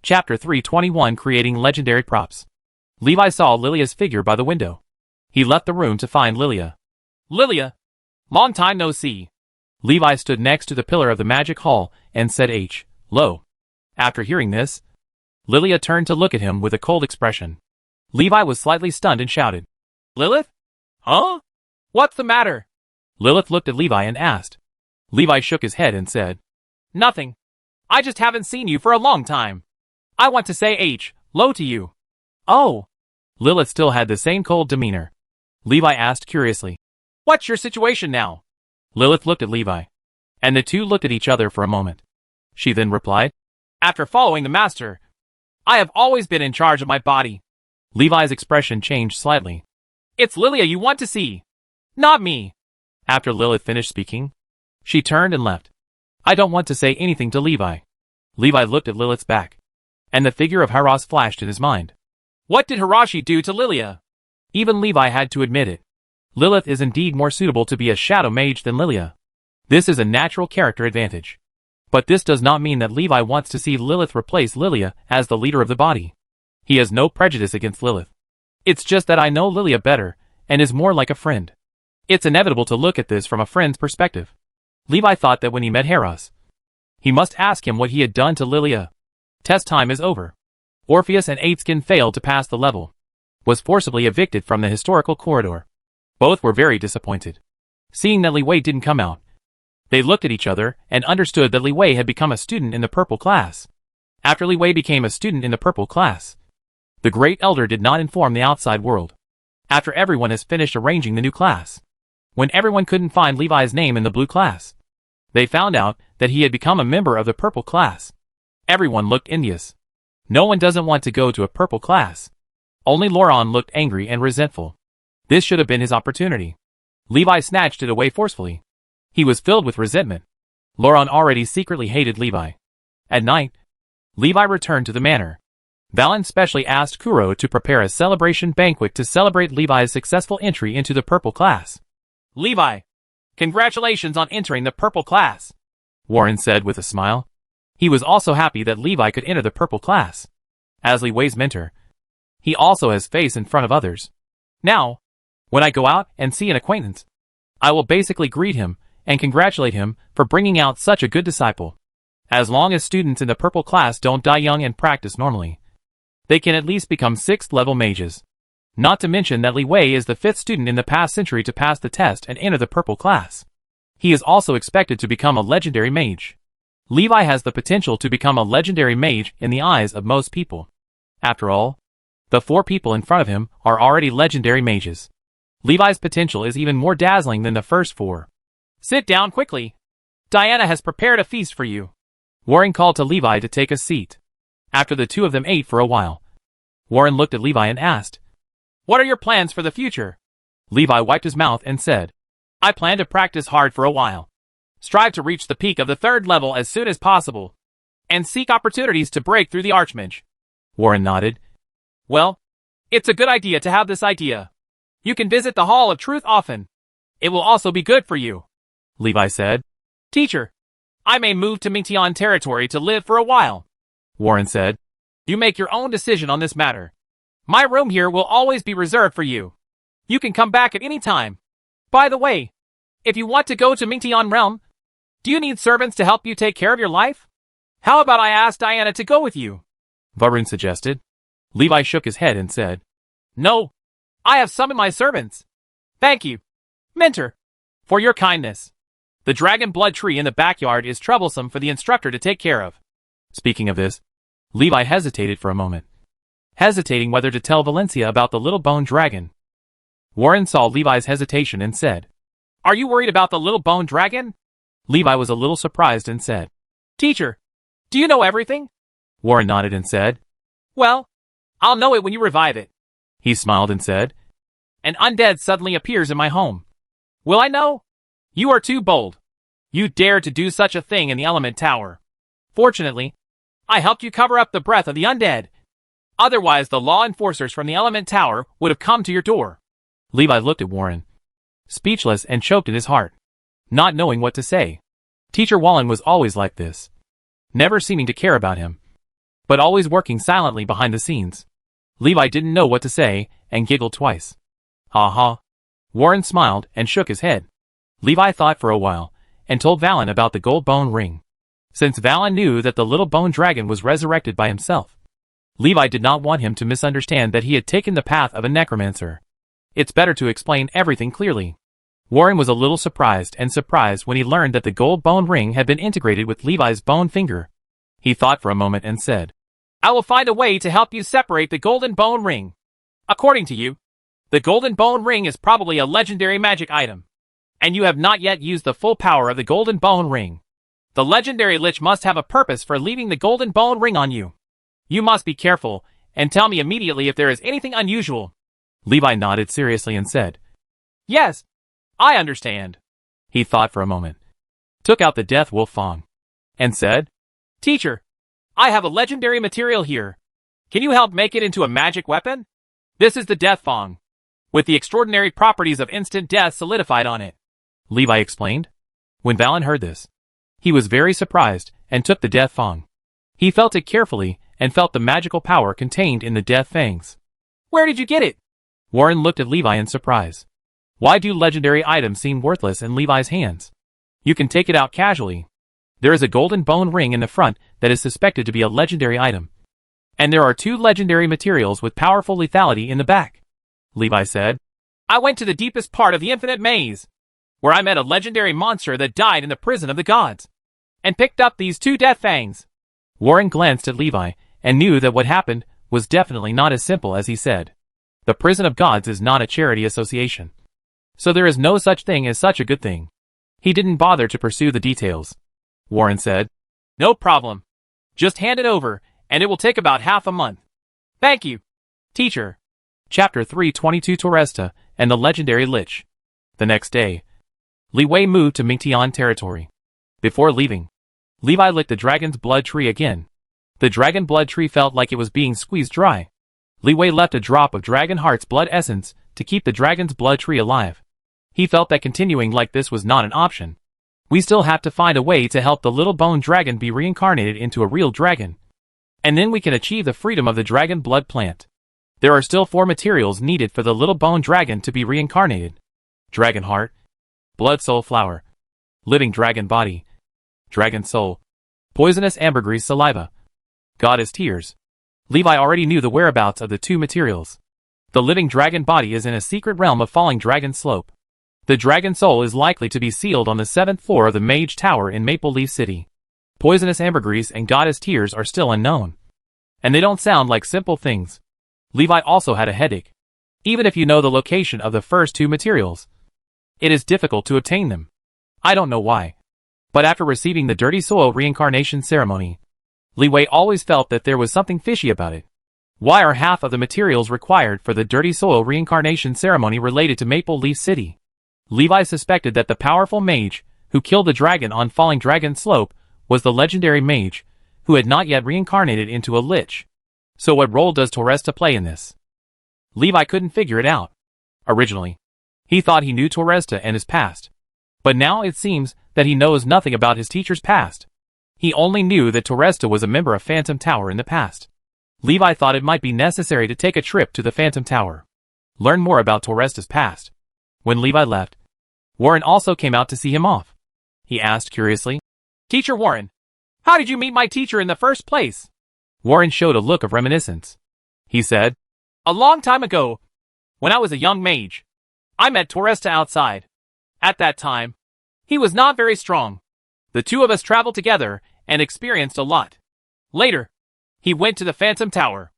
Chapter 321 Creating Legendary Props. Levi saw Lilia's figure by the window. He left the room to find Lilia. Lilia! Long time no see. Levi stood next to the pillar of the magic hall and said Hello. After hearing this, Lilia turned to look at him with a cold expression. Levi was slightly stunned and shouted, Lilith? Huh? What's the matter? Lilith looked at Levi and asked. Levi shook his head and said, Nothing. I just haven't seen you for a long time. I want to say hello to you. Oh. Lilith still had the same cold demeanor. Levi asked curiously, What's your situation now? Lilith looked at Levi, and the two looked at each other for a moment. She then replied, After following the master, I have always been in charge of my body. Levi's expression changed slightly. It's Lilia you want to see, not me. After Lilith finished speaking, she turned and left. I don't want to say anything to Levi. Levi looked at Lilith's back, and the figure of Haras flashed in his mind. What did Harashi do to Lilia? Even Levi had to admit it. Lilith is indeed more suitable to be a shadow mage than Lilia. This is a natural character advantage. But this does not mean that Levi wants to see Lilith replace Lilia as the leader of the body. He has no prejudice against Lilith. It's just that I know Lilia better, and is more like a friend. It's inevitable to look at this from a friend's perspective. Levi thought that when he met Haras, he must ask him what he had done to Lilia. Test time is over. Orpheus and Eightskin failed to pass the level. Was forcibly evicted from the historical corridor. Both were very disappointed. Seeing that Li Wei didn't come out, they looked at each other and understood that Li Wei had become a student in the purple class. After Li Wei became a student in the purple class, the Great Elder did not inform the outside world. After everyone has finished arranging the new class, when everyone couldn't find Levi's name in the blue class, they found out that he had become a member of the purple class. Everyone looked envious. No one doesn't want to go to a purple class. Only Laurent looked angry and resentful. This should have been his opportunity. Levi snatched it away forcefully. He was filled with resentment. Laurent already secretly hated Levi. At night, Levi returned to the manor. Valen specially asked Kuro to prepare a celebration banquet to celebrate Levi's successful entry into the purple class. Levi, congratulations on entering the purple class, Warren said with a smile. He was also happy that Levi could enter the purple class. As Li Wei's mentor, he also has face in front of others. Now, when I go out and see an acquaintance, I will basically greet him and congratulate him for bringing out such a good disciple. As long as students in the purple class don't die young and practice normally, they can at least become 6th level mages. Not to mention that Li Wei is the 5th student in the past century to pass the test and enter the purple class. He is also expected to become a legendary mage. Levi has the potential to become a legendary mage in the eyes of most people. After all, the 4 people in front of him are already legendary mages. Levi's potential is even more dazzling than the first 4. Sit down quickly. Diana has prepared a feast for you. Warren called to Levi to take a seat. After the two of them ate for a while, Warren looked at Levi and asked, What are your plans for the future? Levi wiped his mouth and said, I plan to practice hard for a while. Strive to reach the peak of the 3rd level as soon as possible, and seek opportunities to break through the Archmage. Warren nodded. Well, it's a good idea to have this idea. You can visit the Hall of Truth often. It will also be good for you, Levi said. Teacher, I may move to Mingtian territory to live for a while, Warren said. You make your own decision on this matter. My room here will always be reserved for you. You can come back at any time. By the way, if you want to go to Mingtian realm, do you need servants to help you take care of your life? How about I ask Diana to go with you? Varun suggested. Levi shook his head and said, No, I have summoned my servants. Thank you, mentor, for your kindness. The dragon blood tree in the backyard is troublesome for the instructor to take care of. Speaking of this, Levi hesitated for a moment, hesitating whether to tell Valencia about the little bone dragon. Warren saw Levi's hesitation and said, Are you worried about the little bone dragon? Levi was a little surprised and said, Teacher, do you know everything? Warren nodded and said, Well, I'll know it when you revive it. He smiled and said, An undead suddenly appears in my home. Will I know? You are too bold. You dared to do such a thing in the Element Tower. Fortunately, I helped you cover up the breath of the undead. Otherwise, the law enforcers from the Element Tower would have come to your door. Levi looked at Warren, speechless and choked in his heart, not knowing what to say. Teacher Wallen was always like this, never seeming to care about him. but always working silently behind the scenes. Levi didn't know what to say, and giggled twice. Ha ha. Warren smiled and shook his head. Levi thought for a while, and told Valen about the gold bone ring. Since Valen knew that the little bone dragon was resurrected by himself, Levi did not want him to misunderstand that he had taken the path of a necromancer. It's better to explain everything clearly. Warren was a little surprised when he learned that the gold bone ring had been integrated with Levi's bone finger. He thought for a moment and said, "I will find a way to help you separate the golden bone ring. According to you, the golden bone ring is probably a legendary magic item, and you have not yet used the full power of the golden bone ring. The legendary lich must have a purpose for leaving the golden bone ring on you. You must be careful, and tell me immediately if there is anything unusual." Levi nodded seriously and said, "Yes, I understand." He thought for a moment, took out the death wolf fong, and said, "Teacher, I have a legendary material here. Can you help make it into a magic weapon? This is the death fong, with the extraordinary properties of instant death solidified on it," Levi explained. When Valen heard this, he was very surprised and took the death fong. He felt it carefully and felt the magical power contained in the death fangs. "Where did you get it?" Warren looked at Levi in surprise. Why do legendary items seem worthless in Levi's hands? You can take it out casually. There is a golden bone ring in the front that is suspected to be a legendary item. And there are 2 legendary materials with powerful lethality in the back, Levi said. "I went to the deepest part of the infinite maze, where I met a legendary monster that died in the prison of the gods, and picked up these 2 death fangs." Warren glanced at Levi and knew that what happened was definitely not as simple as he said. The prison of gods is not a charity association, so there is no such thing as such a good thing. He didn't bother to pursue the details. Warren said, "No problem. Just hand it over, and it will take about half a month." "Thank you, teacher." Chapter 322 Toresta and the Legendary Lich. The next day, Li Wei moved to Mingtian territory. Before leaving, Levi licked the dragon's blood tree again. The dragon blood tree felt like it was being squeezed dry. Li Wei left a drop of Dragon Heart's blood essence to keep the dragon's blood tree alive. He felt that continuing like this was not an option. We still have to find a way to help the little bone dragon be reincarnated into a real dragon. And then we can achieve the freedom of the dragon blood plant. There are still 4 materials needed for the little bone dragon to be reincarnated. Dragon Heart, Blood Soul Flower, Living Dragon Body, Dragon Soul, Poisonous Ambergris Saliva, Goddess Tears. Levi already knew the whereabouts of the 2 materials. The living dragon body is in a secret realm of Falling Dragon Slope. The dragon soul is likely to be sealed on the 7th floor of the Mage Tower in Maple Leaf City. Poisonous Ambergris and Goddess Tears are still unknown, and they don't sound like simple things. Levi also had a headache. Even if you know the location of the first 2 materials, it is difficult to obtain them. I don't know why, but after receiving the Dirty Soil reincarnation ceremony, Li Wei always felt that there was something fishy about it. Why are half of the materials required for the Dirty Soil reincarnation ceremony related to Maple Leaf City? Levi suspected that the powerful mage who killed the dragon on Falling Dragon Slope was the legendary mage who had not yet reincarnated into a lich. So what role does Toresta play in this? Levi couldn't figure it out. Originally, he thought he knew Toresta and his past, but now it seems that he knows nothing about his teacher's past. He only knew that Toresta was a member of Phantom Tower in the past. Levi thought it might be necessary to take a trip to the Phantom Tower, learn more about Toresta's past. When Levi left, Warren also came out to see him off. He asked curiously, "Teacher Warren, how did you meet my teacher in the first place?" Warren showed a look of reminiscence. He said, "A long time ago, when I was a young mage, I met Toresta outside. At that time, he was not very strong. The 2 of us traveled together and experienced a lot. Later, he went to the Phantom Tower.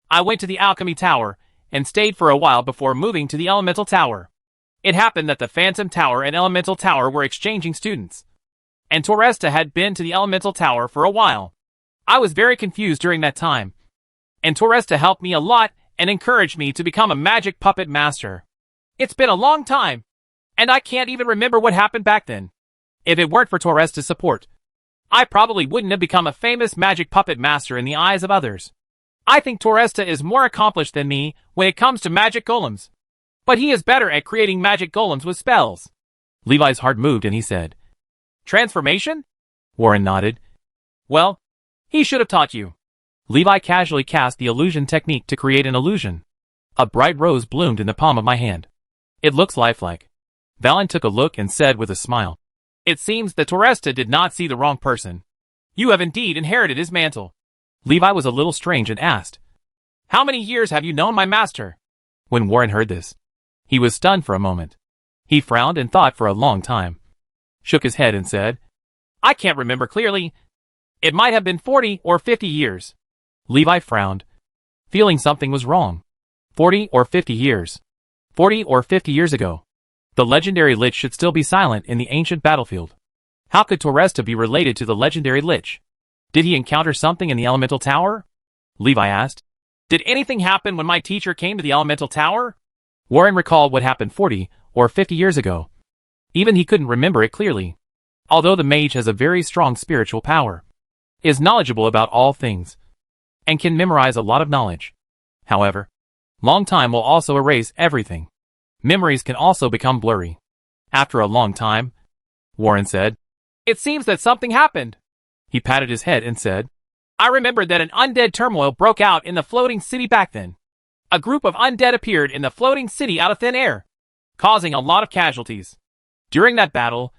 I went to the Alchemy Tower and stayed for a while before moving to the Elemental Tower. It happened that the Phantom Tower and Elemental Tower were exchanging students, and Toresta had been to the Elemental Tower for a while. I was very confused during that time, and Toresta helped me a lot and encouraged me to become a magic puppet master. It's been a long time, and I can't even remember what happened back then. If it weren't for Toresta's support, I probably wouldn't have become a famous magic puppet master in the eyes of others. I think Toresta is more accomplished than me when it comes to magic golems, but he is better at creating magic golems with spells." Levi's heart moved and he said, "Transformation?" Warren nodded. "Well, he should have taught you." Levi casually cast the illusion technique to create an illusion. A bright rose bloomed in the palm of my hand. It looks lifelike. Valen took a look and said with a smile, "It seems that Toresta did not see the wrong person. You have indeed inherited his mantle." Levi was a little strange and asked, "How many years have you known my master?" When Warren heard this, he was stunned for a moment. He frowned and thought for a long time, shook his head and said, "I can't remember clearly. It might have been 40 or 50 years. Levi frowned, feeling something was wrong. 40 or 50 years. 40 or 50 years ago. The legendary Lich should still be silent in the ancient battlefield. How could Toresta be related to the legendary Lich? Did he encounter something in the elemental tower? Levi asked. Did anything happen when my teacher came to the elemental tower? Warren recalled what happened 40 or 50 years ago. Even he couldn't remember it clearly. Although the mage has a very strong spiritual power, is knowledgeable about all things, and can memorize a lot of knowledge. However, long time will also erase everything. Memories can also become blurry. After a long time, Warren said, "It seems that something happened." He patted his head and said, "I remembered that an undead turmoil broke out in the floating city back then. A group of undead appeared in the floating city out of thin air, causing a lot of casualties. During that battle,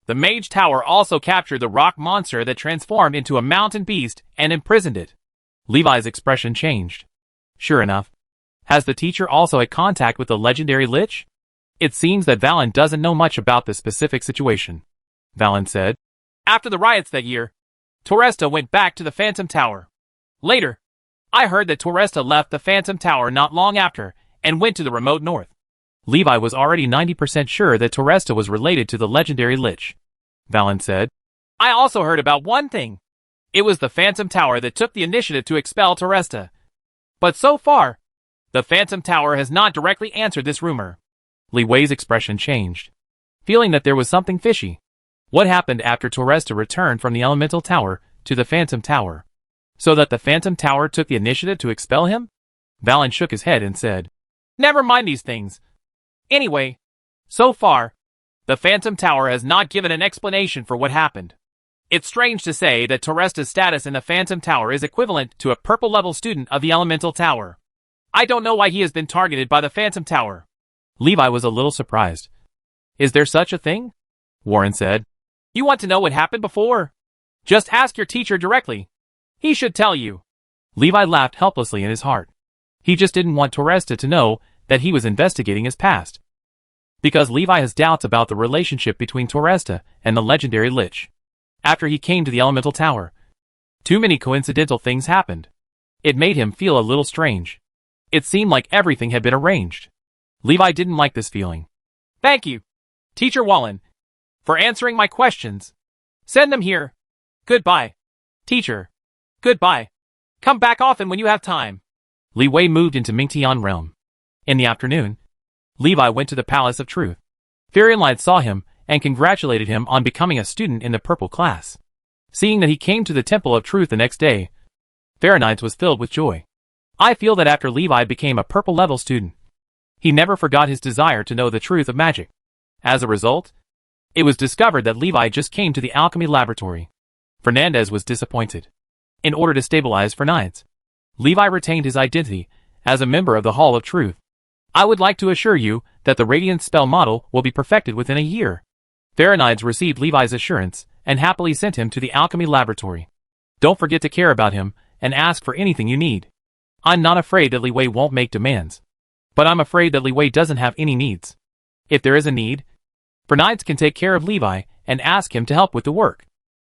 the mage tower also captured the rock monster that transformed into a mountain beast and imprisoned it." Levi's expression changed. Sure enough, has the teacher also had contact with the legendary Lich? It seems that Valen doesn't know much about this specific situation. Valen said, "After the riots that year, Toresta went back to the Phantom Tower. Later, I heard that Toresta left the Phantom Tower not long after and went to the remote north." Levi was already 90% sure that Toresta was related to the legendary Lich. Valen said, "I also heard about one thing. It was the Phantom Tower that took the initiative to expel Toresta. But so far, the Phantom Tower has not directly answered this rumor." Li Wei's expression changed, feeling that there was something fishy. What happened after Toresta returned from the Elemental Tower to the Phantom Tower? So that the Phantom Tower took the initiative to expel him? Valen shook his head and said, "Never mind these things. Anyway, so far, the Phantom Tower has not given an explanation for what happened. It's strange to say that Toresta's status in the Phantom Tower is equivalent to a purple-level student of the Elemental Tower. I don't know why he has been targeted by the Phantom Tower." Levi was a little surprised. "Is there such a thing?" Warren said. "You want to know what happened before? Just ask your teacher directly. He should tell you." Levi laughed helplessly in his heart. He just didn't want Toresta to know that he was investigating his past. Because Levi has doubts about the relationship between Toresta and the legendary Lich. After he came to the Elemental Tower, too many coincidental things happened. It made him feel a little strange. It seemed like everything had been arranged. Levi didn't like this feeling. "Thank you, Teacher Wallen, for answering my questions. Send them here. Goodbye, teacher. Goodbye. Come back often when you have time." Li Wei moved into Mingtian realm. In the afternoon, Levi went to the Palace of Truth. Fairylight saw him and congratulated him on becoming a student in the purple class. Seeing that he came to the Temple of Truth the next day, Fahrenheit was filled with joy. I feel that after Levi became a purple-level student, he never forgot his desire to know the truth of magic. As a result, it was discovered that Levi just came to the alchemy laboratory. Fernandez was disappointed. In order to stabilize Fernandez, Levi retained his identity as a member of the Hall of Truth. "I would like to assure you that the Radiant spell model will be perfected within a year." Fahrenheit received Levi's assurance and happily sent him to the alchemy laboratory. "Don't forget to care about him and ask for anything you need. I'm not afraid that Li Wei won't make demands, but I'm afraid that Li Wei doesn't have any needs. If there is a need, Fernandez can take care of Levi and ask him to help with the work."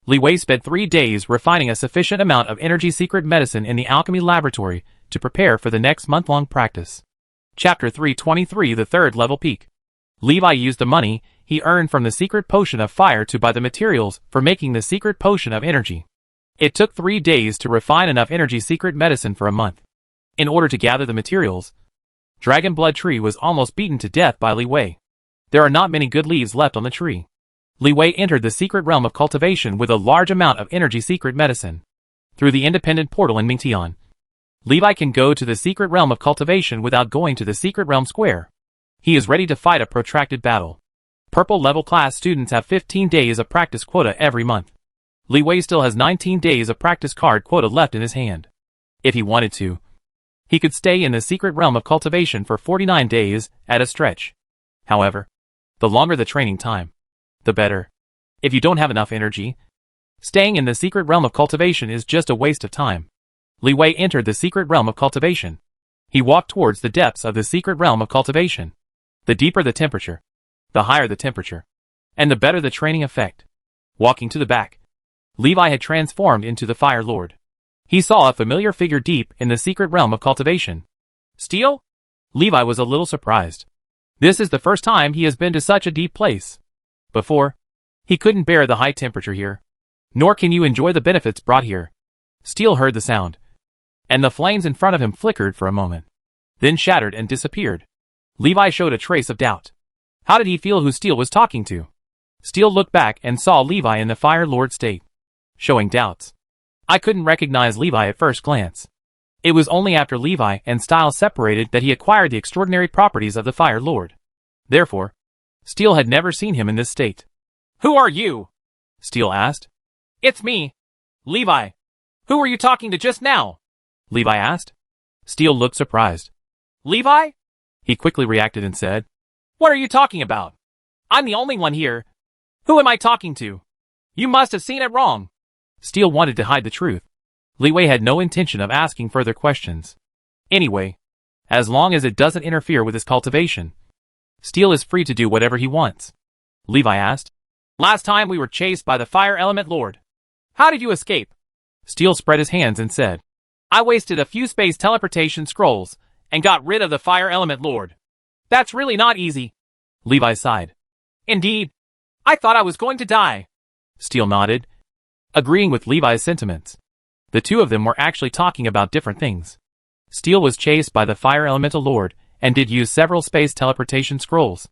Li Wei spent 3 days refining a sufficient amount of energy secret medicine in the alchemy laboratory to prepare for the next month-long practice. Chapter 323, the third level peak. Levi used the money he earned from the secret potion of fire to buy the materials for making the secret potion of energy. It took 3 days to refine enough energy secret medicine for a month. In order to gather the materials, Dragon Blood Tree was almost beaten to death by Li Wei. There are not many good leaves left on the tree. Li Wei entered the secret realm of cultivation with a large amount of energy secret medicine. Through the independent portal in Mingtian, Levi can go to the secret realm of cultivation without going to the secret realm square. He is ready to fight a protracted battle. Purple level class students have 15 days of practice quota every month. Li Wei still has 19 days of practice card quota left in his hand. If he wanted to, he could stay in the secret realm of cultivation for 49 days at a stretch. However, the longer the training time, the better. If you don't have enough energy, staying in the secret realm of cultivation is just a waste of time. Li Wei entered the secret realm of cultivation. He walked towards the depths of the secret realm of cultivation. The deeper the temperature, the higher the temperature, and the better the training effect. Walking to the back, Levi had transformed into the Fire Lord. He saw a familiar figure deep in the secret realm of cultivation. Steel? Levi was a little surprised. This is the first time he has been to such a deep place. Before, he couldn't bear the high temperature here. Nor can you enjoy the benefits brought here. Steel heard the sound, and the flames in front of him flickered for a moment, then shattered and disappeared. Levi showed a trace of doubt. How did he feel who Steel was talking to? Steel looked back and saw Levi in the Fire Lord state, showing doubts. I couldn't recognize Levi at first glance. It was only after Levi and Style separated that he acquired the extraordinary properties of the Fire Lord. Therefore, Steel had never seen him in this state. Who are you? Steel asked. It's me, Levi. Who were you talking to just now? Levi asked. Steel looked surprised. Levi? He quickly reacted and said, What are you talking about? I'm the only one here. Who am I talking to? You must have seen it wrong. Steel wanted to hide the truth. Li Wei had no intention of asking further questions. Anyway, as long as it doesn't interfere with his cultivation, Steel is free to do whatever he wants. Levi asked. Last time we were chased by the Fire Element Lord. How did you escape? Steel spread his hands and said, I wasted a few space teleportation scrolls and got rid of the Fire Element Lord. That's really not easy. Levi sighed. Indeed. I thought I was going to die. Steel nodded, agreeing with Levi's sentiments. The two of them were actually talking about different things. Steel was chased by the Fire Elemental Lord and did use several space teleportation scrolls.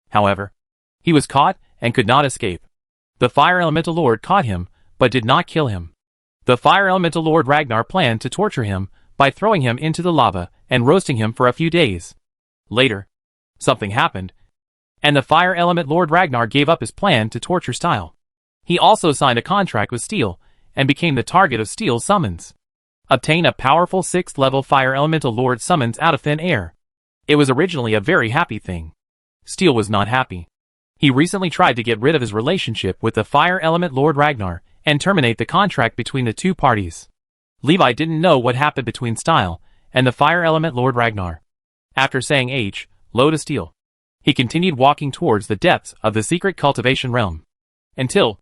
However, he was caught and could not escape. The Fire Elemental Lord caught him, but did not kill him. The Fire Elemental Lord Ragnar planned to torture him by throwing him into the lava and roasting him for a few days. Later, something happened, and the Fire Element Lord Ragnar gave up his plan to torture Style. He also signed a contract with Steel and became the target of Steel's summons. Obtain a powerful 6th level Fire Elemental Lord summons out of thin air. It was originally a very happy thing. Steel was not happy. He recently tried to get rid of his relationship with the Fire Element Lord Ragnar and terminate the contract between the two parties. Levi didn't know what happened between Style and the Fire Element Lord Ragnar. After saying low to Steel, he continued walking towards the depths of the secret cultivation realm. Until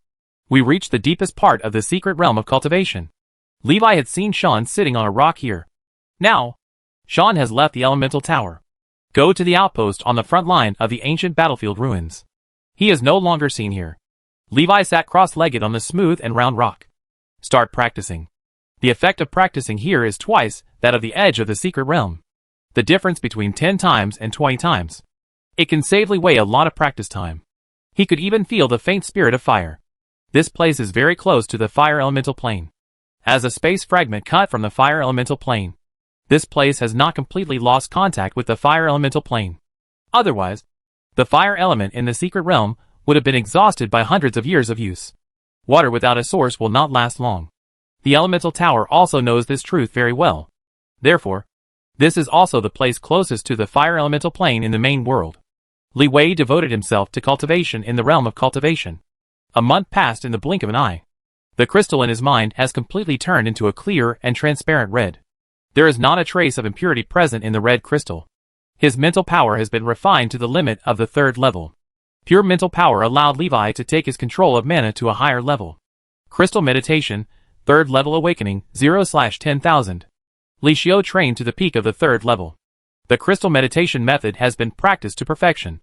we reached the deepest part of the secret realm of cultivation. Levi had seen Sean sitting on a rock here. Now, Sean has left the elemental tower. Go to the outpost on the front line of the ancient battlefield ruins. He is no longer seen here. Levi sat cross-legged on the smooth and round rock. Start practicing. The effect of practicing here is twice that of the edge of the secret realm. The difference between 10 times and 20 times. It can save Li Wei a lot of practice time. He could even feel the faint spirit of fire. This place is very close to the fire elemental plane. As a space fragment cut from the fire elemental plane, this place has not completely lost contact with the fire elemental plane. Otherwise, the fire element in the secret realm would have been exhausted by hundreds of years of use. Water without a source will not last long. The elemental tower also knows this truth very well. Therefore, this is also the place closest to the fire elemental plane in the main world. Li Wei devoted himself to cultivation in the realm of cultivation. A month passed in the blink of an eye. The crystal in his mind has completely turned into a clear and transparent red. There is not a trace of impurity present in the red crystal. His mental power has been refined to the limit of the 3rd level. Pure mental power allowed Levi to take his control of mana to a higher level. Crystal meditation, 3rd level awakening, 0/10,000. Li Xiao trained to the peak of the 3rd level. The crystal meditation method has been practiced to perfection.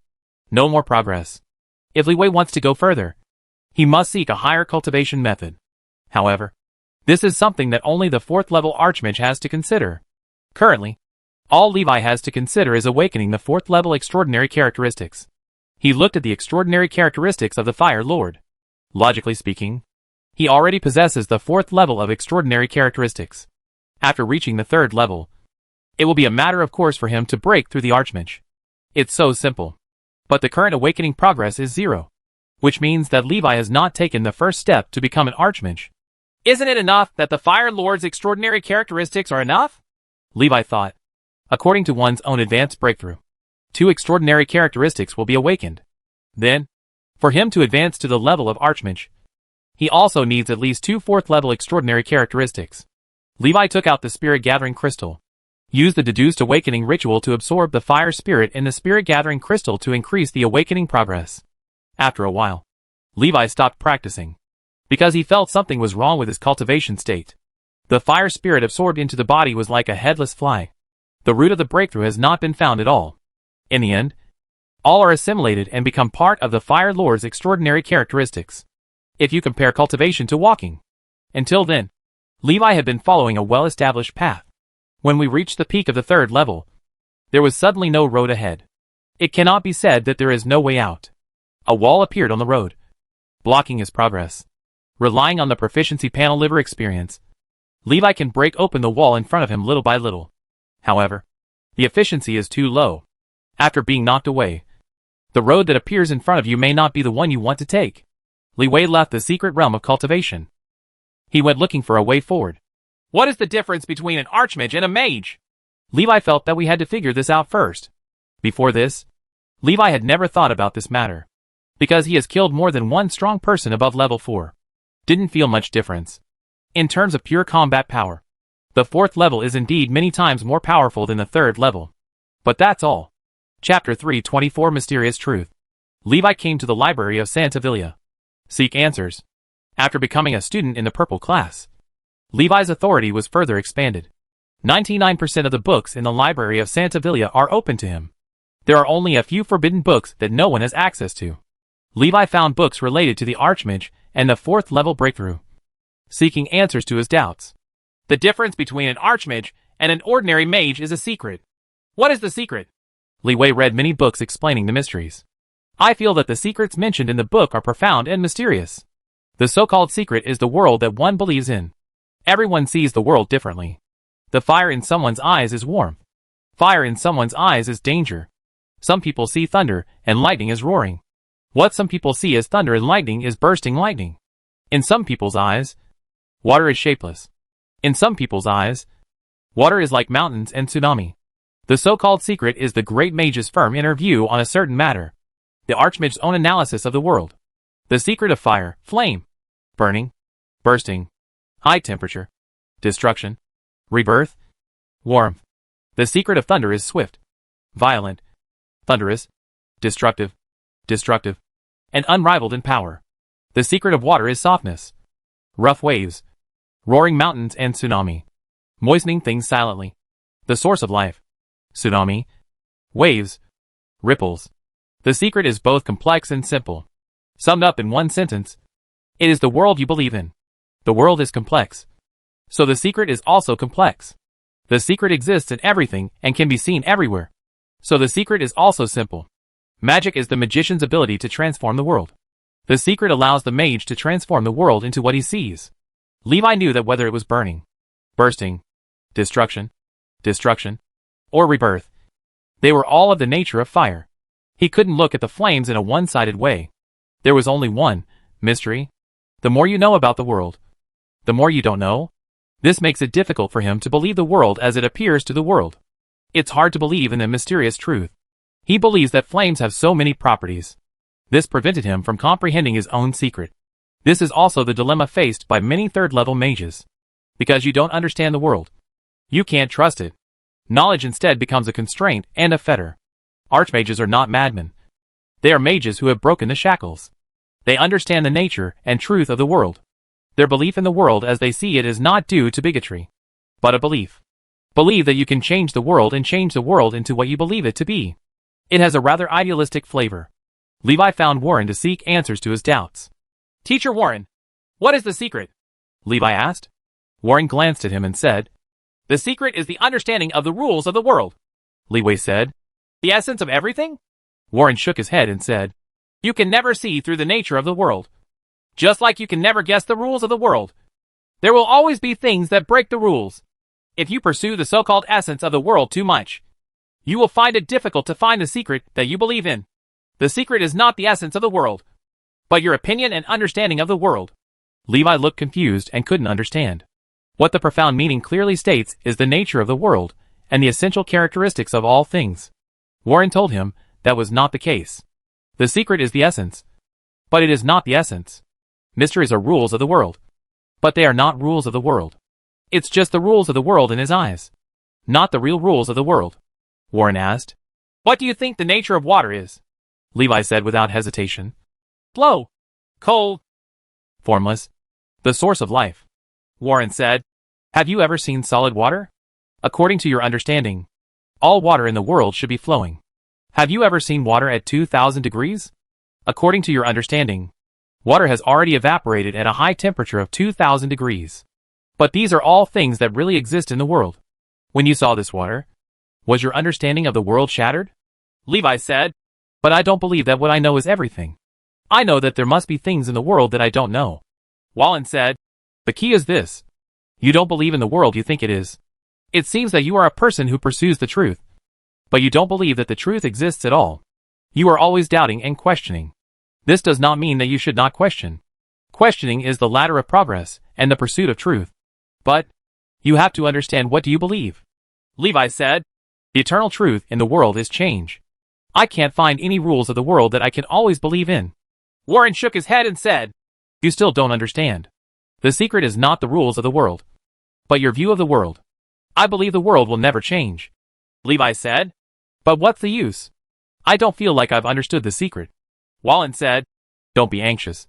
No more progress. If Li Wei wants to go further, he must seek a higher cultivation method. However, this is something that only the 4th level Archmage has to consider. Currently, all Levi has to consider is awakening the 4th level extraordinary characteristics. He looked at the extraordinary characteristics of the Fire Lord. Logically speaking, he already possesses the 4th level of extraordinary characteristics. After reaching the 3rd level, it will be a matter of course for him to break through the Archmage. It's so simple. But the current awakening progress is 0. Which means that Levi has not taken the first step to become an Archmage. Isn't it enough that the Fire Lord's extraordinary characteristics are enough? Levi thought. According to one's own advanced breakthrough, 2 extraordinary characteristics will be awakened. Then, for him to advance to the level of Archmage, he also needs at least 2 4th-level extraordinary characteristics. Levi took out the spirit-gathering crystal, used the deduced awakening ritual to absorb the fire spirit in the spirit-gathering crystal to increase the awakening progress. After a while, Levi stopped practicing, because he felt something was wrong with his cultivation state. The fire spirit absorbed into the body was like a headless fly. The root of the breakthrough has not been found at all. In the end, all are assimilated and become part of the Fire Lord's extraordinary characteristics. If you compare cultivation to walking. Until then, Levi had been following a well-established path. When we reached the peak of the 3rd level, there was suddenly no road ahead. It cannot be said that there is no way out. A wall appeared on the road, blocking his progress. Relying on the proficiency panel liver experience, Levi can break open the wall in front of him little by little. However, the efficiency is too low. After being knocked away, the road that appears in front of you may not be the one you want to take. Li left the secret realm of cultivation. He went looking for a way forward. What is the difference between an Archmage and a Mage? Levi felt that we had to figure this out first. Before this, Levi had never thought about this matter, because he has killed more than one strong person above level 4. Didn't feel much difference. In terms of pure combat power, the 4th level is indeed many times more powerful than the 3rd level. But that's all. Chapter 324 Mysterious Truth. Levi came to the library of Santa Villa. Seek answers. After becoming a student in the purple class, Levi's authority was further expanded. 99% of the books in the library of Santa Villa are open to him. There are only a few forbidden books that no one has access to. Levi found books related to the Archmage and the 4th level breakthrough, seeking answers to his doubts. The difference between an Archmage and an ordinary mage is a secret. What is the secret? Li Wei read many books explaining the mysteries. I feel that the secrets mentioned in the book are profound and mysterious. The so-called secret is the world that one believes in. Everyone sees the world differently. The fire in someone's eyes is warmth. Fire in someone's eyes is danger. Some people see thunder and lightning as roaring. What some people see as thunder and lightning is bursting lightning. In some people's eyes, water is shapeless. In some people's eyes, water is like mountains and tsunami. The so-called secret is the great mage's firm inner view on a certain matter. The Archmage's own analysis of the world. The secret of fire, flame, burning, bursting, high temperature, destruction, rebirth, warmth. The secret of thunder is swift, violent, thunderous, destructive, and unrivaled in power. The secret of water is softness, rough waves, roaring mountains and tsunami, moistening things silently. The source of life, tsunami, waves, ripples. The secret is both complex and simple. Summed up in one sentence, it is the world you believe in. The world is complex, so the secret is also complex. The secret exists in everything and can be seen everywhere, so the secret is also simple. Magic is the magician's ability to transform the world. The secret allows the mage to transform the world into what he sees. Levi knew that whether it was burning, bursting, destruction, or rebirth, they were all of the nature of fire. He couldn't look at the flames in a one-sided way. There was only one mystery. The more you know about the world, the more you don't know. This makes it difficult for him to believe the world as it appears to the world. It's hard to believe in the mysterious truth. He believes that flames have so many properties. This prevented him from comprehending his own secret. This is also the dilemma faced by many third-level mages. Because you don't understand the world, you can't trust it. Knowledge instead becomes a constraint and a fetter. Archmages are not madmen. They are mages who have broken the shackles. They understand the nature and truth of the world. Their belief in the world as they see it is not due to bigotry, but a belief. Believe that you can change the world and change the world into what you believe it to be. It has a rather idealistic flavor. Levi found Warren to seek answers to his doubts. Teacher Warren, what is the secret? Levi asked. Warren glanced at him and said, The secret is the understanding of the rules of the world. Li said, The essence of everything? Warren shook his head and said, You can never see through the nature of the world. Just like you can never guess the rules of the world. There will always be things that break the rules. If you pursue the so-called essence of the world too much, you will find it difficult to find the secret that you believe in. The secret is not the essence of the world, but your opinion and understanding of the world. Levi looked confused and couldn't understand. What the profound meaning clearly states is the nature of the world and the essential characteristics of all things. Warren told him that was not the case. The secret is the essence. But it is not the essence. Mysteries are rules of the world. But they are not rules of the world. It's just the rules of the world in his eyes. Not the real rules of the world. Warren asked. What do you think the nature of water is? Levi said without hesitation. Flow. Cold. Formless. The source of life. Warren said. Have you ever seen solid water? According to your understanding, all water in the world should be flowing. Have you ever seen water at 2000 degrees? According to your understanding, water has already evaporated at a high temperature of 2000 degrees. But these are all things that really exist in the world. When you saw this water, was your understanding of the world shattered? Levi said, but I don't believe that what I know is everything. I know that there must be things in the world that I don't know. Wallen said, the key is this. You don't believe in the world you think it is. It seems that you are a person who pursues the truth. But you don't believe that the truth exists at all. You are always doubting and questioning. This does not mean that you should not question. Questioning is the ladder of progress and the pursuit of truth. But you have to understand, what do you believe? Levi said, the eternal truth in the world is change. I can't find any rules of the world that I can always believe in. Warren shook his head and said, you still don't understand. The secret is not the rules of the world, but your view of the world. I believe the world will never change. Levi said, but what's the use? I don't feel like I've understood the secret. Wallen said, don't be anxious.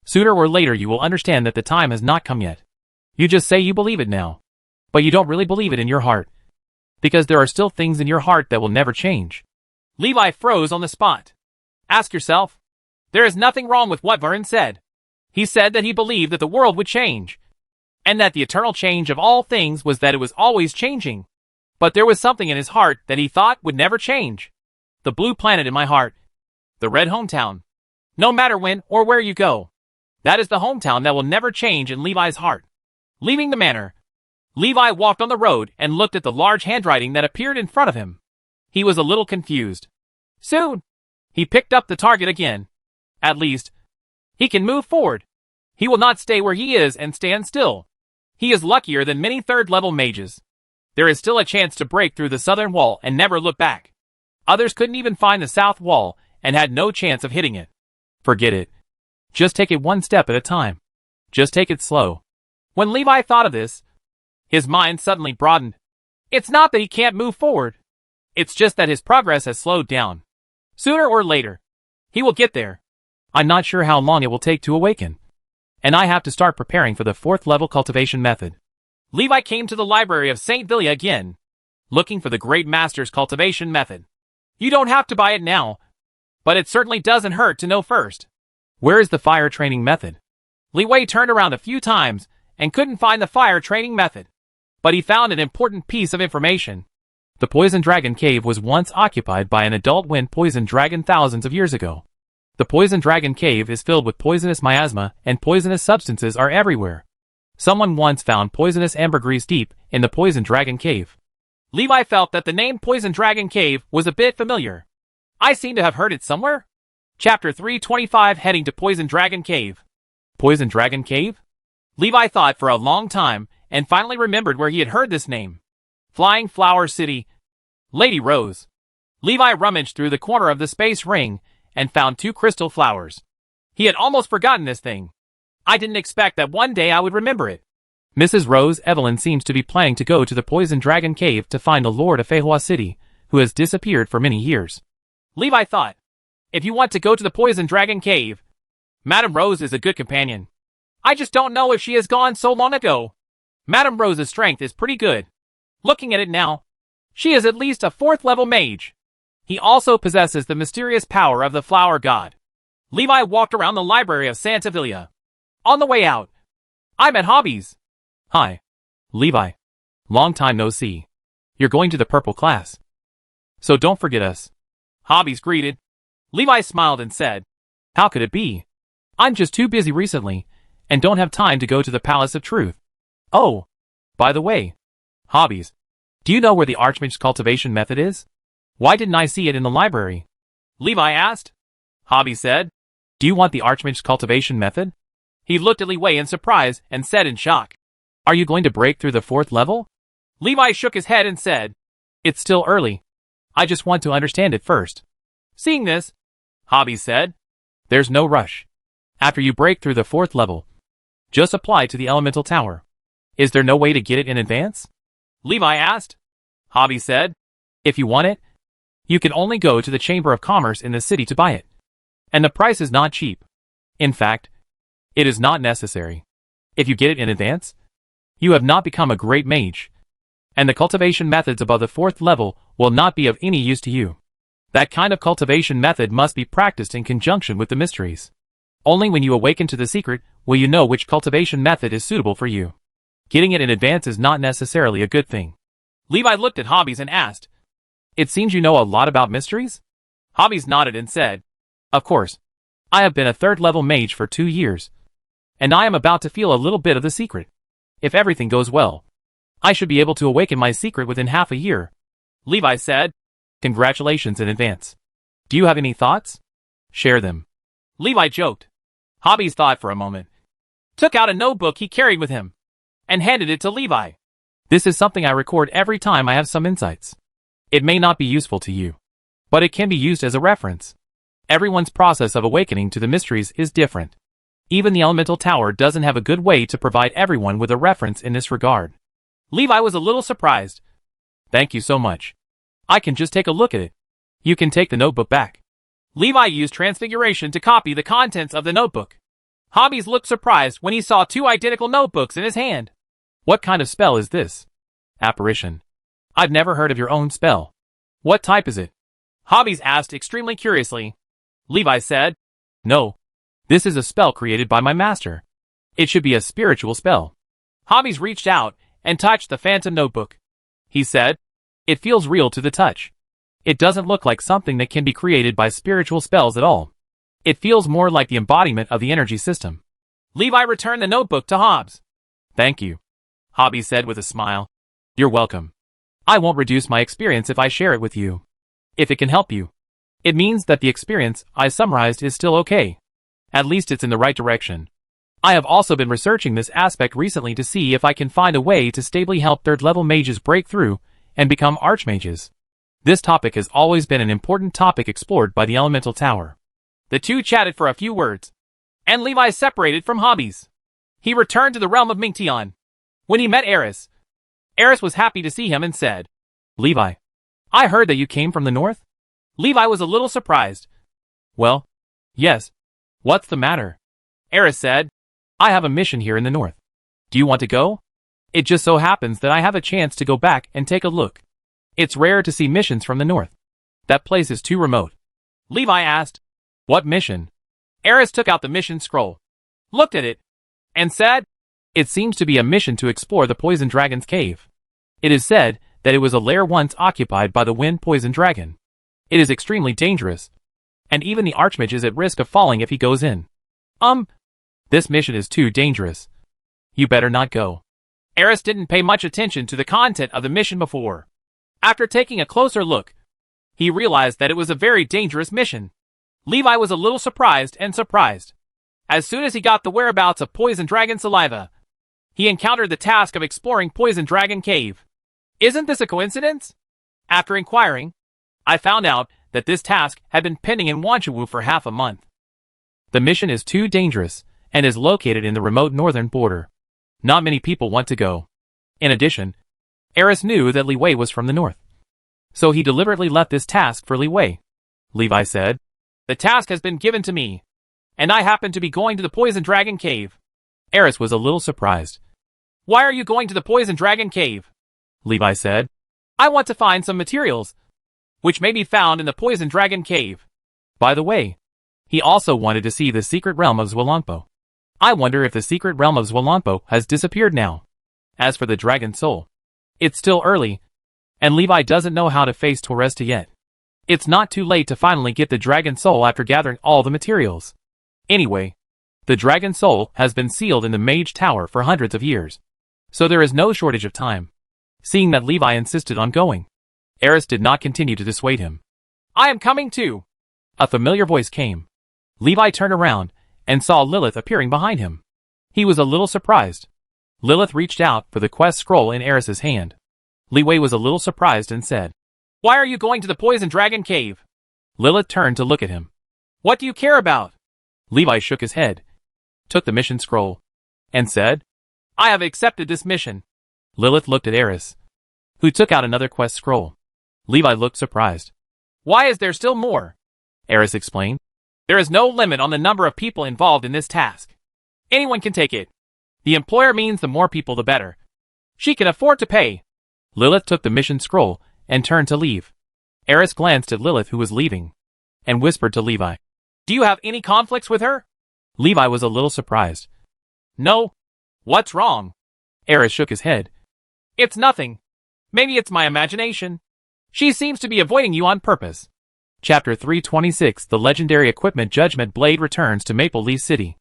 Sooner or later you will understand that the time has not come yet. You just say you believe it now, but you don't really believe it in your heart, because there are still things in your heart that will never change. Levi froze on the spot. Ask yourself, there is nothing wrong with what Vern said. He said that he believed that the world would change, and that the eternal change of all things was that it was always changing. But there was something in his heart that he thought would never change. The blue planet in my heart. The red hometown. No matter when or where you go, that is the hometown that will never change in Levi's heart. Leaving the manor, Levi walked on the road and looked at the large handwriting that appeared in front of him. He was a little confused. Soon, he picked up the target again. At least, he can move forward. He will not stay where he is and stand still. He is luckier than many third-level mages. There is still a chance to break through the southern wall and never look back. Others couldn't even find the south wall and had no chance of hitting it. Forget it. Just take it one step at a time. Just take it slow. When Levi thought of this, his mind suddenly broadened. It's not that he can't move forward. It's just that his progress has slowed down. Sooner or later, he will get there. I'm not sure how long it will take to awaken. And I have to start preparing for the 4th level cultivation method. Levi came to the library of St. Villia again, looking for the Great Master's cultivation method. You don't have to buy it now, but it certainly doesn't hurt to know first. Where is the fire training method? Levi turned around a few times and couldn't find the fire training method. But he found an important piece of information. The Poison Dragon Cave was once occupied by an adult wind poison dragon thousands of years ago. The Poison Dragon Cave is filled with poisonous miasma, and poisonous substances are everywhere. Someone once found poisonous ambergris deep in the Poison Dragon Cave. Levi felt that the name Poison Dragon Cave was a bit familiar. I seem to have heard it somewhere. Chapter 325, heading to Poison Dragon Cave. Poison Dragon Cave? Levi thought for a long time and finally remembered where he had heard this name. Flying Flower City. Lady Rose. Levi rummaged through the corner of the space ring and found 2 crystal flowers. He had almost forgotten this thing. I didn't expect that one day I would remember it. Mrs. Rose Evelyn seems to be planning to go to the Poison Dragon Cave to find the Lord of Feihua City, who has disappeared for many years. Levi thought, if you want to go to the Poison Dragon Cave, Madame Rose is a good companion. I just don't know if she has gone so long ago. Madame Rose's strength is pretty good. Looking at it now, she is at least a 4th level mage. He also possesses the mysterious power of the flower god. Levi walked around the library of Santa Villa. On the way out, I met Hobbies. Hi, Levi. Long time no see. You're going to the purple class, so don't forget us. Hobbies greeted. Levi smiled and said, how could it be? I'm just too busy recently and don't have time to go to the Palace of Truth. Oh, by the way, Hobbies, do you know where the Archmage's cultivation method is? Why didn't I see it in the library? Levi asked. Hobby said, do you want the Archmage's cultivation method? He looked at Leeway in surprise and said in shock, "Are you going to break through the 4th level?" Levi shook his head and said, "It's still early. I just want to understand it first." Seeing this, Hobby said, "There's no rush. After you break through the 4th level, just apply to the elemental tower. Is there no way to get it in advance?" Levi asked. Hobby said, "If you want it, you can only go to the Chamber of Commerce in the city to buy it. And the price is not cheap. In fact, it is not necessary. If you get it in advance, you have not become a great mage, and the cultivation methods above the 4th level will not be of any use to you. That kind of cultivation method must be practiced in conjunction with the mysteries. Only when you awaken to the secret will you know which cultivation method is suitable for you. Getting it in advance is not necessarily a good thing." Levi looked at Hobbies and asked, "It seems you know a lot about mysteries?" Hobbies nodded and said, "Of course. I have been a 3rd level mage for 2 years, and I am about to feel a little bit of the secret. If everything goes well, I should be able to awaken my secret within half a year." Levi said, "Congratulations in advance. Do you have any thoughts? Share them." Levi joked. Hobbies thought for a moment, took out a notebook he carried with him, and handed it to Levi. "This is something I record every time I have some insights. It may not be useful to you, but it can be used as a reference. Everyone's process of awakening to the mysteries is different. Even the elemental tower doesn't have a good way to provide everyone with a reference in this regard." Levi was a little surprised. "Thank you so much. I can just take a look at it. You can take the notebook back." Levi used Transfiguration to copy the contents of the notebook. Hobbies looked surprised when he saw 2 identical notebooks in his hand. "What kind of spell is this?" "Apparition. I've never heard of your own spell. What type is it?" Hobbies asked extremely curiously. Levi said, "No. This is a spell created by my master. It should be a spiritual spell." Hobbies reached out and touched the phantom notebook. He said, "It feels real to the touch. It doesn't look like something that can be created by spiritual spells at all. It feels more like the embodiment of the energy system." Levi returned the notebook to Hobbs. "Thank you," Hobby said with a smile. "You're welcome. I won't reduce my experience if I share it with you. If it can help you, it means that the experience I summarized is still okay. At least it's in the right direction. I have also been researching this aspect recently to see if I can find a way to stably help 3rd level mages break through and become archmages. This topic has always been an important topic explored by the elemental tower." The two chatted for a few words, and Levi separated from Hobbies. He returned to the realm of Mingtian. When he met Eris was happy to see him and said, "Levi, I heard that you came from the north?" Levi was a little surprised. "Well, yes. What's the matter?" Eris said, "I have a mission here in the north. Do you want to go? It just so happens that I have a chance to go back and take a look. It's rare to see missions from the north. That place is too remote." Levi asked, "What mission?" Eris took out the mission scroll, looked at it, and said, "It seems to be a mission to explore the Poison Dragon's cave. It is said that it was a lair once occupied by the Wind Poison Dragon. It is extremely dangerous, and even the Archmage is at risk of falling if he goes in. This mission is too dangerous. You better not go." Eris didn't pay much attention to the content of the mission before. After taking a closer look, he realized that it was a very dangerous mission. Levi was a little surprised. As soon as he got the whereabouts of Poison Dragon Saliva, he encountered the task of exploring Poison Dragon Cave. "Isn't this a coincidence?" After inquiring, I found out that this task had been pending in Wanchuru for half a month. The mission is too dangerous and is located in the remote northern border. Not many people want to go. In addition, Eris knew that Li Wei was from the north, so he deliberately left this task for Li Wei. Levi said, "The task has been given to me, and I happen to be going to the Poison Dragon Cave." Eris was a little surprised. "Why are you going to the Poison Dragon Cave?" Levi said, "I want to find some materials, which may be found in the Poison Dragon Cave." By the way, he also wanted to see the secret realm of Zhuangpo. I wonder if the secret realm of Zhuangpo has disappeared now. As for the Dragon Soul, it's still early, and Levi doesn't know how to face Torresta yet. It's not too late to finally get the Dragon Soul after gathering all the materials. Anyway, the Dragon Soul has been sealed in the Mage Tower for hundreds of years, so there is no shortage of time. Seeing that Levi insisted on going, Eris did not continue to dissuade him. "I am coming too." A familiar voice came. Levi turned around and saw Lilith appearing behind him. He was a little surprised. Lilith reached out for the quest scroll in Eris's hand. Leeway was a little surprised and said, "Why are you going to the Poison Dragon Cave?" Lilith turned to look at him. "What do you care about?" Levi shook his head, took the mission scroll, and said, "I have accepted this mission." Lilith looked at Eris, who took out another quest scroll. Levi looked surprised. "Why is there still more?" Eris explained. "There is no limit on the number of people involved in this task. Anyone can take it. The employer means the more people the better. She can afford to pay." Lilith took the mission scroll and turned to leave. Eris glanced at Lilith, who was leaving, and whispered to Levi, "Do you have any conflicts with her?" Levi was a little surprised. "No. What's wrong?" Eris shook his head. "It's nothing. Maybe it's my imagination. She seems to be avoiding you on purpose." Chapter 326 The Legendary Equipment Judgment Blade returns to Maple Leaf City.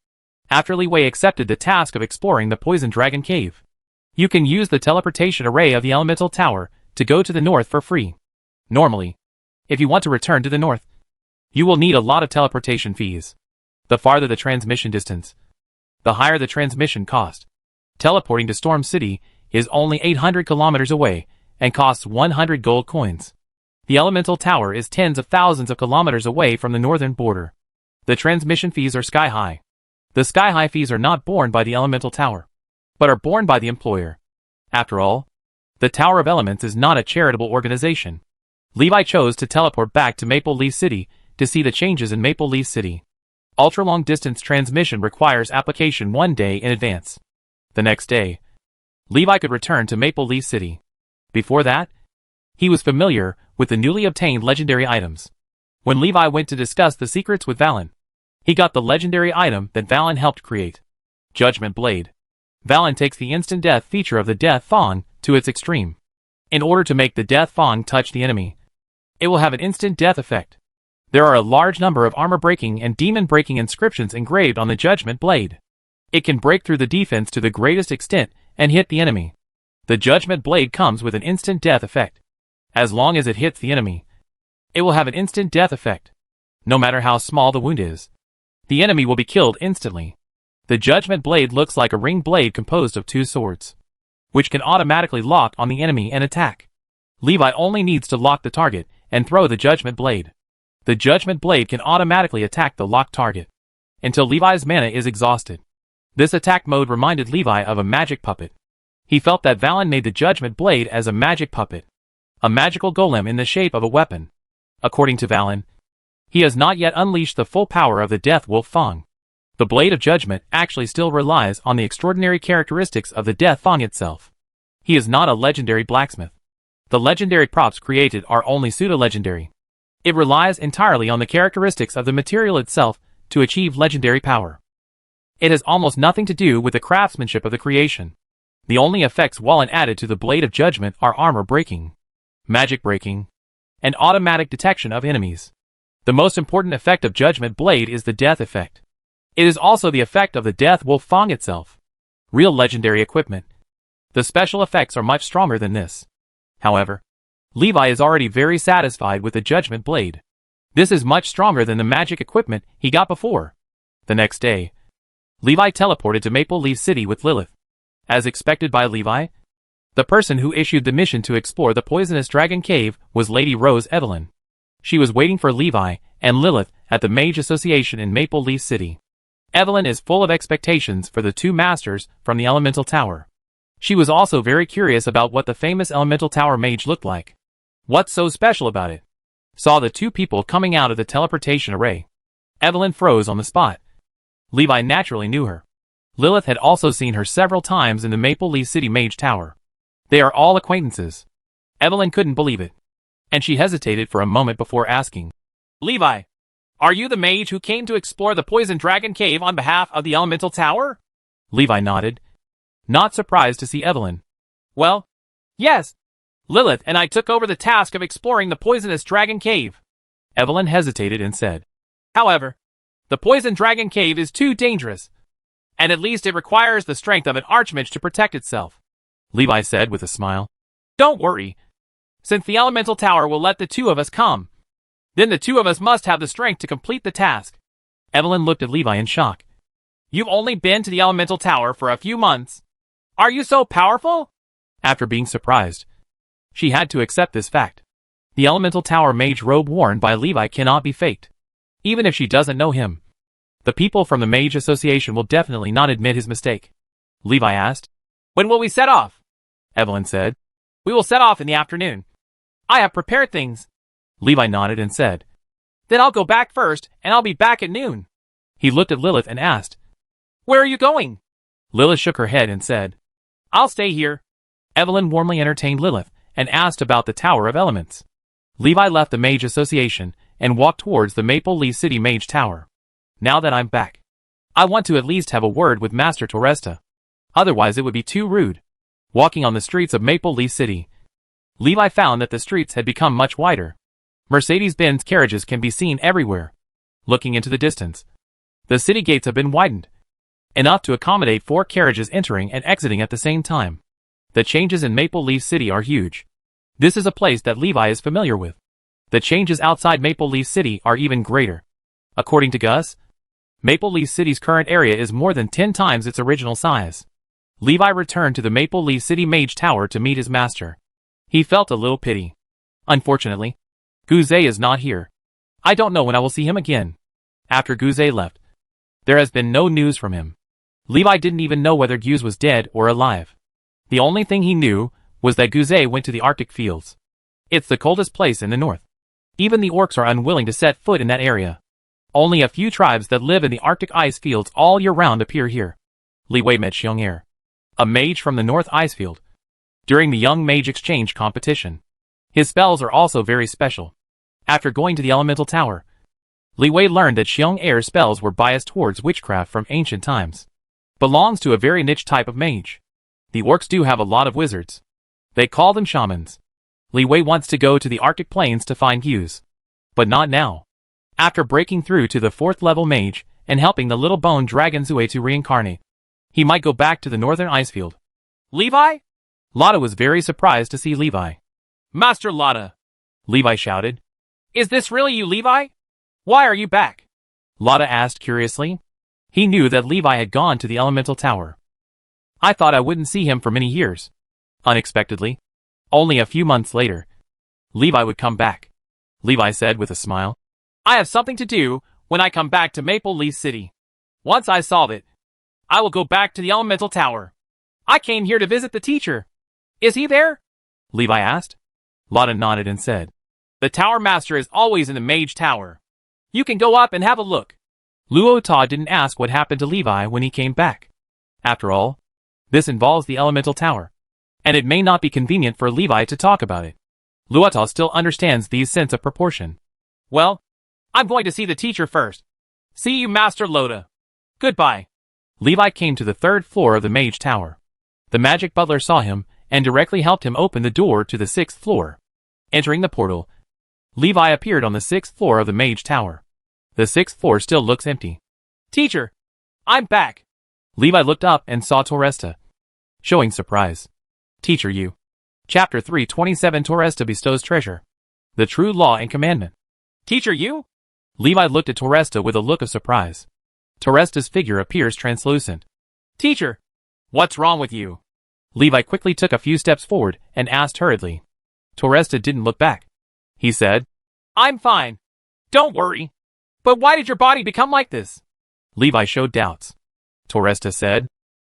After Leeway accepted the task of exploring the Poison Dragon Cave, you can use the teleportation array of the Elemental Tower to go to the north for free. Normally, if you want to return to the north, you will need a lot of teleportation fees. The farther the transmission distance, the higher the transmission cost. Teleporting to Storm City is only 800 kilometers away and costs 100 gold coins. The Elemental Tower is tens of thousands of kilometers away from the northern border. The transmission fees are sky high. The sky high fees are not borne by the Elemental Tower, but are borne by the employer. After all, the Tower of Elements is not a charitable organization. Levi chose to teleport back to Maple Leaf City to see the changes in Maple Leaf City. Ultra-long distance transmission requires application 1 day in advance. The next day, Levi could return to Maple Leaf City. Before that, he was familiar with the newly obtained legendary items. When Levi went to discuss the secrets with Valen, he got the legendary item that Valen helped create. Judgment Blade. Valen takes the instant death feature of the Death Fang to its extreme. In order to make the Death Fang touch the enemy, it will have an instant death effect. There are a large number of armor-breaking and demon-breaking inscriptions engraved on the Judgment Blade. It can break through the defense to the greatest extent and hit the enemy. The Judgment Blade comes with an instant death effect. As long as it hits the enemy, it will have an instant death effect. No matter how small the wound is, the enemy will be killed instantly. The Judgment Blade looks like a ring blade composed of 2 swords, which can automatically lock on the enemy and attack. Levi only needs to lock the target and throw the Judgment Blade. The Judgment Blade can automatically attack the locked target until Levi's mana is exhausted. This attack mode reminded Levi of a magic puppet. He felt that Valen made the Judgment Blade as a magic puppet, a magical golem in the shape of a weapon. According to Valen, he has not yet unleashed the full power of the Death Wolf Fang. The Blade of Judgment actually still relies on the extraordinary characteristics of the Death Fang itself. He is not a legendary blacksmith. The legendary props created are only pseudo-legendary. It relies entirely on the characteristics of the material itself to achieve legendary power. It has almost nothing to do with the craftsmanship of the creation. The only effects Wallen added to the Blade of Judgment are armor breaking, magic breaking, and automatic detection of enemies. The most important effect of Judgment Blade is the death effect. It is also the effect of the Death Wolf Fang itself. Real legendary equipment. The special effects are much stronger than this. However, Levi is already very satisfied with the Judgment Blade. This is much stronger than the magic equipment he got before. The next day, Levi teleported to Maple Leaf City with Lilith. As expected by Levi, the person who issued the mission to explore the Poisonous Dragon Cave was Lady Rose Evelyn. She was waiting for Levi and Lilith at the Mage Association in Maple Leaf City. Evelyn is full of expectations for the 2 masters from the Elemental Tower. She was also very curious about what the famous Elemental Tower mage looked like. What's so special about it? Saw the 2 people coming out of the teleportation array. Evelyn froze on the spot. Levi naturally knew her. Lilith had also seen her several times in the Maple Leaf City Mage Tower. They are all acquaintances. Evelyn couldn't believe it, and she hesitated for a moment before asking, "Levi, are you the mage who came to explore the Poison Dragon Cave on behalf of the Elemental Tower?" Levi nodded, not surprised to see Evelyn. "Well, yes. Lilith and I took over the task of exploring the Poisonous Dragon Cave." Evelyn hesitated and said, "However, the Poison Dragon Cave is too dangerous, and at least it requires the strength of an archmage to protect itself." Levi said with a smile, "Don't worry. Since the Elemental Tower will let the 2 of us come, then the 2 of us must have the strength to complete the task." Evelyn looked at Levi in shock. You've only been to the elemental tower for a few months. Are you so powerful? After being surprised, she had to accept this fact. The elemental tower mage robe worn by Levi cannot be faked. Even if she doesn't know him, the people from the Mage Association will definitely not admit his mistake. Levi asked. When will we set off? Evelyn said. We will set off in the afternoon. I have prepared things. Levi nodded and said. Then I'll go back first, and I'll be back at noon. He looked at Lilith and asked. Where are you going? Lilith shook her head and said. I'll stay here. Evelyn warmly entertained Lilith and asked about the Tower of Elements. Levi left the Mage Association and walked towards the Maple Leaf City Mage Tower. Now that I'm back, I want to at least have a word with Master Toresta. Otherwise it would be too rude. Walking on the streets of Maple Leaf City, Levi found that the streets had become much wider. Mercedes-Benz carriages can be seen everywhere. Looking into the distance, the city gates have been widened, enough to accommodate 4 carriages entering and exiting at the same time. The changes in Maple Leaf City are huge. This is a place that Levi is familiar with. The changes outside Maple Leaf City are even greater. According to Gus, Maple Leaf City's current area is more than 10 times its original size. Levi returned to the Maple Leaf City Mage Tower to meet his master. He felt a little pity. Unfortunately, Guzé is not here. I don't know when I will see him again. After Guzé left, there has been no news from him. Levi didn't even know whether Guz was dead or alive. The only thing he knew was that Guzé went to the Arctic fields. It's the coldest place in the north. Even the orcs are unwilling to set foot in that area. Only a few tribes that live in the Arctic ice fields all year round appear here. Li Wei met Xiong Er, a mage from the North Icefield, during the Young Mage Exchange competition. His spells are also very special. After going to the Elemental Tower, Li Wei learned that Xiong Er's spells were biased towards witchcraft from ancient times. Belongs to a very niche type of mage. The orcs do have a lot of wizards. They call them shamans. Li Wei wants to go to the Arctic plains to find Hughes. But not now. After breaking through to the 4th level mage and helping the little bone dragon Zue to reincarnate, he might go back to the northern icefield. Levi? Lotta was very surprised to see Levi. Master Lotta! Levi shouted. Is this really you, Levi? Why are you back? Lotta asked curiously. He knew that Levi had gone to the Elemental Tower. I thought I wouldn't see him for many years. Unexpectedly, only a few months later, Levi would come back. Levi said with a smile. I have something to do when I come back to Maple Leaf City. Once I solve it, I will go back to the Elemental Tower. I came here to visit the teacher. Is he there? Levi asked. Lotta nodded and said, The Tower Master is always in the Mage Tower. You can go up and have a look. Luo Ta didn't ask what happened to Levi when he came back. After all, this involves the Elemental Tower, and it may not be convenient for Levi to talk about it. Luo Ta still understands these sense of proportion. Well, I'm going to see the teacher first. See you, Master Lotta. Goodbye. Levi came to the 3rd floor of the Mage Tower. The magic butler saw him and directly helped him open the door to the 6th floor. Entering the portal, Levi appeared on the 6th floor of the Mage Tower. The 6th floor still looks empty. Teacher, I'm back. Levi looked up and saw Toresta, showing surprise. Teacher, you. Chapter 327 Toresta bestows treasure. The true law and commandment. Teacher, you? Levi looked at Toresta with a look of surprise. Toresta's figure appears translucent. Teacher, what's wrong with you? Levi quickly took a few steps forward and asked hurriedly. Toresta didn't look back. He said, I'm fine. Don't worry. But why did your body become like this? Levi showed doubts. Toresta said,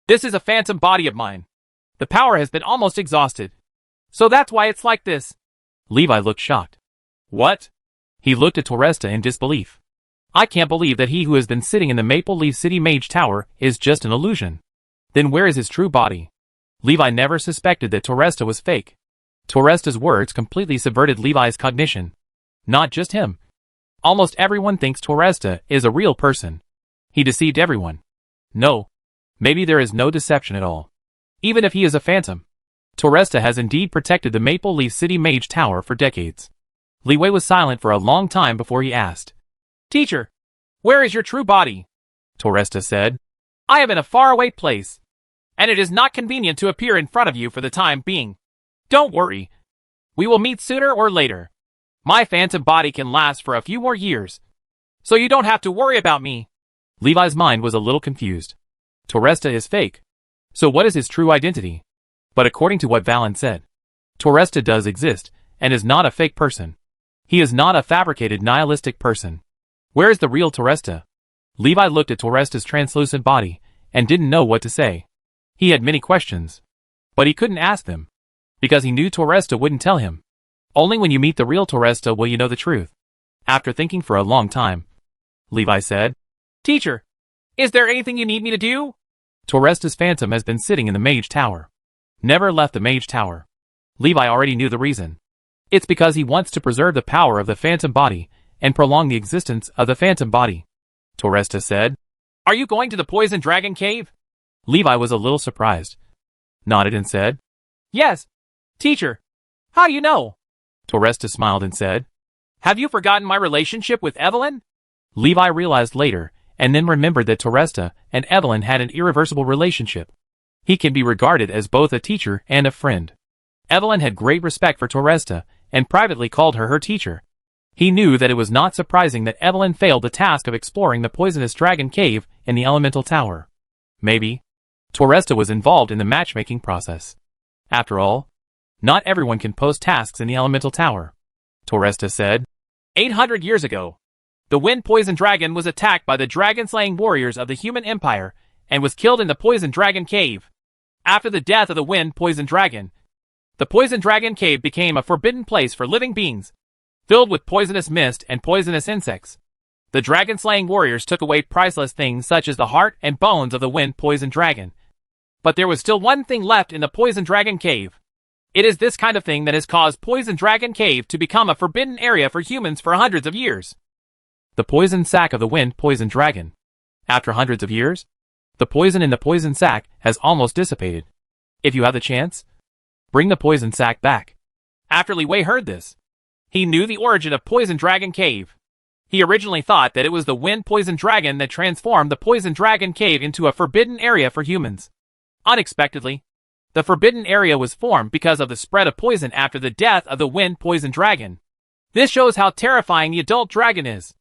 This is a phantom body of mine. The power has been almost exhausted. So that's why it's like this. Levi looked shocked. What? He looked at Toresta in disbelief. I can't believe that he who has been sitting in the Maple Leaf City Mage Tower is just an illusion. Then where is his true body? Levi never suspected that Toresta was fake. Toresta's words completely subverted Levi's cognition. Not just him. Almost everyone thinks Toresta is a real person. He deceived everyone. No. Maybe there is no deception at all. Even if he is a phantom, Toresta has indeed protected the Maple Leaf City Mage Tower for decades. Li Wei was silent for a long time before he asked. Teacher, where is your true body? Toresta said. I am in a faraway place, and it is not convenient to appear in front of you for the time being. Don't worry. We will meet sooner or later. My phantom body can last for a few more years, so you don't have to worry about me. Levi's mind was a little confused. Torresta is fake. So what is his true identity? But according to what Valen said, Torresta does exist, and is not a fake person. He is not a fabricated nihilistic person. Where is the real Torresta? Levi looked at Torresta's translucent body, and didn't know what to say. He had many questions, but he couldn't ask them, because he knew Torresta wouldn't tell him. Only when you meet the real Torresta will you know the truth. After thinking for a long time, Levi said, "Teacher, is there anything you need me to do?" Torresta's phantom has been sitting in the Mage Tower. Never left the Mage Tower. Levi already knew the reason. It's because he wants to preserve the power of the phantom body and prolong the existence of the phantom body. Torresta said, "Are you going to the Poison Dragon Cave?" Levi was a little surprised, nodded and said, "Yes, teacher. How do you know?" Torresta smiled and said, "Have you forgotten my relationship with Evelyn?" Levi realized later, and then remembered that Torresta and Evelyn had an irreversible relationship. He can be regarded as both a teacher and a friend. Evelyn had great respect for Torresta, and privately called her teacher. He knew that it was not surprising that Evelyn failed the task of exploring the poisonous dragon cave in the elemental tower. Maybe Torresta was involved in the matchmaking process. After all, not everyone can post tasks in the elemental tower. Torresta said, 800 years ago, the wind poison dragon was attacked by the dragon-slaying warriors of the human empire and was killed in the poison dragon cave. After the death of the wind poison dragon, the poison dragon cave became a forbidden place for living beings, filled with poisonous mist and poisonous insects. The dragon-slaying warriors took away priceless things such as the heart and bones of the wind poison dragon. But there was still one thing left in the poison dragon cave. It is this kind of thing that has caused Poison Dragon Cave to become a forbidden area for humans for hundreds of years. The poison sac of the wind poison dragon. After hundreds of years, the poison in the poison sac has almost dissipated. If you have the chance, bring the poison sac back. After Li Wei heard this, he knew the origin of Poison Dragon Cave. He originally thought that it was the wind poison dragon that transformed the Poison Dragon Cave into a forbidden area for humans. Unexpectedly, the forbidden area was formed because of the spread of poison after the death of the wind poison dragon. This shows how terrifying the adult dragon is.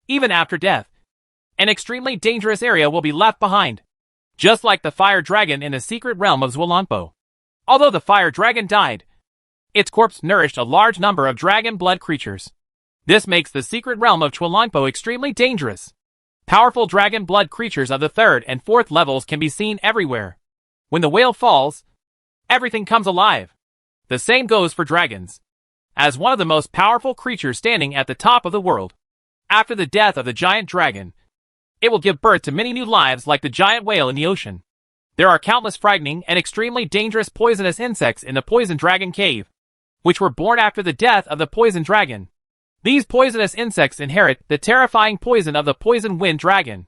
Even after death, an extremely dangerous area will be left behind. Just like the fire dragon in the secret realm of Xuelanpo. Although the fire dragon died, its corpse nourished a large number of dragon blood creatures. This makes the secret realm of Xuelanpo extremely dangerous. Powerful dragon blood creatures of the 3rd and 4th levels can be seen everywhere. When the whale falls, everything comes alive. The same goes for dragons. As one of the most powerful creatures standing at the top of the world, after the death of the giant dragon, it will give birth to many new lives like the giant whale in the ocean. There are countless frightening and extremely dangerous poisonous insects in the Poison Dragon Cave, which were born after the death of the poison dragon. These poisonous insects inherit the terrifying poison of the poison wind dragon.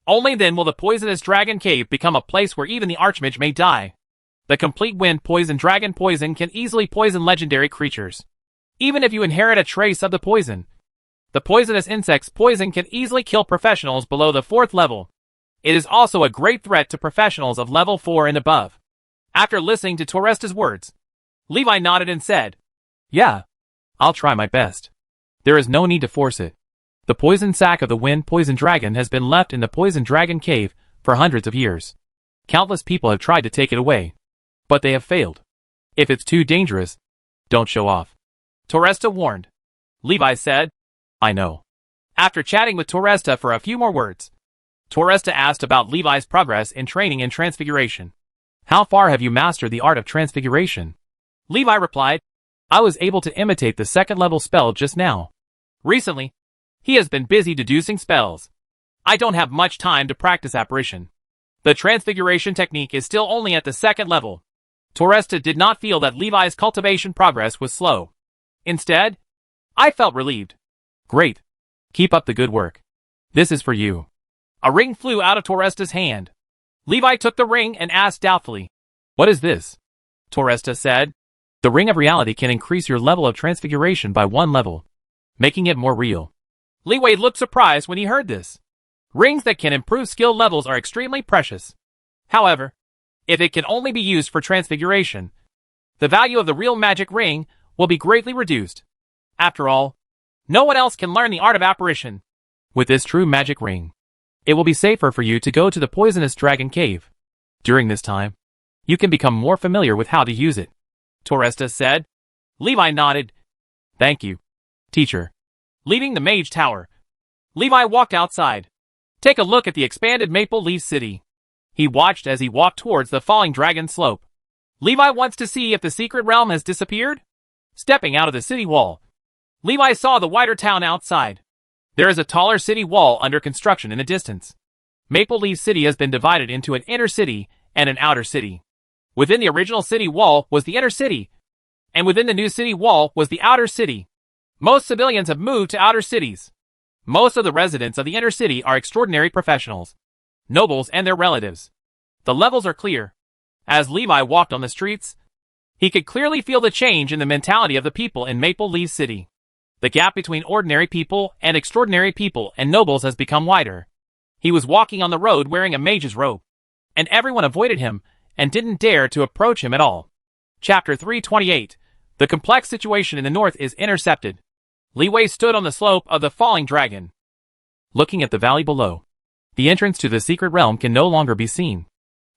Only then will the poisonous dragon cave become a place where even the archmage may die. The complete wind poison dragon poison can easily poison legendary creatures. Even if you inherit a trace of the poison, the poisonous insect's poison can easily kill professionals below the 4th level. It is also a great threat to professionals of level 4 and above. After listening to Torresta's words, Levi nodded and said, "Yeah, I'll try my best. There is no need to force it. The poison sac of the wind poison dragon has been left in the poison dragon cave for hundreds of years. Countless people have tried to take it away, but they have failed. If it's too dangerous, don't show off," Torresta warned. Levi said, "I know." After chatting with Torresta for a few more words, Torresta asked about Levi's progress in training in transfiguration. "How far have you mastered the art of transfiguration?" Levi replied, "I was able to imitate the 2nd level spell just now. Recently, he has been busy deducing spells. I don't have much time to practice apparition. The transfiguration technique is still only at the 2nd level." Torresta did not feel that Levi's cultivation progress was slow. Instead, I felt relieved. "Great. Keep up the good work. This is for you." A ring flew out of Torresta's hand. Levi took the ring and asked doubtfully, "What is this?" Torresta said, "The ring of reality can increase your level of transfiguration by 1 level, making it more real." Li Wei looked surprised when he heard this. Rings that can improve skill levels are extremely precious. However, if it can only be used for transfiguration, the value of the real magic ring will be greatly reduced. After all, no one else can learn the art of apparition. With this true magic ring, It will be safer for you to go to the poisonous dragon cave. During this time, you can become more familiar with how to use it, Toresta said. Levi nodded. Thank you, teacher. Leaving the mage tower, Levi walked outside. Take a look at the expanded Maple Leaf City. He watched as he walked towards the falling dragon slope. Levi wants to see if the secret realm has disappeared. Stepping out of the city wall, Levi saw the wider town outside. There is a taller city wall under construction in the distance. Maple Leaf City has been divided into an inner city and an outer city. Within the original city wall was the inner city, and within the new city wall was the outer city. Most civilians have moved to outer cities. Most of the residents of the inner city are extraordinary professionals, nobles and their relatives. The levels are clear. As Levi walked on the streets, he could clearly feel the change in the mentality of the people in Maple Leaf City. The gap between ordinary people and extraordinary people and nobles has become wider. He was walking on the road wearing a mage's robe, and everyone avoided him and didn't dare to approach him at all. Chapter 328. The complex situation in the north is intercepted. Li Wei stood on the slope of the falling dragon, looking at the valley below. The entrance to the secret realm can no longer be seen.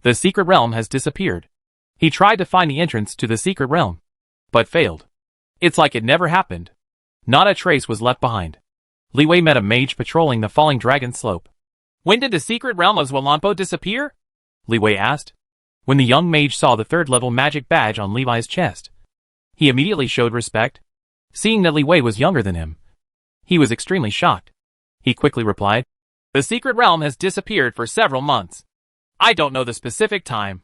The secret realm has disappeared. He tried to find the entrance to the secret realm, but failed. It's like it never happened. Not a trace was left behind. Li Wei met a mage patrolling the falling dragon slope. When did the secret realm of Zwalampo disappear? Li Wei asked. When the young mage saw the third-level magic badge on Levi's chest, he immediately showed respect. Seeing that Li Wei was younger than him, he was extremely shocked. He quickly replied, The secret realm has disappeared for several months. I don't know the specific time.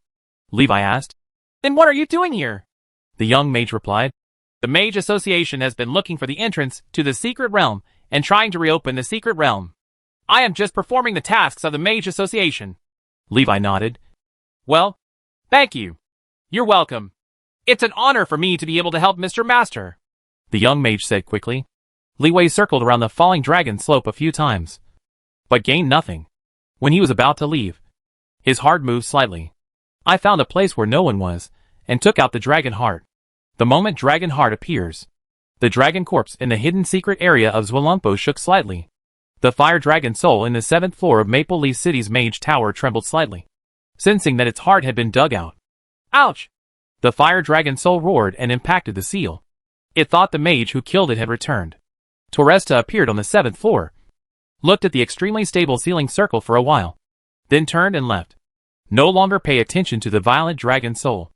Levi asked. Then what are you doing here? The young mage replied. The Mage Association has been looking for the entrance to the secret realm and trying to reopen the secret realm. I am just performing the tasks of the Mage Association. Levi nodded. Well, thank you. You're welcome. It's an honor for me to be able to help Mr. Master, the young mage said quickly. Li Wei circled around the falling dragon slope a few times, but gained nothing. When he was about to leave, his heart moved slightly. I found a place where no one was, and took out the dragon heart. The moment dragon heart appears, the dragon corpse in the hidden secret area of Zwalampo shook slightly. The fire dragon soul in the 7th floor of Maple Leaf City's mage tower trembled slightly, sensing that its heart had been dug out. Ouch! The fire dragon soul roared and impacted the seal. It thought the mage who killed it had returned. Toresta appeared on the 7th floor, looked at the extremely stable ceiling circle for a while, then turned and left. No longer pay attention to the violent dragon soul.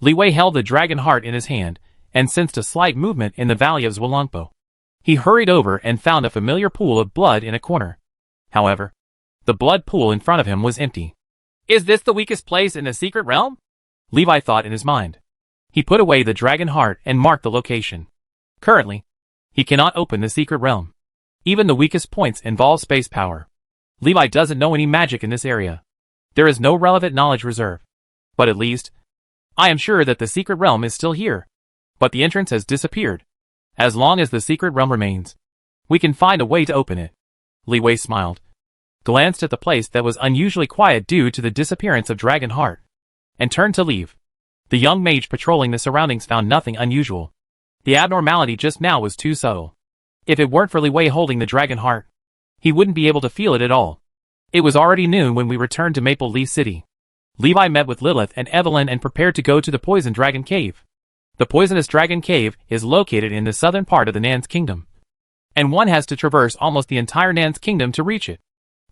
Li Wei held the dragon heart in his hand and sensed a slight movement in the valley of Zwalampo. He hurried over and found a familiar pool of blood in a corner. However, the blood pool in front of him was empty. Is this the weakest place in the secret realm? Levi thought in his mind. He put away the dragon heart and marked the location. Currently, he cannot open the secret realm. Even the weakest points involve space power. Levi doesn't know any magic in this area. There is no relevant knowledge reserve. But at least, I am sure that the secret realm is still here. But the entrance has disappeared. As long as the secret realm remains, we can find a way to open it. Li Wei smiled, glanced at the place that was unusually quiet due to the disappearance of Dragon Heart, and turned to leave. The young mage patrolling the surroundings found nothing unusual. The abnormality just now was too subtle. If it weren't for Li Wei holding the Dragon Heart, he wouldn't be able to feel it at all. It was already noon when we returned to Maple Leaf City. Levi met with Lilith and Evelyn and prepared to go to the Poison Dragon Cave. The Poisonous Dragon Cave is located in the southern part of the Nan's Kingdom, and one has to traverse almost the entire Nan's Kingdom to reach it.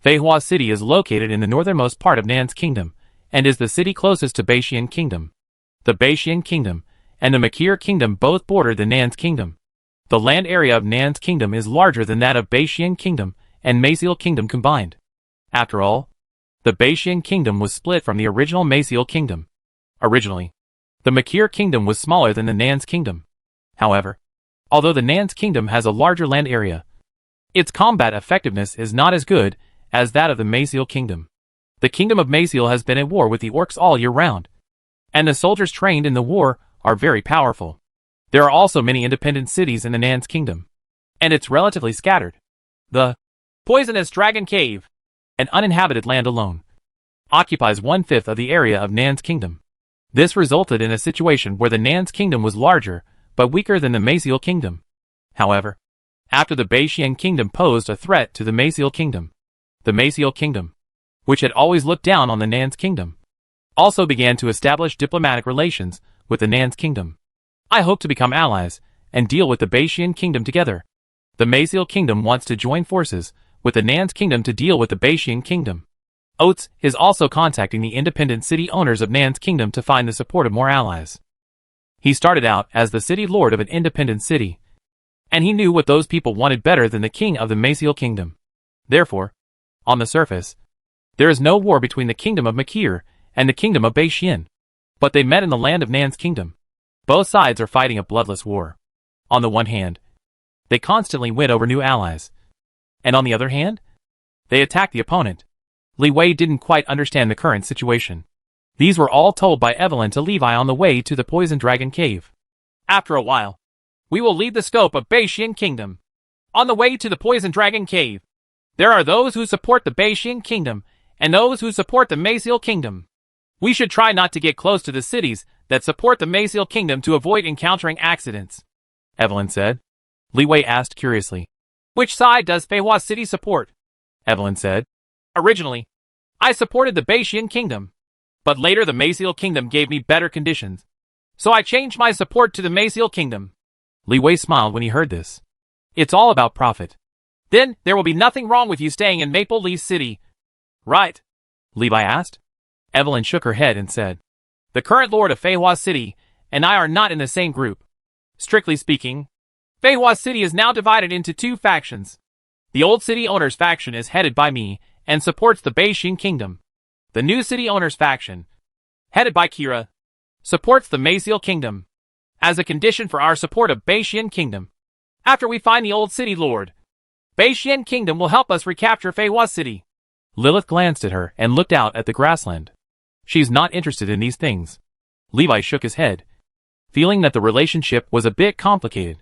Feihua City is located in the northernmost part of Nan's Kingdom, and is the city closest to Beishian Kingdom. The Beishian Kingdom and the Makir Kingdom both border the Nan's Kingdom. The land area of Nan's Kingdom is larger than that of Beishian Kingdom and Maciel Kingdom combined. After all, the Beishian Kingdom was split from the original Maciel Kingdom. Originally, the Makir Kingdom was smaller than the Nan's Kingdom. However, although the Nan's Kingdom has a larger land area, its combat effectiveness is not as good as that of the Maciel Kingdom. The Kingdom of Maciel has been at war with the orcs all year round, and the soldiers trained in the war are very powerful. There are also many independent cities in the Nan's Kingdom, and it's relatively scattered. The Poisonous Dragon Cave, an uninhabited land alone, occupies 1/5 of the area of Nan's Kingdom. This resulted in a situation where the Nan's Kingdom was larger, but weaker than the Maciel Kingdom. However, after the Beishian Kingdom posed a threat to the Maciel Kingdom, The Maciel Kingdom, which had always looked down on the Nan's Kingdom, also began to establish diplomatic relations with the Nan's Kingdom. I hope to become allies and deal with the Baishian Kingdom together. The Maciel Kingdom wants to join forces with the Nan's Kingdom to deal with the Baishian Kingdom. Oates is also contacting the independent city owners of Nan's Kingdom to find the support of more allies. He started out as the city lord of an independent city, and he knew what those people wanted better than the king of the Maciel Kingdom. Therefore, on the surface, there is no war between the kingdom of Makir and the kingdom of Baishian, but they met in the land of Nan's Kingdom. Both sides are fighting a bloodless war. On the one hand, they constantly win over new allies, and on the other hand, they attack the opponent. Li Wei didn't quite understand the current situation. These were all told by Evelyn to Levi on the way to the Poison Dragon Cave. After a while, we will leave the scope of Baishian Kingdom. On the way to the Poison Dragon Cave, there are those who support the Baishian Kingdom and those who support the Maciel Kingdom. We should try not to get close to the cities that support the Maciel Kingdom to avoid encountering accidents, Evelyn said. Li Wei asked curiously. Which side does Feihua City support? Evelyn said. Originally, I supported the Baishian Kingdom, but later the Maciel Kingdom gave me better conditions, so I changed my support to the Maciel Kingdom. Li Wei smiled when he heard this. It's all about profit. Then there will be nothing wrong with you staying in Maple Leaf City, right? Levi asked. Evelyn shook her head and said, the current lord of Feihua City and I are not in the same group. Strictly speaking, Feihua City is now divided into two factions. The old city owners faction is headed by me and supports the Baishian Kingdom. The new city owners faction, headed by Kira, supports the Maciel Kingdom. As a condition for our support of Baishian Kingdom, after we find the old city lord, Baishian Kingdom will help us recapture Feihua City. Lilith glanced at her and looked out at the grassland. She's not interested in these things. Levi shook his head, feeling that the relationship was a bit complicated.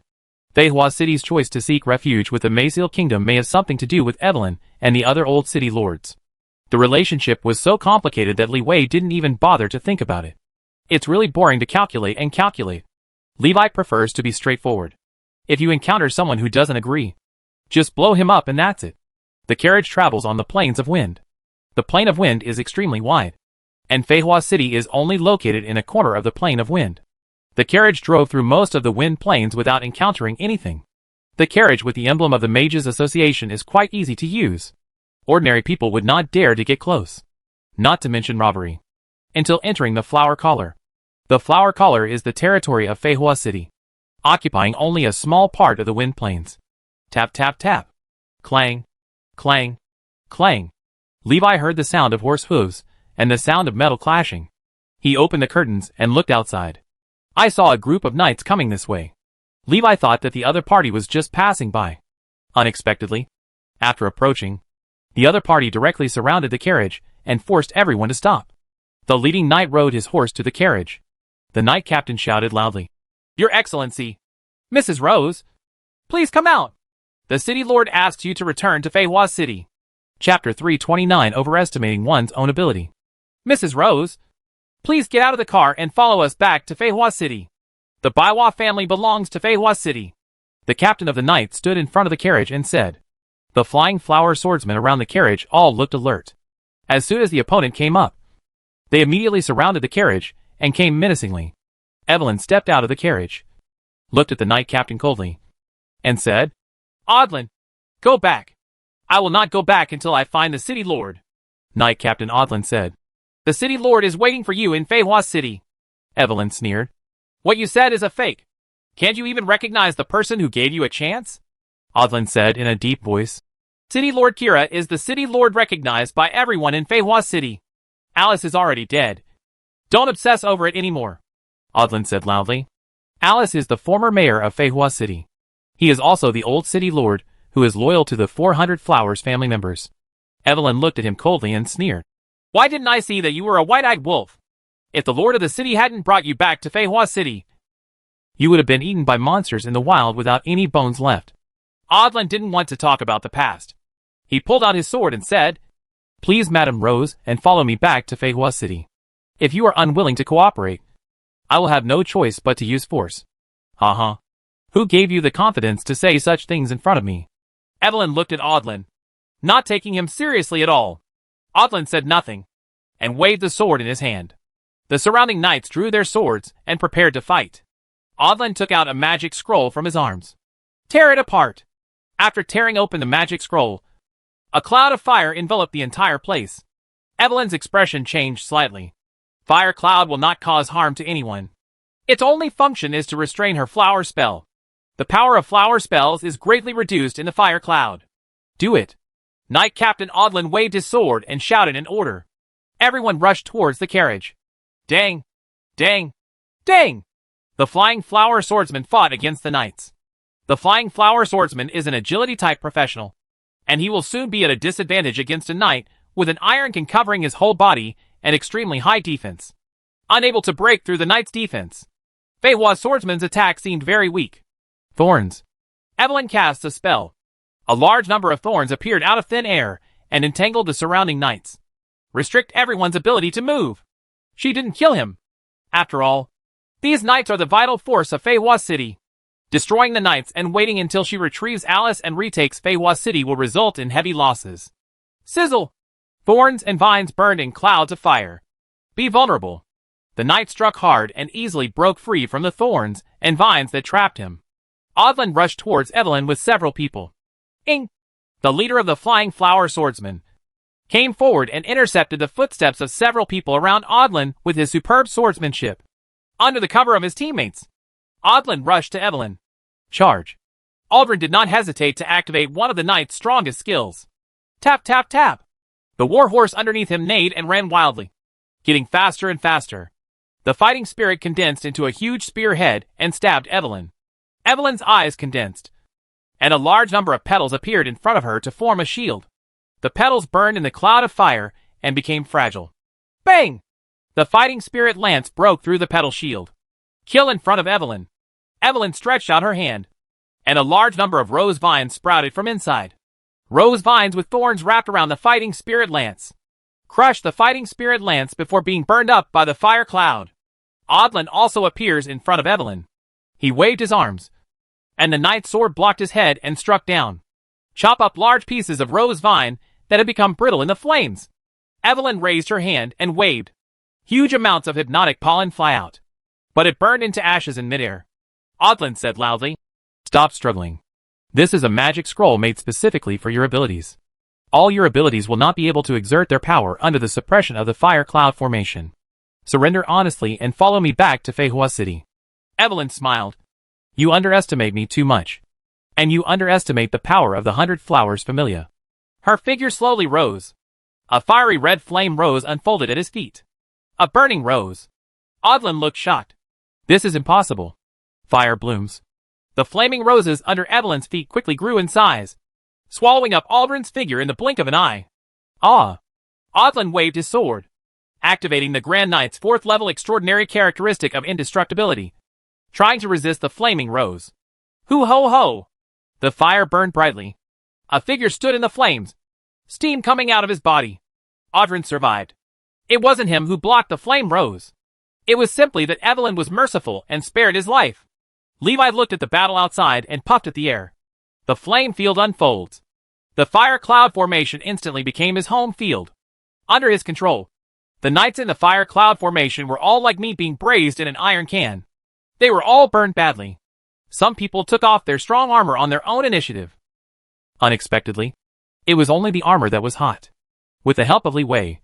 Feihua City's choice to seek refuge with the Maciel Kingdom may have something to do with Evelyn and the other old city lords. The relationship was so complicated that Li Wei didn't even bother to think about it. It's really boring to calculate and calculate. Levi prefers to be straightforward. If you encounter someone who doesn't agree, just blow him up and that's it. The carriage travels on the plains of wind. The plane of wind is extremely wide, and Feihua City is only located in a corner of the plane of wind. The carriage drove through most of the wind plains without encountering anything. The carriage with the emblem of the Mages Association is quite easy to use. Ordinary people would not dare to get close, not to mention robbery, until entering the Flower Collar. The Flower Collar is the territory of Feihua City, occupying only a small part of the wind plains. Tap tap tap. Clang. Clang. Clang. Levi heard the sound of horse hooves and the sound of metal clashing. He opened the curtains and looked outside. I saw a group of knights coming this way. Levi thought that the other party was just passing by. Unexpectedly, after approaching, the other party directly surrounded the carriage and forced everyone to stop. The leading knight rode his horse to the carriage. The knight captain shouted loudly, Your Excellency, Mrs. Rose, please come out. The city lord asks you to return to Feihua City. Chapter 329, Overestimating One's Own Ability. Mrs. Rose, please get out of the car and follow us back to Feihua City. The Baiwa family belongs to Feihua City. The captain of the knights stood in front of the carriage and said. The flying flower swordsmen around the carriage all looked alert. As soon as the opponent came up, they immediately surrounded the carriage and came menacingly. Evelyn stepped out of the carriage, looked at the knight captain coldly, and said, Odlin, go back. I will not go back until I find the city lord. Knight Captain Odlin said, The city lord is waiting for you in Feihua City. Evelyn sneered. What you said is a fake. Can't you even recognize the person who gave you a chance? Odlin said in a deep voice. City Lord Kira is the city lord recognized by everyone in Feihua City. Alice is already dead. Don't obsess over it anymore. Odlin said loudly. Alice is the former mayor of Feihua City. He is also the old city lord, who is loyal to the 400 Flowers family members. Evelyn looked at him coldly and sneered. Why didn't I see that you were a white-eyed wolf? If the lord of the city hadn't brought you back to Feihua City, you would have been eaten by monsters in the wild without any bones left. Odlin didn't want to talk about the past. He pulled out his sword and said, Please, Madam Rose, and follow me back to Feihua City. If you are unwilling to cooperate, I will have no choice but to use force. Ha. Who gave you the confidence to say such things in front of me? Evelyn looked at Odlin. not taking him seriously at all. Odlin said nothing, and waved the sword in his hand. The surrounding knights drew their swords and prepared to fight. Odlin took out a magic scroll from his arms. Tear it apart. After tearing open the magic scroll, a cloud of fire enveloped the entire place. Evelyn's expression changed slightly. Fire cloud will not cause harm to anyone. Its only function is to restrain her flower spell. The power of flower spells is greatly reduced in the fire cloud. Do it. Knight Captain Odlin waved his sword and shouted an order. Everyone rushed towards the carriage. Dang! Dang! Dang! The Flying Flower Swordsman fought against the knights. The Flying Flower Swordsman is an agility-type professional, and he will soon be at a disadvantage against a knight with an iron can covering his whole body and extremely high defense. Unable to break through the knight's defense, Fei Hua's swordsman's attack seemed very weak. Thorns. Evelyn cast a spell. A large number of thorns appeared out of thin air and entangled the surrounding knights. Restrict everyone's ability to move. She didn't kill him. After all, these knights are the vital force of Fei Hua's city. Destroying the knights and waiting until she retrieves Alice and retakes Fei Hua's city will result in heavy losses. Sizzle! Thorns and vines burned in clouds of fire. Be vulnerable. The knight struck hard and easily broke free from the thorns and vines that trapped him. Odlin rushed towards Evelyn with several people. Ing! The leader of the Flying Flower Swordsmen came forward and intercepted the footsteps of several people around Odlin with his superb swordsmanship. Under the cover of his teammates, Odlin rushed to Evelyn. Charge. Aldrin did not hesitate to activate one of the knight's strongest skills. Tap tap tap. The warhorse underneath him neighed and ran wildly, getting faster and faster. The fighting spirit condensed into a huge spearhead and stabbed Evelyn. Evelyn's eyes condensed, and a large number of petals appeared in front of her to form a shield. The petals burned in the cloud of fire and became fragile. Bang! The fighting spirit lance broke through the petal shield. Kill in front of Evelyn. Evelyn stretched out her hand, and a large number of rose vines sprouted from inside. Rose vines with thorns wrapped around the fighting spirit lance. Crush the fighting spirit lance before being burned up by the fire cloud. Odlin also appears in front of Evelyn. He waved his arms, and the knight's sword blocked his head and struck down. Chop up large pieces of rose vine that had become brittle in the flames. Evelyn raised her hand and waved. Huge amounts of hypnotic pollen fly out, but it burned into ashes in midair. Odlin said loudly, Stop struggling. This is a magic scroll made specifically for your abilities. All your abilities will not be able to exert their power under the suppression of the fire cloud formation. Surrender honestly and follow me back to Fei Hua City. Evelyn smiled. You underestimate me too much. And you underestimate the power of the 100 Flowers Familia. Her figure slowly rose. A fiery red flame rose unfolded at his feet. A burning rose. Odlin looked shocked. This is impossible. Fire blooms. The flaming roses under Evelyn's feet quickly grew in size, swallowing up Aldrin's figure in the blink of an eye. Ah! Odlin waved his sword, activating the Grand Knight's 4th level extraordinary characteristic of indestructibility, trying to resist the flaming rose. Hoo ho ho! The fire burned brightly. A figure stood in the flames, steam coming out of his body. Aldrin survived. It wasn't him who blocked the flame rose. It was simply that Evelyn was merciful and spared his life. Levi looked at the battle outside and puffed at the air. The flame field unfolds. The fire cloud formation instantly became his home field. Under his control, the knights in the fire cloud formation were all like meat being braised in an iron can. They were all burned badly. Some people took off their strong armor on their own initiative. Unexpectedly, it was only the armor that was hot. With the help of Li Wei,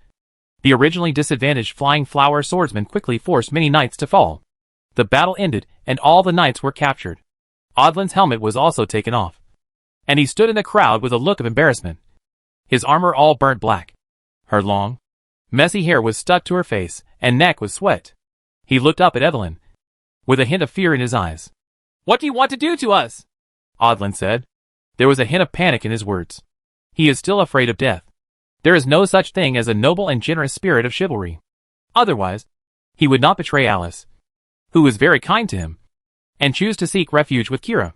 the originally disadvantaged Flying Flower Swordsman quickly forced many knights to fall. The battle ended, and all the knights were captured. Odlin's helmet was also taken off, and he stood in the crowd with a look of embarrassment. His armor all burnt black. Her long, messy hair was stuck to her face, and neck was sweat. He looked up at Evelyn, with a hint of fear in his eyes. What do you want to do to us? Odlin said. There was a hint of panic in his words. He is still afraid of death. There is no such thing as a noble and generous spirit of chivalry. Otherwise, he would not betray Alice, who was very kind to him, and choose to seek refuge with Kira.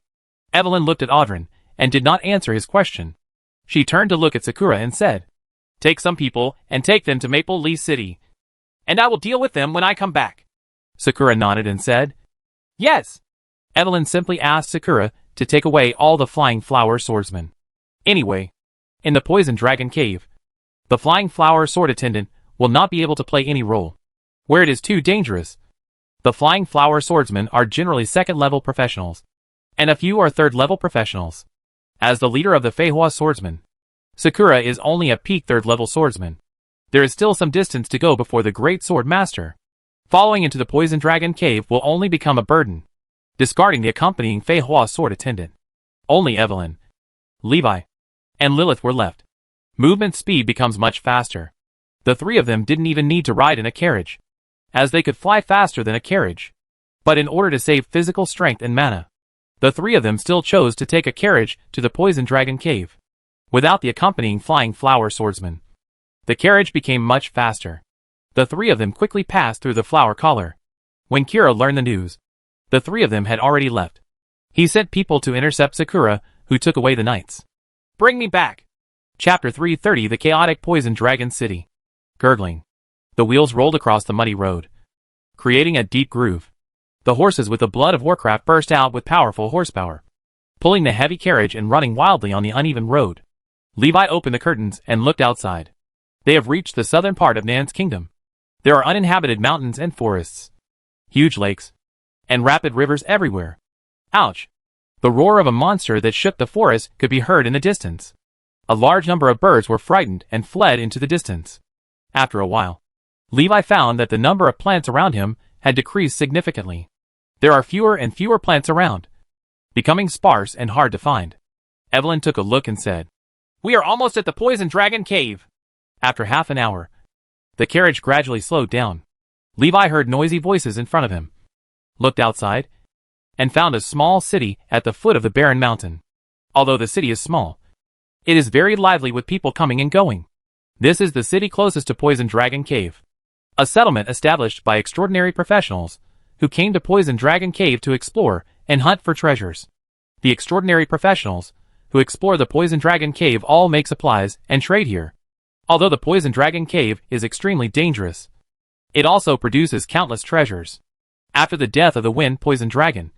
Evelyn looked at Audrin, and did not answer his question. She turned to look at Sakura and said, Take some people, and take them to Maple Leaf City, and I will deal with them when I come back. Sakura nodded and said, Yes. Evelyn simply asked Sakura to take away all the Flying Flower Swordsmen. Anyway, In the Poison Dragon Cave, the Flying Flower Sword Attendant will not be able to play any role, where it is too dangerous. The Flying Flower Swordsmen are generally second-level professionals, and a few are third-level professionals. As the leader of the Feihua Swordsmen, Sakura is only a peak third-level swordsman. There is still some distance to go before the Great Sword Master. Following into the Poison Dragon Cave will only become a burden, discarding the accompanying Feihua Sword Attendant. Only Evelyn, Levi, and Lilith were left. Movement speed becomes much faster. The three of them didn't even need to ride in a carriage, as they could fly faster than a carriage. But in order to save physical strength and mana, the three of them still chose to take a carriage to the Poison Dragon Cave, without the accompanying Flying Flower Swordsman. The carriage became much faster. The three of them quickly passed through the flower collar. When Kira learned the news, the three of them had already left. He sent people to intercept Sakura, who took away the knights. Bring me back! Chapter 330 The Chaotic Poison Dragon City. Gurgling, the wheels rolled across the muddy road, creating a deep groove. The horses with the blood of Warcraft burst out with powerful horsepower, pulling the heavy carriage and running wildly on the uneven road. Levi opened the curtains and looked outside. They have reached the southern part of Nan's kingdom. There are uninhabited mountains and forests, huge lakes, and rapid rivers everywhere. Ouch! The roar of a monster that shook the forest could be heard in the distance. A large number of birds were frightened and fled into the distance. After a while, Levi found that the number of plants around him had decreased significantly. There are fewer and fewer plants around, becoming sparse and hard to find. Evelyn took a look and said, "We are almost at the Poison Dragon Cave." After half an hour, the carriage gradually slowed down. Levi heard noisy voices in front of him, looked outside, and found a small city at the foot of the barren mountain. Although the city is small, it is very lively with people coming and going. This is the city closest to Poison Dragon Cave, a settlement established by extraordinary professionals who came to Poison Dragon Cave to explore and hunt for treasures. The extraordinary professionals who explore the Poison Dragon Cave all make supplies and trade here. Although the Poison Dragon Cave is extremely dangerous, it also produces countless treasures. After the death of the Wind Poison Dragon,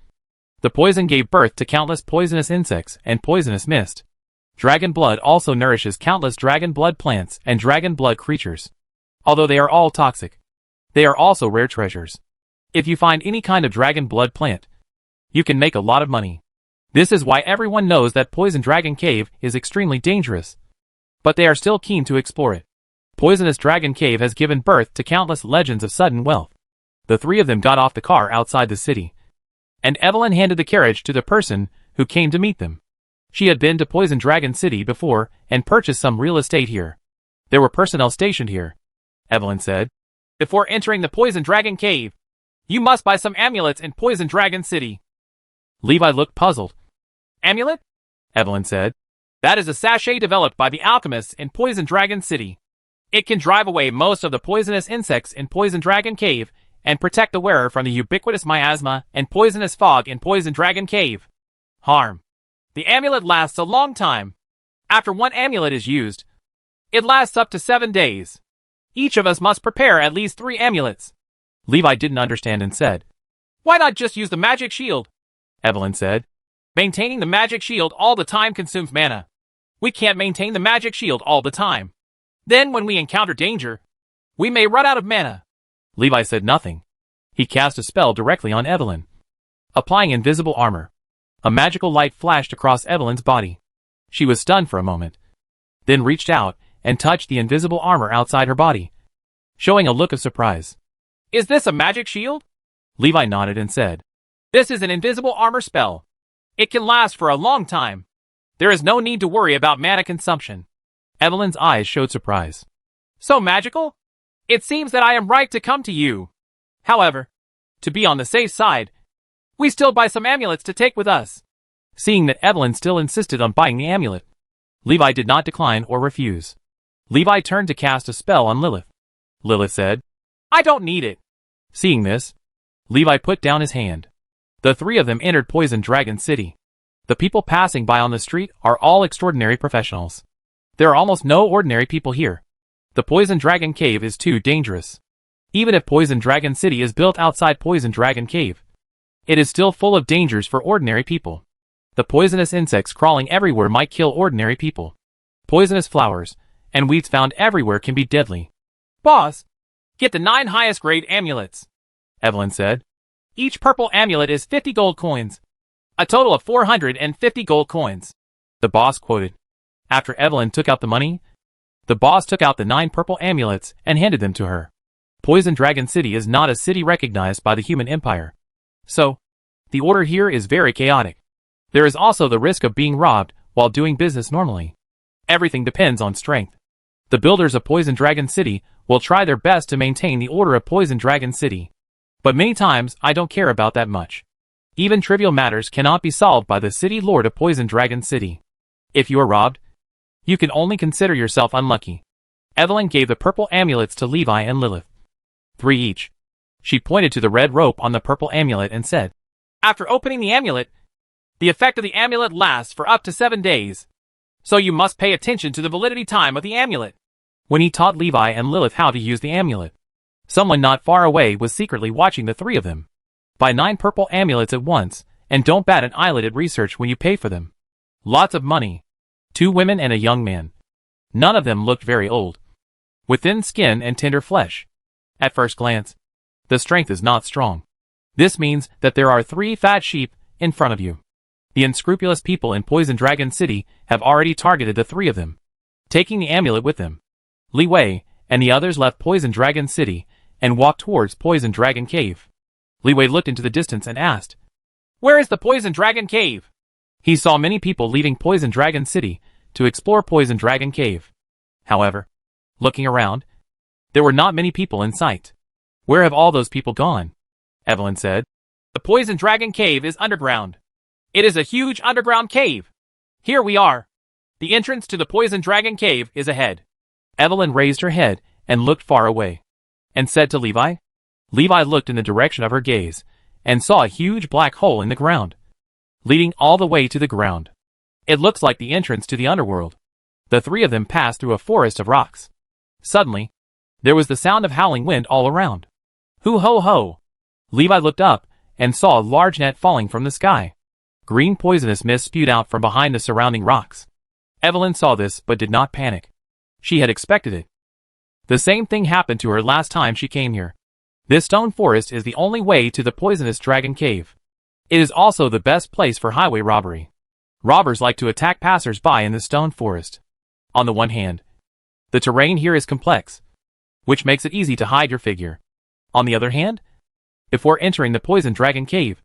the poison gave birth to countless poisonous insects and poisonous mist. Dragon blood also nourishes countless dragon blood plants and dragon blood creatures. Although they are all toxic, they are also rare treasures. If you find any kind of dragon blood plant, you can make a lot of money. This is why everyone knows that Poison Dragon Cave is extremely dangerous, but they are still keen to explore it. Poisonous Dragon Cave has given birth to countless legends of sudden wealth. The three of them got off the car outside the city, and Evelyn handed the carriage to the person who came to meet them. She had been to Poison Dragon City before and purchased some real estate here. There were personnel stationed here, Evelyn said. Before entering the Poison Dragon Cave, you must buy some amulets in Poison Dragon City. Levi looked puzzled. Amulet? Evelyn said. That is a sachet developed by the alchemists in Poison Dragon City. It can drive away most of the poisonous insects in Poison Dragon Cave and protect the wearer from the ubiquitous miasma and poisonous fog in Poison Dragon Cave. Harm. The amulet lasts a long time. After one amulet is used, it lasts up to 7 days. Each of us must prepare at least 3 amulets. Levi didn't understand and said, Why not just use the magic shield? Evelyn said. Maintaining the magic shield all the time consumes mana. We can't maintain the magic shield all the time. Then when we encounter danger, we may run out of mana. Levi said nothing. He cast a spell directly on Evelyn, applying invisible armor. A magical light flashed across Evelyn's body. She was stunned for a moment, then reached out and touched the invisible armor outside her body, showing a look of surprise. Is this a magic shield? Levi nodded and said, This is an invisible armor spell. It can last for a long time. There is no need to worry about mana consumption. Evelyn's eyes showed surprise. So magical? It seems that I am right to come to you. However, to be on the safe side, we still buy some amulets to take with us. Seeing that Evelyn still insisted on buying the amulet, Levi did not decline or refuse. Levi turned to cast a spell on Lilith. Lilith said, I don't need it. Seeing this, Levi put down his hand. The three of them entered Poison Dragon City. The people passing by on the street are all extraordinary professionals. There are almost no ordinary people here. The Poison Dragon Cave is too dangerous. Even if Poison Dragon City is built outside Poison Dragon Cave, it is still full of dangers for ordinary people. The poisonous insects crawling everywhere might kill ordinary people. Poisonous flowers and weeds found everywhere can be deadly. Boss, get the 9 highest grade amulets, Evelyn said. Each purple amulet is 50 gold coins. A total of 450 gold coins, the boss quoted. After Evelyn took out the money, the boss took out the 9 purple amulets and handed them to her. Poison Dragon City is not a city recognized by the human empire. So, the order here is very chaotic. There is also the risk of being robbed while doing business normally. Everything depends on strength. The builders of Poison Dragon City will try their best to maintain the order of Poison Dragon City. But many times, I don't care about that much. Even trivial matters cannot be solved by the city lord of Poison Dragon City. If you are robbed, you can only consider yourself unlucky. Evelyn gave the purple amulets to Levi and Lilith. 3 each. She pointed to the red rope on the purple amulet and said, After opening the amulet, the effect of the amulet lasts for up to 7 days. So you must pay attention to the validity time of the amulet. When he taught Levi and Lilith how to use the amulet, someone not far away was secretly watching the 3 of them. Buy 9 purple amulets at once, and don't bat an eyelid at research when you pay for them. Lots of money. 2 women and a young man. None of them looked very old. With thin skin and tender flesh. At first glance, the strength is not strong. This means that there are 3 fat sheep in front of you. The unscrupulous people in Poison Dragon City have already targeted the 3 of them, taking the amulet with them. Li Wei and the others left Poison Dragon City and walked towards Poison Dragon Cave. Li Wei looked into the distance and asked, Where is the Poison Dragon Cave? He saw many people leaving Poison Dragon City to explore Poison Dragon Cave. However, looking around, there were not many people in sight. Where have all those people gone? Evelyn said. The Poison Dragon Cave is underground. It is a huge underground cave. Here we are. The entrance to the Poison Dragon Cave is ahead. Evelyn raised her head and looked far away, and said to Levi. Levi looked in the direction of her gaze, and saw a huge black hole in the ground, leading all the way to the ground. It looks like the entrance to the underworld. The 3 of them passed through a forest of rocks. Suddenly, there was the sound of howling wind all around. Hoo ho ho! Levi looked up and saw a large net falling from the sky. Green poisonous mist spewed out from behind the surrounding rocks. Evelyn saw this but did not panic. She had expected it. The same thing happened to her last time she came here. This stone forest is the only way to the poisonous dragon cave. It is also the best place for highway robbery. Robbers like to attack passers-by in the stone forest. On the one hand, the terrain here is complex, which makes it easy to hide your figure. On the other hand, before entering the Poison Dragon Cave,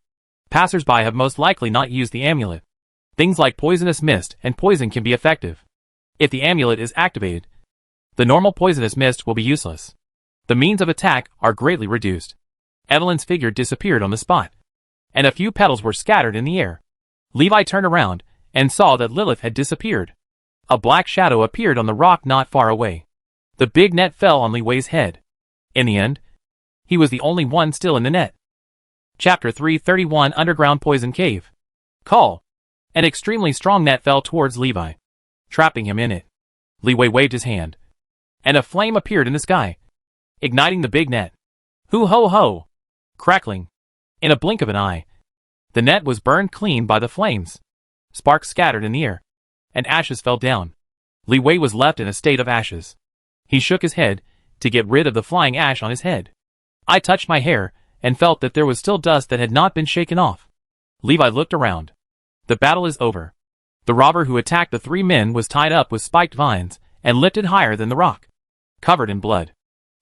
passers-by have most likely not used the amulet. Things like poisonous mist and poison can be effective. If the amulet is activated, the normal poisonous mist will be useless. The means of attack are greatly reduced. Evelyn's figure disappeared on the spot, and a few petals were scattered in the air. Levi turned around and saw that Lilith had disappeared. A black shadow appeared on the rock not far away. The big net fell on Li Wei's head. In the end, he was the only one still in the net. Chapter 331 Underground Poison Cave. Call. An extremely strong net fell towards Levi, trapping him in it. Li Wei waved his hand, and a flame appeared in the sky, igniting the big net. Hoo ho ho! Crackling. In a blink of an eye, the net was burned clean by the flames. Sparks scattered in the air, and ashes fell down. Li Wei was left in a state of ashes. He shook his head to get rid of the flying ash on his head. I touched my hair and felt that there was still dust that had not been shaken off. Levi looked around. The battle is over. The robber who attacked the 3 men was tied up with spiked vines and lifted higher than the rock, covered in blood.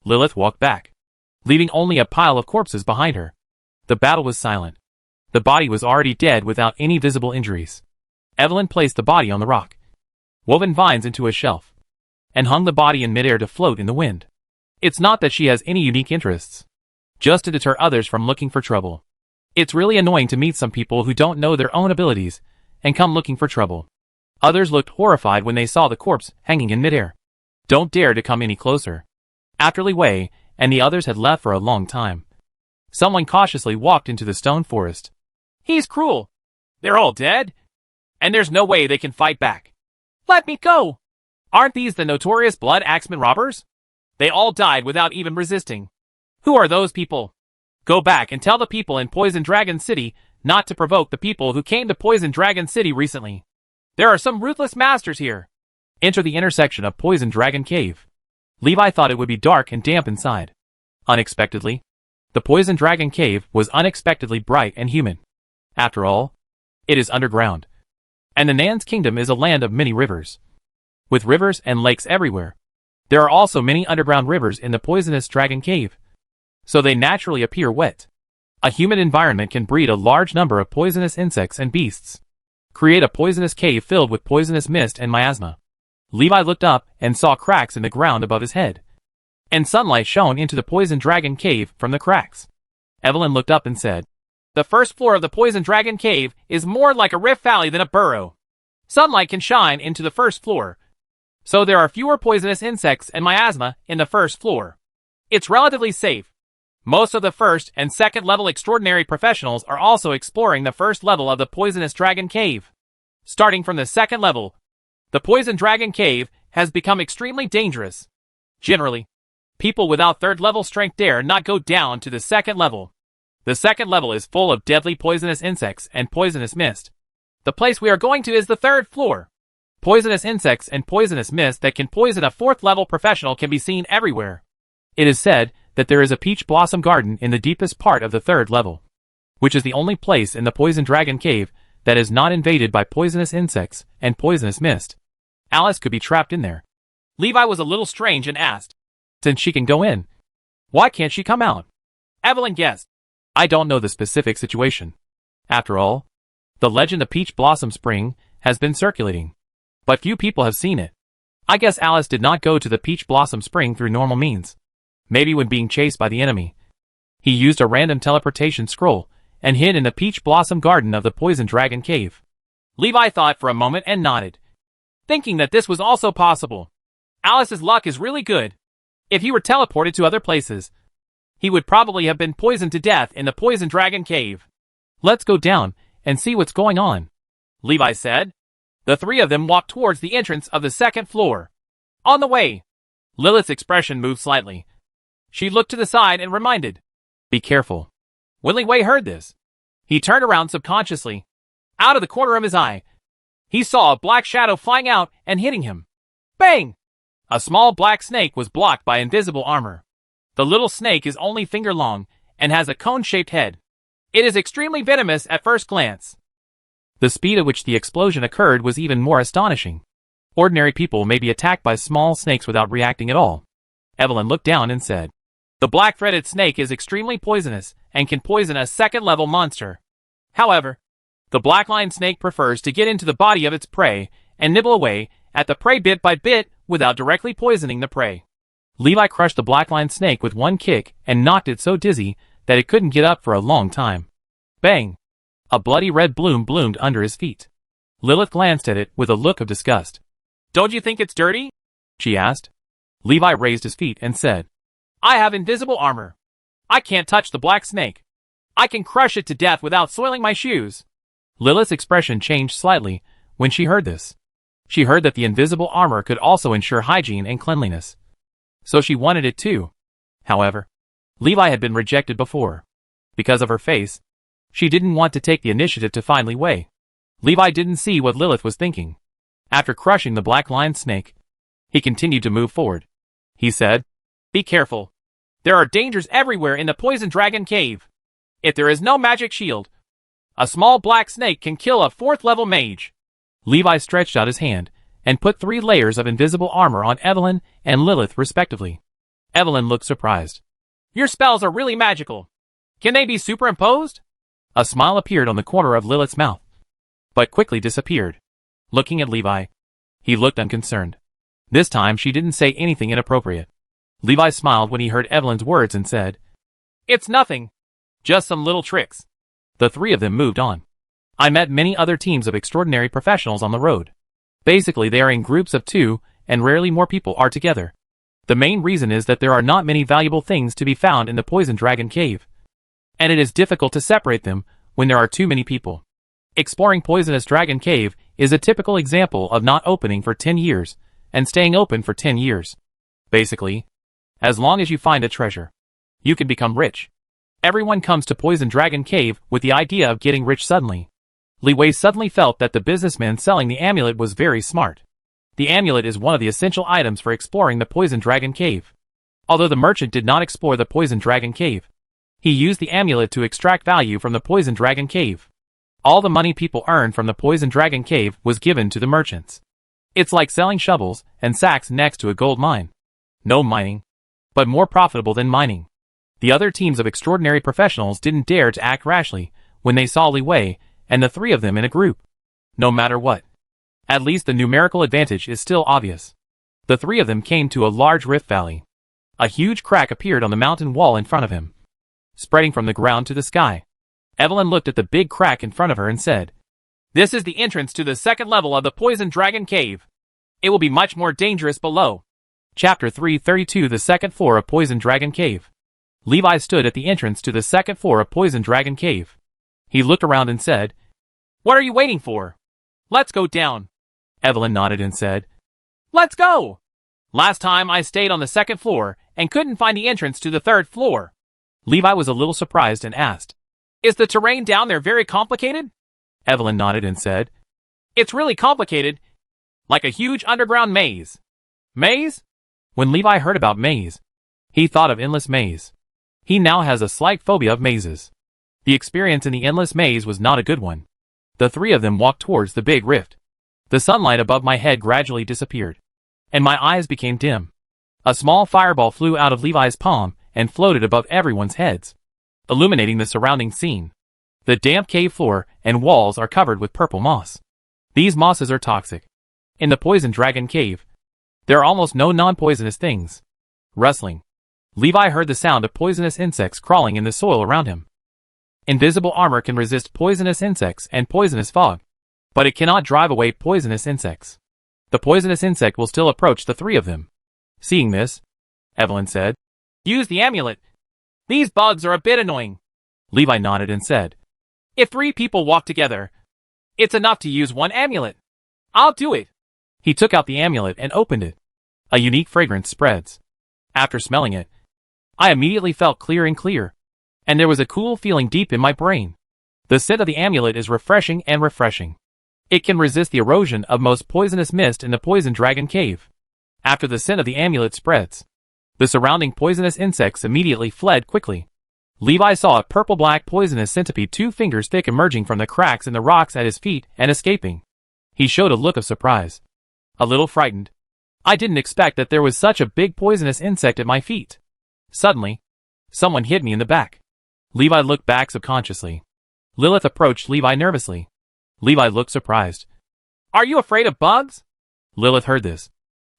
Lilith walked back, leaving only a pile of corpses behind her. The battle was silent. The body was already dead without any visible injuries. Evelyn placed the body on the rock, woven vines into a shelf, and hung the body in midair to float in the wind. It's not that she has any unique interests, just to deter others from looking for trouble. It's really annoying to meet some people who don't know their own abilities and come looking for trouble. Others looked horrified when they saw the corpse hanging in midair. Don't dare to come any closer. After Li Wei and the others had left for a long time, someone cautiously walked into the stone forest. He's cruel. They're all dead, and there's no way they can fight back. Let me go. Aren't these the notorious blood axeman robbers? They all died without even resisting. Who are those people? Go back and tell the people in Poison Dragon City not to provoke the people who came to Poison Dragon City recently. There are some ruthless masters here. Enter the intersection of Poison Dragon Cave. Levi thought it would be dark and damp inside. Unexpectedly, the Poison Dragon Cave was unexpectedly bright and human. After all, it is underground. And the Nan's kingdom is a land of many rivers. With rivers and lakes everywhere, there are also many underground rivers in the Poisonous Dragon Cave. So they naturally appear wet. A humid environment can breed a large number of poisonous insects and beasts. Create a poisonous cave filled with poisonous mist and miasma. Levi looked up and saw cracks in the ground above his head. And sunlight shone into the Poison Dragon Cave from the cracks. Evelyn looked up and said, "The first floor of the Poison Dragon Cave is more like a rift valley than a burrow. Sunlight can shine into the first floor, so there are fewer poisonous insects and miasma in the first floor. It's relatively safe. Most of the first and second level extraordinary professionals are also exploring the first level of the Poisonous Dragon Cave. Starting from the second level, the Poison Dragon Cave has become extremely dangerous. Generally, people without third level strength dare not go down to the second level. The second level is full of deadly poisonous insects and poisonous mist. The place we are going to is the third floor. Poisonous insects and poisonous mist that can poison a fourth level professional can be seen everywhere. It is said that there is a peach blossom garden in the deepest part of the third level, which is the only place in the Poison Dragon Cave that is not invaded by poisonous insects and poisonous mist. Alice could be trapped in there. Levi was a little strange and asked, "Since she can go in, why can't she come out?" Evelyn guessed, "I don't know the specific situation. After all, the legend of Peach Blossom Spring has been circulating, but few people have seen it. I guess Alice did not go to the Peach Blossom Spring through normal means. Maybe when being chased by the enemy, he used a random teleportation scroll and hid in the Peach Blossom Garden of the Poison Dragon Cave." Levi thought for a moment and nodded, thinking that this was also possible. Alice's luck is really good. If he were teleported to other places, he would probably have been poisoned to death in the Poison Dragon Cave. "Let's go down and see what's going on," Levi said. The three of them walked towards the entrance of the second floor. On the way, Lilith's expression moved slightly. She looked to the side and reminded, "Be careful." When Li Wei heard this, he turned around subconsciously. Out of the corner of his eye, he saw a black shadow flying out and hitting him. Bang! A small black snake was blocked by invisible armor. The little snake is only finger long and has a cone-shaped head. It is extremely venomous at first glance. The speed at which the explosion occurred was even more astonishing. Ordinary people may be attacked by small snakes without reacting at all. Evelyn looked down and said, "The black-threaded snake is extremely poisonous and can poison a second-level monster. However, the black-line snake prefers to get into the body of its prey and nibble away at the prey bit by bit without directly poisoning the prey." Levi crushed the black-line snake with one kick and knocked it so dizzy that it couldn't get up for a long time. Bang! A bloody red bloom bloomed under his feet. Lilith glanced at it with a look of disgust. "Don't you think it's dirty?" she asked. Levi raised his feet and said, "I have invisible armor. I can't touch the black snake. I can crush it to death without soiling my shoes." Lilith's expression changed slightly when she heard this. She heard that the invisible armor could also ensure hygiene and cleanliness, so she wanted it too. However, Levi had been rejected before. Because of her face, she didn't want to take the initiative to find Li Wei. Levi didn't see what Lilith was thinking. After crushing the black lion snake, he continued to move forward. He said, "Be careful. There are dangers everywhere in the Poison Dragon Cave. If there is no magic shield, a small black snake can kill a fourth-level mage." Levi stretched out his hand and put 3 layers of invisible armor on Evelyn and Lilith respectively. Evelyn looked surprised. "Your spells are really magical. Can they be superimposed?" A smile appeared on the corner of Lilith's mouth, but quickly disappeared. Looking at Levi, he looked unconcerned. This time she didn't say anything inappropriate. Levi smiled when he heard Evelyn's words and said, "It's nothing. Just some little tricks." The 3 of them moved on. I met many other teams of extraordinary professionals on the road. Basically, they are in groups of 2, and rarely more people are together. The main reason is that there are not many valuable things to be found in the Poison Dragon Cave, and it is difficult to separate them when there are too many people. Exploring Poisonous Dragon Cave is a typical example of not opening for 10 years and staying open for 10 years. Basically, as long as you find a treasure, you can become rich. Everyone comes to Poison Dragon Cave with the idea of getting rich suddenly. Li Wei suddenly felt that the businessman selling the amulet was very smart. The amulet is one of the essential items for exploring the Poison Dragon Cave. Although the merchant did not explore the Poison Dragon Cave, he used the amulet to extract value from the Poison Dragon Cave. All the money people earned from the Poison Dragon Cave was given to the merchants. It's like selling shovels and sacks next to a gold mine. No mining, but more profitable than mining. The other teams of extraordinary professionals didn't dare to act rashly when they saw Li Wei and the three of them in a group. No matter what. At least the numerical advantage is still obvious. The three of them came to a large rift valley. A huge crack appeared on the mountain wall in front of him, spreading from the ground to the sky. Evelyn looked at the big crack in front of her and said, "This is the entrance to the second level of the Poison Dragon Cave. It will be much more dangerous below." Chapter 332 The second floor of Poison Dragon Cave. Levi stood at the entrance to the second floor of Poison Dragon Cave. He looked around and said, "What are you waiting for? Let's go down." Evelyn nodded and said, "Let's go! Last time I stayed on the second floor and couldn't find the entrance to the third floor." Levi was a little surprised and asked, "Is the terrain down there very complicated?" Evelyn nodded and said, "It's really complicated, like a huge underground maze." Maze? When Levi heard about maze, he thought of endless maze. He now has a slight phobia of mazes. The experience in the endless maze was not a good one. The three of them walked towards the big rift. The sunlight above my head gradually disappeared, and my eyes became dim. A small fireball flew out of Levi's palm and floated above everyone's heads, illuminating the surrounding scene. The damp cave floor and walls are covered with purple moss. These mosses are toxic. In the Poison Dragon Cave, there are almost no non-poisonous things. Rustling. Levi heard the sound of poisonous insects crawling in the soil around him. Invisible armor can resist poisonous insects and poisonous fog, but it cannot drive away poisonous insects. The poisonous insect will still approach the three of them. Seeing this, Evelyn said, "Use the amulet. These bugs are a bit annoying." Levi nodded and said, "If three people walk together, it's enough to use one amulet. I'll do it." He took out the amulet and opened it. A unique fragrance spreads. After smelling it, I immediately felt clear and clear, and there was a cool feeling deep in my brain. The scent of the amulet is refreshing and refreshing. It can resist the erosion of most poisonous mist in the Poison Dragon Cave. After the scent of the amulet spreads, the surrounding poisonous insects immediately fled quickly. Levi saw a purple-black poisonous centipede 2 fingers thick emerging from the cracks in the rocks at his feet and escaping. He showed a look of surprise. A little frightened. I didn't expect that there was such a big poisonous insect at my feet. Suddenly, someone hit me in the back. Levi looked back subconsciously. Lilith approached Levi nervously. Levi looked surprised. "Are you afraid of bugs?" Lilith heard this,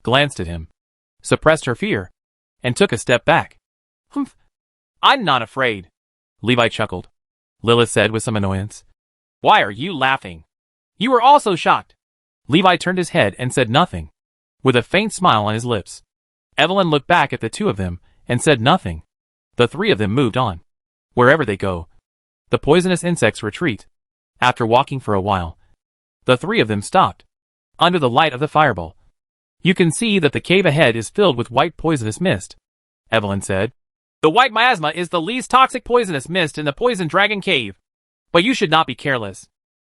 glanced at him, suppressed her fear, and took a step back. "Humph, I'm not afraid." Levi chuckled. Lilith said with some annoyance, "Why are you laughing? You were also shocked." Levi turned his head and said nothing, with a faint smile on his lips. Evelyn looked back at the two of them and said nothing. The three of them moved on. Wherever they go, the poisonous insects retreat. After walking for a while, the three of them stopped. Under the light of the fireball, you can see that the cave ahead is filled with white poisonous mist. Evelyn said, "The white miasma is the least toxic poisonous mist in the Poison Dragon Cave. But you should not be careless.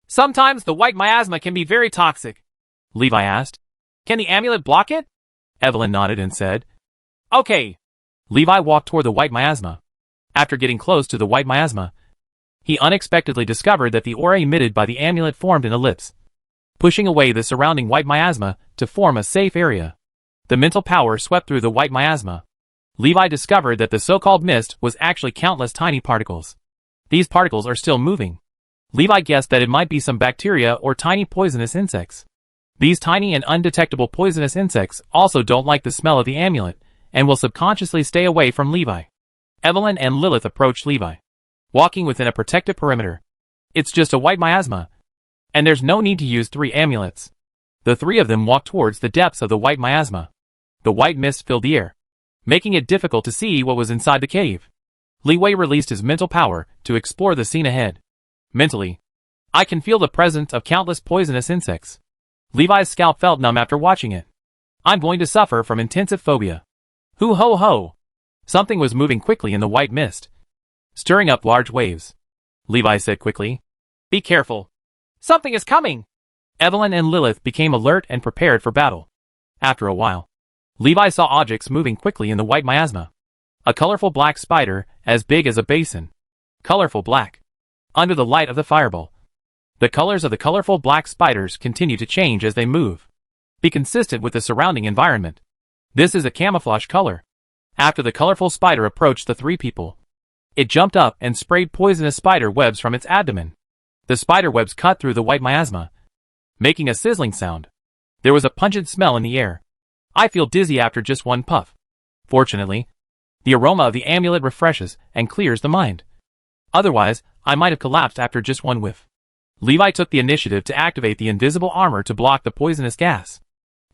Sometimes the white miasma can be very toxic." Levi asked, "Can the amulet block it?" Evelyn nodded and said, "Okay." Levi walked toward the white miasma. After getting close to the white miasma, he unexpectedly discovered that the aura emitted by the amulet formed an ellipse, pushing away the surrounding white miasma to form a safe area. The mental power swept through the white miasma. Levi discovered that the so-called mist was actually countless tiny particles. These particles are still moving. Levi guessed that it might be some bacteria or tiny poisonous insects. These tiny and undetectable poisonous insects also don't like the smell of the amulet and will subconsciously stay away from Levi. Evelyn and Lilith approached Levi, walking within a protective perimeter. It's just a white miasma, and there's no need to use 3 amulets. The three of them walked towards the depths of the white miasma. The white mist filled the air, making it difficult to see what was inside the cave. Li Wei released his mental power to explore the scene ahead. Mentally, I can feel the presence of countless poisonous insects. Levi's scalp felt numb after watching it. I'm going to suffer from intensive phobia. Hoo ho ho! Something was moving quickly in the white mist, stirring up large waves. Levi said quickly, "Be careful. Something is coming." Evelyn and Lilith became alert and prepared for battle. After a while, Levi saw objects moving quickly in the white miasma. A colorful black spider, as big as a basin. Colorful black. Under the light of the fireball. The colors of the colorful black spiders continue to change as they move. Be consistent with the surrounding environment. This is a camouflage color. After the colorful spider approached the three people, it jumped up and sprayed poisonous spider webs from its abdomen. The spider webs cut through the white miasma, making a sizzling sound. There was a pungent smell in the air. I feel dizzy after just one puff. Fortunately, the aroma of the amulet refreshes and clears the mind. Otherwise, I might have collapsed after just one whiff. Levi took the initiative to activate the invisible armor to block the poisonous gas.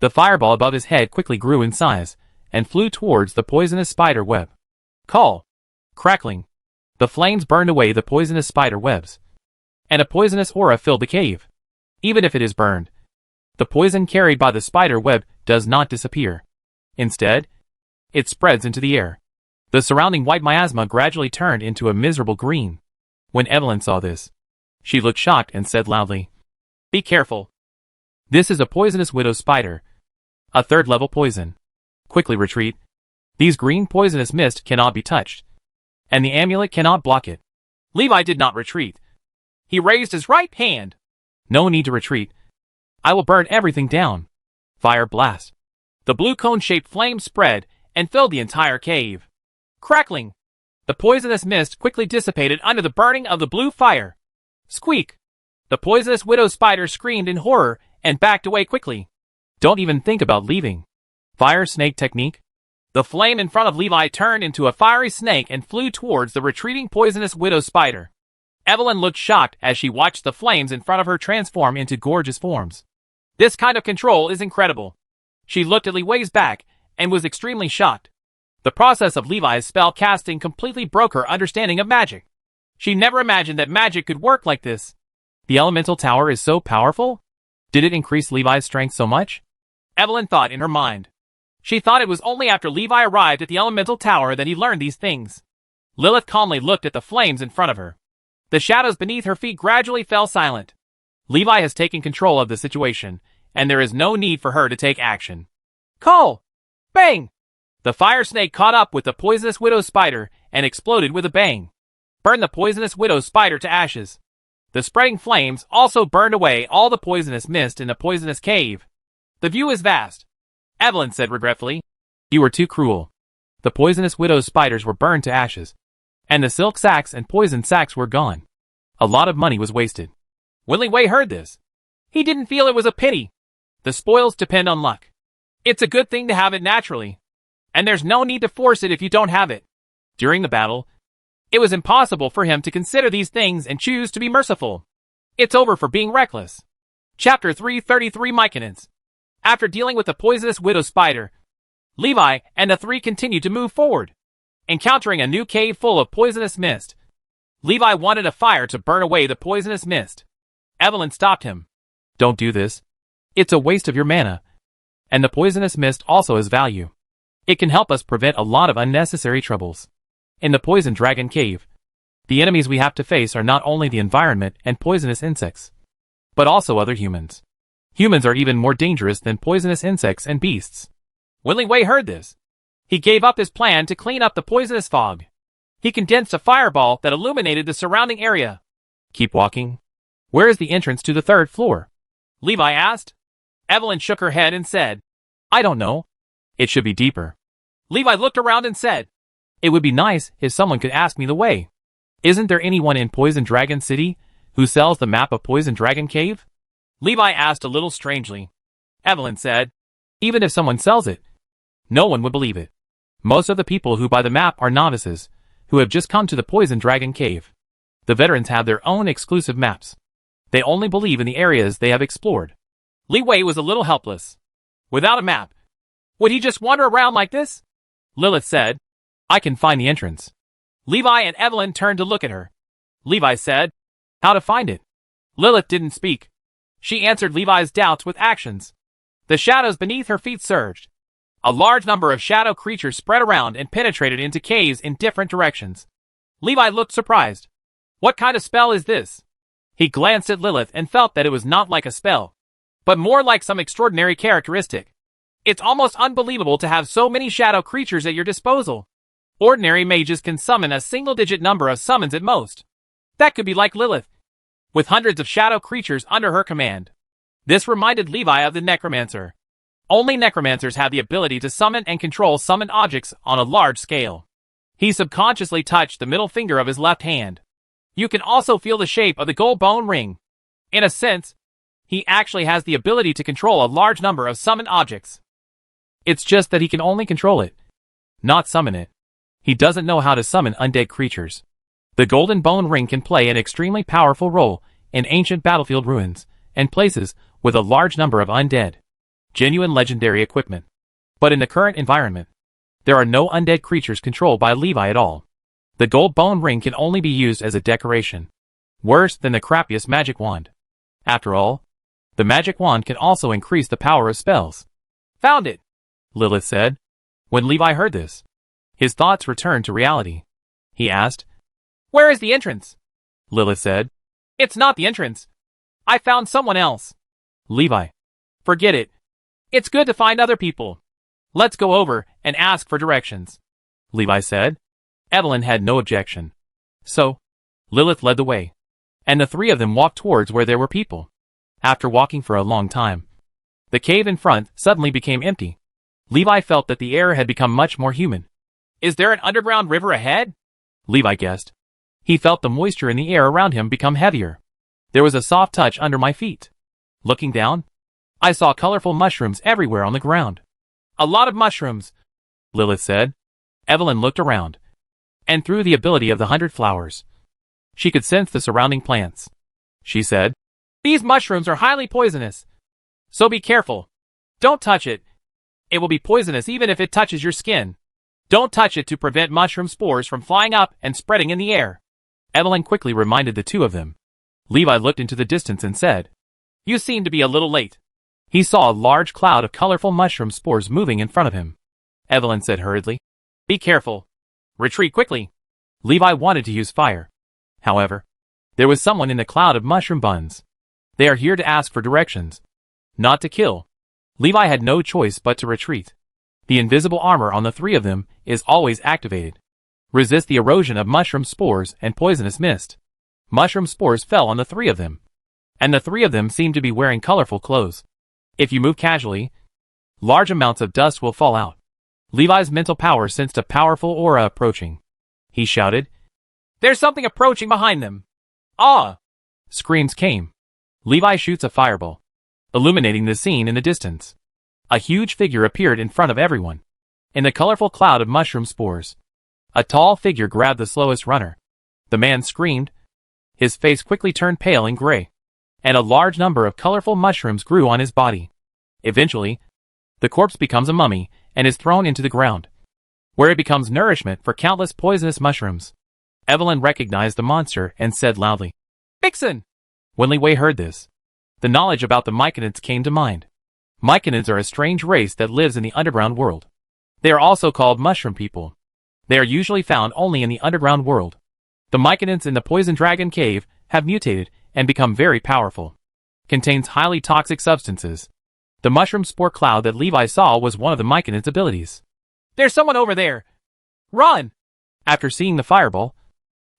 The fireball above his head quickly grew in size and flew towards the poisonous spider web. Call. Crackling. The flames burned away the poisonous spider webs. And a poisonous aura filled the cave. Even if it is burned, the poison carried by the spider web does not disappear. Instead, it spreads into the air. The surrounding white miasma gradually turned into a miserable green. When Evelyn saw this, she looked shocked and said loudly, "Be careful. This is a poisonous widow spider. A third-level poison. Quickly retreat. These green poisonous mist cannot be touched. And the amulet cannot block it." Levi did not retreat. He raised his right hand. "No need to retreat. I will burn everything down." Fire blast. The blue cone-shaped flame spread and filled the entire cave. Crackling. The poisonous mist quickly dissipated under the burning of the blue fire. Squeak. The poisonous widow spider screamed in horror and backed away quickly. Don't even think about leaving. Fire snake technique. The flame in front of Levi turned into a fiery snake and flew towards the retreating poisonous widow spider. Evelyn looked shocked as she watched the flames in front of her transform into gorgeous forms. This kind of control is incredible. She looked at Levi's back and was extremely shocked. The process of Levi's spell casting completely broke her understanding of magic. She never imagined that magic could work like this. The elemental tower is so powerful? Did it increase Levi's strength so much? Evelyn thought in her mind. She thought it was only after Levi arrived at the elemental tower that he learned these things. Lilith calmly looked at the flames in front of her. The shadows beneath her feet gradually fell silent. Levi has taken control of the situation, and there is no need for her to take action. Call! Bang! The fire snake caught up with the poisonous widow spider and exploded with a bang. Burned the poisonous widow spider to ashes. The spreading flames also burned away all the poisonous mist in the poisonous cave. The view is vast. Evelyn said regretfully. You were too cruel. The poisonous widow spiders were burned to ashes. And the silk sacks and poison sacks were gone. A lot of money was wasted. When Li Wei heard this, he didn't feel it was a pity. The spoils depend on luck. It's a good thing to have it naturally. And there's no need to force it if you don't have it. During the battle, it was impossible for him to consider these things and choose to be merciful. It's over for being reckless. Chapter 333 Myconans. After dealing with the poisonous widow spider, Levi and the three continued to move forward, encountering a new cave full of poisonous mist. Levi wanted a fire to burn away the poisonous mist. Evelyn stopped him. Don't do this. It's a waste of your mana. And the poisonous mist also has value. It can help us prevent a lot of unnecessary troubles. In the Poison Dragon Cave, the enemies we have to face are not only the environment and poisonous insects, but also other humans. Humans are even more dangerous than poisonous insects and beasts. When Li Wei heard this, he gave up his plan to clean up the poisonous fog. He condensed a fireball that illuminated the surrounding area. Keep walking. Where is the entrance to the third floor? Levi asked. Evelyn shook her head and said, I don't know. It should be deeper. Levi looked around and said, it would be nice if someone could ask me the way. Isn't there anyone in Poison Dragon City who sells the map of Poison Dragon Cave? Levi asked a little strangely. Evelyn said, even if someone sells it, no one would believe it. Most of the people who buy the map are novices, who have just come to the Poison Dragon Cave. The veterans have their own exclusive maps. They only believe in the areas they have explored. Li Wei was a little helpless. Without a map, would he just wander around like this? Lilith said, I can find the entrance. Levi and Evelyn turned to look at her. Levi said, how to find it? Lilith didn't speak. She answered Levi's doubts with actions. The shadows beneath her feet surged. A large number of shadow creatures spread around and penetrated into caves in different directions. Levi looked surprised. What kind of spell is this? He glanced at Lilith and felt that it was not like a spell, but more like some extraordinary characteristic. It's almost unbelievable to have so many shadow creatures at your disposal. Ordinary mages can summon a single-digit number of summons at most. That could be like Lilith, with hundreds of shadow creatures under her command. This reminded Levi of the necromancer. Only necromancers have the ability to summon and control summoned objects on a large scale. He subconsciously touched the middle finger of his left hand. You can also feel the shape of the gold bone ring. In a sense, he actually has the ability to control a large number of summoned objects. It's just that he can only control it, not summon it. He doesn't know how to summon undead creatures. The golden bone ring can play an extremely powerful role in ancient battlefield ruins and places with a large number of undead, genuine legendary equipment. But in the current environment, there are no undead creatures controlled by Levi at all. The gold bone ring can only be used as a decoration. Worse than the crappiest magic wand. After all, the magic wand can also increase the power of spells. Found it, Lilith said. When Levi heard this, his thoughts returned to reality. He asked, "Where is the entrance?" Lilith said, "It's not the entrance. I found someone else." Levi, "Forget it. It's good to find other people. Let's go over and ask for directions," Levi said. Evelyn had no objection. So, Lilith led the way, and the three of them walked towards where there were people. After walking for a long time, the cave in front suddenly became empty. Levi felt that the air had become much more humid. "Is there an underground river ahead?" Levi guessed. He felt the moisture in the air around him become heavier. There was a soft touch under my feet. Looking down, I saw colorful mushrooms everywhere on the ground. "A lot of mushrooms," Lilith said. Evelyn looked around, and through the ability of the 100 flowers, she could sense the surrounding plants. She said, "These mushrooms are highly poisonous, so be careful. Don't touch it. It will be poisonous even if it touches your skin. Don't touch it to prevent mushroom spores from flying up and spreading in the air." Evelyn quickly reminded the two of them. Levi looked into the distance and said, "You seem to be a little late." He saw a large cloud of colorful mushroom spores moving in front of him. Evelyn said hurriedly, "Be careful. Retreat quickly." Levi wanted to use fire. However, there was someone in the cloud of mushroom buns. They are here to ask for directions, not to kill. Levi had no choice but to retreat. The invisible armor on the three of them is always activated. Resist the erosion of mushroom spores and poisonous mist. Mushroom spores fell on the three of them, and the three of them seemed to be wearing colorful clothes. If you move casually, large amounts of dust will fall out. Levi's mental power sensed a powerful aura approaching. He shouted, "There's something approaching behind them." "Ah!" Screams came. Levi shoots a fireball, illuminating the scene in the distance. A huge figure appeared in front of everyone. In the colorful cloud of mushroom spores, a tall figure grabbed the slowest runner. The man screamed. His face quickly turned pale and gray, and a large number of colorful mushrooms grew on his body. Eventually, the corpse becomes a mummy and is thrown into the ground, where it becomes nourishment for countless poisonous mushrooms. Evelyn recognized the monster and said loudly, "Vixen!" When Li Wei heard this, the knowledge about the Myconids came to mind. Myconids are a strange race that lives in the underground world. They are also called mushroom people. They are usually found only in the underground world. The Myconids in the Poison Dragon Cave have mutated and become very powerful. Contains highly toxic substances. The mushroom spore cloud that Levi saw was one of the Myconids' abilities. "There's someone over there! Run!" After seeing the fireball,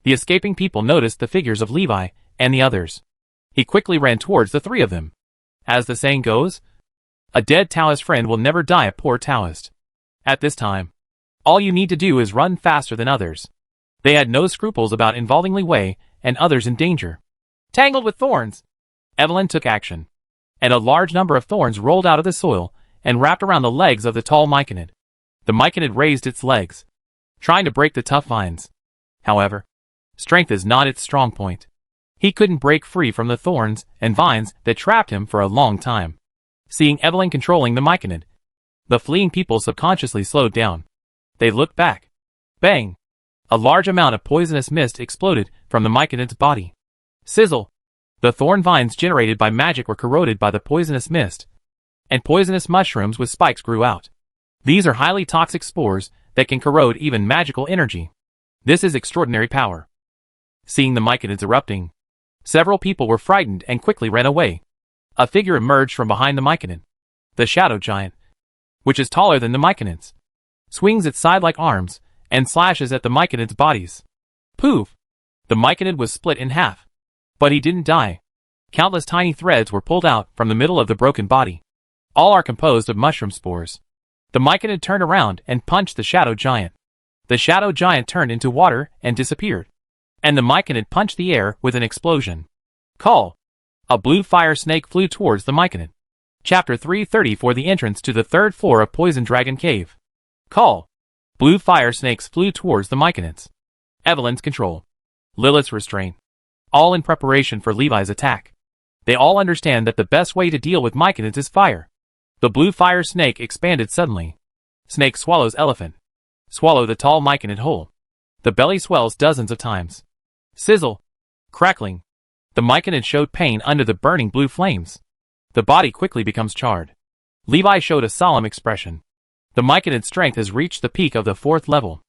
the escaping people noticed the figures of Levi and the others. He quickly ran towards the three of them. As the saying goes, a dead Taoist friend will never die a poor Taoist. At this time, all you need to do is run faster than others. They had no scruples about involving Li Wei and others in danger. Tangled with thorns, Evelyn took action, and a large number of thorns rolled out of the soil and wrapped around the legs of the tall Myconid. The Myconid raised its legs, trying to break the tough vines. However, strength is not its strong point. He couldn't break free from the thorns and vines that trapped him for a long time. Seeing Evelyn controlling the Myconid, the fleeing people subconsciously slowed down. They looked back. Bang! A large amount of poisonous mist exploded from the Myconid's body. Sizzle! The thorn vines generated by magic were corroded by the poisonous mist, and poisonous mushrooms with spikes grew out. These are highly toxic spores that can corrode even magical energy. This is extraordinary power. Seeing the Myconids erupting, several people were frightened and quickly ran away. A figure emerged from behind the Myconid. The Shadow Giant. which is taller than the myconids, swings its side-like arms, and slashes at the myconids' bodies. Poof! The myconid was split in half. But he didn't die. Countless tiny threads were pulled out from the middle of the broken body. All are composed of mushroom spores. The myconid turned around and punched the shadow giant. The shadow giant turned into water and disappeared. And the myconid punched the air with an explosion. Call! A blue fire snake flew towards the myconid. Chapter 330 for the entrance to the 3rd floor of Poison Dragon Cave. Call! Blue fire snakes flew towards the myconids. Evelyn's control. Lilith's restraint. All in preparation for Levi's attack. They all understand that the best way to deal with myconids is fire. The blue fire snake expanded suddenly. Snake swallows elephant. Swallow the tall myconid whole. The belly swells dozens of times. Sizzle. Crackling. The myconid showed pain under the burning blue flames. The body quickly becomes charred. Levi showed a solemn expression. The myconid's strength has reached the peak of the 4th level.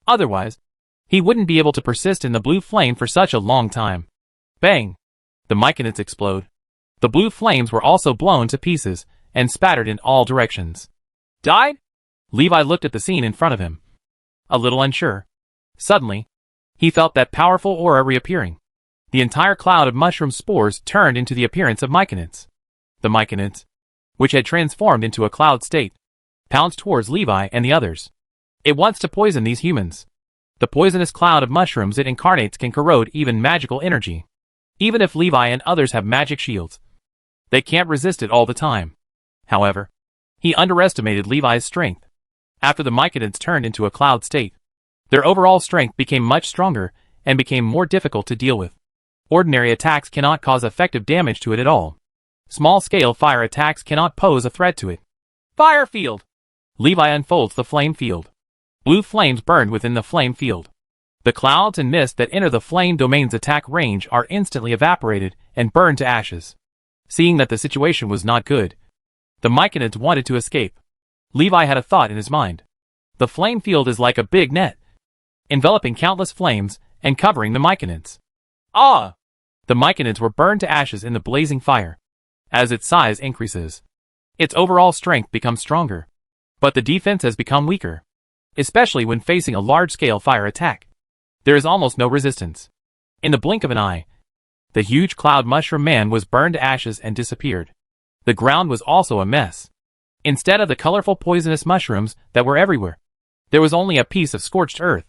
Otherwise, he wouldn't be able to persist in the blue flame for such a long time. Bang! The myconids explode. The blue flames were also blown to pieces and spattered in all directions. Died? Levi looked at the scene in front of him. A little unsure. Suddenly, he felt that powerful aura reappearing. The entire cloud of mushroom spores turned into the appearance of myconids. The myconids, which had transformed into a cloud state, pounced towards Levi and the others. It wants to poison these humans. The poisonous cloud of mushrooms it incarnates can corrode even magical energy. Even if Levi and others have magic shields, they can't resist it all the time. However, he underestimated Levi's strength. After the myconids turned into a cloud state, their overall strength became much stronger and became more difficult to deal with. Ordinary attacks cannot cause effective damage to it at all. Small-scale fire attacks cannot pose a threat to it. Fire field! Levi unfolds the flame field. Blue flames burned within the flame field. The clouds and mist that enter the flame domain's attack range are instantly evaporated and burned to ashes. Seeing that the situation was not good, the myconids wanted to escape. Levi had a thought in his mind. The flame field is like a big net, enveloping countless flames and covering the myconids. Ah! The myconids were burned to ashes in the blazing fire. As its size increases, its overall strength becomes stronger. But the defense has become weaker, especially when facing a large-scale fire attack. There is almost no resistance. In the blink of an eye, the huge cloud mushroom man was burned to ashes and disappeared. The ground was also a mess. Instead of the colorful poisonous mushrooms that were everywhere, there was only a piece of scorched earth.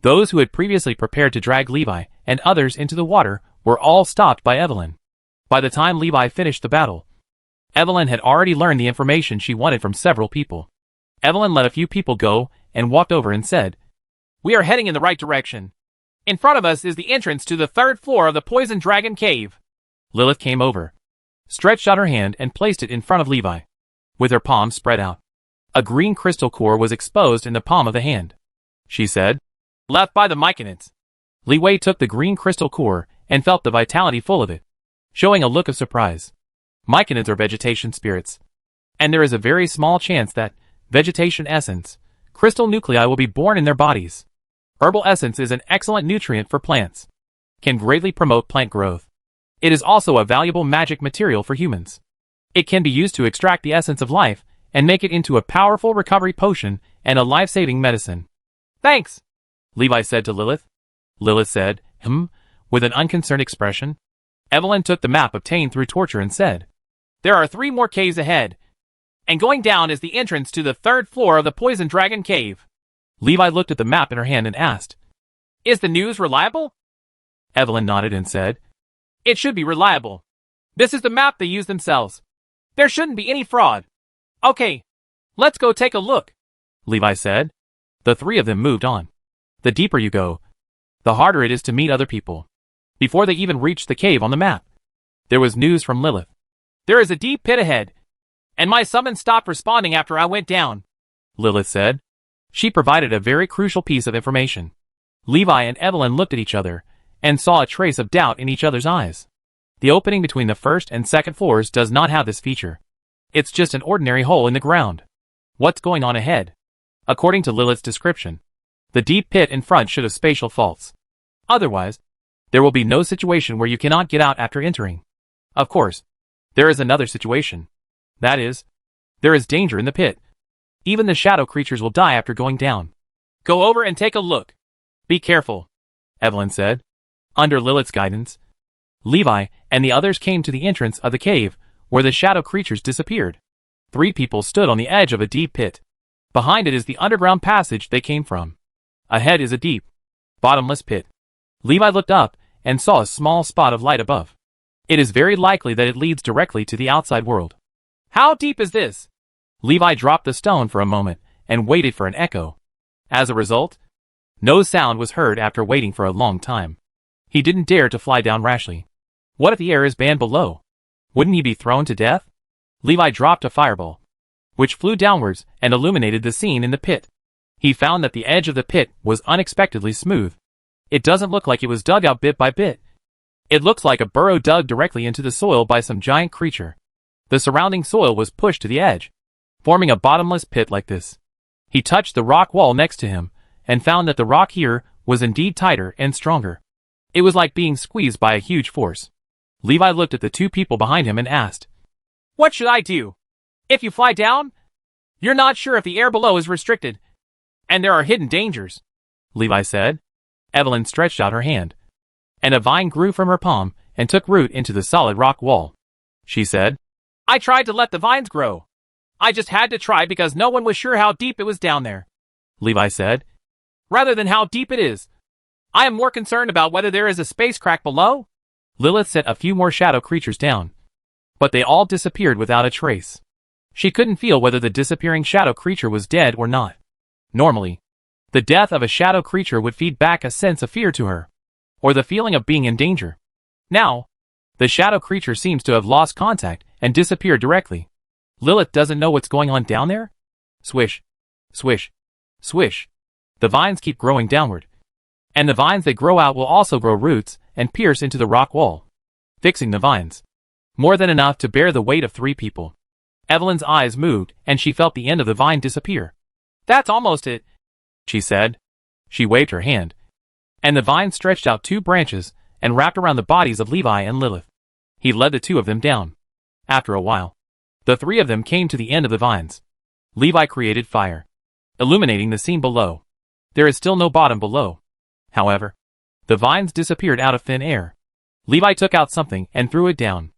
Those who had previously prepared to drag Levi and others into the water were all stopped by Evelyn. By the time Levi finished the battle, Evelyn had already learned the information she wanted from several people. Evelyn let a few people go and walked over and said, "We are heading in the right direction. In front of us is the entrance to the 3rd floor of the Poison Dragon Cave." Lilith came over, stretched out her hand and placed it in front of Levi. With her palms spread out, a green crystal core was exposed in the palm of the hand. She said, "Left by the myconids." Leeway took the green crystal core and felt the vitality full of it, showing a look of surprise. Myconids are vegetation spirits, and there is a very small chance that vegetation essence, crystal nuclei will be born in their bodies. Herbal essence is an excellent nutrient for plants, can greatly promote plant growth. It is also a valuable magic material for humans. It can be used to extract the essence of life and make it into a powerful recovery potion and a life-saving medicine. "Thanks," Levi said to Lilith. Lilith said, with an unconcerned expression. Evelyn took the map obtained through torture and said, "There are 3 more caves ahead, and going down is the entrance to the 3rd floor of the Poison Dragon Cave." Levi looked at the map in her hand and asked, "Is the news reliable?" Evelyn nodded and said, "It should be reliable. This is the map they use themselves. There shouldn't be any fraud." "Okay, let's go take a look," Levi said. The 3 of them moved on. The deeper you go, the harder it is to meet other people. Before they even reached the cave on the map, there was news from Lilith. "There is a deep pit ahead, and my summons stopped responding after I went down," Lilith said. She provided a very crucial piece of information. Levi and Evelyn looked at each other and saw a trace of doubt in each other's eyes. The opening between the 1st and 2nd floors does not have this feature. It's just an ordinary hole in the ground. What's going on ahead? According to Lilith's description, the deep pit in front should have spatial faults. Otherwise, there will be no situation where you cannot get out after entering. Of course, there is another situation. That is, there is danger in the pit. Even the shadow creatures will die after going down. Go over and take a look. Be careful, Evelyn said. Under Lilith's guidance, Levi and the others came to the entrance of the cave, where the shadow creatures disappeared. 3 people stood on the edge of a deep pit. Behind it is the underground passage they came from. Ahead is a deep, bottomless pit. Levi looked up and saw a small spot of light above. It is very likely that it leads directly to the outside world. How deep is this? Levi dropped the stone for a moment and waited for an echo. As a result, no sound was heard after waiting for a long time. He didn't dare to fly down rashly. What if the air is banned below? Wouldn't he be thrown to death? Levi dropped a fireball, which flew downwards and illuminated the scene in the pit. He found that the edge of the pit was unexpectedly smooth. It doesn't look like it was dug out bit by bit. It looks like a burrow dug directly into the soil by some giant creature. The surrounding soil was pushed to the edge, forming a bottomless pit like this. He touched the rock wall next to him and found that the rock here was indeed tighter and stronger. It was like being squeezed by a huge force. Levi looked at the 2 people behind him and asked, "What should I do? If you fly down, you're not sure if the air below is restricted, and there are hidden dangers," Levi said. Evelyn stretched out her hand, and a vine grew from her palm and took root into the solid rock wall. She said, "I tried to let the vines grow. I just had to try because no one was sure how deep it was down there," Levi said. "Rather than how deep it is, I am more concerned about whether there is a space crack below." Lilith set a few more shadow creatures down, but they all disappeared without a trace. She couldn't feel whether the disappearing shadow creature was dead or not. Normally, the death of a shadow creature would feed back a sense of fear to her, or the feeling of being in danger. Now, the shadow creature seems to have lost contact and disappeared directly. Lilith doesn't know what's going on down there? Swish, swish, swish. The vines keep growing downward, and the vines that grow out will also grow roots and pierce into the rock wall, fixing the vines. More than enough to bear the weight of 3 people. Evelyn's eyes moved and she felt the end of the vine disappear. "That's almost it," she said. She waved her hand, and the vine stretched out 2 branches and wrapped around the bodies of Levi and Lilith. He led the 2 of them down. After a while, the 3 of them came to the end of the vines. Levi created fire, illuminating the scene below. There is still no bottom below. However, the vines disappeared out of thin air. Levi took out something and threw it down.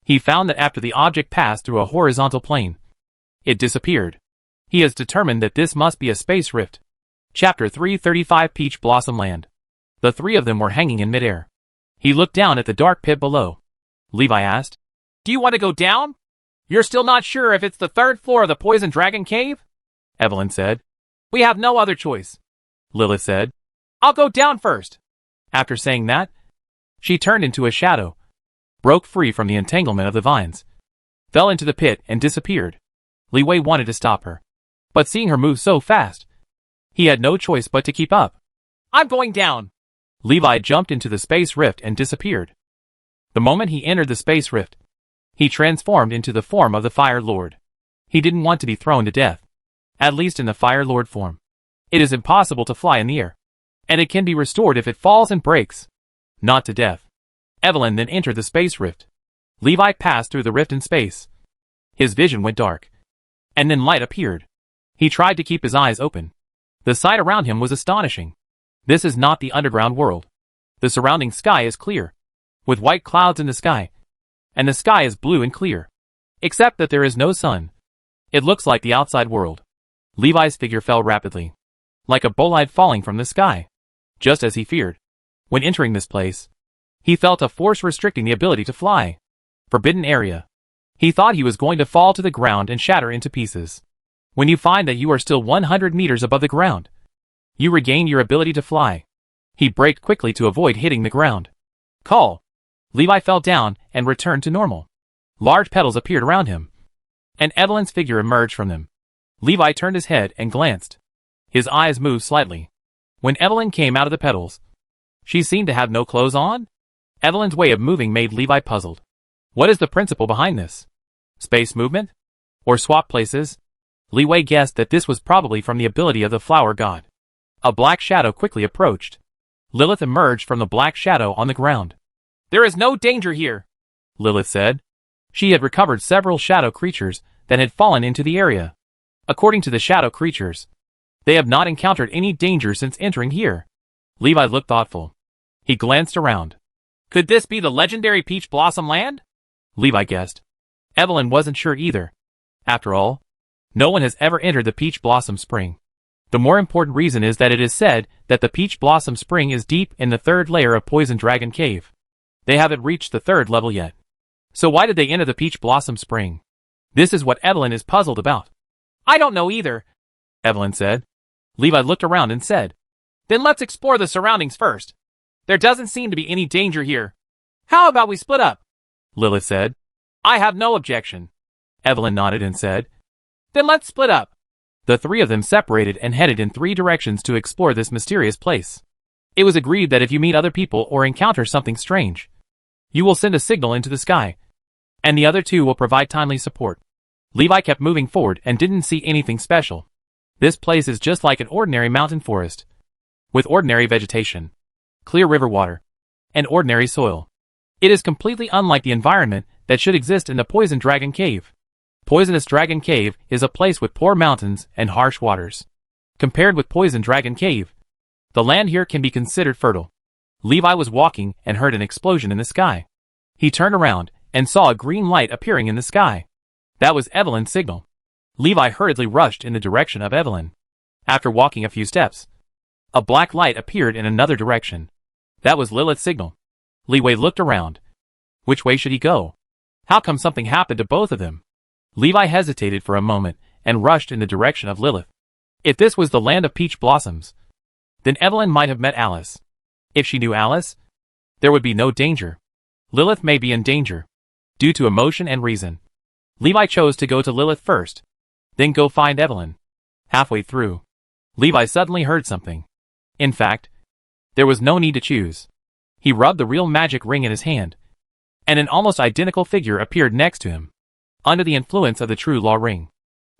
He found that after the object passed through a horizontal plane, it disappeared. He has determined that this must be a space rift. Chapter 335 Peach Blossom Land. The 3 of them were hanging in midair. He looked down at the dark pit below. Levi asked, "Do you want to go down? You're still not sure if it's the 3rd floor of the Poison Dragon Cave?" Evelyn said. "We have no other choice," Lilith said. "I'll go down first." After saying that, she turned into a shadow, broke free from the entanglement of the vines, fell into the pit and disappeared. Li Wei wanted to stop her, but seeing her move so fast, he had no choice but to keep up. "I'm going down." Levi jumped into the space rift and disappeared. The moment he entered the space rift, he transformed into the form of the Fire Lord. He didn't want to be thrown to death, at least in the Fire Lord form. It is impossible to fly in the air, and it can be restored if it falls and breaks. Not to death. Evelyn then entered the space rift. Levi passed through the rift in space. His vision went dark, and then light appeared. He tried to keep his eyes open. The sight around him was astonishing. This is not the underground world. The surrounding sky is clear, with white clouds in the sky, and the sky is blue and clear, except that there is no sun. It looks like the outside world. Levi's figure fell rapidly, like a bolide falling from the sky. Just as he feared. When entering this place, he felt a force restricting the ability to fly. Forbidden area. He thought he was going to fall to the ground and shatter into pieces. When you find that you are still 100 meters above the ground, you regain your ability to fly. He braked quickly to avoid hitting the ground. Call. Levi fell down and returned to normal. Large petals appeared around him, and Evelyn's figure emerged from them. Levi turned his head and glanced. His eyes moved slightly. When Evelyn came out of the petals, she seemed to have no clothes on. Evelyn's way of moving made Levi puzzled. What is the principle behind this? Space movement? Or swap places? Li Wei guessed that this was probably from the ability of the flower god. A black shadow quickly approached. Lilith emerged from the black shadow on the ground. "There is no danger here," Lilith said. She had recovered several shadow creatures that had fallen into the area. According to the shadow creatures, they have not encountered any danger since entering here. Levi looked thoughtful. He glanced around. Could this be the legendary Peach Blossom Land? Levi guessed. Evelyn wasn't sure either. After all, no one has ever entered the Peach Blossom Spring. The more important reason is that it is said that the Peach Blossom Spring is deep in the 3rd layer of Poison Dragon Cave. They haven't reached the 3rd level yet. So why did they enter the Peach Blossom Spring? This is what Evelyn is puzzled about. I don't know either, Evelyn said. Levi looked around and said, Then let's explore the surroundings first. There doesn't seem to be any danger here. How about we split up? Lilith said. I have no objection. Evelyn nodded and said, Then let's split up. The 3 of them separated and headed in 3 directions to explore this mysterious place. It was agreed that if you meet other people or encounter something strange, you will send a signal into the sky, and the other 2 will provide timely support. Levi kept moving forward and didn't see anything special. This place is just like an ordinary mountain forest, with ordinary vegetation, clear river water, and ordinary soil. It is completely unlike the environment that should exist in the Poison Dragon Cave. Poisonous Dragon Cave is a place with poor mountains and harsh waters. Compared with Poison Dragon Cave, the land here can be considered fertile. Levi was walking and heard an explosion in the sky. He turned around and saw a green light appearing in the sky. That was Evelyn's signal. Levi hurriedly rushed in the direction of Evelyn. After walking a few steps, a black light appeared in another direction. That was Lilith's signal. Levi looked around. Which way should he go? How come something happened to both of them? Levi hesitated for a moment and rushed in the direction of Lilith. If this was the land of peach blossoms, then Evelyn might have met Alice. If she knew Alice, there would be no danger. Lilith may be in danger, due to emotion and reason. Levi chose to go to Lilith first, then go find Evelyn. Halfway through, Levi suddenly heard something. In fact, there was no need to choose. He rubbed the real magic ring in his hand, and an almost identical figure appeared next to him. Under the influence of the True Law Ring,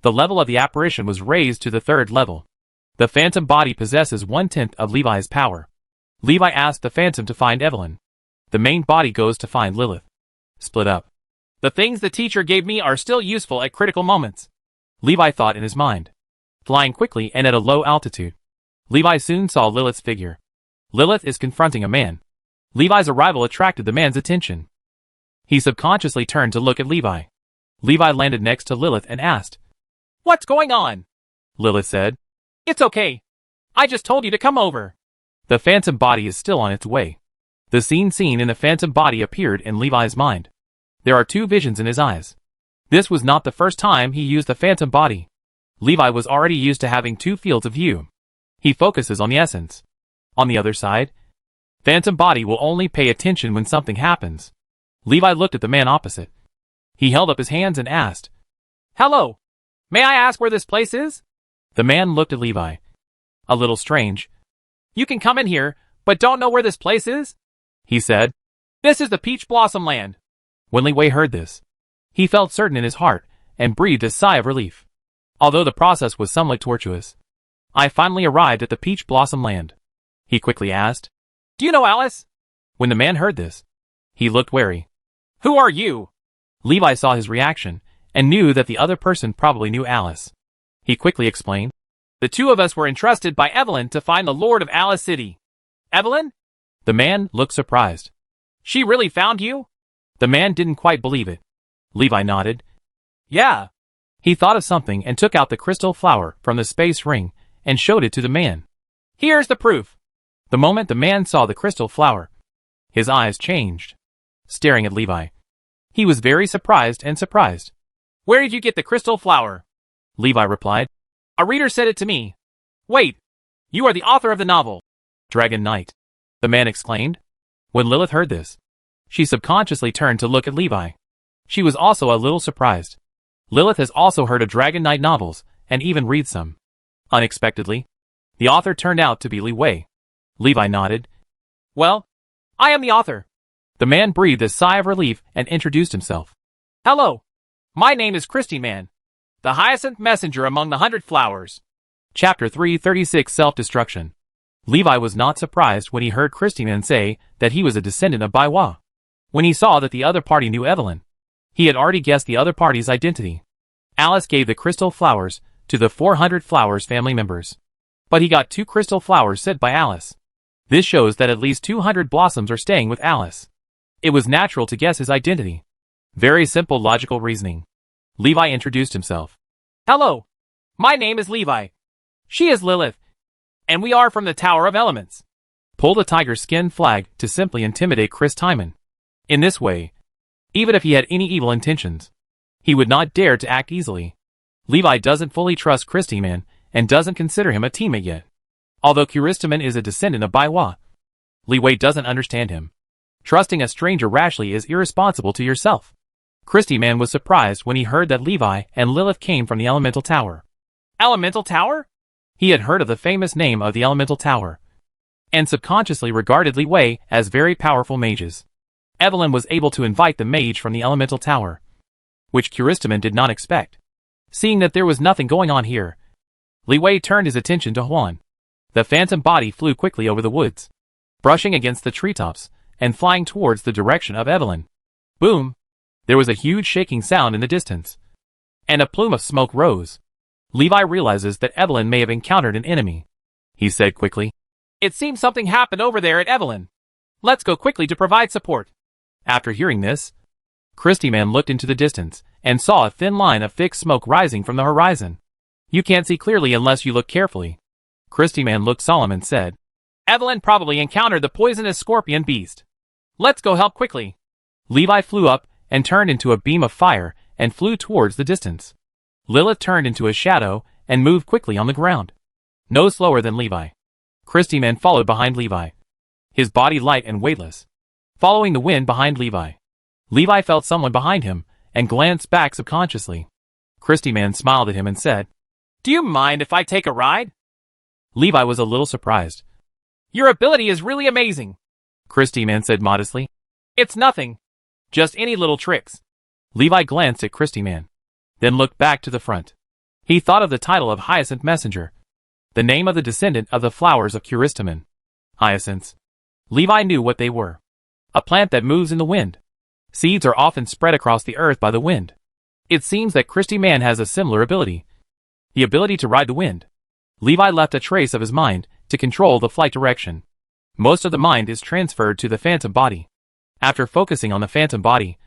the level of the apparition was raised to the 3rd level. The phantom body possesses 1/10 of Levi's power. Levi asked the phantom to find Evelyn. The main body goes to find Lilith. Split up. The things the teacher gave me are still useful at critical moments, Levi thought in his mind. Flying quickly and at a low altitude, Levi soon saw Lilith's figure. Lilith is confronting a man. Levi's arrival attracted the man's attention. He subconsciously turned to look at Levi. Levi landed next to Lilith and asked, What's going on? Lilith said, It's okay. I just told you to come over. The phantom body is still on its way. The scene seen in the phantom body appeared in Levi's mind. There are 2 visions in his eyes. This was not the first time he used the phantom body. Levi was already used to having 2 fields of view. He focuses on the essence. On the other side, phantom body will only pay attention when something happens. Levi looked at the man opposite. He held up his hands and asked, Hello, may I ask where this place is? The man looked at Levi. A little strange. You can come in here, but don't know where this place is? He said. This is the Peach Blossom Land. When Levi heard this, he felt certain in his heart and breathed a sigh of relief. Although the process was somewhat tortuous, I finally arrived at the Peach Blossom Land. He quickly asked, Do you know Alice? When the man heard this, he looked wary. Who are you? Levi saw his reaction and knew that the other person probably knew Alice. He quickly explained, The 2 of us were entrusted by Evelyn to find the Lord of Alice City. Evelyn? The man looked surprised. She really found you? The man didn't quite believe it. Levi nodded. Yeah. He thought of something and took out the crystal flower from the space ring and showed it to the man. Here's the proof. The moment the man saw the crystal flower, his eyes changed, staring at Levi. He was very surprised and surprised. Where did you get the crystal flower? Levi replied. A reader said it to me. Wait, you are the author of the novel, Dragon Knight, the man exclaimed. When Lilith heard this, she subconsciously turned to look at Levi. She was also a little surprised. Lilith has also heard of Dragon Knight novels and even reads some. Unexpectedly, the author turned out to be Li Wei. Levi nodded. Well, I am the author. The man breathed a sigh of relief and introduced himself. Hello, my name is Christy Man, the hyacinth messenger among the 100 flowers. Chapter 336 Self-Destruction. Levi was not surprised when he heard Christy Man say that he was a descendant of Baiwa. When he saw that the other party knew Evelyn, he had already guessed the other party's identity. Alice gave the crystal flowers to the 400 flowers family members. But he got 2 crystal flowers sent by Alice. This shows that at least 200 blossoms are staying with Alice. It was natural to guess his identity. Very simple logical reasoning. Levi introduced himself. Hello. My name is Levi. She is Lilith. And we are from the Tower of Elements. Pull the tiger skin flag to simply intimidate Chris Timon. In this way, even if he had any evil intentions, he would not dare to act easily. Levi doesn't fully trust Christyman and doesn't consider him a teammate yet. Although Christyman is a descendant of Baiwa, Li doesn't understand him. Trusting a stranger rashly is irresponsible to yourself. Christyman was surprised when he heard that Levi and Lilith came from the Elemental Tower. Elemental Tower? He had heard of the famous name of the Elemental Tower, and subconsciously regarded Li Wei as very powerful mages. Evelyn was able to invite the mage from the Elemental Tower, which Christyman did not expect. Seeing that there was nothing going on here, Li Wei turned his attention to Huan. The phantom body flew quickly over the woods, brushing against the treetops and flying towards the direction of Evelyn. Boom! There was a huge shaking sound in the distance, and a plume of smoke rose. Levi realizes that Evelyn may have encountered an enemy. He said quickly, "It seems something happened over there at Evelyn. Let's go quickly to provide support." After hearing this, Christyman looked into the distance and saw a thin line of thick smoke rising from the horizon. You can't see clearly unless you look carefully. Christyman looked solemn and said, "Evelyn probably encountered the poisonous scorpion beast. Let's go help quickly." Levi flew up and turned into a beam of fire and flew towards the distance. Lilith turned into a shadow and moved quickly on the ground, no slower than Levi. Christyman followed behind Levi, his body light and weightless, following the wind behind Levi. Levi felt someone behind him and glanced back subconsciously. Christyman smiled at him and said, "Do you mind if I take a ride?" Levi was a little surprised. "Your ability is really amazing," Christyman said modestly. "It's nothing. Just any little tricks." Levi glanced at Christyman, then looked back to the front. He thought of the title of Hyacinth Messenger, the name of the descendant of the flowers of Christyman. Hyacinths. Levi knew what they were. A plant that moves in the wind. Seeds are often spread across the earth by the wind. It seems that Christyman has a similar ability. The ability to ride the wind. Levi left a trace of his mind to control the flight direction. Most of the mind is transferred to the phantom body. After focusing on the phantom body,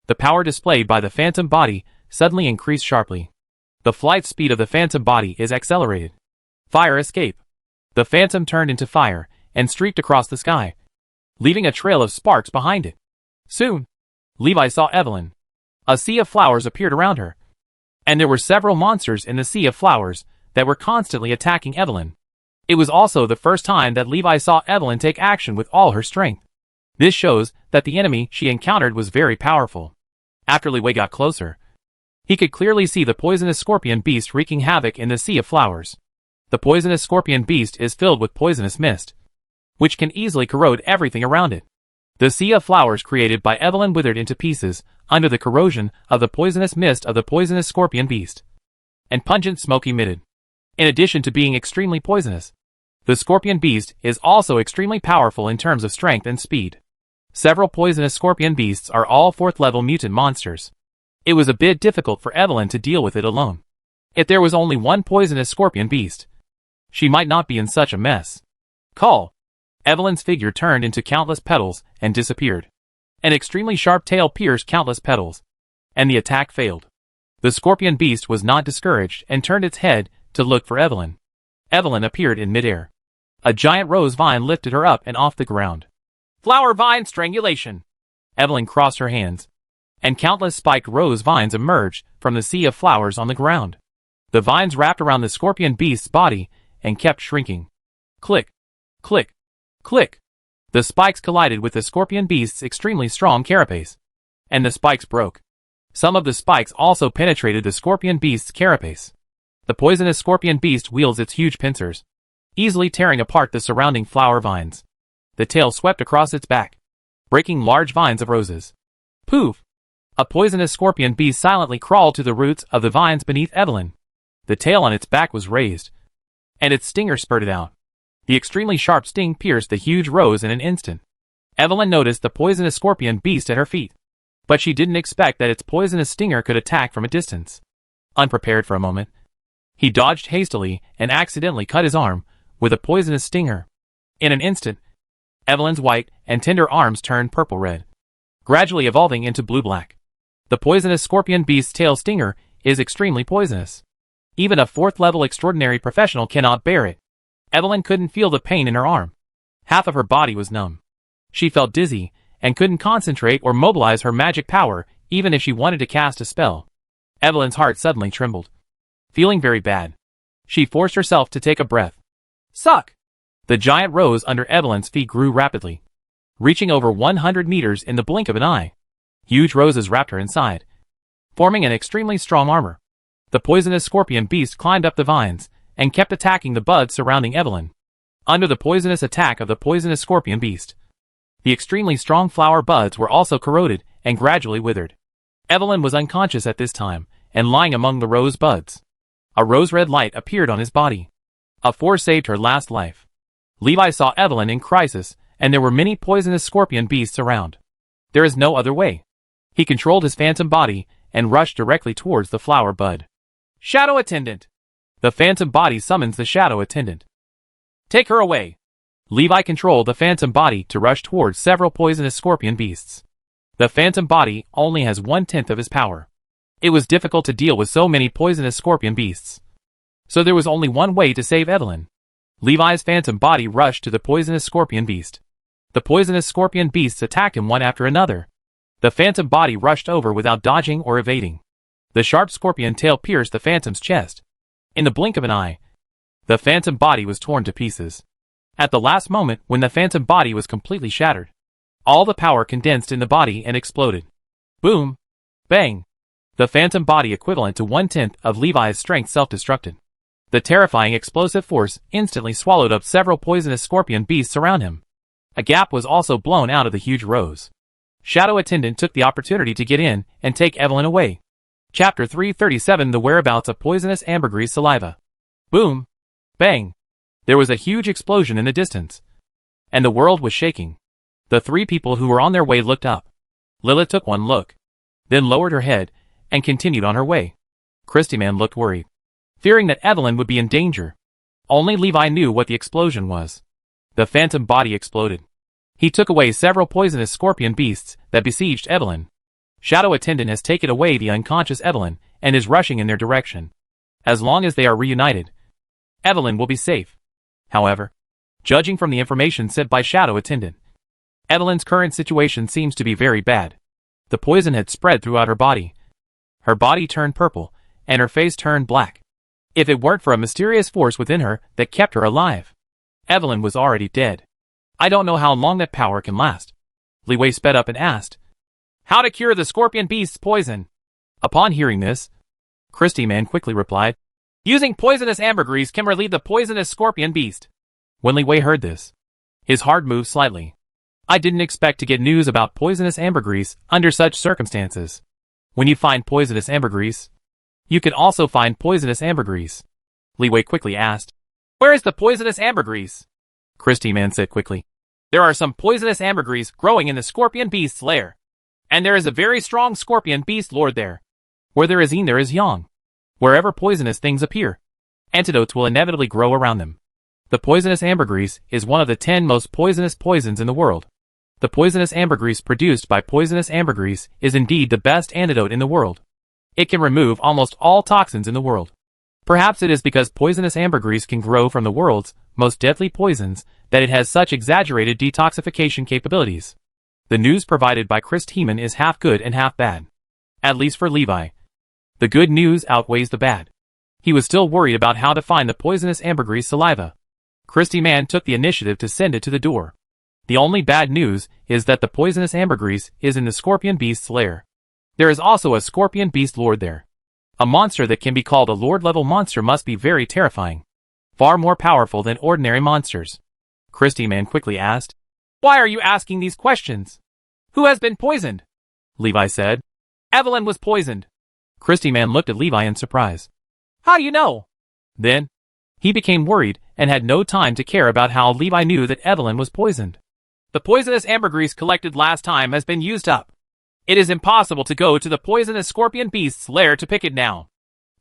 the power displayed by the phantom body suddenly increased sharply. The flight speed of the phantom body is accelerated. Fire escape. The phantom turned into fire and streaked across the sky, leaving a trail of sparks behind it. Soon, Levi saw Evelyn. A sea of flowers appeared around her, and there were several monsters in the sea of flowers that were constantly attacking Evelyn. It was also the first time that Levi saw Evelyn take action with all her strength. This shows that the enemy she encountered was very powerful. After Levi got closer, he could clearly see the poisonous scorpion beast wreaking havoc in the sea of flowers. The poisonous scorpion beast is filled with poisonous mist, which can easily corrode everything around it. The sea of flowers created by Evelyn withered into pieces under the corrosion of the poisonous mist of the poisonous scorpion beast, and pungent smoke emitted. In addition to being extremely poisonous, the scorpion beast is also extremely powerful in terms of strength and speed. Several poisonous scorpion beasts are all 4th level mutant monsters. It was a bit difficult for Evelyn to deal with it alone. If there was only one poisonous scorpion beast, she might not be in such a mess. Call. Evelyn's figure turned into countless petals and disappeared. An extremely sharp tail pierced countless petals, and the attack failed. The scorpion beast was not discouraged and turned its head to look for Evelyn. Evelyn appeared in midair. A giant rose vine lifted her up and off the ground. Flower vine strangulation. Evelyn crossed her hands, and countless spiked rose vines emerged from the sea of flowers on the ground. The vines wrapped around the scorpion beast's body and kept shrinking. Click, click, click. The spikes collided with the scorpion beast's extremely strong carapace, and the spikes broke. Some of the spikes also penetrated the scorpion beast's carapace. The poisonous scorpion beast wields its huge pincers, easily tearing apart the surrounding flower vines. The tail swept across its back, breaking large vines of roses. Poof! A poisonous scorpion beast silently crawled to the roots of the vines beneath Evelyn. The tail on its back was raised, and its stinger spurted out. The extremely sharp sting pierced the huge rose in an instant. Evelyn noticed the poisonous scorpion beast at her feet, but she didn't expect that its poisonous stinger could attack from a distance. Unprepared for a moment, He dodged hastily and accidentally cut his arm with a poisonous stinger. In an instant, Evelyn's white and tender arms turned purple-red, gradually evolving into blue-black. The poisonous scorpion beast's tail stinger is extremely poisonous. Even a 4th-level extraordinary professional cannot bear it. Evelyn couldn't feel the pain in her arm. Half of her body was numb. She felt dizzy and couldn't concentrate or mobilize her magic power even if she wanted to cast a spell. Evelyn's heart suddenly trembled. Feeling very bad, she forced herself to take a breath. Suck! The giant rose under Evelyn's feet grew rapidly, reaching over 100 meters in the blink of an eye. Huge roses wrapped her inside, forming an extremely strong armor. The poisonous scorpion beast climbed up the vines and kept attacking the buds surrounding Evelyn. Under the poisonous attack of the poisonous scorpion beast, the extremely strong flower buds were also corroded and gradually withered. Evelyn was unconscious at this time and lying among the rose buds. A rose-red light appeared on his body. A force saved her last life. Levi saw Evelyn in crisis, and there were many poisonous scorpion beasts around. There is no other way. He controlled his phantom body and rushed directly towards the flower bud. Shadow Attendant! The phantom body summons the shadow attendant. Take her away! Levi controlled the phantom body to rush towards several poisonous scorpion beasts. The phantom body only has 1/10 of his power. It was difficult to deal with so many poisonous scorpion beasts. So there was only one way to save Evelyn. Levi's phantom body rushed to the poisonous scorpion beast. The poisonous scorpion beasts attacked him one after another. The phantom body rushed over without dodging or evading. The sharp scorpion tail pierced the phantom's chest. In the blink of an eye, the phantom body was torn to pieces. At the last moment, when the phantom body was completely shattered, all the power condensed in the body and exploded. Boom! Bang! The phantom body equivalent to 1/10 of Levi's strength self-destructed. The terrifying explosive force instantly swallowed up several poisonous scorpion beasts around him. A gap was also blown out of the huge rose. Shadow Attendant took the opportunity to get in and take Evelyn away. Chapter 337 The Whereabouts of Poisonous Ambergris Saliva. Boom! Bang! There was a huge explosion in the distance, and the world was shaking. The 3 people who were on their way looked up. Lilith took one look, then lowered her head and continued on her way. Christy Man looked worried, fearing that Evelyn would be in danger. Only Levi knew what the explosion was. The phantom body exploded. He took away several poisonous scorpion beasts that besieged Evelyn. Shadow Attendant has taken away the unconscious Evelyn and is rushing in their direction. As long as they are reunited, Evelyn will be safe. However, judging from the information sent by Shadow Attendant, Evelyn's current situation seems to be very bad. The poison had spread throughout her body. Her body turned purple, and her face turned black. If it weren't for a mysterious force within her that kept her alive, Evelyn was already dead. I don't know how long that power can last. Li Wei sped up and asked, how to cure the scorpion beast's poison? Upon hearing this, Christy Man quickly replied, using poisonous ambergris can relieve the poisonous scorpion beast. When Li Wei heard this, his heart moved slightly. I didn't expect to get news about poisonous ambergris under such circumstances. When you find poisonous ambergris, you can also find poisonous ambergris. Li Wei quickly asked, where is the poisonous ambergris? Christy Man said quickly, there are some poisonous ambergris growing in the scorpion beast's lair. And there is a very strong scorpion beast lord there. Where there is yin, there is yang. Wherever poisonous things appear, antidotes will inevitably grow around them. The poisonous ambergris is one of the 10 most poisonous poisons in the world. The poisonous ambergris produced by poisonous ambergris is indeed the best antidote in the world. It can remove almost all toxins in the world. Perhaps it is because poisonous ambergris can grow from the world's most deadly poisons that it has such exaggerated detoxification capabilities. The news provided by Chris Heeman is half good and half bad. At least for Levi. The good news outweighs the bad. He was still worried about how to find the poisonous ambergris saliva. Christy Man took the initiative to send it to the door. The only bad news is that the poisonous ambergris is in the scorpion beast's lair. There is also a scorpion beast lord there. A monster that can be called a lord-level monster must be very terrifying. Far more powerful than ordinary monsters. Christy Man quickly asked, why are you asking these questions? Who has been poisoned? Levi said. Evelyn was poisoned. Christy Man looked at Levi in surprise. How do you know? Then, he became worried and had no time to care about how Levi knew that Evelyn was poisoned. The poisonous ambergris collected last time has been used up. It is impossible to go to the poisonous scorpion beast's lair to pick it now.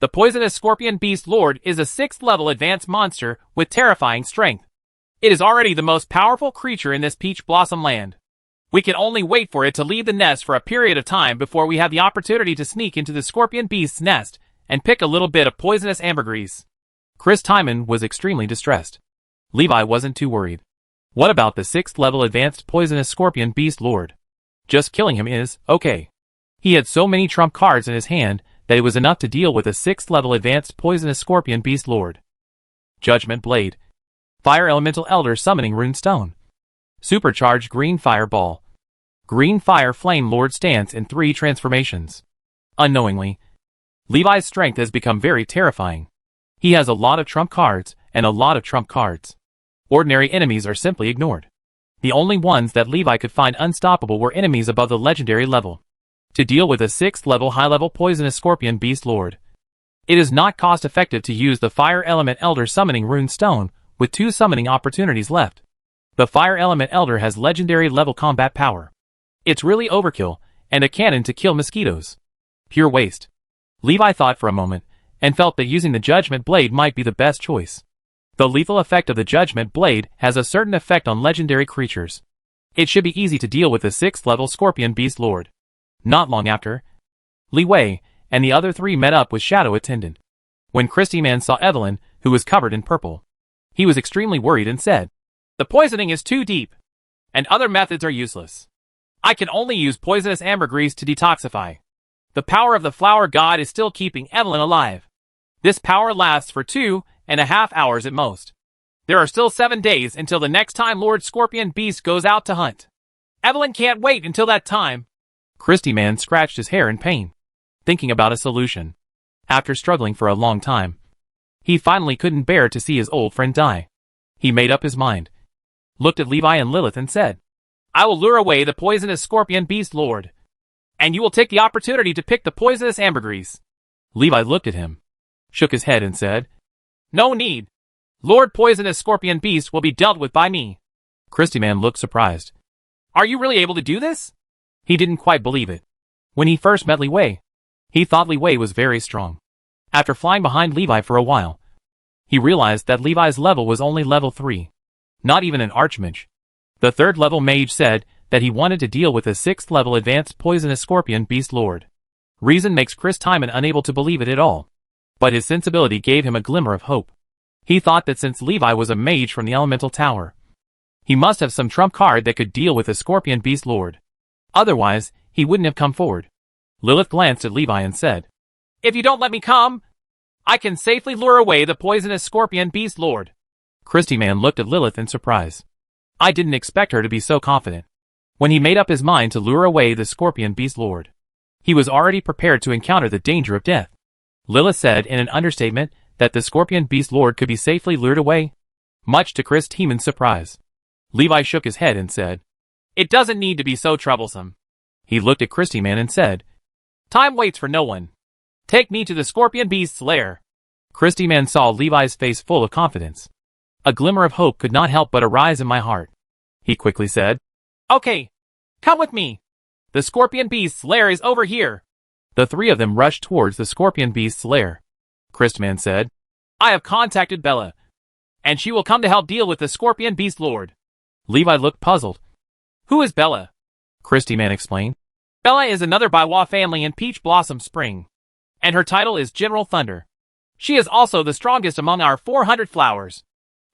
The poisonous scorpion beast lord is a 6th level advanced monster with terrifying strength. It is already the most powerful creature in this peach blossom land. We can only wait for it to leave the nest for a period of time before we have the opportunity to sneak into the scorpion beast's nest and pick a little bit of poisonous ambergris. Chris Timon was extremely distressed. Levi wasn't too worried. What about the 6th level advanced poisonous scorpion beast lord? Just killing him is okay. He had so many trump cards in his hand that it was enough to deal with a 6th level advanced poisonous scorpion beast lord. Judgment Blade. Fire Elemental Elder Summoning Rune Stone. Supercharged Green Fireball. Green Fire Flame Lord stance in 3 transformations. Unknowingly, Levi's strength has become very terrifying. He has a lot of trump cards and a lot of trump cards. Ordinary enemies are simply ignored. The only ones that Levi could find unstoppable were enemies above the legendary level. To deal with a 6th level high-level poisonous scorpion beast lord, it is not cost-effective to use the Fire Element Elder Summoning Rune Stone with 2 summoning opportunities left. The Fire Element Elder has legendary level combat power. It's really overkill, and a cannon to kill mosquitoes. Pure waste. Levi thought for a moment, and felt that using the Judgment Blade might be the best choice. The lethal effect of the Judgment Blade has a certain effect on legendary creatures. It should be easy to deal with the 6th level Scorpion Beast Lord. Not long after, Li Wei and the other 3 met up with Shadow Attendant. When Christy Man saw Evelyn, who was covered in purple, he was extremely worried and said, "The poisoning is too deep, and other methods are useless. I can only use poisonous ambergris to detoxify. The power of the flower god is still keeping Evelyn alive. This power lasts for 2.5 hours at most. There are still 7 days until the next time Lord Scorpion Beast goes out to hunt. Evelyn can't wait until that time." Christy Man scratched his hair in pain, thinking about a solution. After struggling for a long time, he finally couldn't bear to see his old friend die. He made up his mind, looked at Levi and Lilith and said, "I will lure away the poisonous scorpion beast lord, and you will take the opportunity to pick the poisonous ambergris." Levi looked at him, shook his head and said, "No need. Lord Poisonous Scorpion Beast will be dealt with by me." Christy Man looked surprised. "Are you really able to do this?" He didn't quite believe it. When he first met Li Wei, he thought Li Wei was very strong. After flying behind Levi for a while, he realized that Levi's level was only level 3. Not even an archmage. The 3rd level mage said that he wanted to deal with a 6th level advanced poisonous scorpion beast lord. Reason makes Chris Timon unable to believe it at all. But his sensibility gave him a glimmer of hope. He thought that since Levi was a mage from the elemental tower, he must have some trump card that could deal with a scorpion beast lord. Otherwise, he wouldn't have come forward. Lilith glanced at Levi and said, "If you don't let me come, I can safely lure away the poisonous scorpion beast lord." Christy Man looked at Lilith in surprise. I didn't expect her to be so confident. When he made up his mind to lure away the scorpion beast lord, he was already prepared to encounter the danger of death. Lilith said in an understatement that the scorpion beast lord could be safely lured away, much to Chris Timon's surprise. Levi shook his head and said, "It doesn't need to be so troublesome." He looked at Christy Man and said, "Time waits for no one. Take me to the scorpion beast's lair." Christy Man saw Levi's face full of confidence. A glimmer of hope could not help but arise in my heart. He quickly said, "Okay, come with me. The scorpion beast's lair is over here." The 3 of them rushed towards the scorpion beast's lair. Christy Man said, "I have contacted Bella, and she will come to help deal with the scorpion beast lord." Levi looked puzzled. "Who is Bella?" Christy Man explained. "Bella is another Baiwa family in Peach Blossom Spring, and her title is General Thunder. She is also the strongest among our 400 flowers.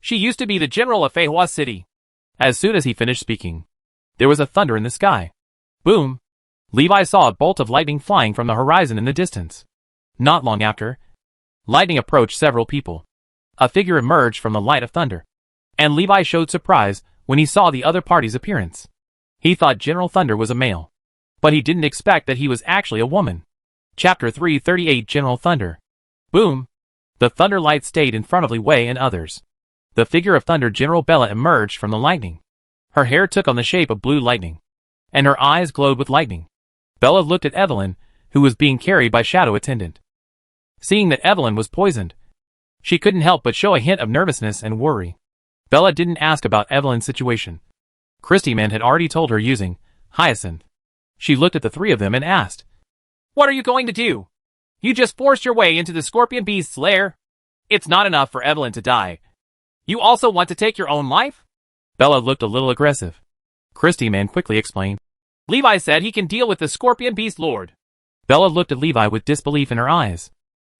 She used to be the general of Feihua City." As soon as he finished speaking, there was a thunder in the sky. Boom! Levi saw a bolt of lightning flying from the horizon in the distance. Not long after, lightning approached several people. A figure emerged from the light of thunder, and Levi showed surprise when he saw the other party's appearance. He thought General Thunder was a male, but he didn't expect that he was actually a woman. Chapter 338 General Thunder. Boom! The thunder light stayed in front of Li Wei and others. The figure of Thunder General Bella emerged from the lightning. Her hair took on the shape of blue lightning, and her eyes glowed with lightning. Bella looked at Evelyn, who was being carried by Shadow Attendant. Seeing that Evelyn was poisoned, she couldn't help but show a hint of nervousness and worry. Bella didn't ask about Evelyn's situation. Christy Man had already told her using Hyacinth. She looked at the 3 of them and asked, "What are you going to do?" You just forced your way into the Scorpion Beast's lair. It's not enough for Evelyn to die. You also want to take your own life? Bella looked a little aggressive. Christy Man quickly explained. Levi said he can deal with the Scorpion Beast Lord. Bella looked at Levi with disbelief in her eyes.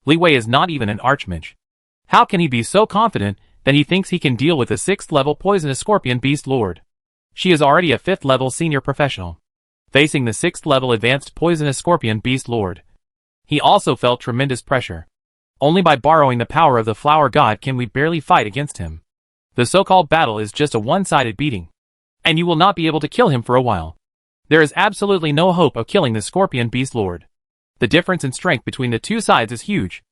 Levi is not even an archmage. How can he be so confident that he thinks he can deal with a 6th level poisonous Scorpion Beast Lord? She is already a 5th level senior professional, facing the 6th level advanced poisonous Scorpion Beast Lord. He also felt tremendous pressure. Only by borrowing the power of the Flower God can we barely fight against him. The so-called battle is just a one-sided beating, and you will not be able to kill him for a while. There is absolutely no hope of killing the Scorpion Beast Lord. The difference in strength between the two sides is huge.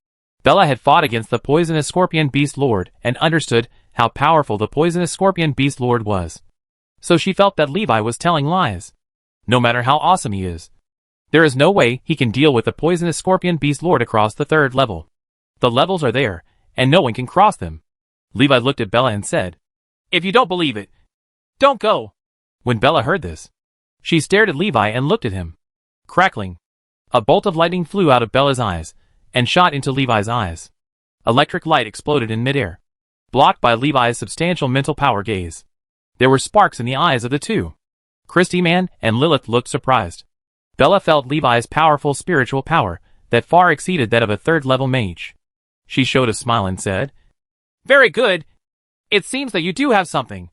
Bella had fought against the poisonous Scorpion Beast Lord and understood how powerful the poisonous Scorpion Beast Lord was. So she felt that Levi was telling lies. No matter how awesome he is, there is no way he can deal with the poisonous Scorpion Beast Lord across the 3rd level. The levels are there, and no one can cross them. Levi looked at Bella and said, If you don't believe it, don't go. When Bella heard this, she stared at Levi and looked at him. Crackling, a bolt of lightning flew out of Bella's eyes and shot into Levi's eyes. Electric light exploded in midair, blocked by Levi's substantial mental power gaze. There were sparks in the eyes of the two. Christy Man and Lilith looked surprised. Bella felt Levi's powerful spiritual power that far exceeded that of a 3rd level mage. She showed a smile and said, Very good. It seems that you do have something.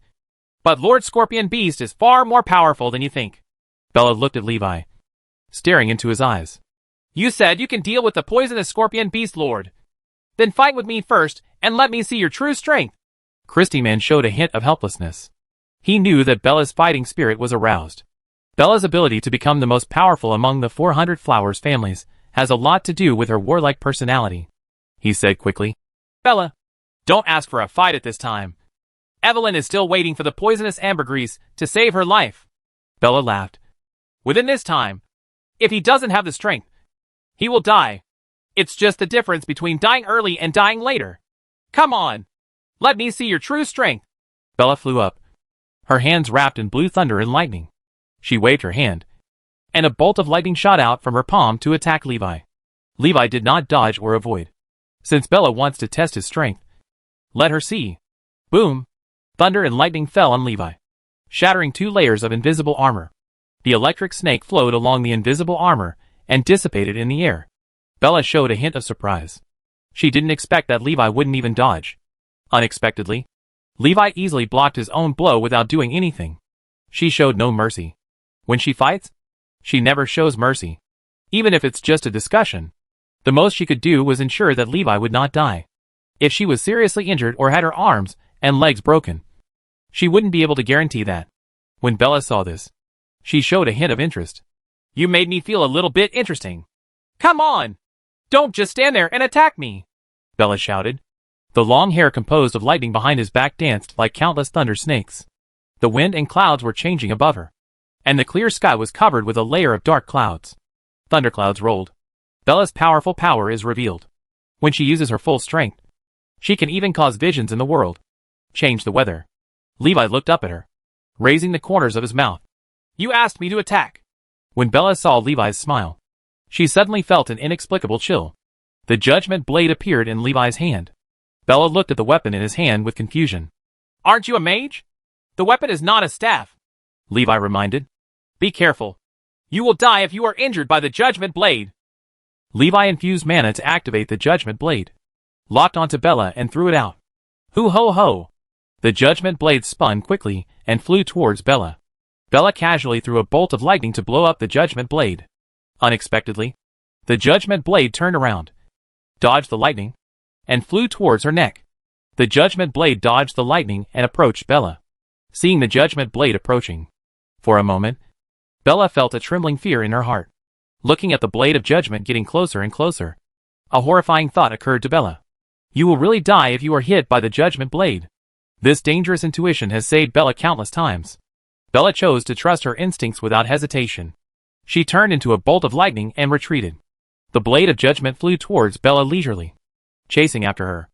But Lord Scorpion Beast is far more powerful than you think. Bella looked at Levi, staring into his eyes. You said you can deal with the poisonous Scorpion Beast Lord. Then fight with me first and let me see your true strength. Christy Man showed a hint of helplessness. He knew that Bella's fighting spirit was aroused. Bella's ability to become the most powerful among the 400 Flowers families has a lot to do with her warlike personality. He said quickly, Bella, don't ask for a fight at this time. Evelyn is still waiting for the poisonous ambergris to save her life. Bella laughed. Within this time, if he doesn't have the strength, he will die. It's just the difference between dying early and dying later. Come on. Let me see your true strength. Bella flew up, her hands wrapped in blue thunder and lightning. She waved her hand, and a bolt of lightning shot out from her palm to attack Levi. Levi did not dodge or avoid. Since Bella wants to test his strength, let her see. Boom! Thunder and lightning fell on Levi, shattering 2 layers of invisible armor. The electric snake flowed along the invisible armor and dissipated in the air. Bella showed a hint of surprise. She didn't expect that Levi wouldn't even dodge. Unexpectedly, Levi easily blocked his own blow without doing anything. She showed no mercy. When she fights, she never shows mercy. Even if it's just a discussion, the most she could do was ensure that Levi would not die. If she was seriously injured or had her arms and legs broken, she wouldn't be able to guarantee that. When Bella saw this, she showed a hint of interest. You made me feel a little bit interesting. Come on! Don't just stand there and attack me! Bella shouted. The long hair composed of lightning behind his back danced like countless thunder snakes. The wind and clouds were changing above her, and the clear sky was covered with a layer of dark clouds. Thunderclouds rolled. Bella's powerful power is revealed. When she uses her full strength, she can even cause visions in the world. Change the weather. Levi looked up at her, raising the corners of his mouth. You asked me to attack. When Bella saw Levi's smile, she suddenly felt an inexplicable chill. The judgment blade appeared in Levi's hand. Bella looked at the weapon in his hand with confusion. Aren't you a mage? The weapon is not a staff, Levi reminded. Be careful. You will die if you are injured by the judgment blade. Levi infused mana to activate the judgment blade, locked onto Bella and threw it out. Hoo ho ho! The judgment blade spun quickly and flew towards Bella. Bella casually threw a bolt of lightning to blow up the judgment blade. Unexpectedly, the judgment blade turned around, dodged the lightning, and flew towards her neck. The judgment blade dodged the lightning and approached Bella. Seeing the judgment blade approaching, for a moment, Bella felt a trembling fear in her heart. Looking at the blade of judgment getting closer and closer, a horrifying thought occurred to Bella. You will really die if you are hit by the judgment blade. This dangerous intuition has saved Bella countless times. Bella chose to trust her instincts without hesitation. She turned into a bolt of lightning and retreated. The blade of judgment flew towards Bella leisurely, chasing after her.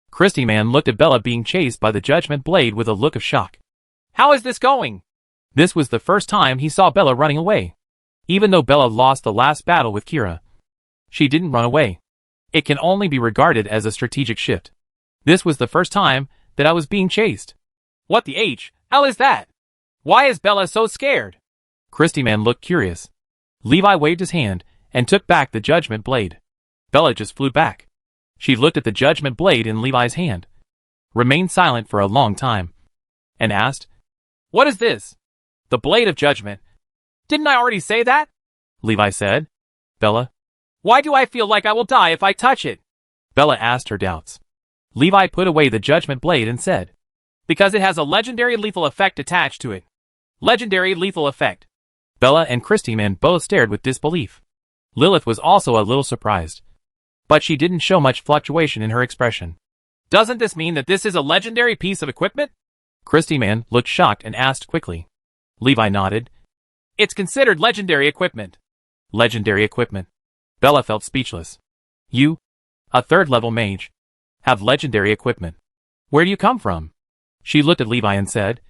Christy Man looked at Bella being chased by the judgment blade with a look of shock. How is this going? This was the first time he saw Bella running away. Even though Bella lost the last battle with Kira, She didn't run away. It can only be regarded as a strategic shift. This was the first time that I was being chased. What the H? How is that? Why is Bella so scared? Christy Man looked curious. Levi waved his hand and took back the judgment blade. Bella just flew back. She looked at the judgment blade in Levi's hand, remained silent for a long time, and asked, "What is this?" "The blade of judgment." "Didn't I already say that?" Levi said. "Bella, why do I feel like I will die if I touch it?" Bella asked her doubts. Levi put away the judgment blade and said, "Because it has a legendary lethal effect attached to it." Legendary lethal effect. Bella and Christy Man both stared with disbelief. Lilith was also a little surprised, but she didn't show much fluctuation in her expression. "Doesn't this mean that this is a legendary piece of equipment?" Christy Man looked shocked and asked quickly. Levi nodded. "It's considered legendary equipment." Legendary equipment. Bella felt speechless. "You, a third-level mage, have legendary equipment. Where do you come from?" She looked at Levi and said,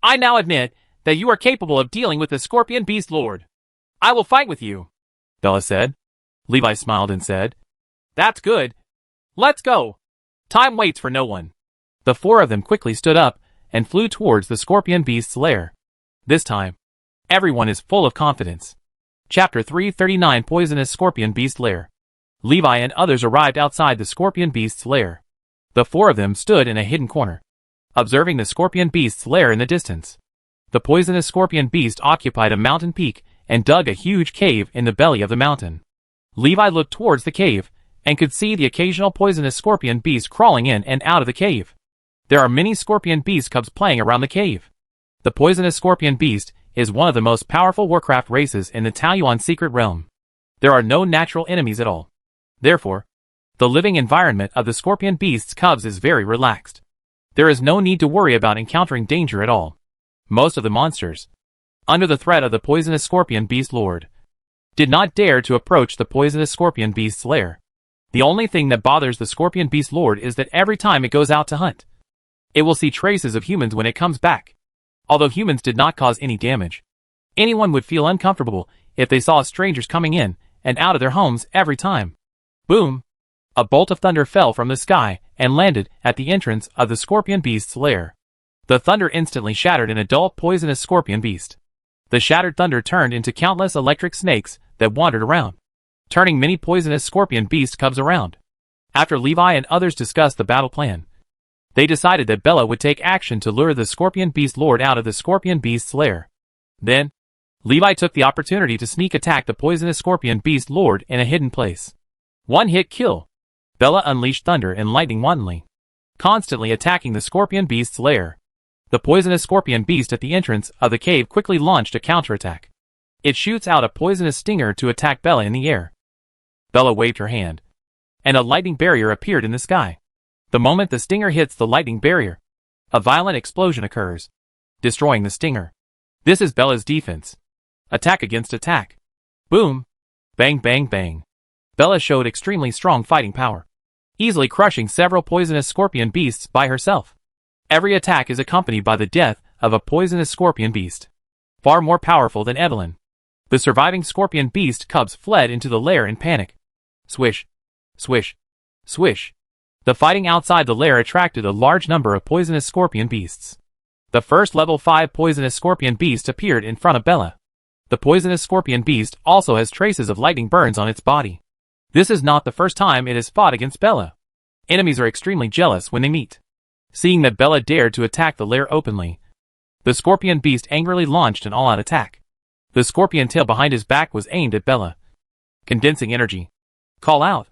"I now admit that you are capable of dealing with the Scorpion Beast Lord. I will fight with you," Bella said. Levi smiled and said, "That's good. Let's go. Time waits for no one." The four of them quickly stood up and flew towards the Scorpion Beast's lair. This time, everyone is full of confidence. Chapter 339 Poisonous Scorpion Beast Lair. Levi and others arrived outside the Scorpion Beast's lair. The four of them stood in a hidden corner, observing the Scorpion Beast's lair in the distance. The poisonous Scorpion Beast occupied a mountain peak and dug a huge cave in the belly of the mountain. Levi looked towards the cave and could see the occasional poisonous Scorpion Beast crawling in and out of the cave. There are many Scorpion Beast cubs playing around the cave. The poisonous Scorpion Beast is one of the most powerful Warcraft races in the Taiyuan secret realm. There are no natural enemies at all. Therefore, the living environment of the Scorpion Beast's cubs is very relaxed. There is no need to worry about encountering danger at all. Most of the monsters, under the threat of the poisonous Scorpion Beast Lord, did not dare to approach the poisonous Scorpion Beast's lair. The only thing that bothers the Scorpion Beast Lord is that every time it goes out to hunt, it will see traces of humans when it comes back. Although humans did not cause any damage, anyone would feel uncomfortable if they saw strangers coming in and out of their homes every time. Boom! A bolt of thunder fell from the sky and landed at the entrance of the Scorpion Beast's lair. The thunder instantly shattered an adult poisonous Scorpion Beast. The shattered thunder turned into countless electric snakes that wandered around, turning many poisonous Scorpion Beast cubs around. After Levi and others discussed the battle plan, they decided that Bella would take action to lure the Scorpion Beast Lord out of the Scorpion Beast's lair. Then, Levi took the opportunity to sneak attack the poisonous Scorpion Beast Lord in a hidden place. One-hit kill. Bella unleashed thunder and lightning wantonly, constantly attacking the Scorpion Beast's lair. The poisonous Scorpion Beast at the entrance of the cave quickly launched a counterattack. It shoots out a poisonous stinger to attack Bella in the air. Bella waved her hand, and a lightning barrier appeared in the sky. The moment the stinger hits the lightning barrier, a violent explosion occurs, destroying the stinger. This is Bella's defense. Attack against attack. Boom! Bang bang bang. Bella showed extremely strong fighting power, easily crushing several poisonous Scorpion Beasts by herself. Every attack is accompanied by the death of a poisonous Scorpion Beast, far more powerful than Evelyn. The surviving Scorpion Beast cubs fled into the lair in panic. Swish, swish, swish. The fighting outside the lair attracted a large number of poisonous Scorpion Beasts. The first level 5 poisonous Scorpion Beast appeared in front of Bella. The poisonous Scorpion Beast also has traces of lightning burns on its body. This is not the first time it has fought against Bella. Enemies are extremely jealous when they meet. Seeing that Bella dared to attack the lair openly, the Scorpion Beast angrily launched an all-out attack. The scorpion tail behind his back was aimed at Bella. Condensing energy. Call out.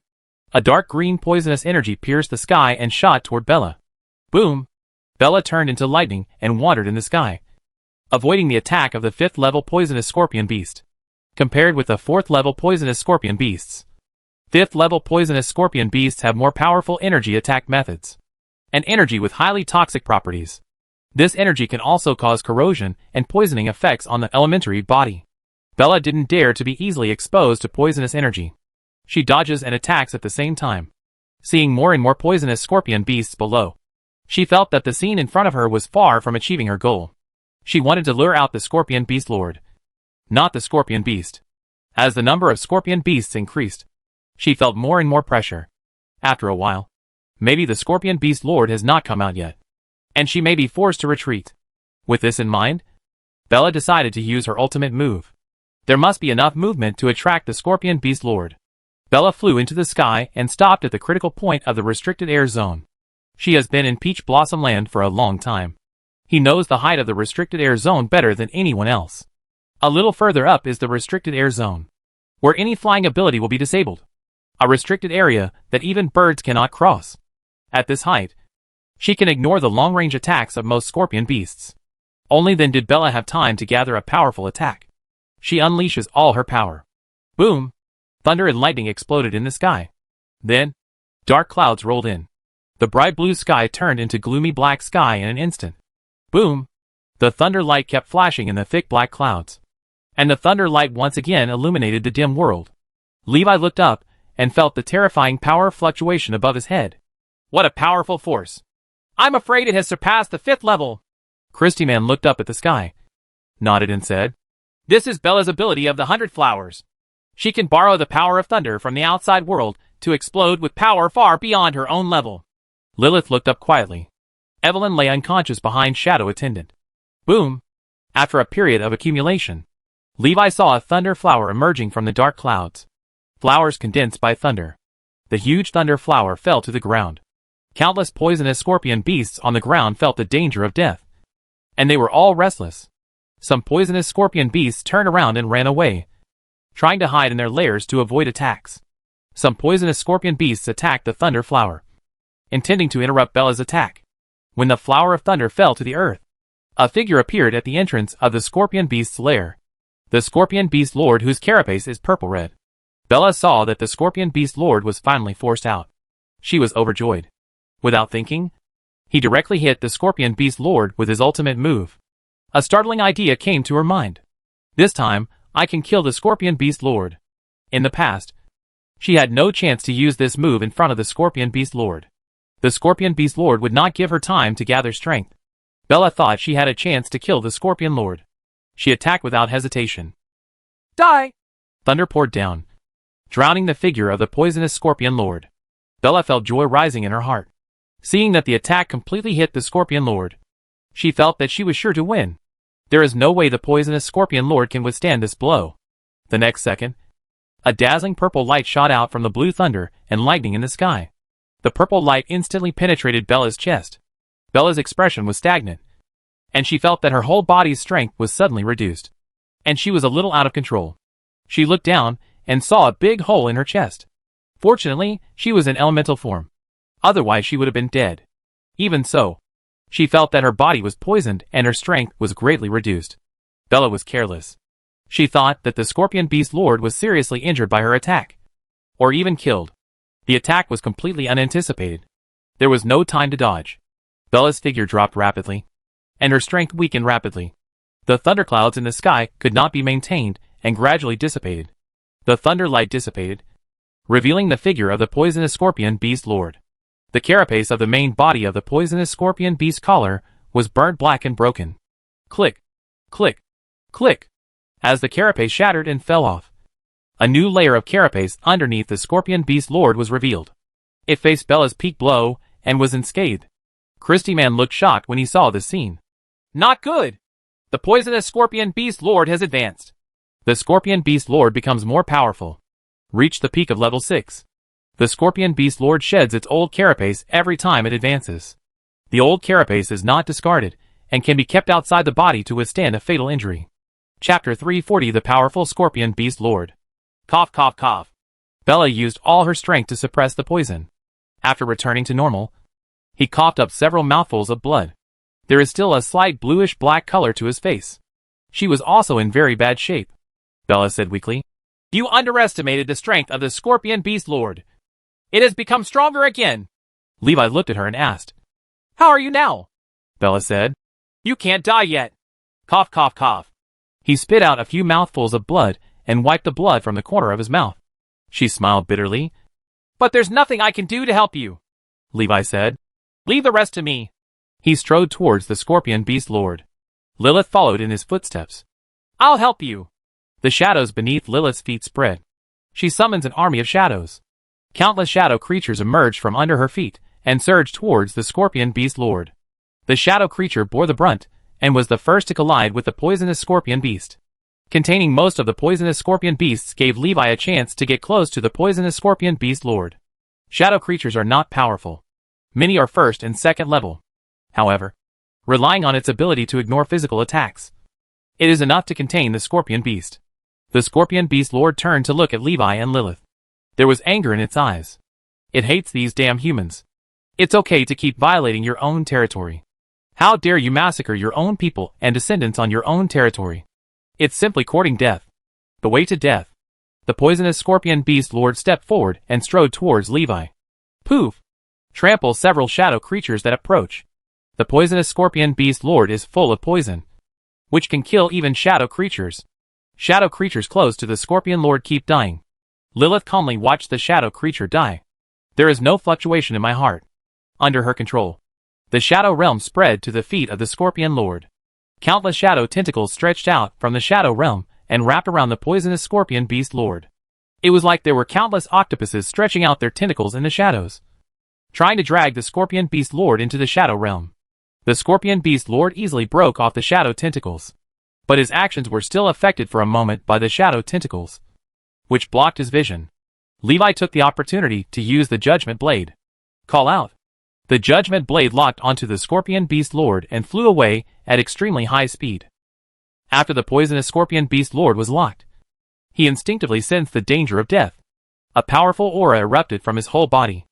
A dark green poisonous energy pierced the sky and shot toward Bella. Boom! Bella turned into lightning and wandered in the sky, avoiding the attack of the 5th level poisonous Scorpion Beast. Compared with the 4th level poisonous Scorpion Beasts, 5th level poisonous Scorpion Beasts have more powerful energy attack methods, and energy with highly toxic properties. This energy can also cause corrosion and poisoning effects on the elementary body. Bella didn't dare to be easily exposed to poisonous energy. She dodges and attacks at the same time, seeing more and more poisonous Scorpion Beasts below. She felt that the scene in front of her was far from achieving her goal. She wanted to lure out the Scorpion Beast Lord, not the Scorpion Beast. As the number of Scorpion Beasts increased, She felt more and more pressure. After a while, maybe the Scorpion Beast Lord has not come out yet, and she may be forced to retreat. With this in mind, Bella decided to use her ultimate move. There must be enough movement to attract the Scorpion Beast Lord. Bella flew into the sky and stopped at the critical point of the restricted air zone. She has been in Peach Blossom Land for a long time. He knows the height of the restricted air zone better than anyone else. A little further up is the restricted air zone, where any flying ability will be disabled. A restricted area that even birds cannot cross. At this height, she can ignore the long-range attacks of most scorpion beasts. Only then did Bella have time to gather a powerful attack. She unleashes all her power. Boom! Thunder and lightning exploded in the sky. Then, dark clouds rolled in. The bright blue sky turned into gloomy black sky in an instant. Boom! The thunder light kept flashing in the thick black clouds. And the thunder light once again illuminated the dim world. Levi looked up and felt the terrifying power fluctuation above his head. What a powerful force! I'm afraid it has surpassed the 5th level. Christy Man looked up at the sky, nodded and said, This is Bella's ability of the 100 Flowers. She can borrow the power of thunder from the outside world to explode with power far beyond her own level. Lilith looked up quietly. Evelyn lay unconscious behind Shadow Attendant. Boom! After a period of accumulation, Levi saw a thunder flower emerging from the dark clouds. Flowers condensed by thunder. The huge thunder flower fell to the ground. Countless poisonous scorpion beasts on the ground felt the danger of death. And they were all restless. Some poisonous scorpion beasts turned around and ran away, trying to hide in their lairs to avoid attacks. Some poisonous scorpion beasts attacked the thunder flower, intending to interrupt Bella's attack. When the flower of thunder fell to the earth, a figure appeared at the entrance of the scorpion beast's lair. The scorpion beast lord whose carapace is purple-red. Bella saw that the scorpion beast lord was finally forced out. She was overjoyed. Without thinking, he directly hit the scorpion beast lord with his ultimate move. A startling idea came to her mind. This time, I can kill the scorpion beast lord. In the past, she had no chance to use this move in front of the scorpion beast lord. The scorpion beast lord would not give her time to gather strength. Bella thought she had a chance to kill the scorpion lord. She attacked without hesitation. Die! Thunder poured down, drowning the figure of the poisonous scorpion lord. Bella felt joy rising in her heart, seeing that the attack completely hit the scorpion lord. She felt that she was sure to win. There is no way the poisonous scorpion lord can withstand this blow. The next second, a dazzling purple light shot out from the blue thunder and lightning in the sky. The purple light instantly penetrated Bella's chest. Bella's expression was stagnant, and she felt that her whole body's strength was suddenly reduced, and she was a little out of control. She looked down and saw a big hole in her chest. Fortunately, she was in elemental form. Otherwise she would have been dead. Even so, she felt that her body was poisoned and her strength was greatly reduced. Bella was careless. She thought that the scorpion beast lord was seriously injured by her attack, or even killed. The attack was completely unanticipated. There was no time to dodge. Bella's figure dropped rapidly, and her strength weakened rapidly. The thunderclouds in the sky could not be maintained and gradually dissipated. The thunder light dissipated, revealing the figure of the poisonous scorpion beast lord. The carapace of the main body of the poisonous scorpion beast collar was burnt black and broken. Click, click, click, as the carapace shattered and fell off. A new layer of carapace underneath the scorpion beast lord was revealed. It faced Bella's peak blow and was unscathed. Christy Man looked shocked when he saw this scene. Not good! The poisonous scorpion beast lord has advanced. The scorpion beast lord becomes more powerful. Reached the peak of level 6. The scorpion beast lord sheds its old carapace every time it advances. The old carapace is not discarded and can be kept outside the body to withstand a fatal injury. Chapter 340 The Powerful Scorpion Beast Lord. Cough cough cough. Bella used all her strength to suppress the poison. After returning to normal, he coughed up several mouthfuls of blood. There is still a slight bluish-black color to his face. She was also in very bad shape. Bella said weakly, You underestimated the strength of the scorpion beast lord. It has become stronger again. Levi looked at her and asked, How are you now? Bella said, You can't die yet. Cough cough cough. He spit out a few mouthfuls of blood and wiped the blood from the corner of his mouth. She smiled bitterly. But there's nothing I can do to help you, Levi said. Leave the rest to me. He strode towards the scorpion beast lord. Lilith followed in his footsteps. I'll help you. The shadows beneath Lilith's feet spread. She summons an army of shadows. Countless shadow creatures emerged from under her feet and surged towards the scorpion beast lord. The shadow creature bore the brunt and was the first to collide with the poisonous scorpion beast. Containing most of the poisonous scorpion beasts gave Levi a chance to get close to the poisonous scorpion beast lord. Shadow creatures are not powerful. Many are first and second level. However, relying on its ability to ignore physical attacks, it is enough to contain the scorpion beast. The scorpion beast lord turned to look at Levi and Lilith. There was anger in its eyes. It hates these damn humans. It's okay to keep violating your own territory. How dare you massacre your own people and descendants on your own territory? It's simply courting death. The way to death. The poisonous scorpion beast lord stepped forward and strode towards Levi. Poof! Trample several shadow creatures that approach. The poisonous scorpion beast lord is full of poison, which can kill even shadow creatures. Shadow creatures close to the scorpion lord keep dying. Lilith calmly watched the shadow creature die. There is no fluctuation in my heart. Under her control, the shadow realm spread to the feet of the scorpion lord. Countless shadow tentacles stretched out from the shadow realm and wrapped around the poisonous scorpion beast lord. It was like there were countless octopuses stretching out their tentacles in the shadows, trying to drag the scorpion beast lord into the shadow realm. The scorpion beast lord easily broke off the shadow tentacles, but his actions were still affected for a moment by the shadow tentacles, which blocked his vision. Levi took the opportunity to use the judgment blade. Call out. The judgment blade locked onto the scorpion beast lord and flew away at extremely high speed. After the poisonous scorpion beast lord was locked, he instinctively sensed the danger of death. A powerful aura erupted from his whole body.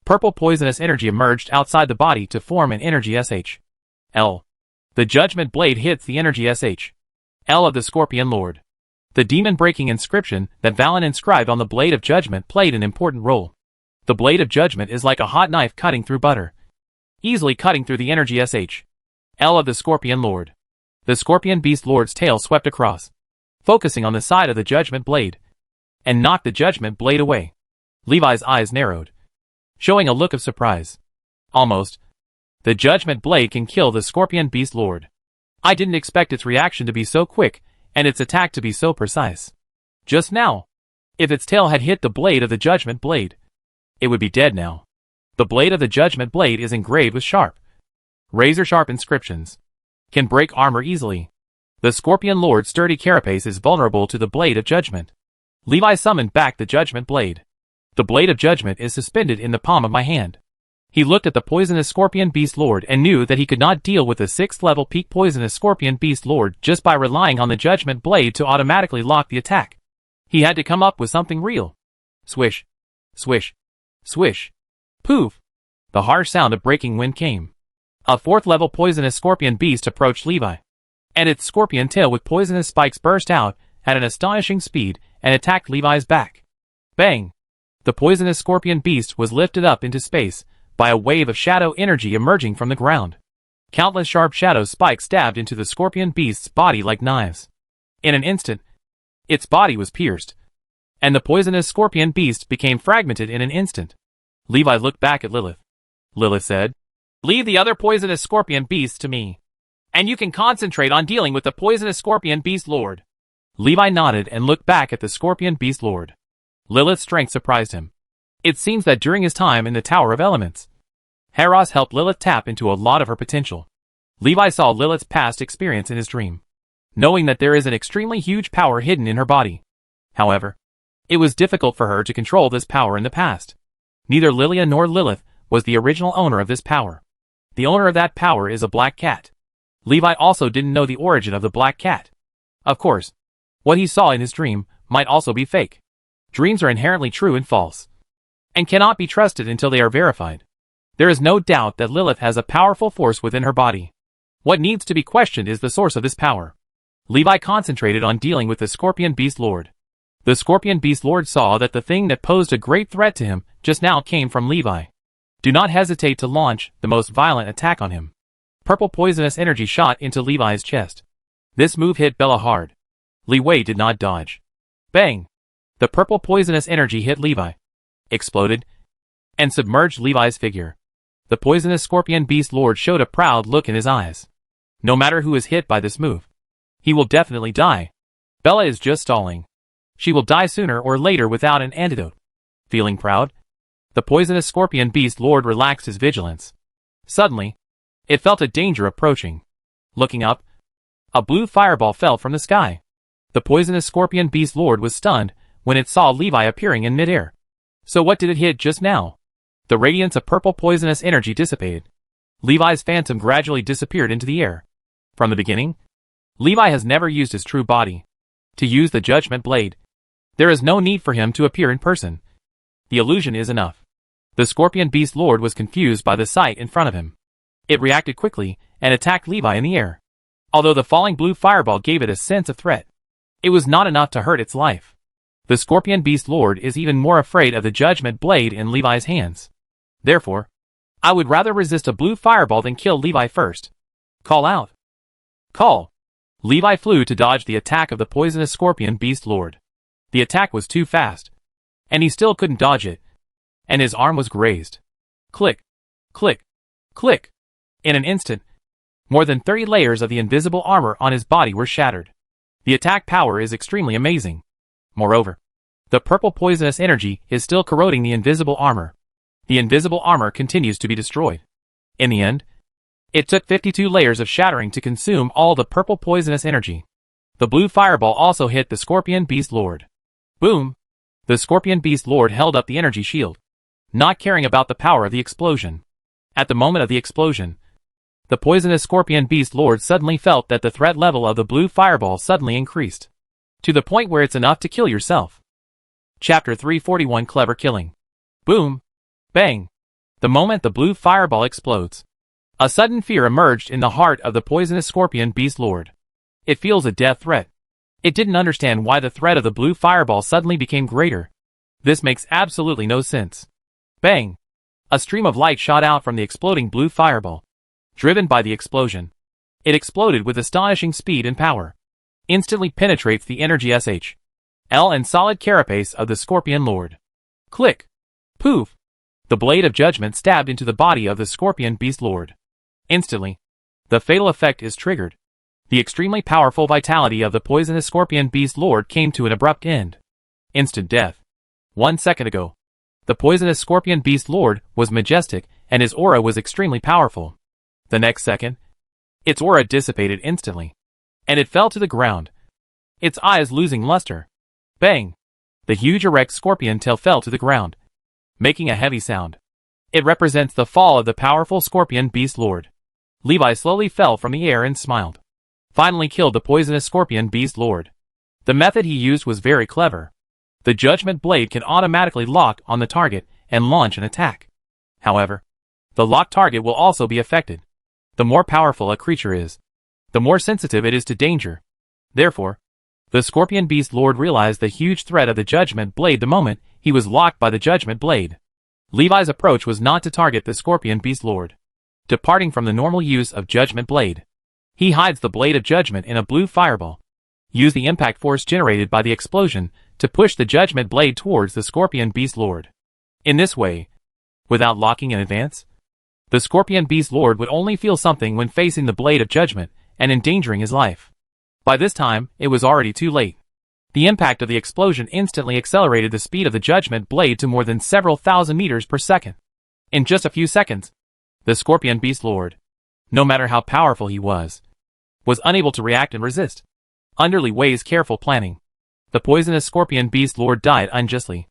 Purple poisonous energy emerged outside the body to form an energy SH.L. The judgment blade hits the energy SH.L of the scorpion lord. The demon-breaking inscription that Valen inscribed on the blade of judgment played an important role. The blade of judgment is like a hot knife cutting through butter, easily cutting through the energy SH.L of the scorpion lord. The scorpion beast lord's tail swept across, focusing on the side of the judgment blade, and knocked the judgment blade away. Levi's eyes narrowed, showing a look of surprise. Almost. The judgment blade can kill the scorpion beast lord. I didn't expect its reaction to be so quick, and its attack to be so precise. Just now, if its tail had hit the blade of the judgment blade, it would be dead now. The blade of the judgment blade is engraved with sharp, razor-sharp inscriptions. Can break armor easily. The scorpion lord's sturdy carapace is vulnerable to the blade of judgment. Levi summoned back the judgment blade. The blade of judgment is suspended in the palm of my hand. He looked at the poisonous scorpion beast lord and knew that he could not deal with the 6th level peak poisonous scorpion beast lord just by relying on the judgment blade to automatically lock the attack. He had to come up with something real. Swish. Swish. Swish. Poof. The harsh sound of breaking wind came. A 4th level poisonous scorpion beast approached Levi, and its scorpion tail with poisonous spikes burst out at an astonishing speed and attacked Levi's back. Bang! The poisonous scorpion beast was lifted up into space by a wave of shadow energy emerging from the ground. Countless sharp shadow spikes stabbed into the scorpion beast's body like knives. In an instant, its body was pierced, and the poisonous scorpion beast became fragmented in an instant. Levi looked back at Lilith. Lilith said, "Leave the other poisonous scorpion beasts to me, and you can concentrate on dealing with the poisonous scorpion beast lord." Levi nodded and looked back at the scorpion beast lord. Lilith's strength surprised him. It seems that during his time in the Tower of Elements, Heros helped Lilith tap into a lot of her potential. Levi saw Lilith's past experience in his dream, knowing that there is an extremely huge power hidden in her body. However, it was difficult for her to control this power in the past. Neither Lilia nor Lilith was the original owner of this power. The owner of that power is a black cat. Levi also didn't know the origin of the black cat. Of course, what he saw in his dream might also be fake. Dreams are inherently true and false, and cannot be trusted until they are verified. There is no doubt that Lilith has a powerful force within her body. What needs to be questioned is the source of this power. Levi concentrated on dealing with the Scorpion Beast Lord. The Scorpion Beast Lord saw that the thing that posed a great threat to him just now came from Levi. Do not hesitate to launch the most violent attack on him. Purple poisonous energy shot into Levi's chest. This move hit Bella hard. Li Wei did not dodge. Bang! The purple poisonous energy hit Levi, exploded, and submerged Levi's figure. The poisonous Scorpion Beast Lord showed a proud look in his eyes. No matter who is hit by this move, he will definitely die. Bella is just stalling. She will die sooner or later without an antidote. Feeling proud, The poisonous scorpion beast lord relaxed his vigilance. Suddenly, it felt a danger approaching. Looking up, a blue fireball fell from the sky. The poisonous scorpion beast lord was stunned when it saw Levi appearing in midair. So what did it hit just now? The radiance of purple poisonous energy dissipated. Levi's phantom gradually disappeared into the air. From the beginning, Levi has never used his true body. To use the judgment blade, there is no need for him to appear in person. The illusion is enough. The scorpion beast lord was confused by the sight in front of him. It reacted quickly and attacked Levi in the air. Although the falling blue fireball gave it a sense of threat, it was not enough to hurt its life. The scorpion beast lord is even more afraid of the judgment blade in Levi's hands. Therefore, I would rather resist a blue fireball than kill Levi first. Call out. Call. Levi flew to dodge the attack of the poisonous scorpion beast lord. The attack was too fast, and he still couldn't dodge it, and his arm was grazed. Click, click, click. In an instant, more than 30 layers of the invisible armor on his body were shattered. The attack power is extremely amazing. Moreover, the purple poisonous energy is still corroding the invisible armor. The invisible armor continues to be destroyed. In the end, it took 52 layers of shattering to consume all the purple poisonous energy. The blue fireball also hit the scorpion beast lord. Boom! The scorpion beast lord held up the energy shield, not caring about the power of the explosion. At the moment of the explosion, the poisonous scorpion beast lord suddenly felt that the threat level of the blue fireball suddenly increased, to the point where it's enough to kill yourself. Chapter 341 Clever Killing. Boom! Bang! The moment the blue fireball explodes, a sudden fear emerged in the heart of the poisonous scorpion beast lord. It feels a death threat. It didn't understand why the threat of the blue fireball suddenly became greater. This makes absolutely no sense. Bang! A stream of light shot out from the exploding blue fireball. Driven by the explosion, it exploded with astonishing speed and power. Instantly penetrates the energy SHL and solid carapace of the scorpion lord. Click! Poof! The blade of judgment stabbed into the body of the scorpion beast lord. Instantly, the fatal effect is triggered. The extremely powerful vitality of the poisonous scorpion beast lord came to an abrupt end. Instant death. 1 second ago, the poisonous scorpion beast lord was majestic and his aura was extremely powerful. The next second, its aura dissipated instantly, and it fell to the ground, its eyes losing luster. Bang! The huge erect scorpion tail fell to the ground, making a heavy sound. It represents the fall of the powerful scorpion beast lord. Levi slowly fell from the air and smiled. Finally killed the poisonous scorpion beast lord. The method he used was very clever. The judgment blade can automatically lock on the target and launch an attack. However, the locked target will also be affected. The more powerful a creature is, the more sensitive it is to danger. Therefore, the scorpion beast lord realized the huge threat of the judgment blade the moment he was locked by the judgment blade. Levi's approach was not to target the scorpion beast lord. Departing from the normal use of judgment blade, he hides the blade of judgment in a blue fireball. Use the impact force generated by the explosion to push the judgment blade towards the scorpion beast lord. In this way, without locking in advance, the scorpion beast lord would only feel something when facing the blade of judgment and endangering his life. By this time, it was already too late. The impact of the explosion instantly accelerated the speed of the judgment blade to more than several thousand meters per second. In just a few seconds, the scorpion beast lord, no matter how powerful he was unable to react and resist. Under Li Wei's careful planning, the poisonous scorpion beast lord died unjustly.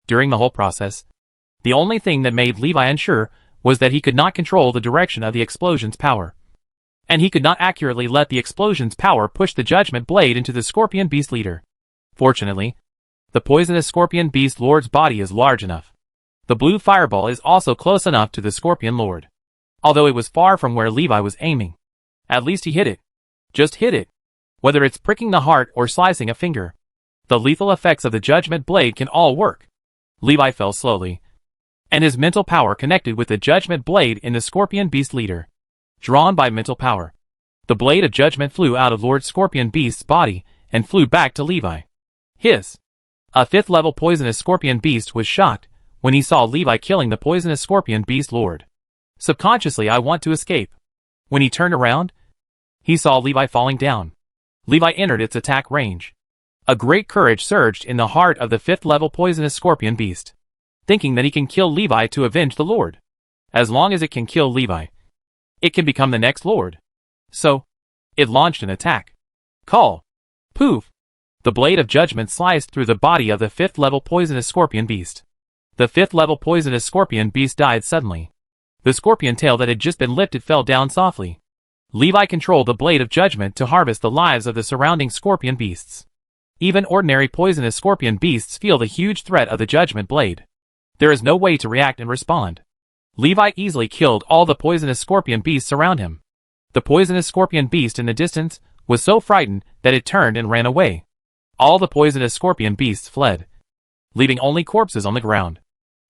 During the whole process, the only thing that made Levi unsure was that he could not control the direction of the explosion's power. And he could not accurately let the explosion's power push the judgment blade into the scorpion beast leader. Fortunately, the poisonous scorpion beast lord's body is large enough. The blue fireball is also close enough to the scorpion lord. Although it was far from where Levi was aiming, at least he hit it. Just hit it. Whether it's pricking the heart or slicing a finger, the lethal effects of the judgment blade can all work. Levi fell slowly, and his mental power connected with the judgment blade in the scorpion beast leader. Drawn by mental power, the blade of judgment flew out of Lord Scorpion Beast's body and flew back to Levi. Hiss! A 5th level poisonous scorpion beast was shocked when he saw Levi killing the poisonous scorpion beast lord. Subconsciously, I want to escape. When he turned around, he saw Levi falling down. Levi entered its attack range. A great courage surged in the heart of the 5th level poisonous scorpion beast. thinking that he can kill Levi to avenge the Lord. As long as it can kill Levi, it can become the next Lord. So, it launched an attack. Call. Poof! The blade of judgment sliced through the body of the 5th level poisonous scorpion beast. The 5th level poisonous scorpion beast died suddenly. The scorpion tail that had just been lifted fell down softly. Levi controlled the blade of judgment to harvest the lives of the surrounding scorpion beasts. Even ordinary poisonous scorpion beasts feel the huge threat of the judgment blade. There is no way to react and respond. Levi easily killed all the poisonous scorpion beasts around him. The poisonous scorpion beast in the distance was so frightened that it turned and ran away. All the poisonous scorpion beasts fled, leaving only corpses on the ground.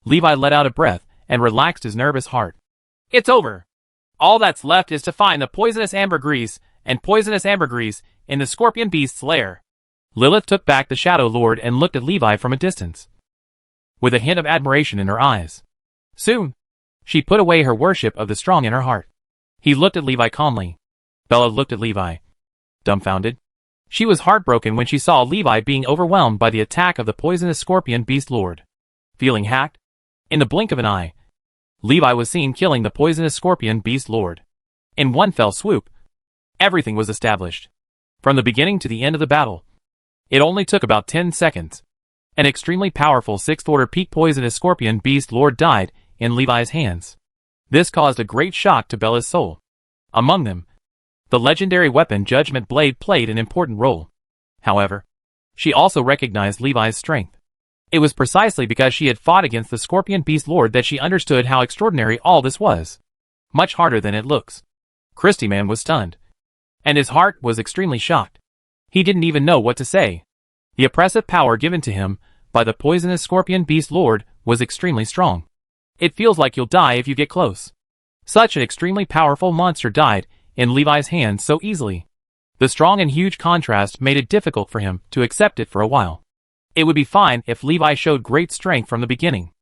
Levi let out a breath and relaxed his nervous heart. It's over. All that's left is to find the poisonous ambergris and poisonous ambergris in the scorpion beast's lair. Lilith took back the Shadow Lord and looked at Levi from a distance, with a hint of admiration in her eyes. Soon, she put away her worship of the strong in her heart. He looked at Levi calmly. Bella looked at Levi, dumbfounded. She was heartbroken when she saw Levi being overwhelmed by the attack of the poisonous scorpion beast lord. Feeling hacked? In the blink of an eye, Levi was seen killing the poisonous scorpion beast lord. In one fell swoop, everything was established. From the beginning to the end of the battle, it only took about 10 seconds. An extremely powerful 6th order peak poisonous scorpion beast lord died in Levi's hands. This caused a great shock to Bella's soul. Among them, the legendary weapon Judgment Blade played an important role. However, she also recognized Levi's strength. It was precisely because she had fought against the Scorpion Beast Lord that she understood how extraordinary all this was. Much harder than it looks. Christy Man was stunned, and his heart was extremely shocked. He didn't even know what to say. The oppressive power given to him by the poisonous Scorpion Beast Lord was extremely strong. It feels like you'll die if you get close. Such an extremely powerful monster died in Levi's hands so easily. The strong and huge contrast made it difficult for him to accept it for a while. It would be fine if Levi showed great strength from the beginning.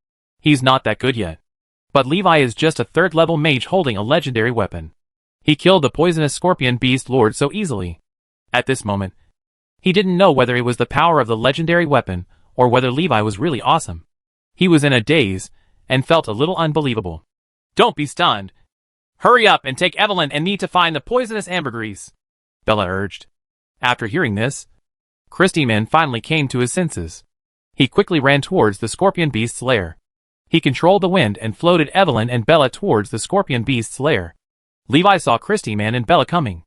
He's not that good yet. But Levi is just a 3rd level mage holding a legendary weapon. He killed the poisonous Scorpion Beast Lord so easily. At this moment, he didn't know whether it was the power of the legendary weapon or whether Levi was really awesome. He was in a daze and felt a little unbelievable. Don't be stunned. Hurry up and take Evelyn and me to find the poisonous ambergris, Bella urged. After hearing this, Christy Man finally came to his senses. He quickly ran towards the Scorpion Beast's lair. He controlled the wind and floated Evelyn and Bella towards the Scorpion Beast's lair. Levi saw Christy Man and Bella coming.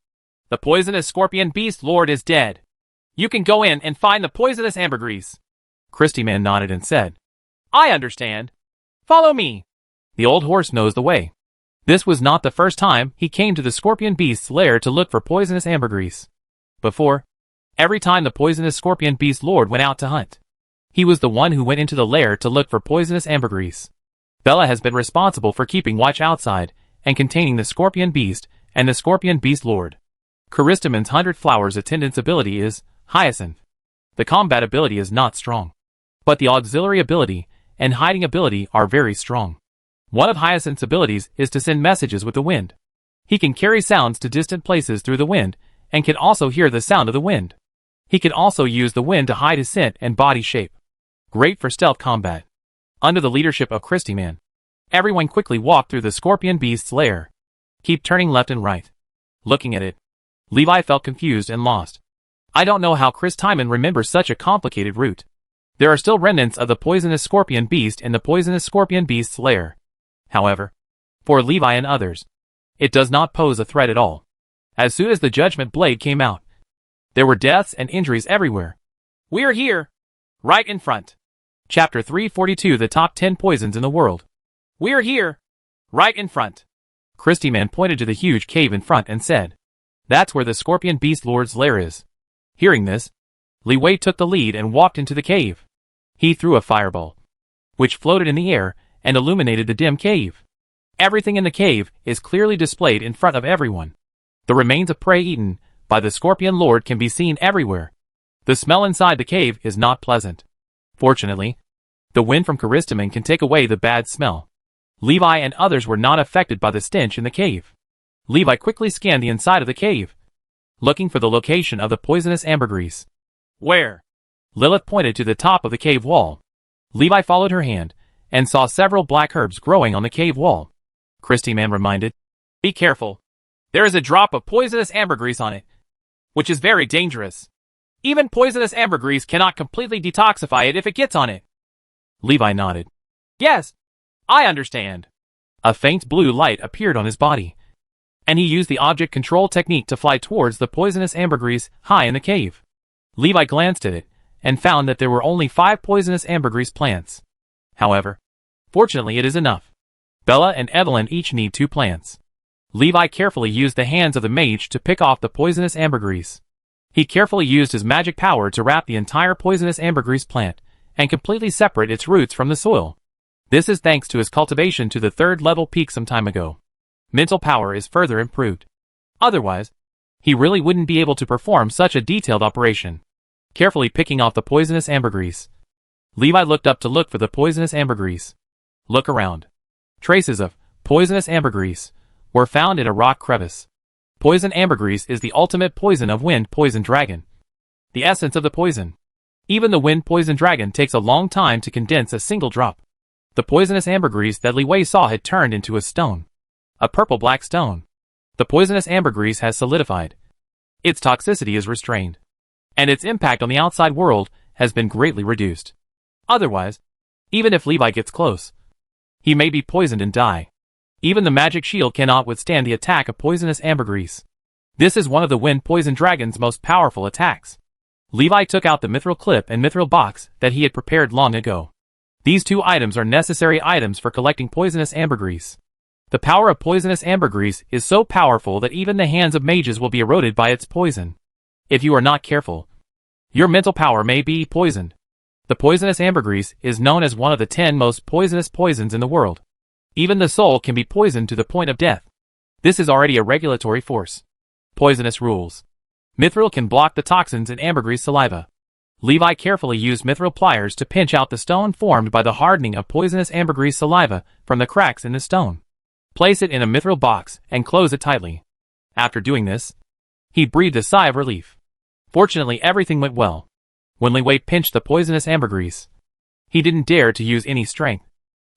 The poisonous Scorpion Beast Lord is dead. You can go in and find the poisonous ambergris. Christy Man nodded and said, I understand. Follow me. The old horse knows the way. This was not the first time he came to the Scorpion Beast's lair to look for poisonous ambergris. Before, every time the poisonous Scorpion Beast Lord went out to hunt, he was the one who went into the lair to look for poisonous ambergris. Bella has been responsible for keeping watch outside and containing the Scorpion Beast and the Scorpion Beast Lord. Charistamon's 100 Flowers attendance ability is Hyacinth. The combat ability is not strong, but the auxiliary ability and hiding ability are very strong. One of Hyacinth's abilities is to send messages with the wind. He can carry sounds to distant places through the wind and can also hear the sound of the wind. He can also use the wind to hide his scent and body shape. Great for stealth combat. Under the leadership of Christy Man, everyone quickly walked through the Scorpion Beast's lair. Keep turning left and right. Looking at it, Levi felt confused and lost. I don't know how Chris Timon remembers such a complicated route. There are still remnants of the poisonous Scorpion Beast in the poisonous Scorpion Beast's lair. However, for Levi and others, it does not pose a threat at all. As soon as the Judgment Blade came out, there were deaths and injuries everywhere. We're here! Right in front. Chapter 342 The Top 10 Poisons in the World. We're here! Right in front. Christy Man pointed to the huge cave in front and said, That's where the Scorpion Beast Lord's lair is. Hearing this, Li Wei took the lead and walked into the cave. He threw a fireball, which floated in the air and illuminated the dim cave. Everything in the cave is clearly displayed in front of everyone. The remains of prey eaten by the Scorpion Lord can be seen everywhere. The smell inside the cave is not pleasant. Fortunately, the wind from Charistaman can take away the bad smell. Levi and others were not affected by the stench in the cave. Levi quickly scanned the inside of the cave, looking for the location of the poisonous ambergris. Where? Lilith pointed to the top of the cave wall. Levi followed her hand and saw several black herbs growing on the cave wall. Christy Man reminded, "Be careful. There is a drop of poisonous ambergris on it, which is very dangerous. Even poisonous ambergris cannot completely detoxify it if it gets on it." Levi nodded. "Yes, I understand." A faint blue light appeared on his body, and he used the object control technique to fly towards the poisonous ambergris high in the cave. Levi glanced at it, and found that there were only 5 poisonous ambergris plants. However, fortunately it is enough. Bella and Evelyn each need 2 plants. Levi carefully used the hands of the mage to pick off the poisonous ambergris. He carefully used his magic power to wrap the entire poisonous ambergris plant, and completely separate its roots from the soil. This is thanks to his cultivation to the 3rd level peak some time ago. Mental power is further improved. Otherwise, he really wouldn't be able to perform such a detailed operation. Carefully picking off the poisonous ambergris, Levi looked up to look for the poisonous ambergris. Look around. Traces of poisonous ambergris were found in a rock crevice. Poison ambergris is the ultimate poison of wind poison dragon. The essence of the poison. Even the wind poison dragon takes a long time to condense a single drop. The poisonous ambergris that Li Wei saw had turned into a stone. A purple-black stone. The poisonous ambergris has solidified. Its toxicity is restrained, and its impact on the outside world has been greatly reduced. Otherwise, even if Levi gets close, he may be poisoned and die. Even the magic shield cannot withstand the attack of poisonous ambergris. This is one of the wind poison dragon's most powerful attacks. Levi took out the mithril clip and mithril box that he had prepared long ago. These 2 items are necessary items for collecting poisonous ambergris. The power of poisonous ambergris is so powerful that even the hands of mages will be eroded by its poison. If you are not careful, your mental power may be poisoned. The poisonous ambergris is known as one of the 10 most poisonous poisons in the world. Even the soul can be poisoned to the point of death. This is already a regulatory force. Poisonous rules. Mithril can block the toxins in ambergris saliva. Levi carefully used mithril pliers to pinch out the stone formed by the hardening of poisonous ambergris saliva from the cracks in the stone. Place it in a mithril box and close it tightly. After doing this, he breathed a sigh of relief. Fortunately, everything went well. When Li Wei pinched the poisonous ambergris, he didn't dare to use any strength.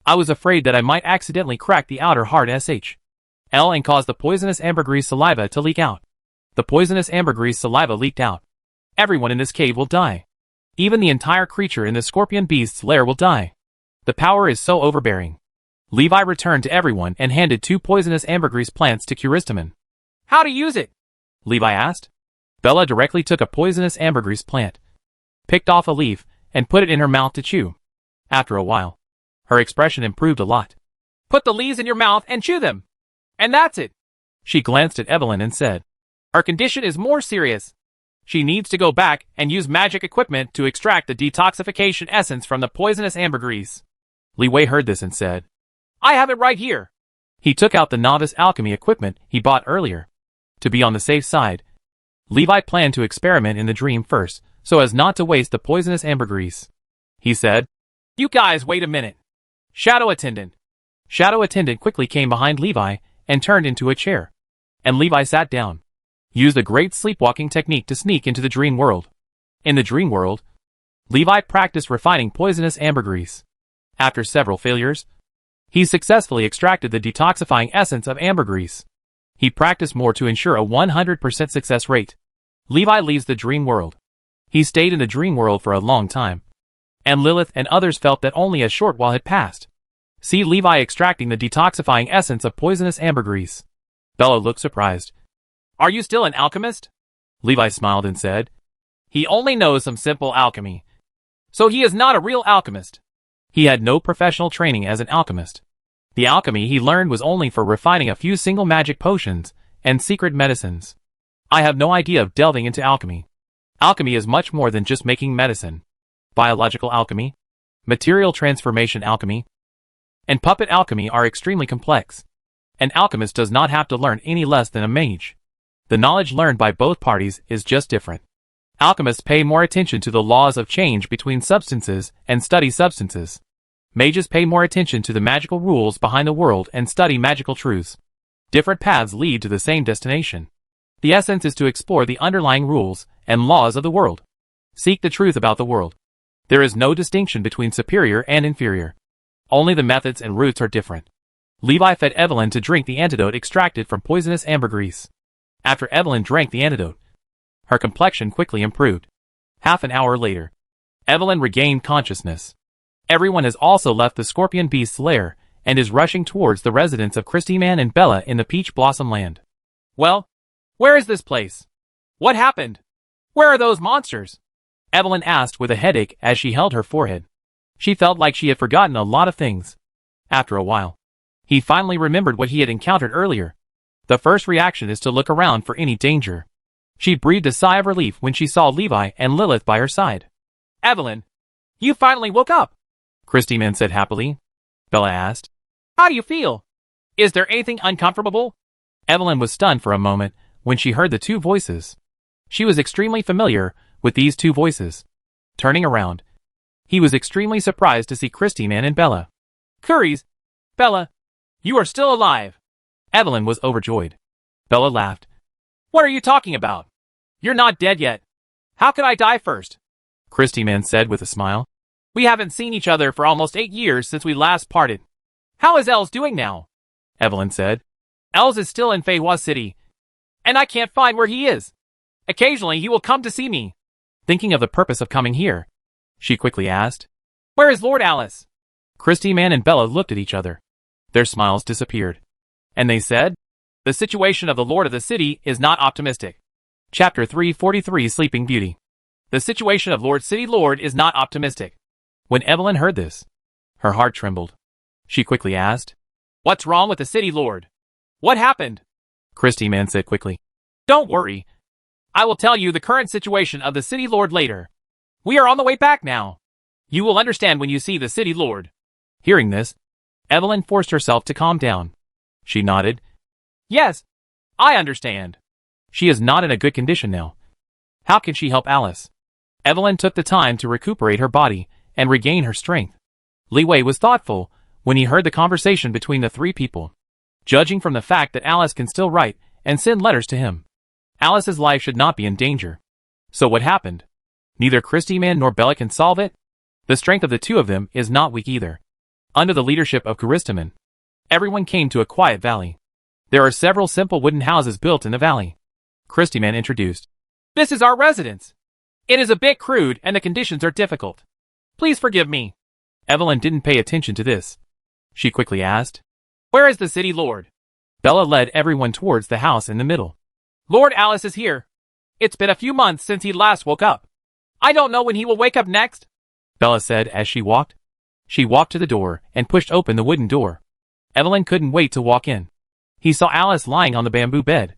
"I was afraid that I might accidentally crack the outer hard SHL and cause the poisonous ambergris saliva to leak out." The poisonous ambergris saliva leaked out. Everyone in this cave will die. Even the entire creature in the scorpion beast's lair will die. The power is so overbearing. Levi returned to everyone and handed 2 poisonous ambergris plants to Kuristaman. "How to use it?" Levi asked. Bella directly took a poisonous ambergris plant, picked off a leaf, and put it in her mouth to chew. After a while, her expression improved a lot. "Put the leaves in your mouth and chew them. And that's it." She glanced at Evelyn and said, "Her condition is more serious. She needs to go back and use magic equipment to extract the detoxification essence from the poisonous ambergris." Li Wei heard this and said, "I have it right here." He took out the novice alchemy equipment he bought earlier. To be on the safe side, Levi planned to experiment in the dream first, so as not to waste the poisonous ambergris. He said, "You guys wait a minute. Shadow Attendant." Shadow Attendant quickly came behind Levi and turned into a chair. And Levi sat down. Used a great sleepwalking technique to sneak into the dream world. In the dream world, Levi practiced refining poisonous ambergris. After several failures, he successfully extracted the detoxifying essence of ambergris. He practiced more to ensure a 100% success rate. Levi leaves the dream world. He stayed in the dream world for a long time, and Lilith and others felt that only a short while had passed. See Levi extracting the detoxifying essence of poisonous ambergris. Bella looked surprised. "Are you still an alchemist?" Levi smiled and said, "He only knows some simple alchemy. So he is not a real alchemist." He had no professional training as an alchemist. The alchemy he learned was only for refining a few single magic potions and secret medicines. I have no idea of delving into alchemy. Alchemy is much more than just making medicine. Biological alchemy, material transformation alchemy, and puppet alchemy are extremely complex. An alchemist does not have to learn any less than a mage. The knowledge learned by both parties is just different. Alchemists pay more attention to the laws of change between substances and study substances. Mages pay more attention to the magical rules behind the world and study magical truths. Different paths lead to the same destination. The essence is to explore the underlying rules and laws of the world. Seek the truth about the world. There is no distinction between superior and inferior. Only the methods and routes are different. Levi fed Evelyn to drink the antidote extracted from poisonous ambergris. After Evelyn drank the antidote, her complexion quickly improved. Half an hour later, Evelyn regained consciousness. Everyone has also left the scorpion beast's lair and is rushing towards the residence of Christy Man and Bella in the Peach Blossom Land. Well, where is this place? What happened? Where are those monsters? Evelyn asked with a headache as she held her forehead. She felt like she had forgotten a lot of things. After a while, he finally remembered what he had encountered earlier. The first reaction is to look around for any danger. She breathed a sigh of relief when she saw Levi and Lilith by her side. Evelyn, you finally woke up, Christy Man said happily. Bella asked, how do you feel? Is there anything uncomfortable? Evelyn was stunned for a moment when she heard the two voices. She was extremely familiar with these two voices. Turning around, he was extremely surprised to see Christy Man and Bella. Curries, Bella, you are still alive. Evelyn was overjoyed. Bella laughed. What are you talking about? You're not dead yet. How could I die first? Christy Man said with a smile. We haven't seen each other for almost 8 years since we last parted. How is Els doing now? Evelyn said. Els is still in Feihua City, and I can't find where he is. Occasionally he will come to see me. Thinking of the purpose of coming here, she quickly asked, where is Lord Alice? Christy Man and Bella looked at each other. Their smiles disappeared. And they said, the situation of the Lord of the City is not optimistic. Chapter 343 Sleeping Beauty. The situation of Lord City Lord is not optimistic. When Evelyn heard this, her heart trembled. She quickly asked, what's wrong with the City Lord? What happened? Christy Man said quickly, don't worry. I will tell you the current situation of the City Lord later. We are on the way back now. You will understand when you see the City Lord. Hearing this, Evelyn forced herself to calm down. She nodded. Yes, I understand. She is not in a good condition now. How can she help Alice? Evelyn took the time to recuperate her body and regain her strength. Li Wei was thoughtful when he heard the conversation between the three people. Judging from the fact that Alice can still write and send letters to him, Alice's life should not be in danger. So what happened? Neither Christy Man nor Bella can solve it? The strength of the two of them is not weak either. Under the leadership of Christaman, everyone came to a quiet valley. There are several simple wooden houses built in the valley. Christyman introduced. This is our residence. It is a bit crude and the conditions are difficult. Please forgive me. Evelyn didn't pay attention to this. She quickly asked, where is the City Lord? Bella led everyone towards the house in the middle. Lord Alice is here. It's been a few months since he last woke up. I don't know when he will wake up next, Bella said as she walked. She walked to the door and pushed open the wooden door. Evelyn couldn't wait to walk in. He saw Alice lying on the bamboo bed,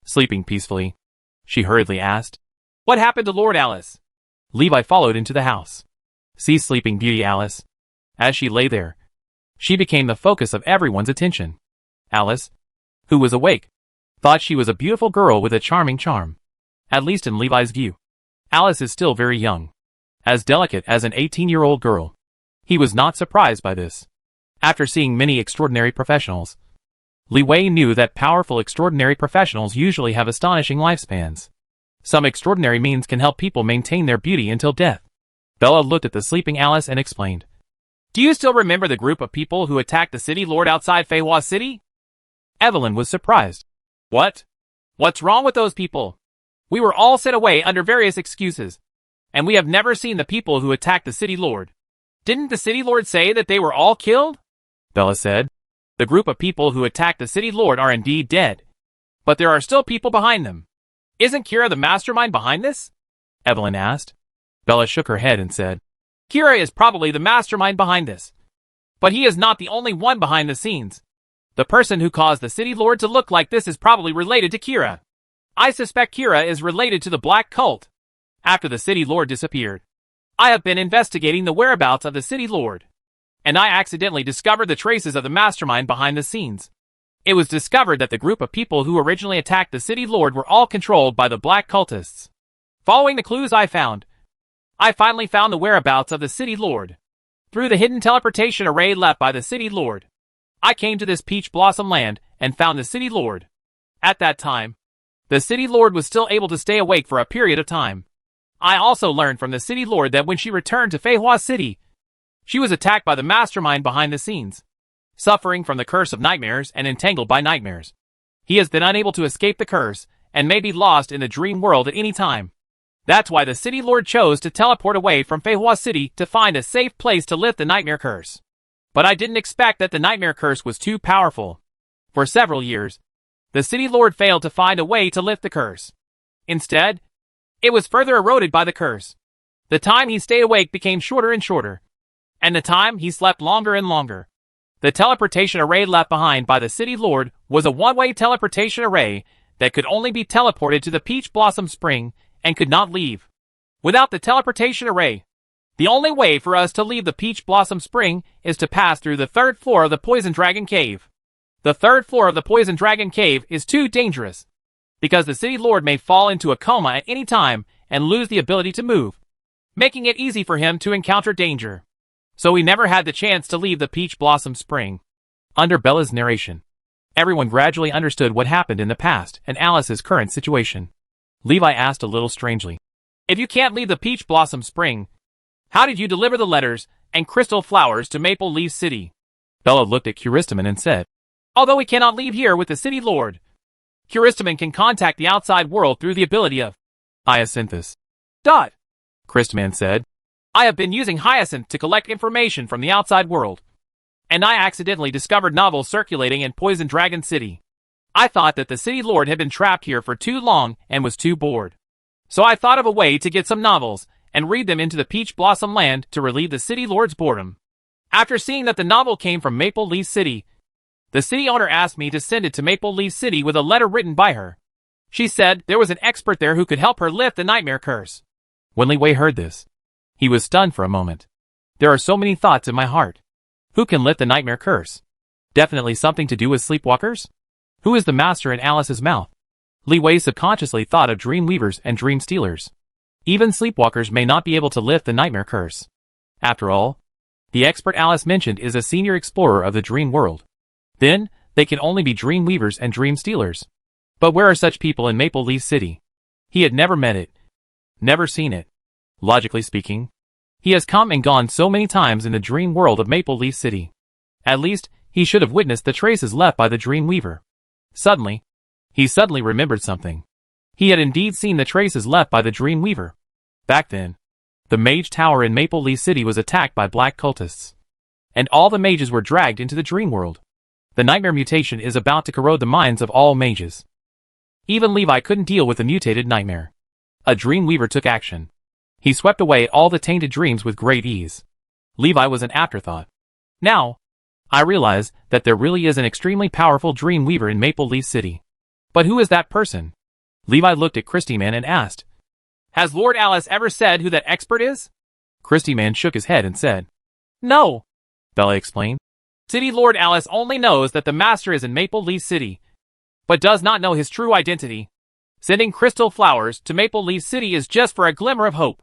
sleeping peacefully. She hurriedly asked, what happened to Lord Alice? Levi followed into the house. See Sleeping Beauty Alice. As she lay there, she became the focus of everyone's attention. Alice, who was awake, thought she was a beautiful girl with a charming charm. At least in Levi's view. Alice is still very young. As delicate as an 18-year-old girl. He was not surprised by this. After seeing many extraordinary professionals, Li Wei knew that powerful extraordinary professionals usually have astonishing lifespans. Some extraordinary means can help people maintain their beauty until death. Bella looked at the sleeping Alice and explained. Do you still remember the group of people who attacked the City Lord outside Feihua City? Evelyn was surprised. What? What's wrong with those people? We were all sent away under various excuses, and we have never seen the people who attacked the City Lord. Didn't the City Lord say that they were all killed? Bella said. The group of people who attacked the City Lord are indeed dead. But there are still people behind them. Isn't Kira the mastermind behind this? Evelyn asked. Bella shook her head and said, Kira is probably the mastermind behind this. But he is not the only one behind the scenes. The person who caused the City Lord to look like this is probably related to Kira. I suspect Kira is related to the Black Cult. After the City Lord disappeared, I have been investigating the whereabouts of the City Lord, and I accidentally discovered the traces of the mastermind behind the scenes. It was discovered that the group of people who originally attacked the City Lord were all controlled by the Black Cultists. Following the clues I found, I finally found the whereabouts of the City Lord. Through the hidden teleportation array left by the City Lord, I came to this Peach Blossom Land and found the City Lord. At that time, the City Lord was still able to stay awake for a period of time. I also learned from the City Lord that when she returned to Feihua City, She was attacked by the mastermind behind the scenes, suffering from the curse of nightmares and entangled by nightmares. He has been unable to escape the curse and may be lost in the dream world at any time. That's why the City Lord chose to teleport away from Feihua City to find a safe place to lift the nightmare curse. But I didn't expect that the nightmare curse was too powerful. For several years, the City Lord failed to find a way to lift the curse. Instead, it was further eroded by the curse. The time he stayed awake became shorter and shorter, and the time he slept longer and longer. The teleportation array left behind by the City Lord was a one-way teleportation array that could only be teleported to the Peach Blossom Spring and could not leave. Without the teleportation array, the only way for us to leave the Peach Blossom Spring is to pass through the 3rd floor of the Poison Dragon Cave. The 3rd floor of the Poison Dragon Cave is too dangerous, because the City Lord may fall into a coma at any time and lose the ability to move, making it easy for him to encounter danger. So we never had the chance to leave the Peach Blossom Spring. Under Bella's narration, everyone gradually understood what happened in the past and Alice's current situation. Levi asked a little strangely, "If you can't leave the Peach Blossom Spring, how did you deliver the letters and crystal flowers to Maple Leaf City?" Bella looked at Curistamin and said, "Although we cannot leave here with the City Lord, Curistamin can contact the outside world through the ability of Hyacinthus." Cristaman said, "I have been using Hyacinth to collect information from the outside world, and I accidentally discovered novels circulating in Poison Dragon City. I thought that the City Lord had been trapped here for too long and was too bored. So I thought of a way to get some novels and read them into the Peach Blossom Land to relieve the City Lord's boredom. After seeing that the novel came from Maple Leaf City, the city owner asked me to send it to Maple Leaf City with a letter written by her. She said there was an expert there who could help her lift the nightmare curse." When Li Wei heard this, he was stunned for a moment. "There are so many thoughts in my heart. Who can lift the nightmare curse? Definitely something to do with sleepwalkers? Who is the master in Alice's mouth?" Li Wei subconsciously thought of dream weavers and dream stealers. Even sleepwalkers may not be able to lift the nightmare curse. After all, the expert Alice mentioned is a senior explorer of the dream world. Then, they can only be dream weavers and dream stealers. But where are such people in Maple Leaf City? He had never met it. Never seen it. Logically speaking, he has come and gone so many times in the dream world of Maple Leaf City. At least, he should have witnessed the traces left by the dream weaver. He suddenly remembered something. He had indeed seen the traces left by the dream weaver. Back then, the mage tower in Maple Leaf City was attacked by black cultists, and all the mages were dragged into the dream world. The nightmare mutation is about to corrode the minds of all mages. Even Levi couldn't deal with the mutated nightmare. A dream weaver took action. He swept away all the tainted dreams with great ease. Levi was an afterthought. Now, I realize that there really is an extremely powerful dream weaver in Maple Leaf City. But who is that person? Levi looked at Christyman and asked, "Has Lord Alice ever said who that expert is?" Christyman shook his head and said, "No," Bella explained. "City Lord Alice only knows that the master is in Maple Leaf City, but does not know his true identity. Sending crystal flowers to Maple Leaf City is just for a glimmer of hope."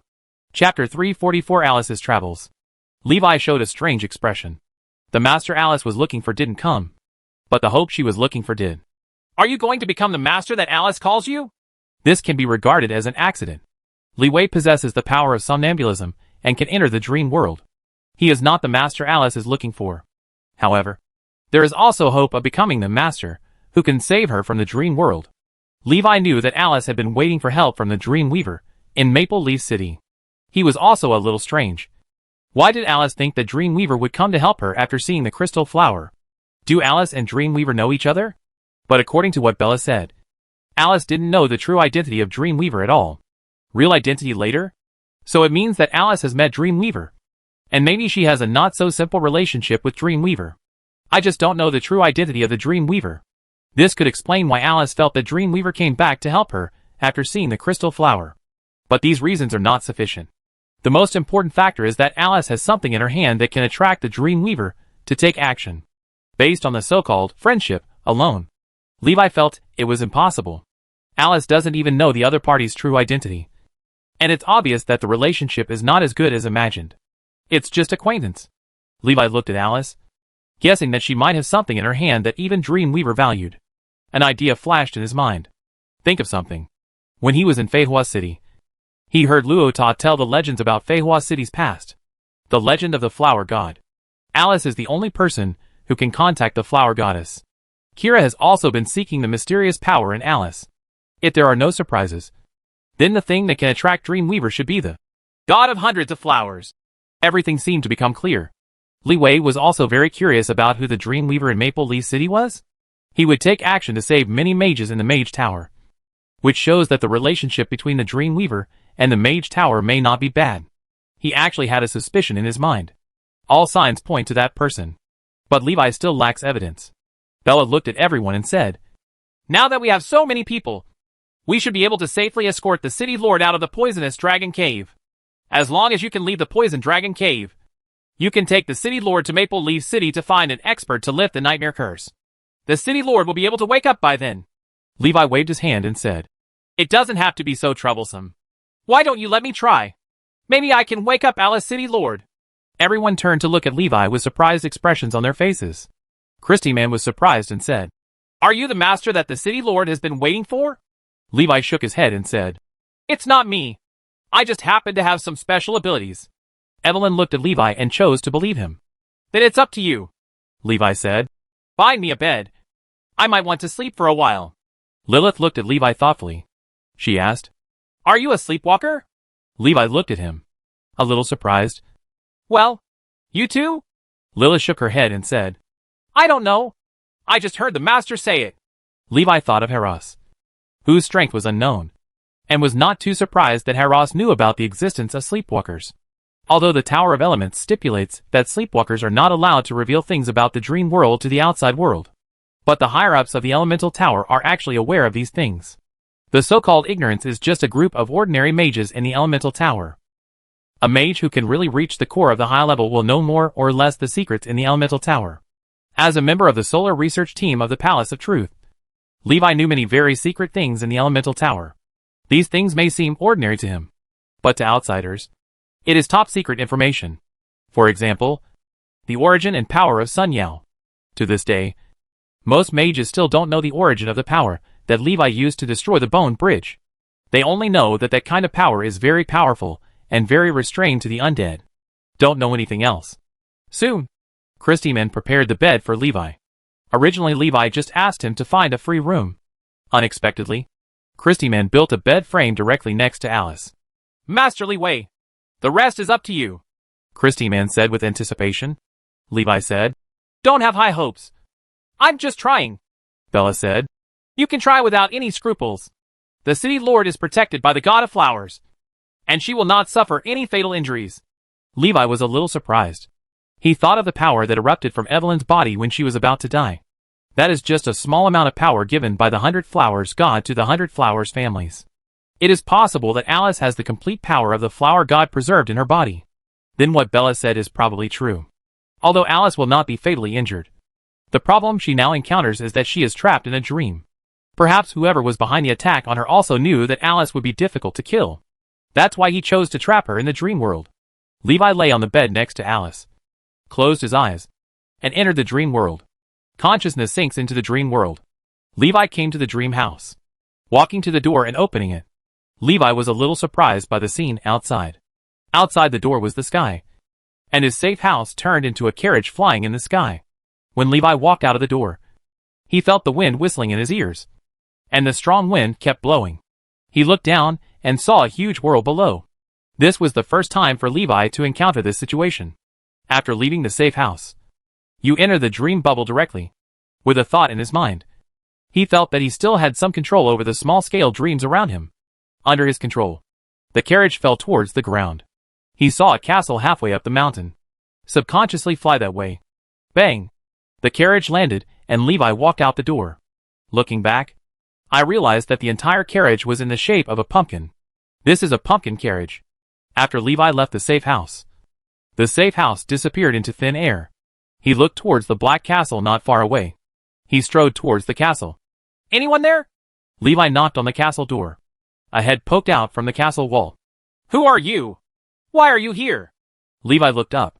Chapter 344 Alice's Travels. Levi showed a strange expression. The master Alice was looking for didn't come, but the hope she was looking for did. "Are you going to become the master that Alice calls you?" This can be regarded as an accident. Li Wei possesses the power of somnambulism and can enter the dream world. He is not the master Alice is looking for. However, there is also hope of becoming the master, who can save her from the dream world. Levi knew that Alice had been waiting for help from the Dream Weaver in Maple Leaf City. He was also a little strange. Why did Alice think the Dream Weaver would come to help her after seeing the crystal flower? Do Alice and Dream Weaver know each other? But according to what Bella said, Alice didn't know the true identity of Dream Weaver at all. Real identity later? So it means that Alice has met Dream Weaver. And maybe she has a not-so-simple relationship with Dream Weaver. I just don't know the true identity of the Dream Weaver. This could explain why Alice felt that Dream Weaver came back to help her after seeing the crystal flower. But these reasons are not sufficient. The most important factor is that Alice has something in her hand that can attract the Dream Weaver to take action. Based on the so-called friendship alone, Levi felt it was impossible. Alice doesn't even know the other party's true identity. And it's obvious that the relationship is not as good as imagined. It's just acquaintance. Levi looked at Alice, guessing that she might have something in her hand that even Dream Weaver valued. An idea flashed in his mind. Think of something. When he was in Feihua City, he heard Luota tell the legends about Feihua City's past. The Legend of the Flower God. Alice is the only person who can contact the flower goddess. Kira has also been seeking the mysterious power in Alice. If there are no surprises, then the thing that can attract Dreamweaver should be the god of hundreds of flowers. Everything seemed to become clear. Li Wei was also very curious about who the Dreamweaver in Maple Leaf City was. He would take action to save many mages in the Mage Tower, which shows that the relationship between the Dreamweaver and the Mage Tower may not be bad. He actually had a suspicion in his mind. All signs point to that person. But Levi still lacks evidence. Bella looked at everyone and said, "Now that we have so many people, we should be able to safely escort the city lord out of the poisonous dragon cave. As long as you can leave the poison dragon cave, you can take the city lord to Maple Leaf City to find an expert to lift the nightmare curse. The city lord will be able to wake up by then." Levi waved his hand and said, "It doesn't have to be so troublesome. Why don't you let me try? Maybe I can wake up Alice City Lord." Everyone turned to look at Levi with surprised expressions on their faces. Christy Man was surprised and said, "Are you the master that the city lord has been waiting for?" Levi shook his head and said, "It's not me. I just happen to have some special abilities." Evelyn looked at Levi and chose to believe him. "Then it's up to you," Levi said. "Find me a bed. I might want to sleep for a while." Lilith looked at Levi thoughtfully. She asked, "Are you a sleepwalker?" Levi looked at him, a little surprised. "Well, you too?" Lilith shook her head and said, "I don't know. I just heard the master say it." Levi thought of Haras, whose strength was unknown, and was not too surprised that Haras knew about the existence of sleepwalkers. Although the Tower of Elements stipulates that sleepwalkers are not allowed to reveal things about the dream world to the outside world. But the higher-ups of the Elemental Tower are actually aware of these things. The so-called ignorance is just a group of ordinary mages in the Elemental Tower. A mage who can really reach the core of the high level will know more or less the secrets in the Elemental Tower. As a member of the Solar Research Team of the Palace of Truth, Levi knew many very secret things in the Elemental Tower. These things may seem ordinary to him, but to outsiders, it is top-secret information. For example, the origin and power of Sun Yao. To this day, most mages still don't know the origin of the power that Levi used to destroy the Bone Bridge. They only know that that kind of power is very powerful and very restrained to the undead. Don't know anything else. Soon, Christy Man prepared the bed for Levi. Originally Levi just asked him to find a free room. Unexpectedly, Christy Man built a bed frame directly next to Alice. "Master Li Wei, the rest is up to you," Christy Man said with anticipation. Levi said, "Don't have high hopes. I'm just trying," Bella said. "You can try without any scruples. The city lord is protected by the god of flowers, and she will not suffer any fatal injuries." Levi was a little surprised. He thought of the power that erupted from Evelyn's body when she was about to die. That is just a small amount of power given by the 100 Flowers God to the 100 Flowers families. It is possible that Alice has the complete power of the flower god preserved in her body. Then what Bella said is probably true. Although Alice will not be fatally injured, the problem she now encounters is that she is trapped in a dream. Perhaps whoever was behind the attack on her also knew that Alice would be difficult to kill. That's why he chose to trap her in the dream world. Levi lay on the bed next to Alice, closed his eyes, and entered the dream world. Consciousness sinks into the dream world. Levi came to the dream house. Walking to the door and opening it, Levi was a little surprised by the scene outside. Outside the door was the sky, and his safe house turned into a carriage flying in the sky. When Levi walked out of the door, he felt the wind whistling in his ears, and the strong wind kept blowing. He looked down and saw a huge world below. This was the first time for Levi to encounter this situation. After leaving the safe house, you enter the dream bubble directly. With a thought in his mind, he felt that he still had some control over the small-scale dreams around him. Under his control, the carriage fell towards the ground. He saw a castle halfway up the mountain. Subconsciously fly that way. Bang! The carriage landed, and Levi walked out the door. Looking back, I realized that the entire carriage was in the shape of a pumpkin. This is a pumpkin carriage. After Levi left the safe house, the safe house disappeared into thin air. He looked towards the black castle not far away. He strode towards the castle. "Anyone there?" Levi knocked on the castle door. A head poked out from the castle wall. "Who are you? Why are you here?" Levi looked up.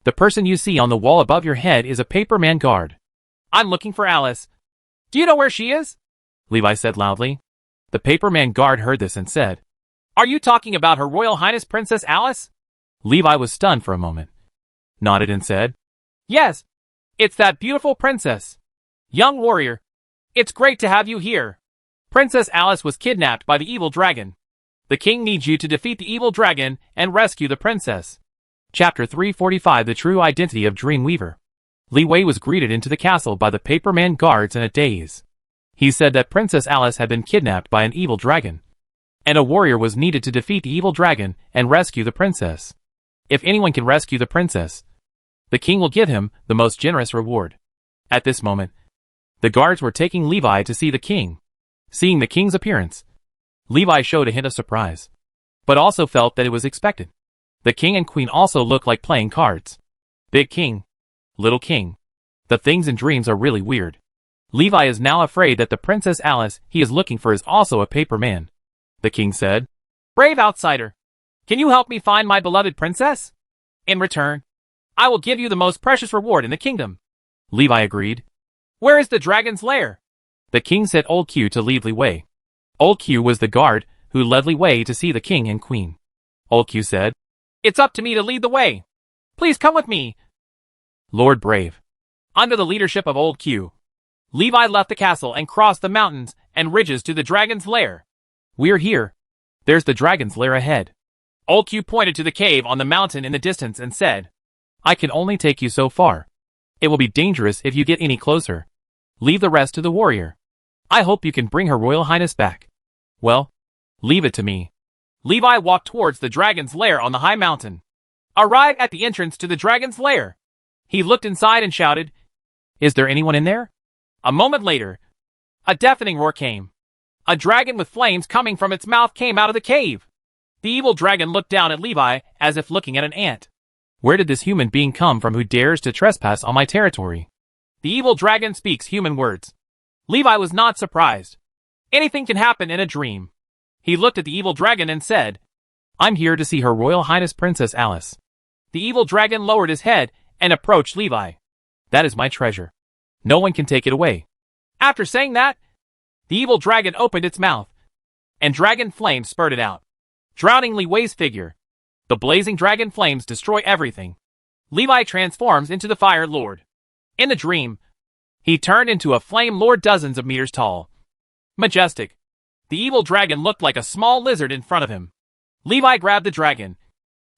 "The person you see on the wall above your head is a paperman guard." "I'm looking for Alice. Do you know where she is?" Levi said loudly. The paperman guard heard this and said, "Are you talking about Her Royal Highness Princess Alice?" Levi was stunned for a moment, nodded and said, "Yes, it's that beautiful princess. Young warrior, it's great to have you here. Princess Alice was kidnapped by the evil dragon. The king needs you to defeat the evil dragon and rescue the princess." Chapter 345 The True Identity of Dreamweaver. Li Wei was greeted into the castle by the paperman guards in a daze. He said that Princess Alice had been kidnapped by an evil dragon, and a warrior was needed to defeat the evil dragon and rescue the princess. If anyone can rescue the princess, the king will give him the most generous reward. At this moment, the guards were taking Levi to see the king. Seeing the king's appearance, Levi showed a hint of surprise, but also felt that it was expected. The king and queen also looked like playing cards. Big king, little king. The things in dreams are really weird. Levi is now afraid that the Princess Alice he is looking for is also a paper man. The king said, "Brave outsider, can you help me find my beloved princess? In return, I will give you the most precious reward in the kingdom." Levi agreed. "Where is the dragon's lair?" The king sent Old Q to lead Li Wei. Old Q was the guard who led Li Wei to see the king and queen. Old Q said, "It's up to me to lead the way. Please come with me." Lord Brave. Under the leadership of Old Q, Levi left the castle and crossed the mountains and ridges to the dragon's lair. "We're here. There's the dragon's lair ahead." Old Q pointed to the cave on the mountain in the distance and said, "I can only take you so far. It will be dangerous if you get any closer. Leave the rest to the warrior. I hope you can bring Her Royal Highness back." "Well, leave it to me." Levi walked towards the dragon's lair on the high mountain. Arrived at the entrance to the dragon's lair, he looked inside and shouted, "Is there anyone in there?" A moment later, a deafening roar came. A dragon with flames coming from its mouth came out of the cave. The evil dragon looked down at Levi as if looking at an ant. "Where did this human being come from who dares to trespass on my territory?" The evil dragon speaks human words. Levi was not surprised. Anything can happen in a dream. He looked at the evil dragon and said, "I'm here to see Her Royal Highness Princess Alice." The evil dragon lowered his head and approached Levi. "That is my treasure. No one can take it away." After saying that, the evil dragon opened its mouth, and dragon flames spurted out, drowning Li Wei's figure. The blazing dragon flames destroy everything. Levi transforms into the Fire Lord. In the dream, he turned into a flame lord dozens of meters tall. Majestic. The evil dragon looked like a small lizard in front of him. Levi grabbed the dragon,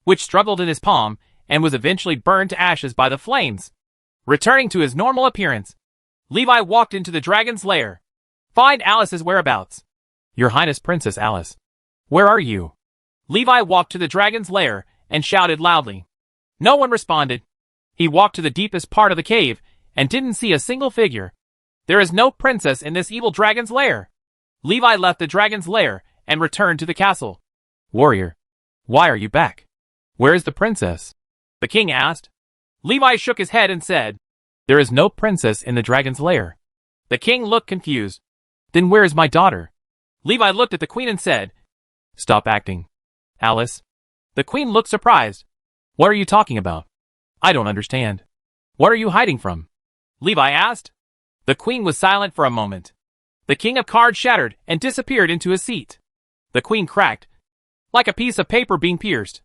which struggled in his palm and was eventually burned to ashes by the flames. Returning to his normal appearance, Levi walked into the dragon's lair. "Find Alice's whereabouts." "Your Highness Princess Alice, where are you?" Levi walked to the dragon's lair and shouted loudly. No one responded. He walked to the deepest part of the cave and didn't see a single figure. There is no princess in this evil dragon's lair. Levi left the dragon's lair and returned to the castle. "Warrior, why are you back? Where is the princess?" the king asked. Levi shook his head and said, "There is no princess in the dragon's lair." The king looked confused. "Then where is my daughter?" Levi looked at the queen and said, "Stop acting, Alice." The queen looked surprised. "What are you talking about? I don't understand. What are you hiding from?" Levi asked. The queen was silent for a moment. The king of cards shattered and disappeared into his seat. The queen cracked, like a piece of paper being pierced.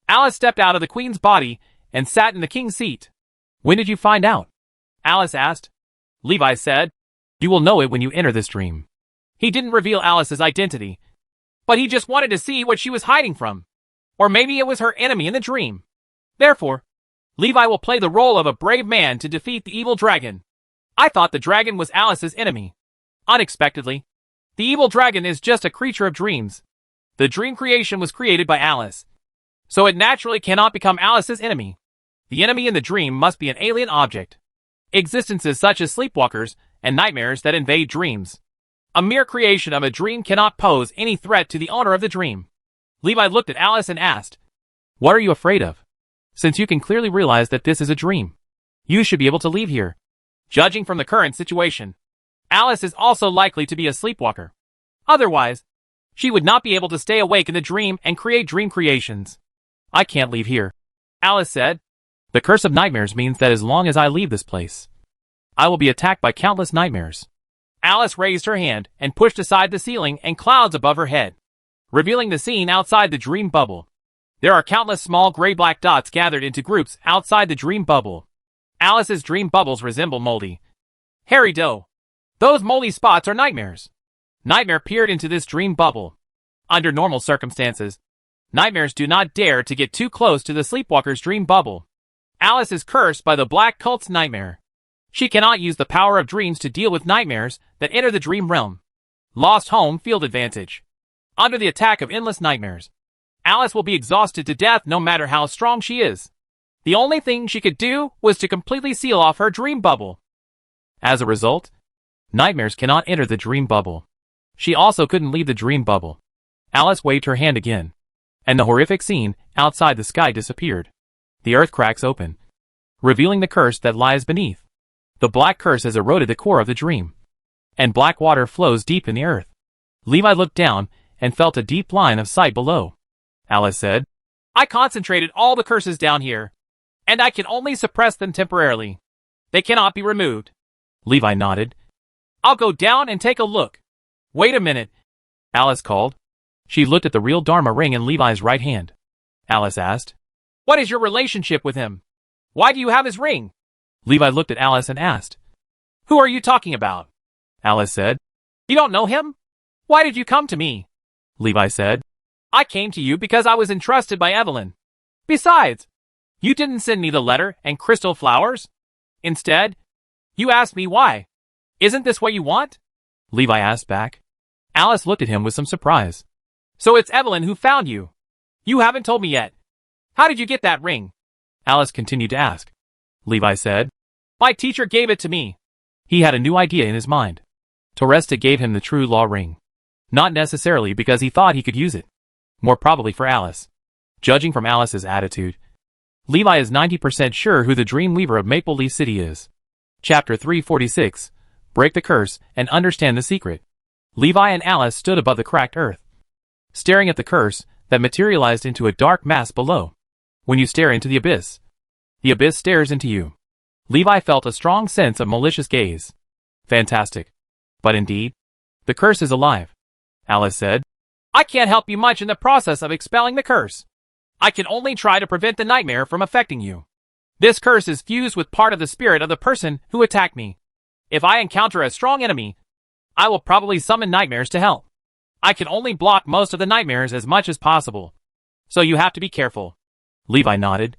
Alice stepped out of the queen's body and sat in the king's seat. "When did you find out?" Alice asked. Levi said, "You will know it when you enter this dream." He didn't reveal Alice's identity, but he just wanted to see what she was hiding from. Or maybe it was her enemy in the dream. Therefore, Levi will play the role of a brave man to defeat the evil dragon. I thought the dragon was Alice's enemy. Unexpectedly, the evil dragon is just a creature of dreams. The dream creation was created by Alice, so it naturally cannot become Alice's enemy. The enemy in the dream must be an alien object. Existences such as sleepwalkers and nightmares that invade dreams. A mere creation of a dream cannot pose any threat to the owner of the dream. Levi looked at Alice and asked, "What are you afraid of? Since you can clearly realize that this is a dream, you should be able to leave here." Judging from the current situation, Alice is also likely to be a sleepwalker. Otherwise, she would not be able to stay awake in the dream and create dream creations. "I can't leave here," Alice said. "The curse of nightmares means that as long as I leave this place, I will be attacked by countless nightmares." Alice raised her hand and pushed aside the ceiling and clouds above her head, revealing the scene outside the dream bubble. There are countless small gray-black dots gathered into groups outside the dream bubble. Alice's dream bubbles resemble moldy, hairy dough. Those moldy spots are nightmares. Nightmare peered into this dream bubble. Under normal circumstances, nightmares do not dare to get too close to the sleepwalker's dream bubble. Alice is cursed by the black cult's nightmare. She cannot use the power of dreams to deal with nightmares that enter the dream realm. Lost home field advantage. Under the attack of endless nightmares, Alice will be exhausted to death no matter how strong she is. The only thing she could do was to completely seal off her dream bubble. As a result, nightmares cannot enter the dream bubble. She also couldn't leave the dream bubble. Alice waved her hand again, and the horrific scene outside the sky disappeared. The earth cracks open, revealing the curse that lies beneath. The black curse has eroded the core of the dream, and black water flows deep in the earth. Levi looked down and felt a deep line of sight below. Alice said, "I concentrated all the curses down here, and I can only suppress them temporarily. They cannot be removed." Levi nodded. "I'll go down and take a look." "Wait a minute," Alice called. She looked at the real Dharma ring in Levi's right hand. Alice asked, "What is your relationship with him? Why do you have his ring?" Levi looked at Alice and asked, "Who are you talking about?" Alice said, "You don't know him? Why did you come to me?" Levi said, "I came to you because I was entrusted by Evelyn. Besides, you didn't send me the letter and crystal flowers. Instead, you asked me why. Isn't this what you want?" Levi asked back. Alice looked at him with some surprise. "So it's Evelyn who found you. You haven't told me yet. How did you get that ring?" Alice continued to ask. Levi said, "My teacher gave it to me." He had a new idea in his mind. Toresta gave him the true law ring. Not necessarily because he thought he could use it. More probably for Alice. Judging from Alice's attitude, Levi is 90% sure who the Dreamweaver of Maple Leaf City is. Chapter 346. Break the curse and understand the secret. Levi and Alice stood above the cracked earth, staring at the curse that materialized into a dark mass below. When you stare into the abyss stares into you. Levi felt a strong sense of malicious gaze. Fantastic. But indeed, the curse is alive. Alice said, "I can't help you much in the process of expelling the curse. I can only try to prevent the nightmare from affecting you. This curse is fused with part of the spirit of the person who attacked me. If I encounter a strong enemy, I will probably summon nightmares to help. I can only block most of the nightmares as much as possible. So you have to be careful." Levi nodded.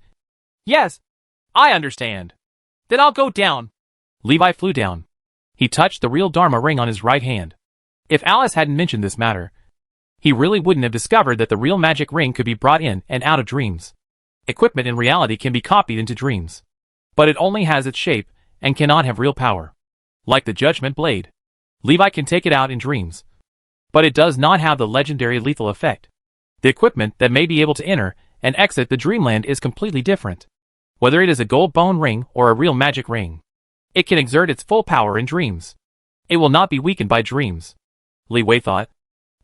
"Yes, I understand. Then I'll go down." Levi flew down. He touched the real Dharma ring on his right hand. If Alice hadn't mentioned this matter, he really wouldn't have discovered that the real magic ring could be brought in and out of dreams. Equipment in reality can be copied into dreams, but it only has its shape and cannot have real power. Like the Judgment Blade, Levi can take it out in dreams, but it does not have the legendary lethal effect. The equipment that may be able to enter and exit the dreamland is completely different. Whether it is a gold bone ring or a real magic ring, it can exert its full power in dreams. It will not be weakened by dreams, Li Wei thought,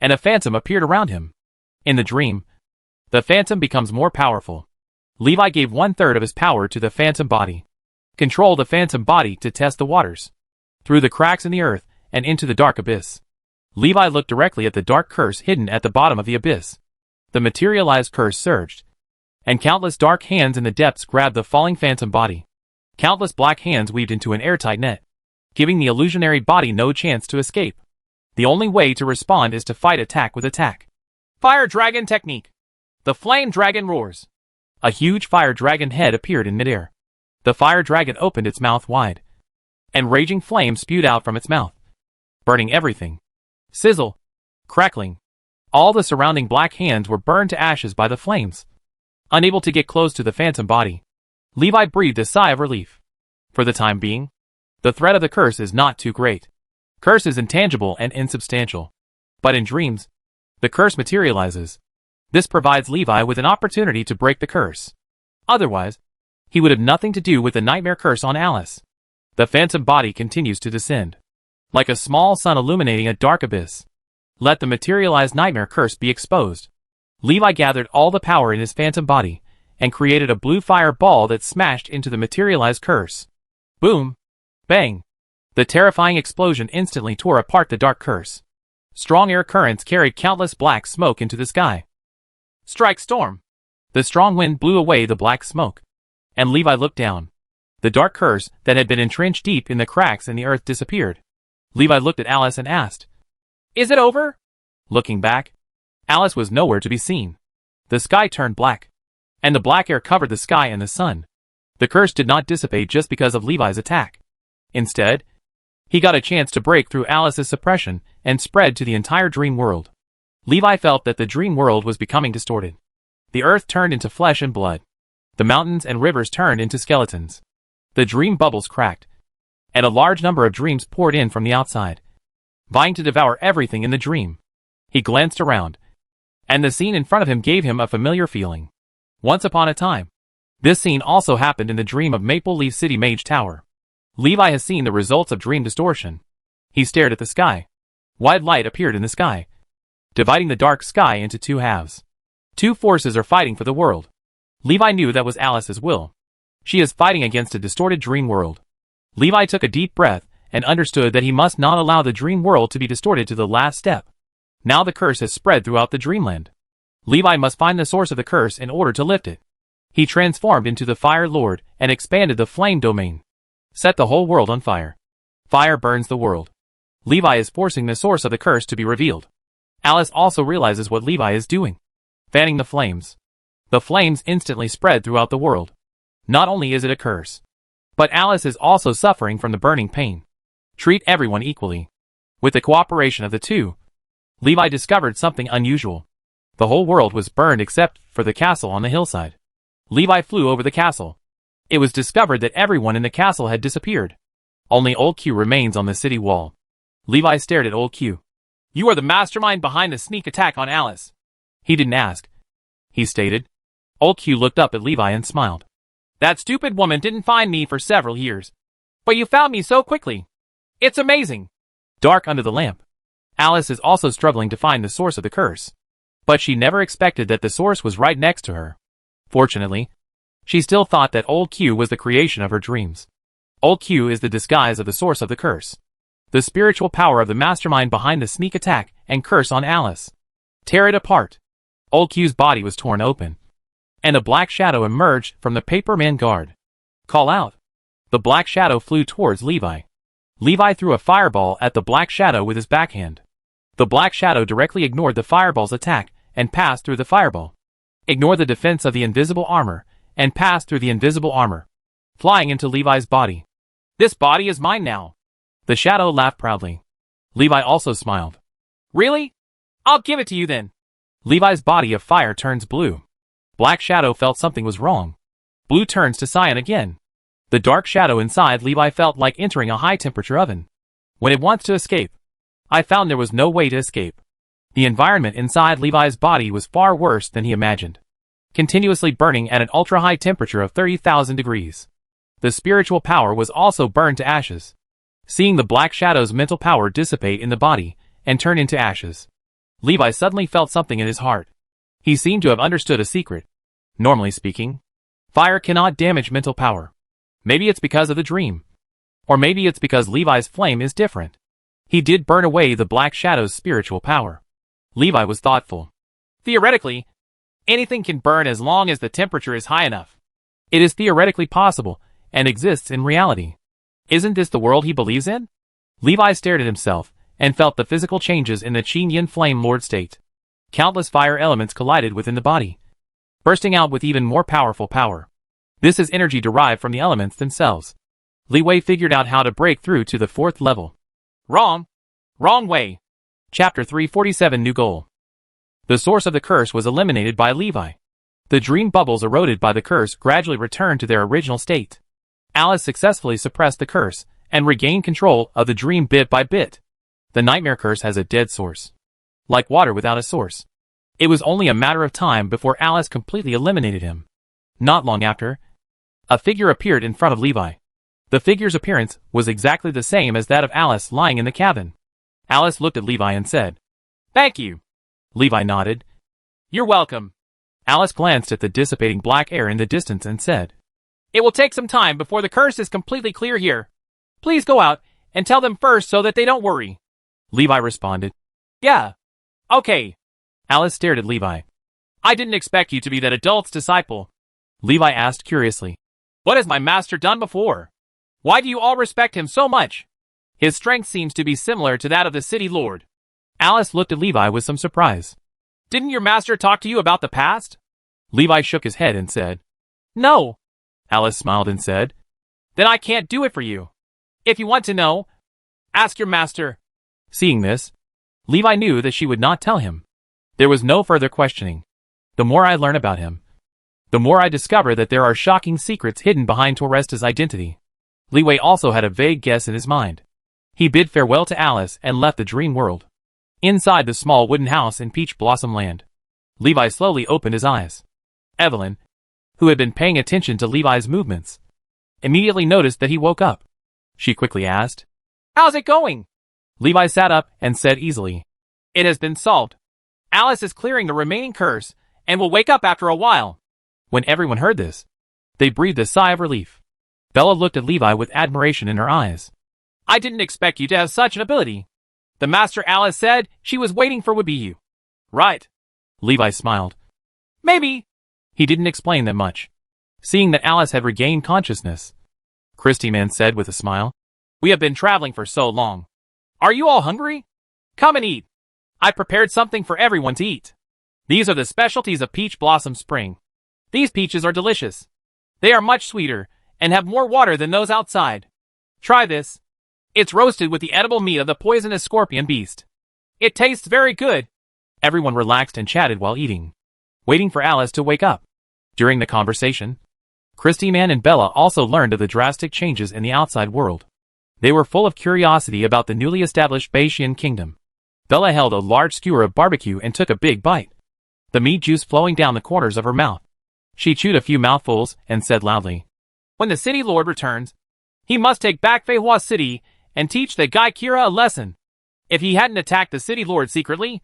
and a phantom appeared around him. In the dream, the phantom becomes more powerful. Levi gave 1/3 of his power to the phantom body. Control the phantom body to test the waters. Through the cracks in the earth and into the dark abyss. Levi looked directly at the dark curse hidden at the bottom of the abyss. The materialized curse surged, and countless dark hands in the depths grabbed the falling phantom body. Countless black hands weaved into an airtight net, giving the illusionary body no chance to escape. The only way to respond is to fight attack with attack. Fire Dragon Technique. The Flame Dragon roars. A huge fire dragon head appeared in midair. The fire dragon opened its mouth wide, and raging flames spewed out from its mouth, burning everything. Sizzle. Crackling. All the surrounding black hands were burned to ashes by the flames. Unable to get close to the phantom body, Levi breathed a sigh of relief. For the time being, the threat of the curse is not too great. Curse is intangible and insubstantial. But in dreams, the curse materializes. This provides Levi with an opportunity to break the curse. Otherwise, he would have nothing to do with the nightmare curse on Alice. The phantom body continues to descend, like a small sun illuminating a dark abyss. Let the materialized nightmare curse be exposed. Levi gathered all the power in his phantom body, and created a blue fire ball that smashed into the materialized curse. Boom! Bang! The terrifying explosion instantly tore apart the dark curse. Strong air currents carried countless black smoke into the sky. Strike Storm! The strong wind blew away the black smoke. And Levi looked down. The dark curse that had been entrenched deep in the cracks in the earth disappeared. Levi looked at Alice and asked, "Is it over?" Looking back, Alice was nowhere to be seen. The sky turned black, and the black air covered the sky and the sun. The curse did not dissipate just because of Levi's attack. Instead, he got a chance to break through Alice's suppression and spread to the entire dream world. Levi felt that the dream world was becoming distorted. The earth turned into flesh and blood. The mountains and rivers turned into skeletons. The dream bubbles cracked, and a large number of dreams poured in from the outside, vying to devour everything in the dream. He glanced around, and the scene in front of him gave him a familiar feeling. Once upon a time. This scene also happened in the dream of Maple Leaf City Mage Tower. Levi has seen the results of dream distortion. He stared at the sky. White light appeared in the sky, dividing the dark sky into two halves. Two forces are fighting for the world. Levi knew that was Alice's will. She is fighting against a distorted dream world. Levi took a deep breath and understood that he must not allow the dream world to be distorted to the last step. Now the curse has spread throughout the dreamland. Levi must find the source of the curse in order to lift it. He transformed into the Fire Lord and expanded the flame domain. Set the whole world on fire. Fire burns the world. Levi is forcing the source of the curse to be revealed. Alice also realizes what Levi is doing. Fanning the flames. The flames instantly spread throughout the world. Not only is it a curse, but Alice is also suffering from the burning pain. Treat everyone equally. With the cooperation of the two, Levi discovered something unusual. The whole world was burned except for the castle on the hillside. Levi flew over the castle. It was discovered that everyone in the castle had disappeared. Only Old Q remains on the city wall. Levi stared at Old Q. "You are the mastermind behind the sneak attack on Alice." He didn't ask. He stated. Old Q looked up at Levi and smiled. "That stupid woman didn't find me for several years. But you found me so quickly. It's amazing." Dark under the lamp. Alice is also struggling to find the source of the curse. But she never expected that the source was right next to her. Fortunately, she still thought that Old Q was the creation of her dreams. Old Q is the disguise of the source of the curse. The spiritual power of the mastermind behind the sneak attack and curse on Alice. Tear it apart. Old Q's body was torn open, and a black shadow emerged from the Paperman guard. Call out. The black shadow flew towards Levi. Levi threw a fireball at the black shadow with his backhand. The black shadow directly ignored the fireball's attack and passed through the fireball. Ignore the defense of the invisible armor and passed through the invisible armor, flying into Levi's body. "This body is mine now." The shadow laughed proudly. Levi also smiled. "Really? I'll give it to you then." Levi's body of fire turns blue. Black shadow felt something was wrong. Blue turns to cyan again. The dark shadow inside Levi felt like entering a high-temperature oven. When it wants to escape, I found there was no way to escape. The environment inside Levi's body was far worse than he imagined. Continuously burning at an ultra-high temperature of 30,000 degrees. The spiritual power was also burned to ashes. Seeing the black shadow's mental power dissipate in the body and turn into ashes, Levi suddenly felt something in his heart. He seemed to have understood a secret. Normally speaking, fire cannot damage mental power. Maybe it's because of the dream. Or maybe it's because Levi's flame is different. He did burn away the black shadow's spiritual power. Levi was thoughtful. Theoretically, anything can burn as long as the temperature is high enough. It is theoretically possible and exists in reality. Isn't this the world he believes in? Levi stared at himself and felt the physical changes in the Qin Yin Flame Lord state. Countless fire elements collided within the body, bursting out with even more powerful power. This is energy derived from the elements themselves. Li Wei figured out how to break through to the 4th level. Wrong. Wrong way. Chapter 347 New Goal. The source of the curse was eliminated by Levi. The dream bubbles eroded by the curse gradually returned to their original state. Alice successfully suppressed the curse and regained control of the dream bit by bit. The nightmare curse has a dead source. Like water without a source. It was only a matter of time before Alice completely eliminated him. Not long after, a figure appeared in front of Levi. The figure's appearance was exactly the same as that of Alice lying in the cabin. Alice looked at Levi and said, "Thank you." Levi nodded. "You're welcome." Alice glanced at the dissipating black air in the distance and said, "It will take some time before the curse is completely clear here. Please go out and tell them first so that they don't worry." Levi responded, "Yeah. Okay." Alice stared at Levi. I didn't expect you to be that adult's disciple. Levi asked curiously. What has my master done before? Why do you all respect him so much? His strength seems to be similar to that of the city lord. Alice looked at Levi with some surprise. Didn't your master talk to you about the past? Levi shook his head and said, No. Alice smiled and said, Then I can't do it for you. If you want to know, ask your master. Seeing this, Levi knew that she would not tell him. There was no further questioning. The more I learn about him, the more I discover that there are shocking secrets hidden behind Torresta's identity. Leeway also had a vague guess in his mind. He bid farewell to Alice and left the dream world. Inside the small wooden house in Peach Blossom Land, Levi slowly opened his eyes. Evelyn, who had been paying attention to Levi's movements, immediately noticed that he woke up. She quickly asked, How's it going? Levi sat up and said easily, It has been solved. Alice is clearing the remaining curse and will wake up after a while. When everyone heard this, they breathed a sigh of relief. Bella looked at Levi with admiration in her eyes. I didn't expect you to have such an ability. The master Alice said she was waiting for would be you. Right. Levi smiled. Maybe. He didn't explain that much. Seeing that Alice had regained consciousness, Christy Man said with a smile, We have been traveling for so long. Are you all hungry? Come and eat. I prepared something for everyone to eat. These are the specialties of Peach Blossom Spring. These peaches are delicious. They are much sweeter and have more water than those outside. Try this. It's roasted with the edible meat of the poisonous scorpion beast. It tastes very good. Everyone relaxed and chatted while eating, waiting for Alice to wake up. During the conversation, Christy Man and Bella also learned of the drastic changes in the outside world. They were full of curiosity about the newly established Baishian kingdom. Bella held a large skewer of barbecue and took a big bite, the meat juice flowing down the corners of her mouth. She chewed a few mouthfuls and said loudly, When the city lord returns, he must take back Feihua City and teach the guy Kira a lesson. If he hadn't attacked the city lord secretly,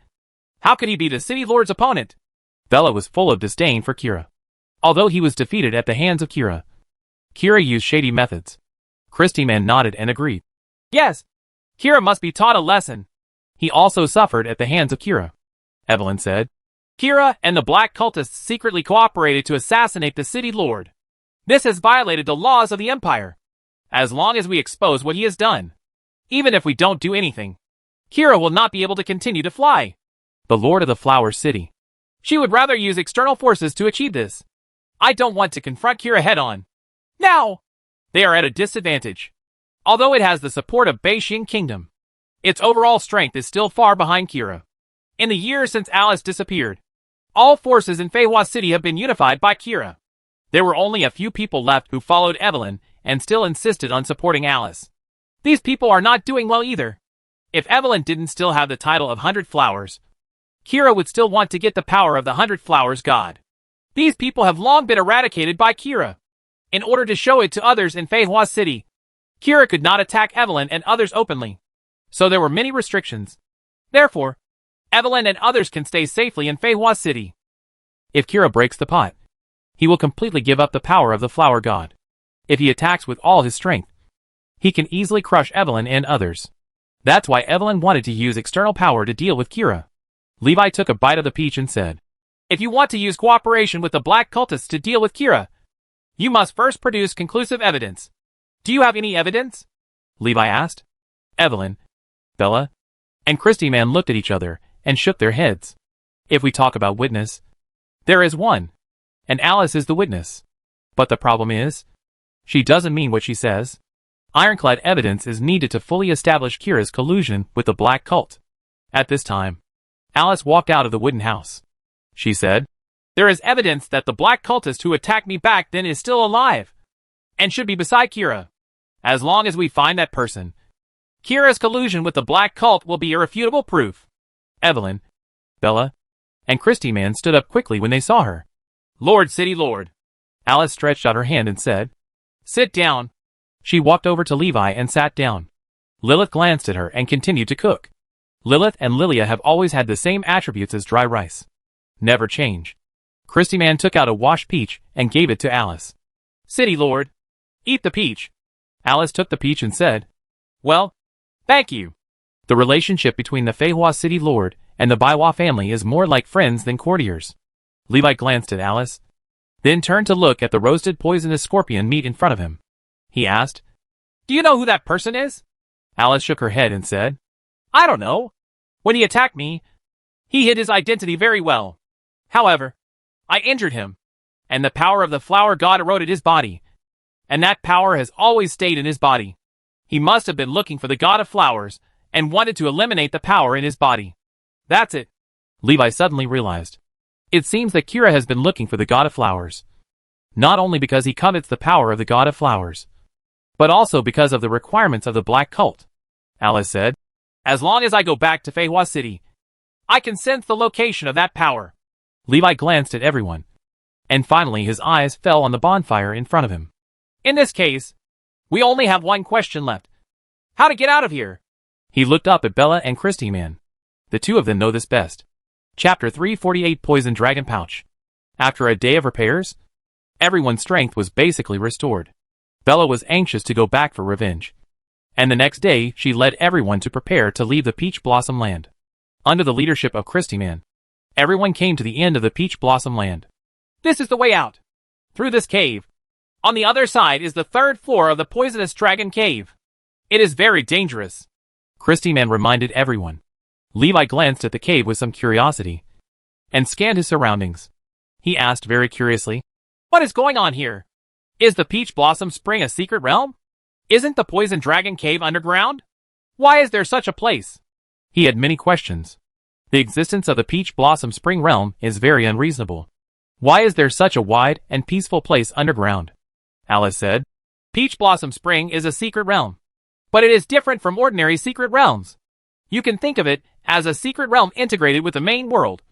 how could he be the city lord's opponent? Bella was full of disdain for Kira. Although he was defeated at the hands of Kira, Kira used shady methods. Christy Man nodded and agreed. Yes, Kira must be taught a lesson. He also suffered at the hands of Kira. Evelyn said, Kira and the black cultists secretly cooperated to assassinate the city lord. This has violated the laws of the empire. As long as we expose what he has done, even if we don't do anything, Kira will not be able to continue to fly. The Lord of the Flower City. She would rather use external forces to achieve this. I don't want to confront Kira head-on. Now, they are at a disadvantage. Although it has the support of Baishian Kingdom, its overall strength is still far behind Kira. In the years since Alice disappeared, all forces in Feihua City have been unified by Kira. There were only a few people left who followed Evelyn and still insisted on supporting Alice. These people are not doing well either. If Evelyn didn't still have the title of 100 Flowers, Kira would still want to get the power of the 100 Flowers God. These people have long been eradicated by Kira. In order to show it to others in Feihua City, Kira could not attack Evelyn and others openly. So there were many restrictions. Therefore, Evelyn and others can stay safely in Feihua City. If Kira breaks the pot, he will completely give up the power of the Flower God. If he attacks with all his strength, he can easily crush Evelyn and others. That's why Evelyn wanted to use external power to deal with Kira. Levi took a bite of the peach and said, If you want to use cooperation with the black cultists to deal with Kira, you must first produce conclusive evidence. Do you have any evidence? Levi asked. Evelyn, Bella, and Christy Man looked at each other and shook their heads. If we talk about witness, there is one, and Alice is the witness. But the problem is, she doesn't mean what she says. Ironclad evidence is needed to fully establish Kira's collusion with the black cult. At this time, Alice walked out of the wooden house. She said, There is evidence that the black cultist who attacked me back then is still alive, and should be beside Kira. As long as we find that person, Kira's collusion with the black cult will be irrefutable proof. Evelyn, Bella, and Christy Man stood up quickly when they saw her. Lord City Lord. Alice stretched out her hand and said, Sit down. She walked over to Levi and sat down. Lilith glanced at her and continued to cook. Lilith and Lilia have always had the same attributes as dry rice. Never change. Christy Man took out a washed peach and gave it to Alice. City Lord, eat the peach. Alice took the peach and said, Well, thank you. The relationship between the Feihua City Lord and the Baiwa family is more like friends than courtiers. Levi glanced at Alice, then turned to look at the roasted poisonous scorpion meat in front of him. He asked, "Do you know who that person is?" Alice shook her head and said, "I don't know. When he attacked me, he hid his identity very well. However, I injured him, and the power of the flower god eroded his body, and that power has always stayed in his body. He must have been looking for the god of flowers and wanted to eliminate the power in his body. That's it." Levi suddenly realized. It seems that Kira has been looking for the god of flowers, not only because he covets the power of the god of flowers, but also because of the requirements of the black cult. Alice said, "As long as I go back to Feihua City, I can sense the location of that power." Levi glanced at everyone, and finally his eyes fell on the bonfire in front of him. "In this case, we only have one question left. How to get out of here?" He looked up at Bella and Christy Man. The two of them know this best. Chapter 348 Poison Dragon Pouch. After a day of repairs, everyone's strength was basically restored. Bella was anxious to go back for revenge, and the next day she led everyone to prepare to leave the Peach Blossom Land. Under the leadership of Christy Man, everyone came to the end of the Peach Blossom Land. "This is the way out. Through this cave. On the other side is the third floor of the Poisonous Dragon Cave. It is very dangerous," Christy Man reminded everyone. Levi glanced at the cave with some curiosity and scanned his surroundings. He asked very curiously, "What is going on here? Is the Peach Blossom Spring a secret realm? Isn't the Poison Dragon Cave underground? Why is there such a place?" He had many questions. The existence of the Peach Blossom Spring realm is very unreasonable. Why is there such a wide and peaceful place underground? Alice said, "Peach Blossom Spring is a secret realm, but it is different from ordinary secret realms. You can think of it as a secret realm integrated with the main world.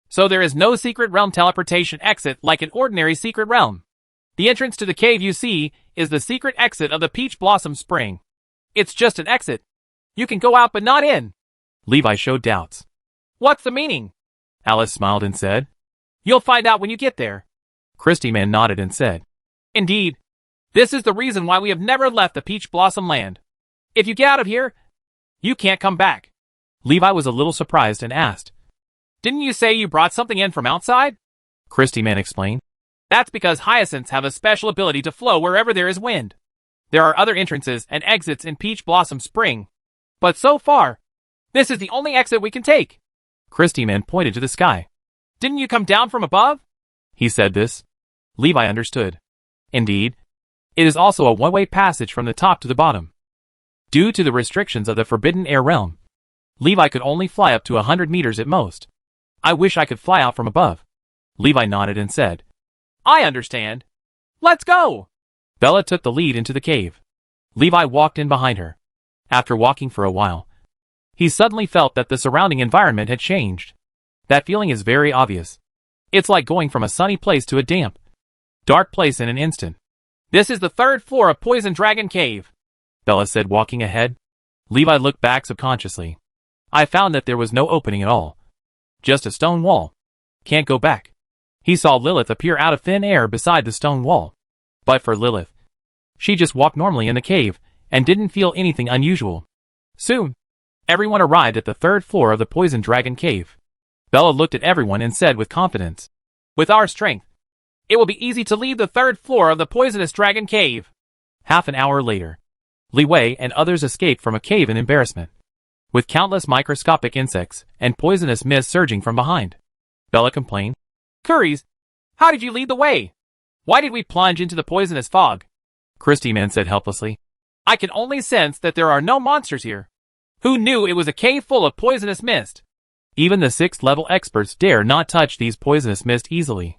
So there is no secret realm teleportation exit like an ordinary secret realm. The entrance to the cave you see is the secret exit of the Peach Blossom Spring. It's just an exit. You can go out but not in." Levi showed doubts. "What's the meaning?" Alice smiled and said, "You'll find out when you get there." Christy Man nodded and said, "Indeed. This is the reason why we have never left the Peach Blossom Land. If you get out of here, you can't come back." Levi was a little surprised and asked, "Didn't you say you brought something in from outside?" Christy Man explained, "That's because hyacinths have a special ability to flow wherever there is wind. There are other entrances and exits in Peach Blossom Spring, but so far, this is the only exit we can take." Christy Man pointed to the sky. "Didn't you come down from above?" He said this. Levi understood. Indeed, it is also a one-way passage from the top to the bottom. Due to the restrictions of the Forbidden Air realm, Levi could only fly up to 100 meters at most. "I wish I could fly out from above." Levi nodded and said, "I understand. Let's go." Bella took the lead into the cave. Levi walked in behind her. After walking for a while, he suddenly felt that the surrounding environment had changed. That feeling is very obvious. It's like going from a sunny place to a damp, dark place in an instant. "This is the third floor of Poison Dragon Cave," Bella said, walking ahead. Levi looked back subconsciously. "I found that there was no opening at all. Just a stone wall. Can't go back." He saw Lilith appear out of thin air beside the stone wall. But for Lilith, she just walked normally in the cave and didn't feel anything unusual. Soon, everyone arrived at the third floor of the Poison Dragon Cave. Bella looked at everyone and said with confidence, "With our strength, it will be easy to leave the third floor of the Poisonous Dragon Cave." Half an hour later, Li Wei and others escaped from a cave in embarrassment, with countless microscopic insects and poisonous mist surging from behind. Bella complained, "Curries, how did you lead the way? Why did we plunge into the poisonous fog?" Christy Man said helplessly, "I can only sense that there are no monsters here. Who knew it was a cave full of poisonous mist?" Even the 6th level experts dare not touch these poisonous mist easily.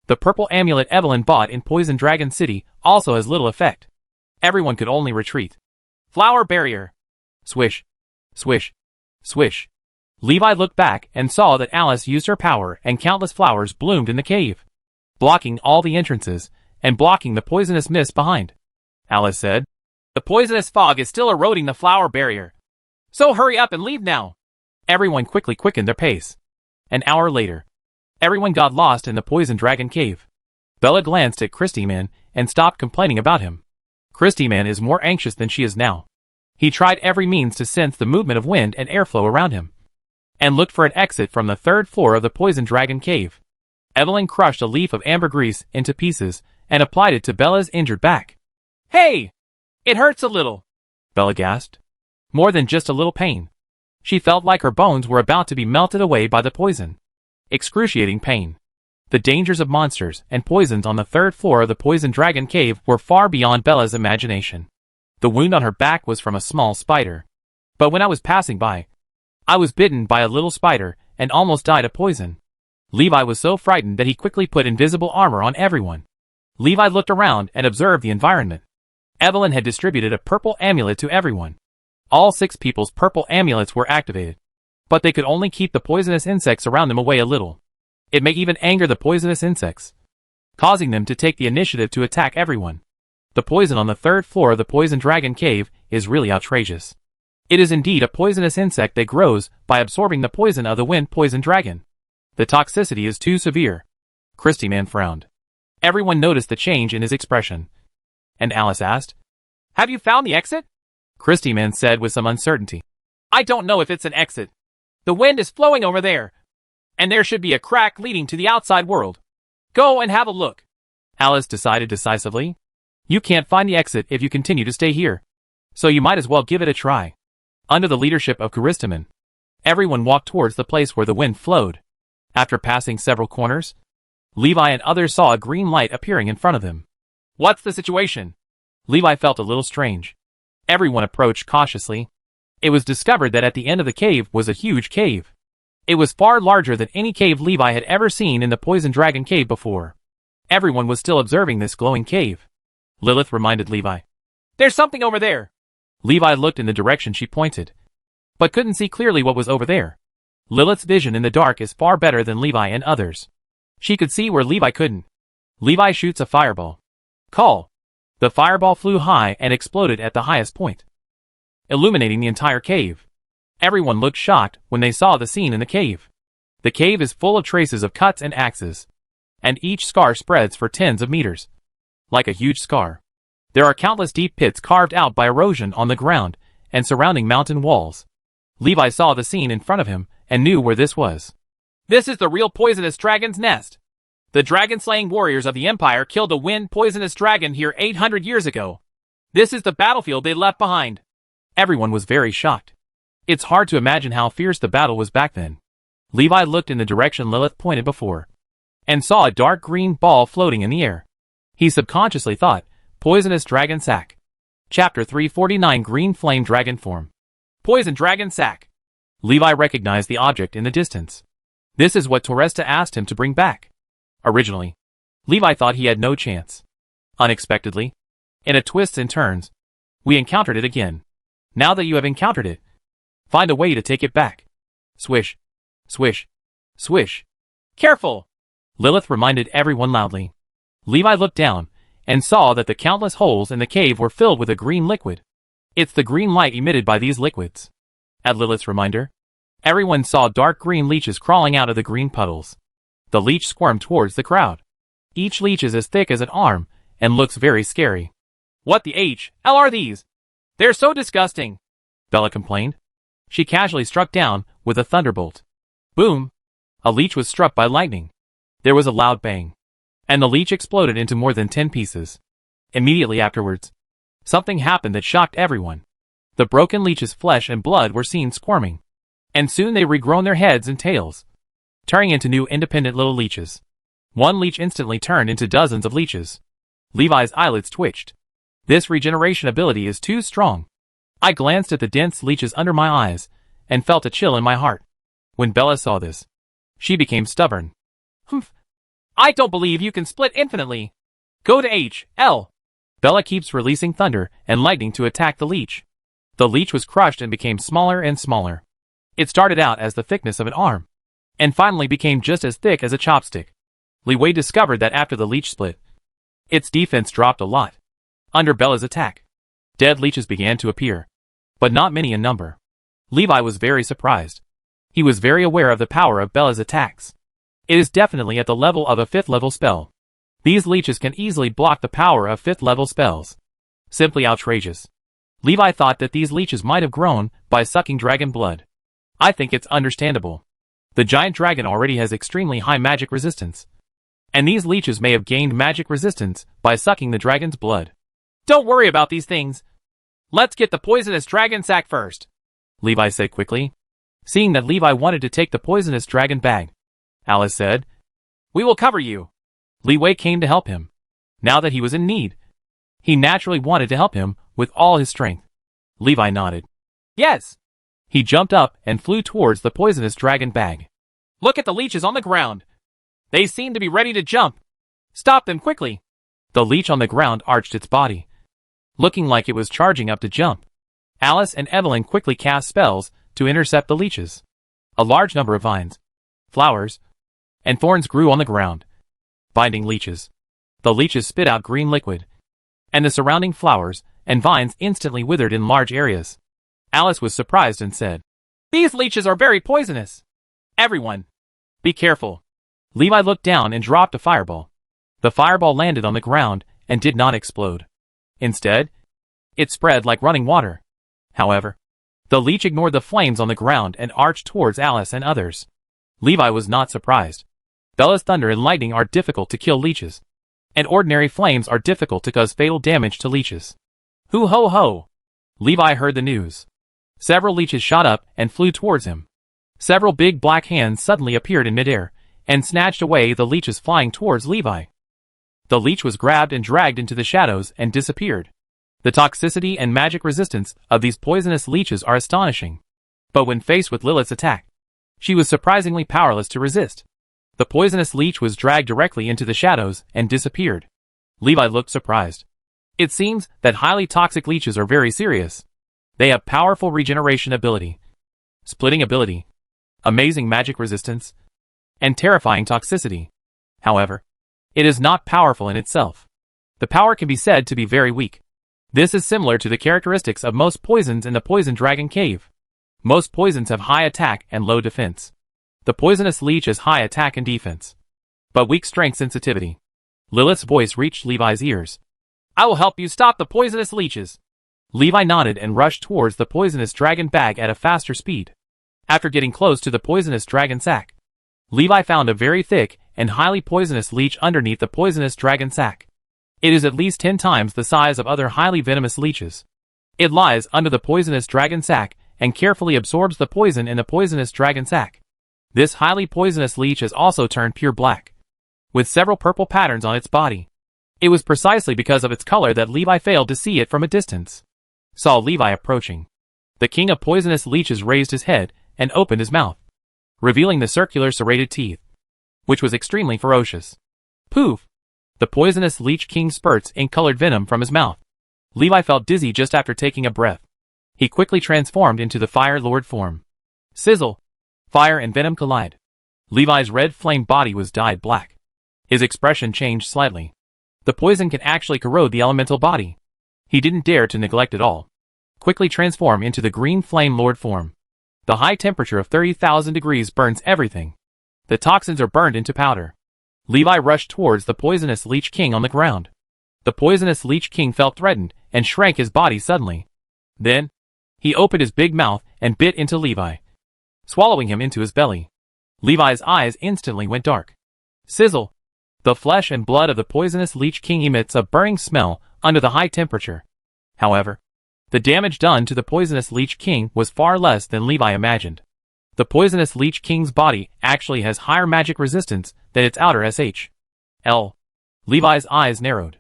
The purple amulet Evelyn bought in Poison Dragon City also has little effect. Everyone could only retreat. Flower barrier. Swish. Swish. Swish. Levi looked back and saw that Alice used her power and countless flowers bloomed in the cave, blocking all the entrances and blocking the poisonous mist behind. Alice said, "The poisonous fog is still eroding the flower barrier. So hurry up and leave now." Everyone quickly quickened their pace. An hour later, everyone got lost in the Poison Dragon Cave. Bella glanced at Christy Man and stopped complaining about him. Christy Man is more anxious than she is now. He tried every means to sense the movement of wind and airflow around him, and looked for an exit from the third floor of the Poison Dragon Cave. Evelyn crushed a leaf of ambergris into pieces and applied it to Bella's injured back. "Hey! It hurts a little," Bella gasped. More than just a little pain. She felt like her bones were about to be melted away by the poison. Excruciating pain. The dangers of monsters and poisons on the third floor of the Poison Dragon Cave were far beyond Bella's imagination. The wound on her back was from a small spider. "But when I was passing by, I was bitten by a little spider and almost died of poison." Levi was so frightened that he quickly put invisible armor on everyone. Levi looked around and observed the environment. Evelyn had distributed a purple amulet to everyone. All 6 people's purple amulets were activated. But they could only keep the poisonous insects around them away a little. It may even anger the poisonous insects, causing them to take the initiative to attack everyone. The poison on the third floor of the Poison Dragon Cave is really outrageous. It is indeed a poisonous insect that grows by absorbing the poison of the wind poison dragon. The toxicity is too severe. Christy Man frowned. Everyone noticed the change in his expression. And Alice asked, "Have you found the exit?" Christy Man said with some uncertainty, "I don't know if it's an exit. The wind is flowing over there, and there should be a crack leading to the outside world. Go and have a look." Alice decided decisively. "You can't find the exit if you continue to stay here. So you might as well give it a try." Under the leadership of Karistaman, everyone walked towards the place where the wind flowed. After passing several corners, Levi and others saw a green light appearing in front of them. "What's the situation?" Levi felt a little strange. Everyone approached cautiously. It was discovered that at the end of the cave was a huge cave. It was far larger than any cave Levi had ever seen in the Poison Dragon Cave before. Everyone was still observing this glowing cave. Lilith reminded Levi, "There's something over there." Levi looked in the direction she pointed, but couldn't see clearly what was over there. Lilith's vision in the dark is far better than Levi and others. She could see where Levi couldn't. Levi shoots a fireball. Call. The fireball flew high and exploded at the highest point, illuminating the entire cave. Everyone looked shocked when they saw the scene in the cave. The cave is full of traces of cuts and axes, and each scar spreads for tens of meters. Like a huge scar. There are countless deep pits carved out by erosion on the ground and surrounding mountain walls. Levi saw the scene in front of him and knew where this was. "This is the real poisonous dragon's nest. The dragon-slaying warriors of the Empire killed a wind poisonous dragon here 800 years ago. This is the battlefield they left behind." Everyone was very shocked. It's hard to imagine how fierce the battle was back then. Levi looked in the direction Lilith pointed before, and saw a dark green ball floating in the air. He subconsciously thought, "Poisonous dragon sac." Chapter 349 Green Flame Dragon Form. Poison Dragon Sac. Levi recognized the object in the distance. This is what Toresta asked him to bring back. Originally, Levi thought he had no chance. Unexpectedly, in a twists and turns, we encountered it again. Now that you have encountered it, find a way to take it back. Swish. Swish. Swish. Careful! Lilith reminded everyone loudly. Levi looked down and saw that the countless holes in the cave were filled with a green liquid. It's the green light emitted by these liquids. At Lilith's reminder, everyone saw dark green leeches crawling out of the green puddles. The leech squirmed towards the crowd. Each leech is as thick as an arm and looks very scary. "What the hell are these? They're so disgusting," Bella complained. She casually struck down with a thunderbolt. Boom! A leech was struck by lightning. There was a loud bang, and the leech exploded into more than 10 pieces. Immediately afterwards, something happened that shocked everyone. The broken leech's flesh and blood were seen squirming, and soon they regrown their heads and tails, turning into new independent little leeches. One leech instantly turned into dozens of leeches. Levi's eyelids twitched. This regeneration ability is too strong. I glanced at the dense leeches under my eyes and felt a chill in my heart. When Bella saw this, she became stubborn. "Humph! I don't believe you can split infinitely. Go to HL." Bella keeps releasing thunder and lightning to attack the leech. The leech was crushed and became smaller and smaller. It started out as the thickness of an arm, and finally became just as thick as a chopstick. Li Wei discovered that after the leech split, its defense dropped a lot. Under Bella's attack, dead leeches began to appear, but not many in number. Levi was very surprised. He was very aware of the power of Bella's attacks. It is definitely at the level of a 5th level spell. These leeches can easily block the power of 5th level spells. Simply outrageous. Levi thought that these leeches might have grown by sucking dragon blood. I think it's understandable. The giant dragon already has extremely high magic resistance. and these leeches may have gained magic resistance by sucking the dragon's blood. Don't worry about these things. Let's get the poisonous dragon sack first, Levi said quickly. Seeing that Levi wanted to take the poisonous dragon bag, Alice said, "We will cover you." Leeway came to help him. Now that he was in need, he naturally wanted to help him with all his strength. Levi nodded. Yes. He jumped up and flew towards the poisonous dragon bag. Look at the leeches on the ground. They seem to be ready to jump. Stop them quickly. The leech on the ground arched its body, looking like it was charging up to jump. Alice and Evelyn quickly cast spells to intercept the leeches. A large number of vines, flowers, and thorns grew on the ground, binding leeches. The leeches spit out green liquid, and the surrounding flowers and vines instantly withered in large areas. Alice was surprised and said, "These leeches are very poisonous. Everyone, be careful." Levi looked down and dropped a fireball. The fireball landed on the ground and did not explode. Instead, it spread like running water. However, the leech ignored the flames on the ground and arched towards Alice and others. Levi was not surprised. Bella's thunder and lightning are difficult to kill leeches, and ordinary flames are difficult to cause fatal damage to leeches. Hoo ho ho! Levi heard the news. Several leeches shot up and flew towards him. Several big black hands suddenly appeared in midair and snatched away the leeches flying towards Levi. The leech was grabbed and dragged into the shadows and disappeared. The toxicity and magic resistance of these poisonous leeches are astonishing. But when faced with Lilith's attack, she was surprisingly powerless to resist. The poisonous leech was dragged directly into the shadows and disappeared. Levi looked surprised. It seems that highly toxic leeches are very serious. They have powerful regeneration ability, splitting ability, amazing magic resistance, and terrifying toxicity. However, it is not powerful in itself. The power can be said to be very weak. This is similar to the characteristics of most poisons in the Poison Dragon Cave. Most poisons have high attack and low defense. The poisonous leech has high attack and defense, but weak strength sensitivity. Lilith's voice reached Levi's ears. "I will help you stop the poisonous leeches." Levi nodded and rushed towards the poisonous dragon bag at a faster speed. After getting close to the poisonous dragon sack, Levi found a very thick and highly poisonous leech underneath the poisonous dragon sack. It is at least 10 times the size of other highly venomous leeches. It lies under the poisonous dragon sack and carefully absorbs the poison in the poisonous dragon sack. This highly poisonous leech has also turned pure black, with several purple patterns on its body. It was precisely because of its color that Levi failed to see it from a distance. Saw Levi approaching. The king of poisonous leeches raised his head and opened his mouth, revealing the circular serrated teeth, which was extremely ferocious. Poof! The poisonous leech king spurts ink-colored venom from his mouth. Levi felt dizzy just after taking a breath. He quickly transformed into the Fire Lord form. Sizzle! Fire and venom collide. Levi's red flame body was dyed black. His expression changed slightly. The poison can actually corrode the elemental body. He didn't dare to neglect it all. Quickly transform into the green flame lord form. The high temperature of 30,000 degrees burns everything. The toxins are burned into powder. Levi rushed towards the poisonous leech king on the ground. The poisonous leech king felt threatened and shrank his body suddenly. Then, he opened his big mouth and bit into Levi, swallowing him into his belly. Levi's eyes instantly went dark. Sizzle! The flesh and blood of the poisonous leech king emits a burning smell under the high temperature. However, the damage done to the poisonous leech king was far less than Levi imagined. The poisonous leech king's body actually has higher magic resistance than its outer SHL. Levi's eyes narrowed.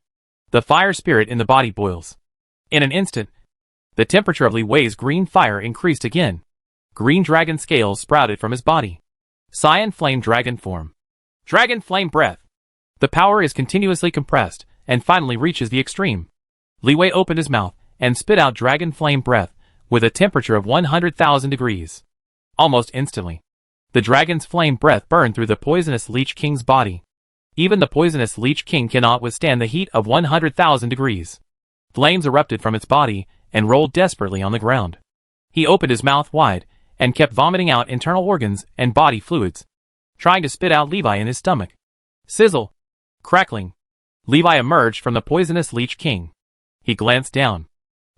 The fire spirit in the body boils. In an instant, the temperature of Levi's green fire increased again. Green dragon scales sprouted from his body. Cyan flame dragon form. Dragon flame breath. The power is continuously compressed and finally reaches the extreme. Leeway opened his mouth and spit out dragon flame breath with a temperature of 100,000 degrees. Almost instantly, the dragon's flame breath burned through the poisonous leech king's body. Even the poisonous leech king cannot withstand the heat of 100,000 degrees. Flames erupted from its body and rolled desperately on the ground. He opened his mouth wide and kept vomiting out internal organs and body fluids, trying to spit out Levi in his stomach. Sizzle! Crackling! Levi emerged from the poisonous leech king. He glanced down.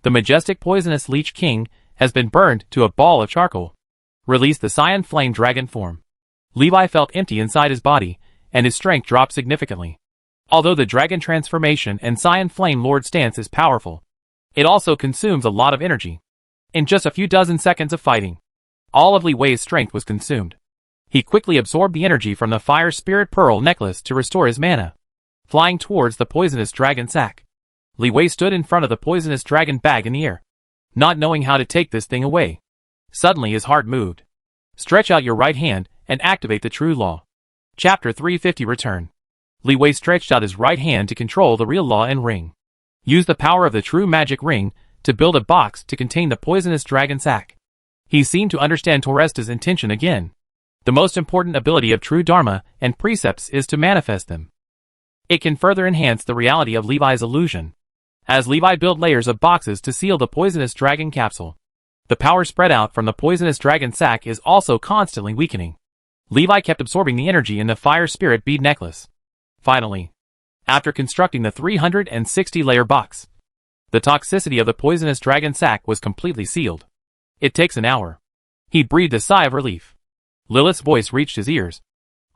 The majestic poisonous leech king has been burned to a ball of charcoal. Released the cyan flame dragon form. Levi felt empty inside his body and his strength dropped significantly. Although the dragon transformation and Cyan Flame Lord stance is powerful, it also consumes a lot of energy. In just a few dozen seconds of fighting, all of Li Wei's strength was consumed. He quickly absorbed the energy from the Fire Spirit Pearl necklace to restore his mana. Flying towards the poisonous dragon sack, Li Wei stood in front of the poisonous dragon bag in the air, not knowing how to take this thing away. Suddenly his heart moved. Stretch out your right hand and activate the true law. Chapter 350 Return. Li Wei stretched out his right hand to control the real law and ring. Use the power of the true magic ring to build a box to contain the poisonous dragon sack. He seemed to understand Toresta's intention again. The most important ability of true Dharma and precepts is to manifest them. It can further enhance the reality of Levi's illusion. As Levi built layers of boxes to seal the poisonous dragon capsule, the power spread out from the poisonous dragon sack is also constantly weakening. Levi kept absorbing the energy in the fire spirit bead necklace. Finally, after constructing the 360-layer box, the toxicity of the poisonous dragon sack was completely sealed. It takes an hour. He breathed a sigh of relief. Lilith's voice reached his ears.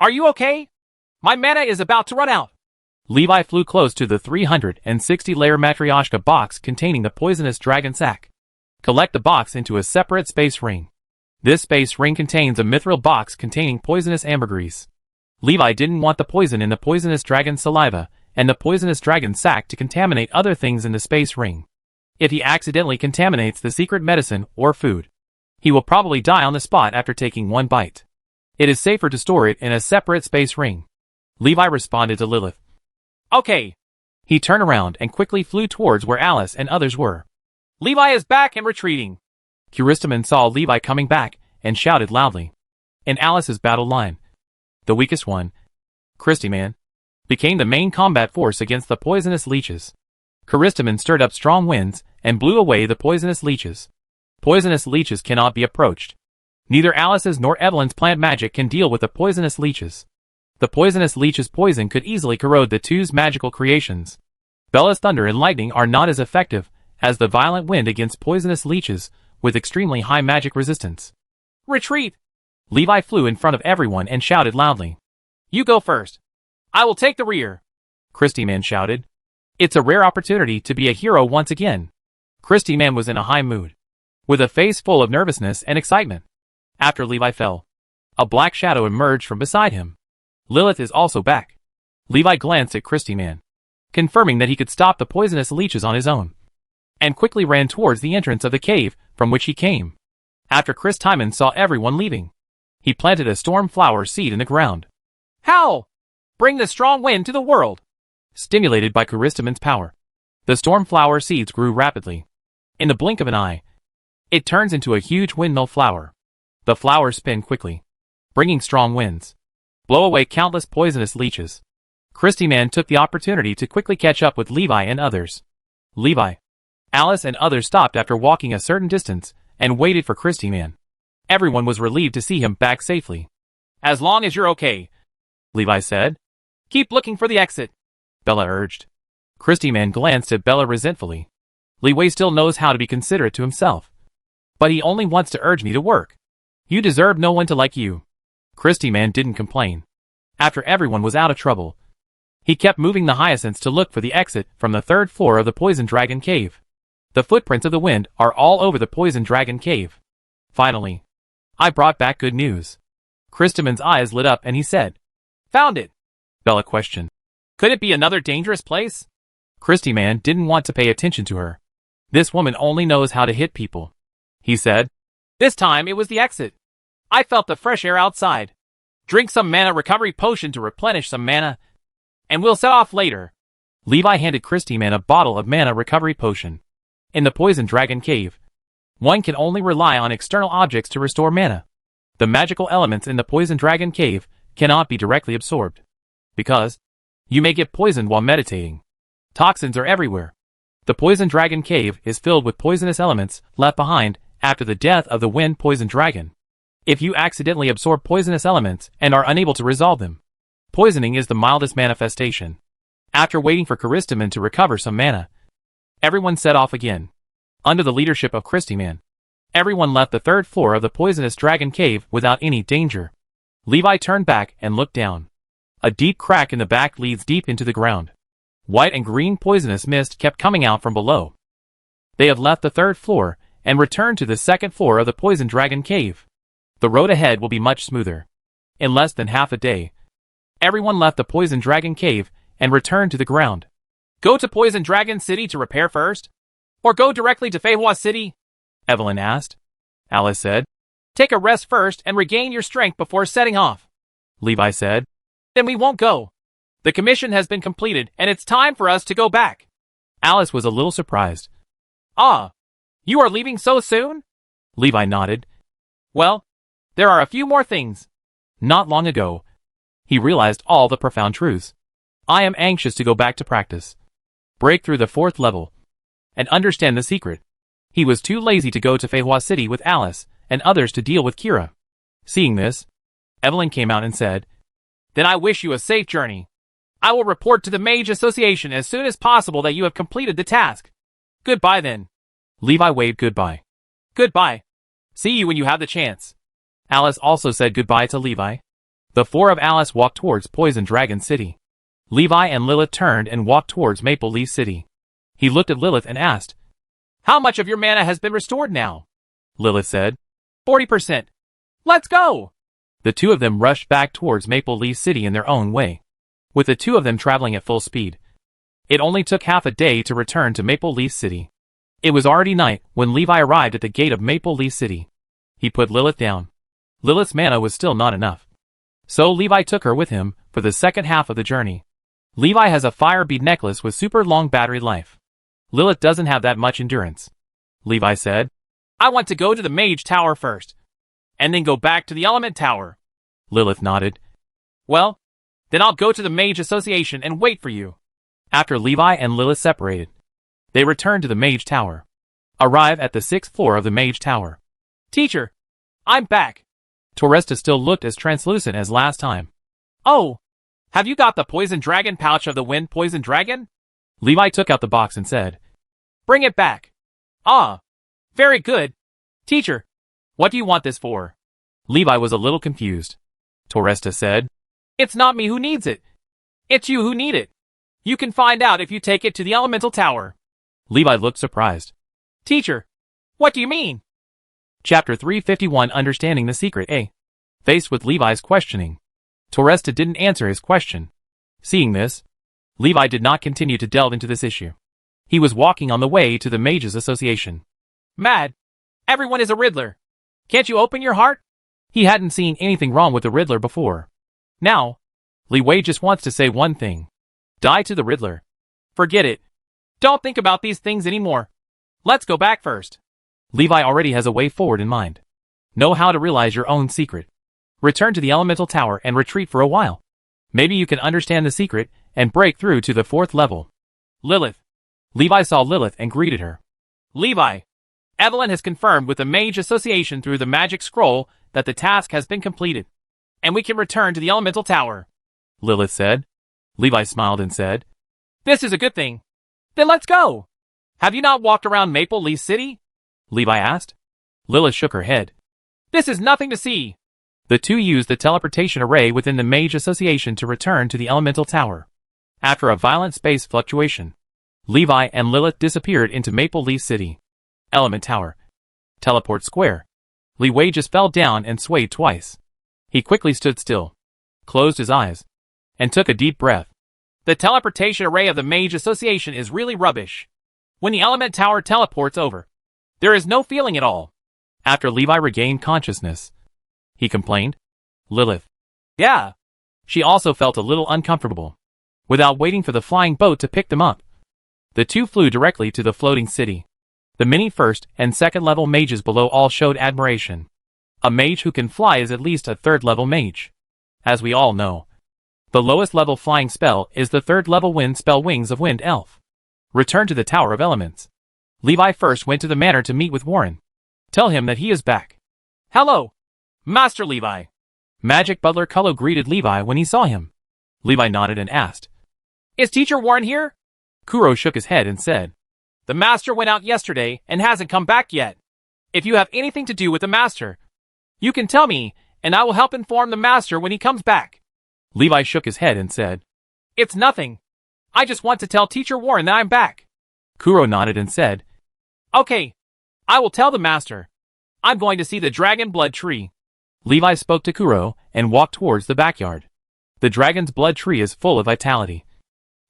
Are you okay? My mana is about to run out. Levi flew close to the 360-layer Matryoshka box containing the poisonous dragon sack. Collect the box into a separate space ring. This space ring contains a mithril box containing poisonous ambergris. Levi didn't want the poison in the poisonous dragon's saliva and the poisonous dragon sack to contaminate other things in the space ring. If he accidentally contaminates the secret medicine or food, he will probably die on the spot after taking one bite. It is safer to store it in a separate space ring. Levi responded to Lilith. Okay. He turned around and quickly flew towards where Alice and others were. Levi is back and retreating. Curistaman saw Levi coming back and shouted loudly. In Alice's battle line, the weakest one, Christyman, became the main combat force against the poisonous leeches. Curistaman stirred up strong winds and blew away the poisonous leeches. Poisonous leeches cannot be approached. Neither Alice's nor Evelyn's plant magic can deal with the poisonous leeches. The poisonous leech's poison could easily corrode the two's magical creations. Bella's thunder and lightning are not as effective as the violent wind against poisonous leeches with extremely high magic resistance. Retreat! Levi flew in front of everyone and shouted loudly. You go first. I will take the rear. Christyman shouted. It's a rare opportunity to be a hero once again. Christyman was in a high mood, with a face full of nervousness and excitement. After Levi fell, a black shadow emerged from beside him. Lilith is also back. Levi glanced at Christyman, confirming that he could stop the poisonous leeches on his own, and quickly ran towards the entrance of the cave from which he came. After Christyman saw everyone leaving, he planted a storm flower seed in the ground. Howl! Bring the strong wind to the world! Stimulated by Curistaman's power, the storm flower seeds grew rapidly. In the blink of an eye, it turns into a huge windmill flower. The flowers spin quickly, bringing strong winds, blow away countless poisonous leeches. Christyman took the opportunity to quickly catch up with Levi and others. Levi, Alice and others stopped after walking a certain distance and waited for Christyman. Everyone was relieved to see him back safely. As long as you're okay, Levi said. Keep looking for the exit, Bella urged. Christyman glanced at Bella resentfully. Li Wei still knows how to be considerate to himself, but he only wants to urge me to work. You deserve no one to like you. Christyman didn't complain. After everyone was out of trouble, he kept moving the hyacinths to look for the exit from the third floor of the Poison Dragon Cave. The footprints of the wind are all over the Poison Dragon Cave. Finally, I brought back good news. Christyman's eyes lit up and he said, Found it! Bella questioned. Could it be another dangerous place? Christyman didn't want to pay attention to her. This woman only knows how to hit people. He said, This time it was the exit. I felt the fresh air outside. Drink some mana recovery potion to replenish some mana, and we'll set off later. Levi handed Christyman a bottle of mana recovery potion. In the Poison Dragon Cave, one can only rely on external objects to restore mana. The magical elements in the Poison Dragon Cave cannot be directly absorbed, because you may get poisoned while meditating. Toxins are everywhere. The Poison Dragon Cave is filled with poisonous elements left behind after the death of the Wind Poison Dragon. If you accidentally absorb poisonous elements and are unable to resolve them, poisoning is the mildest manifestation. After waiting for Christyman to recover some mana, everyone set off again. Under the leadership of Christyman, everyone left the third floor of the Poisonous Dragon Cave without any danger. Levi turned back and looked down. A deep crack in the back leads deep into the ground. White and green poisonous mist kept coming out from below. They have left the third floor and returned to the second floor of the Poison Dragon Cave. The road ahead will be much smoother. In less than half a day, everyone left the Poison Dragon Cave and returned to the ground. Go to Poison Dragon City to repair first? Or go directly to Feihua City? Evelyn asked. Alice said. Take a rest first and regain your strength before setting off. Levi said. Then we won't go. The commission has been completed and it's time for us to go back. Alice was a little surprised. Ah, you are leaving so soon? Levi nodded. Well, there are a few more things. Not long ago, he realized all the profound truths. I am anxious to go back to practice, break through the fourth level, and understand the secret. He was too lazy to go to Feihua City with Alice and others to deal with Kira. Seeing this, Evelyn came out and said, Then I wish you a safe journey. I will report to the Mage Association as soon as possible that you have completed the task. Goodbye then. Levi waved goodbye. Goodbye. See you when you have the chance. Alice also said goodbye to Levi. The four of Alice walked towards Poison Dragon City. Levi and Lilith turned and walked towards Maple Leaf City. He looked at Lilith and asked, How much of your mana has been restored now? Lilith said, 40%. Let's go! The two of them rushed back towards Maple Leaf City in their own way, with the two of them traveling at full speed. It only took half a day to return to Maple Leaf City. It was already night when Levi arrived at the gate of Maple Leaf City. He put Lilith down. Lilith's mana was still not enough. So Levi took her with him for the second half of the journey. Levi has a fire bead necklace with super long battery life. Lilith doesn't have that much endurance. Levi said, I want to go to the Mage Tower first, and then go back to the Element Tower. Lilith nodded. Well, then I'll go to the Mage Association and wait for you. After Levi and Lilith separated, they returned to the Mage Tower. Arrive at the 6th floor of the Mage Tower. Teacher, I'm back. Toresta still looked as translucent as last time. Oh, have you got the Poison Dragon pouch of the Wind Poison Dragon? Levi took out the box and said, Bring it back. Ah, very good. Teacher, what do you want this for? Levi was a little confused. Toresta said, It's not me who needs it. It's you who need it. You can find out if you take it to the Elemental Tower. Levi looked surprised. Teacher, what do you mean? Chapter 351 Understanding the Secret A. Faced with Levi's questioning, Toresta didn't answer his question. Seeing this, Levi did not continue to delve into this issue. He was walking on the way to the Mages Association. Mad. Everyone is a Riddler. Can't you open your heart? He hadn't seen anything wrong with the Riddler before. Now, Li Wei just wants to say one thing. Die to the Riddler. Forget it. Don't think about these things anymore. Let's go back first. Levi already has a way forward in mind. Know how to realize your own secret. Return to the Elemental Tower and retreat for a while. Maybe you can understand the secret and break through to the 4th level. Lilith. Levi saw Lilith and greeted her. Levi. Evelyn has confirmed with the Mage Association through the magic scroll that the task has been completed, and we can return to the Elemental Tower. Lilith said. Levi smiled and said, This is a good thing. Then let's go. Have you not walked around Maple Leaf City? Levi asked. Lilith shook her head. This is nothing to see. The two used the teleportation array within the Mage Association to return to the Elemental Tower. After a violent space fluctuation, Levi and Lilith disappeared into Maple Leaf City. Element Tower. Teleport Square. Li Wei just fell down and swayed twice. He quickly stood still, closed his eyes, and took a deep breath. The teleportation array of the Mage Association is really rubbish. When the Element Tower teleports over, there is no feeling at all. After Levi regained consciousness, he complained. Lilith. Yeah. She also felt a little uncomfortable. Without waiting for the flying boat to pick them up, the two flew directly to the floating city. The many 1st and 2nd level mages below all showed admiration. A mage who can fly is at least a 3rd level mage. As we all know, the lowest level flying spell is the 3rd level wind spell Wings of Wind Elf. Return to the Tower of Elements. Levi first went to the manor to meet with Warren. Tell him that he is back. Hello, Master Levi. Magic Butler Cullo greeted Levi when he saw him. Levi nodded and asked, Is Teacher Warren here? Kuro shook his head and said, The Master went out yesterday and hasn't come back yet. If you have anything to do with the Master, you can tell me, and I will help inform the Master when he comes back. Levi shook his head and said, It's nothing. I just want to tell Teacher Warren that I'm back. Kuro nodded and said, Okay. I will tell the master. I'm going to see the dragon blood tree. Levi spoke to Kuro and walked towards the backyard. The dragon's blood tree is full of vitality.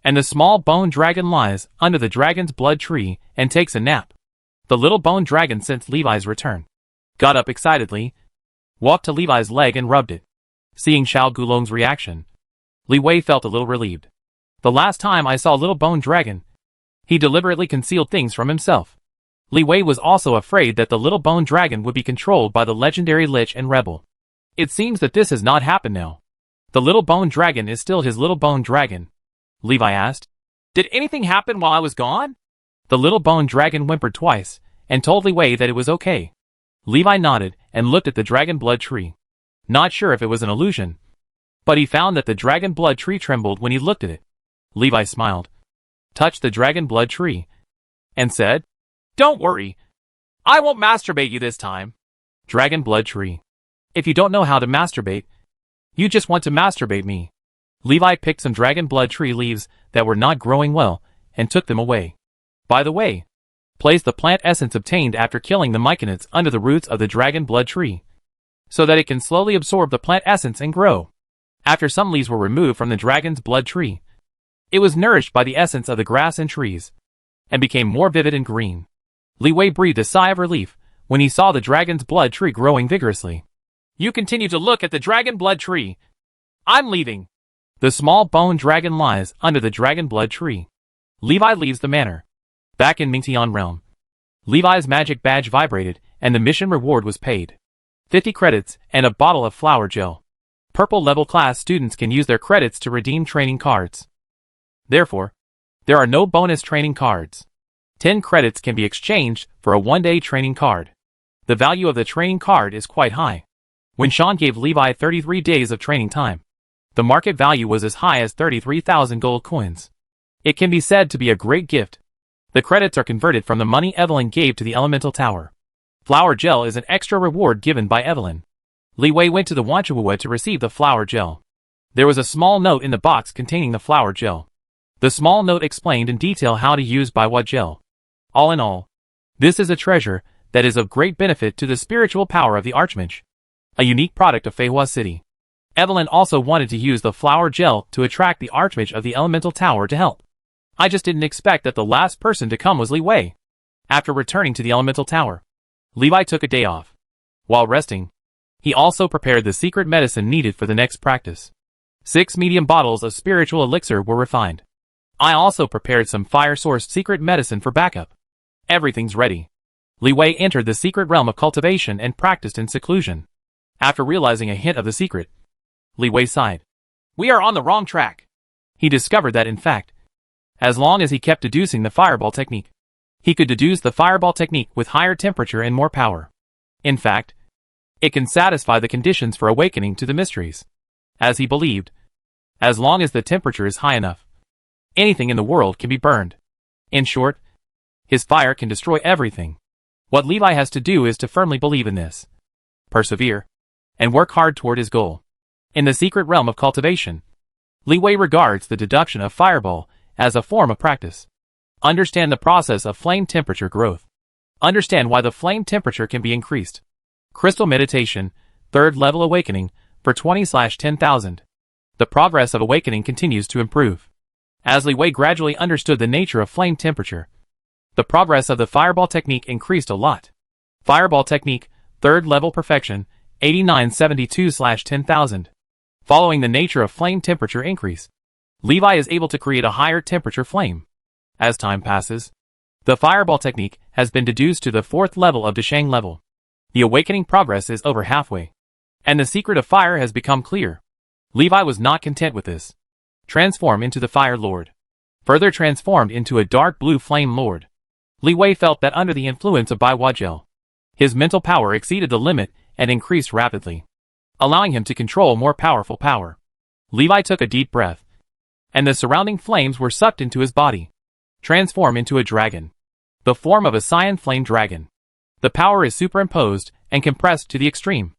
And the small bone dragon lies under the dragon's blood tree and takes a nap. The little bone dragon sensed Levi's return, got up excitedly, walked to Levi's leg and rubbed it. Seeing Xiao Gulong's reaction, Li Wei felt a little relieved. The last time I saw Little Bone Dragon, he deliberately concealed things from himself. Li Wei was also afraid that the Little Bone Dragon would be controlled by the legendary Lich and Rebel. It seems that this has not happened now. The Little Bone Dragon is still his Little Bone Dragon. Levi asked, Did anything happen while I was gone? The Little Bone Dragon whimpered twice and told Li Wei that it was okay. Levi nodded and looked at the dragon blood tree. Not sure if it was an illusion, but he found that the dragon blood tree trembled when he looked at it. Levi smiled, touched the dragon blood tree, and said, Don't worry. I won't masturbate you this time. Dragon blood tree. If you don't know how to masturbate, you just want to masturbate me. Levi picked some dragon blood tree leaves that were not growing well and took them away. By the way, place the plant essence obtained after killing the myconids under the roots of the dragon blood tree, so that it can slowly absorb the plant essence and grow. After some leaves were removed from the dragon's blood tree, it was nourished by the essence of the grass and trees, and became more vivid and green. Li Wei breathed a sigh of relief when he saw the dragon's blood tree growing vigorously. You continue to look at the dragon blood tree. I'm leaving. The small bone dragon lies under the dragon blood tree. Levi leaves the manor. Back in Mingtian realm, Levi's magic badge vibrated and the mission reward was paid. 50 credits and a bottle of flower gel. Purple level class students can use their credits to redeem training cards. Therefore, there are no bonus training cards. 10 credits can be exchanged for a one-day training card. The value of the training card is quite high. When Sean gave Levi 33 days of training time, the market value was as high as 33,000 gold coins. It can be said to be a great gift. The credits are converted from the money Evelyn gave to the Elemental Tower. Flower gel is an extra reward given by Evelyn. Li Wei went to the Wanchawua to receive the flower gel. There was a small note in the box containing the flower gel. The small note explained in detail how to use Baiwa gel. All in all, this is a treasure that is of great benefit to the spiritual power of the Archmage, a unique product of Feihua City. Evelyn also wanted to use the flower gel to attract the Archmage of the Elemental Tower to help. I just didn't expect that the last person to come was Li Wei. After returning to the Elemental Tower, Levi took a day off. While resting, he also prepared the secret medicine needed for the next practice. 6 medium bottles of spiritual elixir were refined. I also prepared some fire-sourced secret medicine for backup. Everything's ready. Li Wei entered the secret realm of cultivation and practiced in seclusion. After realizing a hint of the secret, Li Wei sighed. We are on the wrong track. He discovered that in fact, as long as he kept deducing the fireball technique, he could deduce the fireball technique with higher temperature and more power. In fact, it can satisfy the conditions for awakening to the mysteries. As he believed, as long as the temperature is high enough, anything in the world can be burned. In short, his fire can destroy everything. What Levi has to do is to firmly believe in this, persevere, and work hard toward his goal. In the secret realm of cultivation, Li Wei regards the deduction of fireball as a form of practice. Understand the process of flame temperature growth. Understand why the flame temperature can be increased. Crystal meditation, 3rd level awakening, for 20/10,000. The progress of awakening continues to improve. As Li Wei gradually understood the nature of flame temperature, the progress of the fireball technique increased a lot. Fireball technique, 3rd level perfection, 8972/10,000. Following the nature of flame temperature increase, Levi is able to create a higher temperature flame. As time passes, the fireball technique has been deduced to the 4th level of Deshang level. The awakening progress is over halfway, and the secret of fire has become clear. Levi was not content with this. Transform into the Fire Lord. Further transformed into a dark blue flame lord. Li Wei felt that under the influence of Baiwa gel, his mental power exceeded the limit and increased rapidly, allowing him to control more powerful power. Levi took a deep breath, and the surrounding flames were sucked into his body. Transform into a dragon. The form of a cyan flame dragon. The power is superimposed and compressed to the extreme.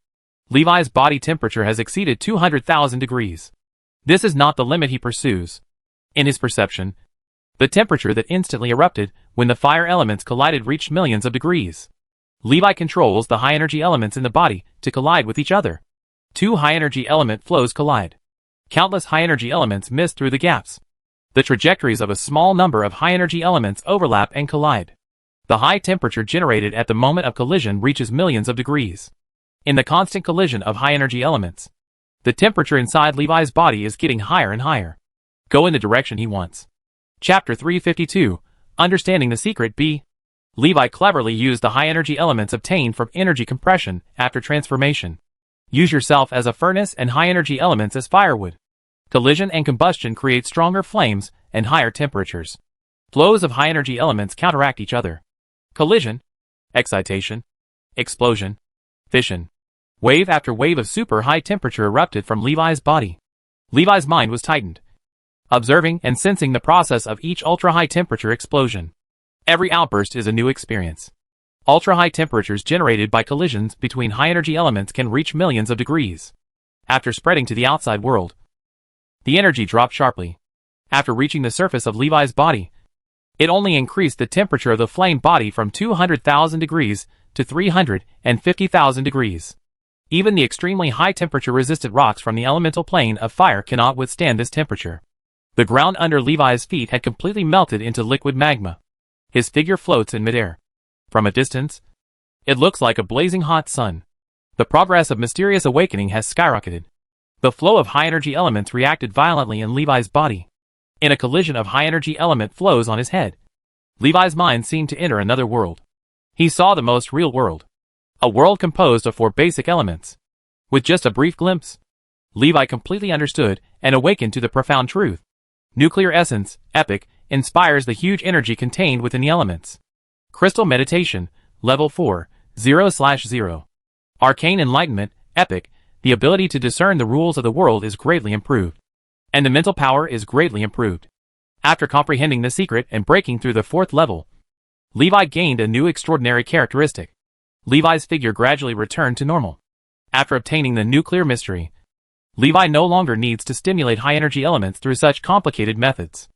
Levi's body temperature has exceeded 200,000 degrees. This is not the limit he pursues. In his perception, the temperature that instantly erupted when the fire elements collided reached millions of degrees. Levi controls the high-energy elements in the body to collide with each other. Two high-energy element flows collide. Countless high-energy elements miss through the gaps. The trajectories of a small number of high-energy elements overlap and collide. The high temperature generated at the moment of collision reaches millions of degrees. In the constant collision of high-energy elements, the temperature inside Levi's body is getting higher and higher. Go in the direction he wants. Chapter 352, Understanding the Secret B. Levi cleverly used the high-energy elements obtained from energy compression after transformation. Use yourself as a furnace and high-energy elements as firewood. Collision and combustion create stronger flames and higher temperatures. Flows of high-energy elements counteract each other. Collision, excitation, explosion, fission. Wave after wave of super high temperature erupted from Levi's body. Levi's mind was tightened, observing and sensing the process of each ultra-high temperature explosion. Every outburst is a new experience. Ultra-high temperatures generated by collisions between high-energy elements can reach millions of degrees. After spreading to the outside world, the energy dropped sharply. After reaching the surface of Levi's body, it only increased the temperature of the flame body from 200,000 degrees to 350,000 degrees. Even the extremely high temperature-resistant rocks from the elemental plane of fire cannot withstand this temperature. The ground under Levi's feet had completely melted into liquid magma. His figure floats in midair. From a distance, it looks like a blazing hot sun. The progress of mysterious awakening has skyrocketed. The flow of high-energy elements reacted violently in Levi's body. In a collision of high-energy element flows on his head, Levi's mind seemed to enter another world. He saw the most real world. A world composed of 4 basic elements. With just a brief glimpse, Levi completely understood and awakened to the profound truth. Nuclear essence, epic, inspires the huge energy contained within the elements. Crystal meditation, level 4, 0/0. Arcane enlightenment, epic, the ability to discern the rules of the world is greatly improved. And the mental power is greatly improved. After comprehending the secret and breaking through the 4th level, Levi gained a new extraordinary characteristic. Levi's figure gradually returned to normal. After obtaining the nuclear mystery, Levi no longer needs to stimulate high-energy elements through such complicated methods.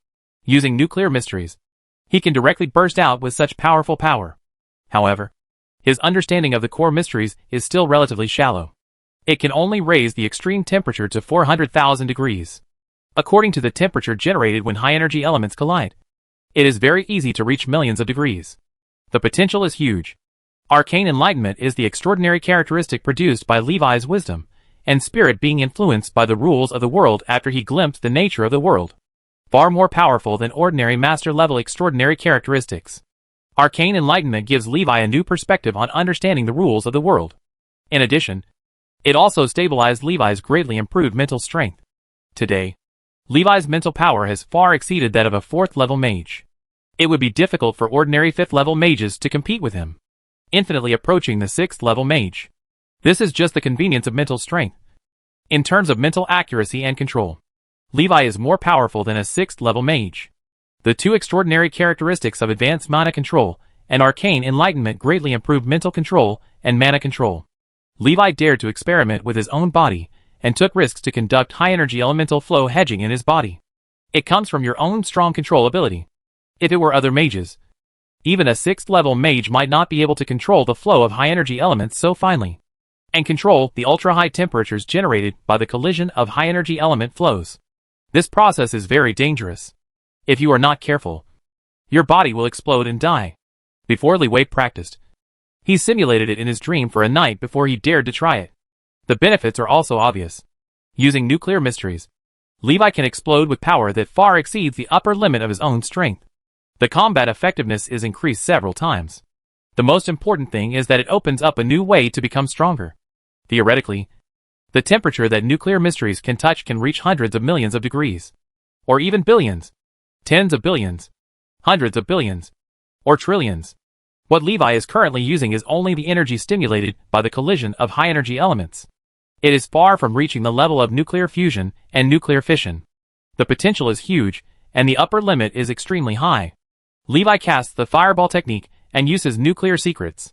Using nuclear mysteries, he can directly burst out with such powerful power. However, his understanding of the core mysteries is still relatively shallow. It can only raise the extreme temperature to 400,000 degrees. According to the temperature generated when high-energy elements collide, it is very easy to reach millions of degrees. The potential is huge. Arcane enlightenment is the extraordinary characteristic produced by Levi's wisdom and spirit being influenced by the rules of the world after he glimpsed the nature of the world. Far more powerful than ordinary master-level extraordinary characteristics. Arcane enlightenment gives Levi a new perspective on understanding the rules of the world. In addition, it also stabilized Levi's greatly improved mental strength. Today, Levi's mental power has far exceeded that of a 4th-level mage. It would be difficult for ordinary 5th-level mages to compete with him, infinitely approaching the 6th-level mage. This is just the convenience of mental strength. In terms of mental accuracy and control, Levi is more powerful than a 6th-level mage. The 2 extraordinary characteristics of advanced mana control and arcane enlightenment greatly improved mental control and mana control. Levi dared to experiment with his own body and took risks to conduct high-energy elemental flow hedging in his body. It comes from your own strong control ability. If it were other mages, even a 6th-level mage might not be able to control the flow of high-energy elements so finely, and control the ultra-high temperatures generated by the collision of high-energy element flows. This process is very dangerous. If you are not careful, your body will explode and die. Before Levi practiced, he simulated it in his dream for a night before he dared to try it. The benefits are also obvious. Using nuclear mysteries, Levi can explode with power that far exceeds the upper limit of his own strength. The combat effectiveness is increased several times. The most important thing is that it opens up a new way to become stronger. Theoretically, the temperature that nuclear mysteries can touch can reach hundreds of millions of degrees. Or even billions. Tens of billions. Hundreds of billions. Or trillions. What Levi is currently using is only the energy stimulated by the collision of high-energy elements. It is far from reaching the level of nuclear fusion and nuclear fission. The potential is huge, and the upper limit is extremely high. Levi casts the fireball technique and uses nuclear secrets.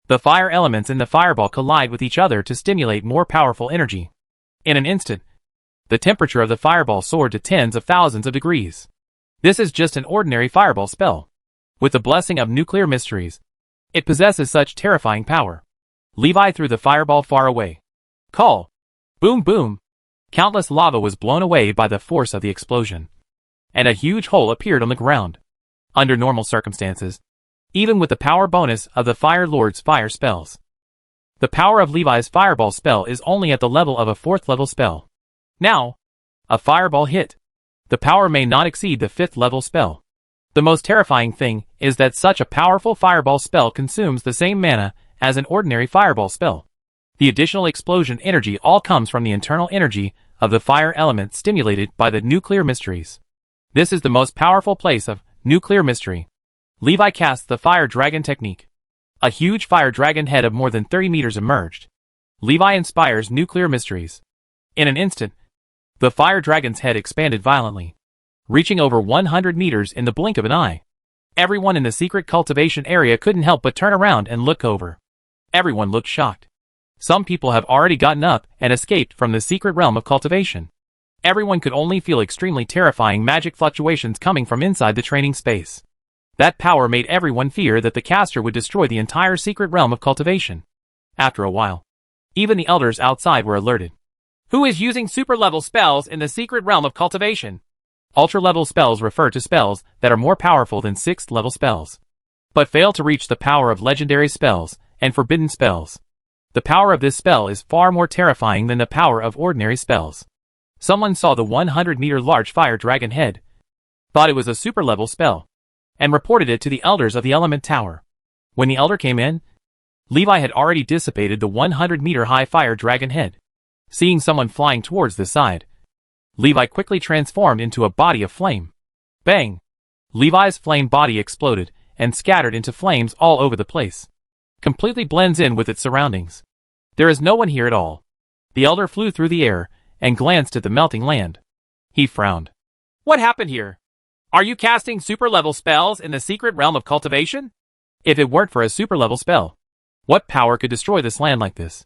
The fire elements in the fireball collide with each other to stimulate more powerful energy. In an instant, The temperature of the fireball soared to tens of thousands of degrees. This is just an ordinary fireball spell. With the blessing of nuclear mysteries, it possesses such terrifying power. Levi threw the fireball far away. Call. Boom boom. Countless lava was blown away by the force of the explosion, and a huge hole appeared on the ground. Under normal circumstances, even with the power bonus of the Fire Lord's fire spells, the power of Levi's fireball spell is only at the level of a 4th level spell. Now, a fireball hit. The power may not exceed the 5th level spell. The most terrifying thing is that such a powerful fireball spell consumes the same mana as an ordinary fireball spell. The additional explosion energy all comes from the internal energy of the fire element stimulated by the nuclear mysteries. This is the most powerful place of nuclear mystery. Levi casts the fire dragon technique. A huge fire dragon head of more than 30 meters emerged. Levi inspires nuclear mysteries. In an instant, the fire dragon's head expanded violently, reaching over 100 meters in the blink of an eye. Everyone in the secret cultivation area couldn't help but turn around and look over. Everyone looked shocked. Some people have already gotten up and escaped from the secret realm of cultivation. Everyone could only feel extremely terrifying magic fluctuations coming from inside the training space. That power made everyone fear that the caster would destroy the entire secret realm of cultivation. After a while, even the elders outside were alerted. Who is using super-level spells in the secret realm of cultivation? Ultra-level spells refer to spells that are more powerful than 6th-level spells, but fail to reach the power of legendary spells and forbidden spells. The power of this spell is far more terrifying than the power of ordinary spells. Someone saw the 100-meter large fire dragon head, thought it was a super-level spell, and reported it to the elders of the element tower. When the elder came in, Levi had already dissipated the 100-meter high fire dragon head. Seeing someone flying towards the side, Levi quickly transformed into a body of flame. Bang! Levi's flame body exploded and scattered into flames all over the place. Completely blends in with its surroundings. There is no one here at all. The elder flew through the air and glanced at the melting land. He frowned. What happened here? Are you casting super-level spells in the secret realm of cultivation? If it weren't for a super-level spell, what power could destroy this land like this?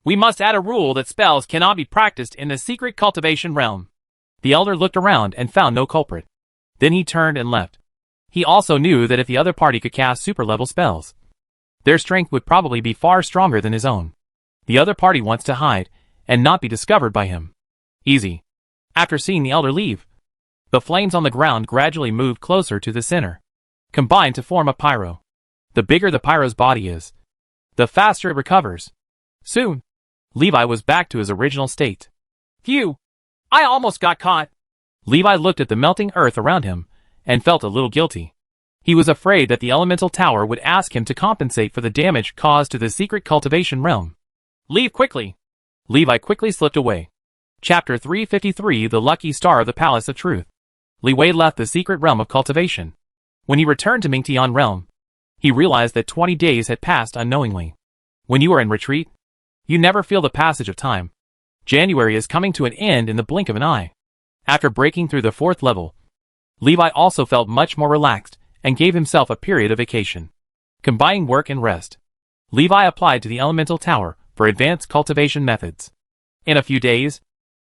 We must add a rule that spells cannot be practiced in the secret cultivation realm. The elder looked around and found no culprit. Then he turned and left. He also knew that if the other party could cast super-level spells, their strength would probably be far stronger than his own. The other party wants to hide and not be discovered by him. Easy. After seeing the elder leave, the flames on the ground gradually moved closer to the center, combined to form a pyro. The bigger the pyro's body is, the faster it recovers. Soon, Levi was back to his original state. Phew! I almost got caught. Levi looked at the melting earth around him and felt a little guilty. He was afraid that the elemental tower would ask him to compensate for the damage caused to the secret cultivation realm. Leave quickly. Levi quickly slipped away. Chapter 353 The Lucky Star of the Palace of Truth. Li Wei left the secret realm of cultivation. When he returned to Mingtian realm, he realized that 20 days had passed unknowingly. When you are in retreat, you never feel the passage of time. January is coming to an end in the blink of an eye. After breaking through the 4th level, Levi also felt much more relaxed and gave himself a period of vacation. Combining work and rest, Levi applied to the elemental tower for advanced cultivation methods. In a few days,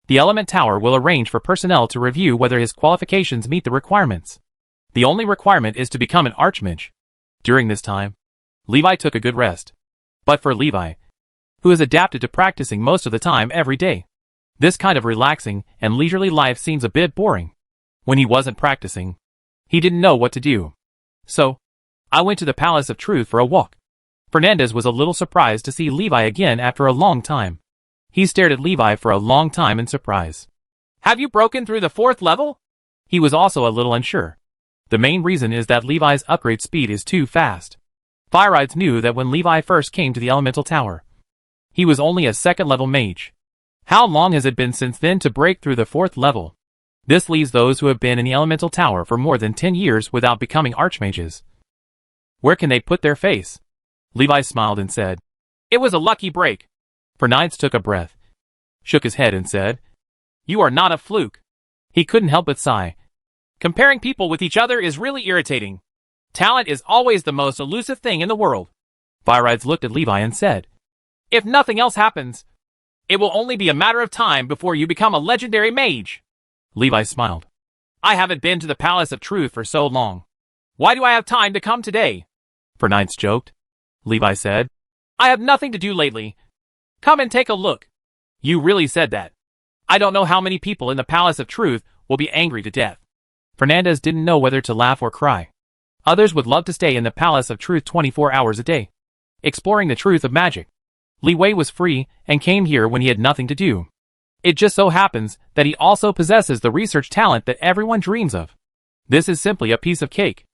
the element tower will arrange for personnel to review whether his qualifications meet the requirements. The only requirement is to become an archmage. During this time, Levi took a good rest. But for Levi, who is adapted to practicing most of the time every day, this kind of relaxing and leisurely life seems a bit boring. When he wasn't practicing, he didn't know what to do. So, I went to the Palace of Truth for a walk. Fernandez was a little surprised to see Levi again after a long time. He stared at Levi for a long time in surprise. Have you broken through the 4th level? He was also a little unsure. The main reason is that Levi's upgrade speed is too fast. Fireides knew that when Levi first came to the elemental tower, he was only a 2nd level mage. How long has it been since then to break through the 4th level? This leaves those who have been in the elemental tower for more than 10 years without becoming archmages. Where can they put their face? Levi smiled and said, It was a lucky break. Fernandez took a breath, shook his head and said, You are not a fluke. He couldn't help but sigh. Comparing people with each other is really irritating. Talent is always the most elusive thing in the world. Fireides looked at Levi and said, If nothing else happens, It will only be a matter of time before you become a legendary mage. Levi smiled. I haven't been to the Palace of Truth for so long. Why do I have time to come today? Bernice joked. Levi said, I have nothing to do lately. Come and take a look. You really said that. I don't know how many people in the Palace of Truth will be angry to death. Fernandez didn't know whether to laugh or cry. Others would love to stay in the Palace of Truth 24 hours a day, exploring the truth of magic. Li Wei was free and came here when he had nothing to do. It just so happens that he also possesses the research talent that everyone dreams of. This is simply a piece of cake.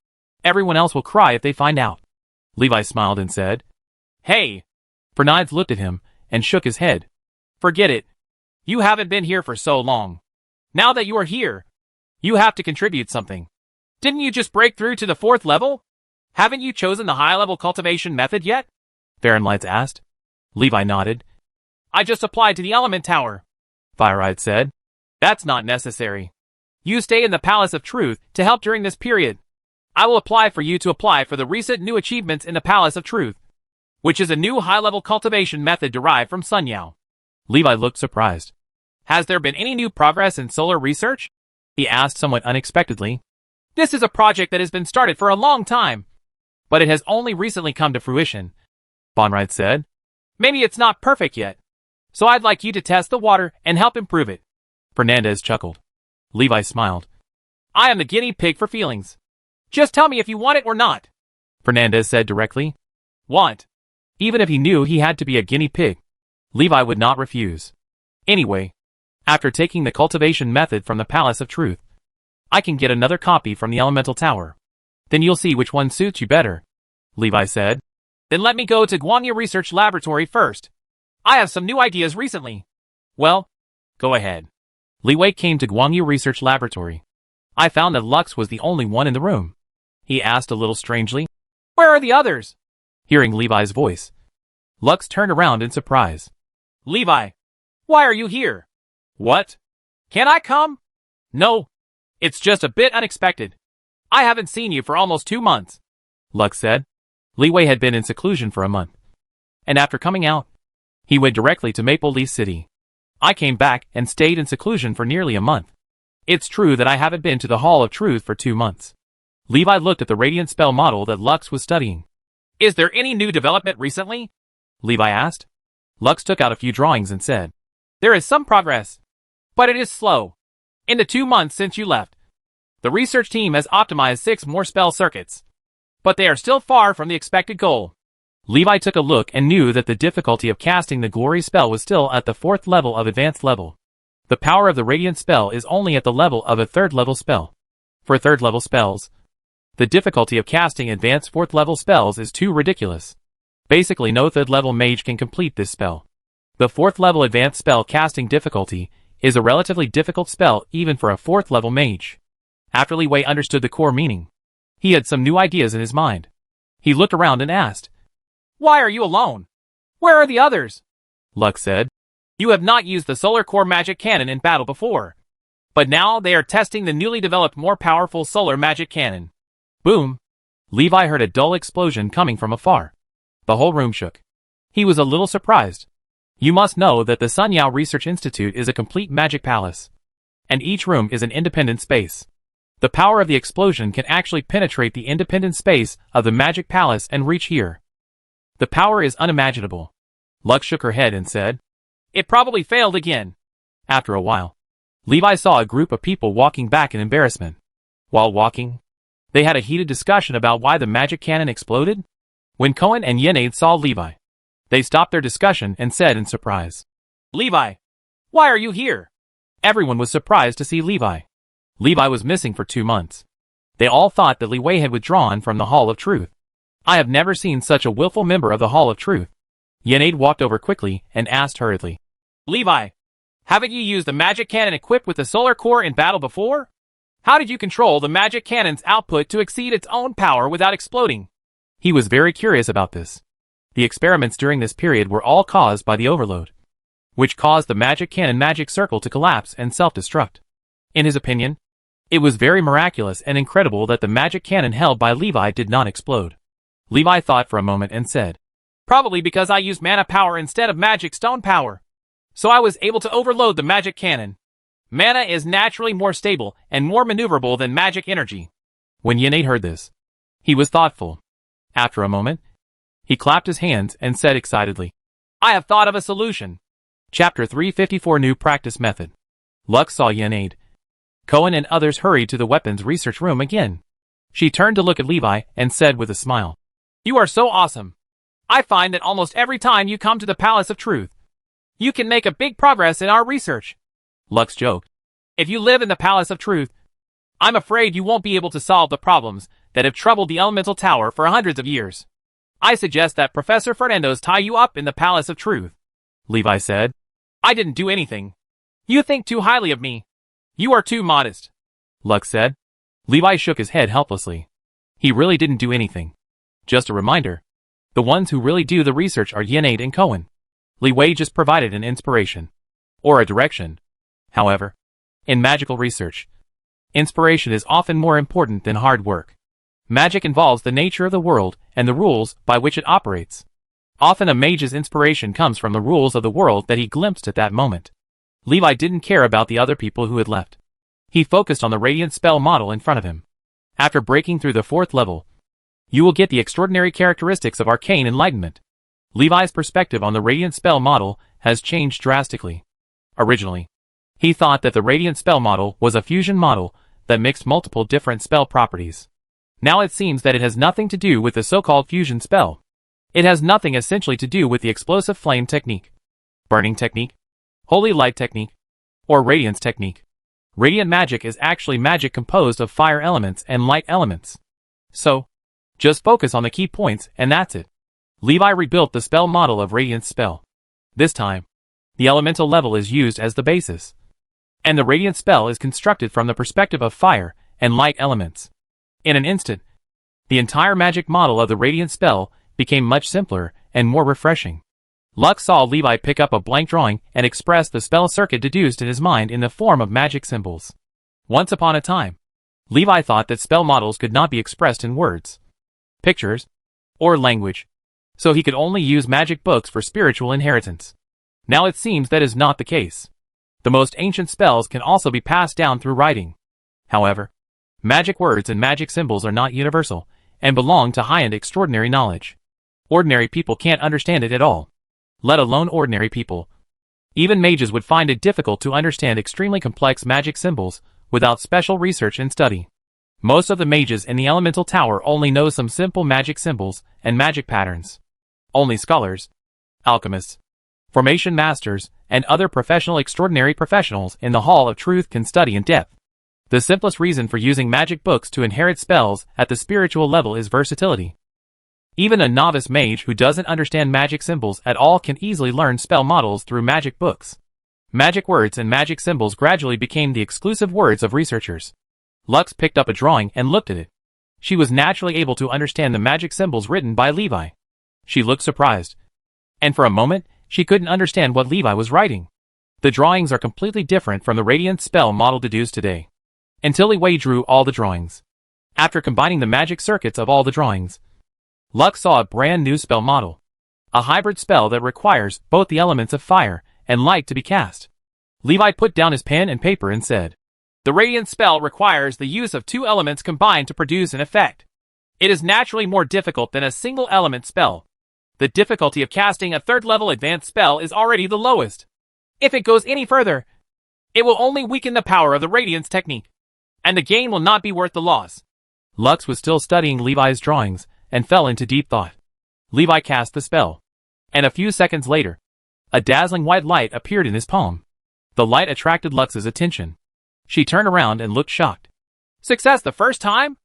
Everyone else will cry if they find out. Levi smiled and said, Hey! Bernice looked at him and shook his head. Forget it. You haven't been here for so long. Now that you are here, you have to contribute something. Didn't you just break through to the 4th level? Haven't you chosen the high-level cultivation method yet? Fahrenlights asked. Levi nodded. I just applied to the Element Tower. Fireeyes said. That's not necessary. You stay in the Palace of Truth to help during this period. I will apply for you to apply for the recent new achievements in the Palace of Truth, which is a new high-level cultivation method derived from Sunyao. Levi looked surprised. Has there been any new progress in solar research? He asked somewhat unexpectedly. This is a project that has been started for a long time, but it has only recently come to fruition, Bonright said. Maybe it's not perfect yet, so I'd like you to test the water and help improve it. Fernandez chuckled. Levi smiled. I am the guinea pig for feelings. Just tell me if you want it or not. Fernandez said directly. Want. Even if he knew he had to be a guinea pig, Levi would not refuse. Anyway, after taking the cultivation method from the Palace of Truth, I can get another copy from the Elemental Tower. Then you'll see which one suits you better, Levi said. Then let me go to Guangya Research Laboratory first. I have some new ideas recently. Well, go ahead. Li Wei came to Guangya Research Laboratory. I found that Lux was the only one in the room. He asked a little strangely. Where are the others? Hearing Levi's voice, Lux turned around in surprise. Levi, why are you here? What? Can I come? No. It's just a bit unexpected. I haven't seen you for almost 2 months. Lux said. Li Wei had been in seclusion for a month. And after coming out, he went directly to Maple Leaf City. I came back and stayed in seclusion for nearly a month. It's true that I haven't been to the Hall of Truth for 2 months. Levi looked at the radiant spell model that Lux was studying. Is there any new development recently? Levi asked. Lux took out a few drawings and said, There is some progress, but it is slow. In the 2 months since you left, the research team has optimized 6 more spell circuits, but they are still far from the expected goal. Levi took a look and knew that the difficulty of casting the glory spell was still at the 4th level of advanced level. The power of the radiant spell is only at the level of a 3rd level spell. For 3rd level spells, the difficulty of casting advanced 4th level spells is too ridiculous. Basically no 3rd level mage can complete this spell. The 4th level advanced spell casting difficulty is a relatively difficult spell even for a 4th level mage. After Li Wei understood the core meaning, he had some new ideas in his mind. He looked around and asked, Why are you alone? Where are the others? Lux said. You have not used the solar core magic cannon in battle before, but now they are testing the newly developed more powerful solar magic cannon. Boom! Levi heard a dull explosion coming from afar. The whole room shook. He was a little surprised. You must know that the Sunyao Research Institute is a complete magic palace, and each room is an independent space. The power of the explosion can actually penetrate the independent space of the magic palace and reach here. The power is unimaginable. Lux shook her head and said, It probably failed again. After a while, Levi saw a group of people walking back in embarrassment. While walking, they had a heated discussion about why the magic cannon exploded. When Cohen and Yenade saw Levi, they stopped their discussion and said in surprise, Levi, why are you here? Everyone was surprised to see Levi. Levi was missing for 2 months. They all thought that Li Wei had withdrawn from the Hall of Truth. I have never seen such a willful member of the Hall of Truth. Yenade walked over quickly and asked hurriedly, Levi, haven't you used the magic cannon equipped with the solar core in battle before? How did you control the magic cannon's output to exceed its own power without exploding? He was very curious about this. The experiments during this period were all caused by the overload, which caused the magic cannon magic circle to collapse and self-destruct. In his opinion, it was very miraculous and incredible that the magic cannon held by Levi did not explode. Levi thought for a moment and said, Probably because I used mana power instead of magic stone power. So I was able to overload the magic cannon. Mana is naturally more stable and more maneuverable than magic energy. When Yanade heard this, he was thoughtful. After a moment, he clapped his hands and said excitedly, I have thought of a solution. Chapter 354 New Practice Method. Lux saw Yanade. Cohen and others hurried to the weapons research room again. She turned to look at Levi and said with a smile, You are so awesome. I find that almost every time you come to the Palace of Truth, you can make a big progress in our research. Lux joked. If you live in the Palace of Truth, I'm afraid you won't be able to solve the problems that have troubled the Elemental Tower for hundreds of years. I suggest that Professor Fernando's tie you up in the Palace of Truth. Levi said. I didn't do anything. You think too highly of me. You are too modest. Lux said. Levi shook his head helplessly. He really didn't do anything. Just a reminder. The ones who really do the research are Yanade and Cohen. Li Wei just provided an inspiration. Or a direction. However, in magical research, inspiration is often more important than hard work. Magic involves the nature of the world and the rules by which it operates. Often a mage's inspiration comes from the rules of the world that he glimpsed at that moment. Levi didn't care about the other people who had left. He focused on the radiant spell model in front of him. After breaking through the 4th level, you will get the extraordinary characteristics of arcane enlightenment. Levi's perspective on the radiant spell model has changed drastically. Originally, he thought that the radiant spell model was a fusion model that mixed multiple different spell properties. Now it seems that it has nothing to do with the so-called fusion spell. It has nothing essentially to do with the explosive flame technique, burning technique, holy light technique, or radiance technique. Radiant magic is actually magic composed of fire elements and light elements. So, just focus on the key points and that's it. Levi rebuilt the spell model of Radiant spell. This time, the elemental level is used as the basis, and the Radiant spell is constructed from the perspective of fire and light elements. In an instant, the entire magic model of the Radiant spell became much simpler and more refreshing. Lux saw Levi pick up a blank drawing and express the spell circuit deduced in his mind in the form of magic symbols. Once upon a time, Levi thought that spell models could not be expressed in words, pictures, or language, so he could only use magic books for spiritual inheritance. Now it seems that is not the case. The most ancient spells can also be passed down through writing. However, magic words and magic symbols are not universal, and belong to high-end extraordinary knowledge. Ordinary people can't understand it at all, let alone ordinary people. Even mages would find it difficult to understand extremely complex magic symbols without special research and study. Most of the mages in the Elemental Tower only know some simple magic symbols and magic patterns. Only scholars, alchemists, formation masters, and other professional extraordinary professionals in the Hall of Truth can study in depth. The simplest reason for using magic books to inherit spells at the spiritual level is versatility. Even a novice mage who doesn't understand magic symbols at all can easily learn spell models through magic books. Magic words and magic symbols gradually became the exclusive words of researchers. Lux picked up a drawing and looked at it. She was naturally able to understand the magic symbols written by Levi. She looked surprised, and for a moment, she couldn't understand what Levi was writing. The drawings are completely different from the Radiant spell model deduced today. Until Li Wei drew all the drawings. After combining the magic circuits of all the drawings, Lux saw a brand new spell model. A hybrid spell that requires both the elements of fire and light to be cast. Levi put down his pen and paper and said, The Radiant spell requires the use of 2 elements combined to produce an effect. It is naturally more difficult than a single element spell. The difficulty of casting a 3rd level advanced spell is already the lowest. If it goes any further, it will only weaken the power of the Radiance technique, and the gain will not be worth the loss. Lux was still studying Levi's drawings and fell into deep thought. Levi cast the spell, and a few seconds later, a dazzling white light appeared in his palm. The light attracted Lux's attention. She turned around and looked shocked. Success the first time?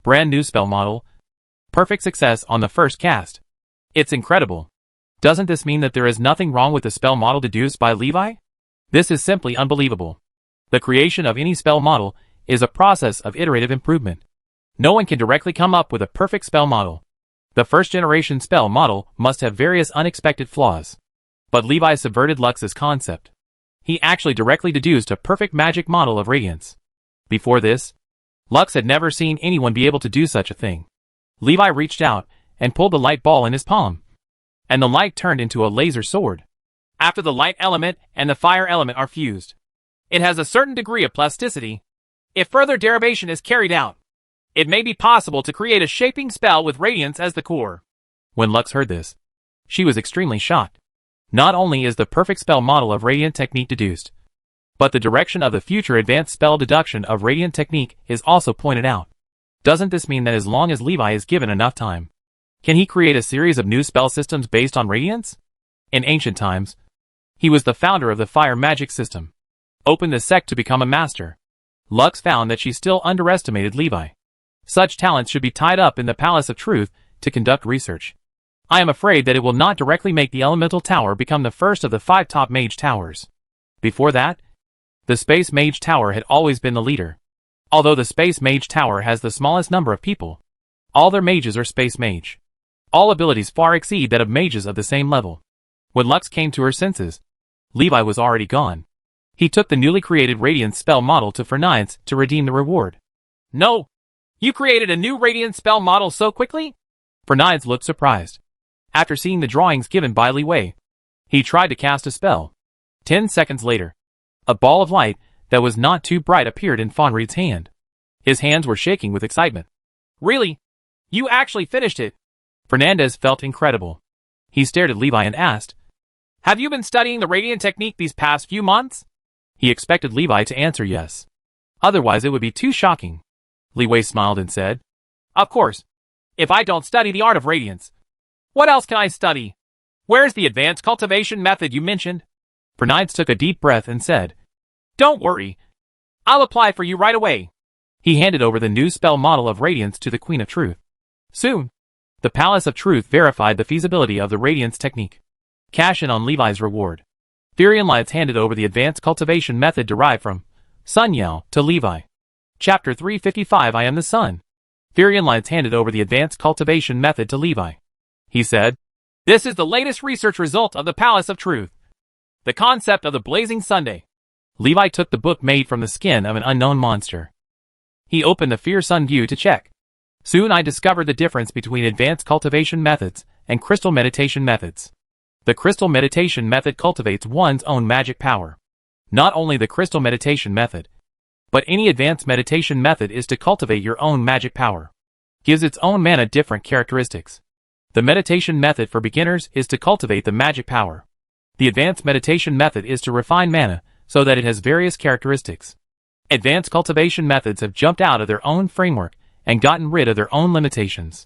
Brand new spell model. Perfect success on the first cast. It's incredible. Doesn't this mean that there is nothing wrong with the spell model deduced by Levi? This is simply unbelievable. The creation of any spell model is a process of iterative improvement. No one can directly come up with a perfect spell model. The first generation spell model must have various unexpected flaws. But Levi subverted Lux's concept. He actually directly deduced a perfect magic model of Radiance. Before this, Lux had never seen anyone be able to do such a thing. Levi reached out and pulled the light ball in his palm, and the light turned into a laser sword. after the light element and the fire element are fused. It has a certain degree of plasticity. If further derivation is carried out, it may be possible to create a shaping spell with radiance as the core. When Lux heard this, she was extremely shocked. Not only is the perfect spell model of radiant technique deduced, but the direction of the future advanced spell deduction of radiant technique is also pointed out. Doesn't this mean that as long as Levi is given enough time, can he create a series of new spell systems based on radiance? In ancient times, he was the founder of the fire magic system, opened the sect to become a master. Lux found that she still underestimated Levi. Such talents should be tied up in the Palace of Truth to conduct research. I am afraid that it will not directly make the Elemental Tower become the first of the 5 top mage towers. Before that, the Space Mage Tower had always been the leader. Although the Space Mage Tower has the smallest number of people, all their mages are Space Mage. All abilities far exceed that of mages of the same level. When Lux came to her senses, Levi was already gone. He took the newly created Radiance spell model to Fernides to redeem the reward. No! You created a new Radiant spell model so quickly? Fernides looked surprised. After seeing the drawings given by Li Wei, he tried to cast a spell. 10 seconds later, a ball of light that was not too bright appeared in Fonried's hand. His hands were shaking with excitement. Really? You actually finished it? Fernandez felt incredible. He stared at Levi and asked, Have you been studying the radiant technique these past few months? He expected Levi to answer yes. Otherwise it would be too shocking. Li Wei smiled and said, Of course. If I don't study the art of radiance, what else can I study? Where's the advanced cultivation method you mentioned? Fernides took a deep breath and said, Don't worry. I'll apply for you right away. He handed over the new spell model of Radiance to the Queen of Truth. Soon, the Palace of Truth verified the feasibility of the Radiance technique. Cash in on Levi's reward. Therian Lights handed over the advanced cultivation method derived from Sun Yao to Levi. Chapter 355 I Am the Sun. Therian Lights handed over the advanced cultivation method to Levi. He said, This is the latest research result of the Palace of Truth. The concept of the Blazing Sunday. Levi took the book made from the skin of an unknown monster. He opened the Fear Sun view to check. Soon I discovered the difference between advanced cultivation methods and crystal meditation methods. The crystal meditation method cultivates one's own magic power. Not only the crystal meditation method, but any advanced meditation method is to cultivate your own magic power. Gives its own mana different characteristics. The meditation method for beginners is to cultivate the magic power. The advanced meditation method is to refine mana so that it has various characteristics. Advanced cultivation methods have jumped out of their own framework and gotten rid of their own limitations.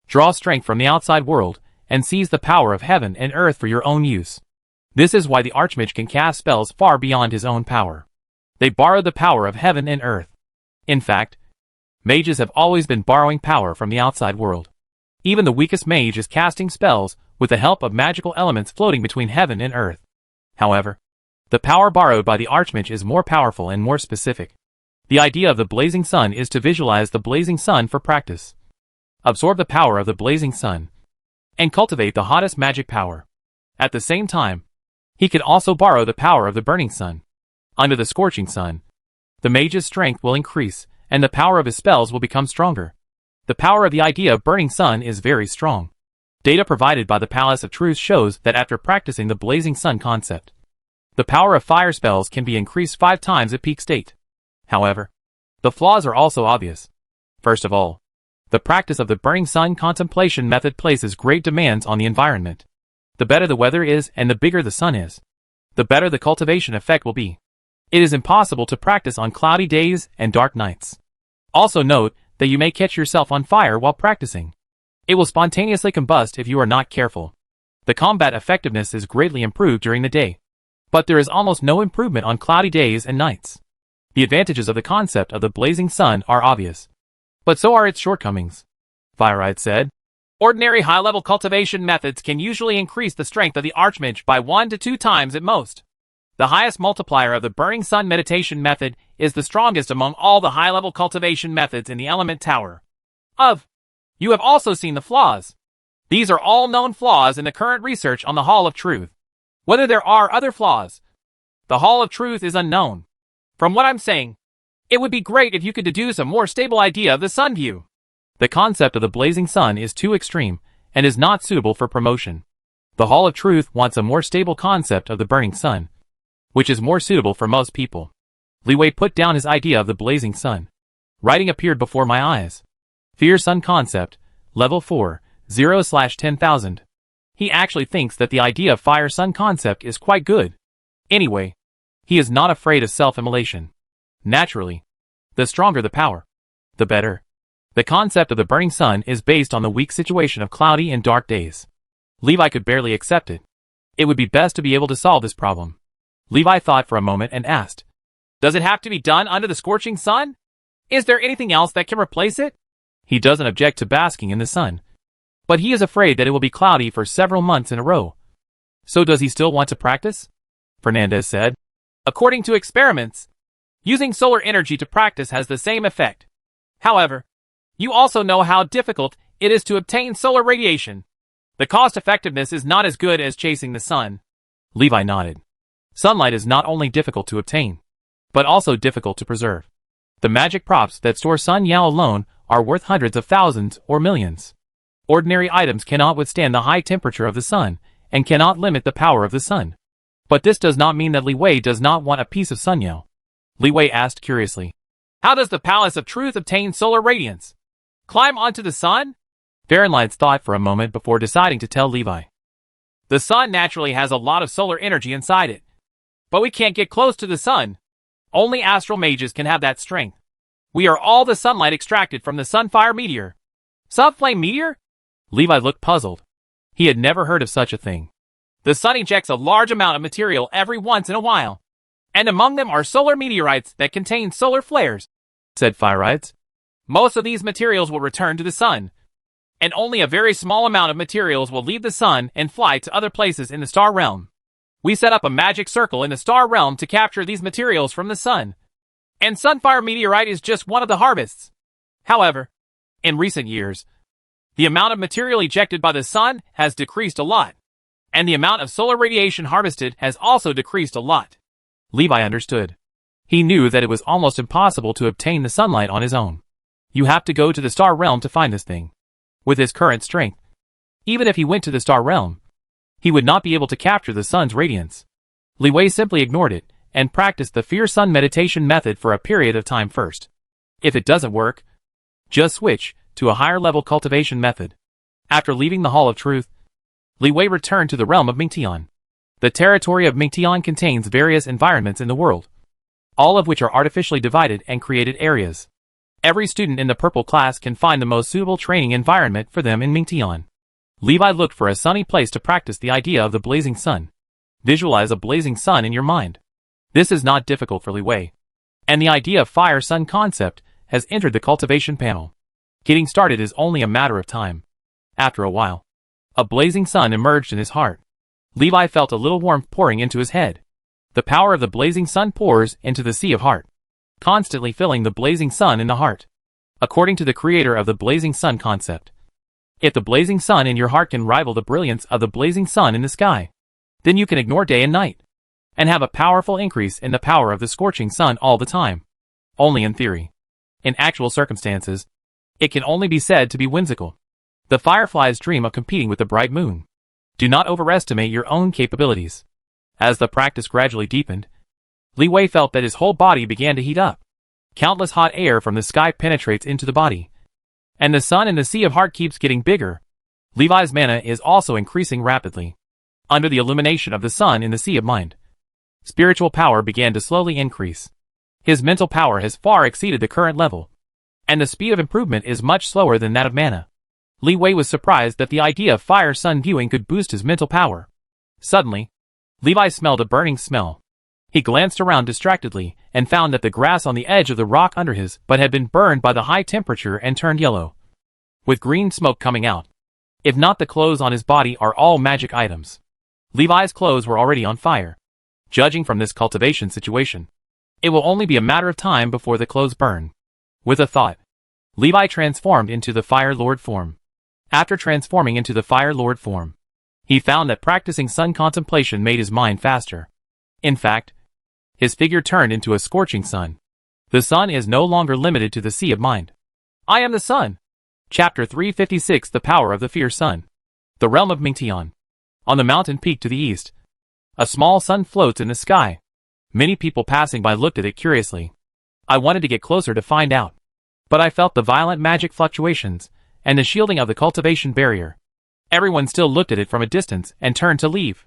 Draw strength from the outside world and seize the power of heaven and earth for your own use. This is why the Archmage can cast spells far beyond his own power. They borrowed the power of heaven and earth. In fact, mages have always been borrowing power from the outside world. Even the weakest mage is casting spells with the help of magical elements floating between heaven and earth. However, the power borrowed by the Archmage is more powerful and more specific. The idea of the blazing sun is to visualize the blazing sun for practice. Absorb the power of the blazing sun and cultivate the hottest magic power. At the same time, he can also borrow the power of the burning sun. Under the scorching sun, the mage's strength will increase and the power of his spells will become stronger. The power of the idea of burning sun is very strong. Data provided by the Palace of Truth shows that after practicing the blazing sun concept, the power of fire spells can be increased 5 times at peak state. However, the flaws are also obvious. First of all, the practice of the burning sun contemplation method places great demands on the environment. The better the weather is and the bigger the sun is, the better the cultivation effect will be. It is impossible to practice on cloudy days and dark nights. Also note that you may catch yourself on fire while practicing. It will spontaneously combust if you are not careful. The combat effectiveness is greatly improved during the day, but there is almost no improvement on cloudy days and nights. The advantages of the concept of the blazing sun are obvious, but so are its shortcomings. Fireite said, Ordinary high-level cultivation methods can usually increase the strength of the Archmage by 1 to 2 times at most. The highest multiplier of the Burning Sun meditation method is the strongest among all the high-level cultivation methods in the Element Tower. You have also seen the flaws. These are all known flaws in the current research on the Hall of Truth. Whether there are other flaws, the Hall of Truth is unknown. From what I'm saying, it would be great if you could deduce a more stable idea of the sun view. The concept of the blazing sun is too extreme and is not suitable for promotion. The Hall of Truth wants a more stable concept of the burning sun, which is more suitable for most people. Li Wei put down his idea of the blazing sun. Writing appeared before my eyes. Fear Sun Concept, Level 4, 0/10,000. He actually thinks that the idea of Fire Sun Concept is quite good. Anyway, he is not afraid of self-immolation. Naturally, the stronger the power, the better. The concept of the burning sun is based on the weak situation of cloudy and dark days. Levi could barely accept it. It would be best to be able to solve this problem. Levi thought for a moment and asked, "Does it have to be done under the scorching sun? Is there anything else that can replace it?" He doesn't object to basking in the sun, but he is afraid that it will be cloudy for several months in a row. So does he still want to practice? Fernandez said. According to experiments, using solar energy to practice has the same effect. However, you also know how difficult it is to obtain solar radiation. The cost effectiveness is not as good as chasing the sun. Levi nodded. Sunlight is not only difficult to obtain, but also difficult to preserve. The magic props that store Sun Yao alone are worth hundreds of thousands or millions. Ordinary items cannot withstand the high temperature of the sun, and cannot limit the power of the sun. But this does not mean that Li Wei does not want a piece of Sun Yao. Li Wei asked curiously, "How does the Palace of Truth obtain solar radiance? Climb onto the sun?" Fahrenheit thought for a moment before deciding to tell Levi. "The sun naturally has a lot of solar energy inside it. But we can't get close to the sun. Only astral mages can have that strength. We are all the sunlight extracted from the Sunfire meteor." Subflame meteor? Levi looked puzzled. He had never heard of such a thing. The sun ejects a large amount of material every once in a while. And among them are solar meteorites that contain solar flares, said Firelights. Most of these materials will return to the sun. And only a very small amount of materials will leave the sun and fly to other places in the star realm. We set up a magic circle in the star realm to capture these materials from the sun. And Sunfire meteorite is just one of the harvests. However, in recent years, the amount of material ejected by the sun has decreased a lot. And the amount of solar radiation harvested has also decreased a lot. Levi understood. He knew that it was almost impossible to obtain the sunlight on his own. You have to go to the star realm to find this thing. With his current strength, even if he went to the star realm, he would not be able to capture the sun's radiance. Li Wei simply ignored it, and practiced the Fear Sun meditation method for a period of time first. If it doesn't work, just switch to a higher level cultivation method. After leaving the Hall of Truth, Li Wei returned to the realm of Mingtian. The territory of Mingtian contains various environments in the world, all of which are artificially divided and created areas. Every student in the purple class can find the most suitable training environment for them in Mingtian. Levi looked for a sunny place to practice the idea of the blazing sun. Visualize a blazing sun in your mind. This is not difficult for Li Wei. And the idea of Fire Sun Concept has entered the cultivation panel. Getting started is only a matter of time. After a while, a blazing sun emerged in his heart. Levi felt a little warmth pouring into his head. The power of the blazing sun pours into the sea of heart, constantly filling the blazing sun in the heart. According to the creator of the blazing sun concept, if the blazing sun in your heart can rival the brilliance of the blazing sun in the sky, then you can ignore day and night, and have a powerful increase in the power of the scorching sun all the time. Only in theory. In actual circumstances, it can only be said to be whimsical. The fireflies dream of competing with the bright moon. Do not overestimate your own capabilities. As the practice gradually deepened, Li Wei felt that his whole body began to heat up. Countless hot air from the sky penetrates into the body. And the sun in the sea of heart keeps getting bigger. Levi's mana is also increasing rapidly. Under the illumination of the sun in the sea of mind, spiritual power began to slowly increase. His mental power has far exceeded the current level, and the speed of improvement is much slower than that of mana. Li Wei was surprised that the idea of Fire Sun viewing could boost his mental power. Suddenly, Levi smelled a burning smell. He glanced around distractedly and found that the grass on the edge of the rock under his butt had been burned by the high temperature and turned yellow, with green smoke coming out. If not, the clothes on his body are all magic items. Levi's clothes were already on fire. Judging from this cultivation situation, it will only be a matter of time before the clothes burn. With a thought, Levi transformed into the Fire Lord form. After transforming into the Fire Lord form, he found that practicing sun contemplation made his mind faster. In fact, his figure turned into a scorching sun. The sun is no longer limited to the sea of mind. I am the sun. Chapter 356, The Power of the Fierce Sun. The Realm of Mingtian. On the mountain peak to the east, a small sun floats in the sky. Many people passing by looked at it curiously. I wanted to get closer to find out, but I felt the violent magic fluctuations and the shielding of the cultivation barrier. Everyone still looked at it from a distance and turned to leave.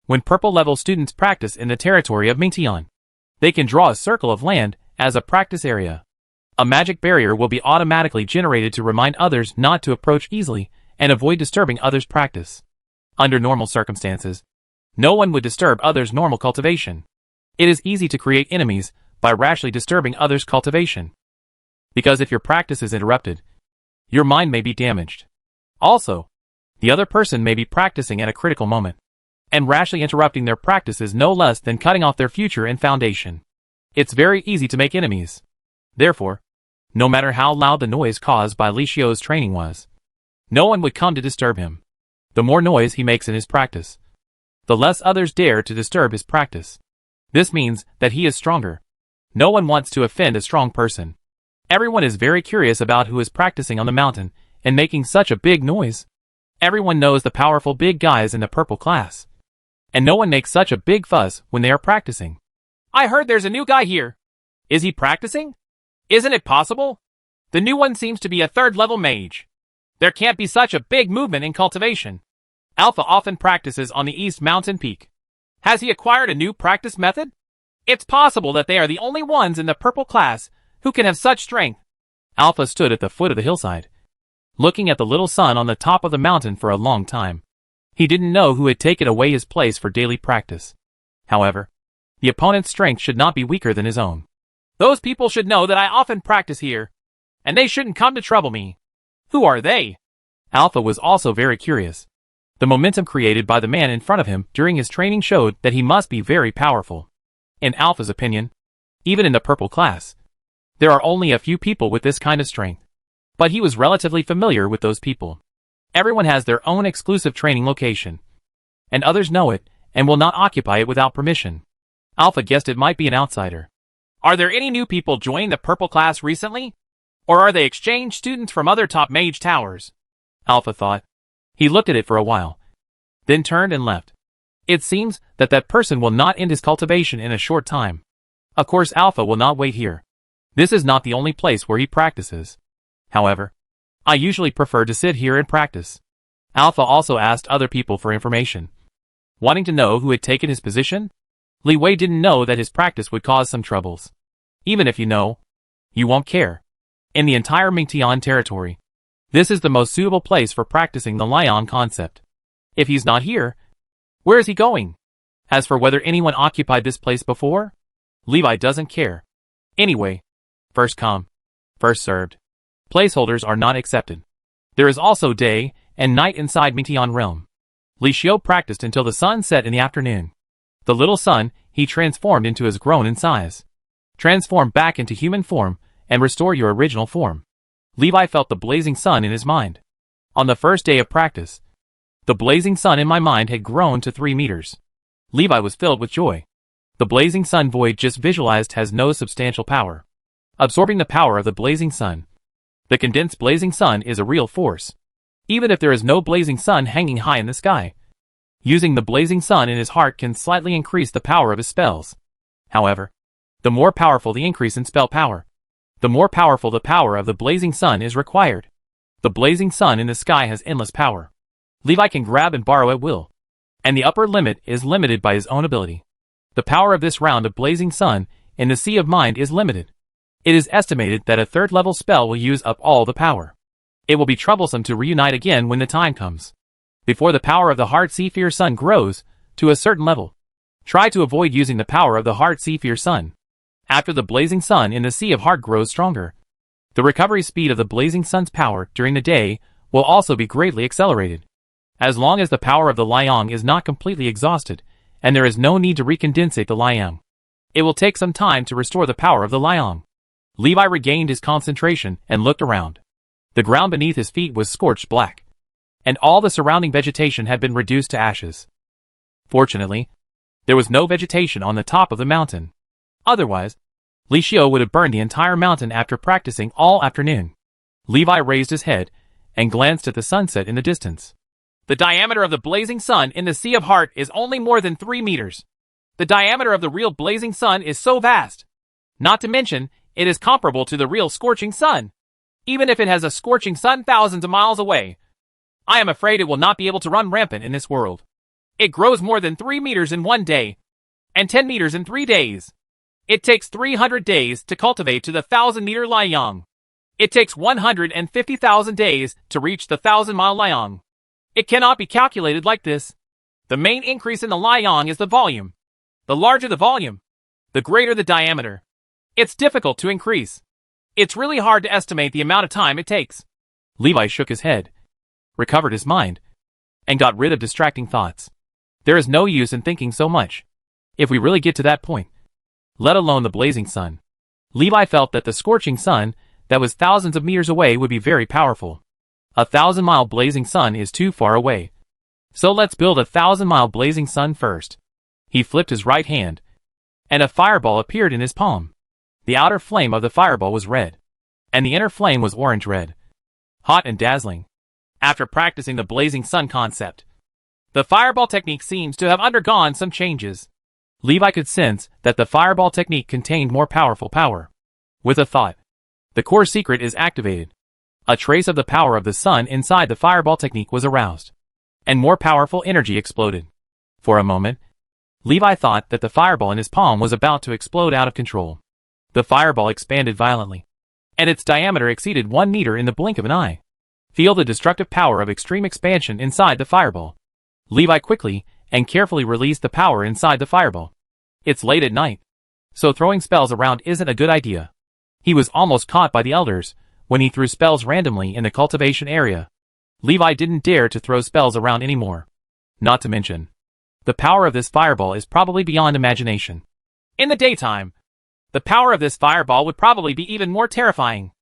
When purple level students practice in the territory of Mingtian, they can draw a circle of land as a practice area. A magic barrier will be automatically generated to remind others not to approach easily and avoid disturbing others' practice. Under normal circumstances, no one would disturb others' normal cultivation. It is easy to create enemies by rashly disturbing others' cultivation. Because if your practice is interrupted, your mind may be damaged. Also, the other person may be practicing at a critical moment, and rashly interrupting their practice is no less than cutting off their future and foundation. It's very easy to make enemies. Therefore, no matter how loud the noise caused by Li Xiu's training was, no one would come to disturb him. The more noise he makes in his practice, the less others dare to disturb his practice. This means that he is stronger. No one wants to offend a strong person. Everyone is very curious about who is practicing on the mountain and making such a big noise. Everyone knows the powerful big guys in the purple class, and no one makes such a big fuss when they are practicing. I heard there's a new guy here. Is he practicing? Isn't it possible? The new one seems to be a third-level mage. There can't be such a big movement in cultivation. Alpha often practices on the East Mountain Peak. Has he acquired a new practice method? It's possible that they are the only ones in the purple class who can have such strength. Alpha stood at the foot of the hillside, looking at the little sun on the top of the mountain for a long time. He didn't know who had taken away his place for daily practice. However, the opponent's strength should not be weaker than his own. Those people should know that I often practice here, and they shouldn't come to trouble me. Who are they? Alpha was also very curious. The momentum created by the man in front of him during his training showed that he must be very powerful. In Alpha's opinion, even in the purple class, there are only a few people with this kind of strength. But he was relatively familiar with those people. Everyone has their own exclusive training location, and others know it and will not occupy it without permission. Alpha guessed it might be an outsider. Are there any new people joining the purple class recently? Or are they exchange students from other top mage towers? Alpha thought. He looked at it for a while, then turned and left. It seems that that person will not end his cultivation in a short time. Of course, Alpha will not wait here. This is not the only place where he practices. However, I usually prefer to sit here and practice. Alpha also asked other people for information, wanting to know who had taken his position. Li Wei didn't know that his practice would cause some troubles. Even if you know, you won't care. In the entire Mingtian territory, this is the most suitable place for practicing the Lion concept. If he's not here, where is he going? As for whether anyone occupied this place before, Levi doesn't care. Anyway, first come, first served. Placeholders are not accepted. There is also day and night inside Mingtian realm. Li Xiu practiced until the sun set in the afternoon. The little sun he transformed into has grown in size. Transform back into human form and restore your original form. Levi felt the blazing sun in his mind. On the first day of practice, the blazing sun in my mind had grown to 3 meters. Levi was filled with joy. The blazing sun void just visualized has no substantial power. Absorbing the power of the blazing sun. The condensed blazing sun is a real force. Even if there is no blazing sun hanging high in the sky, using the blazing sun in his heart can slightly increase the power of his spells. However, the more powerful the increase in spell power, the more powerful the power of the blazing sun is required. The blazing sun in the sky has endless power. Levi can grab and borrow at will, and the upper limit is limited by his own ability. The power of this round of blazing sun in the Sea of Mind is limited. It is estimated that a third-level spell will use up all the power. It will be troublesome to reunite again when the time comes. Before the power of the Heart Seafear Sun grows to a certain level, try to avoid using the power of the Heart Seafear Sun. After the blazing sun in the Sea of Heart grows stronger, the recovery speed of the blazing sun's power during the day will also be greatly accelerated. As long as the power of the Liang is not completely exhausted, and there is no need to recondensate the Liang, it will take some time to restore the power of the Liang. Levi regained his concentration and looked around. The ground beneath his feet was scorched black, and all the surrounding vegetation had been reduced to ashes. Fortunately, there was no vegetation on the top of the mountain. Otherwise, Li Xiu would have burned the entire mountain after practicing all afternoon. Levi raised his head and glanced at the sunset in the distance. The diameter of the blazing sun in the Sea of Heart is only more than 3 meters. The diameter of the real blazing sun is so vast. Not to mention, it is comparable to the real scorching sun. Even if it has a scorching sun thousands of miles away, I am afraid it will not be able to run rampant in this world. It grows more than 3 meters in 1 day, and 10 meters in 3 days. It takes 300 days to cultivate to the 1,000-meter Liang. It takes 150,000 days to reach the 1,000-mile Liang. It cannot be calculated like this. The main increase in the Liang is the volume. The larger the volume, the greater the diameter. It's difficult to increase. It's really hard to estimate the amount of time it takes. Levi shook his head, recovered his mind, and got rid of distracting thoughts. There is no use in thinking so much. If we really get to that point, let alone the blazing sun. Levi felt that the scorching sun, that was thousands of meters away, would be very powerful. A 1,000-mile blazing sun is too far away. So let's build a 1,000-mile blazing sun first. He flipped his right hand, and a fireball appeared in his palm. The outer flame of the fireball was red, and the inner flame was orange-red, hot and dazzling. After practicing the blazing sun concept, the fireball technique seems to have undergone some changes. Levi could sense that the fireball technique contained more powerful power. With a thought, the core secret is activated. A trace of the power of the sun inside the fireball technique was aroused, and more powerful energy exploded. For a moment, Levi thought that the fireball in his palm was about to explode out of control. The fireball expanded violently, and its diameter exceeded 1 meter in the blink of an eye. Feel the destructive power of extreme expansion inside the fireball. Levi quickly and carefully released the power inside the fireball. It's late at night, so throwing spells around isn't a good idea. He was almost caught by the elders when he threw spells randomly in the cultivation area. Levi didn't dare to throw spells around anymore. Not to mention, the power of this fireball is probably beyond imagination. In the daytime, the power of this fireball would probably be even more terrifying.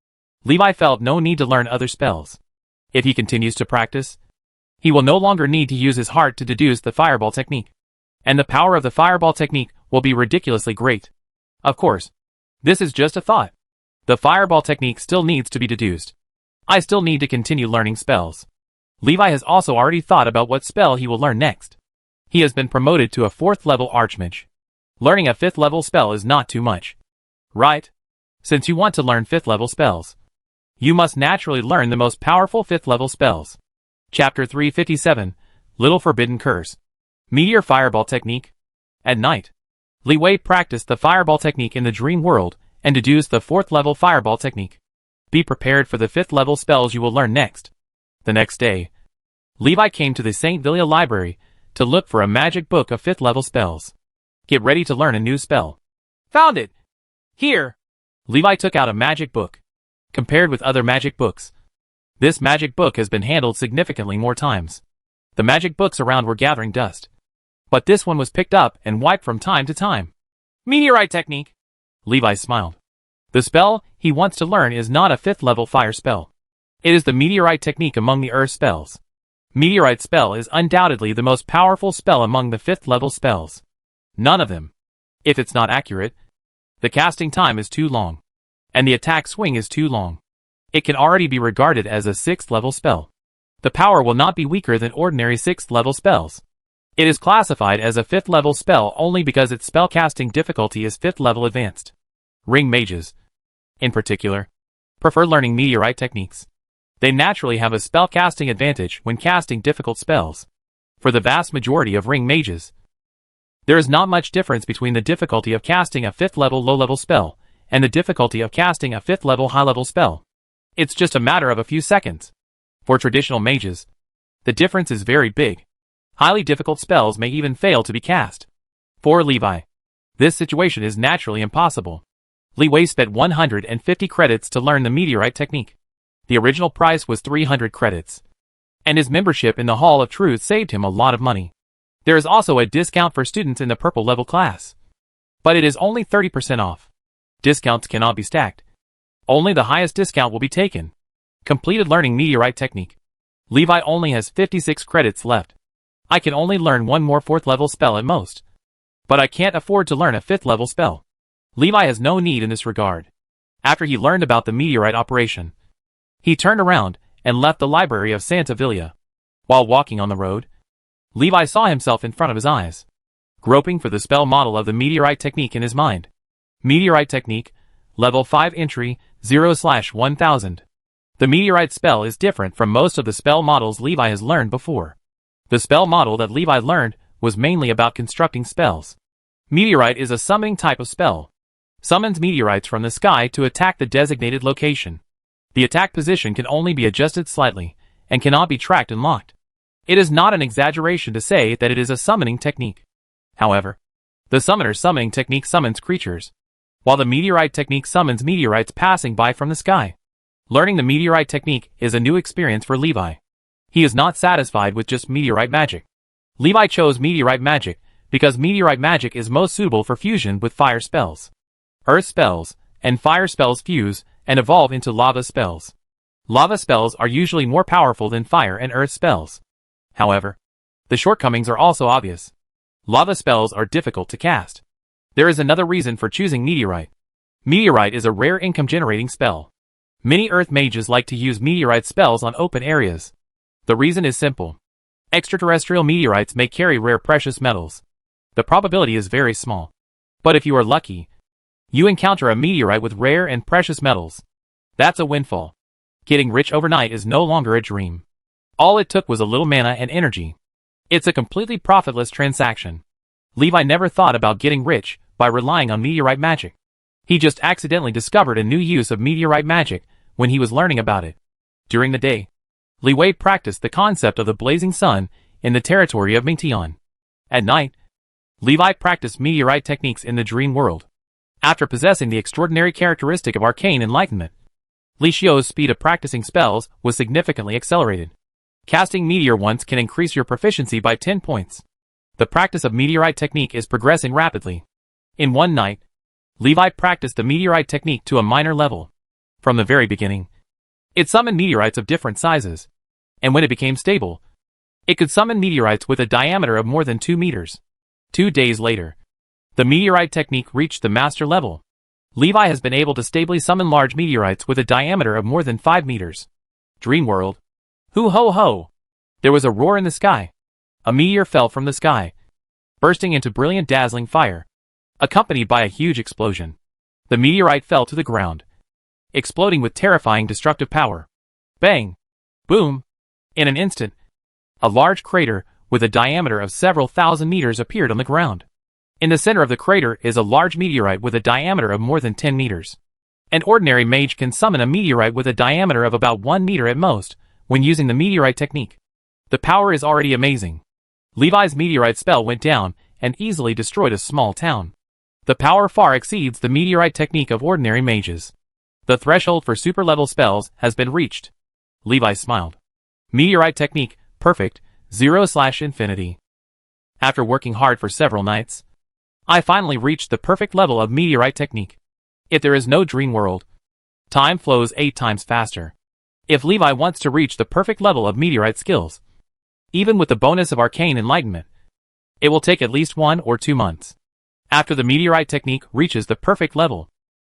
Levi felt no need to learn other spells. If he continues to practice, he will no longer need to use his heart to deduce the fireball technique. And the power of the fireball technique will be ridiculously great. Of course, this is just a thought. The fireball technique still needs to be deduced. I still need to continue learning spells. Levi has also already thought about what spell he will learn next. He has been promoted to a 4th level archmage. Learning a 5th level spell is not too much, right? Since you want to learn 5th level spells, you must naturally learn the most powerful 5th level spells. Chapter 357, Little Forbidden Curse. Meteor Fireball Technique. At night, Li Wei practiced the fireball technique in the dream world and deduced the 4th level fireball technique. Be prepared for the 5th level spells you will learn next. The next day, Levi came to the St. Villia Library to look for a magic book of 5th level spells. Get ready to learn a new spell. Found it! Here! Levi took out a magic book. Compared with other magic books, this magic book has been handled significantly more times. The magic books around were gathering dust, but this one was picked up and wiped from time to time. Meteorite technique! Levi smiled. The spell he wants to learn is not a 5th level fire spell. It is the meteorite technique among the earth spells. Meteorite spell is undoubtedly the most powerful spell among the 5th level spells. None of them. If it's not accurate, the casting time is too long, and the attack swing is too long. It can already be regarded as a 6th level spell. The power will not be weaker than ordinary 6th level spells. It is classified as a 5th level spell only because its spellcasting difficulty is 5th level advanced. Ring mages, in particular, prefer learning meteorite techniques. They naturally have a spellcasting advantage when casting difficult spells. For the vast majority of ring mages, there is not much difference between the difficulty of casting a 5th level low-level spell and the difficulty of casting a 5th level high-level spell. It's just a matter of a few seconds. For traditional mages, the difference is very big. Highly difficult spells may even fail to be cast. For Levi, this situation is naturally impossible. Li Wei spent 150 credits to learn the meteorite technique. The original price was 300 credits, and his membership in the Hall of Truth saved him a lot of money. There is also a discount for students in the purple level class, but it is only 30% off. Discounts cannot be stacked. Only the highest discount will be taken. Completed learning meteorite technique. Levi only has 56 credits left. I can only learn one more 4th level spell at most, but I can't afford to learn a 5th level spell. Levi has no need in this regard. After he learned about the meteorite operation, he turned around and left the library of Santa Villa. While walking on the road, Levi saw himself in front of his eyes, groping for the spell model of the meteorite technique in his mind. Meteorite technique, level 5 entry, 0/1000. The meteorite spell is different from most of the spell models Levi has learned before. The spell model that Levi learned was mainly about constructing spells. Meteorite is a summoning type of spell. Summons meteorites from the sky to attack the designated location. The attack position can only be adjusted slightly, and cannot be tracked and locked. It is not an exaggeration to say that it is a summoning technique. However, the summoner's summoning technique summons creatures, while the meteorite technique summons meteorites passing by from the sky. Learning the meteorite technique is a new experience for Levi. He is not satisfied with just meteorite magic. Levi chose meteorite magic because meteorite magic is most suitable for fusion with fire spells. Earth spells and fire spells fuse and evolve into lava spells. Lava spells are usually more powerful than fire and earth spells. However, the shortcomings are also obvious. Lava spells are difficult to cast. There is another reason for choosing meteorite. Meteorite is a rare income-generating spell. Many earth mages like to use meteorite spells on open areas. The reason is simple. Extraterrestrial meteorites may carry rare precious metals. The probability is very small. But if you are lucky, you encounter a meteorite with rare and precious metals. That's a windfall. Getting rich overnight is no longer a dream. All it took was a little mana and energy. It's a completely profitless transaction. Levi never thought about getting rich by relying on meteorite magic. He just accidentally discovered a new use of meteorite magic when he was learning about it. During the day, Levi practiced the concept of the blazing sun in the territory of Mingtian. At night, Levi practiced meteorite techniques in the dream world. After possessing the extraordinary characteristic of arcane enlightenment, Li Xiu's speed of practicing spells was significantly accelerated. Casting meteor once can increase your proficiency by 10 points. The practice of meteorite technique is progressing rapidly. In one night, Levi practiced the meteorite technique to a minor level. From the very beginning, it summoned meteorites of different sizes, and when it became stable, it could summon meteorites with a diameter of more than 2 meters. 2 days later, the meteorite technique reached the master level. Levi has been able to stably summon large meteorites with a diameter of more than 5 meters. Dream world. Hoo ho ho! There was a roar in the sky. A meteor fell from the sky, bursting into brilliant dazzling fire, accompanied by a huge explosion. The meteorite fell to the ground, exploding with terrifying destructive power. Bang! Boom! In an instant, a large crater with a diameter of several thousand meters appeared on the ground. In the center of the crater is a large meteorite with a diameter of more than 10 meters. An ordinary mage can summon a meteorite with a diameter of about 1 meter at most when using the meteorite technique. The power is already amazing. Levi's meteorite spell went down and easily destroyed a small town. The power far exceeds the meteorite technique of ordinary mages. The threshold for super-level spells has been reached. Levi smiled. Meteorite technique, perfect, 0/infinity. After working hard for several nights, I finally reached the perfect level of meteorite technique. If there is no dream world, time flows 8 times faster. If Levi wants to reach the perfect level of meteorite skills, even with the bonus of arcane enlightenment, it will take at least 1 or 2 months. After the meteorite technique reaches the perfect level,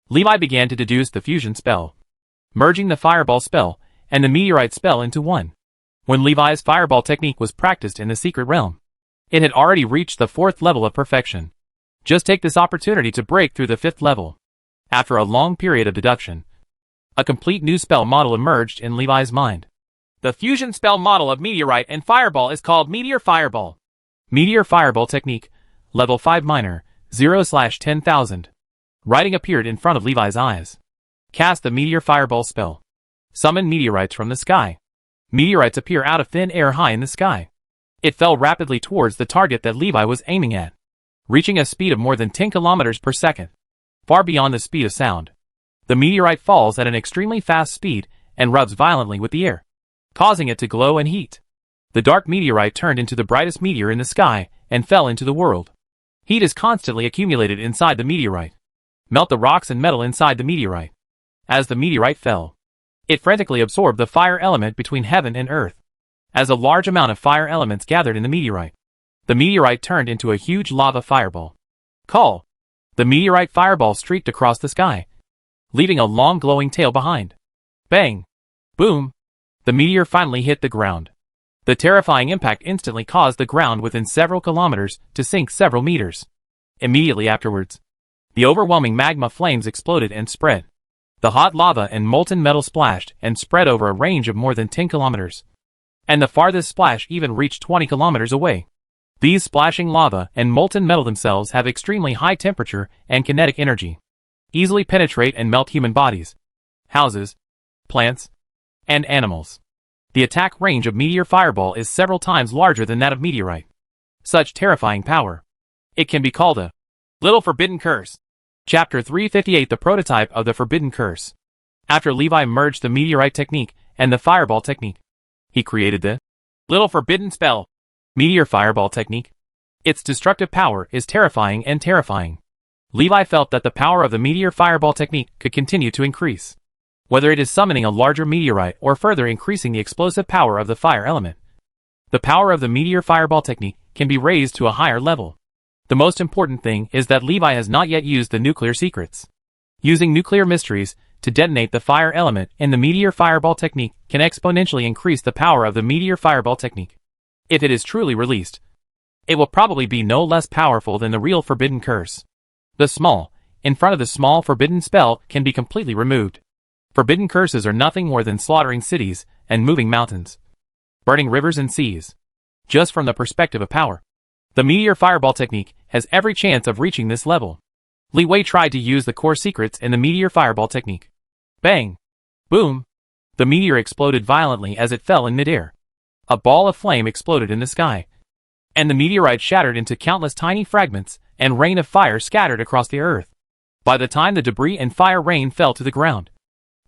Levi began to deduce the fusion spell, merging the fireball spell and the meteorite spell into one. When Levi's fireball technique was practiced in the secret realm, it had already reached the 4th level of perfection. Just take this opportunity to break through the 5th level. After a long period of deduction, a complete new spell model emerged in Levi's mind. The fusion spell model of meteorite and fireball is called Meteor Fireball. Meteor Fireball technique, level 5 minor, 0/10,000. Writing appeared in front of Levi's eyes. Cast the Meteor Fireball spell. Summon meteorites from the sky. Meteorites appear out of thin air high in the sky. It fell rapidly towards the target that Levi was aiming at, reaching a speed of more than 10 kilometers per second, far beyond the speed of sound. The meteorite falls at an extremely fast speed and rubs violently with the air, causing it to glow and heat. The dark meteorite turned into the brightest meteor in the sky and fell into the world. Heat is constantly accumulated inside the meteorite. Melt the rocks and metal inside the meteorite. As the meteorite fell, it frantically absorbed the fire element between heaven and earth. As a large amount of fire elements gathered in the meteorite turned into a huge lava fireball. Call! The meteorite fireball streaked across the sky, leaving a long glowing tail behind. Bang! Boom! The meteor finally hit the ground. The terrifying impact instantly caused the ground within several kilometers to sink several meters. Immediately afterwards, the overwhelming magma flames exploded and spread. The hot lava and molten metal splashed and spread over a range of more than 10 kilometers. And the farthest splash even reached 20 kilometers away. These splashing lava and molten metal themselves have extremely high temperature and kinetic energy. Easily penetrate and melt human bodies, houses, plants, and animals. The attack range of meteor fireball is several times larger than that of meteorite. Such terrifying power. It can be called a little forbidden curse. Chapter 358, the prototype of the forbidden curse. After Levi merged the meteorite technique and the fireball technique, he created the little forbidden spell, meteor fireball technique. Its destructive power is terrifying and terrifying. Levi felt that the power of the meteor fireball technique could continue to increase. Whether it is summoning a larger meteorite or further increasing the explosive power of the fire element, the power of the meteor fireball technique can be raised to a higher level. The most important thing is that Levi has not yet used the nuclear secrets. Using nuclear mysteries to detonate the fire element in the meteor fireball technique can exponentially increase the power of the meteor fireball technique. If it is truly released, it will probably be no less powerful than the real forbidden curse. The small, in front of the small forbidden spell can be completely removed. Forbidden curses are nothing more than slaughtering cities and moving mountains, burning rivers and seas. Just from the perspective of power, the meteor fireball technique has every chance of reaching this level. Li Wei tried to use the core secrets in the meteor fireball technique. Bang! Boom! The meteor exploded violently as it fell in midair. A ball of flame exploded in the sky, and the meteorite shattered into countless tiny fragments, and rain of fire scattered across the earth. By the time the debris and fire rain fell to the ground,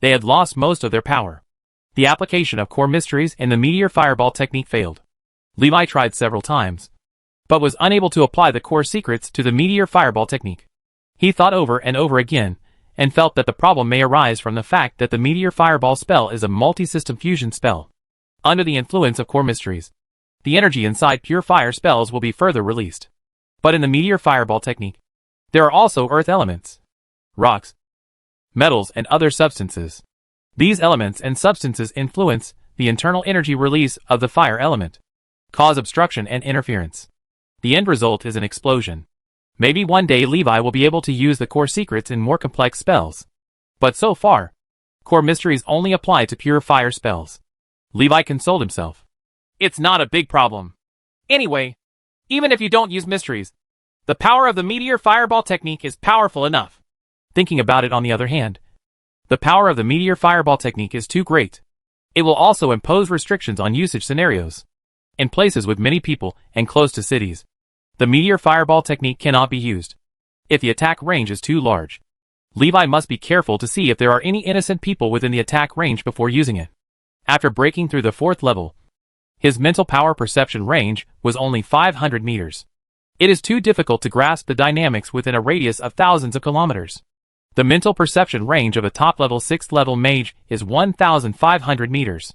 they had lost most of their power. The application of core mysteries in the meteor fireball technique failed. Levi tried several times, but was unable to apply the core secrets to the meteor fireball technique. He thought over and over again, and felt that the problem may arise from the fact that the meteor fireball spell is a multi-system fusion spell. Under the influence of core mysteries, the energy inside pure fire spells will be further released. But in the meteor fireball technique, there are also earth elements, rocks, metals, and other substances. These elements and substances influence the internal energy release of the fire element, cause obstruction and interference. The end result is an explosion. Maybe one day Levi will be able to use the core secrets in more complex spells. But so far, core mysteries only apply to pure fire spells. Levi consoled himself. It's not a big problem. Anyway, even if you don't use mysteries, the power of the meteor fireball technique is powerful enough. Thinking about it on the other hand, the power of the meteor fireball technique is too great. It will also impose restrictions on usage scenarios. In places with many people and close to cities, the meteor fireball technique cannot be used. If the attack range is too large, Levi must be careful to see if there are any innocent people within the attack range before using it. After breaking through the 4th level, his mental power perception range was only 500 meters. It is too difficult to grasp the dynamics within a radius of thousands of kilometers. The mental perception range of a top-level 6th level mage is 1,500 meters.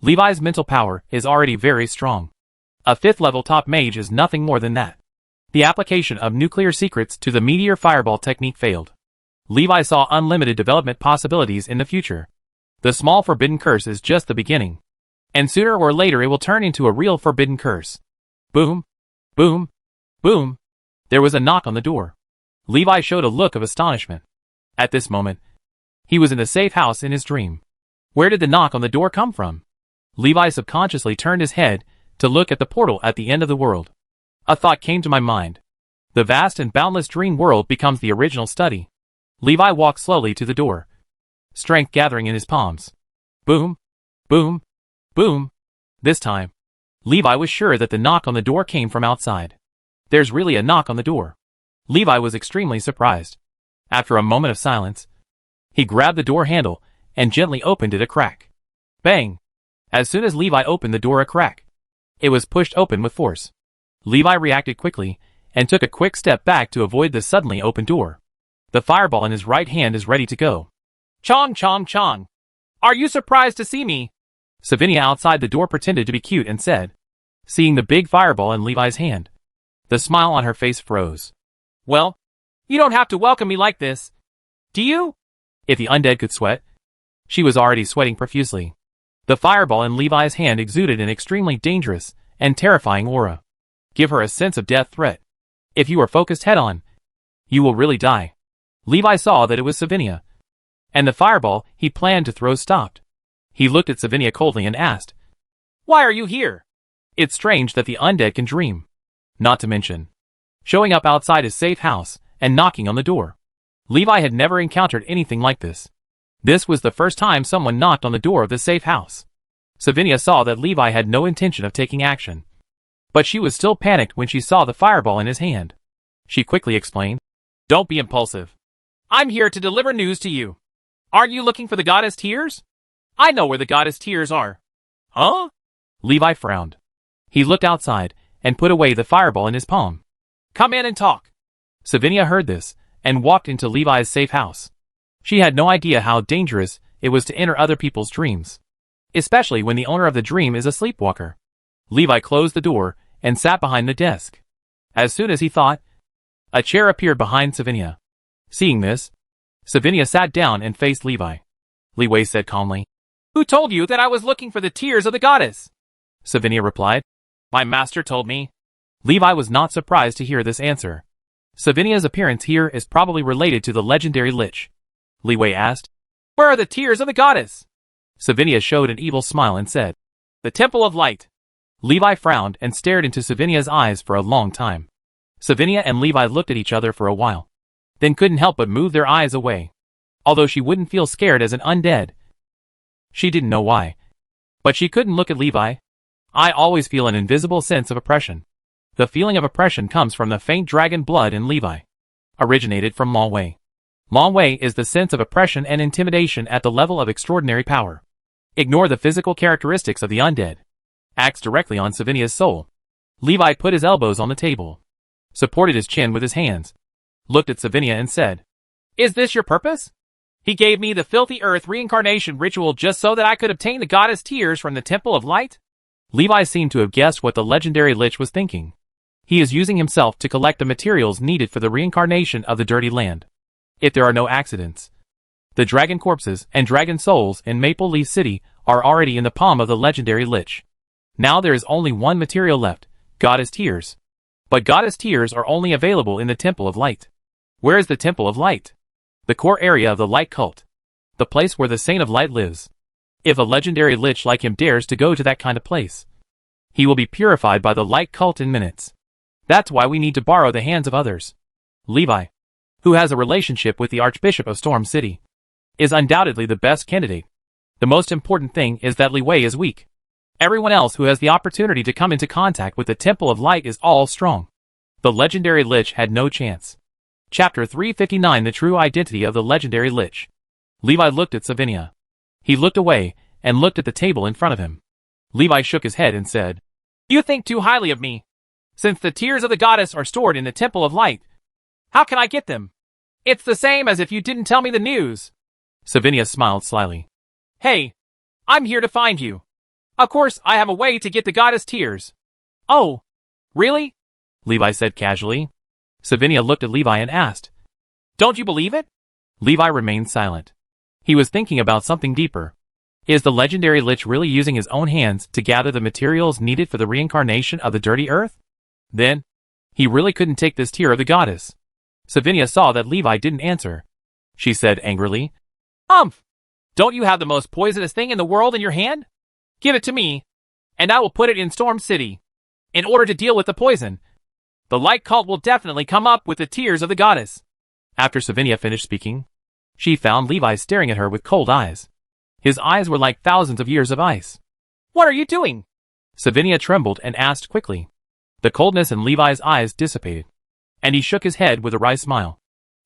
Levi's mental power is already very strong. A 5th level top mage is nothing more than that. The application of nuclear secrets to the meteor fireball technique failed. Levi saw unlimited development possibilities in the future. The small forbidden curse is just the beginning. And sooner or later it will turn into a real forbidden curse. Boom! Boom! Boom! There was a knock on the door. Levi showed a look of astonishment. At this moment, he was in the safe house in his dream. Where did the knock on the door come from? Levi subconsciously turned his head to look at the portal at the end of the world. A thought came to my mind. The vast and boundless dream world becomes the original study. Levi walked slowly to the door, strength gathering in his palms. Boom! Boom! Boom! This time, Levi was sure that the knock on the door came from outside. There's really a knock on the door. Levi was extremely surprised. After a moment of silence, he grabbed the door handle and gently opened it a crack. Bang! As soon as Levi opened the door a crack, it was pushed open with force. Levi reacted quickly and took a quick step back to avoid the suddenly opened door. The fireball in his right hand is ready to go. Chong chong chong! Are you surprised to see me? Savinia outside the door pretended to be cute and said, seeing the big fireball in Levi's hand. The smile on her face froze. Well, you don't have to welcome me like this. Do you? If the undead could sweat, she was already sweating profusely. The fireball in Levi's hand exuded an extremely dangerous and terrifying aura. Give her a sense of death threat. If you are focused head-on, you will really die. Levi saw that it was Savinia, and the fireball he planned to throw stopped. He looked at Savinia coldly and asked, "Why are you here?" It's strange that the undead can dream. Not to mention showing up outside his safe house and knocking on the door. Levi had never encountered anything like this. This was the first time someone knocked on the door of the safe house. Savinia saw that Levi had no intention of taking action, but she was still panicked when she saw the fireball in his hand. She quickly explained, "Don't be impulsive. I'm here to deliver news to you. Aren't you looking for the goddess Tears? I know where the goddess Tears are." "Huh?" Levi frowned. He looked outside and put away the fireball in his palm. "Come in and talk." Savinia heard this and walked into Levi's safe house. She had no idea how dangerous it was to enter other people's dreams, especially when the owner of the dream is a sleepwalker. Levi closed the door and sat behind the desk. As soon as he thought, a chair appeared behind Savinia. Seeing this, Savinia sat down and faced Levi. Levi said calmly, "Who told you that I was looking for the tears of the goddess?" Savinia replied, "My master told me." Levi was not surprised to hear this answer. Savinia's appearance here is probably related to the legendary lich. Levi asked, "Where are the tears of the goddess?" Savinia showed an evil smile and said, "The Temple of Light." Levi frowned and stared into Savinia's eyes for a long time. Savinia and Levi looked at each other for a while, then couldn't help but move their eyes away. Although she wouldn't feel scared as an undead. She didn't know why, but she couldn't look at Levi. I always feel an invisible sense of oppression. The feeling of oppression comes from the faint dragon blood in Levi. Originated from Ma Wei. Ma Wei is the sense of oppression and intimidation at the level of extraordinary power. Ignore the physical characteristics of the undead. Acts directly on Savinia's soul. Levi put his elbows on the table, supported his chin with his hands, looked at Savinia and said, "Is this your purpose? He gave me the filthy earth reincarnation ritual just so that I could obtain the goddess Tears from the Temple of Light?" Levi seemed to have guessed what the legendary lich was thinking. He is using himself to collect the materials needed for the reincarnation of the dirty land. If there are no accidents, the dragon corpses and dragon souls in Maple Leaf City are already in the palm of the legendary lich. Now there is only one material left, Goddess Tears. But Goddess Tears are only available in the Temple of Light. Where is the Temple of Light? The core area of the Light cult. The place where the Saint of Light lives. If a legendary lich like him dares to go to that kind of place, he will be purified by the Light cult in minutes. That's why we need to borrow the hands of others. Levi, who has a relationship with the Archbishop of Storm City, is undoubtedly the best candidate. The most important thing is that Leeway is weak. Everyone else who has the opportunity to come into contact with the Temple of Light is all strong. The legendary lich had no chance. Chapter 359: The True Identity of the Legendary Lich. Levi looked at Savinia. He looked away and looked at the table in front of him. Levi shook his head and said, "You think too highly of me. Since the tears of the goddess are stored in the Temple of Light, how can I get them? It's the same as if you didn't tell me the news." Savinia smiled slyly. "Hey, I'm here to find you. Of course, I have a way to get the goddess Tears." "Oh, really?" Levi said casually. Savinia looked at Levi and asked, "Don't you believe it?" Levi remained silent. He was thinking about something deeper. Is the legendary lich really using his own hands to gather the materials needed for the reincarnation of the dirty earth? Then, he really couldn't take this tear of the goddess. Savinia saw that Levi didn't answer. She said angrily, "Humph! Don't you have the most poisonous thing in the world in your hand? Give it to me, and I will put it in Storm City. In order to deal with the poison, the Light cult will definitely come up with the tears of the goddess." After Savinia finished speaking, she found Levi staring at her with cold eyes. His eyes were like thousands of years of ice. "What are you doing?" Savinia trembled and asked quickly. The coldness in Levi's eyes dissipated, and he shook his head with a wry smile.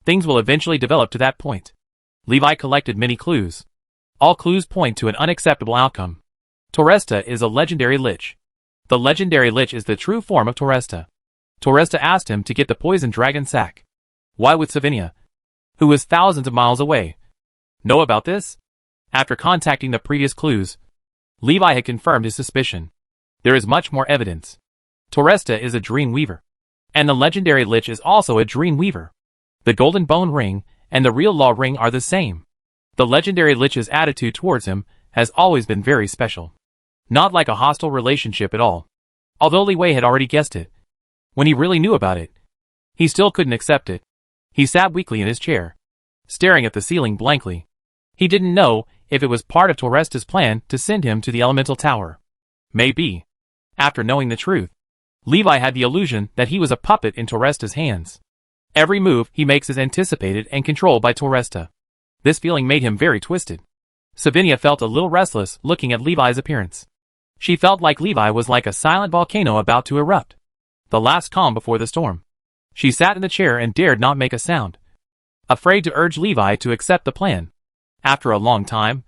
Things will eventually develop to that point. Levi collected many clues. All clues point to an unacceptable outcome. Toresta is a legendary lich. The legendary lich is the true form of Toresta. Toresta asked him to get the poison dragon sac. Why would Savinia, who was thousands of miles away, know about this? After contacting the previous clues, Levi had confirmed his suspicion. There is much more evidence. Toresta is a dream weaver, and the legendary lich is also a dream weaver. The golden bone ring and the real law ring are the same. The legendary lich's attitude towards him has always been very special. Not like a hostile relationship at all. Although Li Wei had already guessed it. When he really knew about it, he still couldn't accept it. He sat weakly in his chair, staring at the ceiling blankly. He didn't know if it was part of Torresta's plan to send him to the elemental tower. Maybe. After knowing the truth, Levi had the illusion that he was a puppet in Torresta's hands. Every move he makes is anticipated and controlled by Torresta. This feeling made him very twisted. Savinia felt a little restless looking at Levi's appearance. She felt like Levi was like a silent volcano about to erupt. The last calm before the storm. She sat in the chair and dared not make a sound, afraid to urge Levi to accept the plan. After a long time,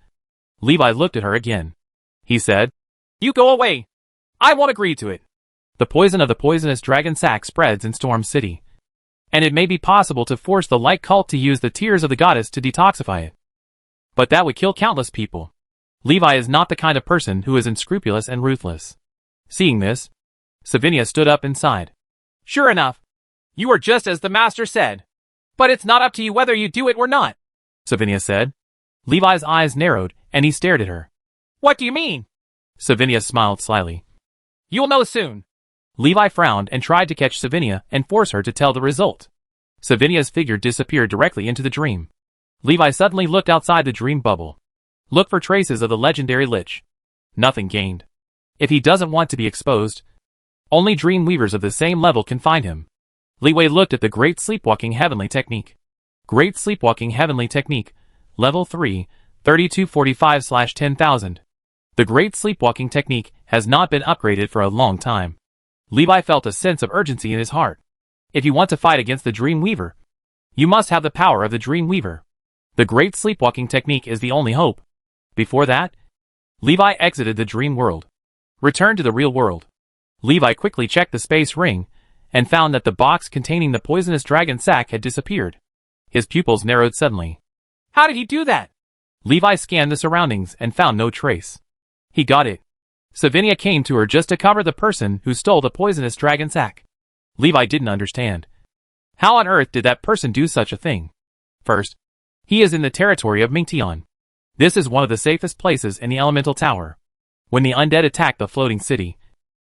Levi looked at her again. He said, "You go away. I won't agree to it." The poison of the poisonous dragon sac spreads in Storm City, and it may be possible to force the light cult to use the tears of the goddess to detoxify it. But that would kill countless people. Levi is not the kind of person who is unscrupulous and ruthless. Seeing this, Savinia stood up and sighed. "Sure enough. You are just as the master said. But it's not up to you whether you do it or not," Savinia said. Levi's eyes narrowed, and he stared at her. "What do you mean?" Savinia smiled slyly. "You'll know soon." Levi frowned and tried to catch Savinia and force her to tell the result. Savinia's figure disappeared directly into the dream. Levi suddenly looked outside the dream bubble. Look for traces of the legendary lich. Nothing gained. If he doesn't want to be exposed, only dream weavers of the same level can find him. Li Wei looked at the Great Sleepwalking Heavenly Technique. Great Sleepwalking Heavenly Technique, Level 3, 3245/10,000. The Great Sleepwalking Technique has not been upgraded for a long time. Levi felt a sense of urgency in his heart. If you want to fight against the Dream Weaver, you must have the power of the Dream Weaver. The Great Sleepwalking Technique is the only hope. Before that, Levi exited the dream world. Returned to the real world. Levi quickly checked the space ring, and found that the box containing the poisonous dragon sac had disappeared. His pupils narrowed suddenly. How did he do that? Levi scanned the surroundings and found no trace. He got it. Savinia came to her just to cover the person who stole the poisonous dragon sac. Levi didn't understand. How on earth did that person do such a thing? First, he is in the territory of Mingtian. This is one of the safest places in the elemental tower. When the undead attacked the floating city,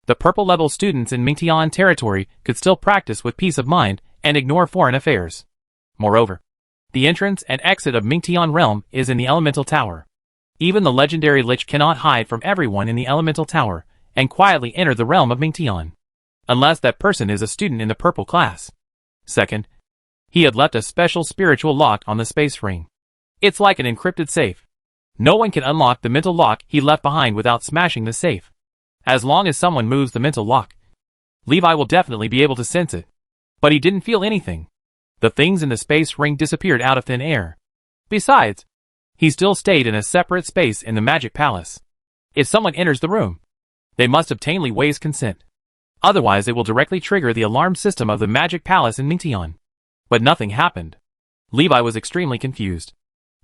the purple-level students in Mingtian territory could still practice with peace of mind and ignore foreign affairs. Moreover, the entrance and exit of Mingtian realm is in the elemental tower. Even the legendary lich cannot hide from everyone in the elemental tower and quietly enter the realm of Mingtian, unless that person is a student in the purple class. Second, he had left a special spiritual lock on the space ring. It's like an encrypted safe. No one can unlock the mental lock he left behind without smashing the safe. As long as someone moves the mental lock, Levi will definitely be able to sense it. But he didn't feel anything. The things in the space ring disappeared out of thin air. Besides, he still stayed in a separate space in the magic palace. If someone enters the room, they must obtain Li Wei's consent. Otherwise it will directly trigger the alarm system of the magic palace in Mingtian. But nothing happened. Levi was extremely confused.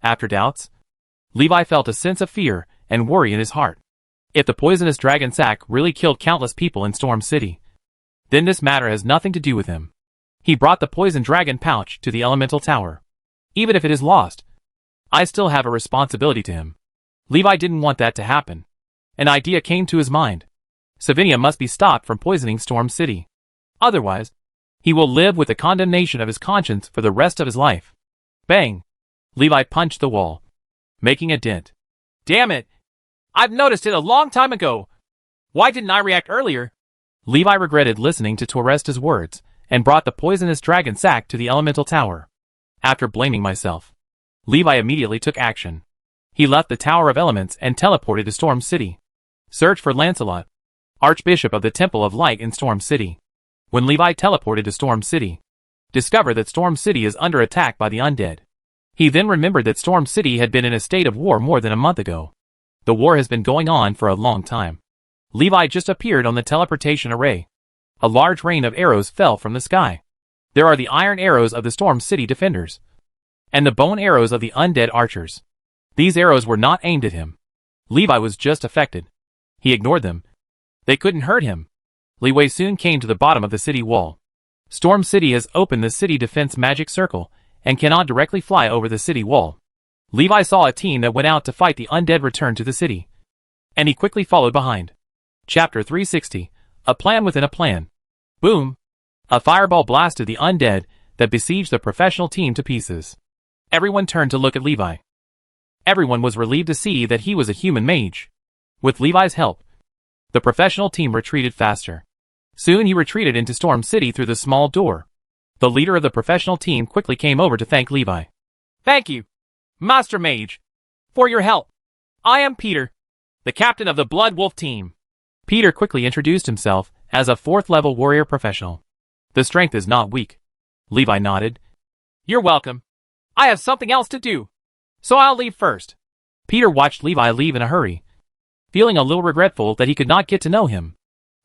After doubts, Levi felt a sense of fear and worry in his heart. If the poisonous dragon sac really killed countless people in Storm City, then this matter has nothing to do with him. He brought the poison dragon pouch to the elemental tower. Even if it is lost, I still have a responsibility to him. Levi didn't want that to happen. An idea came to his mind. Savinia must be stopped from poisoning Storm City. Otherwise, he will live with the condemnation of his conscience for the rest of his life. Bang! Levi punched the wall, making a dent. Damn it! I've noticed it a long time ago. Why didn't I react earlier? Levi regretted listening to Torresta's words and brought the poisonous dragon sac to the elemental tower. After blaming myself, Levi immediately took action. He left the Tower of Elements and teleported to Storm City. Search for Lancelot, Archbishop of the Temple of Light in Storm City. When Levi teleported to Storm City, discovered that Storm City is under attack by the undead. He then remembered that Storm City had been in a state of war more than a month ago. The war has been going on for a long time. Levi just appeared on the teleportation array. A large rain of arrows fell from the sky. There are the iron arrows of the Storm City defenders, and the bone arrows of the undead archers. These arrows were not aimed at him. Levi was just affected. He ignored them. They couldn't hurt him. Li Wei soon came to the bottom of the city wall. Storm City has opened the city defense magic circle and cannot directly fly over the city wall. Levi saw a team that went out to fight the undead return to the city, and he quickly followed behind. Chapter 360, A Plan Within a Plan. Boom! A fireball blasted the undead that besieged the professional team to pieces. Everyone turned to look at Levi. Everyone was relieved to see that he was a human mage. With Levi's help, the professional team retreated faster. Soon he retreated into Storm City through the small door. The leader of the professional team quickly came over to thank Levi. Thank you, Master Mage, for your help. I am Peter, the captain of the Blood Wolf team. Peter quickly introduced himself as a 4th level warrior professional. The strength is not weak. Levi nodded. You're welcome. I have something else to do, so I'll leave first. Peter watched Levi leave in a hurry, feeling a little regretful that he could not get to know him.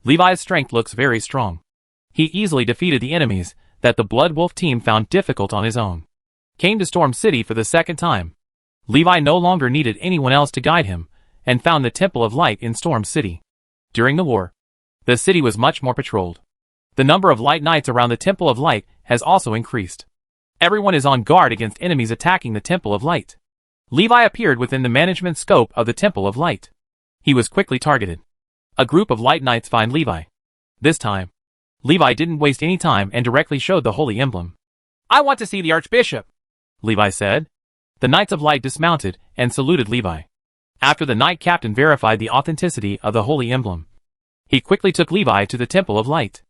Levi's strength looks very strong. He easily defeated the enemies that the Blood Wolf team found difficult on his own. Came to Storm City for the 2nd time. Levi no longer needed anyone else to guide him, and found the Temple of Light in Storm City. During the war, the city was much more patrolled. The number of light knights around the Temple of Light has also increased. Everyone is on guard against enemies attacking the Temple of Light. Levi appeared within the management scope of the Temple of Light. He was quickly targeted. A group of light knights find Levi. This time, Levi didn't waste any time and directly showed the holy emblem. I want to see the Archbishop, Levi said. The Knights of Light dismounted and saluted Levi. After the Knight Captain verified the authenticity of the holy emblem, he quickly took Levi to the Temple of Light.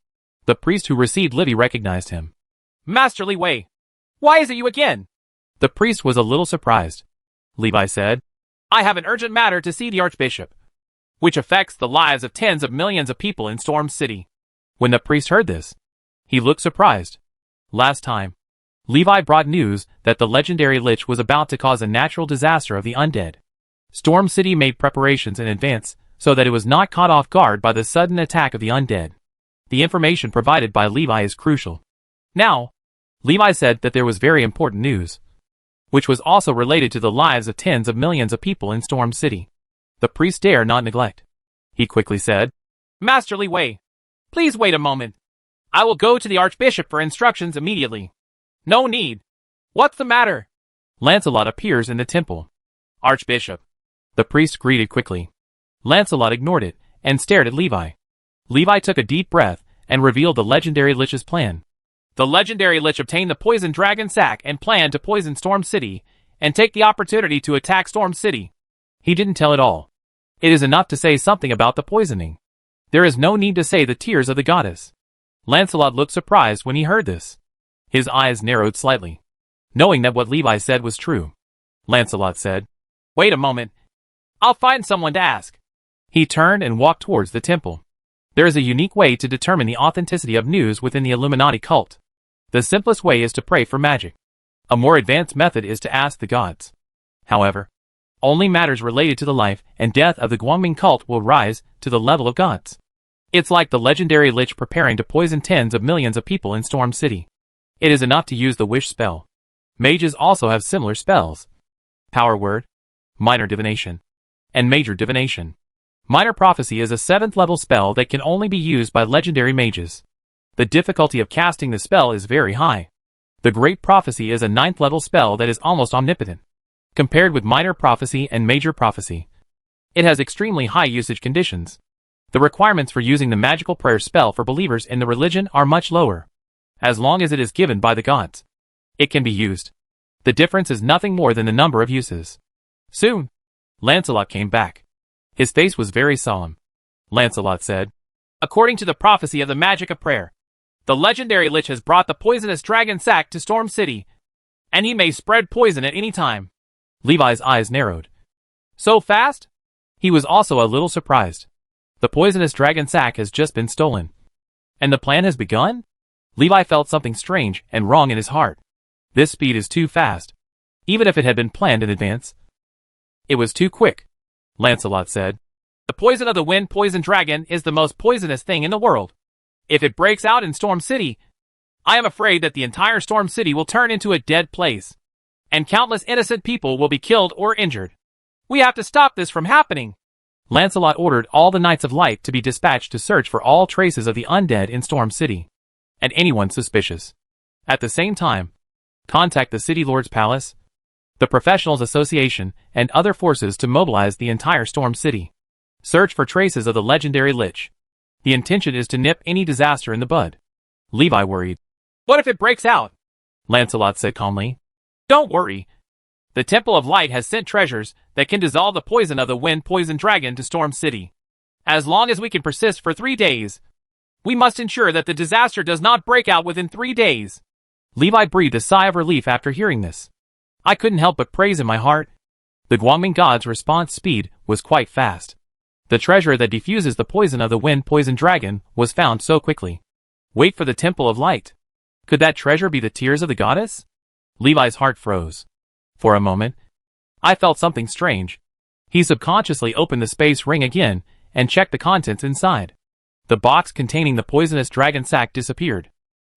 The priest who received Levi recognized him. Master Wei, why is it you again? The priest was a little surprised. Levi said, I have an urgent matter to see the Archbishop, which affects the lives of tens of millions of people in Storm City. When the priest heard this, he looked surprised. Last time, Levi brought news that the legendary Lich was about to cause a natural disaster of the undead. Storm City made preparations in advance so that it was not caught off guard by the sudden attack of the undead. The information provided by Levi is crucial. Now, Levi said that there was very important news, which was also related to the lives of tens of millions of people in Storm City. The priest dare not neglect. He quickly said, Master Wei, please wait a moment. I will go to the Archbishop for instructions immediately. No need. What's the matter? Lancelot appears in the temple. Archbishop. The priest greeted quickly. Lancelot ignored it and stared at Levi. Levi took a deep breath and revealed the legendary Lich's plan. The legendary Lich obtained the poisoned dragon sac and planned to poison Storm City and take the opportunity to attack Storm City. He didn't tell it all. It is enough to say something about the poisoning. There is no need to say the tears of the goddess. Lancelot looked surprised when he heard this. His eyes narrowed slightly, knowing that what Levi said was true. Lancelot said, Wait a moment. I'll find someone to ask. He turned and walked towards the temple. There is a unique way to determine the authenticity of news within the Illuminati cult. The simplest way is to pray for magic. A more advanced method is to ask the gods. However, only matters related to the life and death of the Guangming cult will rise to the level of gods. It's like the legendary Lich preparing to poison tens of millions of people in Storm City. It is enough to use the wish spell. Mages also have similar spells. Power word, minor divination, and major divination. Minor prophecy is a 7th level spell that can only be used by legendary mages. The difficulty of casting the spell is very high. The Great Prophecy is a 9th level spell that is almost omnipotent. Compared with minor prophecy and major prophecy, it has extremely high usage conditions. The requirements for using the magical prayer spell for believers in the religion are much lower. As long as it is given by the gods, it can be used. The difference is nothing more than the number of uses. Soon, Lancelot came back. His face was very solemn. Lancelot said, According to the prophecy of the magic of prayer, the legendary Lich has brought the poisonous dragon sac to Storm City, and he may spread poison at any time. Levi's eyes narrowed. So fast? He was also a little surprised. The poisonous dragon sac has just been stolen. And the plan has begun? Levi felt something strange and wrong in his heart. This speed is too fast. Even if it had been planned in advance, it was too quick. Lancelot said, The poison of the wind poison dragon is the most poisonous thing in the world. If it breaks out in Storm City, I am afraid that the entire Storm City will turn into a dead place, and countless innocent people will be killed or injured. We have to stop this from happening. Lancelot ordered all the Knights of Light to be dispatched to search for all traces of the undead in Storm City, and anyone suspicious. At the same time, contact the City Lord's palace. the Professionals Association, and other forces to mobilize the entire Storm City. Search for traces of the legendary Lich. The intention is to nip any disaster in the bud. Levi worried. What if it breaks out? Lancelot said calmly. Don't worry. The Temple of Light has sent treasures that can dissolve the poison of the Wind Poison Dragon to Storm City. As long as we can persist for 3 days, we must ensure that the disaster does not break out within 3 days. Levi breathed a sigh of relief after hearing this. I couldn't help but praise in my heart. The Guangming god's response speed was quite fast. The treasure that diffuses the poison of the Wind Poison Dragon was found so quickly. Wait for the Temple of Light. Could that treasure be the tears of the goddess? Levi's heart froze. For a moment, I felt something strange. He subconsciously opened the space ring again and checked the contents inside. The box containing the poisonous dragon sac disappeared.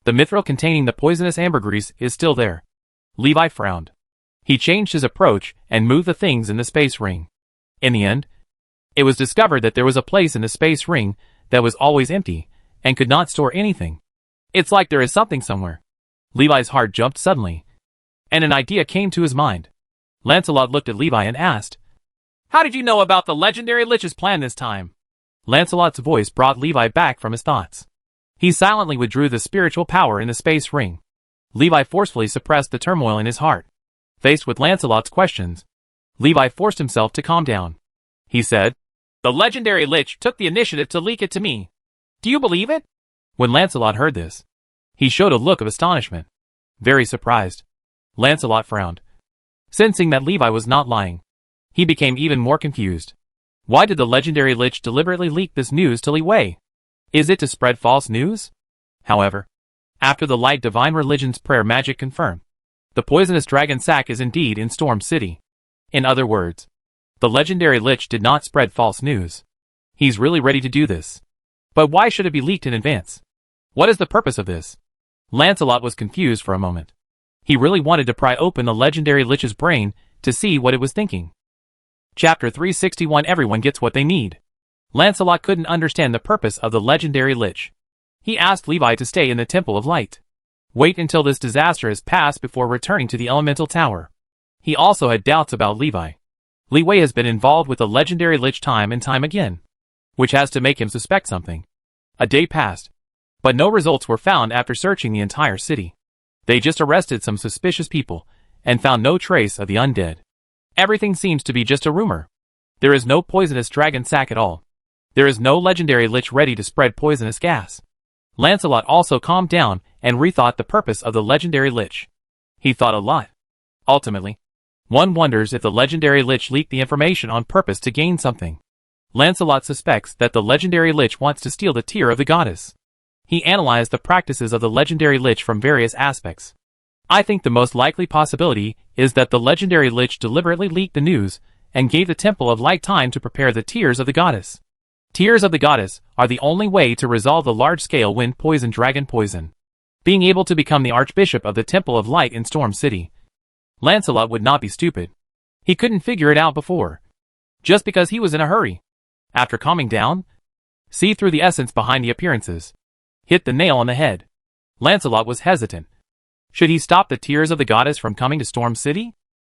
The mithril containing the poisonous ambergris is still there. Levi frowned. He changed his approach and moved the things in the space ring. In the end, it was discovered that there was a place in the space ring that was always empty and could not store anything. It's like there is something somewhere. Levi's heart jumped suddenly, and an idea came to his mind. Lancelot looked at Levi and asked, How did you know about the legendary Lich's plan this time? Lancelot's voice brought Levi back from his thoughts. He silently withdrew the spiritual power in the space ring. Levi forcefully suppressed the turmoil in his heart. Faced with Lancelot's questions, Levi forced himself to calm down. He said, The legendary Lich took the initiative to leak it to me. Do you believe it? When Lancelot heard this, he showed a look of astonishment. Very surprised, Lancelot frowned. Sensing that Levi was not lying, he became even more confused. Why did the legendary Lich deliberately leak this news to Li Wei? Is it to spread false news? However, after the Light Divine Religion's prayer magic confirmed, the poisonous dragon sac is indeed in Storm City. In other words, the legendary Lich did not spread false news. He's really ready to do this. But why should it be leaked in advance? What is the purpose of this? Lancelot was confused for a moment. He really wanted to pry open the legendary Lich's brain to see what it was thinking. Chapter 361 Everyone Gets What They Need. Lancelot couldn't understand the purpose of the legendary Lich. He asked Levi to stay in the Temple of Light. Wait until this disaster has passed before returning to the Elemental Tower. He also had doubts about Levi. Li Wei has been involved with the legendary Lich time and time again, which has to make him suspect something. A day passed, but no results were found after searching the entire city. They just arrested some suspicious people and found no trace of the undead. Everything seems to be just a rumor. There is no poisonous dragon sac at all. There is no legendary Lich ready to spread poisonous gas. Lancelot also calmed down and rethought the purpose of the legendary Lich. He thought a lot. Ultimately, one wonders if the legendary Lich leaked the information on purpose to gain something. Lancelot suspects that the legendary Lich wants to steal the tear of the goddess. He analyzed the practices of the legendary Lich from various aspects. I think the most likely possibility is that the legendary Lich deliberately leaked the news and gave the Temple of Light time to prepare the tears of the goddess. Tears of the goddess are the only way to resolve the large-scale wind poison dragon poison. Being able to become the Archbishop of the Temple of Light in Storm City. Lancelot would not be stupid. He couldn't figure it out before, just because he was in a hurry. After calming down, see through the essence behind the appearances. Hit the nail on the head. Lancelot was hesitant. Should he stop the tears of the goddess from coming to Storm City?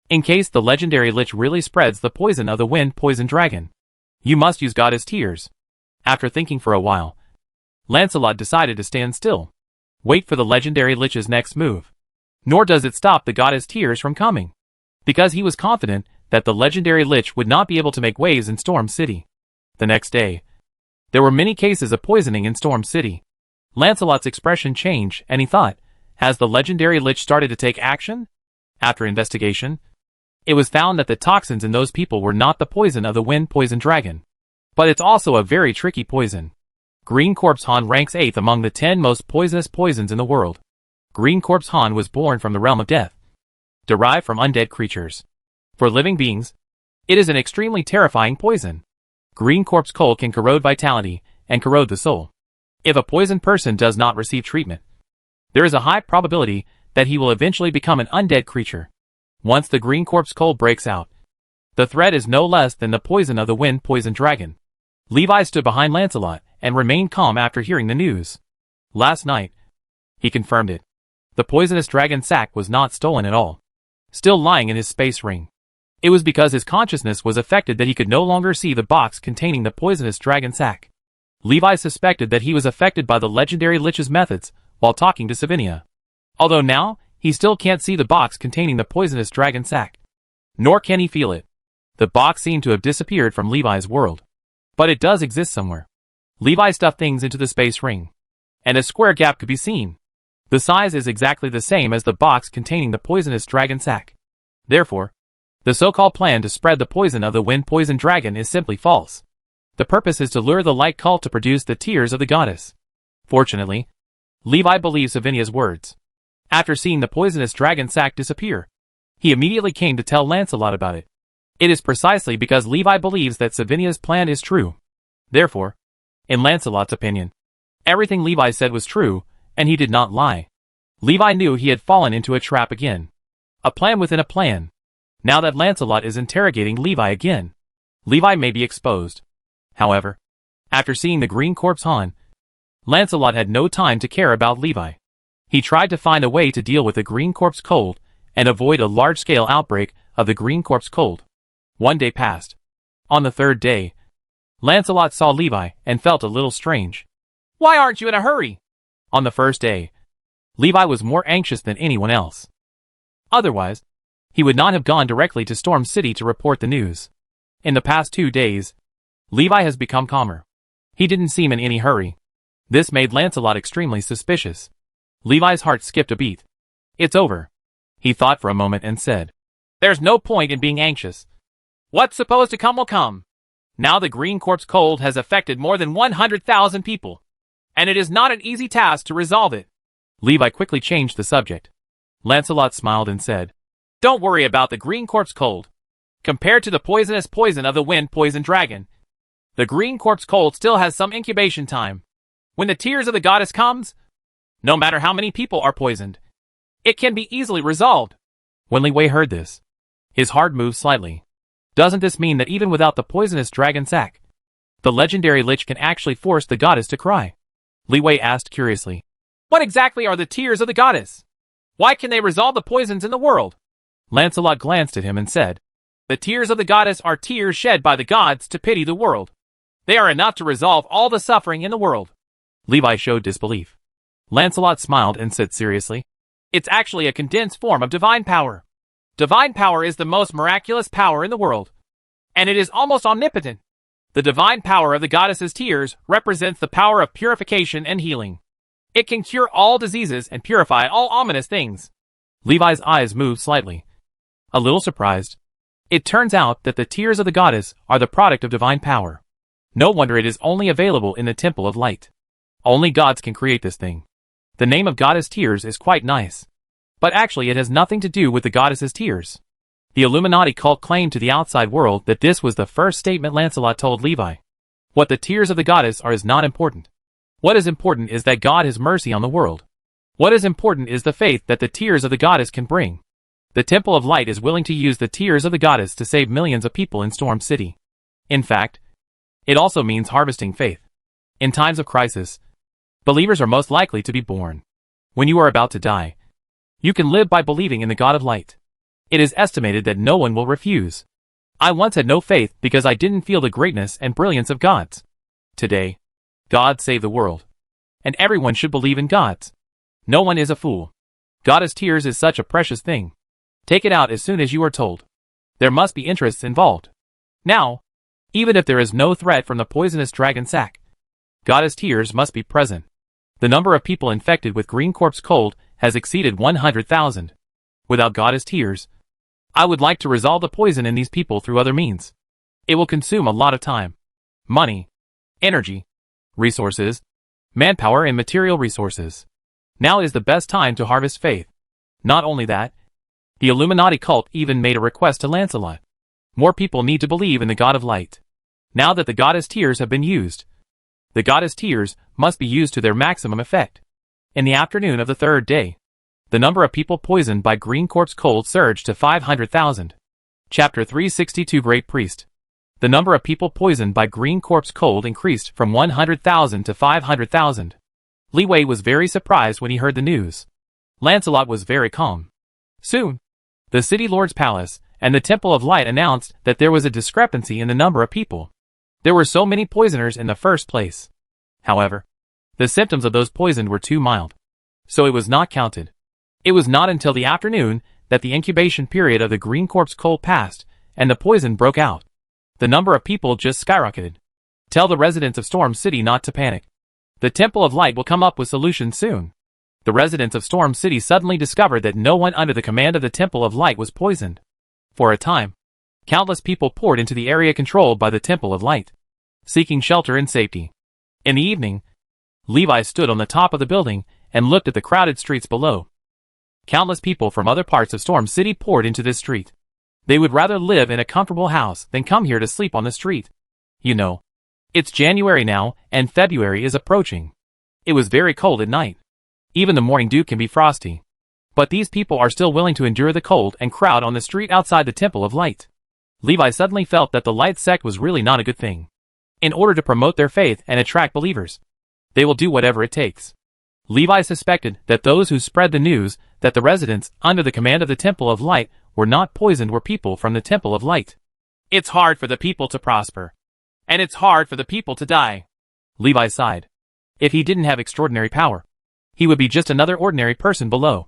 In case the legendary Lich really spreads the poison of the wind poison dragon, you must use goddess tears. After thinking for a while, Lancelot decided to stand still. Wait for the legendary Lich's next move. Nor does it stop the goddess tears from coming, because he was confident that the legendary Lich would not be able to make waves in Storm City. The next day, there were many cases of poisoning in Storm City. Lancelot's expression changed and he thought, has the legendary Lich started to take action? After investigation, it was found that the toxins in those people were not the poison of the wind poison dragon. But it's also a very tricky poison. Green Corpse Han ranks 8th among the 10 most poisonous poisons in the world. Green Corpse Han was born from the realm of death, derived from undead creatures. For living beings, it is an extremely terrifying poison. Green Corpse coal can corrode vitality and corrode the soul. If a poisoned person does not receive treatment, there is a high probability that he will eventually become an undead creature. Once the Green Corpse coal breaks out, the threat is no less than the poison of the wind poison dragon. Levi stood behind Lancelot and remained calm after hearing the news. Last night, he confirmed it. The poisonous dragon sac was not stolen at all. still lying in his space ring. It was because his consciousness was affected that he could no longer see the box containing the poisonous dragon sac. Levi suspected that he was affected by the legendary Lich's methods while talking to Savinia. Although now, he still can't see the box containing the poisonous dragon sac. Nor can he feel it. The box seemed to have disappeared from Levi's world. But it does exist somewhere. Levi stuffed things into the space ring. And a square gap could be seen. The size is exactly the same as the box containing the poisonous dragon sac. Therefore, the so-called plan to spread the poison of the wind-poisoned dragon is simply false. The purpose is to lure the light cult to produce the tears of the goddess. Fortunately, Levi believes Savinia's words. After seeing the poisonous dragon sac disappear, he immediately came to tell Lancelot about it. It is precisely because Levi believes that Savinia's plan is true. Therefore, in Lancelot's opinion, everything Levi said was true, and he did not lie. Levi knew he had fallen into a trap again. A plan within a plan. Now that Lancelot is interrogating Levi again, Levi may be exposed. However, after seeing the green corpse Han, Lancelot had no time to care about Levi. He tried to find a way to deal with the green corpse cold and avoid a large-scale outbreak of the green corpse cold. One day passed. On the third day, Lancelot saw Levi and felt a little strange. "Why aren't you in a hurry?" On the first day, Levi was more anxious than anyone else. Otherwise, he would not have gone directly to Storm City to report the news. In the past 2 days, Levi has become calmer. He didn't seem in any hurry. This made Lancelot extremely suspicious. Levi's heart skipped a beat. "It's over." He thought for a moment and said, "There's no point in being anxious. What's supposed to come will come. Now the green corpse cold has affected more than 100,000 people, and it is not an easy task to resolve it." Levi quickly changed the subject. Lancelot smiled and said, "Don't worry about the green corpse cold. Compared to the poisonous poison of the wind-poisoned dragon, the green corpse cold still has some incubation time. When the tears of the goddess comes, no matter how many people are poisoned, it can be easily resolved." When Li Wei heard this, his heart moved slightly. Doesn't this mean that even without the poisonous dragon sac, the legendary Lich can actually force the goddess to cry? Li Wei asked curiously. "What exactly are the tears of the goddess? Why can they resolve the poisons in the world?" Lancelot glanced at him and said, "The tears of the goddess are tears shed by the gods to pity the world. They are enough to resolve all the suffering in the world." Levi showed disbelief. Lancelot smiled and said seriously, "It's actually a condensed form of divine power. Divine power is the most miraculous power in the world, and it is almost omnipotent. The divine power of the goddess's tears represents the power of purification and healing. It can cure all diseases and purify all ominous things." Levi's eyes moved slightly. A little surprised. It turns out that the tears of the goddess are the product of divine power. No wonder it is only available in the Temple of Light. Only gods can create this thing. The name of Goddess Tears is quite nice. But actually it has nothing to do with the goddess's tears. The Illuminati cult claimed to the outside world that this was the first statement Lancelot told Levi. What the tears of the goddess are is not important. What is important is that God has mercy on the world. What is important is the faith that the tears of the goddess can bring. The Temple of Light is willing to use the tears of the goddess to save millions of people in Storm City. In fact, it also means harvesting faith. In times of crisis, believers are most likely to be born. When you are about to die, you can live by believing in the God of Light. It is estimated that no one will refuse. I once had no faith because I didn't feel the greatness and brilliance of gods. Today, God saved the world. And everyone should believe in gods. No one is a fool. Goddess Tears is such a precious thing. Take it out as soon as you are told. There must be interests involved. Now, even if there is no threat from the poisonous dragon sac, Goddess Tears must be present. The number of people infected with green corpse cold has exceeded 100,000. Without Goddess Tears, I would like to resolve the poison in these people through other means. It will consume a lot of time, money, energy, resources, manpower and material resources. Now is the best time to harvest faith. Not only that, the Illuminati cult even made a request to Lancelot. More people need to believe in the God of Light. Now that the Goddess Tears have been used, the Goddess Tears must be used to their maximum effect. In the afternoon of the third day, the number of people poisoned by green corpse cold surged to 500,000. Chapter 362 Great Priest. The number of people poisoned by green corpse cold increased from 100,000 to 500,000. Li Wei was very surprised when he heard the news. Lancelot was very calm. Soon, The city lord's palace and the Temple of Light announced that there was a discrepancy in the number of people. There were so many poisoners in the first place. However, the symptoms of those poisoned were too mild, so it was not counted. It was not until the afternoon that the incubation period of the green corpse cold passed and the poison broke out. The number of people just skyrocketed. Tell the residents of Storm City not to panic. The Temple of Light will come up with solutions soon. The residents of Storm City suddenly discovered that no one under the command of the Temple of Light was poisoned. For a time, countless people poured into the area controlled by the Temple of Light, seeking shelter and safety. In the evening, Levi stood on the top of the building and looked at the crowded streets below. Countless people from other parts of Storm City poured into this street. They would rather live in a comfortable house than come here to sleep on the street. You know, it's January now and February is approaching. It was very cold at night. Even the morning dew can be frosty. But these people are still willing to endure the cold and crowd on the street outside the Temple of Light. Levi suddenly felt that the Light sect was really not a good thing. In order to promote their faith and attract believers, they will do whatever it takes. Levi suspected that those who spread the news that the residents under the command of the Temple of Light were not poisoned were people from the Temple of Light. It's hard for the people to prosper. And it's hard for the people to die. Levi sighed. If he didn't have extraordinary power, he would be just another ordinary person below.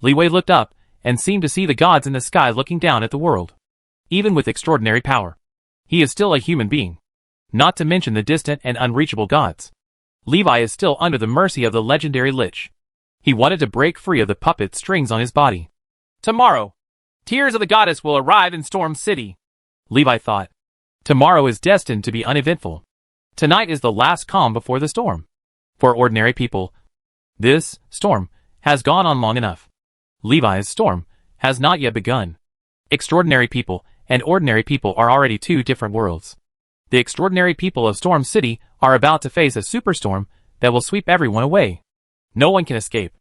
Levi looked up and seemed to see the gods in the sky looking down at the world. Even with extraordinary power, he is still a human being. Not to mention the distant and unreachable gods. Levi is still under the mercy of the legendary Lich. He wanted to break free of the puppet strings on his body. Tomorrow, tears of the goddess will arrive in Storm City. Levi thought. Tomorrow is destined to be uneventful. Tonight is the last calm before the storm. For ordinary people, this storm has gone on long enough. Levi's storm has not yet begun. Extraordinary people and ordinary people are already two different worlds. The extraordinary people of Storm City are about to face a superstorm that will sweep everyone away. No one can escape.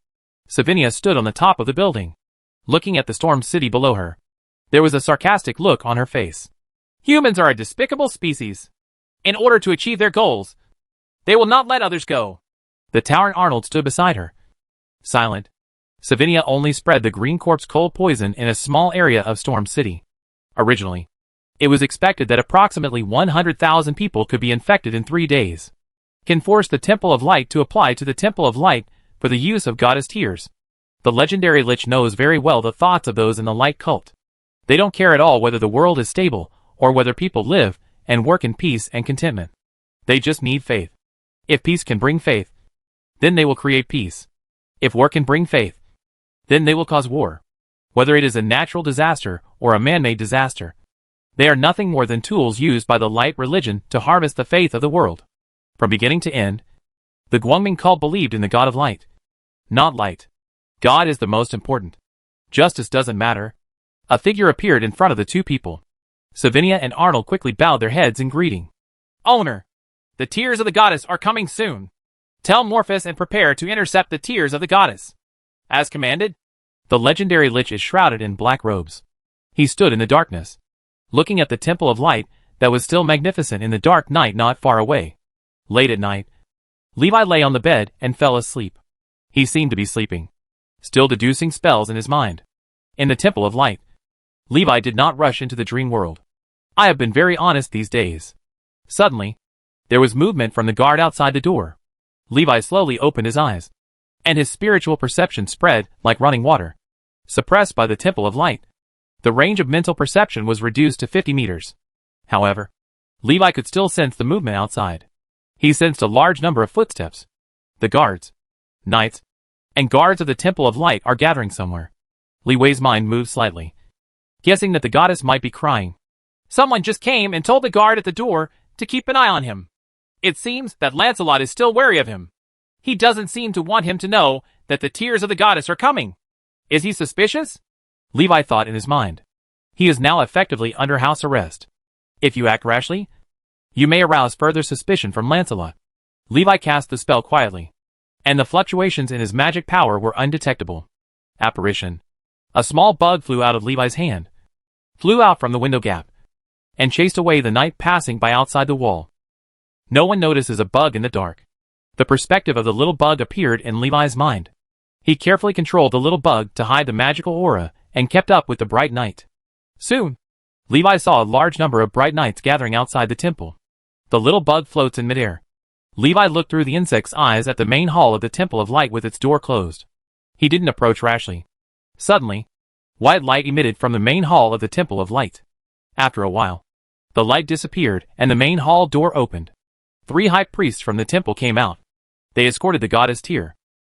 Savinia stood on the top of the building, looking at the Storm City below her. There was a sarcastic look on her face. Humans are a despicable species. In order to achieve their goals, they will not let others go. The towering Arnold stood beside her, silent. Savinia only spread the green corpse cold poison in a small area of Storm City. Originally, it was expected that approximately 100,000 people could be infected in 3 days. Can force the Temple of Light to apply to the Temple of Light for the use of goddess tears. The legendary Lich knows very well the thoughts of those in the Light cult. They don't care at all whether the world is stable or whether people live and work in peace and contentment. They just need faith. If peace can bring faith, then they will create peace. If war can bring faith, then they will cause war. Whether it is a natural disaster or a man-made disaster, they are nothing more than tools used by the Light religion to harvest the faith of the world. From beginning to end, the Guangming cult believed in the God of Light. Not light. God is the most important. Justice doesn't matter. A figure appeared in front of the two people. Savinia and Arnold quickly bowed their heads in greeting. Owner, the tears of the goddess are coming soon. Tell Morphus and prepare to intercept the tears of the goddess. As commanded. The legendary Lich is shrouded in black robes. He stood in the darkness, looking at the Temple of Light that was still magnificent in the dark night not far away. Late at night, Levi lay on the bed and fell asleep. He seemed to be sleeping, still deducing spells in his mind. In the Temple of Light, Levi did not rush into the dream world. I have been very honest these days. Suddenly, there was movement from the guard outside the door. Levi slowly opened his eyes, and his spiritual perception spread like running water. Suppressed by the Temple of Light, the range of mental perception was reduced to 50 meters. However, Levi could still sense the movement outside. He sensed a large number of footsteps. The guards, knights, and guards of the Temple of Light are gathering somewhere. Levi's mind moved slightly, guessing that the goddess might be crying. Someone just came and told the guard at the door to keep an eye on him. It seems that Lancelot is still wary of him. He doesn't seem to want him to know that the tears of the goddess are coming. Is he suspicious? Levi thought in his mind. He is now effectively under house arrest. If you act rashly, you may arouse further suspicion from Lancelot. Levi cast the spell quietly, and the fluctuations in his magic power were undetectable. Apparition. A small bug flew out of Levi's hand, flew out from the window gap, and chased away the knight passing by outside the wall. No one notices a bug in the dark. The perspective of the little bug appeared in Levi's mind. He carefully controlled the little bug to hide the magical aura and kept up with the bright night. Soon, Levi saw a large number of bright knights gathering outside the temple. The little bug floats in midair. Levi looked through the insect's eyes at the main hall of the Temple of Light with its door closed. He didn't approach rashly. Suddenly, white light emitted from the main hall of the Temple of Light. After a while, the light disappeared and the main hall door opened. 3 high priests from the temple came out. They escorted the goddess Tyr.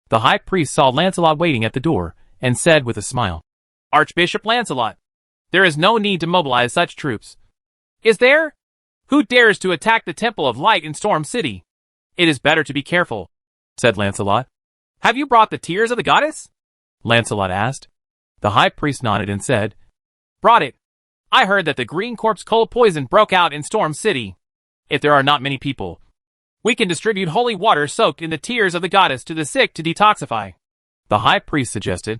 The high priest saw Lancelot waiting at the door and said with a smile, "Archbishop Lancelot, there is no need to mobilize such troops. Is there? Who dares to attack the Temple of Light in Storm City? It is better to be careful," said Lancelot. "Have you brought the tears of the goddess?" Lancelot asked. The high priest nodded and said, "Brought it. I heard that the green corpse cold poison broke out in Storm City. If there are not many people, we can distribute holy water soaked in the tears of the goddess to the sick to detoxify," the high priest suggested.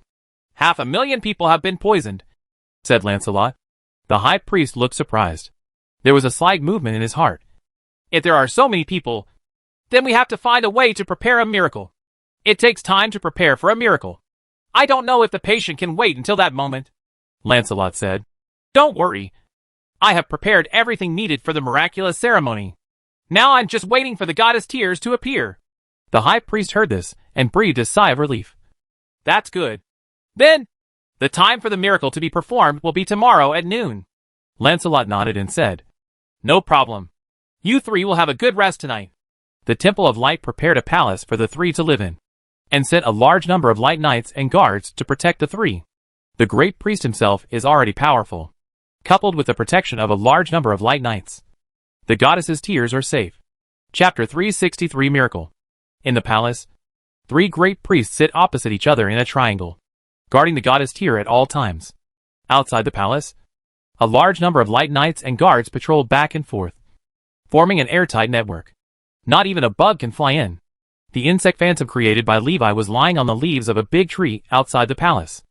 "500,000 people have been poisoned," said Lancelot. The high priest looked surprised. There was a slight movement in his heart. "If there are so many people, then we have to find a way to prepare a miracle. It takes time to prepare for a miracle. I don't know if the patient can wait until that moment," Lancelot said. "Don't worry. I have prepared everything needed for the miraculous ceremony. Now I'm just waiting for the goddess Tears to appear." The high priest heard this and breathed a sigh of relief. "That's good. Then, the time for the miracle to be performed will be tomorrow at noon." Lancelot nodded and said, "No problem. You 3 will have a good rest tonight." The Temple of Light prepared a palace for the 3 to live in, and sent a large number of light knights and guards to protect the 3. The great priest himself is already powerful, coupled with the protection of a large number of light knights. The goddess's tears are safe. Chapter 363 Miracle. In the palace, 3 great priests sit opposite each other in a triangle, guarding the goddess Tyr at all times. Outside the palace, a large number of light knights and guards patrol back and forth, forming an airtight network. Not even a bug can fly in. The insect phantom created by Levi was lying on the leaves of a big tree outside the palace,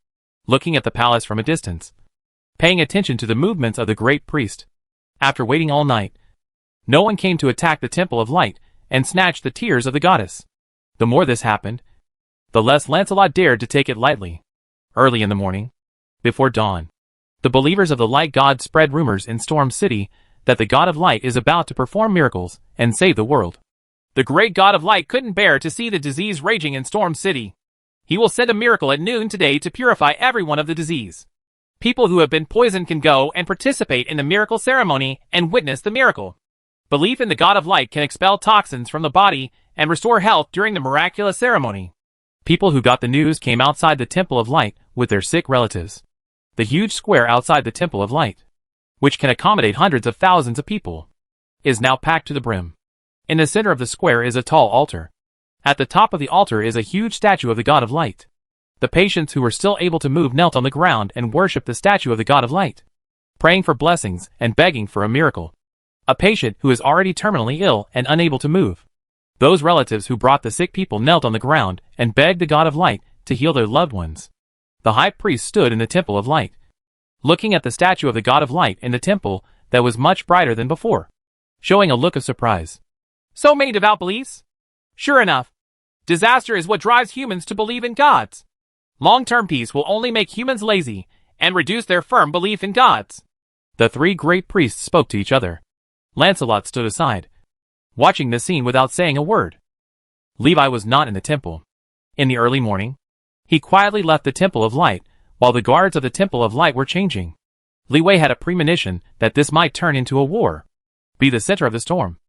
looking at the palace from a distance, paying attention to the movements of the great priest. After waiting all night, no one came to attack the Temple of Light and snatch the tears of the goddess. The more this happened, the less Lancelot dared to take it lightly. Early in the morning, before dawn, the believers of the Light God spread rumors in Storm City that the God of Light is about to perform miracles and save the world. The great God of Light couldn't bear to see the disease raging in Storm City. He will send a miracle at noon today to purify everyone of the disease. People who have been poisoned can go and participate in the miracle ceremony and witness the miracle. Belief in the God of Light can expel toxins from the body and restore health during the miraculous ceremony. People who got the news came outside the Temple of Light with their sick relatives. The huge square outside the Temple of Light, which can accommodate hundreds of thousands of people, is now packed to the brim. In the center of the square is a tall altar. At the top of the altar is a huge statue of the God of Light. The patients who were still able to move knelt on the ground and worshipped the statue of the God of Light, praying for blessings and begging for a miracle. A patient who is already terminally ill and unable to move. Those relatives who brought the sick people knelt on the ground and begged the God of Light to heal their loved ones. The high priest stood in the Temple of Light, looking at the statue of the God of Light in the temple that was much brighter than before, showing a look of surprise. "So many devout beliefs? Sure enough, disaster is what drives humans to believe in gods. Long-term peace will only make humans lazy and reduce their firm belief in gods." The 3 great priests spoke to each other. Lancelot stood aside, watching the scene without saying a word. Levi was not in the temple. In the early morning, he quietly left the Temple of Light while the guards of the Temple of Light were changing. Levi had a premonition that this might turn into a war, be the center of the storm.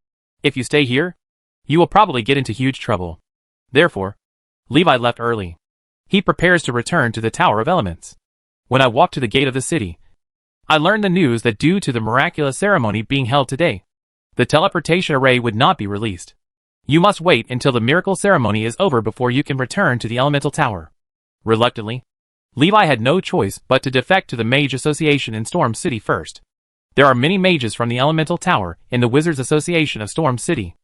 If you stay here, you will probably get into huge trouble. Therefore, Levi left early. He prepares to return to the Tower of Elements. When I walked to the gate of the city, I learned the news that due to the miraculous ceremony being held today, the teleportation array would not be released. You must wait until the miracle ceremony is over before you can return to the Elemental Tower. Reluctantly, Levi had no choice but to defect to the Mage Association in Storm City first. There are many mages from the Elemental Tower in the Wizards Association of Storm City.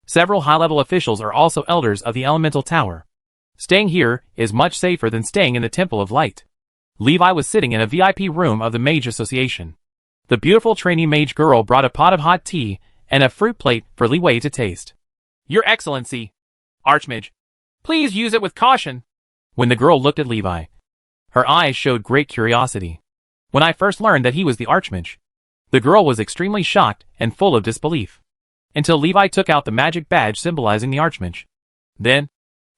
Several high-level officials are also elders of the Elemental Tower. Staying here is much safer than staying in the Temple of Light. Levi was sitting in a VIP room of the Mage Association. The beautiful trainee mage girl brought a pot of hot tea and a fruit plate for Levi to taste. "Your Excellency, Archmage, please use it with caution." When the girl looked at Levi, Her eyes showed great curiosity. When I first learned that he was the Archmage, the girl was extremely shocked and full of disbelief. Until Levi took out the magic badge symbolizing the Archmage. Then,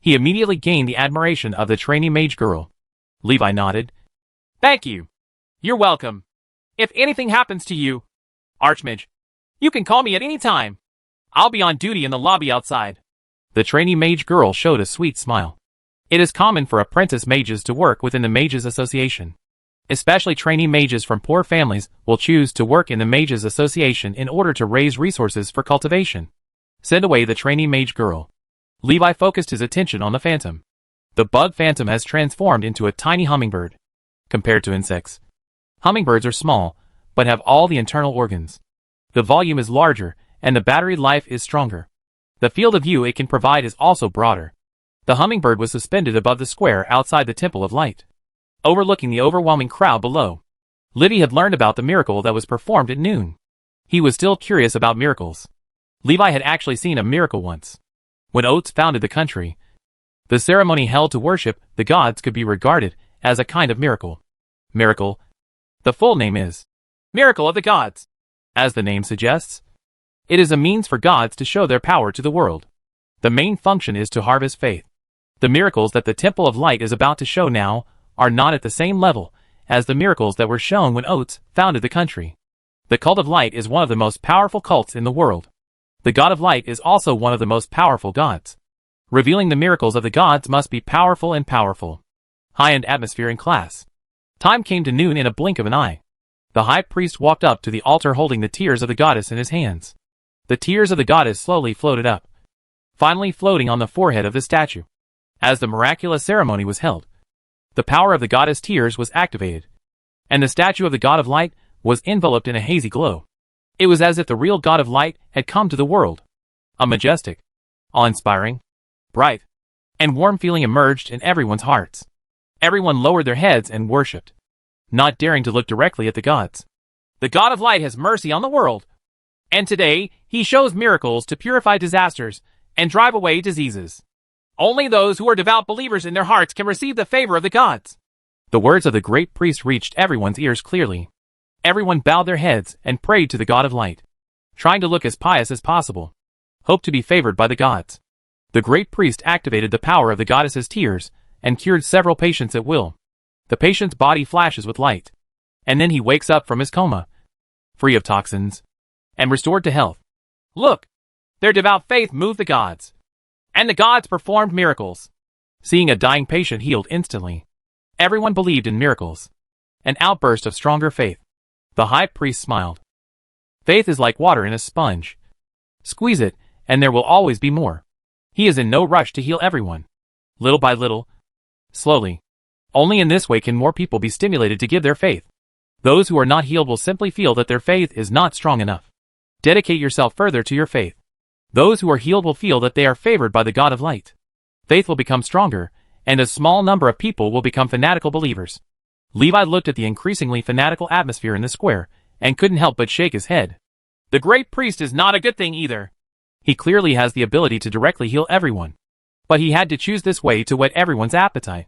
he immediately gained the admiration of the trainee mage girl. Levi nodded. Thank you. You're welcome. If anything happens to you, Archmage, you can call me at any time. I'll be on duty in the lobby outside. The trainee mage girl showed a sweet smile. It is common for apprentice mages to work within the Mages Association. Especially trainee mages from poor families will choose to work in the Mages Association in order to raise resources for cultivation. Send away the trainee mage girl. Levi focused his attention on the phantom. The bug phantom has transformed into a tiny hummingbird. Compared to insects, hummingbirds are small, but have all the internal organs. The volume is larger, and the battery life is stronger. The field of view it can provide is also broader. The hummingbird was suspended above the square outside the Temple of Light, overlooking the overwhelming crowd below. Livy had learned about the miracle that was performed at noon. He was still curious about miracles. Levi had actually seen a miracle once. When Oates founded the country, the ceremony held to worship the gods could be regarded as a kind of miracle. Miracle. The full name is Miracle of the Gods. As the name suggests, it is a means for gods to show their power to the world. The main function is to harvest faith. The miracles that the Temple of Light is about to show now are not at the same level as the miracles that were shown when Oates founded the country. The Cult of Light is one of the most powerful cults in the world. The God of Light is also one of the most powerful gods. Revealing the miracles of the gods must be powerful and powerful. High-end atmosphere in class. Time came to noon in a blink of an eye. The high priest walked up to the altar holding the tears of the goddess in his hands. The tears of the goddess slowly floated up, finally floating on the forehead of the statue. As the miraculous ceremony was held, the power of the goddess' tears was activated, and the statue of the God of Light was enveloped in a hazy glow. It was as if the real God of Light had come to the world. A majestic, awe-inspiring, bright, and warm feeling emerged in everyone's hearts. Everyone lowered their heads and worshipped, not daring to look directly at the gods. The God of Light has mercy on the world, and today he shows miracles to purify disasters and drive away diseases. Only those who are devout believers in their hearts can receive the favor of the gods. The words of the great priest reached everyone's ears clearly. Everyone bowed their heads and prayed to the God of Light, trying to look as pious as possible, hoped to be favored by the gods. The great priest activated the power of the goddess's tears and cured several patients at will. The patient's body flashes with light, and then he wakes up from his coma, free of toxins, and restored to health. Look, their devout faith moved the gods, and the gods performed miracles. Seeing a dying patient healed instantly, everyone believed in miracles. An outburst of stronger faith. The high priest smiled. Faith is like water in a sponge. Squeeze it, and there will always be more. He is in no rush to heal everyone. Little by little, slowly. Only in this way can more people be stimulated to give their faith. Those who are not healed will simply feel that their faith is not strong enough. Dedicate yourself further to your faith. Those who are healed will feel that they are favored by the God of Light. Faith will become stronger, and a small number of people will become fanatical believers. Levi looked at the increasingly fanatical atmosphere in the square, and couldn't help but shake his head. The great priest is not a good thing either. He clearly has the ability to directly heal everyone. But he had to choose this way to whet everyone's appetite.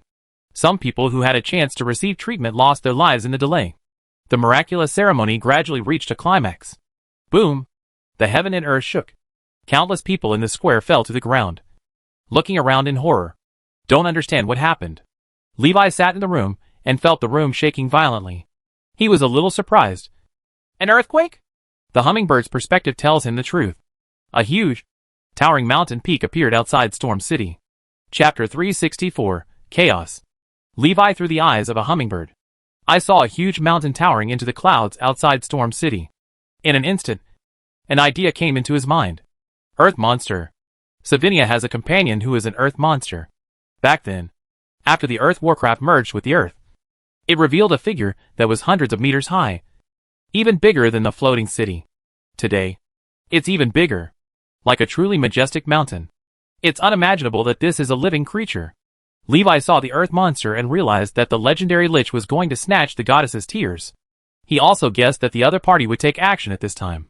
Some people who had a chance to receive treatment lost their lives in the delay. The miraculous ceremony gradually reached a climax. Boom! The heaven and earth shook. Countless people in the square fell to the ground, looking around in horror. Don't understand what happened. Levi sat in the room and felt the room shaking violently. He was a little surprised. An earthquake? The hummingbird's perspective tells him the truth. A huge, towering mountain peak appeared outside Storm City. Chapter 364, Chaos. Levi through the eyes of a hummingbird. I saw a huge mountain towering into the clouds outside Storm City. In an instant, an idea came into his mind. Earth monster. Savinia has a companion who is an earth monster. Back then, after the Earth Warcraft merged with the Earth, it revealed a figure that was hundreds of meters high, even bigger than the floating city. Today, it's even bigger, like a truly majestic mountain. It's unimaginable that this is a living creature. Levi saw the Earth monster and realized that the legendary Lich was going to snatch the goddess's tears. He also guessed that the other party would take action at this time.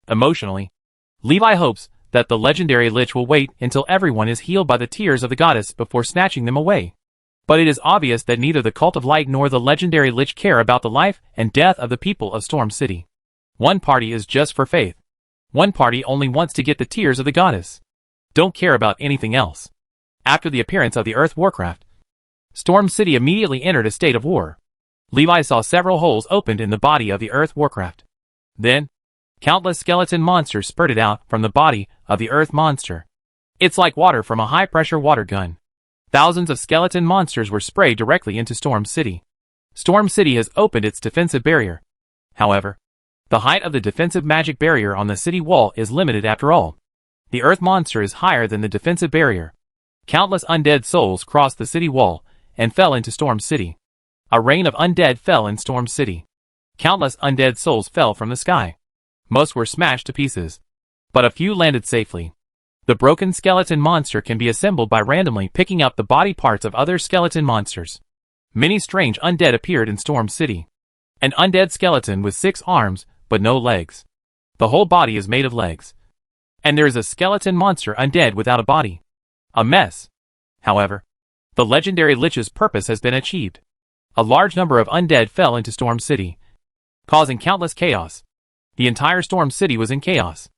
Emotionally, Levi hopes that the legendary Lich will wait until everyone is healed by the tears of the goddess before snatching them away. But it is obvious that neither the Cult of Light nor the legendary Lich care about the life and death of the people of Storm City. One party is just for faith. One party only wants to get the tears of the goddess. Don't care about anything else. After the appearance of the Earth Warcraft, Storm City immediately entered a state of war. Levi saw several holes opened in the body of the Earth Warcraft. Then, countless skeleton monsters spurted out from the body of the Earth monster. It's like water from a high-pressure water gun. Thousands of skeleton monsters were sprayed directly into Storm City. Storm City has opened its defensive barrier. However, the height of the defensive magic barrier on the city wall is limited after all. The Earth monster is higher than the defensive barrier. Countless undead souls crossed the city wall and fell into Storm City. A rain of undead fell in Storm City. Countless undead souls fell from the sky. Most were smashed to pieces, but a few landed safely. The broken skeleton monster can be assembled by randomly picking up the body parts of other skeleton monsters. Many strange undead appeared in Storm City. An undead skeleton with 6 arms, but no legs. The whole body is made of legs. And there is a skeleton monster undead without a body. A mess. However, the legendary Lich's purpose has been achieved. A large number of undead fell into Storm City, causing countless chaos. The entire Storm City was in chaos.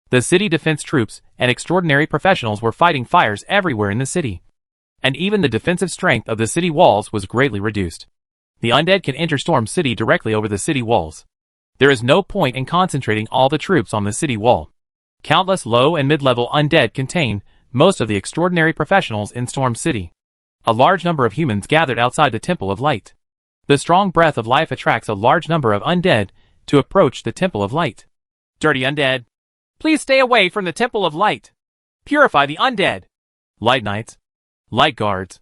The city defense troops and extraordinary professionals were fighting fires everywhere in the city. And even the defensive strength of the city walls was greatly reduced. The undead can enter Storm City directly over the city walls. There is no point in concentrating all the troops on the city wall. Countless low and mid-level undead contain most of the extraordinary professionals in Storm City. A large number of humans gathered outside the Temple of Light. The strong breath of life attracts a large number of undead to approach the Temple of Light. Dirty undead, please stay away from the Temple of Light. Purify the undead. Light knights, light guards,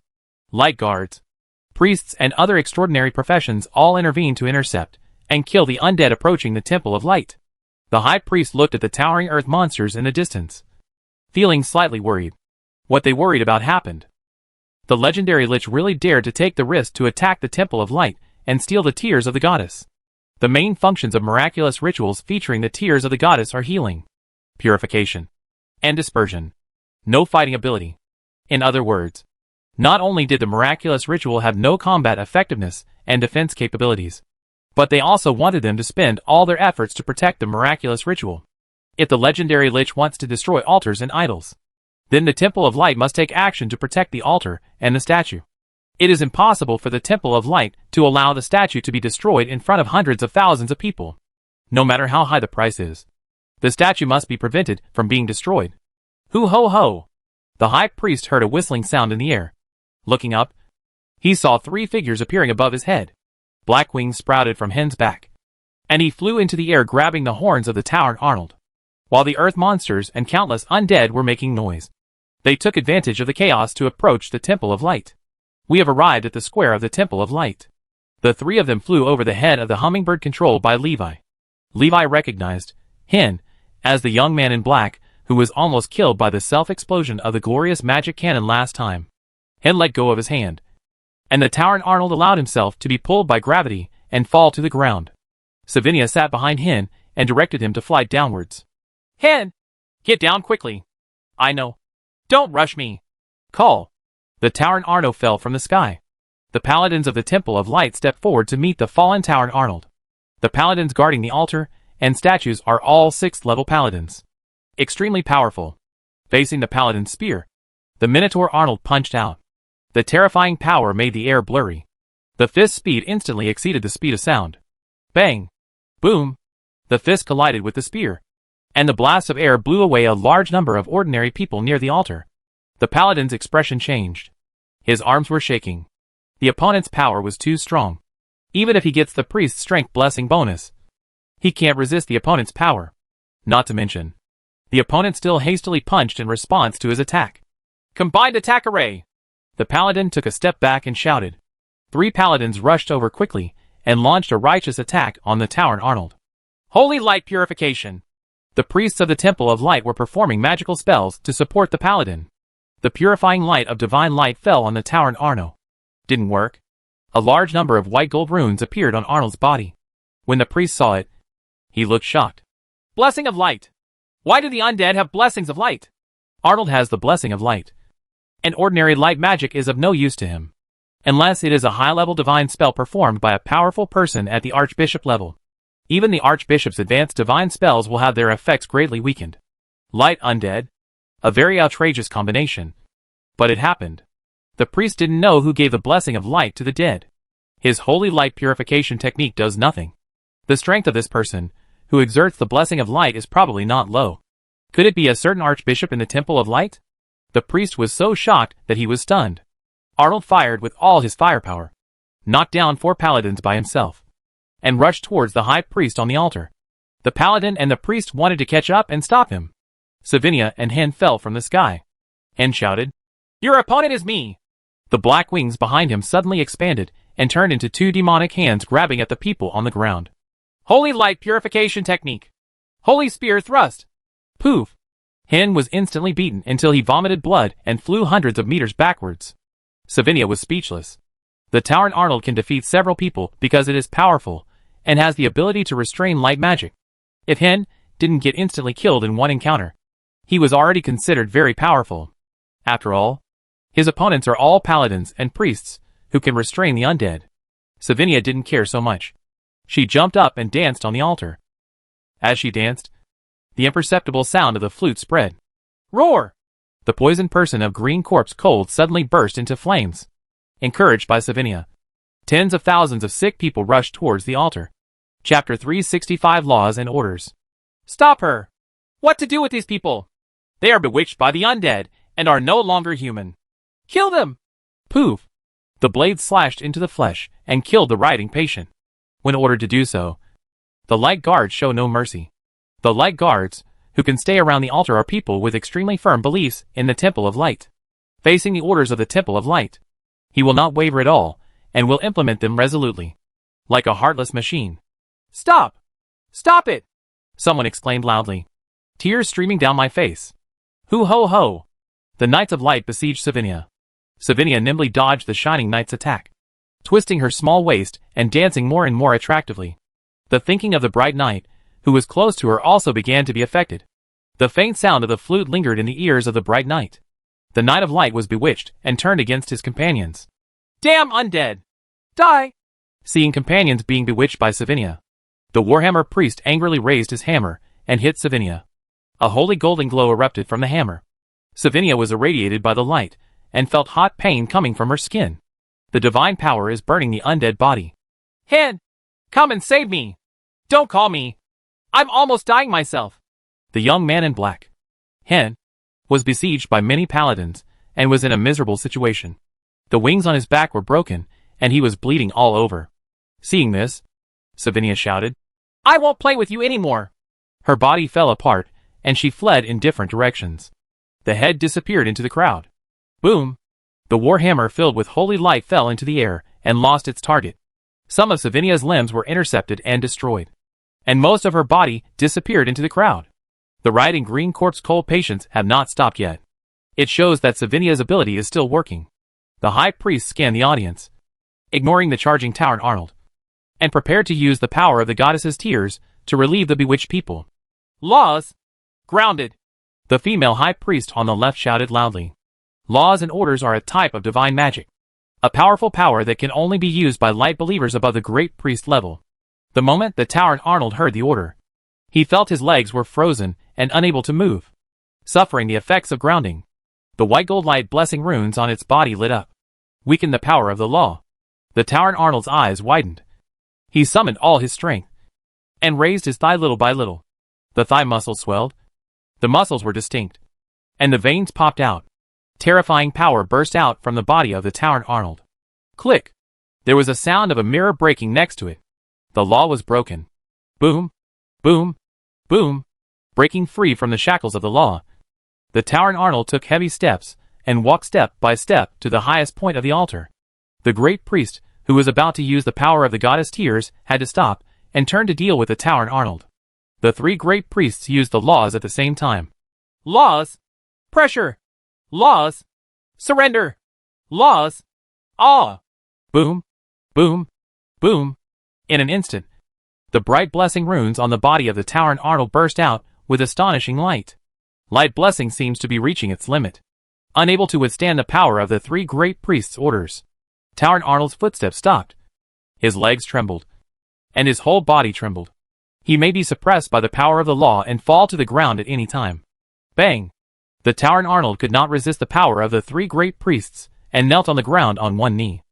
priests and other extraordinary professions all intervene to intercept and kill the undead approaching the Temple of Light. The high priest looked at the towering earth monsters in the distance, feeling slightly worried. What they worried about happened. The legendary Lich really dared to take the risk to attack the Temple of Light and steal the tears of the goddess. The main functions of miraculous rituals featuring the tears of the goddess are healing, purification, and dispersion. No fighting ability. In other words, not only did the miraculous ritual have no combat effectiveness and defense capabilities, but they also wanted them to spend all their efforts to protect the miraculous ritual. If the legendary Lich wants to destroy altars and idols, then the Temple of Light must take action to protect the altar and the statue. It is impossible for the Temple of Light to allow the statue to be destroyed in front of hundreds of thousands of people. No matter how high the price is, the statue must be prevented from being destroyed. Hoo ho ho! The high priest heard a whistling sound in the air. Looking up, he saw 3 figures appearing above his head. Black wings sprouted from Hen's back, and he flew into the air grabbing the horns of the Towering Arnold. While the earth monsters and countless undead were making noise, they took advantage of the chaos to approach the Temple of Light. We have arrived at the square of the Temple of Light. The 3 of them flew over the head of the hummingbird controlled by Levi. Levi recognized Hen as the young man in black who was almost killed by the self-explosion of the glorious magic cannon last time. Hen let go of his hand, and the Towering Arnold allowed himself to be pulled by gravity and fall to the ground. Savinia sat behind Hen and directed him to fly downwards. Hen! Get down quickly. I know. Don't rush me. Call. The Towering Arnold fell from the sky. The paladins of the Temple of Light stepped forward to meet the fallen Towering Arnold. The paladins guarding the altar and statues are all 6th level paladins. Extremely powerful. Facing the paladin's spear, the Minotaur Arnold punched out. The terrifying power made the air blurry. The fist's speed instantly exceeded the speed of sound. Bang! Boom! The fist collided with the spear, and the blast of air blew away a large number of ordinary people near the altar. The paladin's expression changed. His arms were shaking. The opponent's power was too strong. Even if he gets the priest's strength blessing bonus, he can't resist the opponent's power. Not to mention, the opponent still hastily punched in response to his attack. Combined attack array! The paladin took a step back and shouted. 3 paladins rushed over quickly and launched a righteous attack on the Towering Arnold. Holy light purification! The priests of the Temple of Light were performing magical spells to support the paladin. The purifying light of divine light fell on the Towering Arnold. Didn't work. A large number of white gold runes appeared on Arnold's body. When the priest saw it, he looked shocked. Blessing of light! Why do the undead have blessings of light? Arnold has the blessing of light. And ordinary light magic is of no use to him. unless it is a high-level divine spell performed by a powerful person at the Archbishop level. Even the Archbishop's advanced divine spells will have their effects greatly weakened. Light undead? A very outrageous combination. But it happened. The priest didn't know who gave the blessing of light to the dead. His holy light purification technique does nothing. The strength of this person, who exerts the blessing of light, is probably not low. Could it be a certain Archbishop in the Temple of Light? The priest was so shocked that he was stunned. Arnold fired with all his firepower, knocked down 4 paladins by himself, and rushed towards the high priest on the altar. The paladin and the priest wanted to catch up and stop him. Savinia and Hen fell from the sky. Hen shouted, "Your opponent is me!" The black wings behind him suddenly expanded and turned into 2 demonic hands grabbing at the people on the ground. Holy light purification technique. Holy spear thrust. Poof. Hen was instantly beaten until he vomited blood and flew hundreds of meters backwards. Savinia was speechless. The Tauren Arnold can defeat several people because it is powerful and has the ability to restrain light magic. If Hen didn't get instantly killed in one encounter, he was already considered very powerful. After all, his opponents are all paladins and priests who can restrain the undead. Savinia didn't care so much. She jumped up and danced on the altar. As she danced, the imperceptible sound of the flute spread. Roar! The poisoned person of green corpse cold suddenly burst into flames. Encouraged by Savinia, tens of thousands of sick people rushed towards the altar. Chapter 365 Laws and Orders. Stop her! What to do with these people? They are bewitched by the undead and are no longer human. Kill them! Poof! The blade slashed into the flesh and killed the writhing patient. When ordered to do so, the light guards show no mercy. The light guards, who can stay around the altar, are people with extremely firm beliefs in the Temple of Light. Facing the orders of the Temple of Light, he will not waver at all and will implement them resolutely. Like a heartless machine. Stop! Stop it! Someone exclaimed loudly. Tears streaming down my face. Hoo ho ho! The Knights of Light besieged Savinia. Savinia nimbly dodged the Shining Knight's attack, twisting her small waist and dancing more and more attractively. The thinking of the bright knight, who was close to her, also began to be affected. The faint sound of the flute lingered in the ears of the bright knight. The Knight of Light was bewitched and turned against his companions. Damn undead! Die! Seeing companions being bewitched by Savinia, the Warhammer priest angrily raised his hammer and hit Savinia. A holy golden glow erupted from the hammer. Savinia was irradiated by the light and felt hot pain coming from her skin. The divine power is burning the undead body. Hen! Come and save me! Don't call me! I'm almost dying myself! The young man in black, Hen, was besieged by many paladins and was in a miserable situation. The wings on his back were broken and he was bleeding all over. Seeing this, Savinia shouted, I won't play with you anymore! Her body fell apart and she fled in different directions. The head disappeared into the crowd. Boom! The warhammer filled with holy light fell into the air and lost its target. Some of Savinia's limbs were intercepted and destroyed, and most of her body disappeared into the crowd. The rioting green corpse cold patients have not stopped yet. It shows that Savinia's ability is still working. The high priest scanned the audience, ignoring the charging Tauren Arnold, and prepared to use the power of the goddess's tears to relieve the bewitched people. Laws! Grounded! The female high priest on the left shouted loudly. Laws and orders are a type of divine magic, a powerful power that can only be used by light believers above the great priest level. The moment the Tauren Arnold heard the order, he felt his legs were frozen and unable to move, suffering the effects of grounding. The white gold light blessing runes on its body lit up, weakened the power of the law. The Tauren Arnold's eyes widened. He summoned all his strength and raised his thigh little by little. The thigh muscles swelled, the muscles were distinct, and the veins popped out. Terrifying power burst out from the body of the Tauren Arnold. Click! There was a sound of a mirror breaking next to it. The law was broken. Boom! Boom! Boom! Breaking free from the shackles of the law, the Tauren Arnold took heavy steps and walked step by step to the highest point of the altar. The great priest, who was about to use the power of the goddess Tears, had to stop and turn to deal with the Tauren Arnold. The three great priests used the laws at the same time. Laws! Pressure! Laws! Surrender! Laws! Awe! Boom! Boom! Boom! In an instant, the bright blessing runes on the body of the Tauren Arnold burst out with astonishing light. Light blessing seems to be reaching its limit, unable to withstand the power of the three great priests' orders. Towern Arnold's footsteps stopped. His legs trembled. And his whole body trembled. He may be suppressed by the power of the law and fall to the ground at any time. Bang! The Towern Arnold could not resist the power of the three great priests, and knelt on the ground on one knee.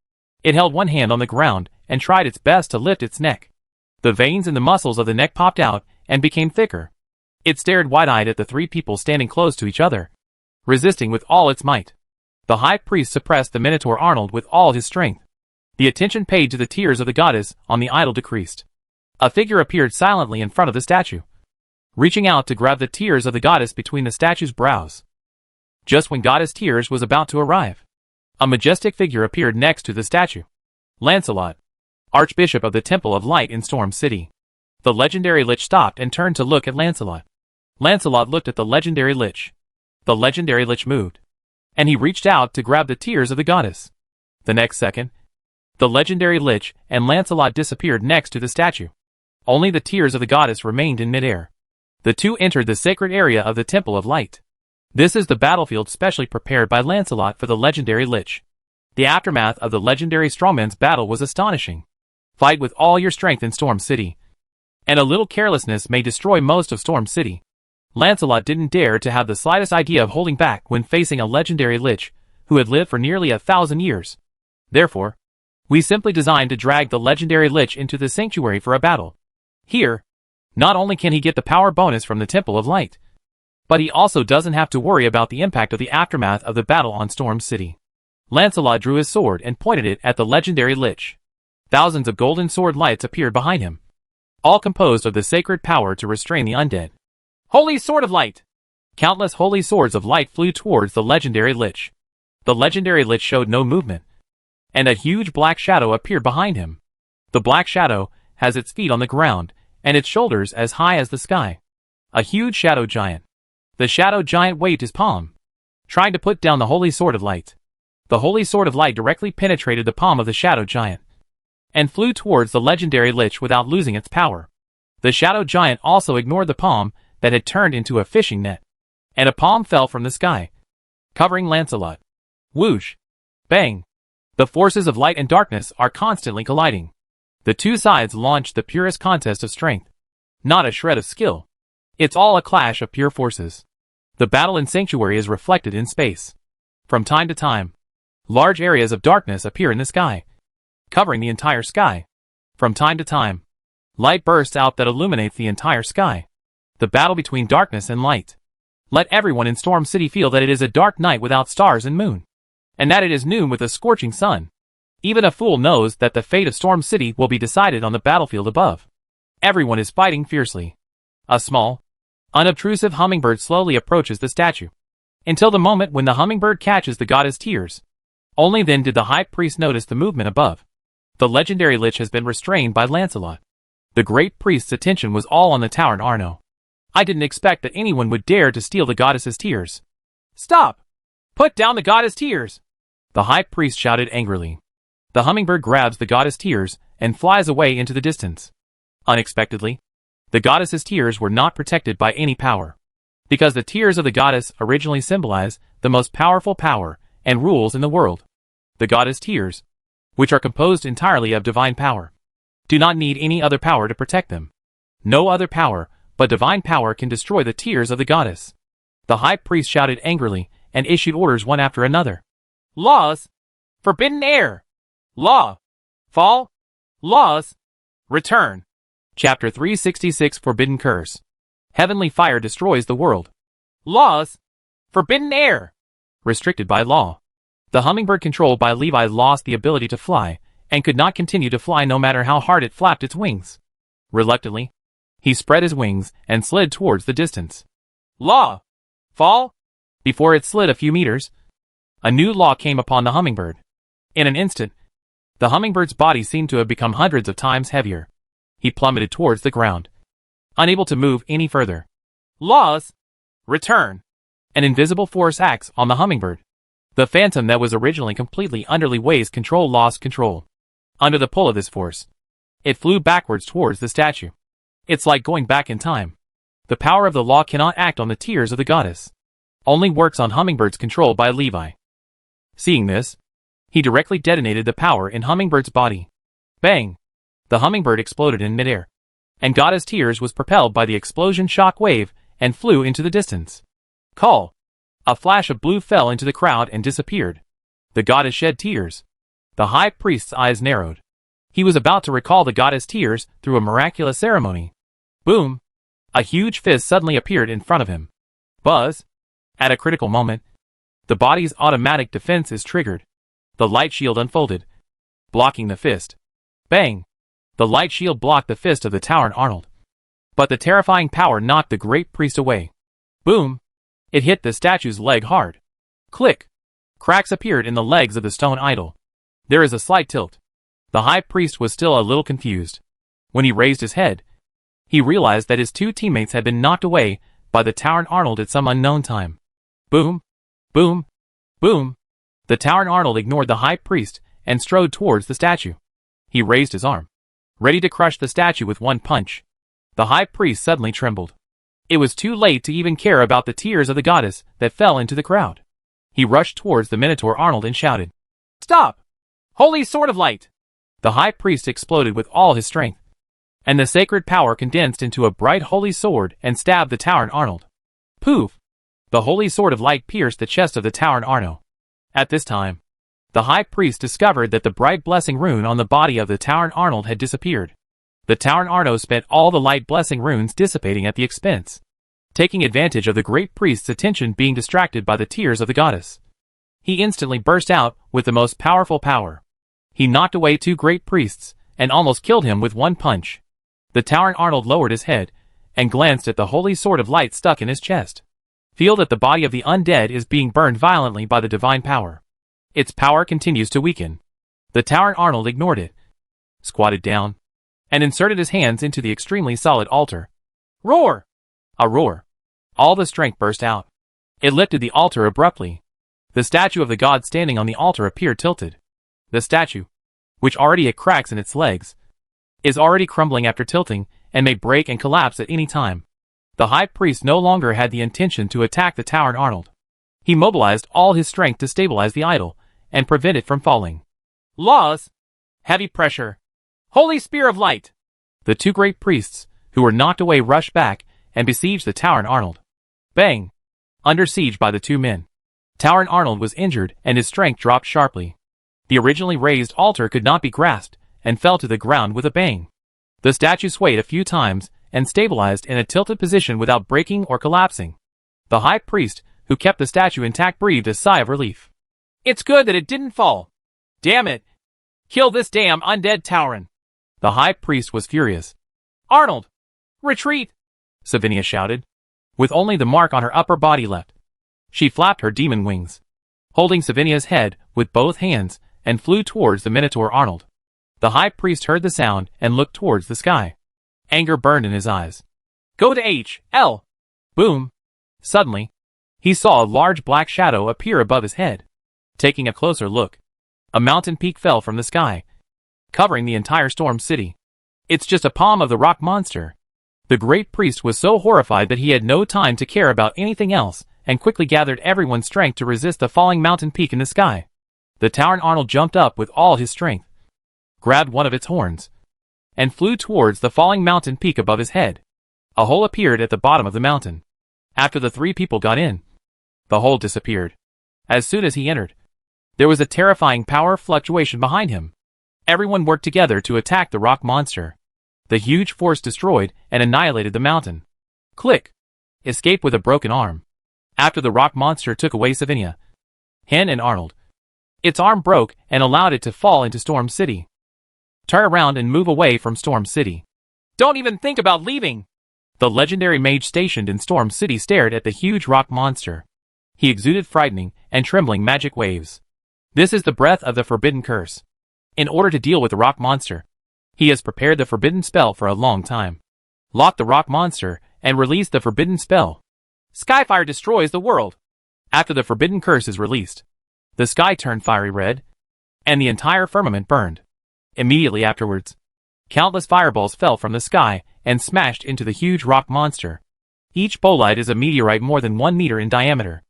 It held one hand on the ground, and tried its best to lift its neck. The veins in the muscles of the neck popped out, and became thicker. It stared wide-eyed at the three people standing close to each other, resisting with all its might. The high priest suppressed the Minotaur Arnold with all his strength. The attention paid to the tears of the goddess on the idol decreased. A figure appeared silently in front of the statue, reaching out to grab the tears of the goddess between the statue's brows. Just when Goddess Tears was about to arrive, a majestic figure appeared next to the statue. Lancelot, Archbishop of the Temple of Light in Storm City. The legendary lich stopped and turned to look at Lancelot. Lancelot looked at the legendary lich. The legendary lich moved, and he reached out to grab the tears of the goddess. The next second, the legendary lich and Lancelot disappeared next to the statue. Only the tears of the goddess remained in midair. The two entered the sacred area of the Temple of Light. This is the battlefield specially prepared by Lancelot for the legendary lich. The aftermath of the legendary strongman's battle was astonishing. Fight with all your strength in Storm City, and a little carelessness may destroy most of Storm City. Lancelot didn't dare to have the slightest idea of holding back when facing a legendary lich who had lived for nearly 1,000 years. Therefore, we simply designed to drag the legendary lich into the sanctuary for a battle. Here, not only can he get the power bonus from the Temple of Light, but he also doesn't have to worry about the impact of the aftermath of the battle on Storm City. Lancelot drew his sword and pointed it at the legendary lich. Thousands of golden sword lights appeared behind him, all composed of the sacred power to restrain the undead. Holy Sword of Light! Countless holy swords of light flew towards the legendary lich. The legendary lich showed no movement, and a huge black shadow appeared behind him. The black shadow has its feet on the ground, and its shoulders as high as the sky. A huge shadow giant. The shadow giant waved his palm, trying to put down the holy sword of light. The holy sword of light directly penetrated the palm of the shadow giant, and flew towards the legendary lich without losing its power. The shadow giant also ignored the palm that had turned into a fishing net, and a palm fell from the sky, covering Lancelot. Whoosh! Bang! The forces of light and darkness are constantly colliding. The two sides launched the purest contest of strength, not a shred of skill. It's all a clash of pure forces. The battle in Sanctuary is reflected in space. From time to time, large areas of darkness appear in the sky, covering the entire sky. From time to time, light bursts out that illuminates the entire sky. The battle between darkness and light. Let everyone in Storm City feel that it is a dark night without stars and moon, and that it is noon with a scorching sun. Even a fool knows that the fate of Storm City will be decided on the battlefield above. Everyone is fighting fiercely. A small, unobtrusive hummingbird slowly approaches the statue, until the moment when the hummingbird catches the goddess Tears. Only then did the high priest notice the movement above. The legendary lich has been restrained by Lancelot. The great priest's attention was all on the Towern Arno. I didn't expect that anyone would dare to steal the goddess's tears. Stop! Put down the goddess Tears! The high priest shouted angrily. The hummingbird grabs the goddess Tears and flies away into the distance. Unexpectedly, the goddess's tears were not protected by any power, because the tears of the goddess originally symbolize the most powerful power and rules in the world. The goddess tears, which are composed entirely of divine power, do not need any other power to protect them. No other power but divine power can destroy the tears of the goddess. The high priest shouted angrily and issued orders one after another. Laws! Forbidden air! Law! Fall! Laws! Return! Chapter 366 Forbidden Curse. Heavenly fire destroys the world. Laws! Forbidden air! Restricted by law. The hummingbird controlled by Levi lost the ability to fly, and could not continue to fly no matter how hard it flapped its wings. Reluctantly, he spread his wings and slid towards the distance. Law! Fall! Before it slid a few meters, a new law came upon the hummingbird. In an instant, the hummingbird's body seemed to have become hundreds of times heavier. He plummeted towards the ground, unable to move any further. Laws! Return! An invisible force acts on the hummingbird. The phantom that was originally completely under Liwei's control lost control. Under the pull of this force, it flew backwards towards the statue. It's like going back in time. The power of the law cannot act on the tears of the goddess. Only works on hummingbirds controlled by Levi. Seeing this, He directly detonated the power in Hummingbird's body. Bang! The hummingbird exploded in midair, and Goddess Tears was propelled by the explosion shock wave and flew into the distance. Call! A flash of blue fell into the crowd and disappeared. The goddess shed tears. The high priest's eyes narrowed. He was about to recall the goddess Tears through a miraculous ceremony. Boom! A huge fist suddenly appeared in front of him. Buzz! At a critical moment, the body's automatic defense is triggered. The light shield unfolded, blocking the fist. Bang! The light shield blocked the fist of the towering Arnold. But the terrifying power knocked the great priest away. Boom! It hit the statue's leg hard. Click! Cracks appeared in the legs of the stone idol. There is a slight tilt. The high priest was still a little confused. When he raised his head, he realized that his two teammates had been knocked away by the towering Arnold at some unknown time. Boom! Boom! Boom! The towering Arnold ignored the high priest and strode towards the statue. He raised his arm, ready to crush the statue with one punch. The high priest suddenly trembled. It was too late to even care about the tears of the goddess that fell into the crowd. He rushed towards the Minotaur Arnold and shouted, "Stop! Holy Sword of Light!" The high priest exploded with all his strength, and the sacred power condensed into a bright holy sword and stabbed the towering Arnold. Poof! The holy sword of light pierced the chest of the towering Arno. At this time, the high priest discovered that the bright blessing rune on the body of the towering Arnold had disappeared. The towering Arno spent all the light blessing runes dissipating at the expense, taking advantage of the great priest's attention being distracted by the tears of the goddess. He instantly burst out with the most powerful power. He knocked away two great priests and almost killed him with one punch. The towering Arnold lowered his head and glanced at the holy sword of light stuck in his chest. Feel that the body of the undead is being burned violently by the divine power. Its power continues to weaken. The towering Arnold ignored it, squatted down, and inserted his hands into the extremely solid altar. Roar! A roar. All the strength burst out. It lifted the altar abruptly. The statue of the god standing on the altar appeared tilted. The statue, which already had cracks in its legs, is already crumbling after tilting and may break and collapse at any time. The high priest no longer had the intention to attack the towering Arnold. He mobilized all his strength to stabilize the idol and prevent it from falling. Laws! Heavy pressure! Holy Spear of Light! The two great priests, who were knocked away, rushed back and besieged the towering Arnold. Bang! Under siege by the two men, towering Arnold was injured and his strength dropped sharply. The originally raised altar could not be grasped and fell to the ground with a bang. The statue swayed a few times and stabilized in a tilted position without breaking or collapsing. The high priest, who kept the statue intact, breathed a sigh of relief. It's good that it didn't fall. Damn it! Kill this damn undead towering! The high priest was furious. Arnold! Retreat! Savinia shouted. With only the mark on her upper body left, she flapped her demon wings, holding Savinia's head with both hands, and flew towards the Minotaur Arnold. The high priest heard the sound and looked towards the sky. Anger burned in his eyes. Go to H.L. Boom! Suddenly, he saw a large black shadow appear above his head. Taking a closer look, a mountain peak fell from the sky, covering the entire Storm City. It's just a palm of the rock monster. The great priest was so horrified that he had no time to care about anything else, and quickly gathered everyone's strength to resist the falling mountain peak in the sky. The towering Arnold jumped up with all his strength, grabbed one of its horns, and flew towards the falling mountain peak above his head. A hole appeared at the bottom of the mountain. After the three people got in, the hole disappeared. As soon as he entered, there was a terrifying power fluctuation behind him. Everyone worked together to attack the rock monster. The huge force destroyed and annihilated the mountain. Click! Escape with a broken arm. After the rock monster took away Savinia, Hen and Arnold, its arm broke and allowed it to fall into Storm City. Turn around and move away from Storm City. Don't even think about leaving! The legendary mage stationed in Storm City stared at the huge rock monster. He exuded frightening and trembling magic waves. This is the breath of the forbidden curse. In order to deal with the rock monster, he has prepared the forbidden spell for a long time. Lock the rock monster and release the forbidden spell. Skyfire destroys the world. After the forbidden curse is released, the sky turned fiery red, and the entire firmament burned. Immediately afterwards, countless fireballs fell from the sky and smashed into the huge rock monster. Each bolide is a meteorite more than 1 meter in diameter.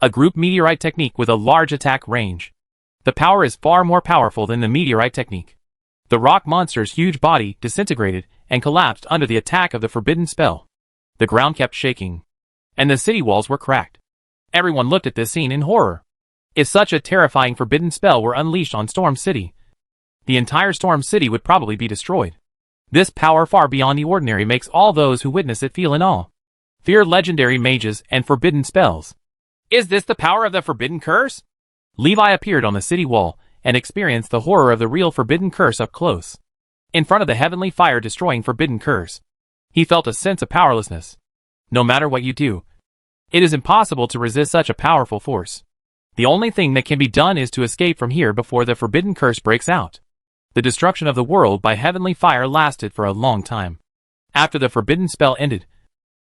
A group meteorite technique with a large attack range. The power is far more powerful than the meteorite technique. The rock monster's huge body disintegrated and collapsed under the attack of the forbidden spell. The ground kept shaking, and the city walls were cracked. Everyone looked at this scene in horror. If such a terrifying forbidden spell were unleashed on Storm City, the entire Storm City would probably be destroyed. This power far beyond the ordinary makes all those who witness it feel in awe. Fear legendary mages and forbidden spells. Is this the power of the forbidden curse? Levi appeared on the city wall and experienced the horror of the real forbidden curse up close. In front of the heavenly fire-destroying forbidden curse, he felt a sense of powerlessness. No matter what you do, it is impossible to resist such a powerful force. The only thing that can be done is to escape from here before the forbidden curse breaks out. The destruction of the world by heavenly fire lasted for a long time. After the forbidden spell ended,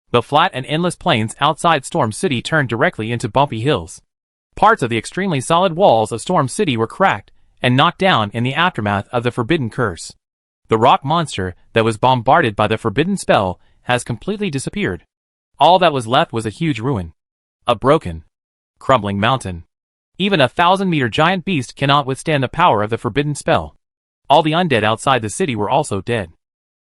the flat and endless plains outside Storm City turned directly into bumpy hills. Parts of the extremely solid walls of Storm City were cracked and knocked down in the aftermath of the forbidden curse. The rock monster that was bombarded by the forbidden spell has completely disappeared. All that was left was a huge ruin. A broken, crumbling mountain. Even a 1,000-meter giant beast cannot withstand the power of the forbidden spell. All the undead outside the city were also dead.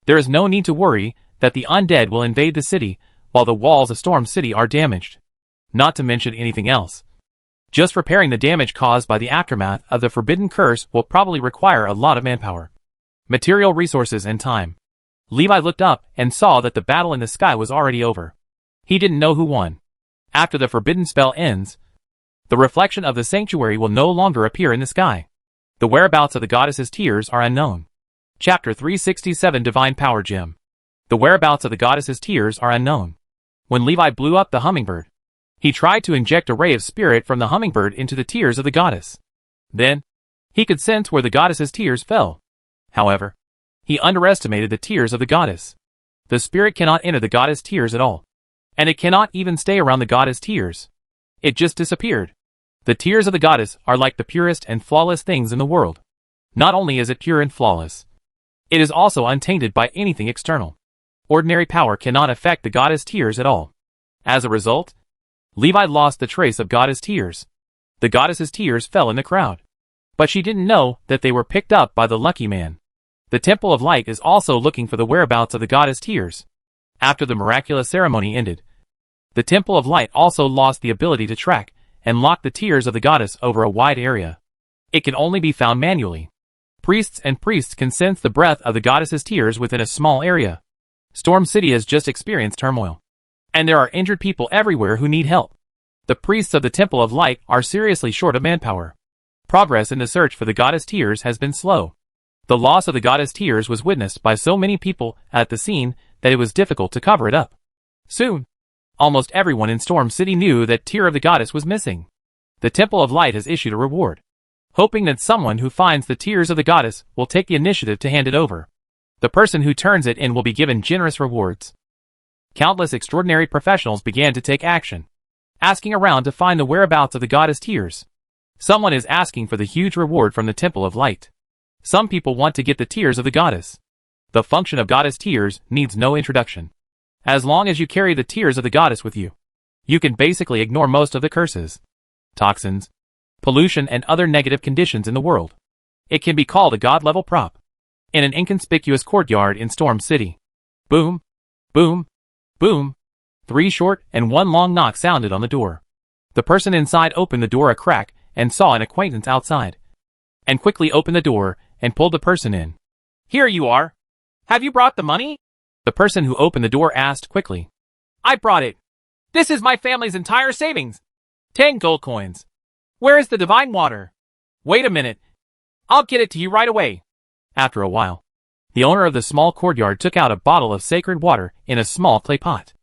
There is no need to worry that the undead will invade the city while the walls of Storm City are damaged. Not to mention anything else. Just repairing the damage caused by the aftermath of the forbidden curse will probably require a lot of manpower, material resources and time. Levi looked up and saw that the battle in the sky was already over. He didn't know who won. After the forbidden spell ends, the reflection of the sanctuary will no longer appear in the sky. The whereabouts of the goddess's tears are unknown. Chapter 367 Divine Power Gem. The whereabouts of the goddess's tears are unknown. When Levi blew up the hummingbird, he tried to inject a ray of spirit from the hummingbird into the tears of the goddess. Then, he could sense where the goddess's tears fell. However, he underestimated the tears of the goddess. The spirit cannot enter the goddess' tears at all. And it cannot even stay around the goddess' tears. It just disappeared. The tears of the goddess are like the purest and flawless things in the world. Not only is it pure and flawless, it is also untainted by anything external. Ordinary power cannot affect the goddess' tears at all. As a result, Levi lost the trace of goddess' tears. The goddess's tears fell in the crowd. But she didn't know that they were picked up by the lucky man. The Temple of Light is also looking for the whereabouts of the goddess' tears. After the miraculous ceremony ended, the Temple of Light also lost the ability to track and lock the tears of the goddess over a wide area. It can only be found manually. Priests can sense the breath of the goddess's tears within a small area. Storm City has just experienced turmoil, and there are injured people everywhere who need help. The priests of the Temple of Light are seriously short of manpower. Progress in the search for the goddess' tears has been slow. The loss of the goddess' tears was witnessed by so many people at the scene that it was difficult to cover it up. Soon, almost everyone in Storm City knew that Tear of the Goddess was missing. The Temple of Light has issued a reward, hoping that someone who finds the tears of the goddess will take the initiative to hand it over. The person who turns it in will be given generous rewards. Countless extraordinary professionals began to take action, asking around to find the whereabouts of the goddess' tears. Someone is asking for the huge reward from the Temple of Light. Some people want to get the tears of the goddess. The function of goddess tears needs no introduction. As long as you carry the tears of the goddess with you, you can basically ignore most of the curses, toxins, pollution and other negative conditions in the world. It can be called a god-level prop. In an inconspicuous courtyard in Storm City. Boom, boom, boom. 3 short and 1 long knock sounded on the door. The person inside opened the door a crack and saw an acquaintance outside, and quickly opened the door and pulled the person in. Here you are. Have you brought the money? The person who opened the door asked quickly. I brought it. This is my family's entire savings. 10 gold coins. Where is the divine water? Wait a minute. I'll get it to you right away. After a while, the owner of the small courtyard took out a bottle of sacred water in a small clay pot.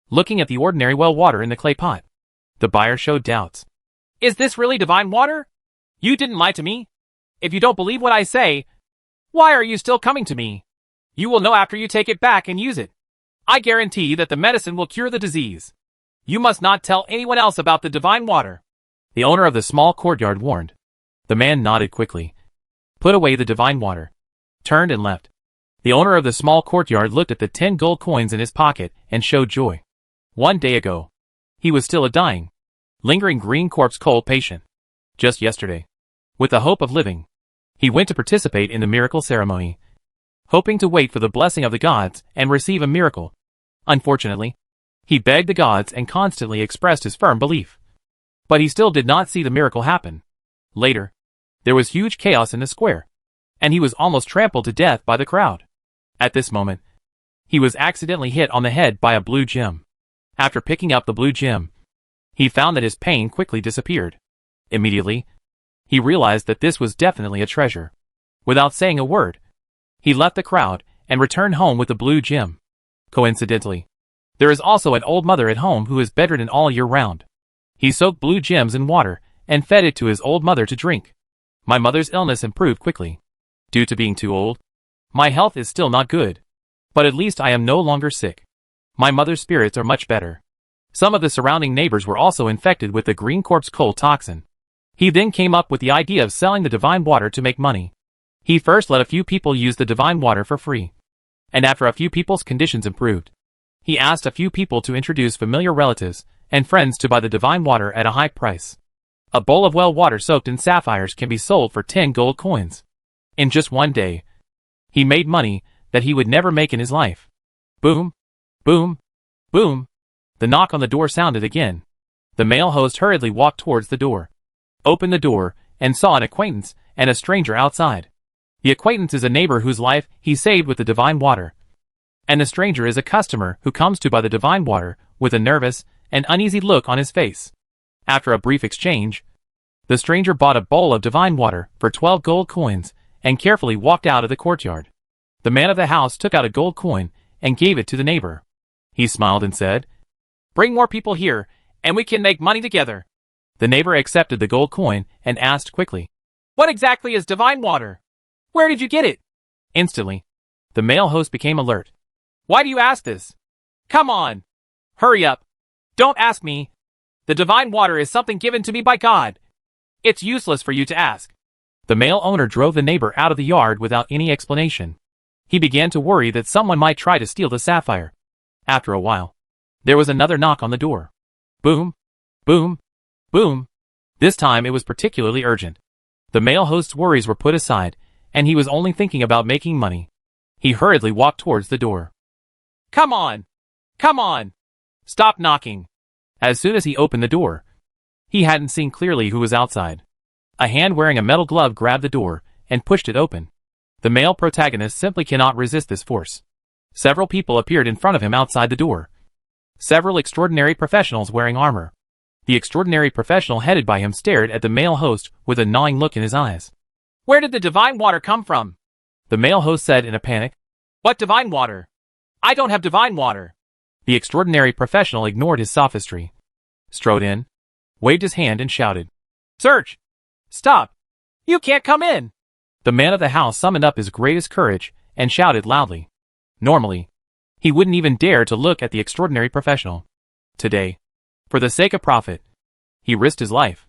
Looking at the ordinary well water in the clay pot, the buyer showed doubts. Is this really divine water? You didn't lie to me. If you don't believe what I say, why are you still coming to me? You will know after you take it back and use it. I guarantee that the medicine will cure the disease. You must not tell anyone else about the divine water. The owner of the small courtyard warned. The man nodded quickly, put away the divine water, turned and left. The owner of the small courtyard looked at the 10 gold coins in his pocket and showed joy. 1 day ago, he was still a dying, lingering green corpse cold patient. Just yesterday, With the hope of living, he went to participate in the miracle ceremony, hoping to wait for the blessing of the gods and receive a miracle. Unfortunately, he begged the gods and constantly expressed his firm belief. But he still did not see the miracle happen. Later, there was huge chaos in the square, and he was almost trampled to death by the crowd. At this moment, he was accidentally hit on the head by a blue gem. After picking up the blue gem, he found that his pain quickly disappeared. Immediately, he realized that this was definitely a treasure. Without saying a word, he left the crowd and returned home with the blue gem. Coincidentally, there is also an old mother at home who is bedridden all year round. He soaked blue gems in water and fed it to his old mother to drink. My mother's illness improved quickly. Due to being too old, my health is still not good. But at least I am no longer sick. My mother's spirits are much better. Some of the surrounding neighbors were also infected with the green corpse coal toxin. He then came up with the idea of selling the divine water to make money. He first let a few people use the divine water for free. And after a few people's conditions improved, he asked a few people to introduce familiar relatives and friends to buy the divine water at a high price. A bowl of well water soaked in sapphires can be sold for 10 gold coins. In just one day, he made money that he would never make in his life. Boom, boom, boom. The knock on the door sounded again. The male host hurriedly walked towards the door, opened the door, and saw an acquaintance and a stranger outside. The acquaintance is a neighbor whose life he saved with the divine water, and the stranger is a customer who comes to buy the divine water with a nervous and uneasy look on his face. After a brief exchange, the stranger bought a bowl of divine water for 12 gold coins and carefully walked out of the courtyard. The man of the house took out a gold coin and gave it to the neighbor. He smiled and said, "Bring more people here, and we can make money together." The neighbor accepted the gold coin and asked quickly, "What exactly is divine water? Where did you get it?" Instantly, the male host became alert. "Why do you ask this? Come on! Hurry up! Don't ask me! The divine water is something given to me by God. It's useless for you to ask." The male owner drove the neighbor out of the yard without any explanation. He began to worry that someone might try to steal the sapphire. After a while, there was another knock on the door. Boom, boom, boom. This time it was particularly urgent. The male host's worries were put aside, and he was only thinking about making money. He hurriedly walked towards the door. "Come on! Come on! Stop knocking!" As soon as he opened the door, he hadn't seen clearly who was outside. A hand wearing a metal glove grabbed the door and pushed it open. The male protagonist simply cannot resist this force. Several people appeared in front of him outside the door. Several extraordinary professionals wearing armor. The extraordinary professional headed by him stared at the male host with a gnawing look in his eyes. "Where did the divine water come from?" the male host said in a panic. "What divine water? I don't have divine water." The extraordinary professional ignored his sophistry, strode in, waved his hand and shouted, "Search! Stop! You can't come in!" The man of the house summoned up his greatest courage and shouted loudly. Normally, he wouldn't even dare to look at the extraordinary professional. Today, for the sake of profit, he risked his life.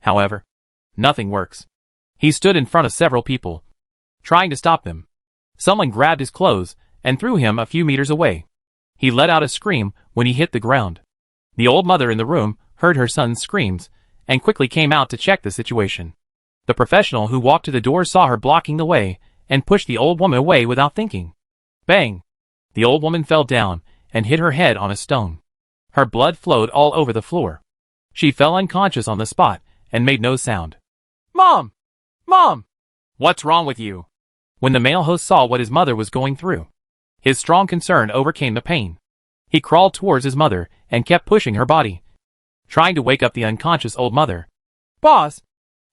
However, nothing works. He stood in front of several people, trying to stop them. Someone grabbed his clothes and threw him a few meters away. He let out a scream when he hit the ground. The old mother in the room heard her son's screams and quickly came out to check the situation. The professional who walked to the door saw her blocking the way and pushed the old woman away without thinking. Bang! The old woman fell down and hit her head on a stone. Her blood flowed all over the floor. She fell unconscious on the spot and made no sound. "Mom! Mom! What's wrong with you?" When the male host saw what his mother was going through, his strong concern overcame the pain. He crawled towards his mother and kept pushing her body, trying to wake up the unconscious old mother. "Boss!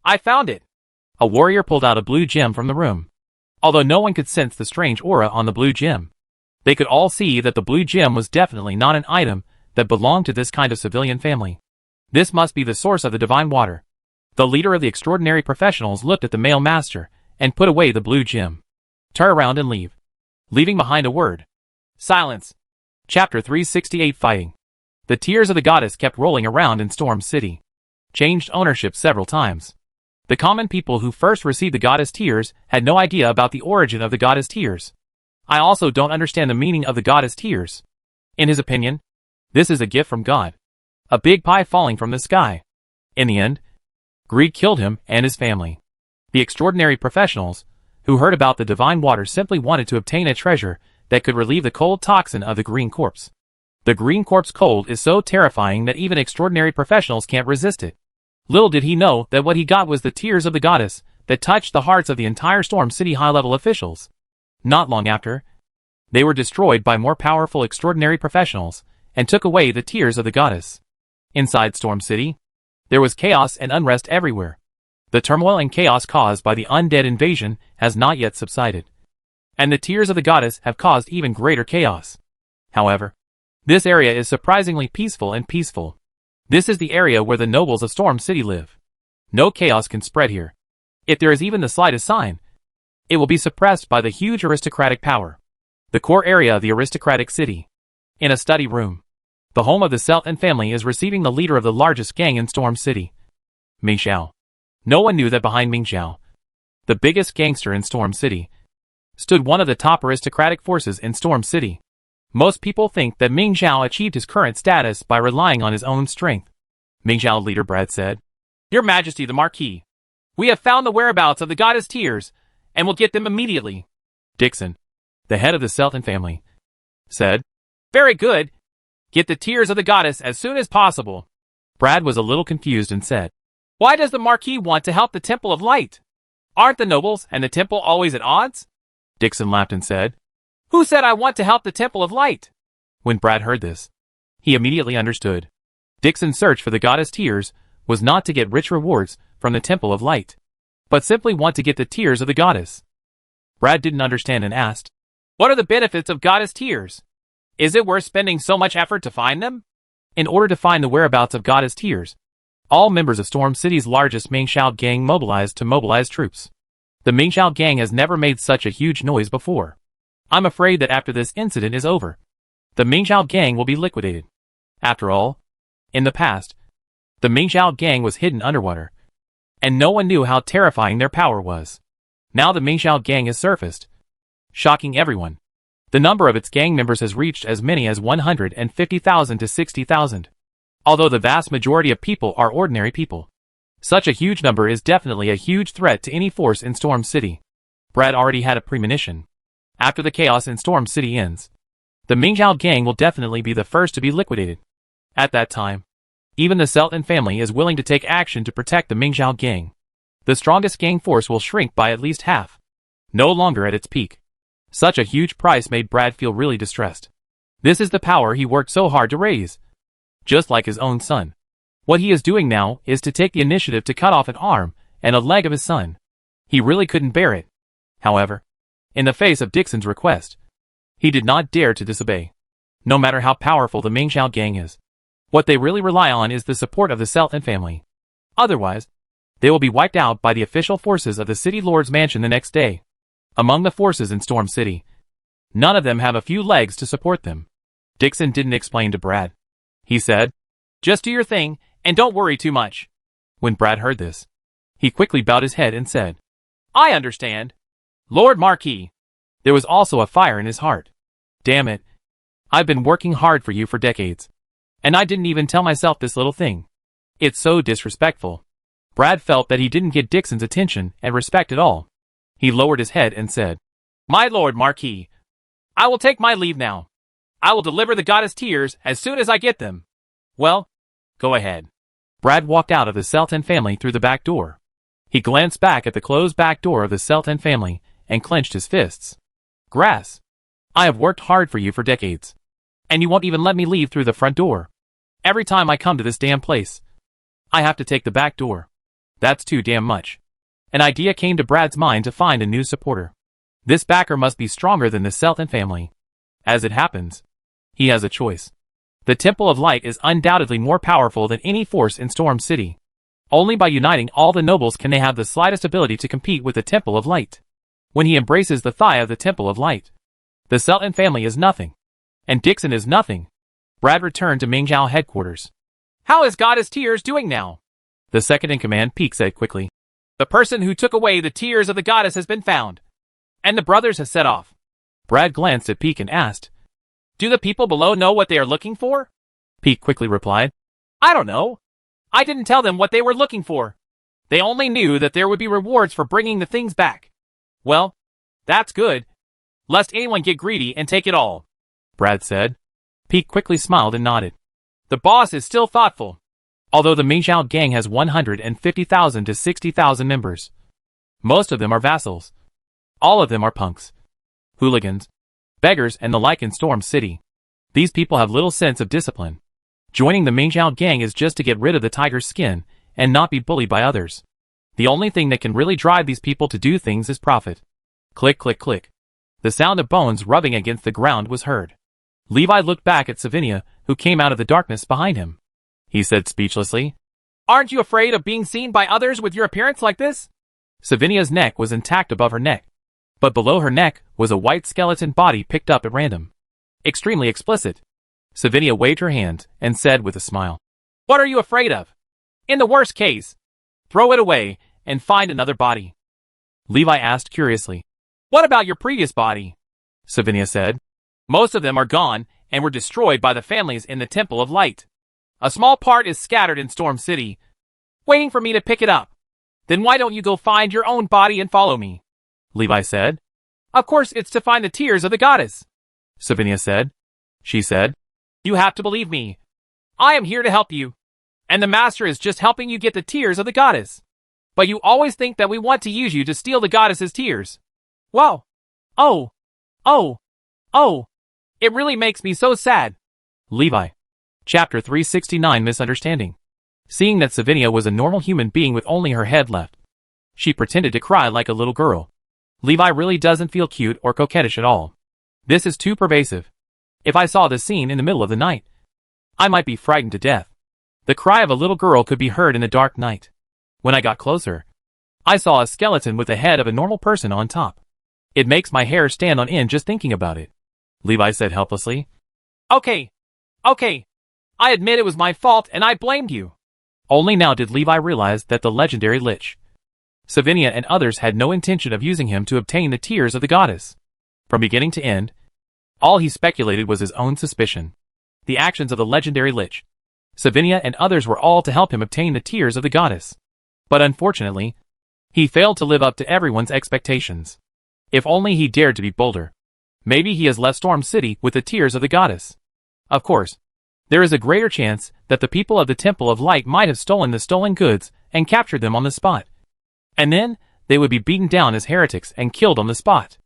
I found it!" A warrior pulled out a blue gem from the room. Although no one could sense the strange aura on the blue gem, they could all see that the blue gem was definitely not an item that belonged to this kind of civilian family. This must be the source of the divine water. The leader of the extraordinary professionals looked at the male master and put away the blue gem. "Turn around and leave," leaving behind a word. Silence. Chapter 368 Fighting. The tears of the goddess kept rolling around in Storm City. Changed ownership several times. The common people who first received the goddess tears had no idea about the origin of the goddess tears. I also don't understand the meaning of the goddess tears. In his opinion, this is a gift from God. A big pie falling from the sky. In the end, greed killed him and his family. The extraordinary professionals, who heard about the divine water, simply wanted to obtain a treasure that could relieve the cold toxin of the green corpse. The green corpse cold is so terrifying that even extraordinary professionals can't resist it. Little did he know that what he got was the tears of the goddess that touched the hearts of the entire Storm City high-level officials. Not long after, they were destroyed by more powerful extraordinary professionals and took away the tears of the goddess. Inside Storm City, there was chaos and unrest everywhere. The turmoil and chaos caused by the undead invasion has not yet subsided, and the tears of the goddess have caused even greater chaos. However, this area is surprisingly peaceful and peaceful. This is the area where the nobles of Storm City live. No chaos can spread here. If there is even the slightest sign, it will be suppressed by the huge aristocratic power. The core area of the aristocratic city. In a study room, the home of the Sultan family is receiving the leader of the largest gang in Storm City, Ming Xiao. No one knew that behind Ming Xiao, the biggest gangster in Storm City, stood one of the top aristocratic forces in Storm City. Most people think that Ming Xiao achieved his current status by relying on his own strength. Ming Xiao leader Brad said, "Your Majesty the Marquis, we have found the whereabouts of the goddess Tears, and will get them immediately." Dixon, the head of the Sultan family, said, "Very good. Get the tears of the goddess as soon as possible." Brad was a little confused and said, "Why does the Marquis want to help the Temple of Light? Aren't the nobles and the temple always at odds?" Dixon laughed and said, "Who said I want to help the Temple of Light?" When Brad heard this, he immediately understood. Dixon's search for the goddess Tears was not to get rich rewards from the Temple of Light, but simply want to get the tears of the goddess. Brad didn't understand and asked, "What are the benefits of goddess Tears? Is it worth spending so much effort to find them?" In order to find the whereabouts of goddess Tears, all members of Storm City's largest Ming Xiao gang mobilized to mobilize troops. The Ming Xiao gang has never made such a huge noise before. I'm afraid that after this incident is over, the Ming Xiao gang will be liquidated. After all, in the past, the Ming Xiao gang was hidden underwater, and no one knew how terrifying their power was. Now the Ming Xiao gang has surfaced, shocking everyone. The number of its gang members has reached as many as 150,000 to 60,000. Although the vast majority of people are ordinary people, such a huge number is definitely a huge threat to any force in Storm City. Brad already had a premonition. After the chaos in Storm City ends, the Ming Xiao gang will definitely be the first to be liquidated. At that time, even the Sultan family is willing to take action to protect the Ming Xiao gang. The strongest gang force will shrink by at least half, no longer at its peak. Such a huge price made Brad feel really distressed. This is the power he worked so hard to raise, just like his own son. What he is doing now is to take the initiative to cut off an arm and a leg of his son. He really couldn't bear it. However, in the face of Dixon's request, he did not dare to disobey. No matter how powerful the Ming Xiao gang is, what they really rely on is the support of the Sultan family. Otherwise, they will be wiped out by the official forces of the City Lord's mansion the next day. Among the forces in Storm City, none of them have a few legs to support them. Dixon didn't explain to Brad. He said, "Just do your thing, and don't worry too much." When Brad heard this, he quickly bowed his head and said, "I understand, Lord Marquis." There was also a fire in his heart. Damn it. I've been working hard for you for decades, and I didn't even tell myself this little thing. It's so disrespectful. Brad felt that he didn't get Dixon's attention and respect at all. He lowered his head and said, "My Lord Marquis, I will take my leave now. I will deliver the goddess Tears as soon as I get them." "Well, go ahead." Brad walked out of the Sultan family through the back door. He glanced back at the closed back door of the Sultan family and clenched his fists. "Grass, I have worked hard for you for decades, and you won't even let me leave through the front door. Every time I come to this damn place, I have to take the back door. That's too damn much." An idea came to Brad's mind to find a new supporter. This backer must be stronger than the Sultan family. As it happens, he has a choice. The Temple of Light is undoubtedly more powerful than any force in Storm City. Only by uniting all the nobles can they have the slightest ability to compete with the Temple of Light. When he embraces the thigh of the Temple of Light, the Sultan family is nothing, and Dixon is nothing. Brad returned to Ming Xiao headquarters. "How is Goddess Tears doing now?" The second-in-command Peak said quickly. "The person who took away the tears of the goddess has been found, and the brothers have set off." Brad glanced at Peak and asked, "Do the people below know what they are looking for?" Peak quickly replied, "I don't know. I didn't tell them what they were looking for. They only knew that there would be rewards for bringing the things back. Well, that's good. Lest anyone get greedy and take it all, Brad said. Pete quickly smiled and nodded. The boss is still thoughtful. Although the Mingxiao gang has 150,000 to 60,000 members. Most of them are vassals. All of them are punks, hooligans, beggars and the like in Storm City. These people have little sense of discipline. Joining the Mingxiao gang is just to get rid of the tiger's skin and not be bullied by others. The only thing that can really drive these people to do things is profit. Click, click, click. The sound of bones rubbing against the ground was heard. Levi looked back at Savinia, who came out of the darkness behind him. He said speechlessly, Aren't you afraid of being seen by others with your appearance like this? Savinia's neck was intact above her neck, but below her neck was a white skeleton body picked up at random. Extremely explicit. Savinia waved her hand and said with a smile, What are you afraid of? In the worst case, throw it away and find another body. Levi asked curiously. What about your previous body? Savinia said. Most of them are gone and were destroyed by the families in the Temple of Light. A small part is scattered in Storm City, waiting for me to pick it up. Then why don't you go find your own body and follow me? Levi said. Of course it's to find the tears of the goddess, Savinia said. She said, You have to believe me. I am here to help you. And the master is just helping you get the tears of the goddess. But you always think that we want to use you to steal the goddess's tears. Well, oh, it really makes me so sad. Levi. Chapter 369 Misunderstanding. Seeing that Savinia was a normal human being with only her head left, she pretended to cry like a little girl. Levi really doesn't feel cute or coquettish at all. This is too pervasive. If I saw this scene in the middle of the night, I might be frightened to death. The cry of a little girl could be heard in the dark night. When I got closer, I saw a skeleton with the head of a normal person on top. It makes my hair stand on end just thinking about it, Levi said helplessly. Okay. I admit it was my fault and I blamed you. Only now did Levi realize that the legendary Lich, Savinia and others had no intention of using him to obtain the tears of the goddess. From beginning to end, all he speculated was his own suspicion. The actions of the legendary Lich, Savinia and others were all to help him obtain the tears of the goddess. But unfortunately, he failed to live up to everyone's expectations. If only he dared to be bolder. Maybe he has left Storm City with the tears of the goddess. Of course, there is a greater chance that the people of the Temple of Light might have stolen the stolen goods and captured them on the spot. And then, they would be beaten down as heretics and killed on the spot.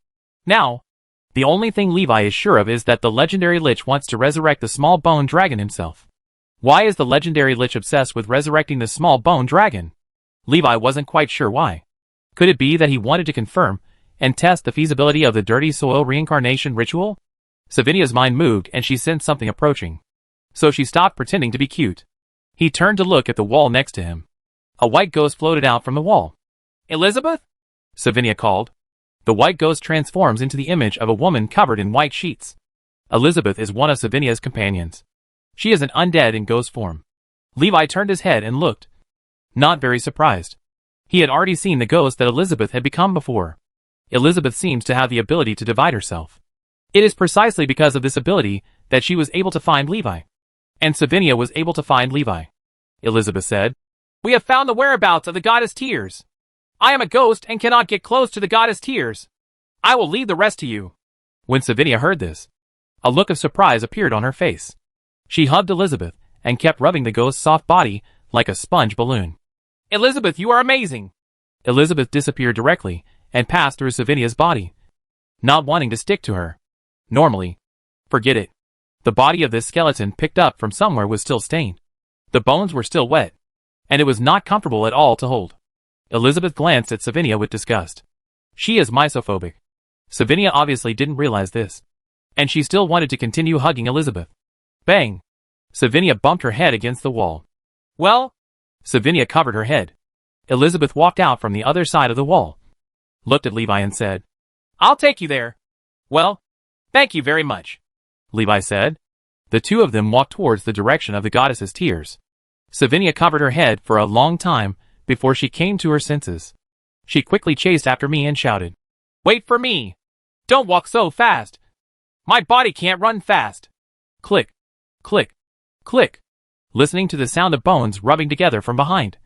Now, the only thing Levi is sure of is that the legendary Lich wants to resurrect the small bone dragon himself. Why is the legendary Lich obsessed with resurrecting the small bone dragon? Levi wasn't quite sure why. Could it be that he wanted to confirm and test the feasibility of the dirty soil reincarnation ritual? Savinia's mind moved and she sensed something approaching. So she stopped pretending to be cute. He turned to look at the wall next to him. A white ghost floated out from the wall. Elizabeth? Savinia called. The white ghost transforms into the image of a woman covered in white sheets. Elizabeth is one of Savinia's companions. She is an undead in ghost form. Levi turned his head and looked. Not very surprised. He had already seen the ghost that Elizabeth had become before. Elizabeth seems to have the ability to divide herself. It is precisely because of this ability that she was able to find Levi. And Savinia was able to find Levi. Elizabeth said, We have found the whereabouts of the goddess Tears. I am a ghost and cannot get close to the goddess Tears. I will leave the rest to you. When Savinia heard this, a look of surprise appeared on her face. She hugged Elizabeth and kept rubbing the ghost's soft body like a sponge balloon. Elizabeth, you are amazing. Elizabeth disappeared directly and passed through Savinia's body, not wanting to stick to her. Normally, forget it. The body of this skeleton picked up from somewhere was still stained. The bones were still wet, and it was not comfortable at all to hold. Elizabeth glanced at Savinia with disgust. She is misophobic. Savinia obviously didn't realize this, and she still wanted to continue hugging Elizabeth. Bang! Savinia bumped her head against the wall. Well? Savinia covered her head. Elizabeth walked out from the other side of the wall, looked at Levi and said, I'll take you there. Well, thank you very much, Levi said. The two of them walked towards the direction of the goddess's tears. Savinia covered her head for a long time before she came to her senses. She quickly chased after me and shouted, Wait for me! Don't walk so fast! My body can't run fast! Click, click, click, listening to the sound of bones rubbing together from behind.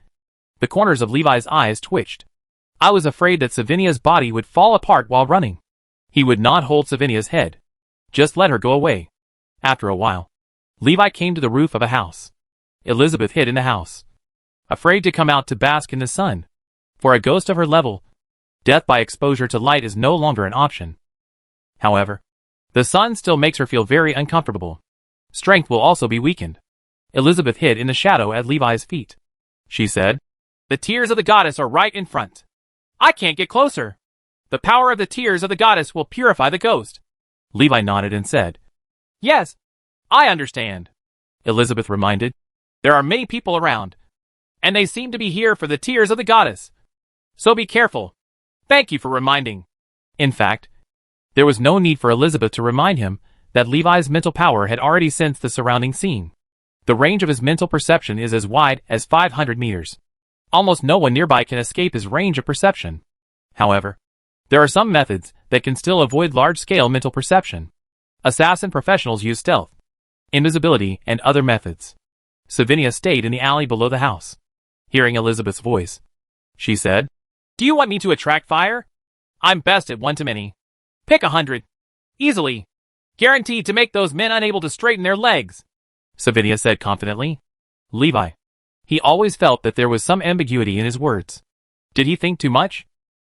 The corners of Levi's eyes twitched. I was afraid that Savinia's body would fall apart while running. He would not hold Savinia's head. Just let her go away. After a while, Levi came to the roof of a house. Elizabeth hid in the house, afraid to come out to bask in the sun. For a ghost of her level, death by exposure to light is no longer an option. However, the sun still makes her feel very uncomfortable. Strength will also be weakened. Elizabeth hid in the shadow at Levi's feet. She said, "The tears of the goddess are right in front. I can't get closer. The power of the tears of the goddess will purify the ghost." Levi nodded and said, "Yes, I understand." Elizabeth reminded, "There are many people around, and they seem to be here for the tears of the goddess. So be careful. Thank you for reminding." In fact, there was no need for Elizabeth to remind him that Levi's mental power had already sensed the surrounding scene. The range of his mental perception is as wide as 500 meters. Almost no one nearby can escape his range of perception. However, there are some methods that can still avoid large-scale mental perception. Assassin professionals use stealth, invisibility, and other methods. Savinia stayed in the alley below the house. Hearing Elizabeth's voice, she said, "Do you want me to attract fire? I'm best at one-to-many. Pick 100. Easily. Guaranteed to make those men unable to straighten their legs," Savinia said confidently. Levi. He always felt that there was some ambiguity in his words. Did he think too much?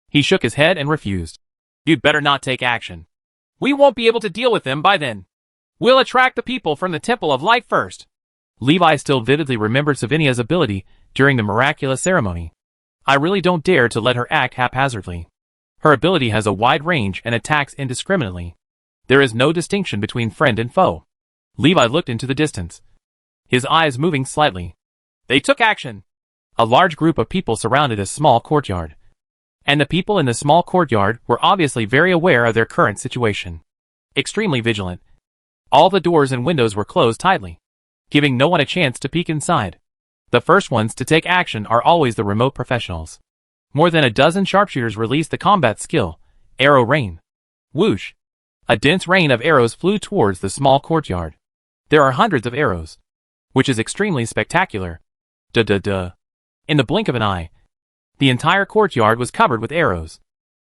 He shook his head and refused. "You'd better not take action. We won't be able to deal with them by then. We'll attract the people from the Temple of Light first." Levi still vividly remembered Savinia's ability during the miraculous ceremony. "I really don't dare to let her act haphazardly. Her ability has a wide range and attacks indiscriminately. There is no distinction between friend and foe." Levi looked into the distance, his eyes moving slightly. They took action. A large group of people surrounded a small courtyard. And the people in the small courtyard were obviously very aware of their current situation. Extremely vigilant. All the doors and windows were closed tightly, giving no one a chance to peek inside. The first ones to take action are always the remote professionals. More than a dozen sharpshooters released the combat skill, Arrow Rain. Whoosh! A dense rain of arrows flew towards the small courtyard. There are hundreds of arrows, which is extremely spectacular. Duh. In the blink of an eye, the entire courtyard was covered with arrows,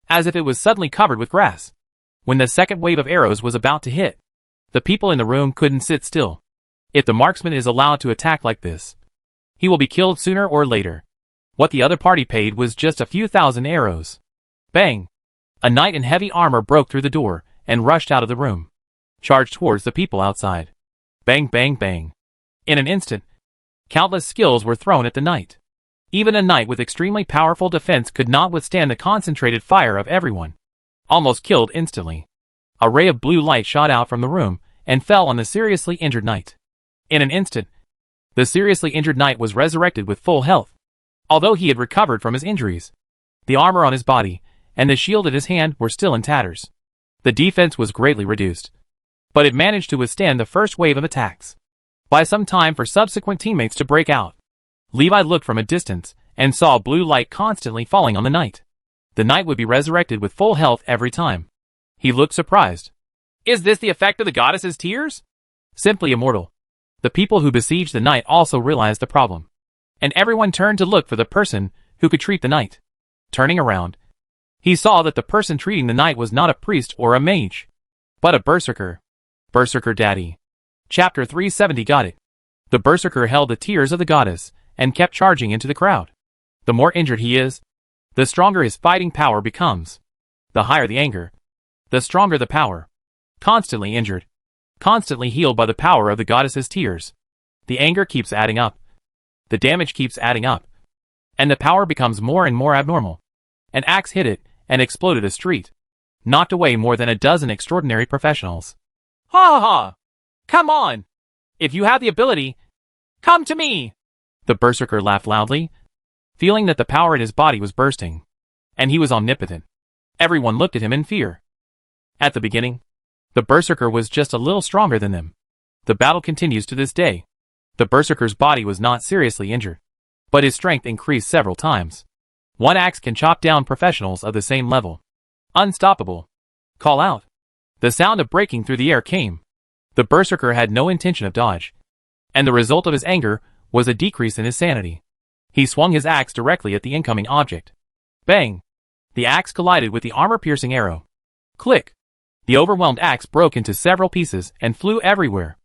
as if it was suddenly covered with grass. When the second wave of arrows was about to hit, the people in the room couldn't sit still. If the marksman is allowed to attack like this, he will be killed sooner or later. What the other party paid was just a few thousand arrows. Bang! A knight in heavy armor broke through the door and rushed out of the room, charged towards the people outside. Bang, bang, bang. In an instant, countless skills were thrown at the knight. Even a knight with extremely powerful defense could not withstand the concentrated fire of everyone. Almost killed instantly. A ray of blue light shot out from the room and fell on the seriously injured knight. In an instant, the seriously injured knight was resurrected with full health. Although he had recovered from his injuries, the armor on his body and the shield at his hand were still in tatters. The defense was greatly reduced, but it managed to withstand the first wave of attacks. By some time for subsequent teammates to break out, Levi looked from a distance and saw blue light constantly falling on the knight. The knight would be resurrected with full health every time. He looked surprised. "Is this the effect of the goddess's tears?" Simply immortal. The people who besieged the knight also realized the problem, and everyone turned to look for the person who could treat the knight. Turning around, he saw that the person treating the knight was not a priest or a mage, but a berserker. Berserker Daddy. Chapter 370 got it. The berserker held the tears of the goddess and kept charging into the crowd. The more injured he is, the stronger his fighting power becomes. The higher the anger, the stronger the power. Constantly injured, constantly healed by the power of the goddess's tears. The anger keeps adding up. The damage keeps adding up. And the power becomes more and more abnormal. An axe hit it and exploded a street, knocked away more than a dozen extraordinary professionals. "Ha ha ha! Come on! If you have the ability, come to me!" The berserker laughed loudly, feeling that the power in his body was bursting, and he was omnipotent. Everyone looked at him in fear. At the beginning, the berserker was just a little stronger than them. The battle continues to this day. The berserker's body was not seriously injured, but his strength increased several times. One axe can chop down professionals of the same level. Unstoppable. Call out. The sound of breaking through the air came. The berserker had no intention of dodge, and the result of his anger was a decrease in his sanity. He swung his axe directly at the incoming object. Bang! The axe collided with the armor-piercing arrow. Click! The overwhelmed axe broke into several pieces and flew everywhere.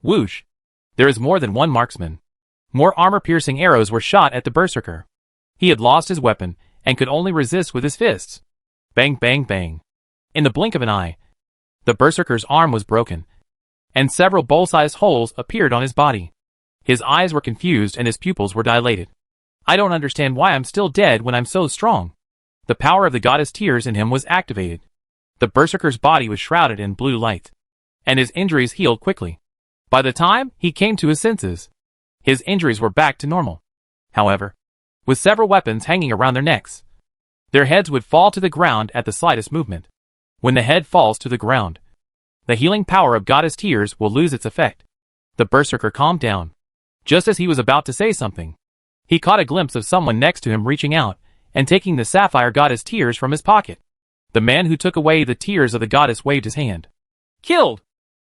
Whoosh! There is more than one marksman. More armor-piercing arrows were shot at the berserker. He had lost his weapon and could only resist with his fists. Bang, bang, bang. In the blink of an eye, the berserker's arm was broken, and several bowl-sized holes appeared on his body. His eyes were confused and his pupils were dilated. I don't understand why I'm still dead when I'm so strong. The power of the goddess Tears in him was activated. The berserker's body was shrouded in blue light, and his injuries healed quickly. By the time he came to his senses, his injuries were back to normal. However, with several weapons hanging around their necks, their heads would fall to the ground at the slightest movement. When the head falls to the ground, the healing power of Goddess Tears will lose its effect. The berserker calmed down. Just as he was about to say something, he caught a glimpse of someone next to him reaching out and taking the sapphire Goddess Tears from his pocket. The man who took away the tears of the goddess waved his hand. Killed!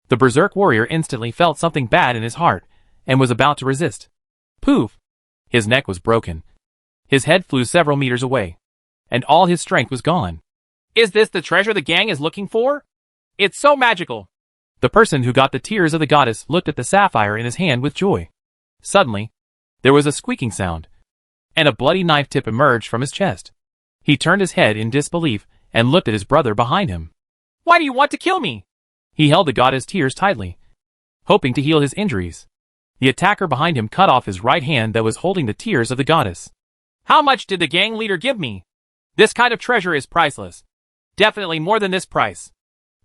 The berserk warrior instantly felt something bad in his heart and was about to resist. Poof! His neck was broken. His head flew several meters away, and all his strength was gone. Is this the treasure the gang is looking for? It's so magical! The person who got the tears of the goddess looked at the sapphire in his hand with joy. Suddenly, there was a squeaking sound, and a bloody knife tip emerged from his chest. He turned his head in disbelief and looked at his brother behind him. Why do you want to kill me? He held the goddess Tears tightly, hoping to heal his injuries. The attacker behind him cut off his right hand that was holding the tears of the goddess. How much did the gang leader give me? This kind of treasure is priceless. Definitely more than this price.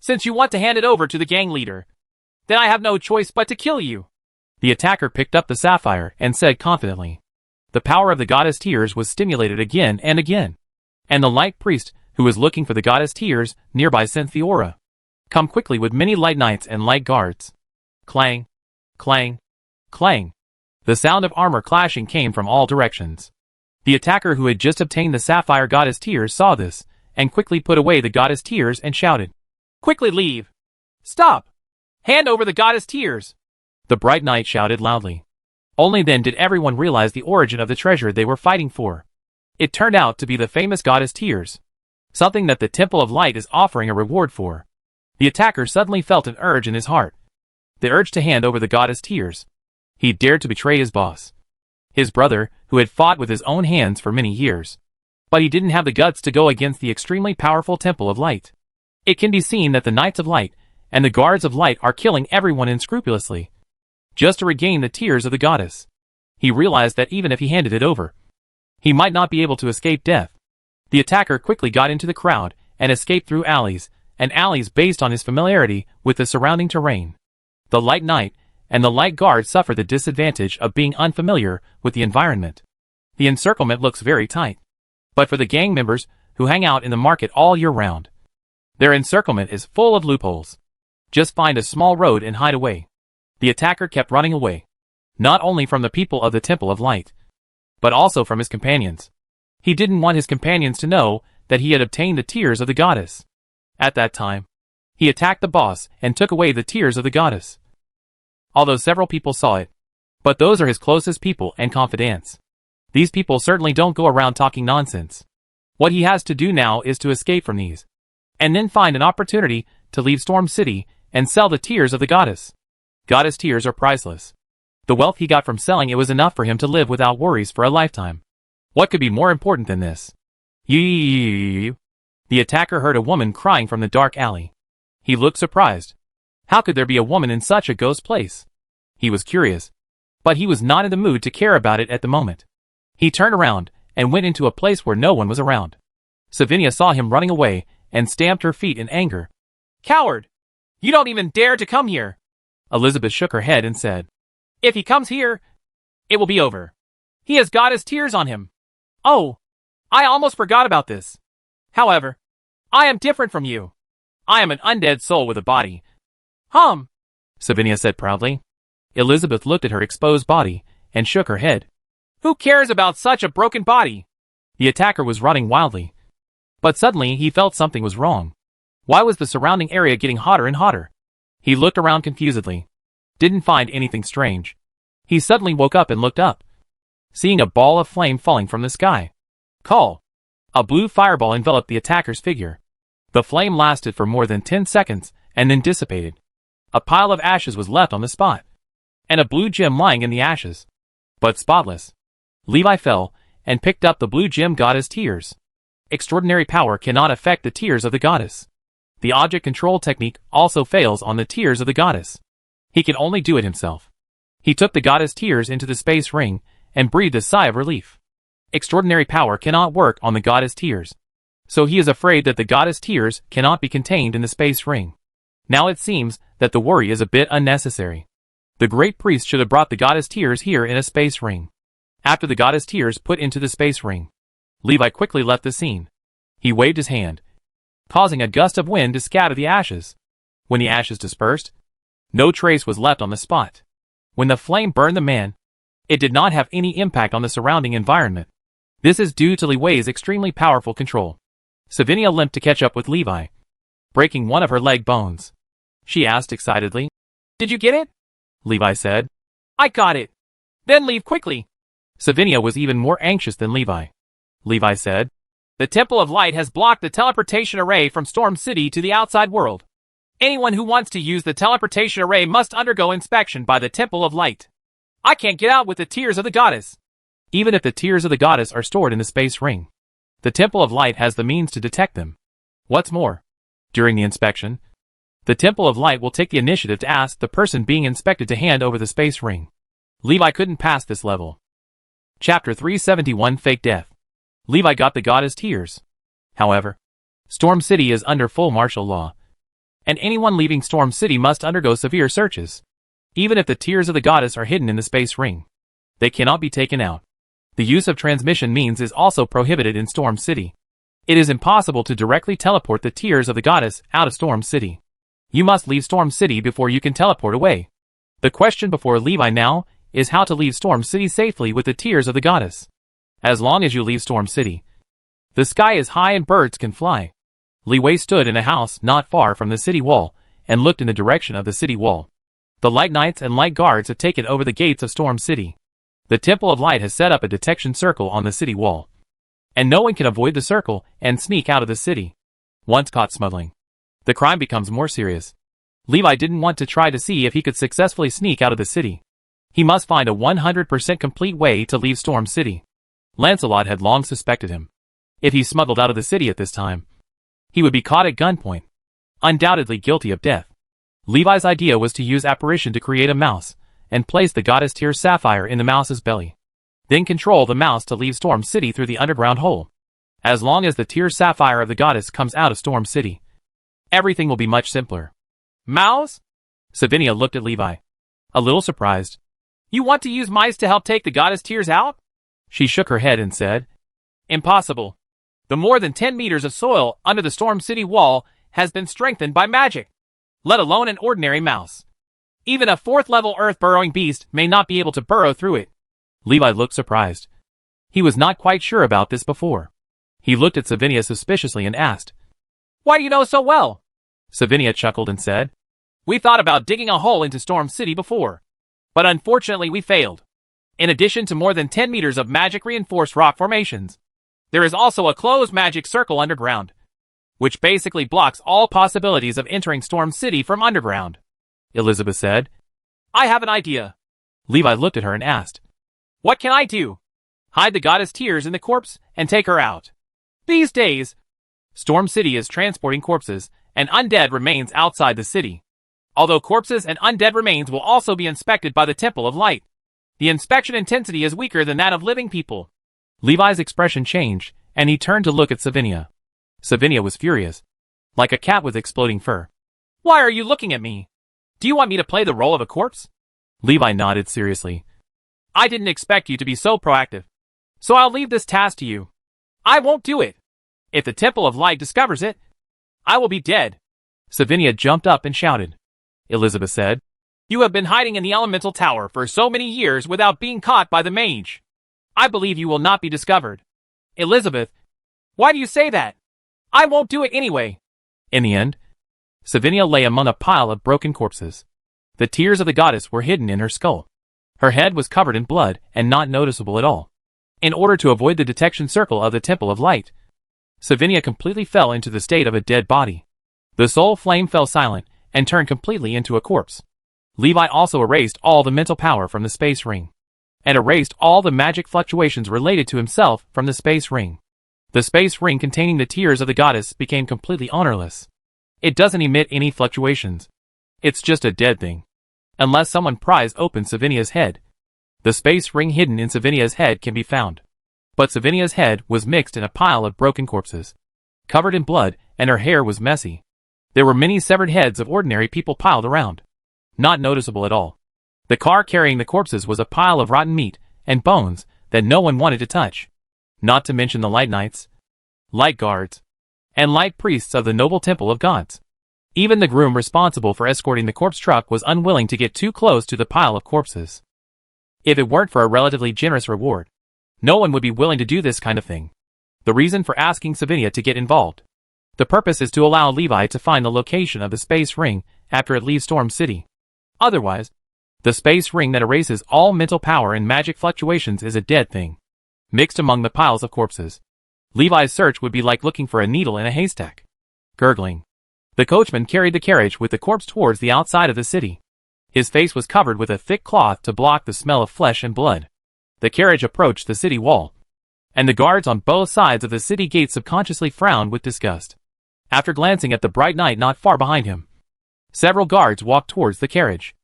Since you want to hand it over to the gang leader, then I have no choice but to kill you. The attacker picked up the sapphire and said confidently. The power of the goddess Tears was stimulated again and again, and the light priest who was looking for the goddess Tears nearby sensed the aura. Come quickly with many light knights and light guards. Clang, clang, clang. The sound of armor clashing came from all directions. The attacker who had just obtained the sapphire goddess Tears saw this, and quickly put away the goddess Tears and shouted. Quickly leave! Stop! Hand over the goddess Tears! The bright knight shouted loudly. Only then did everyone realize the origin of the treasure they were fighting for. It turned out to be the famous goddess Tears, something that the Temple of Light is offering a reward for. The attacker suddenly felt an urge in his heart. The urge to hand over the goddess Tears. He dared to betray his boss, his brother, who had fought with his own hands for many years. But he didn't have the guts to go against the extremely powerful Temple of Light. It can be seen that the Knights of Light and the Guards of Light are killing everyone unscrupulously, just to regain the tears of the goddess. He realized that even if he handed it over, he might not be able to escape death. The attacker quickly got into the crowd and escaped through alleys, and alleys based on his familiarity with the surrounding terrain. The Light Knight and the Light Guard suffer the disadvantage of being unfamiliar with the environment. The encirclement looks very tight. But for the gang members who hang out in the market all year round, their encirclement is full of loopholes. Just find a small road and hide away. The attacker kept running away, not only from the people of the Temple of Light, but also from his companions. He didn't want his companions to know that he had obtained the tears of the goddess. At that time, he attacked the boss and took away the tears of the goddess. Although several people saw it, but those are his closest people and confidants. These people certainly don't go around talking nonsense. What he has to do now is to escape from these, and then find an opportunity to leave Storm City and sell the tears of the goddess. Goddess tears are priceless. The wealth he got from selling it was enough for him to live without worries for a lifetime. What could be more important than this? The attacker heard a woman crying from the dark alley. He looked surprised. How could there be a woman in such a ghost place? He was curious, but he was not in the mood to care about it at the moment. He turned around and went into a place where no one was around. Savinia saw him running away and stamped her feet in anger. Coward! You don't even dare to come here! Elizabeth shook her head and said, If he comes here, it will be over. He has goddess tears on him. Oh, I almost forgot about this. However, I am different from you. I am an undead soul with a body. Savinia said proudly. Elizabeth looked at her exposed body and shook her head. Who cares about such a broken body? The attacker was running wildly. But suddenly he felt something was wrong. Why was the surrounding area getting hotter and hotter? He looked around confusedly. Didn't find anything strange. He suddenly woke up and looked up. seeing a ball of flame falling from the sky. Call! A blue fireball enveloped the attacker's figure. The flame lasted for more than 10 seconds and then dissipated. A pile of ashes was left on the spot, and a blue gem lying in the ashes, but spotless. Levi fell and picked up the blue gem goddess tears. Extraordinary power cannot affect the tears of the goddess. The object control technique also fails on the tears of the goddess. He can only do it himself. He took the goddess tears into the space ring and breathed a sigh of relief. Extraordinary power cannot work on the goddess tears, so he is afraid that the goddess tears cannot be contained in the space ring. Now it seems that the worry is a bit unnecessary. The great priest should have brought the goddess tears here in a space ring. After the goddess tears put into the space ring, Levi quickly left the scene. He waved his hand, causing a gust of wind to scatter the ashes. When the ashes dispersed, no trace was left on the spot. When the flame burned the man, it did not have any impact on the surrounding environment. This is due to Liwei's extremely powerful control. Savinia limped to catch up with Levi, breaking one of her leg bones. She asked excitedly, "Did you get it?" Levi said, "I got it." "Then leave quickly." Savinia was even more anxious than Levi. Levi said, "The Temple of Light has blocked the teleportation array from Storm City to the outside world. Anyone who wants to use the teleportation array must undergo inspection by the Temple of Light. I can't get out with the tears of the goddess." Even if the tears of the goddess are stored in the space ring, the Temple of Light has the means to detect them. What's more, during the inspection, the Temple of Light will take the initiative to ask the person being inspected to hand over the space ring. Levi couldn't pass this level. Chapter 371 Fake Death. Levi got the goddess tears. However, Storm City is under full martial law, and anyone leaving Storm City must undergo severe searches. Even if the tears of the goddess are hidden in the space ring, they cannot be taken out. The use of transmission means is also prohibited in Storm City. It is impossible to directly teleport the tears of the goddess out of Storm City. You must leave Storm City before you can teleport away. The question before Levi now is how to leave Storm City safely with the tears of the goddess. As long as you leave Storm City, the sky is high and birds can fly. Liwei stood in a house not far from the city wall and looked in the direction of the city wall. The Light Knights and Light Guards have taken over the gates of Storm City. The Temple of Light has set up a detection circle on the city wall, and no one can avoid the circle and sneak out of the city. Once caught smuggling, the crime becomes more serious. Levi didn't want to try to see if he could successfully sneak out of the city. He must find a 100% complete way to leave Storm City. Lancelot had long suspected him. If he smuggled out of the city at this time, he would be caught at gunpoint, undoubtedly guilty of death. Levi's idea was to use apparition to create a mouse, and place the goddess tear sapphire in the mouse's belly. Then control the mouse to leave Storm City through the underground hole. As long as the tear sapphire of the goddess comes out of Storm City, everything will be much simpler. "Mouse?" Savinia looked at Levi, a little surprised. "You want to use mice to help take the goddess tears out?" She shook her head and said, "Impossible. The more than 10 meters of soil under the Storm City wall has been strengthened by magic, let alone an ordinary mouse. Even a 4th-level earth-burrowing beast may not be able to burrow through it." Levi looked surprised. He was not quite sure about this before. He looked at Savinia suspiciously and asked, "Why do you know so well?" Savinia chuckled and said, "We thought about digging a hole into Storm City before, but unfortunately we failed. In addition to more than 10 meters of magic-reinforced rock formations, there is also a closed magic circle underground, which basically blocks all possibilities of entering Storm City from underground." Elizabeth said, "I have an idea." Levi looked at her and asked, "What can I do?" "Hide the goddess tears in the corpse and take her out. These days, Storm City is transporting corpses and undead remains outside the city. Although corpses and undead remains will also be inspected by the Temple of Light, the inspection intensity is weaker than that of living people." Levi's expression changed, and he turned to look at Savinia. Savinia was furious, like a cat with exploding fur. "Why are you looking at me? Do you want me to play the role of a corpse?" Levi nodded seriously. "I didn't expect you to be so proactive, so I'll leave this task to you. I won't do it. If the Temple of Light discovers it, I will be dead." Savinia jumped up and shouted. Elizabeth said, "You have been hiding in the elemental tower for so many years without being caught by the mage. I believe you will not be discovered." "Elizabeth, why do you say that? I won't do it anyway." In the end, Savinia lay among a pile of broken corpses. The tears of the goddess were hidden in her skull. Her head was covered in blood and not noticeable at all. In order to avoid the detection circle of the Temple of Light, Savinia completely fell into the state of a dead body. The soul flame fell silent and turned completely into a corpse. Levi also erased all the mental power from the space ring, and erased all the magic fluctuations related to himself from the space ring. The space ring containing the tears of the goddess became completely ownerless. It doesn't emit any fluctuations. It's just a dead thing. Unless someone pries open Savinia's head, the space ring hidden in Savinia's head can be found. But Savinia's head was mixed in a pile of broken corpses, covered in blood, and her hair was messy. There were many severed heads of ordinary people piled around, not noticeable at all. The car carrying the corpses was a pile of rotten meat and bones that no one wanted to touch, not to mention the light knights, light guards, and light priests of the noble temple of gods. Even the groom responsible for escorting the corpse truck was unwilling to get too close to the pile of corpses. If it weren't for a relatively generous reward, no one would be willing to do this kind of thing. The reason for asking Savinia to get involved. The purpose is to allow Levi to find the location of the space ring after it leaves Storm City. Otherwise, the space ring that erases all mental power and magic fluctuations is a dead thing, mixed among the piles of corpses. Levi's search would be like looking for a needle in a haystack. Gurgling, the coachman carried the carriage with the corpse towards the outside of the city. His face was covered with a thick cloth to block the smell of flesh and blood. The carriage approached the city wall, and the guards on both sides of the city gate subconsciously frowned with disgust. After glancing at the bright night not far behind him, several guards walked towards the carriage.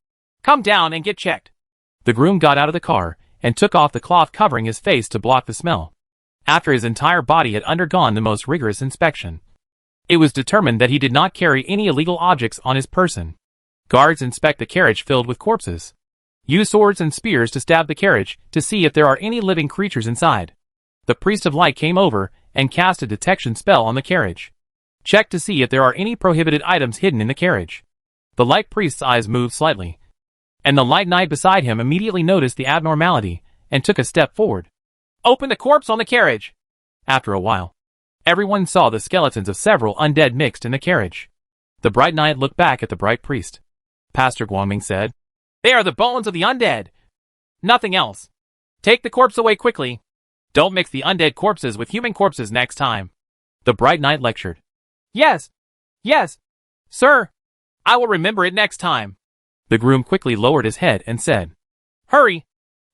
"Come down and get checked." The groom got out of the car and took off the cloth covering his face to block the smell. After his entire body had undergone the most rigorous inspection, it was determined that he did not carry any illegal objects on his person. Guards inspect the carriage filled with corpses. Use swords and spears to stab the carriage to see if there are any living creatures inside. The priest of light came over and cast a detection spell on the carriage. Check to see if there are any prohibited items hidden in the carriage. The light priest's eyes moved slightly, and the light knight beside him immediately noticed the abnormality and took a step forward. "Open the corpse on the carriage." After a while, everyone saw the skeletons of several undead mixed in the carriage. The bright knight looked back at the bright priest. Pastor Guangming said, "They are the bones of the undead. Nothing else. Take the corpse away quickly. Don't mix the undead corpses with human corpses next time." The bright knight lectured. Yes, sir. I will remember it next time." The groom quickly lowered his head and said, "Hurry.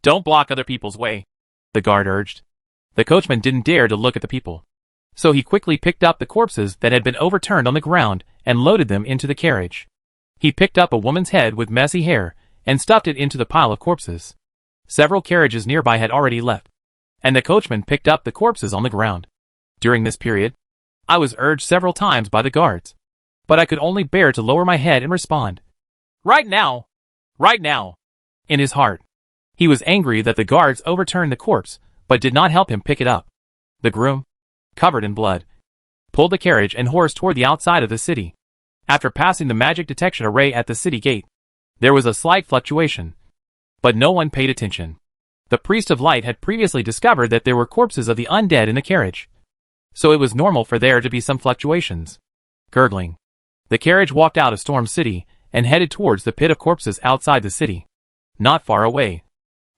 Don't block other people's way," the guard urged. The coachman didn't dare to look at the people, so he quickly picked up the corpses that had been overturned on the ground and loaded them into the carriage. He picked up a woman's head with messy hair and stuffed it into the pile of corpses. Several carriages nearby had already left, and the coachman picked up the corpses on the ground. During this period, I was urged several times by the guards, but I could only bear to lower my head and respond, Right now. In his heart, he was angry that the guards overturned the corpse, but did not help him pick it up. The groom, covered in blood, pulled the carriage and horse toward the outside of the city. After passing the magic detection array at the city gate, there was a slight fluctuation, but no one paid attention. The priest of light had previously discovered that there were corpses of the undead in the carriage, so it was normal for there to be some fluctuations. Gurgling, the carriage walked out of Storm City and headed towards the pit of corpses outside the city. Not far away,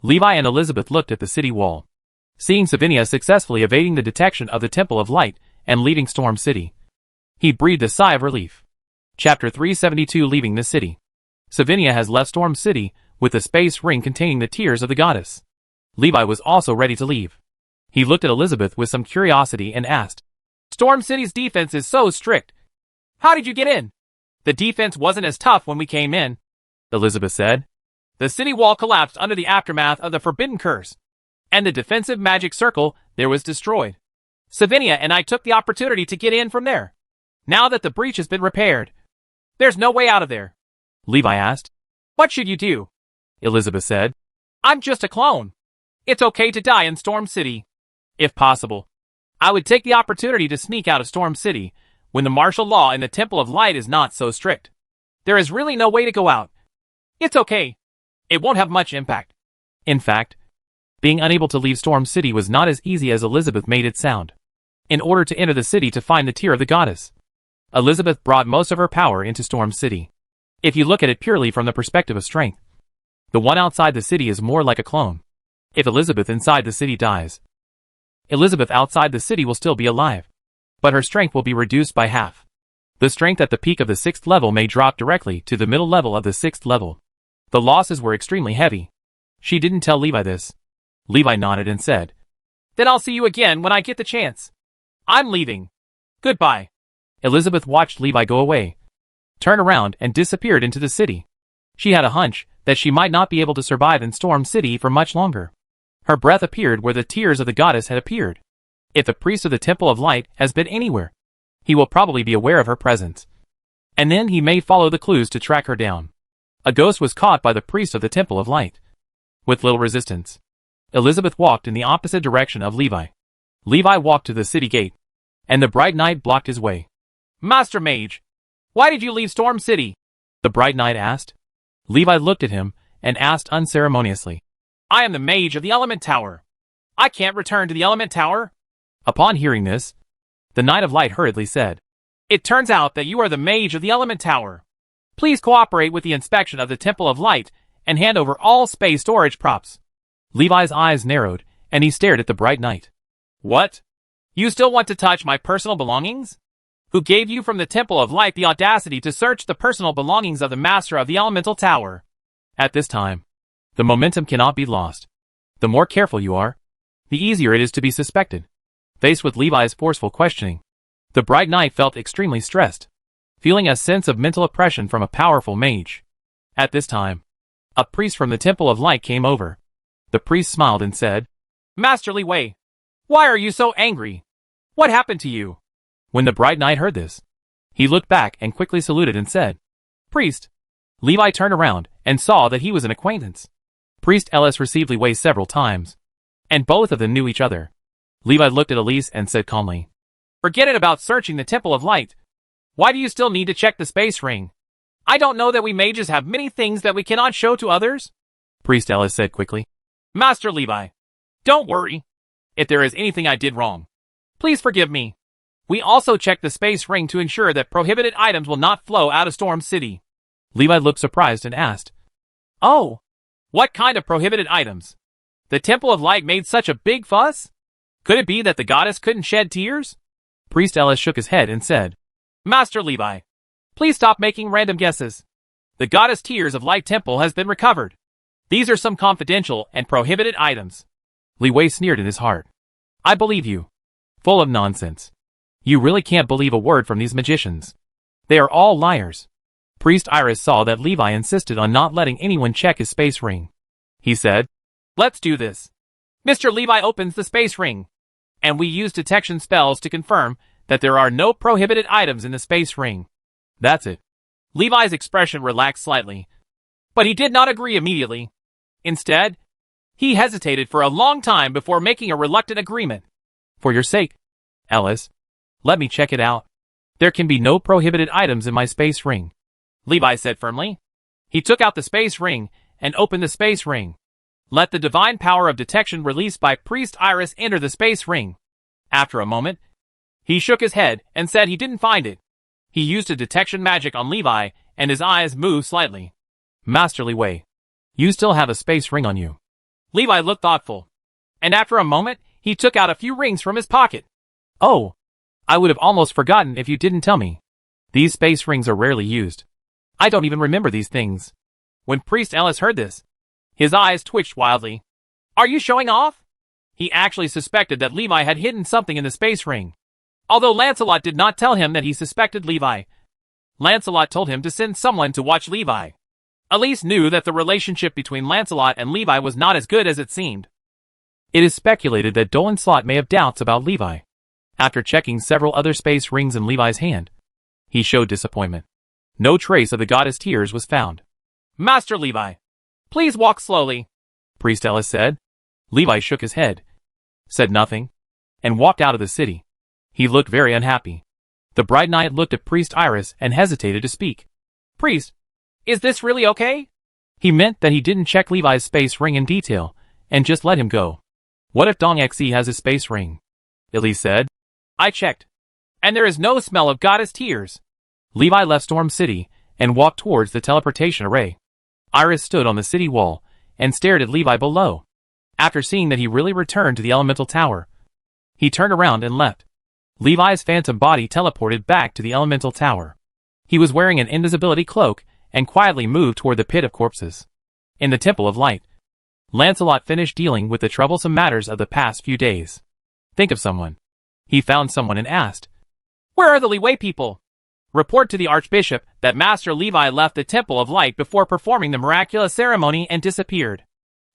Levi and Elizabeth looked at the city wall, seeing Savinia successfully evading the detection of the Temple of Light and leaving Storm City. He breathed a sigh of relief. Chapter 372, Leaving the City. Savinia has left Storm City with the space ring containing the tears of the goddess. Levi was also ready to leave. He looked at Elizabeth with some curiosity and asked, "Storm City's defense is so strict. How did you get in?" "The defense wasn't as tough when we came in," Elizabeth said. "The city wall collapsed under the aftermath of the Forbidden Curse, and the defensive magic circle there was destroyed. Savinia and I took the opportunity to get in from there. Now that the breach has been repaired, there's no way out of there." Levi asked. "What should you do?" Elizabeth said. "I'm just a clone. It's okay to die in Storm City. If possible, I would take the opportunity to sneak out of Storm City when the martial law in the Temple of Light is not so strict. There is really no way to go out. It's okay. It won't have much impact." In fact, being unable to leave Storm City was not as easy as Elizabeth made it sound. In order to enter the city to find the tear of the goddess, Elizabeth brought most of her power into Storm City. If you look at it purely from the perspective of strength, The one outside the city is more like a clone. If Elizabeth inside the city dies, Elizabeth outside the city will still be alive, but her strength will be reduced by half. The strength at the peak of the 6th level may drop directly to the middle level of the 6th level. The losses were extremely heavy. She didn't tell Levi this. Levi nodded and said, "Then I'll see you again when I get the chance. I'm leaving. Goodbye." Elizabeth watched Levi go away, turn around and disappeared into the city. She had a hunch that she might not be able to survive in Storm City for much longer. Her breath appeared where the tears of the goddess had appeared. If the priest of the Temple of Light has been anywhere, he will probably be aware of her presence. And then he may follow the clues to track her down. A ghost was caught by the priest of the Temple of Light. With little resistance, Elizabeth walked in the opposite direction of Levi. Levi walked to the city gate, and the Bright Knight blocked his way. "Master Mage, why did you leave Storm City?" the Bright Knight asked. Levi looked at him and asked unceremoniously, "I am the Mage of the Element Tower. I can't return to the Element Tower." Upon hearing this, the Knight of Light hurriedly said, "It turns out that you are the Mage of the Element Tower. Please cooperate with the inspection of the Temple of Light and hand over all space storage props." Levi's eyes narrowed, and he stared at the Bright Knight. "What? You still want to touch my personal belongings? Who gave you from the Temple of Light the audacity to search the personal belongings of the Master of the Elemental Tower?" At this time, the momentum cannot be lost. The more careful you are, the easier it is to be suspected. Faced with Levi's forceful questioning, the Bright Knight felt extremely stressed, feeling a sense of mental oppression from a powerful mage. At this time, a priest from the Temple of Light came over. The priest smiled and said, "Master Li Wei, why are you so angry? What happened to you?" When the Bright Knight heard this, he looked back and quickly saluted and said, "Priest." Levi turned around and saw that he was an acquaintance. Priest Ellis received Li Wei several times, and both of them knew each other. Levi looked at Elise and said calmly, "Forget it about searching the Temple of Light. Why do you still need to check the space ring? I don't know that we mages have many things that we cannot show to others?" Priest Ellis said quickly. "Master Levi, don't worry. If there is anything I did wrong, please forgive me. We also checked the space ring to ensure that prohibited items will not flow out of Storm City." Levi looked surprised and asked, "Oh, what kind of prohibited items? The Temple of Light made such a big fuss? Could it be that the goddess couldn't shed tears?" Priest Ellis shook his head and said, "Master Levi, please stop making random guesses. The goddess Tears of Light Temple has been recovered. These are some confidential and prohibited items." Li Wei sneered in his heart. "I believe you. Full of nonsense. You really can't believe a word from these magicians. They are all liars." Priest Iris saw that Levi insisted on not letting anyone check his space ring. He said, "Let's do this. Mr. Levi opens the space ring, and we use detection spells to confirm that there are no prohibited items in the space ring." That's it. Levi's expression relaxed slightly, but he did not agree immediately. Instead, he hesitated for a long time before making a reluctant agreement. "For your sake, Ellis, let me check it out. There can be no prohibited items in my space ring," Levi said firmly. He took out the space ring and opened the space ring. Let the divine power of detection released by Priest Iris enter the space ring. After a moment, he shook his head and said he didn't find it. He used a detection magic on Levi, and his eyes moved slightly. "Master Li Wei, you still have a space ring on you." Levi looked thoughtful, and after a moment, he took out a few rings from his pocket. "Oh, I would have almost forgotten if you didn't tell me. These space rings are rarely used. I don't even remember these things." When Priest Ellis heard this, his eyes twitched wildly. "Are you showing off?" He actually suspected that Levi had hidden something in the space ring. Although Lancelot did not tell him that he suspected Levi, Lancelot told him to send someone to watch Levi. Elise knew that the relationship between Lancelot and Levi was not as good as it seemed. It is speculated that Dolan Slot may have doubts about Levi. After checking several other space rings in Levi's hand, he showed disappointment. No trace of the goddess Tears was found. "Master Levi, please walk slowly," Priest Ellis said. Levi shook his head, said nothing, and walked out of the city. He looked very unhappy. The Bright Knight looked at Priest Iris and hesitated to speak. "Priest, is this really okay?" He meant that he didn't check Levi's space ring in detail, and just let him go. "What if Dong Xe has his space ring?" Elise said. "I checked, and there is no smell of goddess Tears." Levi left Storm City and walked towards the teleportation array. Iris stood on the city wall and stared at Levi below. After seeing that he really returned to the elemental tower, he turned around and left. Levi's phantom body teleported back to the elemental tower. He was wearing an invisibility cloak and quietly moved toward the pit of corpses. In the Temple of Light, Lancelot finished dealing with the troublesome matters of the past few days. Think of someone. He found someone and asked, "Where are the Liyue people? Report to the Archbishop that Master Levi left the Temple of Light before performing the miraculous ceremony and disappeared."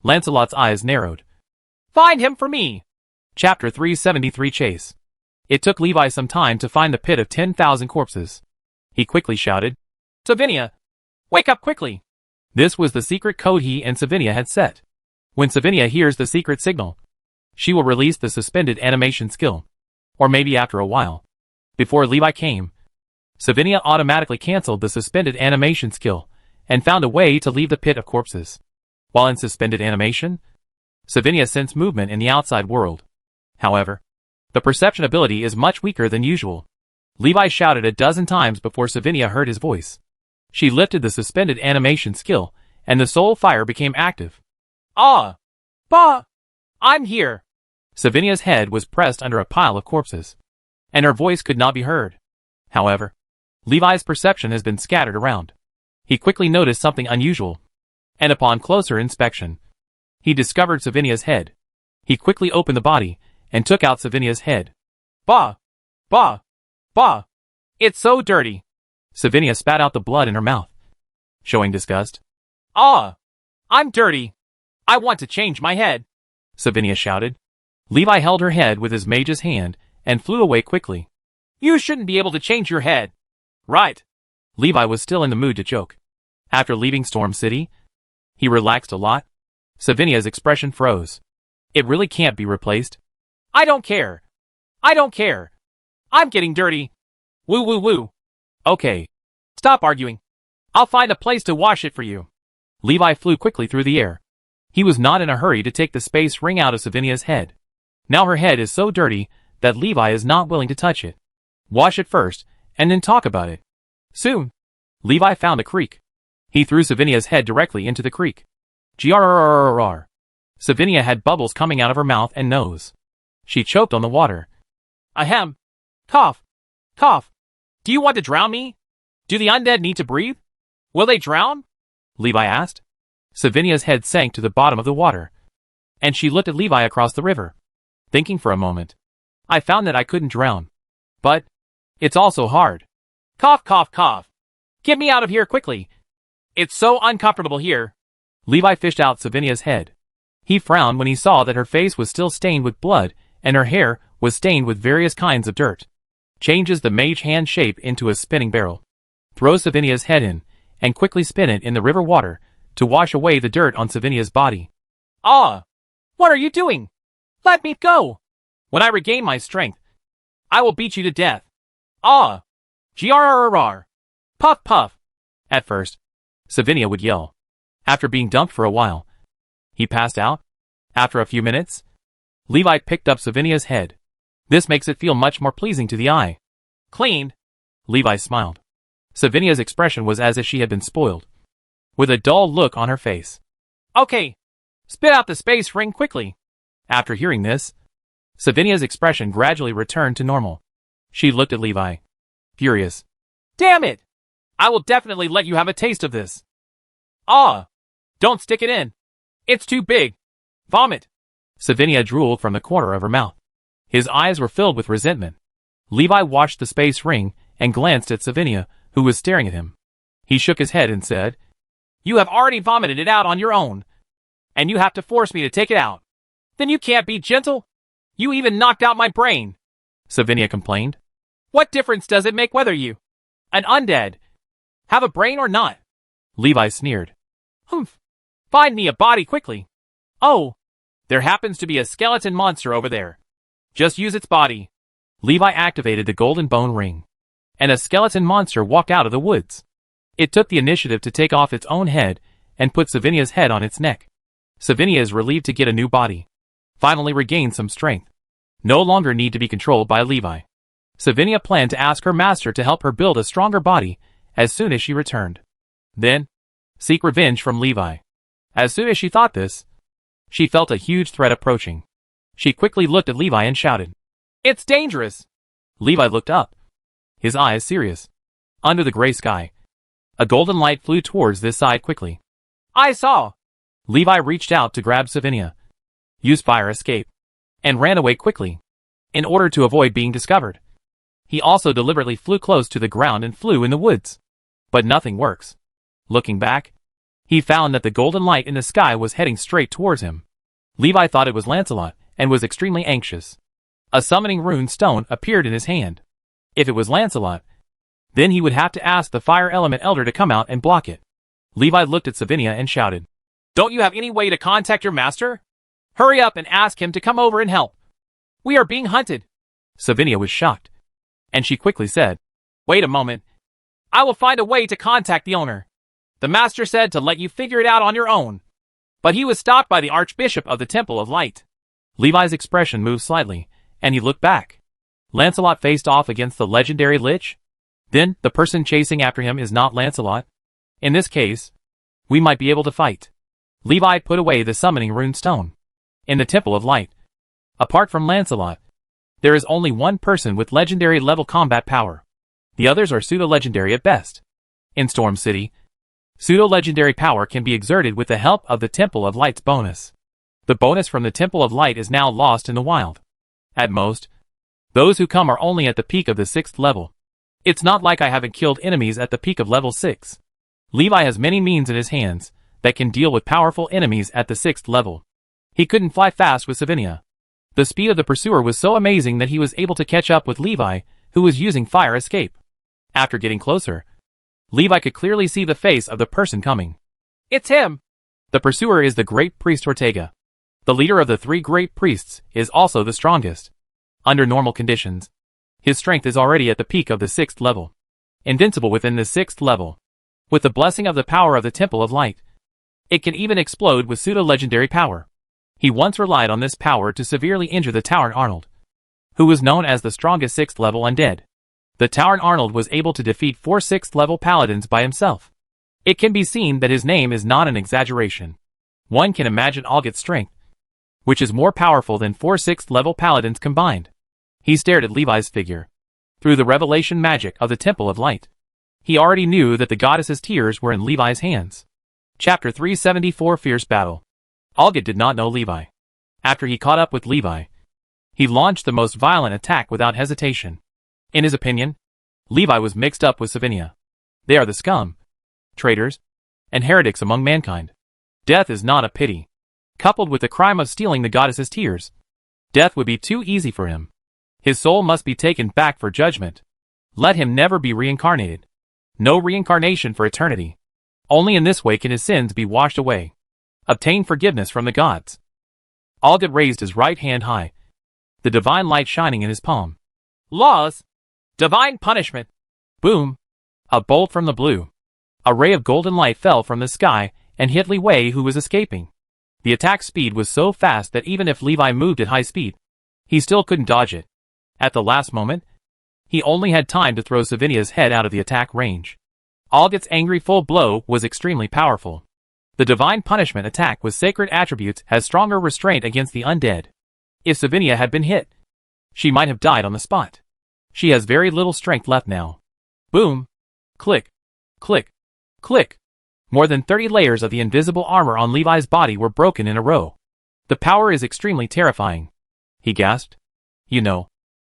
Lancelot's eyes narrowed. "Find him for me." Chapter 373 Chase. It took Levi some time to find the pit of 10,000 corpses. He quickly shouted, "Savinia! Wake up quickly!" This was the secret code he and Savinia had set. When Savinia hears the secret signal, she will release the suspended animation skill. Or maybe after a while. Before Levi came, Savinia automatically cancelled the suspended animation skill and found a way to leave the pit of corpses. While in suspended animation, Savinia sensed movement in the outside world. However, the perception ability is much weaker than usual. Levi shouted a dozen times before Savinia heard his voice. She lifted the suspended animation skill, and the soul fire became active. "Ah! Bah! I'm here!" Savinia's head was pressed under a pile of corpses, and her voice could not be heard. However, Levi's perception has been scattered around. He quickly noticed something unusual, and upon closer inspection, he discovered Savinia's head. He quickly opened the body and took out Savinia's head. "Bah! Bah! Bah! It's so dirty!" Savinia spat out the blood in her mouth, showing disgust. "Ah! I'm dirty! I want to change my head!" Savinia shouted. Levi held her head with his mage's hand and flew away quickly. "You shouldn't be able to change your head." "Right." Levi was still in the mood to joke. After leaving Storm City, he relaxed a lot. Savinia's expression froze. It really can't be replaced. "I don't care. I don't care. I'm getting dirty. Woo woo woo. Okay. Stop arguing. I'll find a place to wash it for you." Levi flew quickly through the air. He was not in a hurry to take the space ring out of Savinia's head. Now her head is so dirty that Levi is not willing to touch it. Wash it first, and then talk about it. Soon, Levi found a creek. He threw Savinia's head directly into the creek. Grrrr. Savinia had bubbles coming out of her mouth and nose. She choked on the water. "Ahem. Cough. Cough. Do you want to drown me? Do the undead need to breathe? Will they drown?" Levi asked. Savinia's head sank to the bottom of the water, and she looked at Levi across the river, thinking for a moment. "I found that I couldn't drown. But it's also hard. Cough, cough, cough. Get me out of here quickly. It's so uncomfortable here." Levi fished out Savinia's head. He frowned when he saw that her face was still stained with blood and her hair was stained with various kinds of dirt. Changes the mage hand shape into a spinning barrel. Throw Savinia's head in and quickly spin it in the river water to wash away the dirt on Savinia's body. "Ah! What are you doing? Let me go! When I regain my strength, I will beat you to death. Ah! Grrrr! Puff puff!" At first, Savinia would yell. After being dumped for a while, he passed out. After a few minutes, Levi picked up Savinia's head. This makes it feel much more pleasing to the eye. "Cleaned?" Levi smiled. Savinia's expression was as if she had been spoiled, with a dull look on her face. "Okay, spit out the space ring quickly." After hearing this, Savinia's expression gradually returned to normal. She looked at Levi, furious. "Damn it! I will definitely let you have a taste of this." "Ah! Don't stick it in. It's too big. Vomit." Savinia drooled from the corner of her mouth. His eyes were filled with resentment. Levi watched the space ring and glanced at Savinia, who was staring at him. He shook his head and said, "You have already vomited it out on your own, and you have to force me to take it out. Then you can't be gentle? You even knocked out my brain," Savinia complained. "What difference does it make whether you, an undead, have a brain or not?" Levi sneered. "Humph. Find me a body quickly. Oh, there happens to be a skeleton monster over there. Just use its body." Levi activated the golden bone ring, and a skeleton monster walked out of the woods. It took the initiative to take off its own head and put Savinia's head on its neck. Savinia is relieved to get a new body. Finally regain some strength. No longer need to be controlled by Levi. Savinia planned to ask her master to help her build a stronger body as soon as she returned. Then, Seek revenge from Levi. As soon as she thought this, she felt a huge threat approaching. She quickly looked at Levi and shouted, "It's dangerous!" Levi looked up, his eyes serious. Under the gray sky, a golden light flew towards this side quickly. "I saw!" Levi reached out to grab Savinia, used fire escape, and ran away quickly, in order to avoid being discovered. He also deliberately flew close to the ground and flew in the woods. But nothing works. Looking back, he found that the golden light in the sky was heading straight towards him. Levi thought it was Lancelot, and was extremely anxious. A summoning rune stone appeared in his hand. If it was Lancelot, then he would have to ask the fire element elder to come out and block it. Levi looked at Savinia and shouted, "Don't you have any way to contact your master? Hurry up and ask him to come over and help. We are being hunted." Savinia was shocked, and she quickly said, "Wait a moment. I will find a way to contact the owner. The master said to let you figure it out on your own." But he was stopped by the Archbishop of the Temple of Light. Levi's expression moved slightly, and he looked back. Lancelot faced off against the legendary Lich? Then, the person chasing after him is not Lancelot? In this case, we might be able to fight. Levi put away the summoning rune stone. In the Temple of Light, apart from Lancelot, there is only one person with legendary level combat power. The others are pseudo-legendary at best. In Storm City, pseudo-legendary power can be exerted with the help of the Temple of Light's bonus. The bonus from the Temple of Light is now lost in the wild. At most, those who come are only at the peak of the 6th level. It's not like I haven't killed enemies at the peak of level 6. Levi has many means in his hands that can deal with powerful enemies at the 6th level. He couldn't fly fast with Savinia. The speed of the pursuer was so amazing that he was able to catch up with Levi, who was using fire escape. After getting closer, Levi could clearly see the face of the person coming. "It's him!" The pursuer is the Great Priest Ortega. The leader of the 3 Great Priests is also the strongest. Under normal conditions, his strength is already at the peak of the 6th level. Invincible within the 6th level. With the blessing of the power of the Temple of Light, it can even explode with pseudo-legendary power. He once relied on this power to severely injure the Tauren Arnold, who was known as the strongest 6th level undead. The Tauren Arnold was able to defeat 4 6th level paladins by himself. It can be seen that his name is not an exaggeration. One can imagine Olgit's strength, which is more powerful than 4 6th level paladins combined. He stared at Levi's figure. Through the revelation magic of the Temple of Light, he already knew that the goddess's tears were in Levi's hands. Chapter 374 Fierce Battle. Olgit did not know Levi. After he caught up with Levi, he launched the most violent attack without hesitation. In his opinion, Levi was mixed up with Savinia. They are the scum, traitors, and heretics among mankind. Death is not a pity. Coupled with the crime of stealing the goddess's tears, death would be too easy for him. His soul must be taken back for judgment. Let him never be reincarnated. No reincarnation for eternity. Only in this way can his sins be washed away. Obtain forgiveness from the gods. Olgit raised his right hand high, the divine light shining in his palm. Laws! Divine punishment! Boom! A bolt from the blue. A ray of golden light fell from the sky and hit Li Wei, who was escaping. The attack speed was so fast that even if Levi moved at high speed, he still couldn't dodge it. At the last moment, he only had time to throw Savinia's head out of the attack range. Olgit's angry full blow was extremely powerful. The divine punishment attack with sacred attributes has stronger restraint against the undead. If Savinia had been hit, she might have died on the spot. She has very little strength left now. Boom! Click! Click! Click! More than 30 layers of the invisible armor on Levi's body were broken in a row. The power is extremely terrifying, he gasped. You know,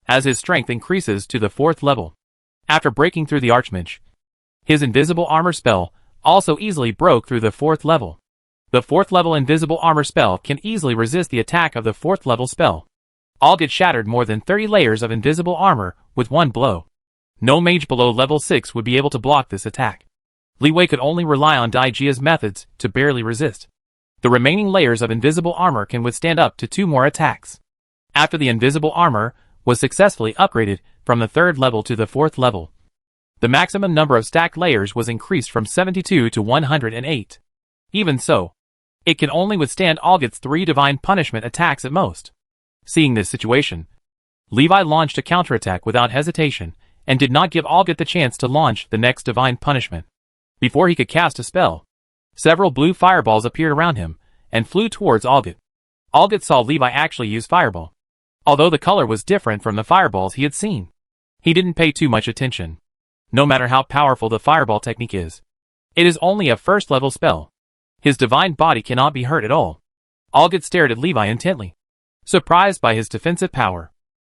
as his strength increases to the 4th level. After breaking through the Archmage, his invisible armor spell also easily broke through the 4th level. The 4th level invisible armor spell can easily resist the attack of the 4th level spell. Olgit shattered more than 30 layers of invisible armor with one blow. No mage below level 6 would be able to block this attack. Li Wei could only rely on Dai Jia's methods to barely resist. The remaining layers of invisible armor can withstand up to 2 more attacks. After the invisible armor was successfully upgraded from the 3rd level to the 4th level, the maximum number of stacked layers was increased from 72 to 108. Even so, it can only withstand Olgit's 3 divine punishment attacks at most. Seeing this situation, Levi launched a counterattack without hesitation and did not give Olgit the chance to launch the next divine punishment. Before he could cast a spell, Several blue fireballs appeared around him and flew towards Olgit. Olgit saw Levi actually use fireball. Although the color was different from the fireballs he had seen, he didn't pay too much attention. No matter how powerful the fireball technique is, it is only a first-level spell. His divine body cannot be hurt at all. Olgit stared at Levi intently, surprised by his defensive power.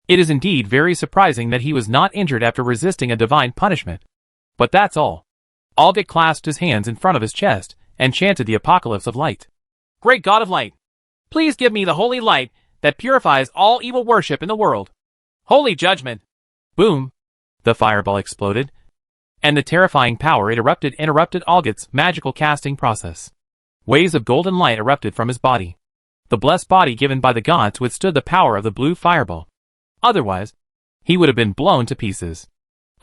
It is indeed very surprising that he was not injured after resisting a divine punishment. But that's all. Olgit clasped his hands in front of his chest and chanted the apocalypse of light. Great God of light, please give me the holy light that purifies all evil worship in the world. Holy judgment. Boom. The fireball exploded, and the terrifying power it interrupted Olgit's magical casting process. Waves of golden light erupted from his body. The blessed body given by the gods withstood the power of the blue fireball. Otherwise, he would have been blown to pieces.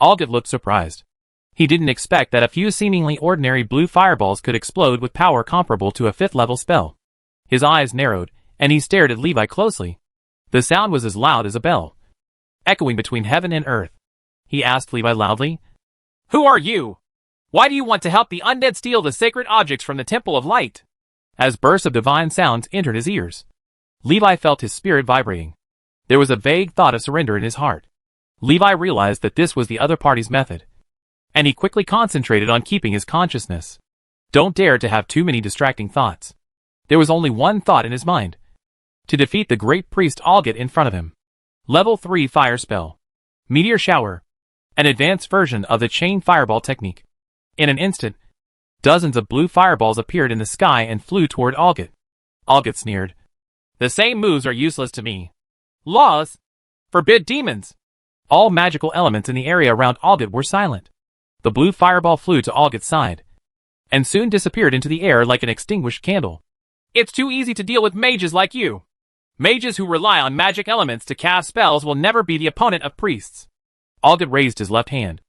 Olgit looked surprised. He didn't expect that a few seemingly ordinary blue fireballs could explode with power comparable to a 5th-level spell. His eyes narrowed, and he stared at Levi closely. The sound was as loud as a bell, echoing between heaven and earth. He asked Levi loudly, "Who are you? Why do you want to help the undead steal the sacred objects from the Temple of Light?" As bursts of divine sounds entered his ears, Levi felt his spirit vibrating. There was a vague thought of surrender in his heart. Levi realized that this was the other party's method, and he quickly concentrated on keeping his consciousness. Don't dare to have too many distracting thoughts. There was only one thought in his mind: to defeat the great priest Olgit in front of him. Level 3 fire spell. Meteor shower. An advanced version of the chain fireball technique. In an instant, dozens of blue fireballs appeared in the sky and flew toward Olgit. Olgit sneered. The same moves are useless to me. Laws forbid demons. All magical elements in the area around Olgit were silent. The blue fireball flew to Olgit's side, and soon disappeared into the air like an extinguished candle. It's too easy to deal with mages like you. Mages who rely on magic elements to cast spells will never be the opponent of priests. Olgit raised his left hand,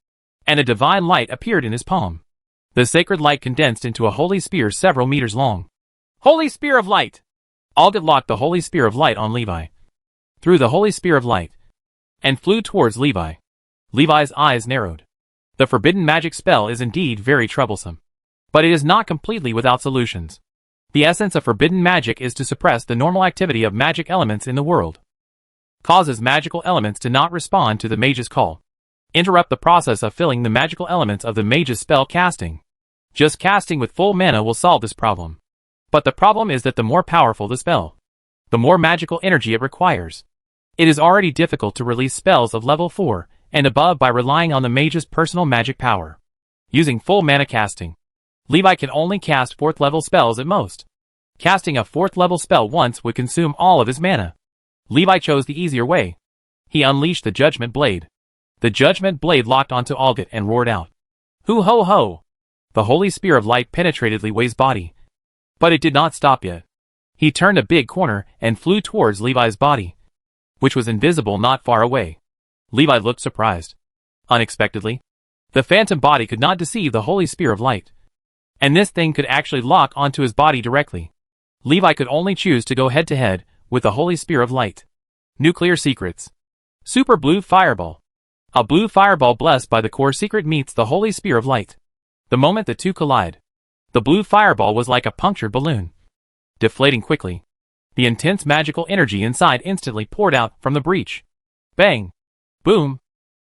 and a divine light appeared in his palm. The sacred light condensed into a holy spear several meters long. Holy Spear of Light! Olgit locked the Holy Spear of Light on Levi, threw the Holy Spear of Light, and flew towards Levi. Levi's eyes narrowed. The forbidden magic spell is indeed very troublesome, but it is not completely without solutions. The essence of forbidden magic is to suppress the normal activity of magic elements in the world. Causes magical elements to not respond to the mage's call. Interrupt the process of filling the magical elements of the mage's spell casting. Just casting with full mana will solve this problem. But the problem is that the more powerful the spell, the more magical energy it requires. It is already difficult to release spells of level 4 and above by relying on the mage's personal magic power. Using full mana casting, Levi can only cast 4th-level spells at most. Casting a 4th-level spell once would consume all of his mana. Levi chose the easier way. He unleashed the Judgment Blade. The Judgment Blade locked onto Olgit and roared out. Hoo ho ho! The Holy Spear of Light penetrated Levi's body. But it did not stop yet. He turned a big corner and flew towards Levi's body, which was invisible not far away. Levi looked surprised. Unexpectedly, the phantom body could not deceive the Holy Spear of Light, and this thing could actually lock onto his body directly. Levi could only choose to go head-to-head with the Holy Spear of Light. Nuclear Secrets. Super Blue Fireball. A blue fireball blessed by the core secret meets the Holy Spear of Light. The moment the two collide, the blue fireball was like a punctured balloon, deflating quickly. The intense magical energy inside instantly poured out from the breach. Bang! Boom!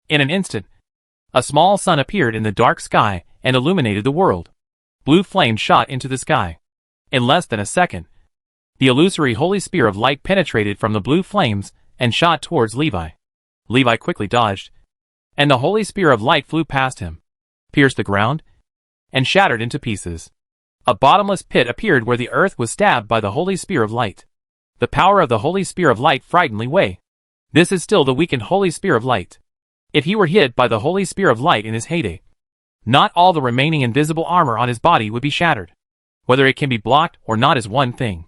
In an instant, a small sun appeared in the dark sky and illuminated the world. Blue flames shot into the sky. In less than a second, the illusory Holy Spear of Light penetrated from the blue flames and shot towards Levi. Levi quickly dodged, and the Holy Spear of Light flew past him, pierced the ground, and shattered into pieces. A bottomless pit appeared where the earth was stabbed by the Holy Spear of Light. The power of the Holy Spear of Light frightened Levi. This is still the weakened Holy Spear of Light. If he were hit by the Holy Spear of Light in his heyday, not all the remaining invisible armor on his body would be shattered. Whether it can be blocked or not is one thing.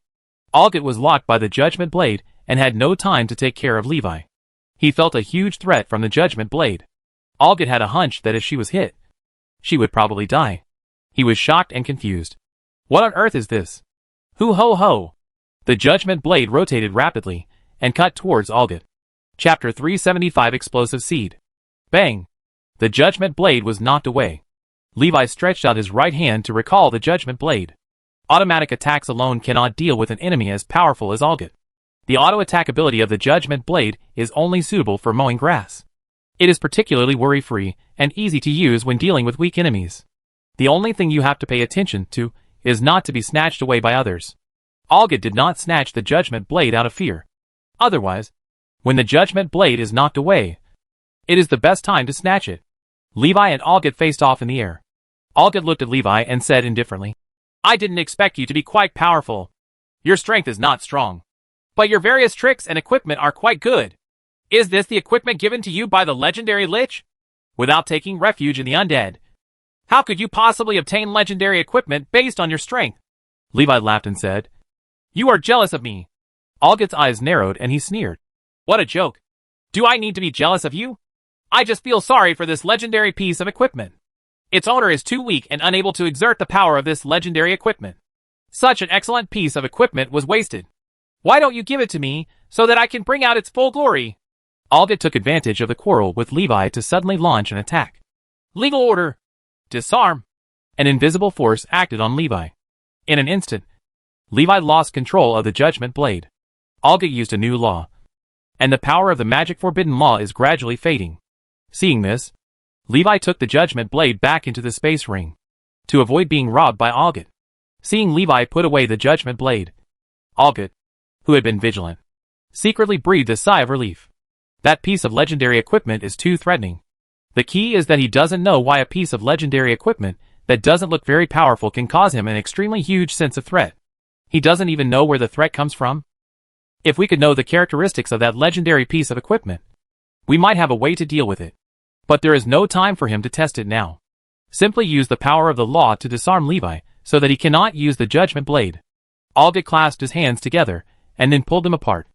Olgit was locked by the Judgment Blade and had no time to take care of Levi. He felt a huge threat from the Judgment Blade. Olgit had a hunch that if she was hit, she would probably die. He was shocked and confused. What on earth is this? Hoo ho ho! The Judgment Blade rotated rapidly and cut towards Olgit. Chapter 375 Explosive Seed. Bang! The Judgment Blade was knocked away. Levi stretched out his right hand to recall the Judgment Blade. Automatic attacks alone cannot deal with an enemy as powerful as Olgit. The auto-attack ability of the Judgment Blade is only suitable for mowing grass. It is particularly worry-free and easy to use when dealing with weak enemies. The only thing you have to pay attention to is not to be snatched away by others. Olgit did not snatch the Judgment Blade out of fear. Otherwise, when the Judgment Blade is knocked away, it is the best time to snatch it. Levi and Olgit faced off in the air. Olgit looked at Levi and said indifferently, "I didn't expect you to be quite powerful. Your strength is not strong. But your various tricks and equipment are quite good. Is this the equipment given to you by the legendary Lich? Without taking refuge in the undead, how could you possibly obtain legendary equipment based on your strength?" Levi laughed and said, "You are jealous of me." Olgit's eyes narrowed and he sneered. "What a joke. Do I need to be jealous of you? I just feel sorry for this legendary piece of equipment. Its owner is too weak and unable to exert the power of this legendary equipment. Such an excellent piece of equipment was wasted. Why don't you give it to me so that I can bring out its full glory?" Olgit took advantage of the quarrel with Levi to suddenly launch an attack. "Legal order! Disarm!" An invisible force acted on Levi. In an instant, Levi lost control of the Judgment Blade. Olgit used a new law, and the power of the magic forbidden law is gradually fading. Seeing this, Levi took the Judgment Blade back into the space ring to avoid being robbed by Olgit. Seeing Levi put away the Judgment Blade, Olgit, who had been vigilant, secretly breathed a sigh of relief. That piece of legendary equipment is too threatening. The key is that he doesn't know why a piece of legendary equipment that doesn't look very powerful can cause him an extremely huge sense of threat. He doesn't even know where the threat comes from. If we could know the characteristics of that legendary piece of equipment, we might have a way to deal with it. But there is no time for him to test it now. Simply use the power of the law to disarm Levi so that he cannot use the Judgment Blade. Olgit clasped his hands together and then pulled them apart.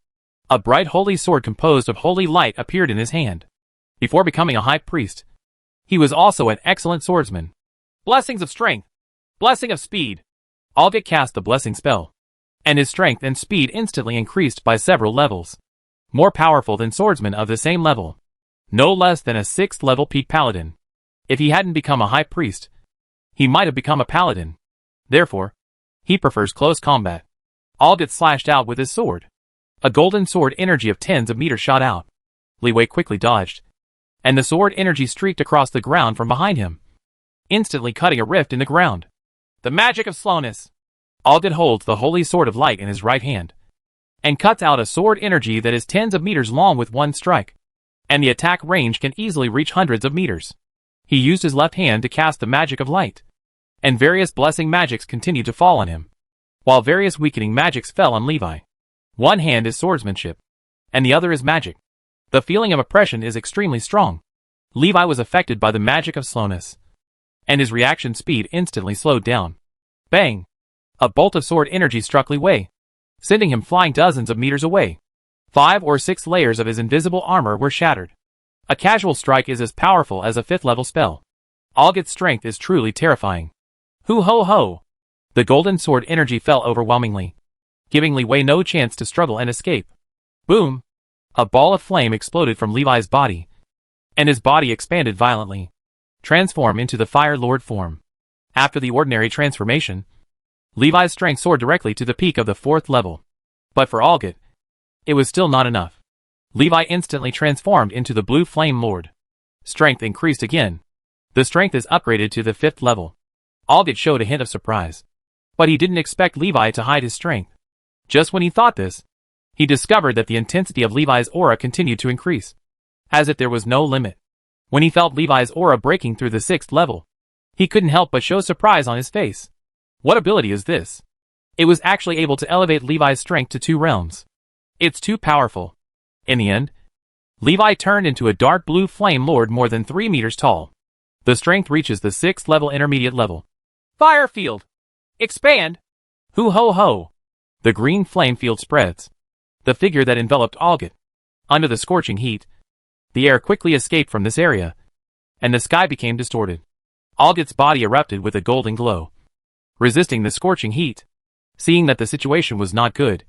A bright holy sword composed of holy light appeared in his hand. Before becoming a high priest, he was also an excellent swordsman. Blessings of strength. Blessing of speed. Olgit cast the blessing spell, and his strength and speed instantly increased by several levels. More powerful than swordsmen of the same level. No less than a 6th level peak paladin. If he hadn't become a high priest, he might have become a paladin. Therefore, he prefers close combat. Olgit slashed out with his sword. A golden sword energy of tens of meters shot out. Levi quickly dodged, and the sword energy streaked across the ground from behind him, instantly cutting a rift in the ground. The magic of slowness. Olgit holds the holy sword of light in his right hand, and cuts out a sword energy that is tens of meters long with one strike, and the attack range can easily reach hundreds of meters. He used his left hand to cast the magic of light, and various blessing magics continued to fall on him, while various weakening magics fell on Levi. One hand is swordsmanship, and the other is magic. The feeling of oppression is extremely strong. Levi was affected by the magic of slowness, and his reaction speed instantly slowed down. Bang! A bolt of sword energy struck Levi, sending him flying dozens of meters away. 5 or 6 layers of his invisible armor were shattered. A casual strike is as powerful as a 5th level spell. Olgit's strength is truly terrifying. Hoo ho ho! The golden sword energy fell overwhelmingly, giving Levi no chance to struggle and escape. Boom! A ball of flame exploded from Levi's body, and his body expanded violently, transform into the Fire Lord form. After the ordinary transformation, Levi's strength soared directly to the peak of the 4th level. But for Olgit, it was still not enough. Levi instantly transformed into the Blue Flame Lord. Strength increased again. The strength is upgraded to the 5th level. Olgit showed a hint of surprise, but he didn't expect Levi to hide his strength. Just when he thought this, he discovered that the intensity of Levi's aura continued to increase, as if there was no limit. When he felt Levi's aura breaking through the 6th level, he couldn't help but show surprise on his face. What ability is this? It was actually able to elevate Levi's strength to 2 realms. It's too powerful. In the end, Levi turned into a dark blue flame lord more than 3 meters tall. The strength reaches the 6th level intermediate level. Fire field! Expand! Hoo ho ho! The green flame field spreads. The figure that enveloped Olgit. Under the scorching heat, the air quickly escaped from this area, and the sky became distorted. Olgit's body erupted with a golden glow, resisting the scorching heat. Seeing that the situation was not good,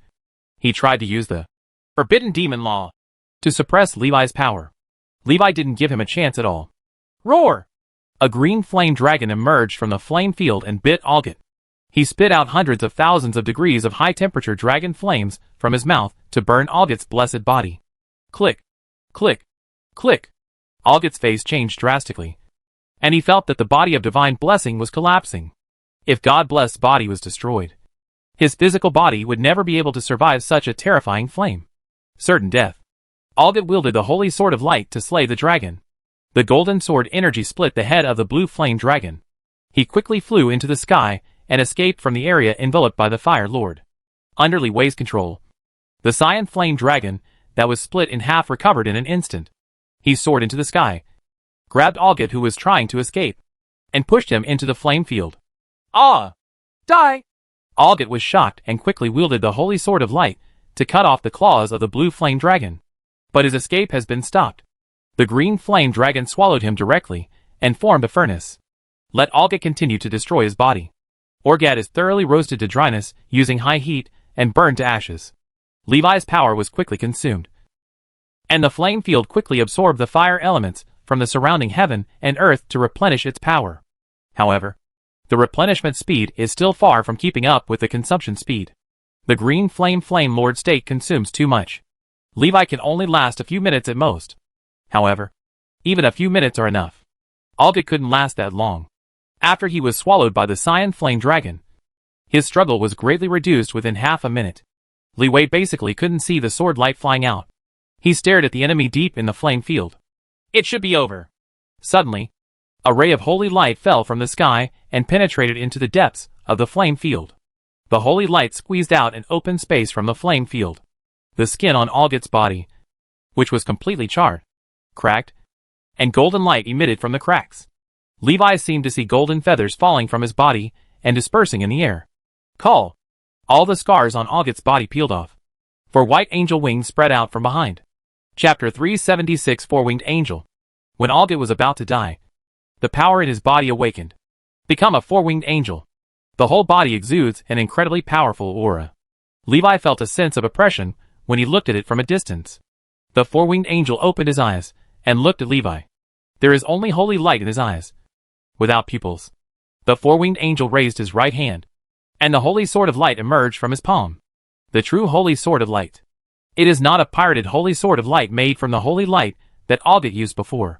he tried to use the forbidden demon law to suppress Levi's power. Levi didn't give him a chance at all. Roar! A green flame dragon emerged from the flame field and bit Olgit. He spit out hundreds of thousands of degrees of high-temperature dragon flames from his mouth to burn Olga's blessed body. Click, click, click. Olga's face changed drastically, and he felt that the body of divine blessing was collapsing. If God-blessed body was destroyed, his physical body would never be able to survive such a terrifying flame. Certain death. Olga wielded the holy sword of light to slay the dragon. The golden sword energy split the head of the blue flame dragon. He quickly flew into the sky and escaped from the area enveloped by the Fire Lord. Under Li Wei's control, the cyan flame dragon that was split in half recovered in an instant. He soared into the sky, grabbed Olga who was trying to escape, and pushed him into the flame field. Ah! Die! Olga was shocked and quickly wielded the holy sword of light to cut off the claws of the blue flame dragon. But his escape has been stopped. The green flame dragon swallowed him directly and formed a furnace. Let Olga continue to destroy his body. Orgad is thoroughly roasted to dryness using high heat and burned to ashes. Levi's power was quickly consumed, and the flame field quickly absorbed the fire elements from the surrounding heaven and earth to replenish its power. However, the replenishment speed is still far from keeping up with the consumption speed. The green flame Lord state consumes too much. Levi can only last a few minutes at most. However, even a few minutes are enough. Olga couldn't last that long. After he was swallowed by the cyan flame dragon, his struggle was greatly reduced within half a minute. Li Wei basically couldn't see the sword light flying out. He stared at the enemy deep in the flame field. It should be over. Suddenly, a ray of holy light fell from the sky and penetrated into the depths of the flame field. The holy light squeezed out an open space from the flame field. The skin on Olga's body, which was completely charred, cracked, and golden light emitted from the cracks. Levi seemed to see golden feathers falling from his body and dispersing in the air. Call! All the scars on Olga's body peeled off, for white angel wings spread out from behind. Chapter 376 Four-Winged Angel. When Olga was about to die, the power in his body awakened. Become a four-winged angel. The whole body exudes an incredibly powerful aura. Levi felt a sense of oppression when he looked at it from a distance. The four-winged angel opened his eyes and looked at Levi. There is only holy light in his eyes, without pupils. The four-winged angel raised his right hand, and the holy sword of light emerged from his palm. The true holy sword of light. It is not a pirated holy sword of light made from the holy light that Olga used before.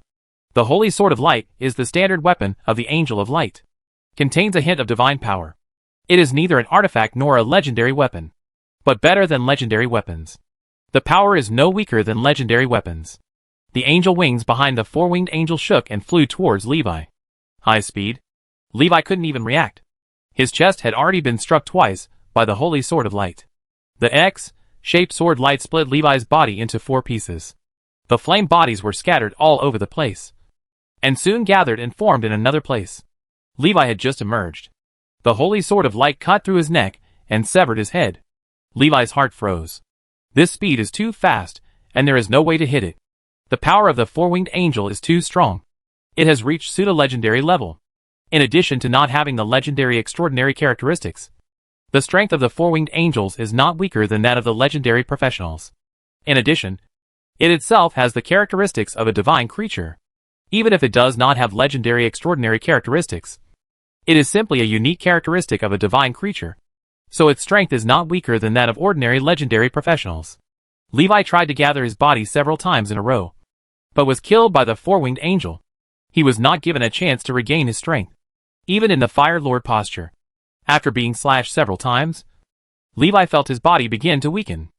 The holy sword of light is the standard weapon of the angel of light. Contains a hint of divine power. It is neither an artifact nor a legendary weapon, but better than legendary weapons. The power is no weaker than legendary weapons. The angel wings behind the four-winged angel shook and flew towards Levi. High speed. Levi couldn't even react. His chest had already been struck twice by the holy sword of light. The X-shaped sword light split Levi's body into 4 pieces. The flame bodies were scattered all over the place, and soon gathered and formed in another place. Levi had just emerged. The holy sword of light cut through his neck and severed his head. Levi's heart froze. This speed is too fast, and there is no way to hit it. The power of the four-winged angel is too strong. It has reached pseudo-legendary level. In addition to not having the legendary extraordinary characteristics, the strength of the four-winged angels is not weaker than that of the legendary professionals. In addition, it itself has the characteristics of a divine creature. Even if it does not have legendary extraordinary characteristics, it is simply a unique characteristic of a divine creature, so its strength is not weaker than that of ordinary legendary professionals. Levi tried to gather his body several times in a row, but was killed by the four-winged angel. He was not given a chance to regain his strength, even in the Fire Lord posture. After being slashed several times, Levi felt his body begin to weaken.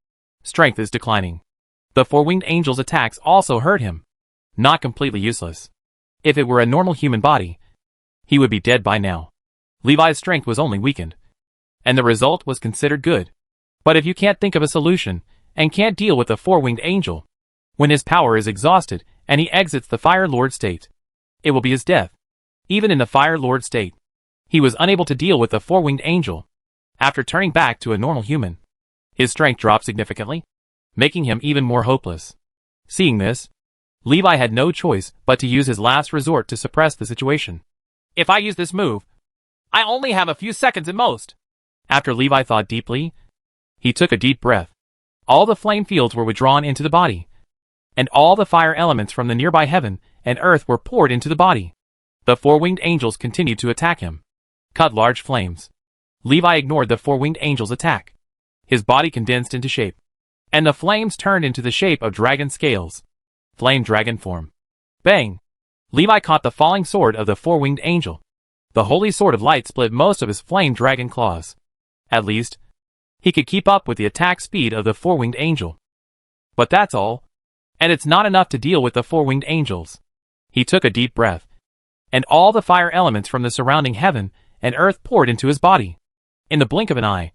Strength is declining. The four-winged angel's attacks also hurt him. Not completely useless. If it were a normal human body, he would be dead by now. Levi's strength was only weakened, and the result was considered good. But if you can't think of a solution, and can't deal with the four-winged angel, when his power is exhausted and he exits the Fire Lord state, it will be his death. Even in the Fire Lord state, he was unable to deal with the four-winged angel. After turning back to a normal human, his strength dropped significantly, making him even more hopeless. Seeing this, Levi had no choice but to use his last resort to suppress the situation. If I use this move, I only have a few seconds at most. After Levi thought deeply, he took a deep breath. All the flame fields were withdrawn into the body, and all the fire elements from the nearby heaven and earth were poured into the body. The four-winged angels continued to attack him. Cut large flames. Levi ignored the four-winged angel's attack. His body condensed into shape, and the flames turned into the shape of dragon scales. Flame dragon form. Bang! Levi caught the falling sword of the four-winged angel. The holy sword of light split most of his flame dragon claws. At least, he could keep up with the attack speed of the four-winged angel. But that's all. And it's not enough to deal with the four-winged angels. He took a deep breath, and all the fire elements from the surrounding heaven and earth poured into his body. In the blink of an eye,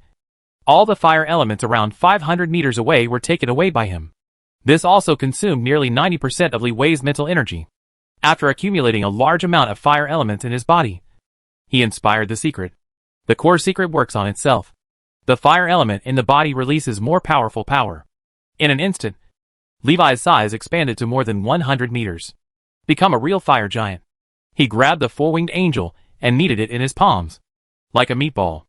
all the fire elements around 500 meters away were taken away by him. This also consumed nearly 90% of Li Wei's mental energy. After accumulating a large amount of fire elements in his body, he inspired the secret. The core secret works on itself. The fire element in the body releases more powerful power. In an instant, Levi's size expanded to more than 100 meters. Become a real fire giant. He grabbed the four-winged angel and kneaded it in his palms. Like a meatball,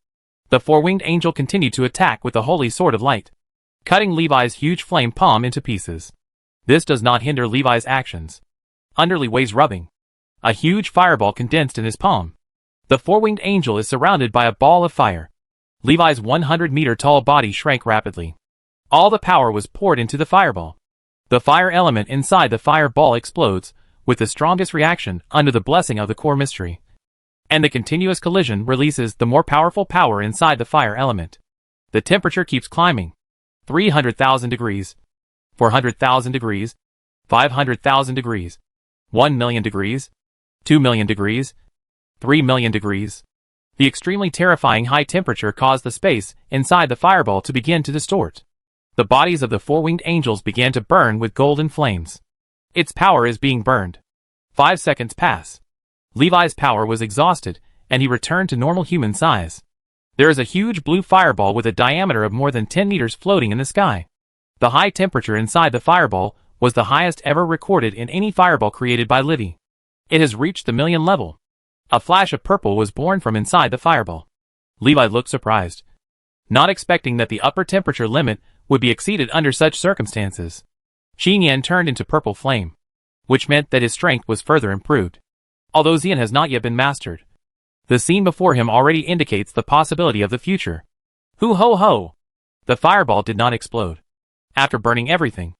the four-winged angel continued to attack with the holy sword of light, cutting Levi's huge flame palm into pieces. This does not hinder Levi's actions. Under Li Wei's rubbing, a huge fireball condensed in his palm. The four-winged angel is surrounded by a ball of fire. Levi's 100-meter-tall body shrank rapidly. All the power was poured into the fireball. The fire element inside the fireball explodes, with the strongest reaction under the blessing of the core mystery. And the continuous collision releases the more powerful power inside the fire element. The temperature keeps climbing. 300,000 degrees, 400,000 degrees, 500,000 degrees, 1 million degrees, 2 million degrees, 3 million degrees. The extremely terrifying high temperature caused the space inside the fireball to begin to distort. The bodies of the four-winged angels began to burn with golden flames. Its power is being burned. 5 seconds pass. Levi's power was exhausted, and he returned to normal human size. There is a huge blue fireball with a diameter of more than 10 meters floating in the sky. The high temperature inside the fireball was the highest ever recorded in any fireball created by Livy. It has reached the million level. A flash of purple was born from inside the fireball. Levi looked surprised, not expecting that the upper temperature limit would be exceeded under such circumstances. Xinyan turned into purple flame, which meant that his strength was further improved. Although Xian has not yet been mastered, the scene before him already indicates the possibility of the future. Hoo ho ho! The fireball did not explode. After burning everything,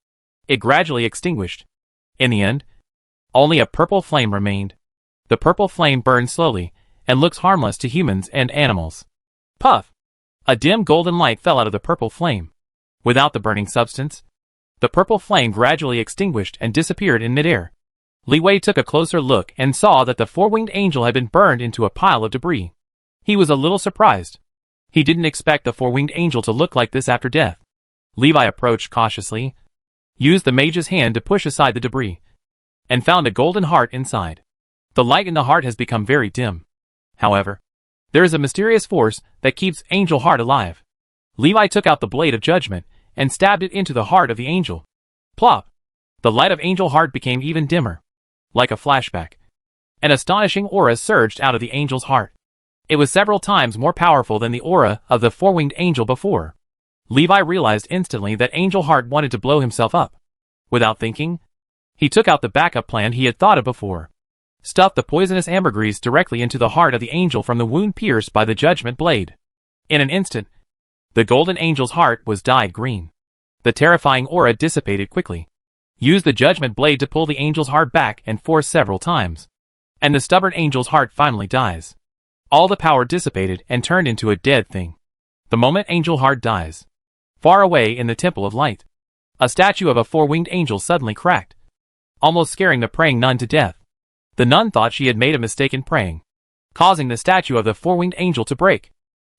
it gradually extinguished. In the end, only a purple flame remained. The purple flame burns slowly and looks harmless to humans and animals. Puff! A dim golden light fell out of the purple flame. Without the burning substance, the purple flame gradually extinguished and disappeared in midair. Li Wei took a closer look and saw that the four-winged angel had been burned into a pile of debris. He was a little surprised. He didn't expect the four-winged angel to look like this after death. Levi approached cautiously, used the mage's hand to push aside the debris, and found a golden heart inside. The light in the heart has become very dim. However, there is a mysterious force that keeps Angel Heart alive. Levi took out the blade of judgment and stabbed it into the heart of the angel. Plop! The light of Angel Heart became even dimmer. Like a flashback, an astonishing aura surged out of the angel's heart. It was several times more powerful than the aura of the four-winged angel before. Levi realized instantly that Angel Heart wanted to blow himself up. Without thinking, he took out the backup plan he had thought of before. Stuffed the poisonous ambergris directly into the heart of the angel from the wound pierced by the judgment blade. In an instant, the golden angel's heart was dyed green. The terrifying aura dissipated quickly. Use the judgment blade to pull the angel's heart back and force several times, and the stubborn angel's heart finally dies. All the power dissipated and turned into a dead thing. The moment Angel Heart dies, far away in the Temple of Light, a statue of a four-winged angel suddenly cracked, almost scaring the praying nun to death. The nun thought she had made a mistake in praying, causing the statue of the four-winged angel to break.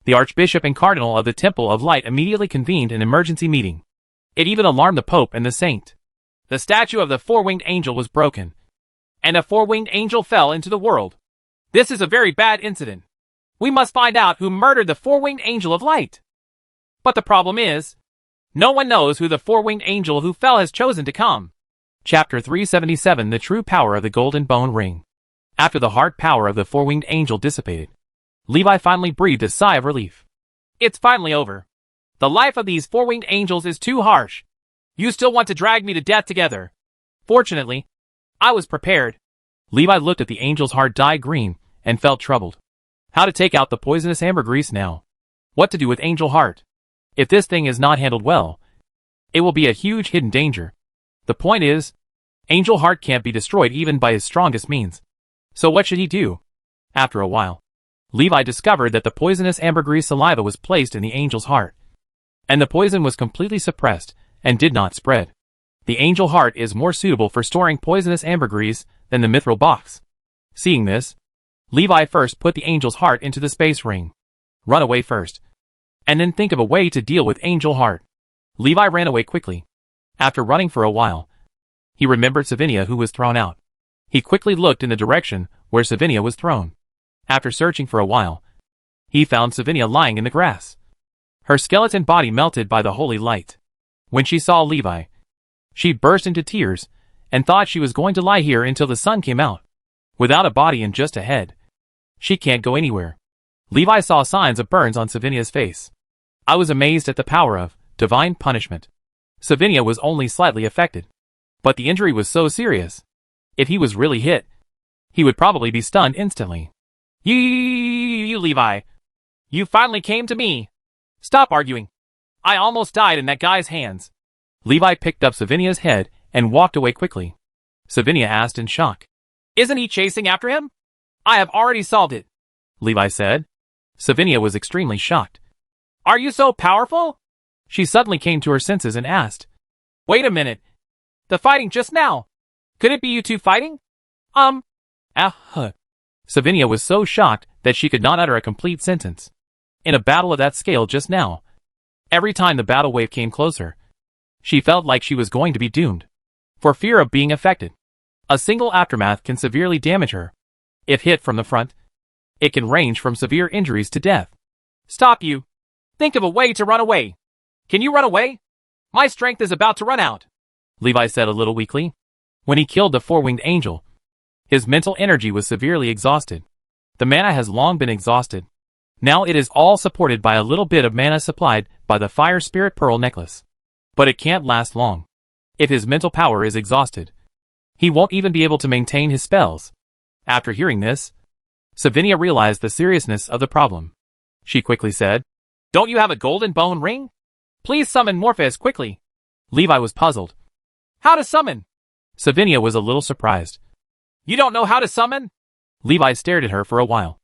The archbishop and cardinal of the Temple of Light immediately convened an emergency meeting. It even alarmed the pope and the saint. The statue of the four-winged angel was broken, and a four-winged angel fell into the world. This is a very bad incident. We must find out who murdered the four-winged angel of light. But the problem is, no one knows who the four-winged angel who fell has chosen to come. Chapter 377 The True Power of the Golden Bone Ring. After the heart power of the four-winged angel dissipated, Levi finally breathed a sigh of relief. It's finally over. The life of these four-winged angels is too harsh. You still want to drag me to death together. Fortunately, I was prepared. Levi looked at the angel's heart dye green and felt troubled. How to take out the poisonous ambergris now? What to do with Angel Heart? If this thing is not handled well, it will be a huge hidden danger. The point is, Angel Heart can't be destroyed even by his strongest means. So what should he do? After a while, Levi discovered that the poisonous ambergris saliva was placed in the angel's heart, and the poison was completely suppressed and did not spread. The angel heart is more suitable for storing poisonous ambergris than the mithril box. Seeing this, Levi first put the angel's heart into the space ring. Run away first, and then think of a way to deal with Angel Heart. Levi ran away quickly. After running for a while, he remembered Savinia, who was thrown out. He quickly looked in the direction where Savinia was thrown. After searching for a while, he found Savinia lying in the grass. Her skeleton body melted by the holy light. When she saw Levi, she burst into tears and thought she was going to lie here until the sun came out. Without a body and just a head, she can't go anywhere. Levi saw signs of burns on Savinia's face. I was amazed at the power of divine punishment. Savinia was only slightly affected, but the injury was so serious. If he was really hit, he would probably be stunned instantly. You, Levi. You finally came to me. Stop arguing. I almost died in that guy's hands. Levi picked up Savinia's head and walked away quickly. Savinia asked in shock. Isn't he chasing after him? I have already solved it, Levi said. Savinia was extremely shocked. Are you so powerful? She suddenly came to her senses and asked. Wait a minute. The fighting just now. Could it be you two fighting? Savinia was so shocked that she could not utter a complete sentence. In a battle of that scale just now, every time the battle wave came closer, she felt like she was going to be doomed. For fear of being affected, a single aftermath can severely damage her. If hit from the front, it can range from severe injuries to death. Stop you! Think of a way to run away. Can you run away? My strength is about to run out, Levi said a little weakly. When he killed the four-winged angel, his mental energy was severely exhausted. The mana has long been exhausted. Now it is all supported by a little bit of mana supplied by the Fire Spirit Pearl necklace. But it can't last long. If his mental power is exhausted, he won't even be able to maintain his spells. After hearing this, Savinia realized the seriousness of the problem. She quickly said, Don't you have a golden bone ring? Please summon Morpheus quickly. Levi was puzzled. How to summon? Savinia was a little surprised. You don't know how to summon? Levi stared at her for a while.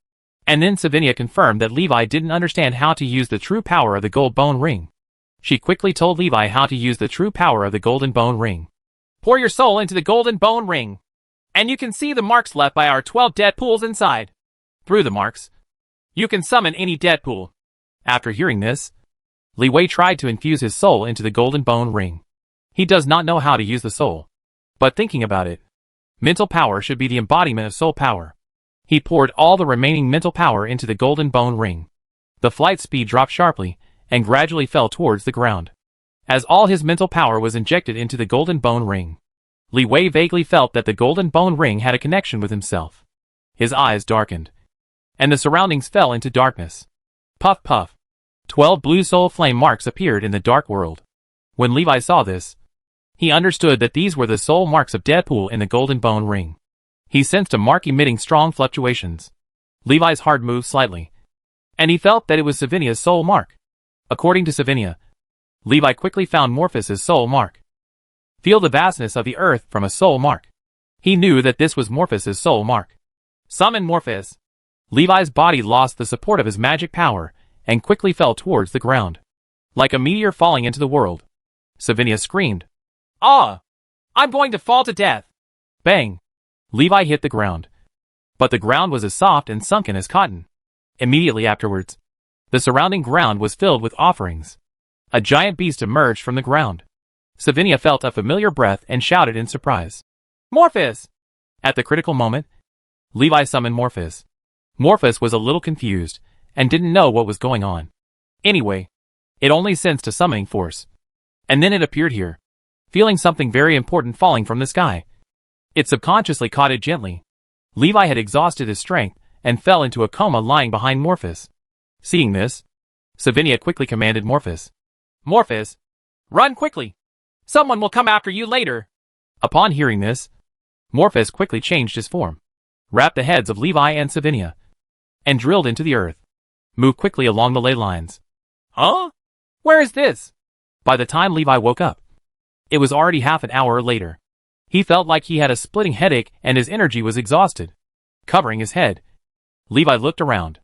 And then Savinia confirmed that Levi didn't understand how to use the true power of the gold bone ring. She quickly told Levi how to use the true power of the golden bone ring. Pour your soul into the golden bone ring, and you can see the marks left by our 12 dead pools inside. Through the marks, you can summon any dead pool. After hearing this, Li Wei tried to infuse his soul into the golden bone ring. He does not know how to use the soul, but thinking about it, mental power should be the embodiment of soul power. He poured all the remaining mental power into the golden bone ring. The flight speed dropped sharply and gradually fell towards the ground. As all his mental power was injected into the golden bone ring, Li Wei vaguely felt that the golden bone ring had a connection with himself. His eyes darkened, and the surroundings fell into darkness. Puff puff. 12 blue soul flame marks appeared in the dark world. When Levi saw this, he understood that these were the soul marks of Deadpool in the golden bone ring. He sensed a mark emitting strong fluctuations. Levi's heart moved slightly, and he felt that it was Savinia's soul mark. According to Savinia, Levi quickly found Morpheus's soul mark. Feel the vastness of the earth from a soul mark. He knew that this was Morpheus's soul mark. Summon Morpheus. Levi's body lost the support of his magic power and quickly fell towards the ground. Like a meteor falling into the world. Savinia screamed. Ah! I'm going to fall to death! Bang! Levi hit the ground. But the ground was as soft and sunken as cotton. Immediately afterwards, the surrounding ground was filled with offerings. A giant beast emerged from the ground. Savinia felt a familiar breath and shouted in surprise. Morpheus! At the critical moment, Levi summoned Morpheus. Morpheus was a little confused and didn't know what was going on. Anyway, it only sensed a summoning force. And then it appeared here, feeling something very important falling from the sky. It subconsciously caught it gently. Levi had exhausted his strength and fell into a coma lying behind Morpheus. Seeing this, Savinia quickly commanded Morpheus. Morpheus, run quickly! Someone will come after you later! Upon hearing this, Morpheus quickly changed his form, wrapped the heads of Levi and Savinia, and drilled into the earth. Move quickly along the ley lines. Huh? Where is this? By the time Levi woke up, it was already half an hour later. He felt like he had a splitting headache and his energy was exhausted. Covering his head, Levi looked around.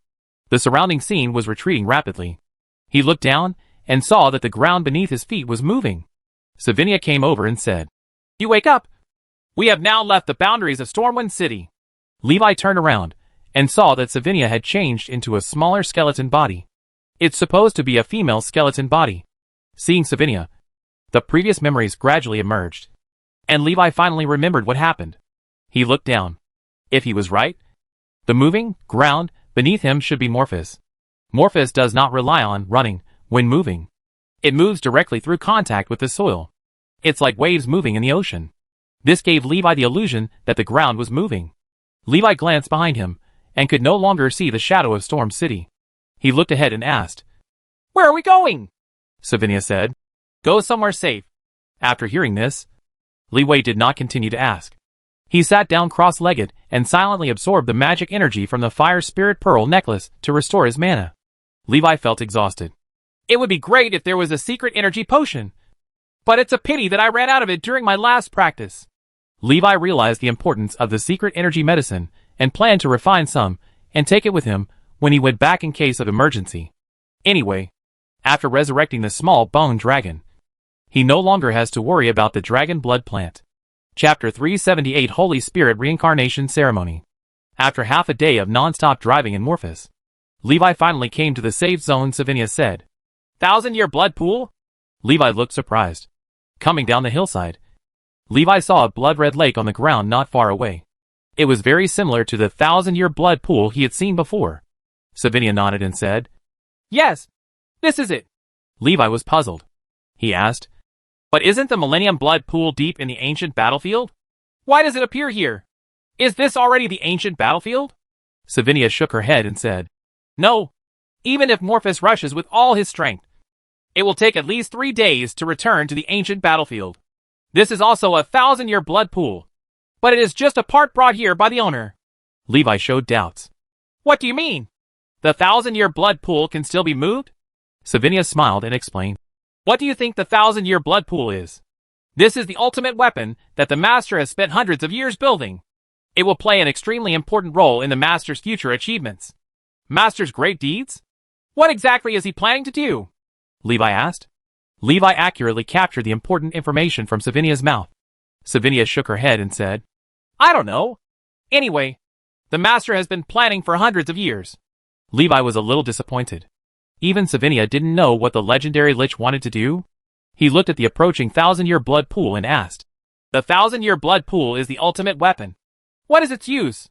The surrounding scene was retreating rapidly. He looked down and saw that the ground beneath his feet was moving. Savinia came over and said, "You wake up! We have now left the boundaries of Stormwind City." Levi turned around and saw that Savinia had changed into a smaller skeleton body. It's supposed to be a female skeleton body. Seeing Savinia, the previous memories gradually emerged, and Levi finally remembered what happened. He looked down. If he was right, the moving ground beneath him should be Morphus. Morphus does not rely on running when moving. It moves directly through contact with the soil. It's like waves moving in the ocean. This gave Levi the illusion that the ground was moving. Levi glanced behind him and could no longer see the shadow of Storm City. He looked ahead and asked, "Where are we going?" Savinia said, "Go somewhere safe." After hearing this, Levi did not continue to ask. He sat down cross-legged and silently absorbed the magic energy from the Fire Spirit Pearl necklace to restore his mana. Levi felt exhausted. It would be great if there was a secret energy potion, but it's a pity that I ran out of it during my last practice. Levi realized the importance of the secret energy medicine and planned to refine some and take it with him when he went back in case of emergency. Anyway, after resurrecting the small bone dragon, he no longer has to worry about the dragon blood plant. Chapter 378 Holy Spirit Reincarnation Ceremony. After half a day of non-stop driving in Morphus, Levi finally came to the safe zone. Savinia said, "1,000-year blood pool?" Levi looked surprised. Coming down the hillside, Levi saw a blood-red lake on the ground not far away. It was very similar to the 1,000-year blood pool he had seen before. Savinia nodded and said, "Yes, this is it." Levi was puzzled. He asked, "But isn't the Millennium Blood Pool deep in the ancient battlefield? Why does it appear here? Is this already the ancient battlefield?" Savinia shook her head and said, "No. Even if Morphus rushes with all his strength, it will take at least 3 days to return to the ancient battlefield. This is also a 1,000-year blood pool, but it is just a part brought here by the owner." Levi showed doubts. "What do you mean? The 1,000-year blood pool can still be moved?" Savinia smiled and explained, "What do you think the 1,000-year blood pool is? This is the ultimate weapon that the Master has spent hundreds of years building. It will play an extremely important role in the Master's future achievements." "Master's great deeds? What exactly is he planning to do?" Levi asked. Levi accurately captured the important information from Savinia's mouth. Savinia shook her head and said, "I don't know. Anyway, the Master has been planning for hundreds of years." Levi was a little disappointed. Even Savinia didn't know what the legendary Lich wanted to do. He looked at the approaching 1,000-year blood pool and asked, "The 1,000-year blood pool is the ultimate weapon. What is its use?"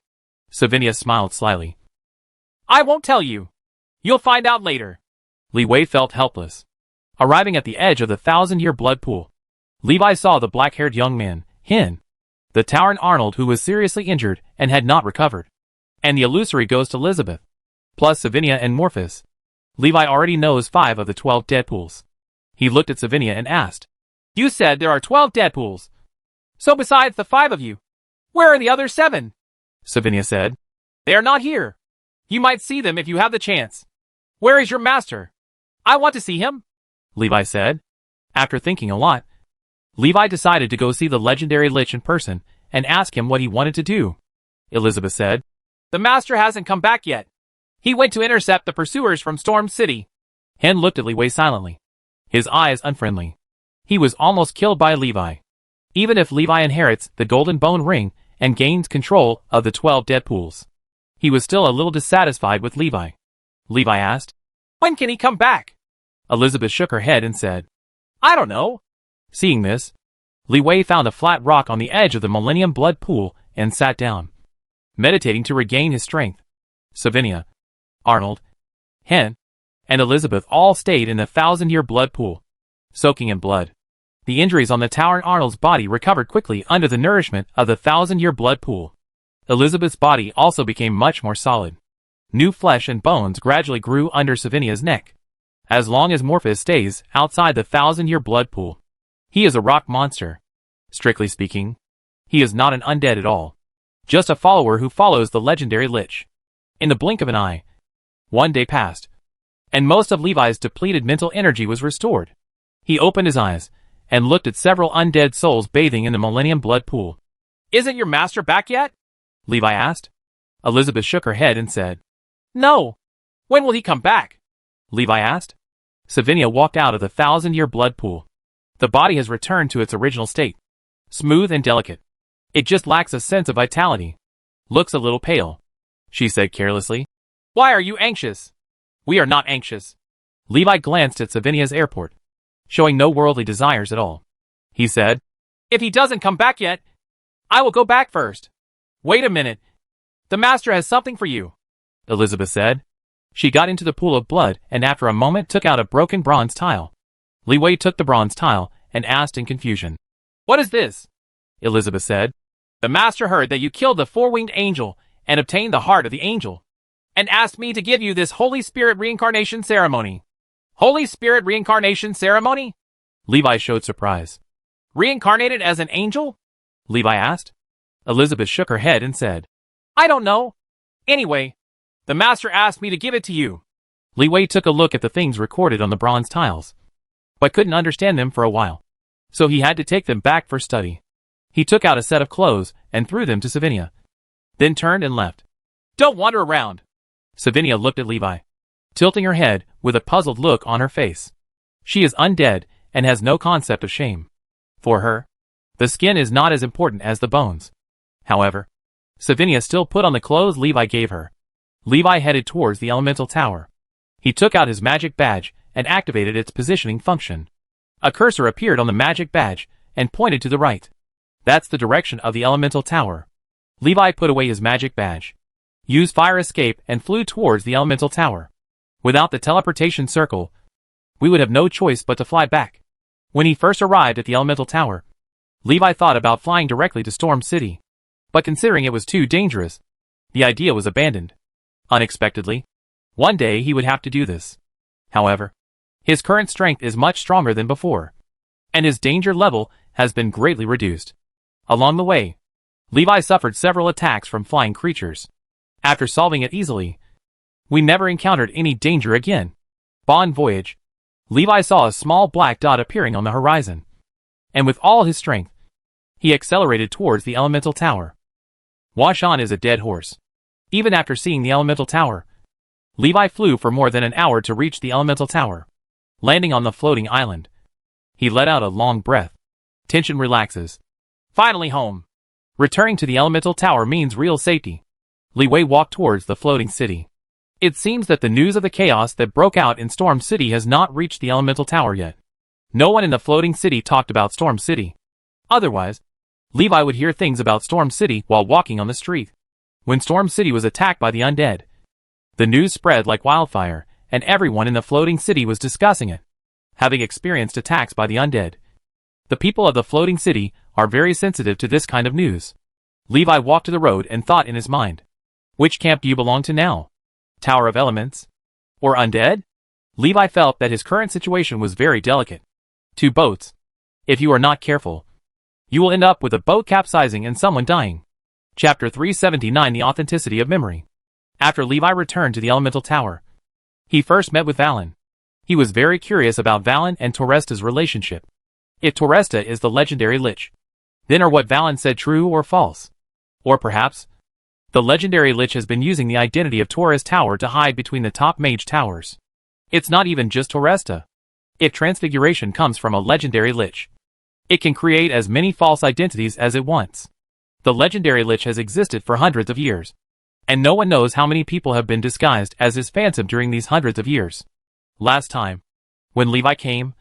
Savinia smiled slyly. "I won't tell you. You'll find out later." Levi felt helpless. Arriving at the edge of the 1,000-year blood pool, Levi saw the black-haired young man, Hin, the Tauren Arnold who was seriously injured and had not recovered, and the illusory ghost Elizabeth, plus Savinia and Morphus. Levi already knows 5 of the 12 Deadpools. He looked at Savinia and asked, "You said there are 12 Deadpools. So besides the 5 of you, where are the other 7? Savinia said, "They are not here. You might see them if you have the chance." "Where is your master? I want to see him," Levi said. After thinking a lot, Levi decided to go see the legendary Lich in person and ask him what he wanted to do. Elizabeth said, "The master hasn't come back yet. He went to intercept the pursuers from Storm City." Hen looked at Levi silently, his eyes unfriendly. He was almost killed by Levi. Even if Levi inherits the Golden Bone Ring and gains control of the 12 Deadpools, he was still a little dissatisfied with Levi. Levi asked, "When can he come back?" Elizabeth shook her head and said, "I don't know." Seeing this, Levi found a flat rock on the edge of the Millennium Blood Pool and sat down, meditating to regain his strength. Savinia, Arnold, Hen, and Elizabeth all stayed in the 1,000-year blood pool, soaking in blood. The injuries on the Tauren Arnold's body recovered quickly under the nourishment of the 1,000-year blood pool. Elizabeth's body also became much more solid. New flesh and bones gradually grew under Savinia's neck. As long as Morphus stays outside the 1,000-year blood pool, he is a rock monster. Strictly speaking, he is not an undead at all, just a follower who follows the legendary Lich. In the blink of an eye, 1 day passed, and most of Levi's depleted mental energy was restored. He opened his eyes and looked at several undead souls bathing in the Millennium Blood Pool. Isn't your master back yet? Levi asked. Elizabeth shook her head and said, No. When will he come back? Levi asked. Savinia walked out of the 1,000-year blood pool. The body has returned to its original state. Smooth and delicate. It just lacks a sense of vitality. Looks a little pale, she said carelessly. Why are you anxious? We are not anxious. Levi glanced at Savinia's airport, showing no worldly desires at all. He said, If he doesn't come back yet, I will go back first. Wait a minute. The master has something for you, Elizabeth said. She got into the pool of blood and after a moment took out a broken bronze tile. Li Wei took the bronze tile and asked in confusion. What is this? Elizabeth said. The master heard that you killed the four-winged angel and obtained the heart of the angel, and asked me to give you this Holy Spirit reincarnation ceremony. Holy Spirit reincarnation ceremony? Levi showed surprise. Reincarnated as an angel? Levi asked. Elizabeth shook her head and said, I don't know. Anyway, the master asked me to give it to you. Li Wei took a look at the things recorded on the bronze tiles, but couldn't understand them for a while, so he had to take them back for study. He took out a set of clothes and threw them to Savinia, then turned and left. Don't wander around. Savinia looked at Levi, tilting her head with a puzzled look on her face. She is undead and has no concept of shame. For her, the skin is not as important as the bones. However, Savinia still put on the clothes Levi gave her. Levi headed towards the elemental tower. He took out his magic badge and activated its positioning function. A cursor appeared on the magic badge and pointed to the right. That's the direction of the elemental tower. Levi put away his magic badge, used fire escape and flew towards the elemental tower. Without the teleportation circle, we would have no choice but to fly back. When he first arrived at the elemental tower, Levi thought about flying directly to Storm City, but considering it was too dangerous, the idea was abandoned. Unexpectedly, one day he would have to do this. However, his current strength is much stronger than before, and his danger level has been greatly reduced. Along the way, Levi suffered several attacks from flying creatures. After solving it easily, we never encountered any danger again. Bon voyage. Levi saw a small black dot appearing on the horizon, and with all his strength, he accelerated towards the elemental tower. Washan is a dead horse. Even after seeing the elemental tower, Levi flew for more than an hour to reach the elemental tower. Landing on the floating island, he let out a long breath. Tension relaxes. Finally home. Returning to the elemental tower means real safety. Li Wei walked towards the floating city. It seems that the news of the chaos that broke out in Storm City has not reached the elemental tower yet. No one in the floating city talked about Storm City. Otherwise, Levi would hear things about Storm City while walking on the street. When Storm City was attacked by the undead, the news spread like wildfire, and everyone in the floating city was discussing it. Having experienced attacks by the undead, the people of the floating city are very sensitive to this kind of news. Levi walked to the road and thought in his mind, which camp do you belong to now? Tower of Elements? Or undead? Levi felt that his current situation was very delicate. Two boats. If you are not careful, you will end up with a boat capsizing and someone dying. Chapter 379 The Authenticity of Memory. After Levi returned to the elemental tower, he first met with Valen. He was very curious about Valen and Torresta's relationship. If Torresta is the legendary lich, then are what Valen said true or false? Or perhaps, the legendary lich has been using the identity of Torres Tower to hide between the top mage towers. It's not even just Torresta. If transfiguration comes from a legendary lich, it can create as many false identities as it wants. The legendary lich has existed for hundreds of years, and no one knows how many people have been disguised as his phantom during these hundreds of years. Last time, when Levi came,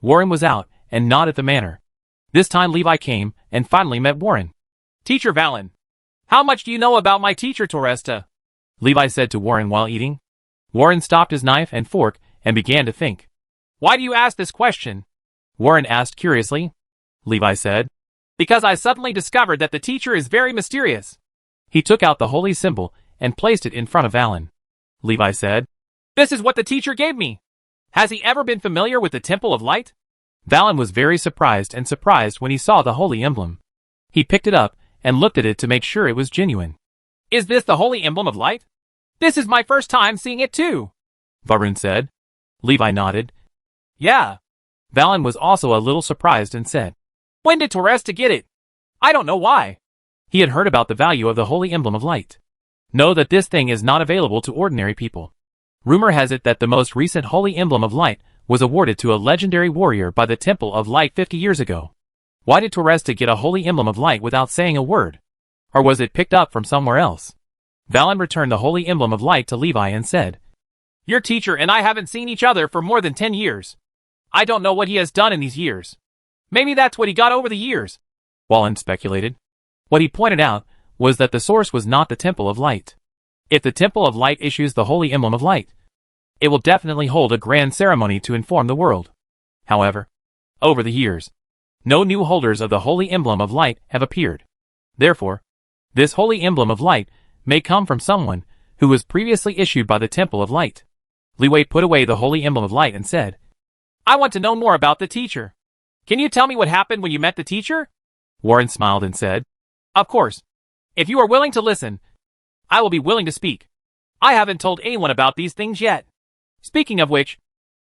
Warren was out and not at the manor. This time Levi came and finally met Warren. Teacher Valen, how much do you know about my teacher Torresta? Levi said to Warren while eating. Warren stopped his knife and fork and began to think. Why do you ask this question? Warren asked curiously. Levi said, Because I suddenly discovered that the teacher is very mysterious. He took out the holy symbol and placed it in front of Valen. Levi said, This is what the teacher gave me. Has he ever been familiar with the Temple of Light? Valen was very surprised when he saw the holy emblem. He picked it up and looked at it to make sure it was genuine. Is this the holy emblem of light? This is my first time seeing it too. Varun said. Levi nodded. Yeah. Valen was also a little surprised and said, When did Toresta get it? I don't know why. He had heard about the value of the holy emblem of light. Know that this thing is not available to ordinary people. Rumor has it that the most recent holy emblem of light was awarded to a legendary warrior by the Temple of Light 50 years ago. Why did Toresta get a holy emblem of light without saying a word? Or was it picked up from somewhere else? Valen returned the holy emblem of light to Levi and said, Your teacher and I haven't seen each other for more than 10 years. I don't know what he has done in these years. Maybe that's what he got over the years. Valen speculated. What he pointed out was that the source was not the Temple of Light. If the Temple of Light issues the holy emblem of light, it will definitely hold a grand ceremony to inform the world. However, over the years, no new holders of the holy emblem of light have appeared. Therefore, this holy emblem of light may come from someone who was previously issued by the Temple of Light. Li Wei put away the holy emblem of light and said, I want to know more about the teacher. Can you tell me what happened when you met the teacher? Warren smiled and said, Of course. If you are willing to listen, I will be willing to speak. I haven't told anyone about these things yet. Speaking of which,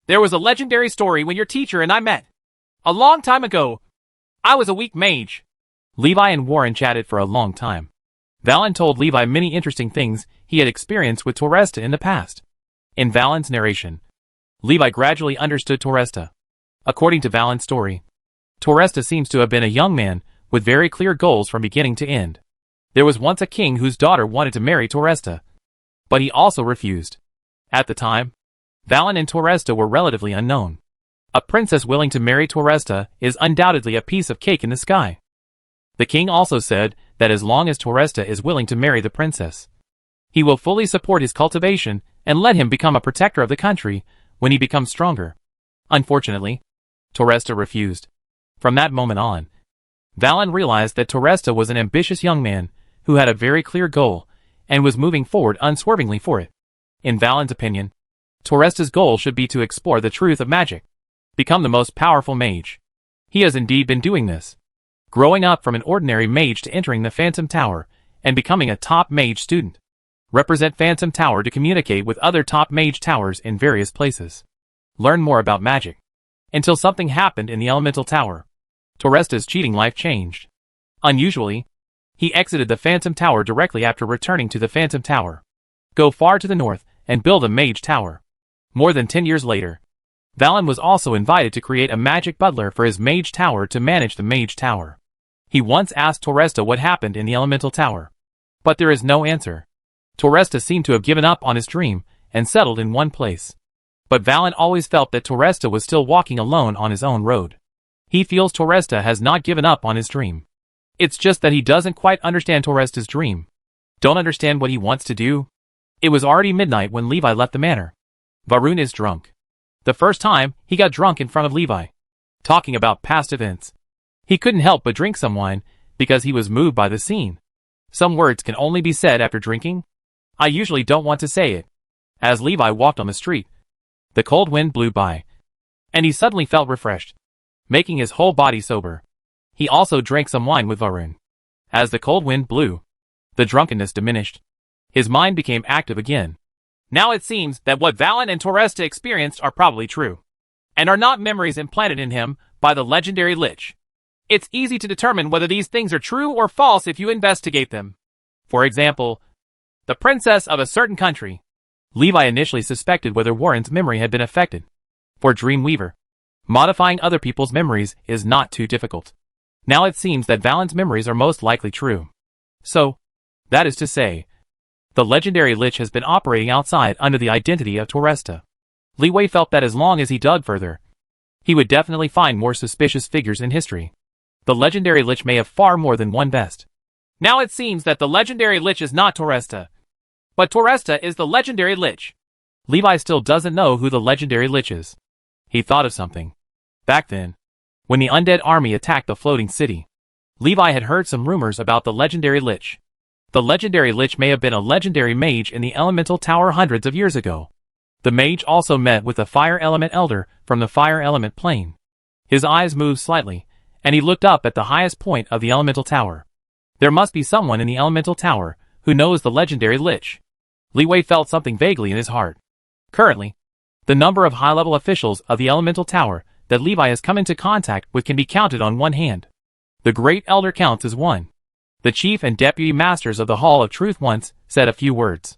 there was a legendary story when your teacher and I met. A long time ago. I was a weak mage. Levi and Warren chatted for a long time. Valen told Levi many interesting things he had experienced with Toresta in the past. In Valen's narration, Levi gradually understood Toresta. According to Valen's story, Toresta seems to have been a young man with very clear goals from beginning to end. There was once a king whose daughter wanted to marry Toresta, but he also refused. At the time, Valen and Toresta were relatively unknown. A princess willing to marry Toresta is undoubtedly a piece of cake in the sky. The king also said that as long as Toresta is willing to marry the princess, he will fully support his cultivation and let him become a protector of the country when he becomes stronger. Unfortunately, Toresta refused. From that moment on, Valen realized that Toresta was an ambitious young man who had a very clear goal and was moving forward unswervingly for it. In Valen's opinion, Toresta's goal should be to explore the truth of magic, become the most powerful mage. He has indeed been doing this, growing up from an ordinary mage to entering the Phantom Tower and becoming a top mage student. Represent Phantom Tower to communicate with other top mage towers in various places. Learn more about magic. Until something happened in the Elemental Tower. Toresta's cheating life changed. Unusually, he exited the Phantom Tower directly after returning to the Phantom Tower. Go far to the north and build a mage tower. More than 10 years later, Valen was also invited to create a magic butler for his mage tower to manage the mage tower. He once asked Toresta what happened in the Elemental Tower, but there is no answer. Toresta seemed to have given up on his dream and settled in one place. But Valen always felt that Toresta was still walking alone on his own road. He feels Toresta has not given up on his dream. It's just that he doesn't quite understand Toresta's dream. Don't understand what he wants to do? It was already midnight when Levi left the manor. Varun is drunk. The first time, he got drunk in front of Levi, talking about past events. He couldn't help but drink some wine because he was moved by the scene. Some words can only be said after drinking. I usually don't want to say it. As Levi walked on the street, the cold wind blew by, and he suddenly felt refreshed, making his whole body sober. He also drank some wine with Varun. As the cold wind blew, the drunkenness diminished. His mind became active again. Now it seems that what Valen and Toresta experienced are probably true, and are not memories implanted in him by the legendary Lich. It's easy to determine whether these things are true or false if you investigate them. For example, the princess of a certain country. Levi initially suspected whether Warren's memory had been affected. For Dreamweaver, modifying other people's memories is not too difficult. Now it seems that Valen's memories are most likely true. So, that is to say, the legendary Lich has been operating outside under the identity of Toresta. Li Wei felt that as long as he dug further, he would definitely find more suspicious figures in history. The legendary Lich may have far more than one best. Now it seems that the legendary Lich is not Toresta, but Toresta is the legendary Lich. Levi still doesn't know who the legendary Lich is. He thought of something. Back then, when the undead army attacked the floating city, Levi had heard some rumors about the legendary Lich. The legendary Lich may have been a legendary mage in the Elemental Tower hundreds of years ago. The mage also met with the Fire Element Elder from the Fire Element Plane. His eyes moved slightly, and he looked up at the highest point of the Elemental Tower. There must be someone in the Elemental Tower who knows the legendary Lich. Li Wei felt something vaguely in his heart. Currently, The number of high-level officials of the Elemental Tower that Levi has come into contact with can be counted on one hand. The Great Elder counts as one. The Chief and Deputy Masters of the Hall of Truth once said a few words.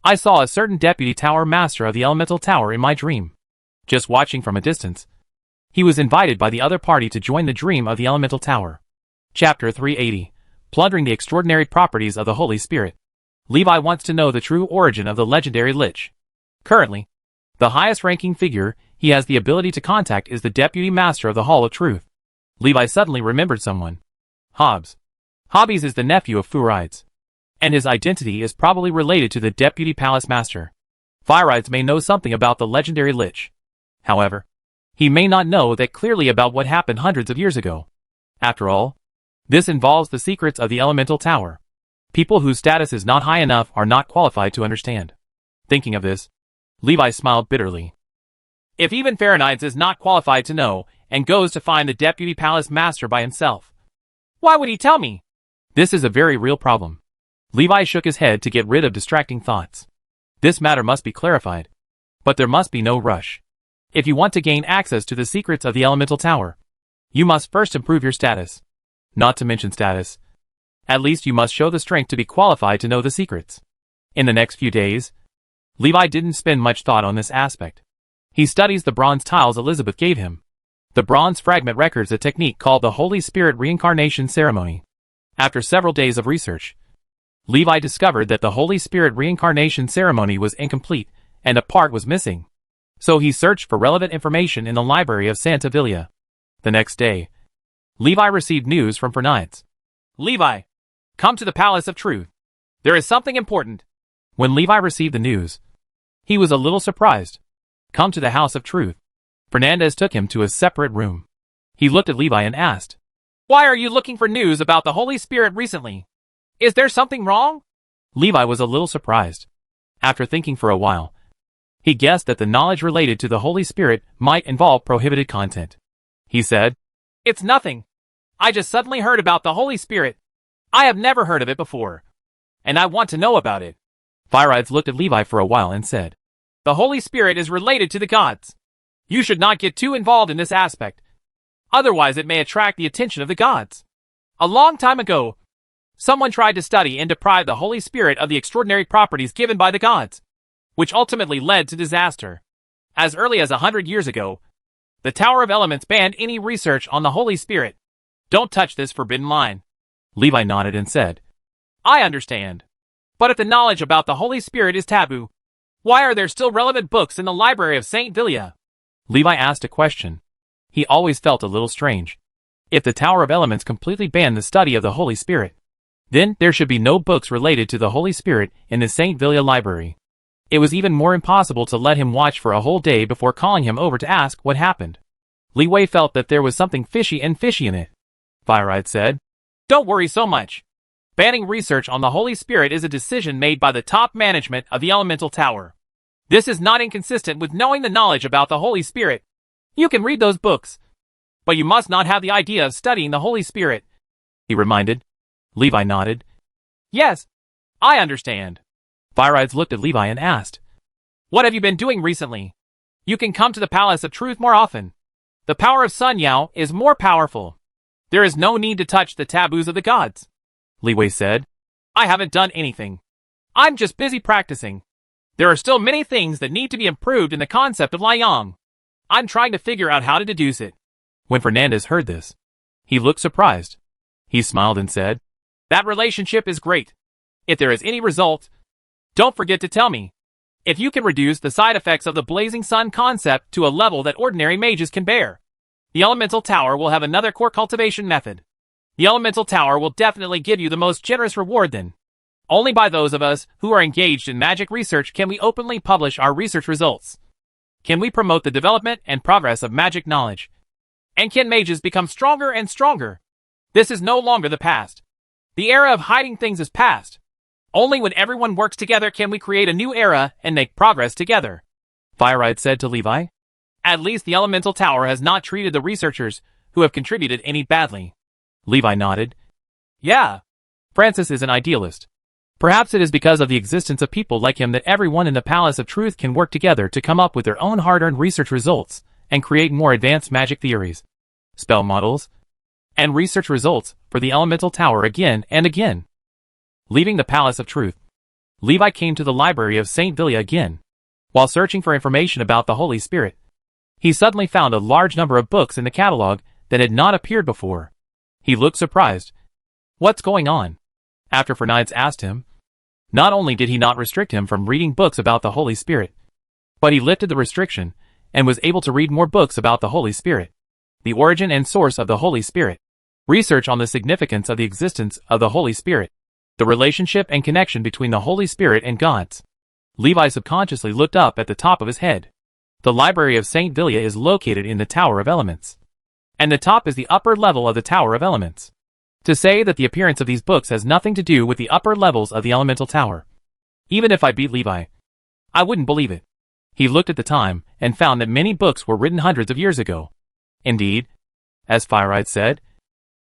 I saw a certain Deputy Tower Master of the Elemental Tower in my dream. Just watching from a distance. He was invited by the other party to join the dream of the Elemental Tower. Chapter 380. Plundering the Extraordinary Properties of the Holy Spirit. Levi wants to know the true origin of the legendary Lich. Currently, the highest-ranking figure he has the ability to contact is the Deputy Master of the Hall of Truth. Levi suddenly remembered someone. Hobbs. Hobbs is the nephew of Furides, and his identity is probably related to the Deputy Palace Master. Furides may know something about the legendary Lich. However, he may not know that clearly about what happened hundreds of years ago. After all, this involves the secrets of the Elemental Tower. People whose status is not high enough are not qualified to understand. Thinking of this, Levi smiled bitterly. If even Furides is not qualified to know, and goes to find the Deputy Palace Master by himself, why would he tell me? This is a very real problem. Levi shook his head to get rid of distracting thoughts. This matter must be clarified. But there must be no rush. If you want to gain access to the secrets of the Elemental Tower, you must first improve your status. Not to mention status. At least you must show the strength to be qualified to know the secrets. In the next few days, Levi didn't spend much thought on this aspect. He studies the bronze tiles Elizabeth gave him. The bronze fragment records a technique called the Holy Spirit Reincarnation Ceremony. After several days of research, Levi discovered that the Holy Spirit Reincarnation Ceremony was incomplete, and a part was missing. So he searched for relevant information in the library of Santa Villa. The next day, Levi received news from Furides. Levi, come to the Palace of Truth. There is something important. When Levi received the news, he was a little surprised. Come to the House of Truth. Fernandez took him to a separate room. He looked at Levi and asked, Why are you looking for news about the Holy Spirit recently? Is there something wrong? Levi was a little surprised. After thinking for a while, he guessed that the knowledge related to the Holy Spirit might involve prohibited content. He said, It's nothing. I just suddenly heard about the Holy Spirit. I have never heard of it before, and I want to know about it. Furides looked at Levi for a while and said, The Holy Spirit is related to the gods. You should not get too involved in this aspect. Otherwise it may attract the attention of the gods. A long time ago, someone tried to study and deprive the Holy Spirit of the extraordinary properties given by the gods, which ultimately led to disaster. As early as 100 years ago, the Tower of Elements banned any research on the Holy Spirit. Don't touch this forbidden line. Levi nodded and said, I understand. But if the knowledge about the Holy Spirit is taboo, why are there still relevant books in the library of St. Villa? Levi asked a question. He always felt a little strange. If the Tower of Elements completely banned the study of the Holy Spirit, then there should be no books related to the Holy Spirit in the St. Villa library. It was even more impossible to let him watch for a whole day before calling him over to ask what happened. Leeway felt that there was something fishy in it. Furides said, Don't worry so much. Banning research on the Holy Spirit is a decision made by the top management of the Elemental Tower. This is not inconsistent with knowing the knowledge about the Holy Spirit. You can read those books, but you must not have the idea of studying the Holy Spirit, he reminded. Levi nodded. Yes, I understand. Furides looked at Levi and asked, What have you been doing recently? You can come to the Palace of Truth more often. The power of Sun Yao is more powerful. There is no need to touch the taboos of the gods. Leeway said, I haven't done anything. I'm just busy practicing. There are still many things that need to be improved in the concept of Liang. I'm trying to figure out how to deduce it. When Fernandez heard this, he looked surprised. He smiled and said, That relationship is great. If there is any result, don't forget to tell me. If you can reduce the side effects of the blazing sun concept to a level that ordinary mages can bear, the Elemental Tower will have another core cultivation method. The Elemental Tower will definitely give you the most generous reward then. Only by those of us who are engaged in magic research can we openly publish our research results. Can we promote the development and progress of magic knowledge? And can mages become stronger and stronger? This is no longer the past. The era of hiding things is past. Only when everyone works together can we create a new era and make progress together. Furides said to Levi. At least the Elemental Tower has not treated the researchers who have contributed any badly. Levi nodded. Yeah. Francis is an idealist. Perhaps it is because of the existence of people like him that everyone in the Palace of Truth can work together to come up with their own hard-earned research results and create more advanced magic theories, spell models, and research results for the Elemental Tower again and again. Leaving the Palace of Truth, Levi came to the library of St. Villia again. While searching for information about the Holy Spirit, he suddenly found a large number of books in the catalog that had not appeared before. He looked surprised. What's going on? After Fernandes asked him. Not only did he not restrict him from reading books about the Holy Spirit, but he lifted the restriction and was able to read more books about the Holy Spirit, the origin and source of the Holy Spirit, research on the significance of the existence of the Holy Spirit, the relationship and connection between the Holy Spirit and gods. Levi subconsciously looked up at the top of his head. The library of St. Villia is located in the Tower of Elements, and the top is the upper level of the Tower of Elements. To say that the appearance of these books has nothing to do with the upper levels of the Elemental Tower. Even if I beat Levi, I wouldn't believe it. He looked at the time and found that many books were written hundreds of years ago. Indeed, as Firide said,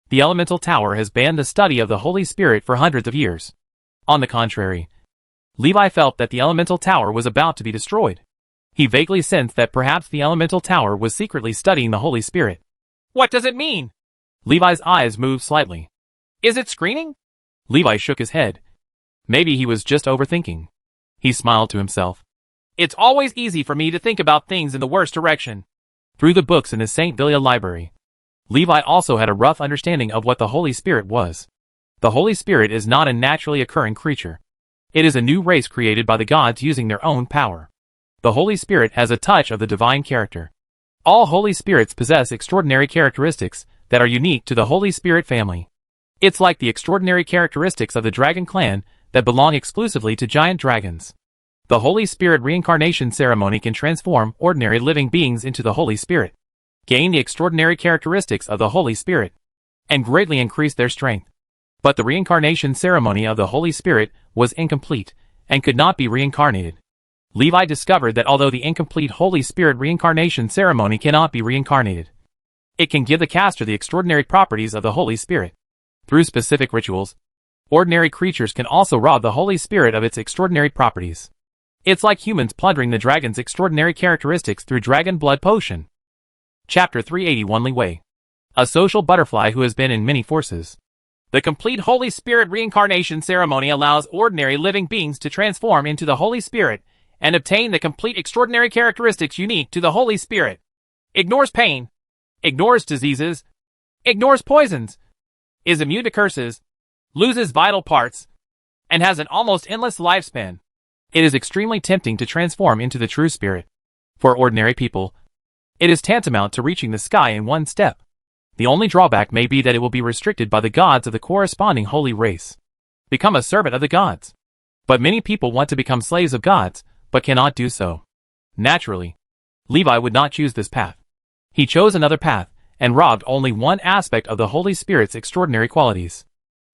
the Elemental Tower has banned the study of the Holy Spirit for hundreds of years. On the contrary, Levi felt that the Elemental Tower was about to be destroyed. He vaguely sensed that perhaps the Elemental Tower was secretly studying the Holy Spirit. What does it mean? Levi's eyes moved slightly. Is it screening? Levi shook his head. Maybe he was just overthinking. He smiled to himself. It's always easy for me to think about things in the worst direction. Through the books in the St. Villia library, Levi also had a rough understanding of what the Holy Spirit was. The Holy Spirit is not a naturally occurring creature. It is a new race created by the gods using their own power. The Holy Spirit has a touch of the divine character. All Holy Spirits possess extraordinary characteristics that are unique to the Holy Spirit family. It's like the extraordinary characteristics of the dragon clan that belong exclusively to giant dragons. The Holy Spirit reincarnation ceremony can transform ordinary living beings into the Holy Spirit, gain the extraordinary characteristics of the Holy Spirit, and greatly increase their strength. But the reincarnation ceremony of the Holy Spirit was incomplete and could not be reincarnated. Levi discovered that although the incomplete Holy Spirit reincarnation ceremony cannot be reincarnated, it can give the caster the extraordinary properties of the Holy Spirit. Through specific rituals, ordinary creatures can also rob the Holy Spirit of its extraordinary properties. It's like humans plundering the dragon's extraordinary characteristics through dragon blood potion. Chapter 381 Li Wei, a social butterfly who has been in many forces. The complete Holy Spirit reincarnation ceremony allows ordinary living beings to transform into the Holy Spirit and obtain the complete extraordinary characteristics unique to the Holy Spirit. Ignores pain, ignores diseases, ignores poisons, is immune to curses, loses vital parts, and has an almost endless lifespan. It is extremely tempting to transform into the true spirit. For ordinary people, it is tantamount to reaching the sky in one step. The only drawback may be that it will be restricted by the gods of the corresponding holy race. Become a servant of the gods. But many people want to become slaves of gods, but cannot do so. Naturally, Levi would not choose this path. He chose another path, and robbed only one aspect of the Holy Spirit's extraordinary qualities.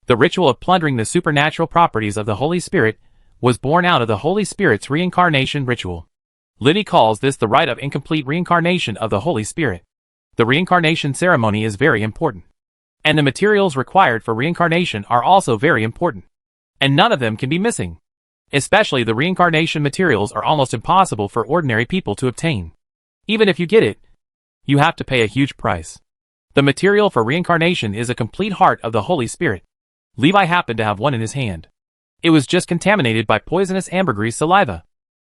The ritual of plundering the supernatural properties of the Holy Spirit was born out of the Holy Spirit's reincarnation ritual. Liddy calls this the rite of incomplete reincarnation of the Holy Spirit. The reincarnation ceremony is very important. And the materials required for reincarnation are also very important. And none of them can be missing. Especially the reincarnation materials are almost impossible for ordinary people to obtain. Even if you get it, you have to pay a huge price. The material for reincarnation is a complete heart of the Holy Spirit. Levi happened to have one in his hand. It was just contaminated by poisonous ambergris saliva.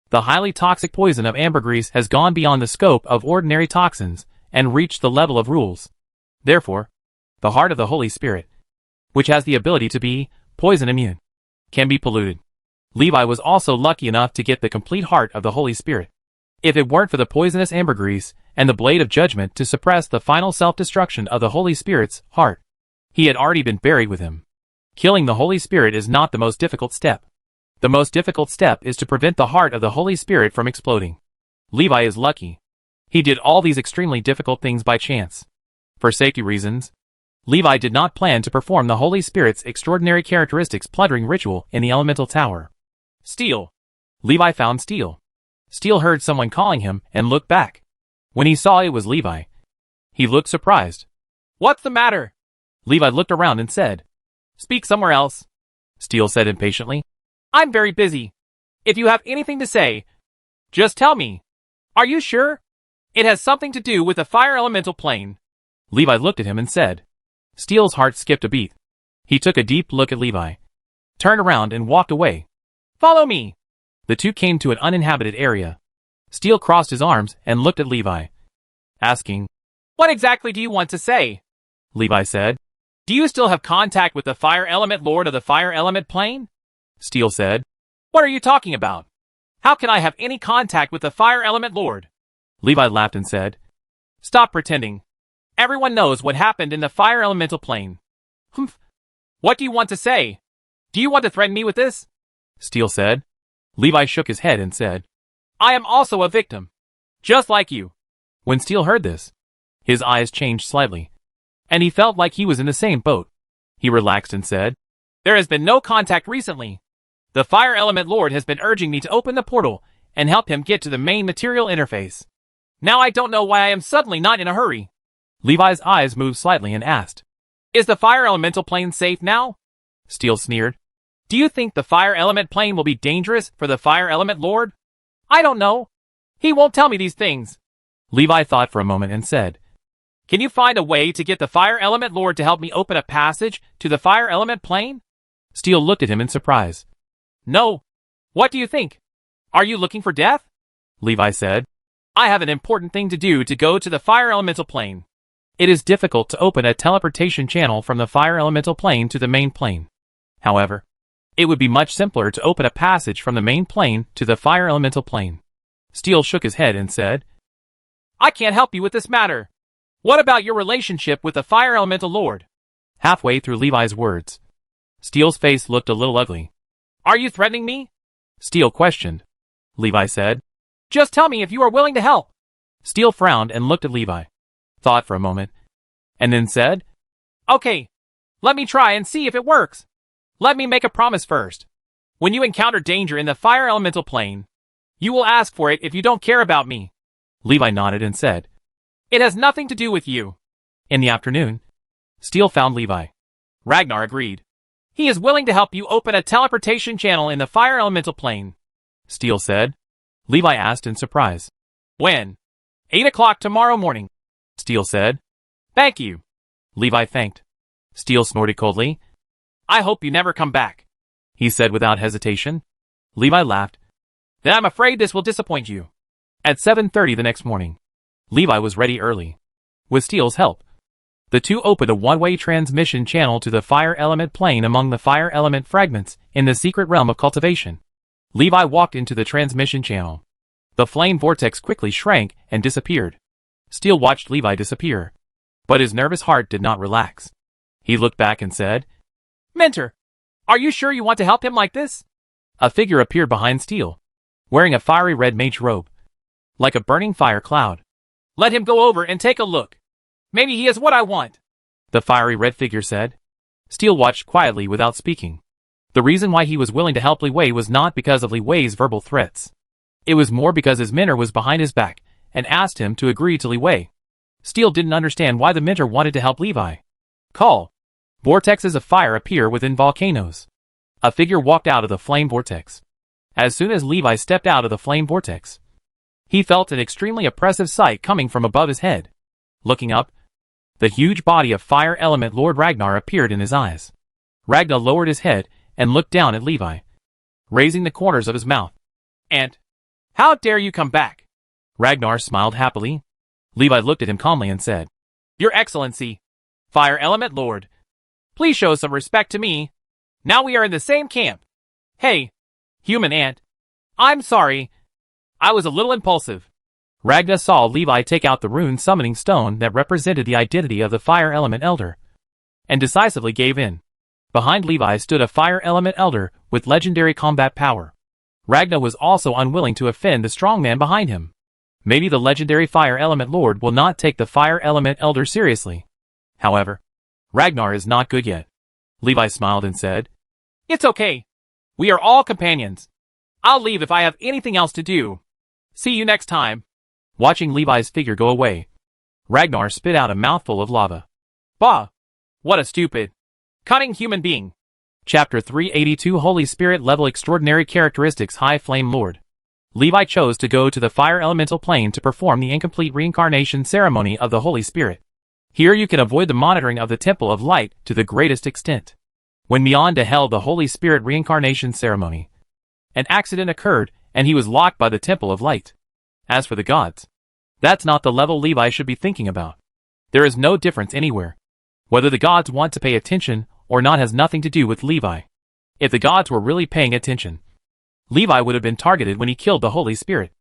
The highly toxic poison of ambergris has gone beyond the scope of ordinary toxins and reached the level of rules. Therefore, the heart of the Holy Spirit, which has the ability to be poison immune, can be polluted. Levi was also lucky enough to get the complete heart of the Holy Spirit. If it weren't for the poisonous ambergris and the blade of judgment to suppress the final self-destruction of the Holy Spirit's heart, he had already been buried with him. Killing the Holy Spirit is not the most difficult step. The most difficult step is to prevent the heart of the Holy Spirit from exploding. Levi is lucky. He did all these extremely difficult things by chance. For safety reasons, Levi did not plan to perform the Holy Spirit's extraordinary characteristics plundering ritual in the Elemental Tower. Steel. Levi found Steel. Steel heard someone calling him and looked back. When he saw it was Levi, he looked surprised. What's the matter? Levi looked around and said, Speak somewhere else. Steel said impatiently. I'm very busy. If you have anything to say, just tell me. Are you sure? It has something to do with the fire elemental plane. Levi looked at him and said. Steele's heart skipped a beat. He took a deep look at Levi, turned around and walked away. Follow me. The two came to an uninhabited area. Steele crossed his arms and looked at Levi, asking, What exactly do you want to say? Levi said. Do you still have contact with the fire element lord of the fire element plane? Steele said. What are you talking about? How can I have any contact with the fire element lord? Levi laughed and said. Stop pretending. Everyone knows what happened in the fire elemental plane. Humph. What do you want to say? Do you want to threaten me with this? Steele said. Levi shook his head and said, I am also a victim. Just like you. When Steele heard this, his eyes changed slightly, and he felt like he was in the same boat. He relaxed and said, There has been no contact recently. The fire element lord has been urging me to open the portal and help him get to the main material interface. Now I don't know why I am suddenly not in a hurry. Levi's eyes moved slightly and asked, Is the fire elemental plane safe now? Steele sneered. Do you think the fire element plane will be dangerous for the fire element lord? I don't know. He won't tell me these things. Levi thought for a moment and said, Can you find a way to get the fire element lord to help me open a passage to the fire element plane? Steele looked at him in surprise. No. What do you think? Are you looking for death? Levi said. I have an important thing to do to go to the fire elemental plane. It is difficult to open a teleportation channel from the fire elemental plane to the main plane. However, it would be much simpler to open a passage from the main plane to the fire elemental plane. Steele shook his head and said, I can't help you with this matter. What about your relationship with the fire elemental lord? Halfway through Levi's words, Steele's face looked a little ugly. Are you threatening me? Steele questioned. Levi said, Just tell me if you are willing to help. Steele frowned and looked at Levi, thought for a moment, and then said, Okay, let me try and see if it works. Let me make a promise first. When you encounter danger in the fire elemental plane, you will ask for it if you don't care about me. Levi nodded and said, It has nothing to do with you. In the afternoon, Steele found Levi. Ragnar agreed. He is willing to help you open a teleportation channel in the fire elemental plane. Steele said. Levi asked in surprise. When? 8 o'clock tomorrow morning. Steele said. Thank you. Levi thanked. Steele snorted coldly. I hope you never come back, he said without hesitation. Levi laughed. Then I'm afraid this will disappoint you. At 7:30 the next morning, Levi was ready early. With Steele's help, the two opened a one-way transmission channel to the fire element plane among the fire element fragments in the secret realm of cultivation. Levi walked into the transmission channel. The flame vortex quickly shrank and disappeared. Steele watched Levi disappear, but his nervous heart did not relax. He looked back and said, Mentor, are you sure you want to help him like this? A figure appeared behind Steele, wearing a fiery red mage robe, like a burning fire cloud. Let him go over and take a look. Maybe he is what I want, the fiery red figure said. Steele watched quietly without speaking. The reason why he was willing to help Li Wei was not because of Li Wei's verbal threats. It was more because his mentor was behind his back and asked him to agree to Li Wei. Steele didn't understand why the mentor wanted to help Levi. Call. Vortexes of fire appear within volcanoes. A figure walked out of the flame vortex. As soon as Levi stepped out of the flame vortex, he felt an extremely oppressive sight coming from above his head. Looking up, the huge body of fire element Lord Ragnar appeared in his eyes. Ragnar lowered his head and looked down at Levi, raising the corners of his mouth. And, how dare you come back? Ragnar smiled happily. Levi looked at him calmly and said, Your Excellency, Fire Element Lord, please show some respect to me. Now we are in the same camp. Hey, human ant. I'm sorry. I was a little impulsive. Ragnar saw Levi take out the rune summoning stone that represented the identity of the Fire Element Elder, and decisively gave in. Behind Levi stood a Fire Element Elder with legendary combat power. Ragnar was also unwilling to offend the strong man behind him. Maybe the legendary Fire Element Lord will not take the Fire Element Elder seriously. However, Ragnar is not good yet. Levi smiled and said, It's okay. We are all companions. I'll leave if I have anything else to do. See you next time. Watching Levi's figure go away, Ragnar spit out a mouthful of lava. Bah! What a stupid, cunning human being. Chapter 382 Holy Spirit Level Extraordinary Characteristics High Flame Lord. Levi chose to go to the fire elemental plane to perform the incomplete reincarnation ceremony of the Holy Spirit. Here you can avoid the monitoring of the Temple of Light to the greatest extent. When Mionda held the Holy Spirit reincarnation ceremony, an accident occurred and he was locked by the Temple of Light. As for the gods, that's not the level Levi should be thinking about. There is no difference anywhere. Whether the gods want to pay attention or not has nothing to do with Levi. If the gods were really paying attention, Levi would have been targeted when he killed the Holy Spirit.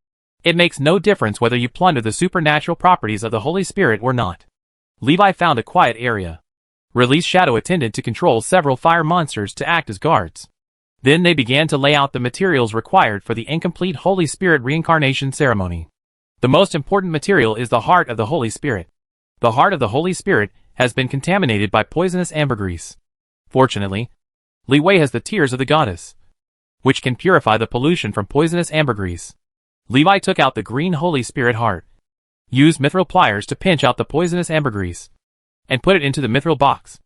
It makes no difference whether you plunder the supernatural properties of the Holy Spirit or not. Levi found a quiet area. Released Shadow attended to control several fire monsters to act as guards. Then they began to lay out the materials required for the incomplete Holy Spirit reincarnation ceremony. The most important material is the heart of the Holy Spirit. The heart of the Holy Spirit has been contaminated by poisonous ambergris. Fortunately, Li Wei has the tears of the goddess, which can purify the pollution from poisonous ambergris. Levi took out the green Holy Spirit heart, used mithril pliers to pinch out the poisonous ambergris, and put it into the mithril box.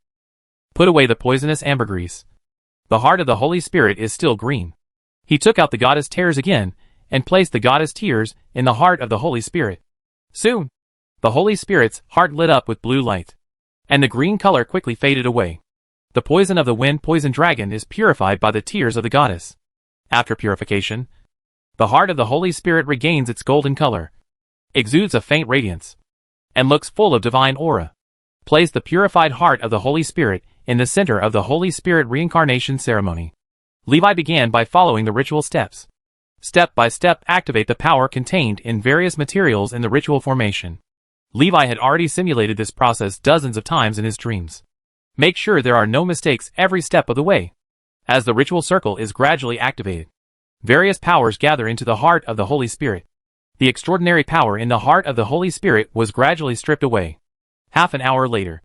Put away the poisonous ambergris. The heart of the Holy Spirit is still green. He took out the goddess tears again, and placed the goddess tears in the heart of the Holy Spirit. Soon, the Holy Spirit's heart lit up with blue light, and the green color quickly faded away. The poison of the wind poison dragon is purified by the tears of the goddess. After purification, the heart of the Holy Spirit regains its golden color, exudes a faint radiance, and looks full of divine aura. Place the purified heart of the Holy Spirit in the center of the Holy Spirit reincarnation ceremony. Levi began by following the ritual steps. Step by step activate the power contained in various materials in the ritual formation. Levi had already simulated this process dozens of times in his dreams. Make sure there are no mistakes every step of the way. As the ritual circle is gradually activated, various powers gather into the heart of the Holy Spirit. The extraordinary power in the heart of the Holy Spirit was gradually stripped away. Half an hour later,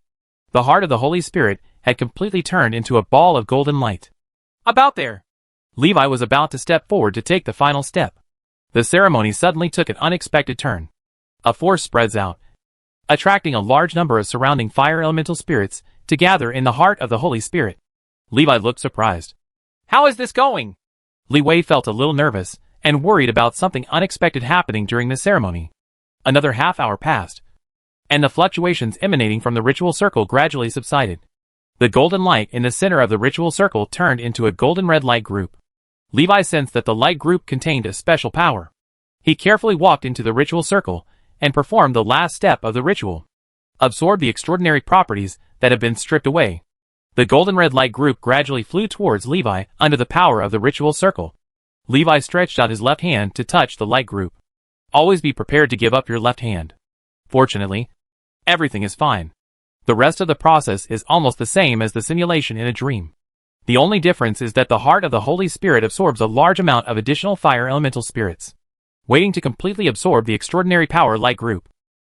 the heart of the Holy Spirit had completely turned into a ball of golden light. About there! Levi was about to step forward to take the final step. The ceremony suddenly took an unexpected turn. A force spreads out, attracting a large number of surrounding fire elemental spirits to gather in the heart of the Holy Spirit. Levi looked surprised. How is this going? Li Wei felt a little nervous and worried about something unexpected happening during the ceremony. Another half hour passed, and the fluctuations emanating from the ritual circle gradually subsided. The golden light in the center of the ritual circle turned into a golden red light group. Levi sensed that the light group contained a special power. He carefully walked into the ritual circle and performed the last step of the ritual. Absorb the extraordinary properties that have been stripped away. The golden red light group gradually flew towards Levi under the power of the ritual circle. Levi stretched out his left hand to touch the light group. Always be prepared to give up your left hand. Fortunately, everything is fine. The rest of the process is almost the same as the simulation in a dream. The only difference is that the heart of the Holy Spirit absorbs a large amount of additional fire elemental spirits, waiting to completely absorb the extraordinary power light group.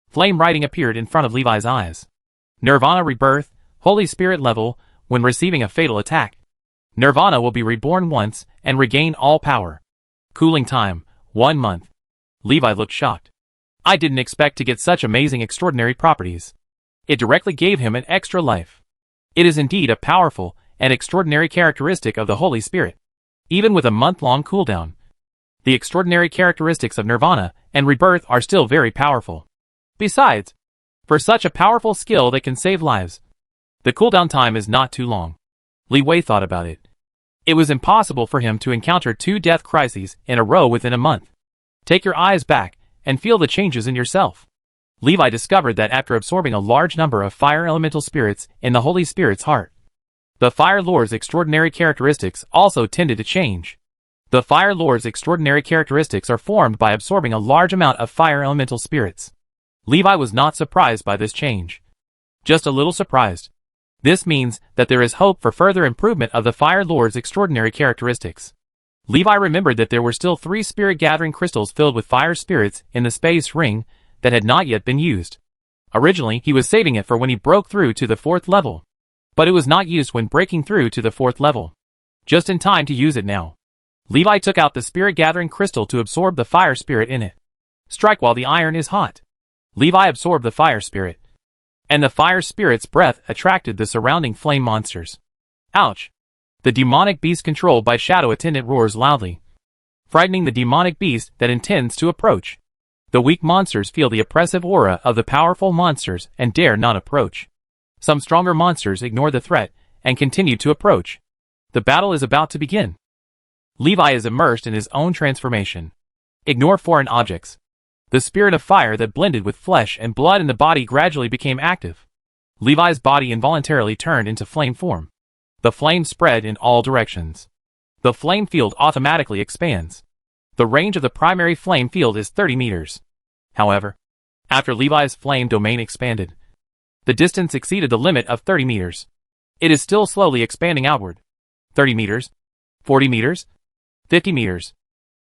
Flame writing appeared in front of Levi's eyes. Nirvana rebirth, Holy Spirit level, when receiving a fatal attack. Nirvana will be reborn once and regain all power. Cooling time, 1 month. Levi looked shocked. I didn't expect to get such amazing extraordinary properties. It directly gave him an extra life. It is indeed a powerful and extraordinary characteristic of the Holy Spirit. Even with a month-long cooldown, the extraordinary characteristics of Nirvana and rebirth are still very powerful. Besides, for such a powerful skill that can save lives, the cooldown time is not too long. Li Wei thought about it. It was impossible for him to encounter 2 death crises in a row within a month. Take your eyes back and feel the changes in yourself. Levi discovered that after absorbing a large number of fire elemental spirits in the Holy Spirit's heart, the Fire Lord's extraordinary characteristics also tended to change. The Fire Lord's extraordinary characteristics are formed by absorbing a large amount of fire elemental spirits. Levi was not surprised by this change. Just a little surprised. This means that there is hope for further improvement of the Fire Lord's extraordinary characteristics. Levi remembered that there were still 3 spirit gathering crystals filled with fire spirits in the space ring that had not yet been used. Originally, he was saving it for when he broke through to the 4th level, but it was not used when breaking through to the 4th level. Just in time to use it now. Levi took out the spirit gathering crystal to absorb the fire spirit in it. Strike while the iron is hot. Levi absorbed the fire spirit, and the fire spirit's breath attracted the surrounding flame monsters. Ouch! The demonic beast controlled by Shadow Attendant roars loudly, frightening the demonic beast that intends to approach. The weak monsters feel the oppressive aura of the powerful monsters and dare not approach. Some stronger monsters ignore the threat and continue to approach. The battle is about to begin. Levi is immersed in his own transformation. Ignore foreign objects. The spirit of fire that blended with flesh and blood in the body gradually became active. Levi's body involuntarily turned into flame form. The flame spread in all directions. The flame field automatically expands. The range of the primary flame field is 30 meters. However, after Levi's flame domain expanded, the distance exceeded the limit of 30 meters. It is still slowly expanding outward. 30 meters, 40 meters, 50 meters.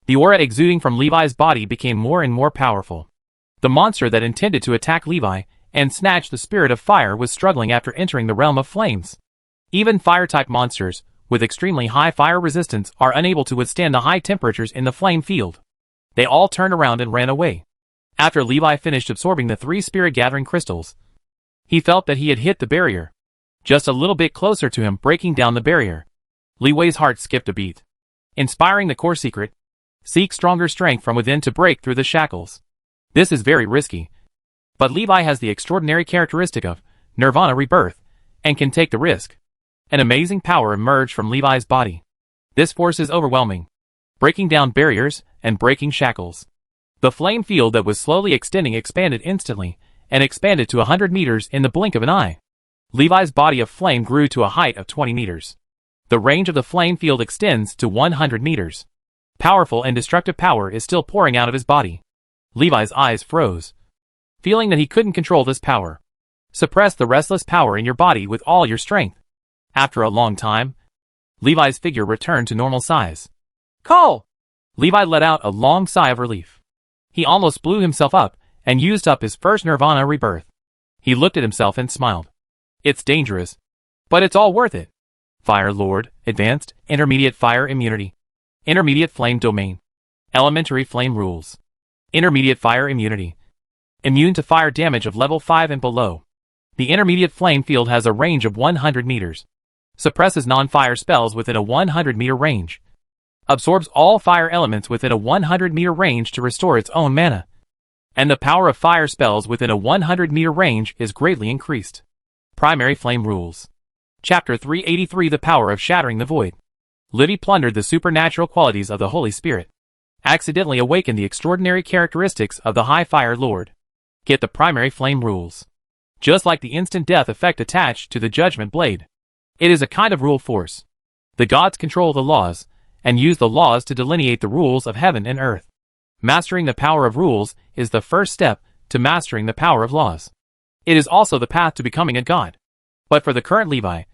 The aura exuding from Levi's body became more and more powerful. The monster that intended to attack Levi and snatch the spirit of fire was struggling after entering the realm of flames. Even fire-type monsters, with extremely high fire resistance, are unable to withstand the high temperatures in the flame field. They all turned around and ran away. After Levi finished absorbing the 3 spirit-gathering crystals, he felt that he had hit the barrier. Just a little bit closer to him, breaking down the barrier. Levi's heart skipped a beat. Inspiring the core secret, seek stronger strength from within to break through the shackles. This is very risky. But Levi has the extraordinary characteristic of Nirvana rebirth, and can take the risk. An amazing power emerged from Levi's body. This force is overwhelming, breaking down barriers and breaking shackles. The flame field that was slowly extending expanded instantly, and expanded to 100 meters in the blink of an eye. Levi's body of flame grew to a height of 20 meters. The range of the flame field extends to 100 meters. Powerful and destructive power is still pouring out of his body. Levi's eyes froze, feeling that he couldn't control this power. Suppress the restless power in your body with all your strength. After a long time, Levi's figure returned to normal size. Call! Levi let out a long sigh of relief. He almost blew himself up and used up his first Nirvana rebirth. He looked at himself and smiled. It's dangerous, but it's all worth it. Fire Lord, Advanced, Intermediate Fire Immunity. Intermediate Flame Domain. Elementary Flame Rules. Intermediate Fire Immunity. Immune to fire damage of level 5 and below. The intermediate flame field has a range of 100 meters. Suppresses non-fire spells within a 100-meter range. Absorbs all fire elements within a 100-meter range to restore its own mana. And the power of fire spells within a 100-meter range is greatly increased. Primary Flame Rules. Chapter 383 The Power of Shattering the Void. Livy plundered the supernatural qualities of the Holy Spirit. Accidentally awakened the extraordinary characteristics of the High Fire Lord. Get the Primary Flame Rules. Just like the instant death effect attached to the Judgment Blade. It is a kind of rule force. The gods control the laws, and use the laws to delineate the rules of heaven and earth. Mastering the power of rules is the first step to mastering the power of laws. It is also the path to becoming a god. But for the current Levi,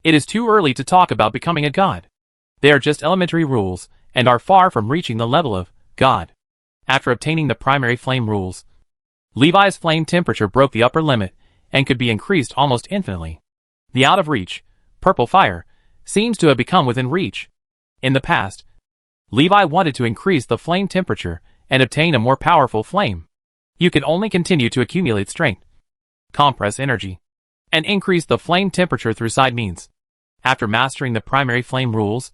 it is too early to talk about becoming a god. They are just elementary rules, and are far from reaching the level of God. After obtaining the primary flame rules, Levi's flame temperature broke the upper limit, and could be increased almost infinitely. The out of reach, purple fire, seems to have become within reach. In the past, Levi wanted to increase the flame temperature and obtain a more powerful flame. You can only continue to accumulate strength, compress energy, and increase the flame temperature through side means. After mastering the primary flame rules,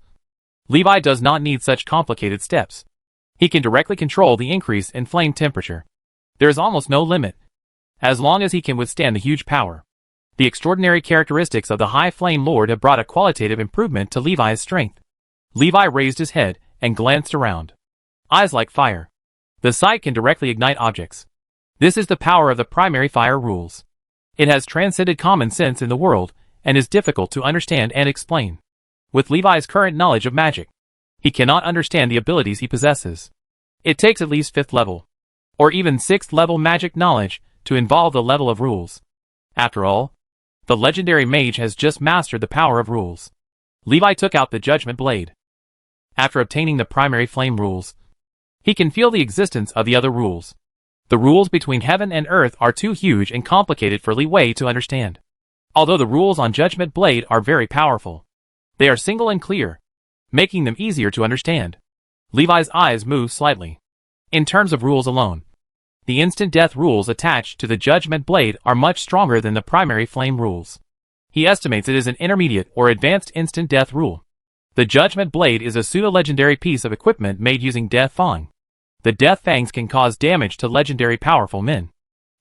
Levi does not need such complicated steps. He can directly control the increase in flame temperature. There is almost no limit, as long as he can withstand the huge power. The extraordinary characteristics of the High Flame Lord have brought a qualitative improvement to Levi's strength. Levi raised his head and glanced around. Eyes like fire. The sight can directly ignite objects. This is the power of the primary fire rules. It has transcended common sense in the world, and is difficult to understand and explain. With Levi's current knowledge of magic, he cannot understand the abilities he possesses. It takes at least 5th level, or even 6th level magic knowledge to involve the level of rules. After all, the legendary mage has just mastered the power of rules. Levi took out the Judgment Blade. After obtaining the primary flame rules, he can feel the existence of the other rules. The rules between heaven and earth are too huge and complicated for Levi to understand. Although the rules on Judgment Blade are very powerful, they are single and clear, making them easier to understand. Levi's eyes move slightly. In terms of rules alone, the instant death rules attached to the Judgment Blade are much stronger than the primary flame rules. He estimates it is an intermediate or advanced instant death rule. The Judgment Blade is a pseudo-legendary piece of equipment made using Death Fang. The Death Fangs can cause damage to legendary powerful men.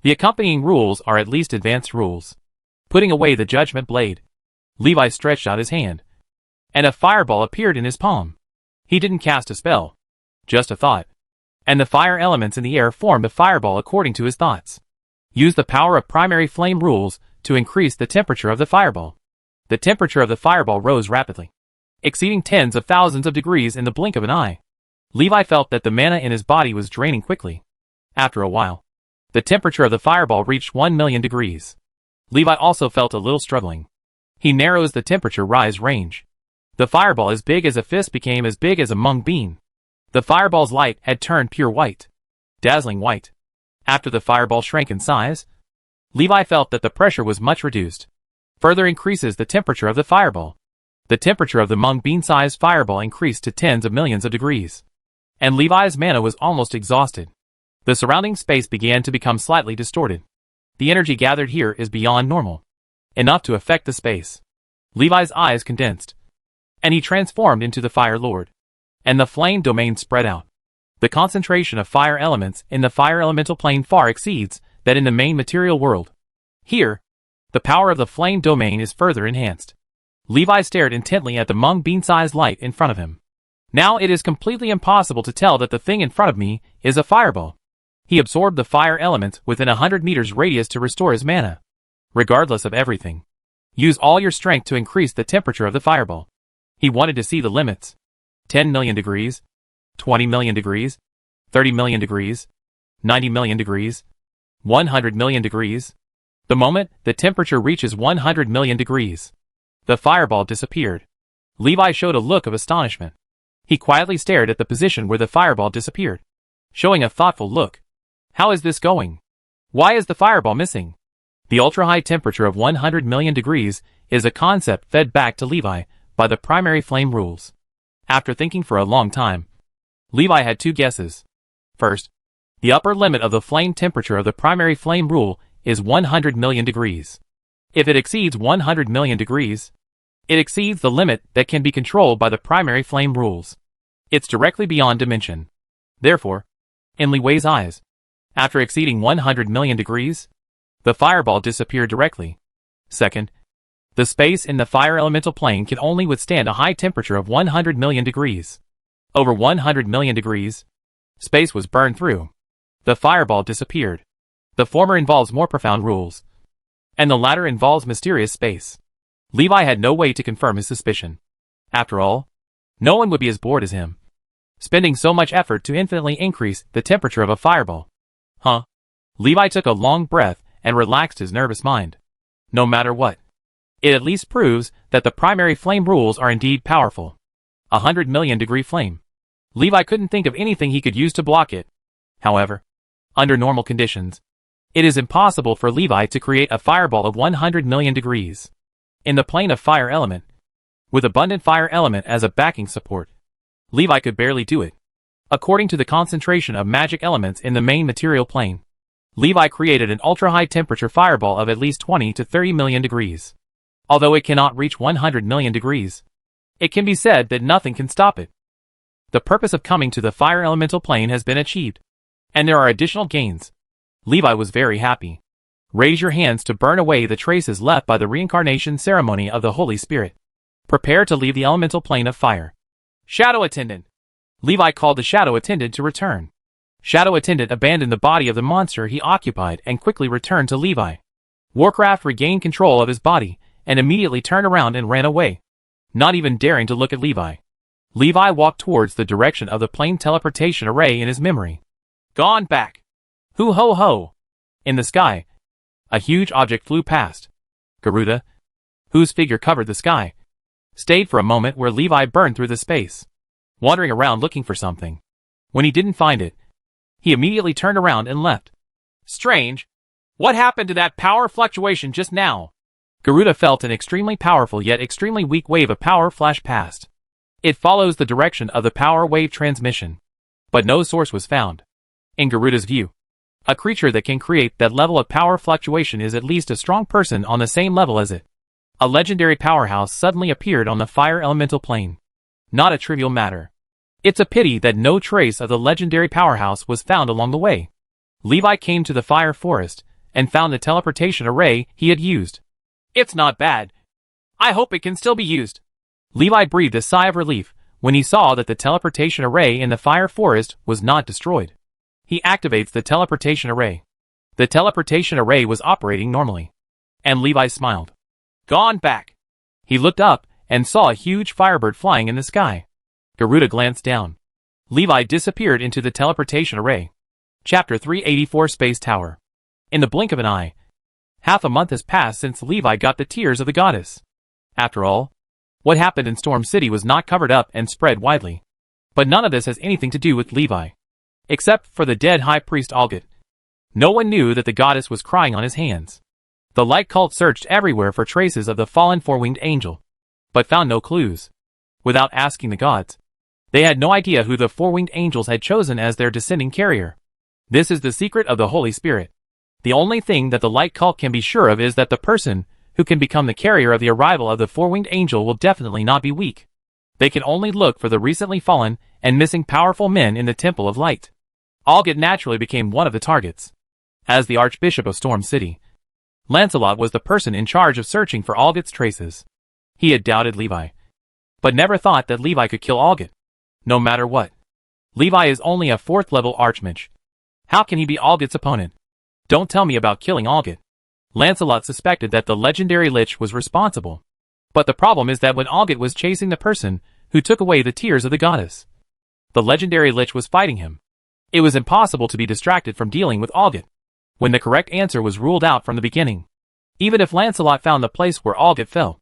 The accompanying rules are at least advanced rules. Putting away the Judgment Blade, Levi stretched out his hand, and a fireball appeared in his palm. He didn't cast a spell, just a thought, and the fire elements in the air formed a fireball according to his thoughts. Use the power of primary flame rules to increase the temperature of the fireball. The temperature of the fireball rose rapidly, exceeding tens of thousands of degrees in the blink of an eye. Levi felt that the mana in his body was draining quickly. After a while, the temperature of the fireball reached 1,000,000 degrees. Levi also felt a little struggling. He narrows the temperature rise range. The fireball as big as a fist became as big as a mung bean. The fireball's light had turned pure white. Dazzling white. After the fireball shrank in size, Levi felt that the pressure was much reduced. Further increases the temperature of the fireball. The temperature of the mung bean-sized fireball increased to tens of millions of degrees. And Levi's mana was almost exhausted. The surrounding space began to become slightly distorted. The energy gathered here is beyond normal. Enough to affect the space. Levi's eyes condensed, and he transformed into the Fire Lord. And the flame domain spread out. The concentration of fire elements in the fire elemental plane far exceeds that in the main material world. Here, the power of the flame domain is further enhanced. Levi stared intently at the mung bean-sized light in front of him. Now it is completely impossible to tell that the thing in front of me is a fireball. He absorbed the fire elements within 100 meters radius to restore his mana. Regardless of everything, use all your strength to increase the temperature of the fireball. He wanted to see the limits. 10 million degrees, 20 million degrees, 30 million degrees, 90 million degrees, 100 million degrees. The moment the temperature reaches 100 million degrees, the fireball disappeared. Levi showed a look of astonishment. He quietly stared at the position where the fireball disappeared, showing a thoughtful look. How is this going? Why is the fireball missing? The ultra-high temperature of 100 million degrees is a concept fed back to Levi by the primary flame rules. After thinking for a long time, Levi had two guesses. First, the upper limit of the flame temperature of the primary flame rule is 100 million degrees. If it exceeds 100 million degrees, it exceeds the limit that can be controlled by the primary flame rules. It's directly beyond dimension. Therefore, in Li Wei's eyes, after exceeding 100 million degrees, the fireball disappeared directly. Second, the space in the fire elemental plane can only withstand a high temperature of 100 million degrees. Over 100 million degrees, space was burned through. The fireball disappeared. The former involves more profound rules, and the latter involves mysterious space. Levi had no way to confirm his suspicion. After all, no one would be as bored as him, spending so much effort to infinitely increase the temperature of a fireball. Huh? Levi took a long breath and relaxed his nervous mind. No matter what, it at least proves that the primary flame rules are indeed powerful. 100 million degree flame. Levi couldn't think of anything he could use to block it. However, under normal conditions, it is impossible for Levi to create a fireball of 100 million degrees. In the plane of fire element, with abundant fire element as a backing support, Levi could barely do it. According to the concentration of magic elements in the main material plane, Levi created an ultra-high temperature fireball of at least 20 to 30 million degrees. Although it cannot reach 100 million degrees, it can be said that nothing can stop it. The purpose of coming to the fire elemental plane has been achieved, and there are additional gains. Levi was very happy. Raise your hands to burn away the traces left by the reincarnation ceremony of the Holy Spirit. Prepare to leave the elemental plane of fire. Shadow Attendant! Levi called the Shadow Attendant to return. Shadow Attendant abandoned the body of the monster he occupied and quickly returned to Levi. Warcraft regained control of his body and immediately turned around and ran away, not even daring to look at Levi. Levi walked towards the direction of the plane teleportation array in his memory. Gone back. Hoo ho ho! In the sky, a huge object flew past. Garuda, whose figure covered the sky, stayed for a moment where Levi burned through the space, wandering around looking for something. When he didn't find it, he immediately turned around and left. Strange. What happened to that power fluctuation just now? Garuda felt an extremely powerful yet extremely weak wave of power flash past. It follows the direction of the power wave transmission, but no source was found. In Garuda's view, a creature that can create that level of power fluctuation is at least a strong person on the same level as it. A legendary powerhouse suddenly appeared on the fire elemental plane. Not a trivial matter. It's a pity that no trace of the legendary powerhouse was found along the way. Levi came to the fire forest and found the teleportation array he had used. It's not bad. I hope it can still be used. Levi breathed a sigh of relief when he saw that the teleportation array in the fire forest was not destroyed. He activates the teleportation array. The teleportation array was operating normally. And Levi smiled. Gone back. He looked up and saw a huge firebird flying in the sky. Garuda glanced down. Levi disappeared into the teleportation array. Chapter 384 Space Tower. In the blink of an eye, half a month has passed since Levi got the tears of the goddess. After all, what happened in Storm City was not covered up and spread widely. But none of this has anything to do with Levi. Except for the dead high priest Algot. No one knew that the goddess was crying on his hands. The light cult searched everywhere for traces of the fallen four-winged angel, but found no clues. Without asking the gods, they had no idea who the four-winged angels had chosen as their descending carrier. This is the secret of the Holy Spirit. The only thing that the light cult can be sure of is that the person who can become the carrier of the arrival of the four-winged angel will definitely not be weak. They can only look for the recently fallen and missing powerful men in the Temple of Light. Algot naturally became one of the targets. As the Archbishop of Storm City, Lancelot was the person in charge of searching for Algot's traces. He had doubted Levi, but never thought that Levi could kill Algot. No matter what. Levi is only a 4th-level archmage. How can he be Algot's opponent? Don't tell me about killing Algot. Lancelot suspected that the legendary Lich was responsible. But the problem is that when Algot was chasing the person who took away the tears of the goddess, the legendary Lich was fighting him. It was impossible to be distracted from dealing with Algot when the correct answer was ruled out from the beginning. Even if Lancelot found the place where Algot fell,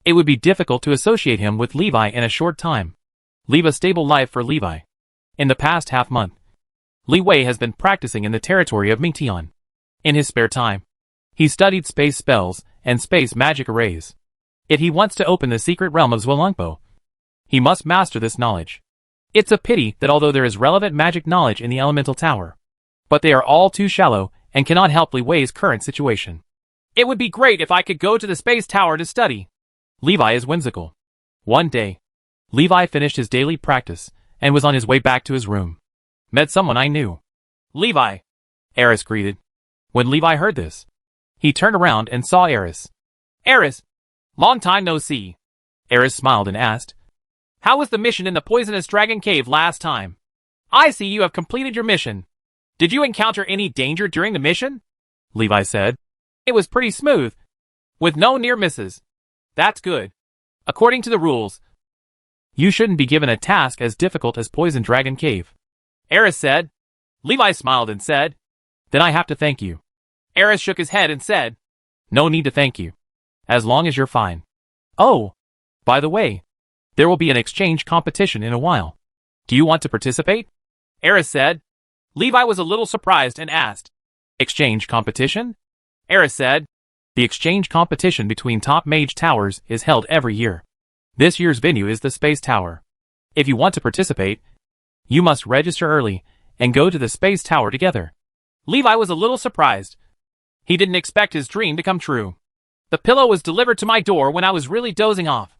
it would be difficult to associate him with Levi in a short time. Leave a stable life for Levi. In the past half-month, Li Wei has been practicing in the territory of Mingtian. In his spare time, he studied space spells and space magic arrays. If he wants to open the secret realm of Zwelungpo, he must master this knowledge. It's a pity that although there is relevant magic knowledge in the elemental tower, but they are all too shallow and cannot help Li Wei's current situation. It would be great if I could go to the space tower to study. Levi is whimsical. One day, Levi finished his daily practice and was on his way back to his room. Met someone I knew. Levi, Eris greeted. When Levi heard this, he turned around and saw Eris. Eris, long time no see. Eris smiled and asked, how was the mission in the poisonous dragon cave last time? I see you have completed your mission. Did you encounter any danger during the mission? Levi said. It was pretty smooth, with no near misses. That's good. According to the rules, you shouldn't be given a task as difficult as Poison Dragon Cave. Eris said. Levi smiled and said, then I have to thank you. Eris shook his head and said, no need to thank you. As long as you're fine. Oh, by the way, there will be an exchange competition in a while. Do you want to participate? Eris said. Levi was a little surprised and asked, exchange competition? Eris said, the exchange competition between top mage towers is held every year. This year's venue is the Space Tower. If you want to participate, you must register early and go to the Space Tower together. Levi was a little surprised. He didn't expect his dream to come true. The pillow was delivered to my door when I was really dozing off.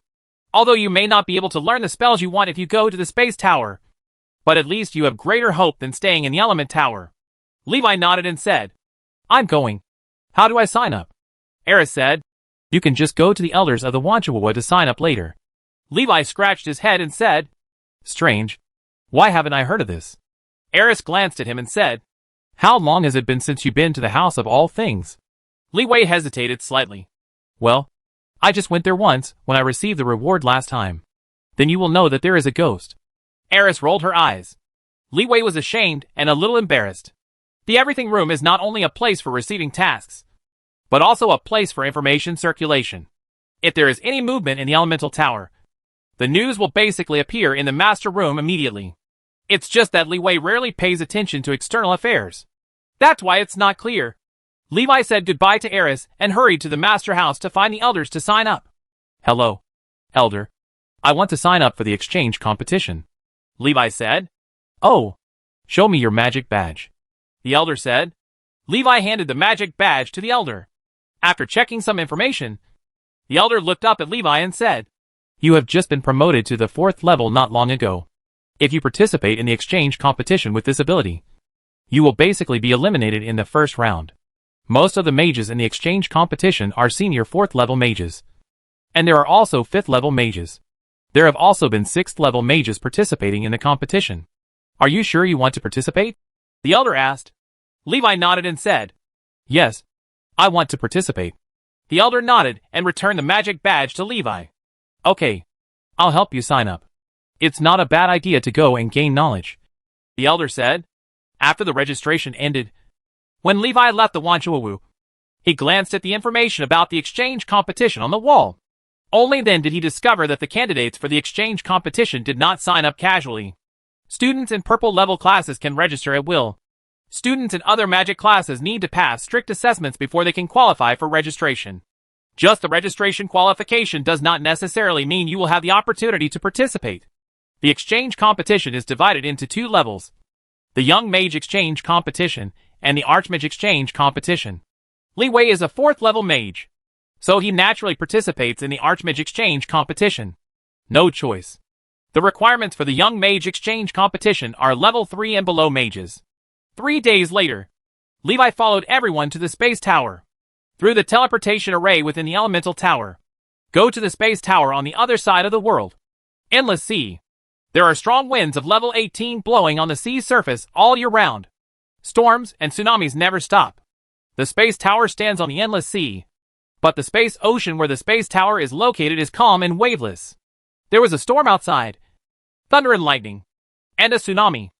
Although you may not be able to learn the spells you want if you go to the Space Tower, but at least you have greater hope than staying in the Element Tower. Levi nodded and said, I'm going. How do I sign up? Eris said, you can just go to the elders of the Wanchawawa to sign up later. Levi scratched his head and said, strange. Why haven't I heard of this? Eris glanced at him and said, how long has it been since you've been to the House of All Things? Li Wei hesitated slightly. Well, I just went there once when I received the reward last time. Then you will know that there is a ghost. Eris rolled her eyes. Li Wei was ashamed and a little embarrassed. The Everything Room is not only a place for receiving tasks, but also a place for information circulation. If there is any movement in the Elemental Tower, the news will basically appear in the Master Room immediately. It's just that Li Wei rarely pays attention to external affairs. That's why it's not clear. Levi said goodbye to Eris and hurried to the Master House to find the elders to sign up. Hello, Elder. I want to sign up for the exchange competition. Levi said. Oh, show me your magic badge. The elder said. Levi handed the magic badge to the elder. After checking some information, the elder looked up at Levi and said, You have just been promoted to the 4th level not long ago. If you participate in the exchange competition with this ability, you will basically be eliminated in the first round. Most of the mages in the exchange competition are senior 4th level mages. And there are also 5th level mages. There have also been 6th level mages participating in the competition. Are you sure you want to participate? The elder asked. Levi nodded and said, Yes, I want to participate. The elder nodded and returned the magic badge to Levi. Okay, I'll help you sign up. It's not a bad idea to go and gain knowledge, the elder said. After the registration ended, when Levi left the Wanchuawu, he glanced at the information about the exchange competition on the wall. Only then did he discover that the candidates for the exchange competition did not sign up casually. Students in purple level classes can register at will. Students in other magic classes need to pass strict assessments before they can qualify for registration. Just the registration qualification does not necessarily mean you will have the opportunity to participate. The exchange competition is divided into 2 levels: the Young Mage Exchange Competition and the Archmage Exchange Competition. Li Wei is a 4th level mage, so he naturally participates in the Archmage Exchange Competition. No choice. The requirements for the Young Mage Exchange Competition are level 3 and below mages. 3 days later, Levi followed everyone to the space tower. Through the teleportation array within the elemental tower. Go to the space tower on the other side of the world. Endless sea. There are strong winds of level 18 blowing on the sea's surface all year round. Storms and tsunamis never stop. The space tower stands on the endless sea. But the space ocean where the space tower is located is calm and waveless. There was a storm outside. Thunder and lightning. And a tsunami.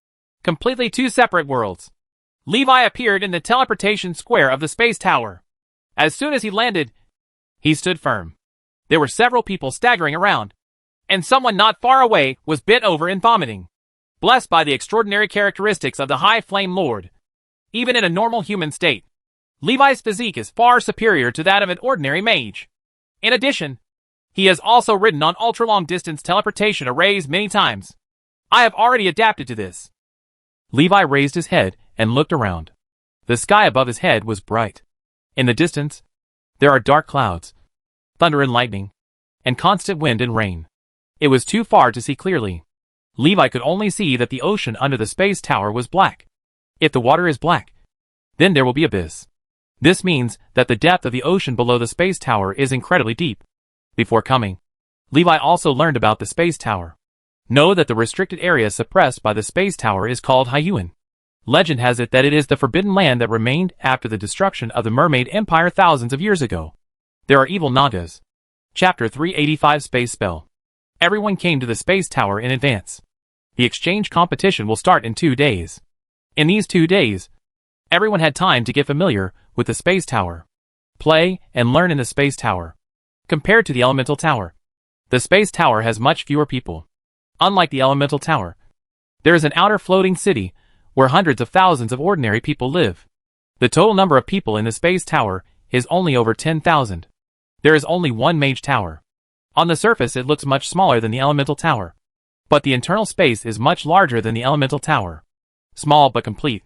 Completely 2 separate worlds. Levi appeared in the teleportation square of the space tower. As soon as he landed, he stood firm. There were several people staggering around, and someone not far away was bit over and vomiting. Blessed by the extraordinary characteristics of the High Flame Lord. Even in a normal human state, Levi's physique is far superior to that of an ordinary mage. In addition, he has also ridden on ultra-long distance teleportation arrays many times. I have already adapted to this. Levi raised his head and looked around. The sky above his head was bright. In the distance, there are dark clouds, thunder and lightning, and constant wind and rain. It was too far to see clearly. Levi could only see that the ocean under the space tower was black. If the water is black, then there will be abyss. This means that the depth of the ocean below the space tower is incredibly deep. Before coming, Levi also learned about the space tower. Know that the restricted area suppressed by the space tower is called Hyuan. Legend has it that it is the forbidden land that remained after the destruction of the Mermaid Empire thousands of years ago. There are evil Nagas. Chapter 385 Space Spell. Everyone came to the space tower in advance. The exchange competition will start in 2 days. In these 2 days, everyone had time to get familiar with the space tower, play, and learn in the space tower. Compared to the elemental tower, the space tower has much fewer people. Unlike the elemental tower, there is an outer floating city where hundreds of thousands of ordinary people live. The total number of people in the space tower is only over 10,000. There is only one mage tower. On the surface it looks much smaller than the elemental tower. But the internal space is much larger than the elemental tower. Small but complete.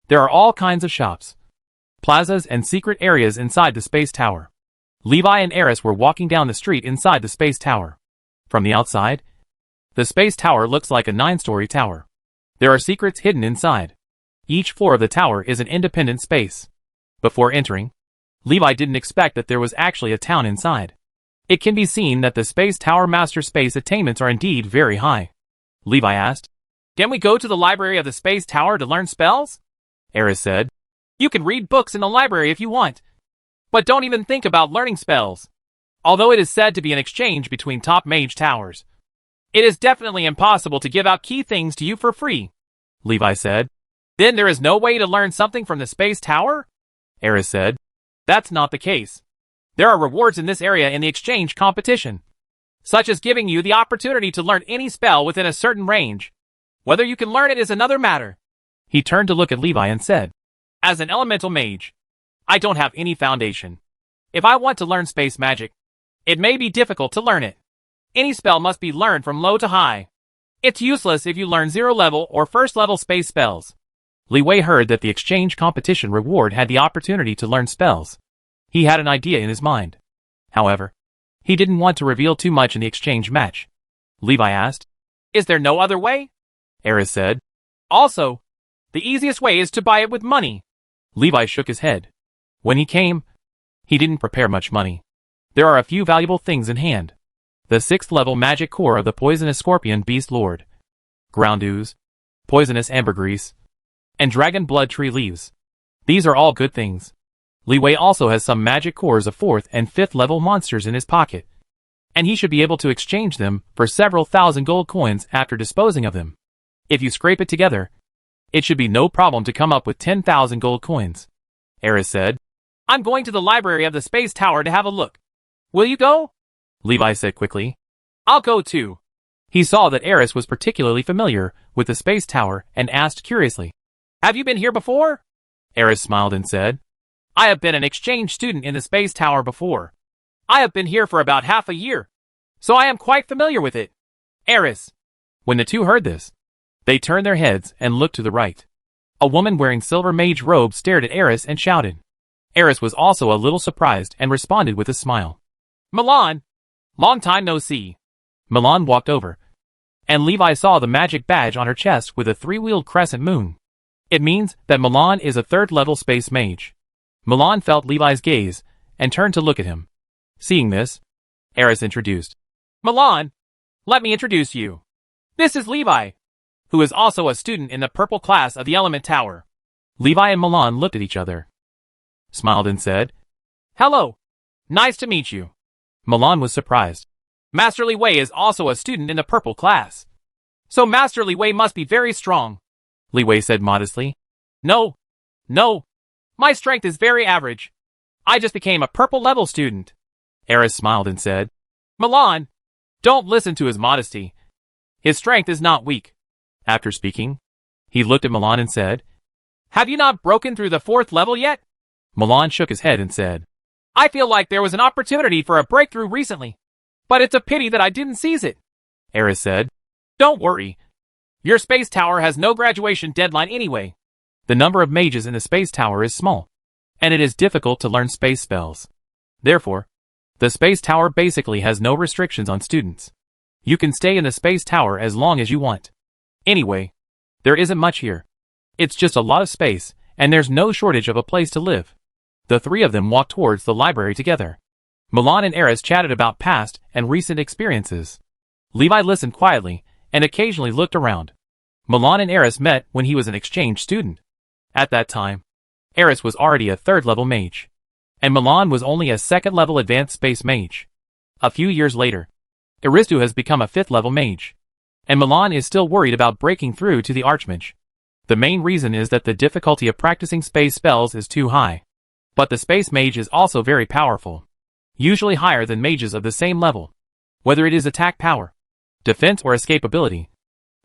There are all kinds of shops, plazas and secret areas inside the space tower. Levi and Eris were walking down the street inside the space tower. From the outside, the space tower looks like a 9-story tower. There are secrets hidden inside. Each floor of the tower is an independent space. Before entering, Levi didn't expect that there was actually a town inside. It can be seen that the space tower master space attainments are indeed very high. Levi asked, "Can we go to the library of the space tower to learn spells?" Eris said, "You can read books in the library if you want, but don't even think about learning spells. Although it is said to be an exchange between top mage towers, it is definitely impossible to give out key things to you for free," Levi said. "Then there is no way to learn something from the space tower?" Eris said. "That's not the case. There are rewards in this area in the exchange competition, such as giving you the opportunity to learn any spell within a certain range. Whether you can learn it is another matter." He turned to look at Levi and said, "As an elemental mage, I don't have any foundation. If I want to learn space magic, it may be difficult to learn it. Any spell must be learned from low to high. It's useless if you learn 0 level or 1st level space spells." Li Wei heard that the exchange competition reward had the opportunity to learn spells. He had an idea in his mind. However, He didn't want to reveal too much in the exchange match. Levi asked. Is there no other way? Eris said. Also, the easiest way is to buy it with money. Levi shook his head. When he came, he didn't prepare much money. There are a few valuable things in hand. The 6th level magic core of the poisonous scorpion beast lord, ground ooze, poisonous ambergris, and dragon blood tree leaves. These are all good things. Li Wei also has some magic cores of 4th and 5th level monsters in his pocket, and he should be able to exchange them for several thousand gold coins after disposing of them. If you scrape it together, it should be no problem to come up with 10,000 gold coins. Eris said. I'm going to the library of the Space Tower to have a look. Will you go? Levi said quickly. I'll go too. He saw that Eris was particularly familiar with the Space Tower and asked curiously. Have you been here before? Eris smiled and said. I have been an exchange student in the Space Tower before. I have been here for about half a year, so I am quite familiar with it. Eris. When the two heard this, they turned their heads and looked to the right. A woman wearing silver mage robes stared at Eris and shouted. Eris was also a little surprised and responded with a smile. Milan! Long time no see. Milan walked over, and Levi saw the magic badge on her chest with a 3-wheeled crescent moon. It means that Milan is a 3rd-level space mage. Milan felt Levi's gaze and turned to look at him. Seeing this, Eris introduced. Milan, let me introduce you. This is Levi, who is also a student in the purple class of the Element Tower. Levi and Milan looked at each other, smiled and said, Hello. Nice to meet you. Milan was surprised. Master Li Wei is also a student in the purple class. So Master Li Wei must be very strong. Li Wei said modestly. No. My strength is very average. I just became a purple level student. Eris smiled and said. Milan, don't listen to his modesty. His strength is not weak. After speaking, he looked at Milan and said, Have you not broken through the 4th level yet? Milan shook his head and said, I feel like there was an opportunity for a breakthrough recently, but it's a pity that I didn't seize it. Eris said. Don't worry. Your space tower has no graduation deadline anyway. The number of mages in the space tower is small, and it is difficult to learn space spells. Therefore, the space tower basically has no restrictions on students. You can stay in the space tower as long as you want. Anyway, there isn't much here. It's just a lot of space, and there's no shortage of a place to live. The three of them walked towards the library together. Milan and Eris chatted about past and recent experiences. Levi listened quietly and occasionally looked around. Milan and Eris met when he was an exchange student. At that time, Eris was already a 3rd-level mage, and Milan was only a 2nd-level advanced space mage. A few years later, Aristu has become a 5th-level mage, and Milan is still worried about breaking through to the Archmage. The main reason is that the difficulty of practicing space spells is too high. But the space mage is also very powerful, usually higher than mages of the same level. Whether it is attack power, defense or escapability,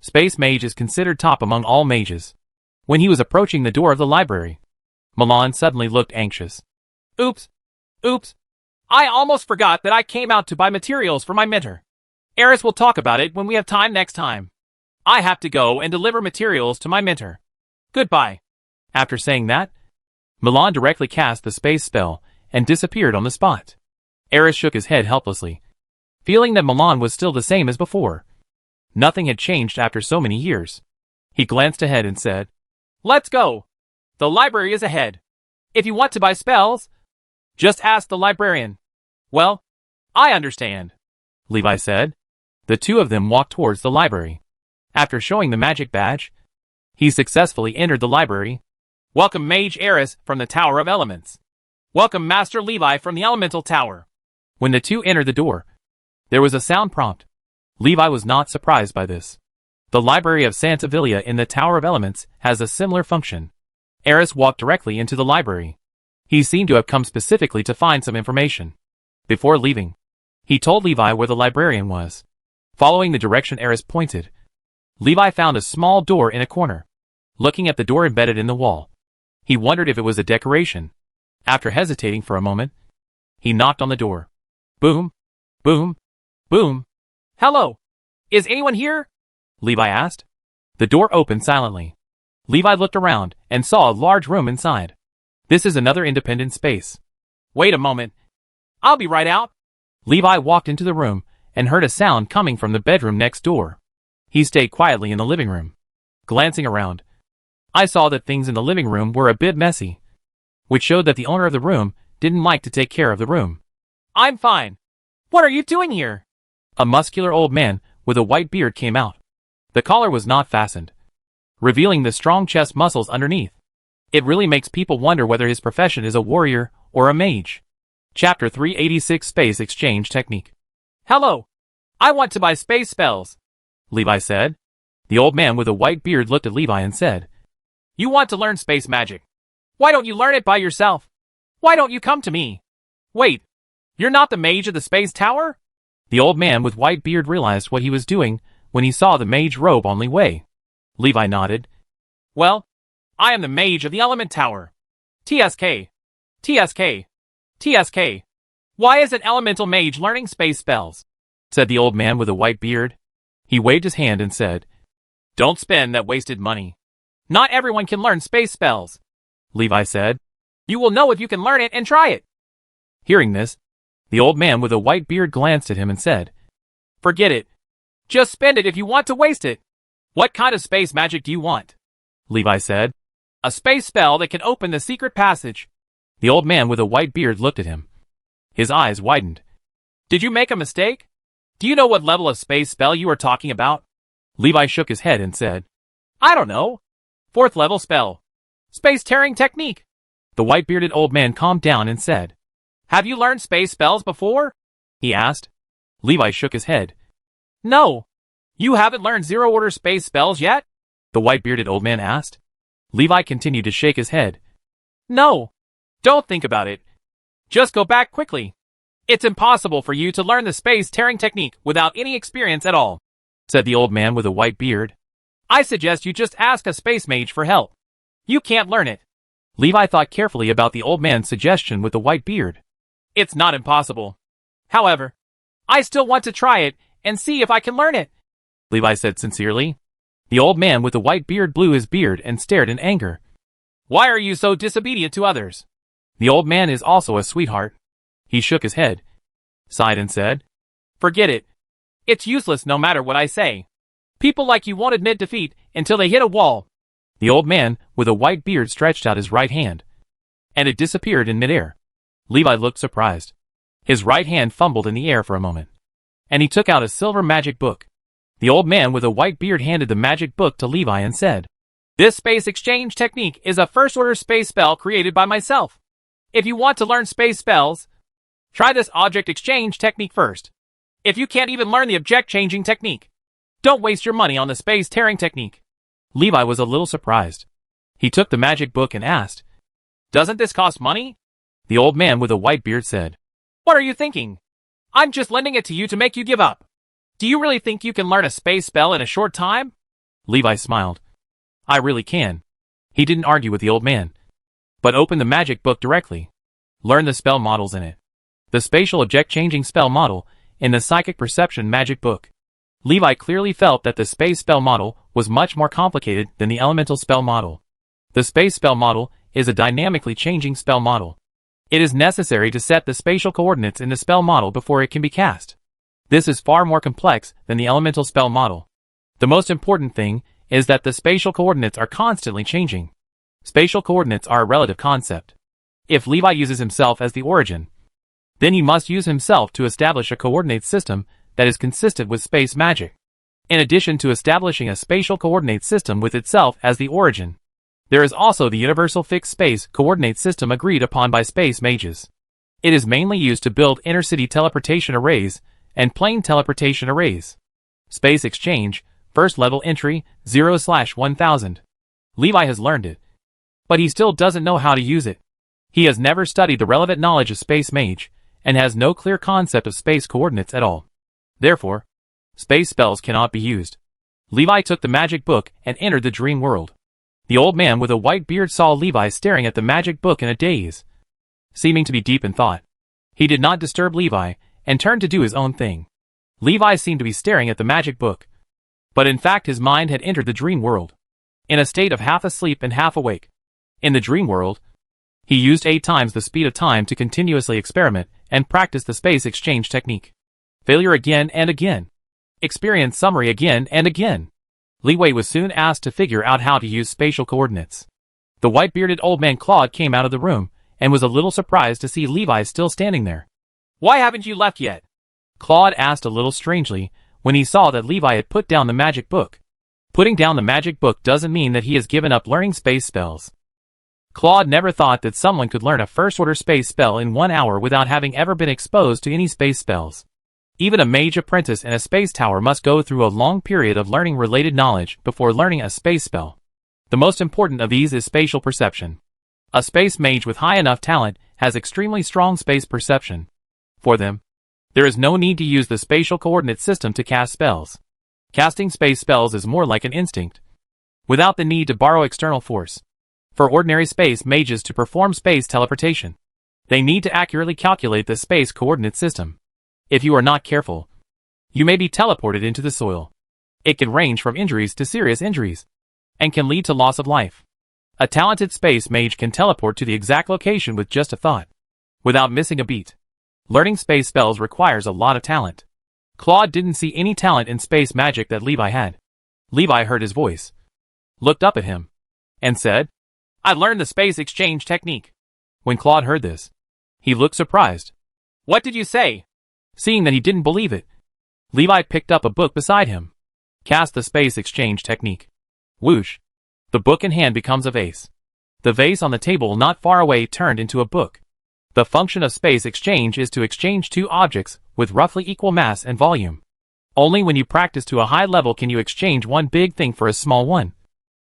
space mage is considered top among all mages. When he was approaching the door of the library, Milan suddenly looked anxious. Oops. I almost forgot that I came out to buy materials for my mentor. Eris will talk about it when we have time next time. I have to go and deliver materials to my mentor. Goodbye. After saying that, Milan directly cast the space spell and disappeared on the spot. Eris shook his head helplessly, feeling that Milan was still the same as before. Nothing had changed after so many years. He glanced ahead and said, Let's go. The library is ahead. If you want to buy spells, just ask the librarian. Well, I understand, Levi said. The two of them walked towards the library. After showing the magic badge, he successfully entered the library. Welcome Mage Eris from the Tower of Elements. Welcome Master Levi from the Elemental Tower. When the two entered the door, there was a sound prompt. Levi was not surprised by this. The library of Santa Vilia in the Tower of Elements has a similar function. Eris walked directly into the library. He seemed to have come specifically to find some information. Before leaving, he told Levi where the librarian was. Following the direction Eris pointed, Levi found a small door in a corner. Looking at the door embedded in the wall, he wondered if it was a decoration. After hesitating for a moment, he knocked on the door. Boom, boom, boom. Hello. Is anyone here? Levi asked. The door opened silently. Levi looked around and saw a large room inside. This is another independent space. Wait a moment. I'll be right out. Levi walked into the room and heard a sound coming from the bedroom next door. He stayed quietly in the living room. Glancing around, I saw that things in the living room were a bit messy, which showed that the owner of the room didn't like to take care of the room. I'm fine. What are you doing here? A muscular old man with a white beard came out. The collar was not fastened, revealing the strong chest muscles underneath. It really makes people wonder whether his profession is a warrior or a mage. Chapter 386 Space Exchange Technique. Hello. I want to buy space spells, Levi said. The old man with a white beard looked at Levi and said, You want to learn space magic. Why don't you learn it by yourself? Why don't you come to me? Wait, you're not the mage of the space tower? The old man with white beard realized what he was doing when he saw the mage robe on Levi. Levi nodded. Well, I am the mage of the element tower. TSK. TSK. TSK. Why is an elemental mage learning space spells? Said the old man with a white beard. He waved his hand and said, Don't spend that wasted money. Not everyone can learn space spells, Levi said. You will know if you can learn it and try it. Hearing this, the old man with a white beard glanced at him and said, Forget it. Just spend it if you want to waste it. What kind of space magic do you want? Levi said. A space spell that can open the secret passage. The old man with a white beard looked at him. His eyes widened. Did you make a mistake? Do you know what level of space spell you are talking about? Levi shook his head and said, I don't know. 4th level spell. Space tearing technique. The white-bearded old man calmed down and said, Have you learned space spells before? He asked. Levi shook his head. No. You haven't learned zero-order space spells yet? The white-bearded old man asked. Levi continued to shake his head. No. Don't think about it. Just go back quickly. It's impossible for you to learn the space tearing technique without any experience at all, said the old man with a white beard. I suggest you just ask a space mage for help. You can't learn it. Levi thought carefully about the old man's suggestion with the white beard. It's not impossible. However, I still want to try it and see if I can learn it, Levi said sincerely. The old man with the white beard blew his beard and stared in anger. Why are you so disobedient to others? The old man is also a sweetheart. He shook his head, sighed and said, Forget it. It's useless no matter what I say. People like you won't admit defeat until they hit a wall. The old man with a white beard stretched out his right hand, and it disappeared in midair. Levi looked surprised. His right hand fumbled in the air for a moment, and he took out a silver magic book. The old man with a white beard handed the magic book to Levi and said, This space exchange technique is a first-order space spell created by myself. If you want to learn space spells, try this object exchange technique first. If you can't even learn the object-changing technique, don't waste your money on the space-tearing technique. Levi was a little surprised. He took the magic book and asked, Doesn't this cost money? The old man with a white beard said, What are you thinking? I'm just lending it to you to make you give up. Do you really think you can learn a space spell in a short time? Levi smiled. I really can. He didn't argue with the old man, but opened the magic book directly. Learn the spell models in it. The spatial object-changing spell model in the psychic perception magic book. Levi clearly felt that the space spell model was much more complicated than the elemental spell model. The space spell model is a dynamically changing spell model. It is necessary to set the spatial coordinates in the spell model before it can be cast. This is far more complex than the elemental spell model. The most important thing is that the spatial coordinates are constantly changing. Spatial coordinates are a relative concept. If Levi uses himself as the origin, then he must use himself to establish a coordinate system that is consistent with space magic. In addition to establishing a spatial coordinate system with itself as the origin, there is also the universal fixed space coordinate system agreed upon by space mages. It is mainly used to build intercity teleportation arrays and plane teleportation arrays. Space exchange, first level entry, 0/1000. Levi has learned it, but he still doesn't know how to use it. He has never studied the relevant knowledge of space mage, and has no clear concept of space coordinates at all. Therefore, space spells cannot be used. Levi took the magic book and entered the dream world. The old man with a white beard saw Levi staring at the magic book in a daze, seeming to be deep in thought. He did not disturb Levi, and turned to do his own thing. Levi seemed to be staring at the magic book, but in fact his mind had entered the dream world, in a state of half asleep and half awake. In the dream world, he used 8 times the speed of time to continuously experiment and practice the space exchange technique. Failure again and again. Experience summary again and again. Li was soon asked to figure out how to use spatial coordinates. The white-bearded old man Claude came out of the room, and was a little surprised to see Levi still standing there. "Why haven't you left yet?" Claude asked a little strangely, when he saw that Levi had put down the magic book. Putting down the magic book doesn't mean that he has given up learning space spells. Claude never thought that someone could learn a first-order space spell in 1 hour without having ever been exposed to any space spells. Even a mage apprentice in a space tower must go through a long period of learning related knowledge before learning a space spell. The most important of these is spatial perception. A space mage with high enough talent has extremely strong space perception. For them, there is no need to use the spatial coordinate system to cast spells. Casting space spells is more like an instinct, without the need to borrow external force. For ordinary space mages to perform space teleportation, they need to accurately calculate the space coordinate system. If you are not careful, you may be teleported into the soil. It can range from injuries to serious injuries, and can lead to loss of life. A talented space mage can teleport to the exact location with just a thought, without missing a beat. Learning space spells requires a lot of talent. Claude didn't see any talent in space magic that Levi had. Levi heard his voice, looked up at him, and said, "I learned the space exchange technique." When Claude heard this, he looked surprised. "What did you say?" Seeing that he didn't believe it, Levi picked up a book beside him. Cast the space exchange technique. Whoosh. The book in hand becomes a vase. The vase on the table not far away turned into a book. The function of space exchange is to exchange two objects with roughly equal mass and volume. Only when you practice to a high level can you exchange one big thing for a small one,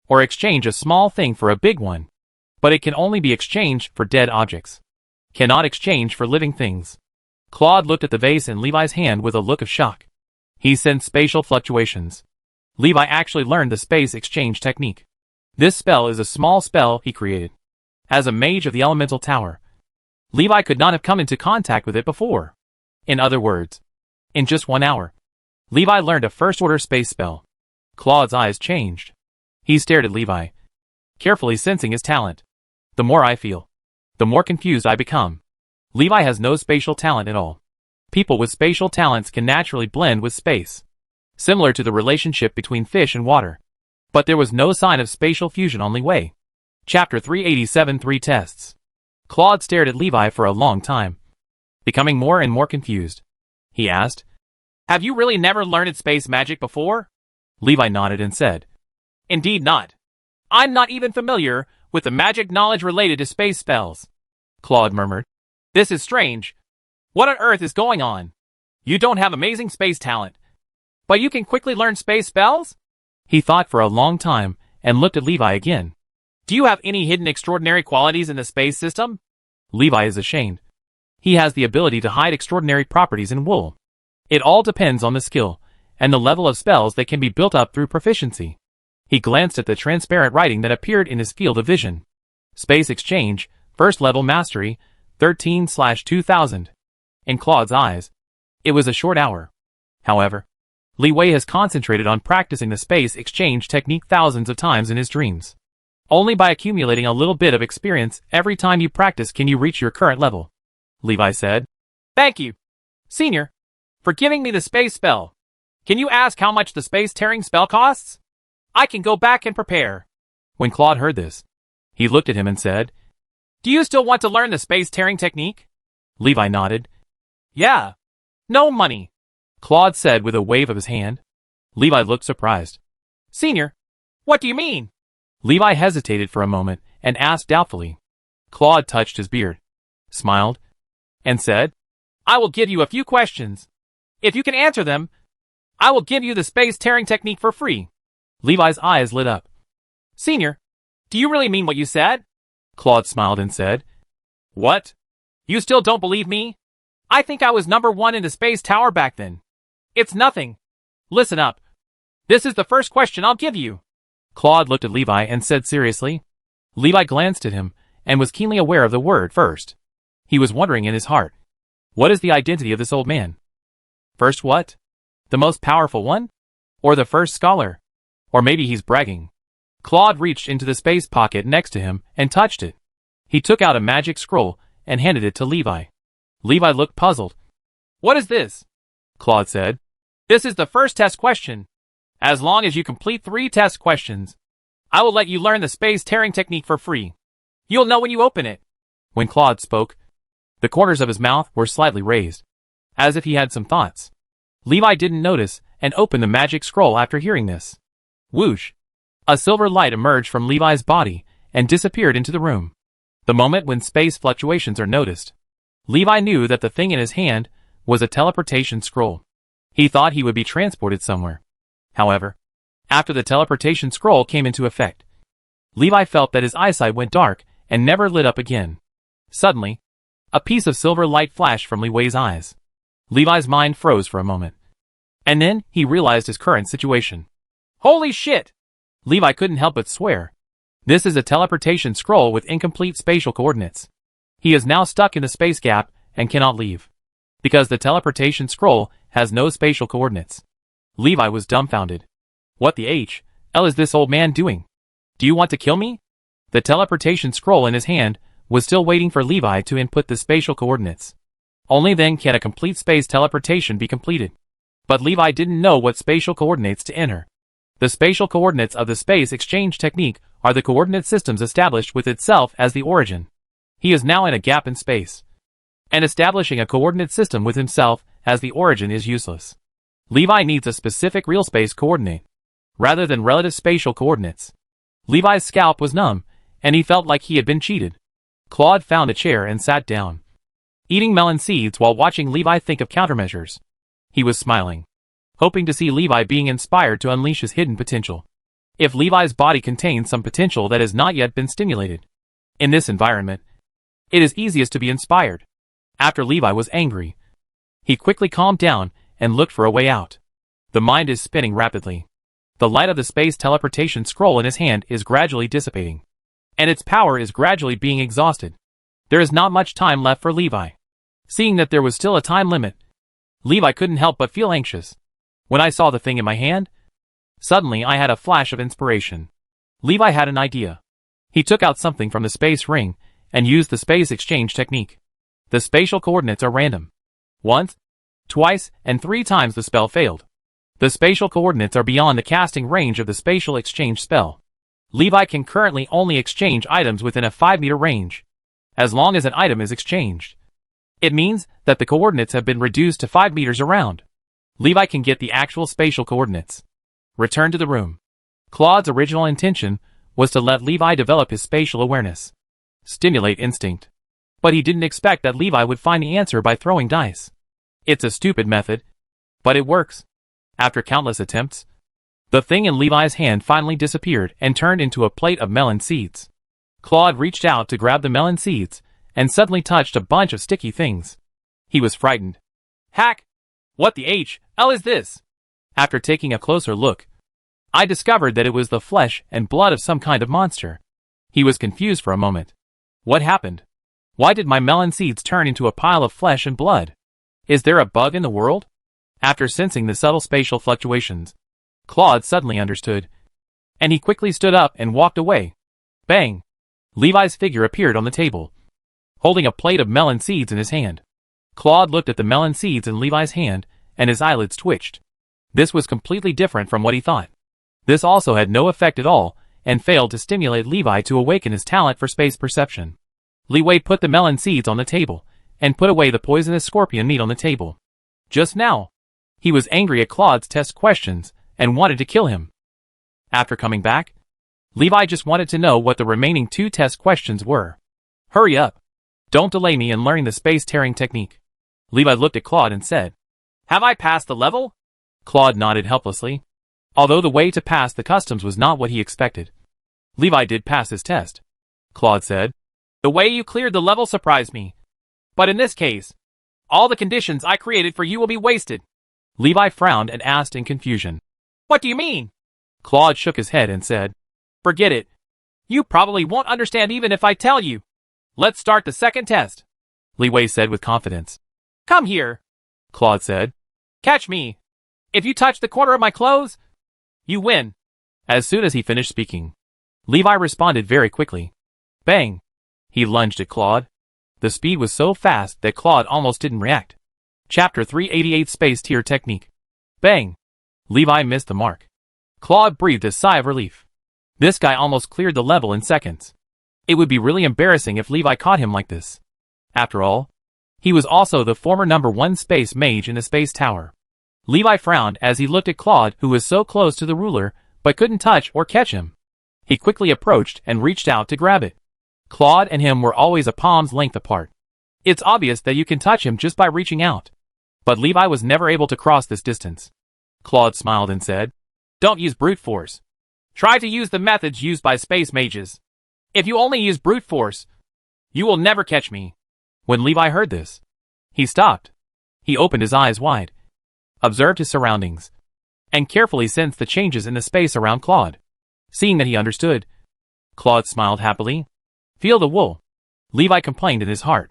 or exchange a small thing for a big one. But it can only be exchanged for dead objects. Cannot exchange for living things. Claude looked at the vase in Levi's hand with a look of shock. He sensed spatial fluctuations. Levi actually learned the space exchange technique. This spell is a small spell he created. As a mage of the elemental tower, Levi could not have come into contact with it before. In other words, in just 1 hour, Levi learned a first-order space spell. Claude's eyes changed. He stared at Levi, carefully sensing his talent. The more I feel, the more confused I become. Levi has no spatial talent at all. People with spatial talents can naturally blend with space, similar to the relationship between fish and water. But there was no sign of spatial fusion on Li. Chapter 387 3 Tests. Claude stared at Levi for a long time, becoming more and more confused. He asked, "Have you really never learned space magic before?" Levi nodded and said, "Indeed not. I'm not even familiar with the magic knowledge related to space spells." Claude murmured, "This is strange. What on earth is going on? You don't have amazing space talent, but you can quickly learn space spells?" He thought for a long time and looked at Levi again. "Do you have any hidden extraordinary qualities in the space system?" Levi is ashamed. He has the ability to hide extraordinary properties in wool. It all depends on the skill and the level of spells that can be built up through proficiency. He glanced at the transparent writing that appeared in his field of vision. Space exchange, first level mastery, 13/2000. In Claude's eyes, it was a short hour. However, Li has concentrated on practicing the space exchange technique thousands of times in his dreams. Only by accumulating a little bit of experience every time you practice can you reach your current level. Levi said, "Thank you, Senior, for giving me the space spell. Can you ask how much the space tearing spell costs? I can go back and prepare." When Claude heard this, he looked at him and said, "Do you still want to learn the space tearing technique?" Levi nodded. "Yeah. No money," Claude said with a wave of his hand. Levi looked surprised. "Senior, what do you mean?" Levi hesitated for a moment and asked doubtfully. Claude touched his beard, smiled, and said, "I will give you a few questions. If you can answer them, I will give you the space tearing technique for free." Levi's eyes lit up. "Senior, do you really mean what you said?" Claude smiled and said, "What? You still don't believe me? I think I was number 1 in the space tower back then. It's nothing. Listen up. This is the first question I'll give you." Claude looked at Levi and said seriously. Levi glanced at him and was keenly aware of the word first. He was wondering in his heart, what is the identity of this old man? First what? The most powerful one? Or the first scholar? Or maybe he's bragging. Claude reached into the space pocket next to him and touched it. He took out a magic scroll and handed it to Levi. Levi looked puzzled. What is this? Claude said. This is the first test question. As long as you complete 3 test questions, I will let you learn the space tearing technique for free. You'll know when you open it. When Claude spoke, the corners of his mouth were slightly raised, as if he had some thoughts. Levi didn't notice and opened the magic scroll after hearing this. Whoosh! A silver light emerged from Levi's body and disappeared into the room. The moment when space fluctuations are noticed, Levi knew that the thing in his hand was a teleportation scroll. He thought he would be transported somewhere. However, after the teleportation scroll came into effect, Levi felt that his eyesight went dark and never lit up again. Suddenly, a piece of silver light flashed from Levi's eyes. Levi's mind froze for a moment. And then he realized his current situation. Holy shit! Levi couldn't help but swear. This is a teleportation scroll with incomplete spatial coordinates. He is now stuck in the space gap and cannot leave, because the teleportation scroll has no spatial coordinates. Levi was dumbfounded. What the hell is this old man doing? Do you want to kill me? The teleportation scroll in his hand was still waiting for Levi to input the spatial coordinates. Only then can a complete space teleportation be completed. But Levi didn't know what spatial coordinates to enter. The spatial coordinates of the space exchange technique are the coordinate systems established with itself as the origin. He is now in a gap in space, and establishing a coordinate system with himself as the origin is useless. Levi needs a specific real space coordinate, rather than relative spatial coordinates. Levi's scalp was numb, and he felt like he had been cheated. Claude found a chair and sat down, eating melon seeds while watching Levi think of countermeasures. He was smiling, hoping to see Levi being inspired to unleash his hidden potential. If Levi's body contains some potential that has not yet been stimulated, in this environment, it is easiest to be inspired. After Levi was angry, he quickly calmed down and looked for a way out. The mind is spinning rapidly. The light of the space teleportation scroll in his hand is gradually dissipating, and its power is gradually being exhausted. There is not much time left for Levi. Seeing that there was still a time limit, Levi couldn't help but feel anxious. When I saw the thing in my hand, suddenly I had a flash of inspiration. Levi had an idea. He took out something from the space ring and used the space exchange technique. The spatial coordinates are random. Once, twice, and 3 times the spell failed. The spatial coordinates are beyond the casting range of the spatial exchange spell. Levi can currently only exchange items within a 5-meter range, as long as an item is exchanged. It means that the coordinates have been reduced to 5 meters around. Levi can get the actual spatial coordinates. Return to the room. Claude's original intention was to let Levi develop his spatial awareness, stimulate instinct. But he didn't expect that Levi would find the answer by throwing dice. It's a stupid method, but it works. After countless attempts, the thing in Levi's hand finally disappeared and turned into a plate of melon seeds. Claude reached out to grab the melon seeds and suddenly touched a bunch of sticky things. He was frightened. Hack! What the hell is this? After taking a closer look, I discovered that it was the flesh and blood of some kind of monster. He was confused for a moment. What happened? Why did my melon seeds turn into a pile of flesh and blood? Is there a bug in the world? After sensing the subtle spatial fluctuations, Claude suddenly understood, and he quickly stood up and walked away. Bang! Levi's figure appeared on the table, holding a plate of melon seeds in his hand. Claude looked at the melon seeds in Levi's hand, and his eyelids twitched. This was completely different from what he thought. This also had no effect at all, and failed to stimulate Levi to awaken his talent for space perception. Levi put the melon seeds on the table, and put away the poisonous scorpion meat on the table. Just now, he was angry at Claude's test questions, and wanted to kill him. After coming back, Levi just wanted to know what the remaining 2 test questions were. Hurry up. Don't delay me in learning the space tearing technique. Levi looked at Claude and said, Have I passed the level? Claude nodded helplessly. Although the way to pass the customs was not what he expected, Levi did pass his test. Claude said, The way you cleared the level surprised me. But in this case, all the conditions I created for you will be wasted. Levi frowned and asked in confusion, What do you mean? Claude shook his head and said, Forget it. You probably won't understand even if I tell you. Let's start the second test, Levi said with confidence. Come here, Claude said. Catch me. If you touch the corner of my clothes, you win. As soon as he finished speaking, Levi responded very quickly. Bang! He lunged at Claude. The speed was so fast that Claude almost didn't react. Chapter 388 Space Tier Technique. Bang! Levi missed the mark. Claude breathed a sigh of relief. This guy almost cleared the level in seconds. It would be really embarrassing if Levi caught him like this. After all, he was also the former #1 space mage in the space tower. Levi frowned as he looked at Claude, who was so close to the ruler, but couldn't touch or catch him. He quickly approached and reached out to grab it. Claude and him were always a palm's length apart. It's obvious that you can touch him just by reaching out. But Levi was never able to cross this distance. Claude smiled and said, "Don't use brute force. Try to use the methods used by space mages. If you only use brute force, you will never catch me." When Levi heard this, he stopped. He opened his eyes wide, observed his surroundings, and carefully sensed the changes in the space around Claude. Seeing that he understood, Claude smiled happily. "Feel the wool," Levi complained in his heart,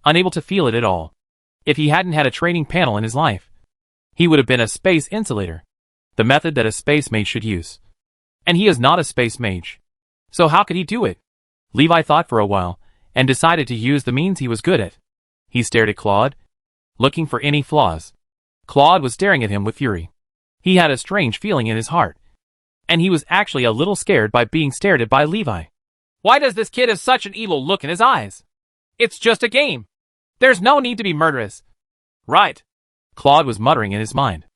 unable to feel it at all. If he hadn't had a training panel in his life, he would have been a space insulator, the method that a space mage should use. And he is not a space mage. So how could he do it? Levi thought for a while, and decided to use the means he was good at. He stared at Claude, looking for any flaws. Claude was staring at him with fury. He had a strange feeling in his heart, and he was actually a little scared by being stared at by Levi. Why does this kid have such an evil look in his eyes? It's just a game. There's no need to be murderous. Right. Claude was muttering in his mind.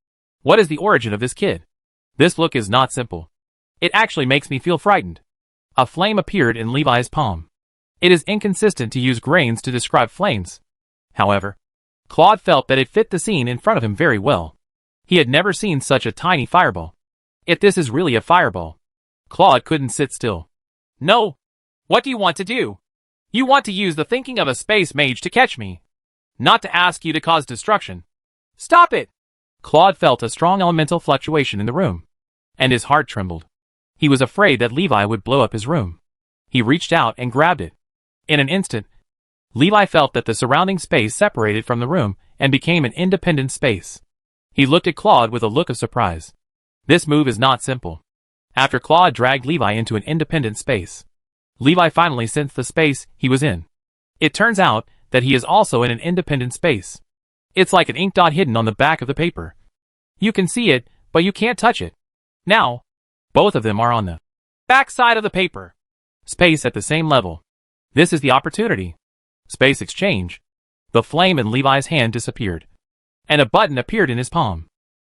What is the origin of this kid? This look is not simple. It actually makes me feel frightened. A flame appeared in Levi's palm. It is inconsistent to use grains to describe flames. However, Claude felt that it fit the scene in front of him very well. He had never seen such a tiny fireball. If this is really a fireball, Claude couldn't sit still. No. What do you want to do? You want to use the thinking of a space mage to catch me, not to ask you to cause destruction. Stop it! Claude felt a strong elemental fluctuation in the room, and his heart trembled. He was afraid that Levi would blow up his room. He reached out and grabbed it. In an instant, Levi felt that the surrounding space separated from the room and became an independent space. He looked at Claude with a look of surprise. This move is not simple. After Claude dragged Levi into an independent space, Levi finally sensed the space he was in. It turns out that he is also in an independent space. It's like an ink dot hidden on the back of the paper. You can see it, but you can't touch it. Now, both of them are on the back side of the paper. Space at the same level. This is the opportunity. Space exchange. The flame in Levi's hand disappeared, and a button appeared in his palm.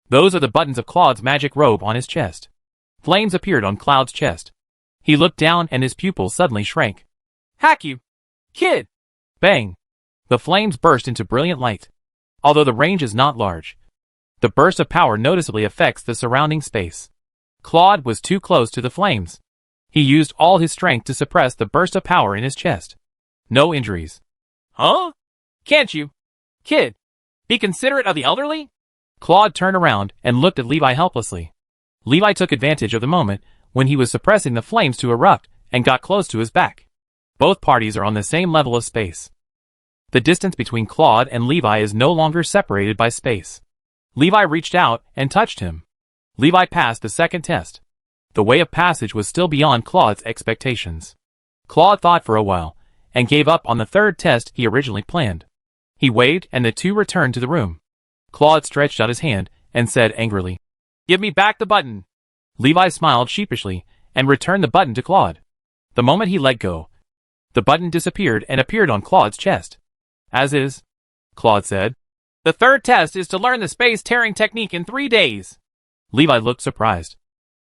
Those are the buttons of Claude's magic robe on his chest. Flames appeared on Claude's chest. He looked down and his pupils suddenly shrank. Hack you, kid! Bang! The flames burst into brilliant light. Although the range is not large, the burst of power noticeably affects the surrounding space. Claude was too close to the flames. He used all his strength to suppress the burst of power in his chest. No injuries. Huh? Can't you, kid, be considerate of the elderly? Claude turned around and looked at Levi helplessly. Levi took advantage of the moment when he was suppressing the flames to erupt and got close to his back. Both parties are on the same level of space. The distance between Claude and Levi is no longer separated by space. Levi reached out and touched him. Levi passed the second test. The way of passage was still beyond Claude's expectations. Claude thought for a while and gave up on the third test he originally planned. He waved and the two returned to the room. Claude stretched out his hand and said angrily, "Give me back the button." Levi smiled sheepishly and returned the button to Claude. The moment he let go, the button disappeared and appeared on Claude's chest. "As is," Claude said. "The third test is to learn the space tearing technique in 3 days." Levi looked surprised.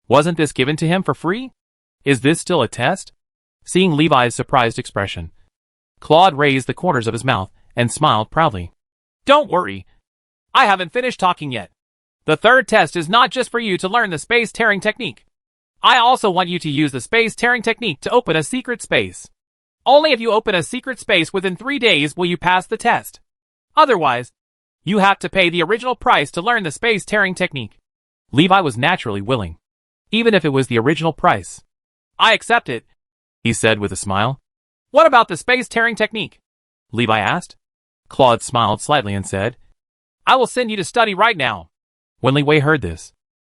Wasn't this given to him for free? Is this still a test? Seeing Levi's surprised expression, Claude raised the corners of his mouth and smiled proudly. "Don't worry. I haven't finished talking yet. The third test is not just for you to learn the space tearing technique. I also want you to use the space tearing technique to open a secret space. Only if you open a secret space within 3 days will you pass the test. Otherwise, you have to pay the original price to learn the space tearing technique." Levi was naturally willing, even if it was the original price. "I accept it," he said with a smile. "What about the space tearing technique?" Levi asked. Claude smiled slightly and said, "I will send you to study right now." When Levi heard this,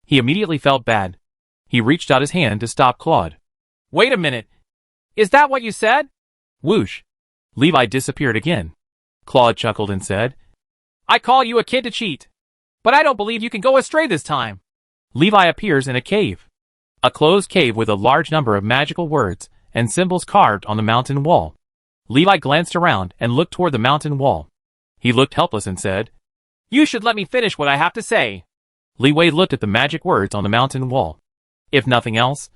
he immediately felt bad. He reached out his hand to stop Claude. "Wait a minute. Is that what you said?" Whoosh. Levi disappeared again. Claude chuckled and said, I call you a kid to cheat. But I don't believe you can go astray this time. Levi appears in a cave. A closed cave with a large number of magical words and symbols carved on the mountain wall. Levi glanced around and looked toward the mountain wall. He looked helpless and said, You should let me finish what I have to say. Levi looked at the magic words on the mountain wall. If nothing else,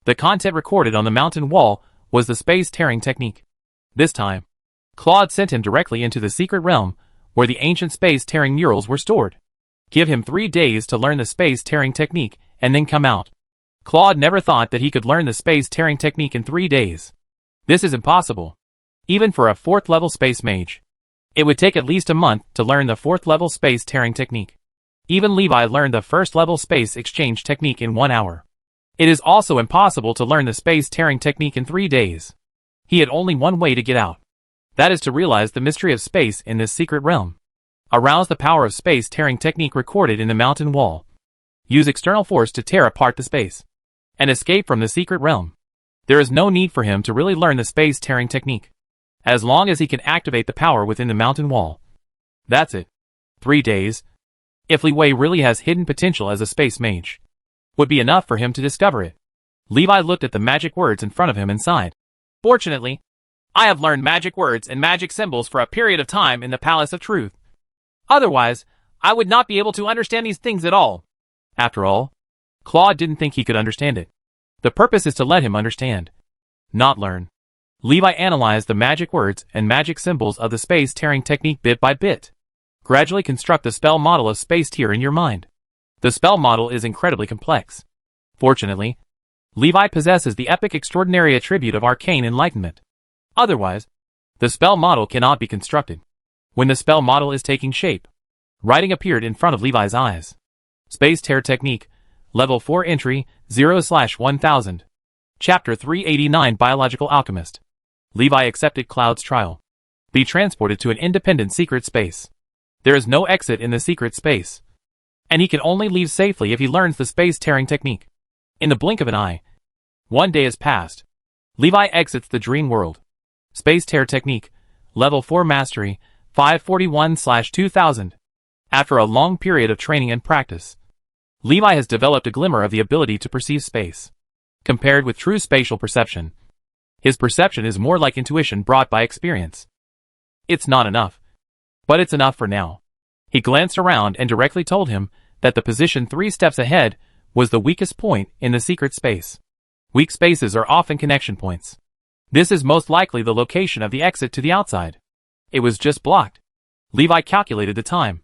the content recorded on the mountain wall was the space-tearing technique. This time, Claude sent him directly into the secret realm where the ancient space-tearing murals were stored. Give him 3 days to learn the space-tearing technique and then come out. Claude never thought that he could learn the space-tearing technique in 3 days. This is impossible, even for a 4th-level space mage. It would take at least a month to learn the 4th-level space-tearing technique. Even Levi learned the 1st-level space exchange technique in 1 hour. It is also impossible to learn the space-tearing technique in 3 days. He had only one way to get out. That is to realize the mystery of space in this secret realm. Arouse the power of space-tearing technique recorded in the mountain wall. Use external force to tear apart the space. And escape from the secret realm. There is no need for him to really learn the space-tearing technique. As long as he can activate the power within the mountain wall. That's it. 3 days. If Li Wei really has hidden potential as a space mage, would be enough for him to discover it. Levi looked at the magic words in front of him and sighed. Fortunately, I have learned magic words and magic symbols for a period of time in the Palace of Truth. Otherwise, I would not be able to understand these things at all. After all, Claude didn't think he could understand it. The purpose is to let him understand, not learn. Levi analyzed the magic words and magic symbols of the space-tearing technique bit by bit. Gradually construct the spell model of space tier in your mind. The spell model is incredibly complex. Fortunately, Levi possesses the epic extraordinary attribute of arcane enlightenment. Otherwise, the spell model cannot be constructed. When the spell model is taking shape, writing appeared in front of Levi's eyes. Space Tear Technique, Level 4 Entry, 0/1000. Chapter 389 Biological Alchemist. Levi accepted Cloud's trial. Be transported to an independent secret space. There is no exit in the secret space. And he can only leave safely if he learns the space-tearing technique. In the blink of an eye, 1 day has passed. Levi exits the dream world. Space Tear Technique, Level 4 Mastery, 541/2000. After a long period of training and practice, Levi has developed a glimmer of the ability to perceive space. Compared with true spatial perception, his perception is more like intuition brought by experience. It's not enough, but it's enough for now. He glanced around and directly told him that the position 3 steps ahead was the weakest point in the secret space. Weak spaces are often connection points. This is most likely the location of the exit to the outside. It was just blocked. Levi calculated the time.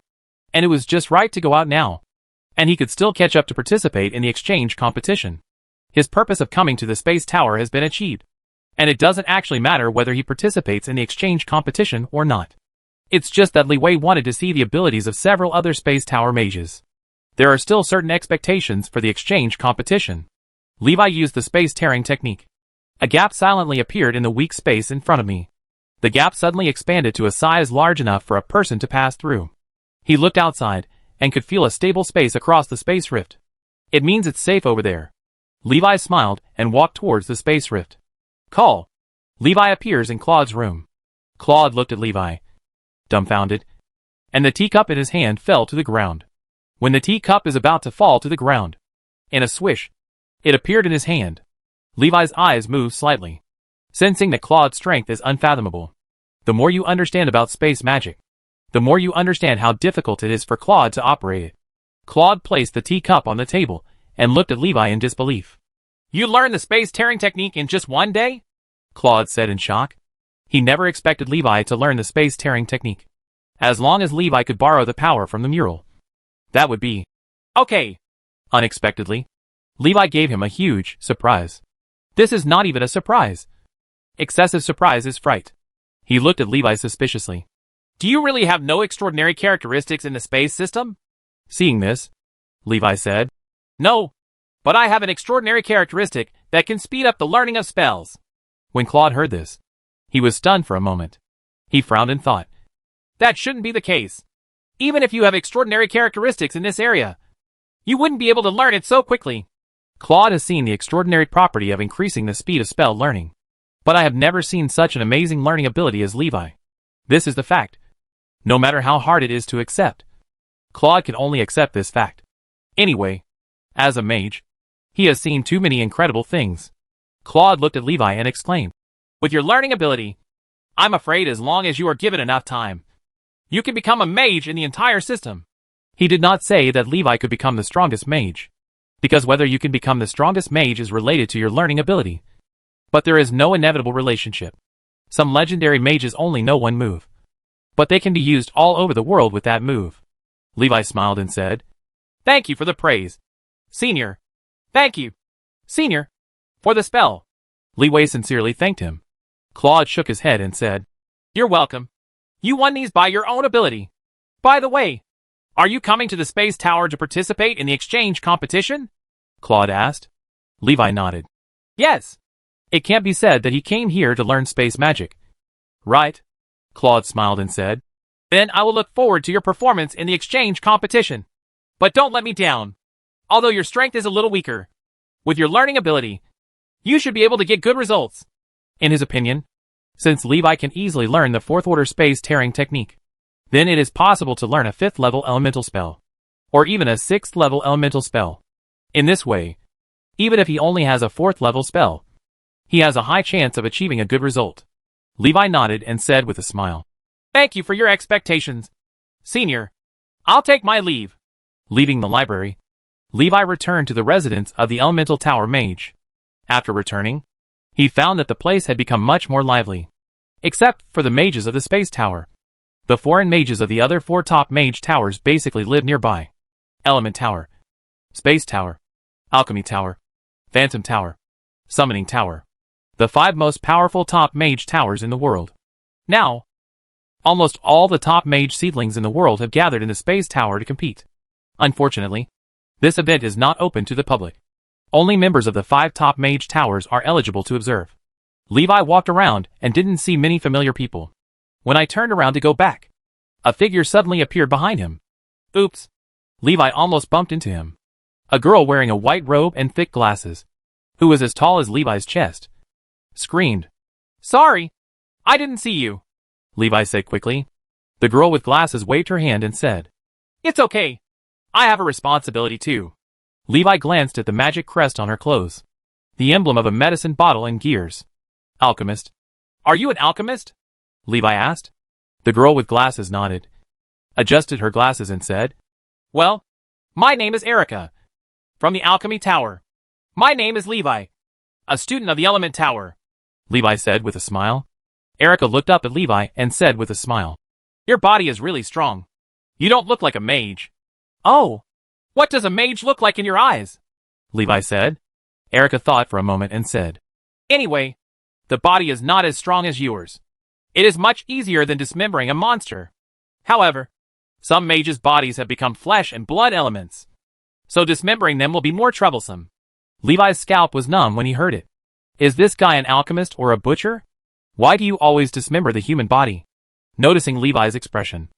And it was just right to go out now. And he could still catch up to participate in the exchange competition. His purpose of coming to the space tower has been achieved. And it doesn't actually matter whether he participates in the exchange competition or not. It's just that Li Wei wanted to see the abilities of several other space tower mages. There are still certain expectations for the exchange competition. Levi used the space-tearing technique. A gap silently appeared in the weak space in front of me. The gap suddenly expanded to a size large enough for a person to pass through. He looked outside and could feel a stable space across the space rift. It means it's safe over there. Levi smiled and walked towards the space rift. Call. Levi appears in Claude's room. Claude looked at Levi, dumbfounded, and the teacup in his hand fell to the ground. When the teacup is about to fall to the ground, in a swish, it appeared in his hand. Levi's eyes moved slightly, sensing that Claude's strength is unfathomable. The more you understand about space magic, the more you understand how difficult it is for Claude to operate it. Claude placed the teacup on the table and looked at Levi in disbelief. You learned the space-tearing technique in just 1 day? Claude said in shock. He never expected Levi to learn the space-tearing technique. As long as Levi could borrow the power from the mural, that would be okay. Unexpectedly, Levi gave him a huge surprise. This is not even a surprise. Excessive surprise is fright. He looked at Levi suspiciously. Do you really have no extraordinary characteristics in the space system? Seeing this, Levi said, No, but I have an extraordinary characteristic that can speed up the learning of spells. When Claude heard this, he was stunned for a moment. He frowned and thought, that shouldn't be the case. Even if you have extraordinary characteristics in this area, you wouldn't be able to learn it so quickly. Claude has seen the extraordinary property of increasing the speed of spell learning. But I have never seen such an amazing learning ability as Levi. This is the fact. No matter how hard it is to accept, Claude can only accept this fact. Anyway, as a mage, he has seen too many incredible things. Claude looked at Levi and exclaimed, "With your learning ability, I'm afraid as long as you are given enough time, you can become a mage in the entire system." He did not say that Levi could become the strongest mage, because whether you can become the strongest mage is related to your learning ability. But there is no inevitable relationship. Some legendary mages only know one move, but they can be used all over the world with that move. Levi smiled and said, "Thank you for the praise, Senior. Thank you, Senior, for the spell." Leeway sincerely thanked him. Claude shook his head and said, "You're welcome. You won these by your own ability. By the way, are you coming to the space tower to participate in the exchange competition?" Claude asked. Levi nodded. "Yes." It can't be said that he came here to learn space magic. "Right," Claude smiled and said. "Then I will look forward to your performance in the exchange competition. But don't let me down. Although your strength is a little weaker, with your learning ability, you should be able to get good results." In his opinion, since Levi can easily learn the 4th order space tearing technique, then it is possible to learn a 5th level elemental spell, or even a 6th level elemental spell. In this way, even if he only has a 4th level spell, he has a high chance of achieving a good result. Levi nodded and said with a smile, "Thank you for your expectations, Senior. I'll take my leave." Leaving the library, Levi returned to the residence of the Elemental Tower Mage. After returning, he found that the place had become much more lively. Except for the mages of the Space Tower. The foreign mages of the other 4 top mage towers basically live nearby. Element Tower, Space Tower, Alchemy Tower, Phantom Tower, Summoning Tower. The 5 most powerful top mage towers in the world. Now, almost all the top mage seedlings in the world have gathered in the Space Tower to compete. Unfortunately, this event is not open to the public. Only members of the 5 top mage towers are eligible to observe. Levi walked around and didn't see many familiar people. When I turned around to go back, a figure suddenly appeared behind him. Oops! Levi almost bumped into him. A girl wearing a white robe and thick glasses, who was as tall as Levi's chest, screamed, "Sorry! I didn't see you," Levi said quickly. The girl with glasses waved her hand and said, "It's okay. I have a responsibility too." Levi glanced at the magic crest on her clothes, the emblem of a medicine bottle and gears. "Alchemist. Are you an alchemist?" Levi asked. The girl with glasses nodded, adjusted her glasses and said, "Well, my name is Erica, from the Alchemy Tower. My name is Levi, a student of the Element Tower," Levi said with a smile. Erica looked up at Levi and said with a smile, "Your body is really strong. You don't look like a mage." "Oh, what does a mage look like in your eyes?" Levi said. Erica thought for a moment and said, "Anyway, the body is not as strong as yours. It is much easier than dismembering a monster. However, some mages' bodies have become flesh and blood elements, so dismembering them will be more troublesome." Levi's scalp was numb when he heard it. Is this guy an alchemist or a butcher? Why do you always dismember the human body? Noticing Levi's expression,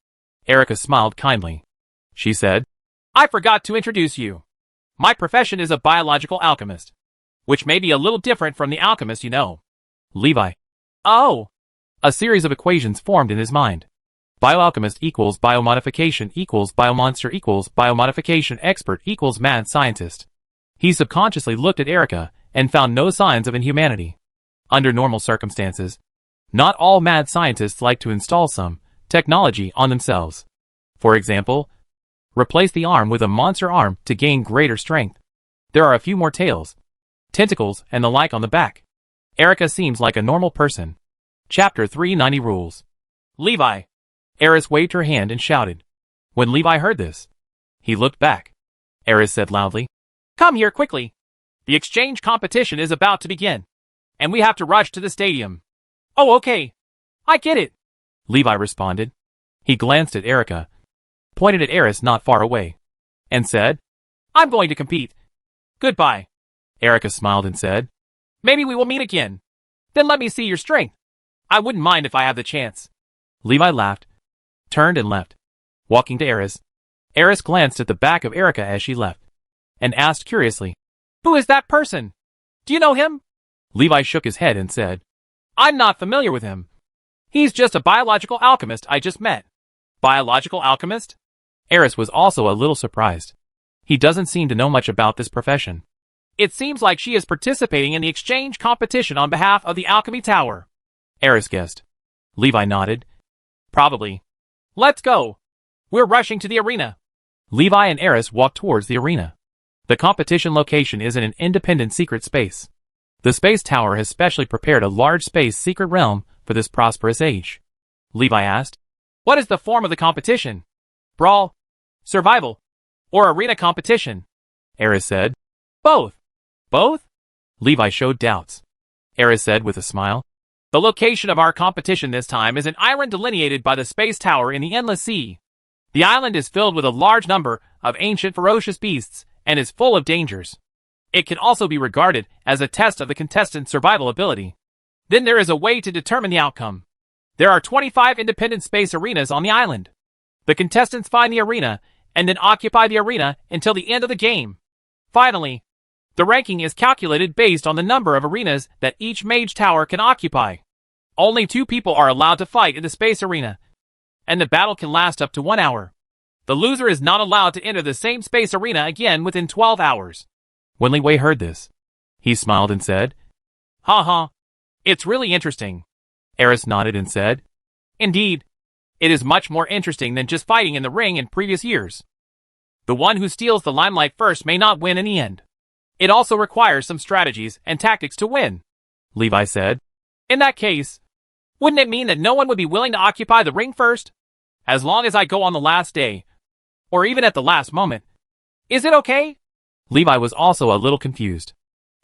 Erica smiled kindly. She said, "I forgot to introduce you. My profession is a biological alchemist, which may be a little different from the alchemist you know." Levi. "Oh." A series of equations formed in his mind. Bioalchemist equals biomodification equals biomonster equals biomodification expert equals mad scientist. He subconsciously looked at Erica and found no signs of inhumanity. Under normal circumstances, not all mad scientists like to install some technology on themselves. For example, replace the arm with a monster arm to gain greater strength. There are a few more tails, tentacles, and the like on the back. Erica seems like a normal person. Chapter 390 Rules. "Levi!" Eris waved her hand and shouted. When Levi heard this, he looked back. Eris said loudly, "Come here quickly. The exchange competition is about to begin, and we have to rush to the stadium." "Oh, okay. I get it," Levi responded. He glanced at Erica, pointed at Eris not far away, and said, "I'm going to compete. Goodbye." Erica smiled and said, "Maybe we will meet again. Then let me see your strength. I wouldn't mind if I have the chance." Levi laughed, turned and left. Walking to Eris, Eris glanced at the back of Erica as she left, and asked curiously, "Who is that person? Do you know him?" Levi shook his head and said, I'm not familiar with him. He's just a biological alchemist I just met. Biological alchemist? Eris was also a little surprised. He doesn't seem to know much about this profession. It seems like she is participating in the exchange competition on behalf of the Alchemy Tower. Eris guessed. Levi nodded. Probably. Let's go. We're rushing to the arena. Levi and Eris walked towards the arena. The competition location is in an independent secret space. The Space Tower has specially prepared a large space secret realm for this prosperous age. Levi asked, What is the form of the competition? Brawl? Survival? Or arena competition? Eris said. Both. Both? Levi showed doubts. Eris said with a smile. The location of our competition this time is an island delineated by the Space Tower in the Endless Sea. The island is filled with a large number of ancient ferocious beasts and is full of dangers. It can also be regarded as a test of the contestant's survival ability. Then there is a way to determine the outcome. There are 25 independent space arenas on the island. The contestants find the arena and then occupy the arena until the end of the game. Finally, the ranking is calculated based on the number of arenas that each mage tower can occupy. Only 2 people are allowed to fight in the space arena, and the battle can last up to 1 hour. The loser is not allowed to enter the same space arena again within 12 hours. When Li Wei heard this, he smiled and said, Ha ha. It's really interesting. Eris nodded and said, Indeed. It is much more interesting than just fighting in the ring in previous years. The one who steals the limelight first may not win in the end. It also requires some strategies and tactics to win, Levi said. In that case, wouldn't it mean that no one would be willing to occupy the ring first? As long as I go on the last day, or even at the last moment. Is it okay? Levi was also a little confused.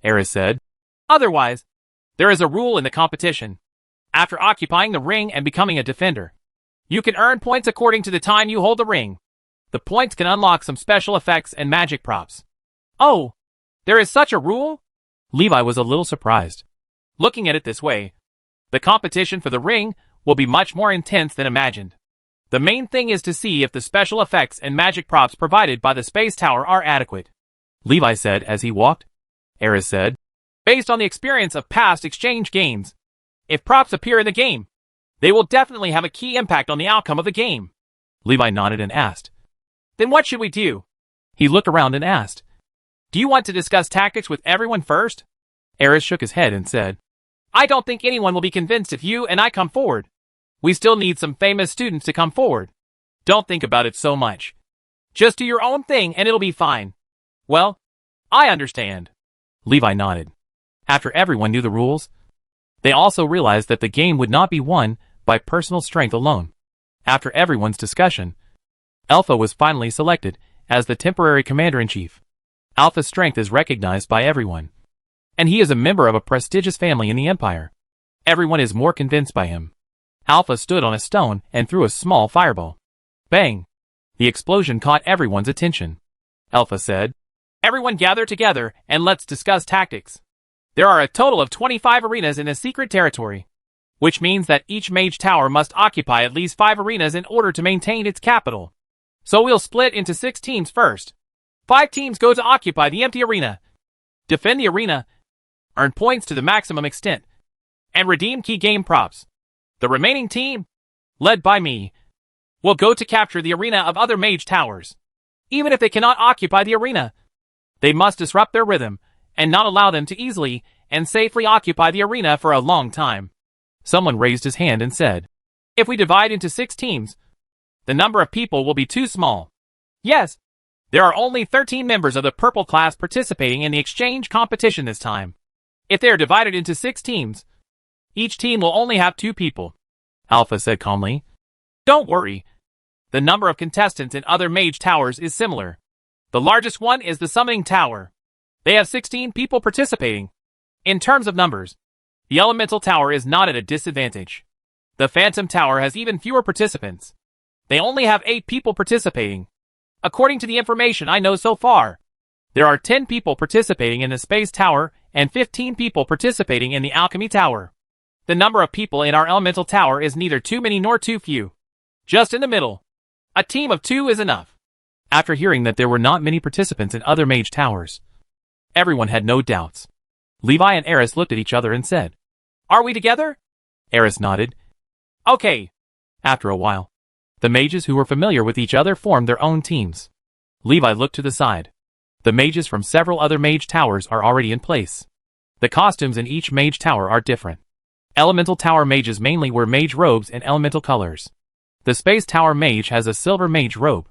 Eris said, Otherwise, there is a rule in the competition. After occupying the ring and becoming a defender, you can earn points according to the time you hold the ring. The points can unlock some special effects and magic props. Oh, there is such a rule? Levi was a little surprised. Looking at it this way, the competition for the ring will be much more intense than imagined. The main thing is to see if the special effects and magic props provided by the Space Tower are adequate, Levi said as he walked. Eris said, Based on the experience of past exchange games, if props appear in the game, they will definitely have a key impact on the outcome of the game. Levi nodded and asked, Then what should we do? He looked around and asked, Do you want to discuss tactics with everyone first? Eris shook his head and said, I don't think anyone will be convinced if you and I come forward. We still need some famous students to come forward. Don't think about it so much. Just do your own thing and it'll be fine. Well, I understand. Levi nodded. After everyone knew the rules, they also realized that the game would not be won by personal strength alone. After everyone's discussion, Alpha was finally selected as the temporary commander-in-chief. Alpha's strength is recognized by everyone, and he is a member of a prestigious family in the Empire. Everyone is more convinced by him. Alpha stood on a stone and threw a small fireball. Bang! The explosion caught everyone's attention. Alpha said, Everyone gather together and let's discuss tactics. There are a total of 25 arenas in the secret territory, which means that each mage tower must occupy at least 5 arenas in order to maintain its capital. So we'll split into 6 teams first. 5 teams go to occupy the empty arena, defend the arena, earn points to the maximum extent, and redeem key game props. The remaining team, led by me, will go to capture the arena of other mage towers. Even if they cannot occupy the arena, they must disrupt their rhythm and not allow them to easily and safely occupy the arena for a long time. Someone raised his hand and said, If we divide into 6 teams, the number of people will be too small. Yes, there are only 13 members of the purple class participating in the exchange competition this time. If they are divided into 6 teams, each team will only have 2 people. Alpha said calmly. Don't worry. The number of contestants in other mage towers is similar. The largest one is the summoning tower. They have 16 people participating. In terms of numbers, the elemental tower is not at a disadvantage. The phantom tower has even fewer participants. They only have 8 people participating. According to the information I know so far, there are 10 people participating in the space tower and 15 people participating in the alchemy tower. The number of people in our elemental tower is neither too many nor too few. Just in the middle. A team of 2 is enough. After hearing that there were not many participants in other mage towers, everyone had no doubts. Levi and Eris looked at each other and said, Are we together? Eris nodded. Okay. After a while, the mages who were familiar with each other formed their own teams. Levi looked to the side. The mages from several other mage towers are already in place. The costumes in each mage tower are different. Elemental tower mages mainly wear mage robes in elemental colors. The space tower mage has a silver mage robe.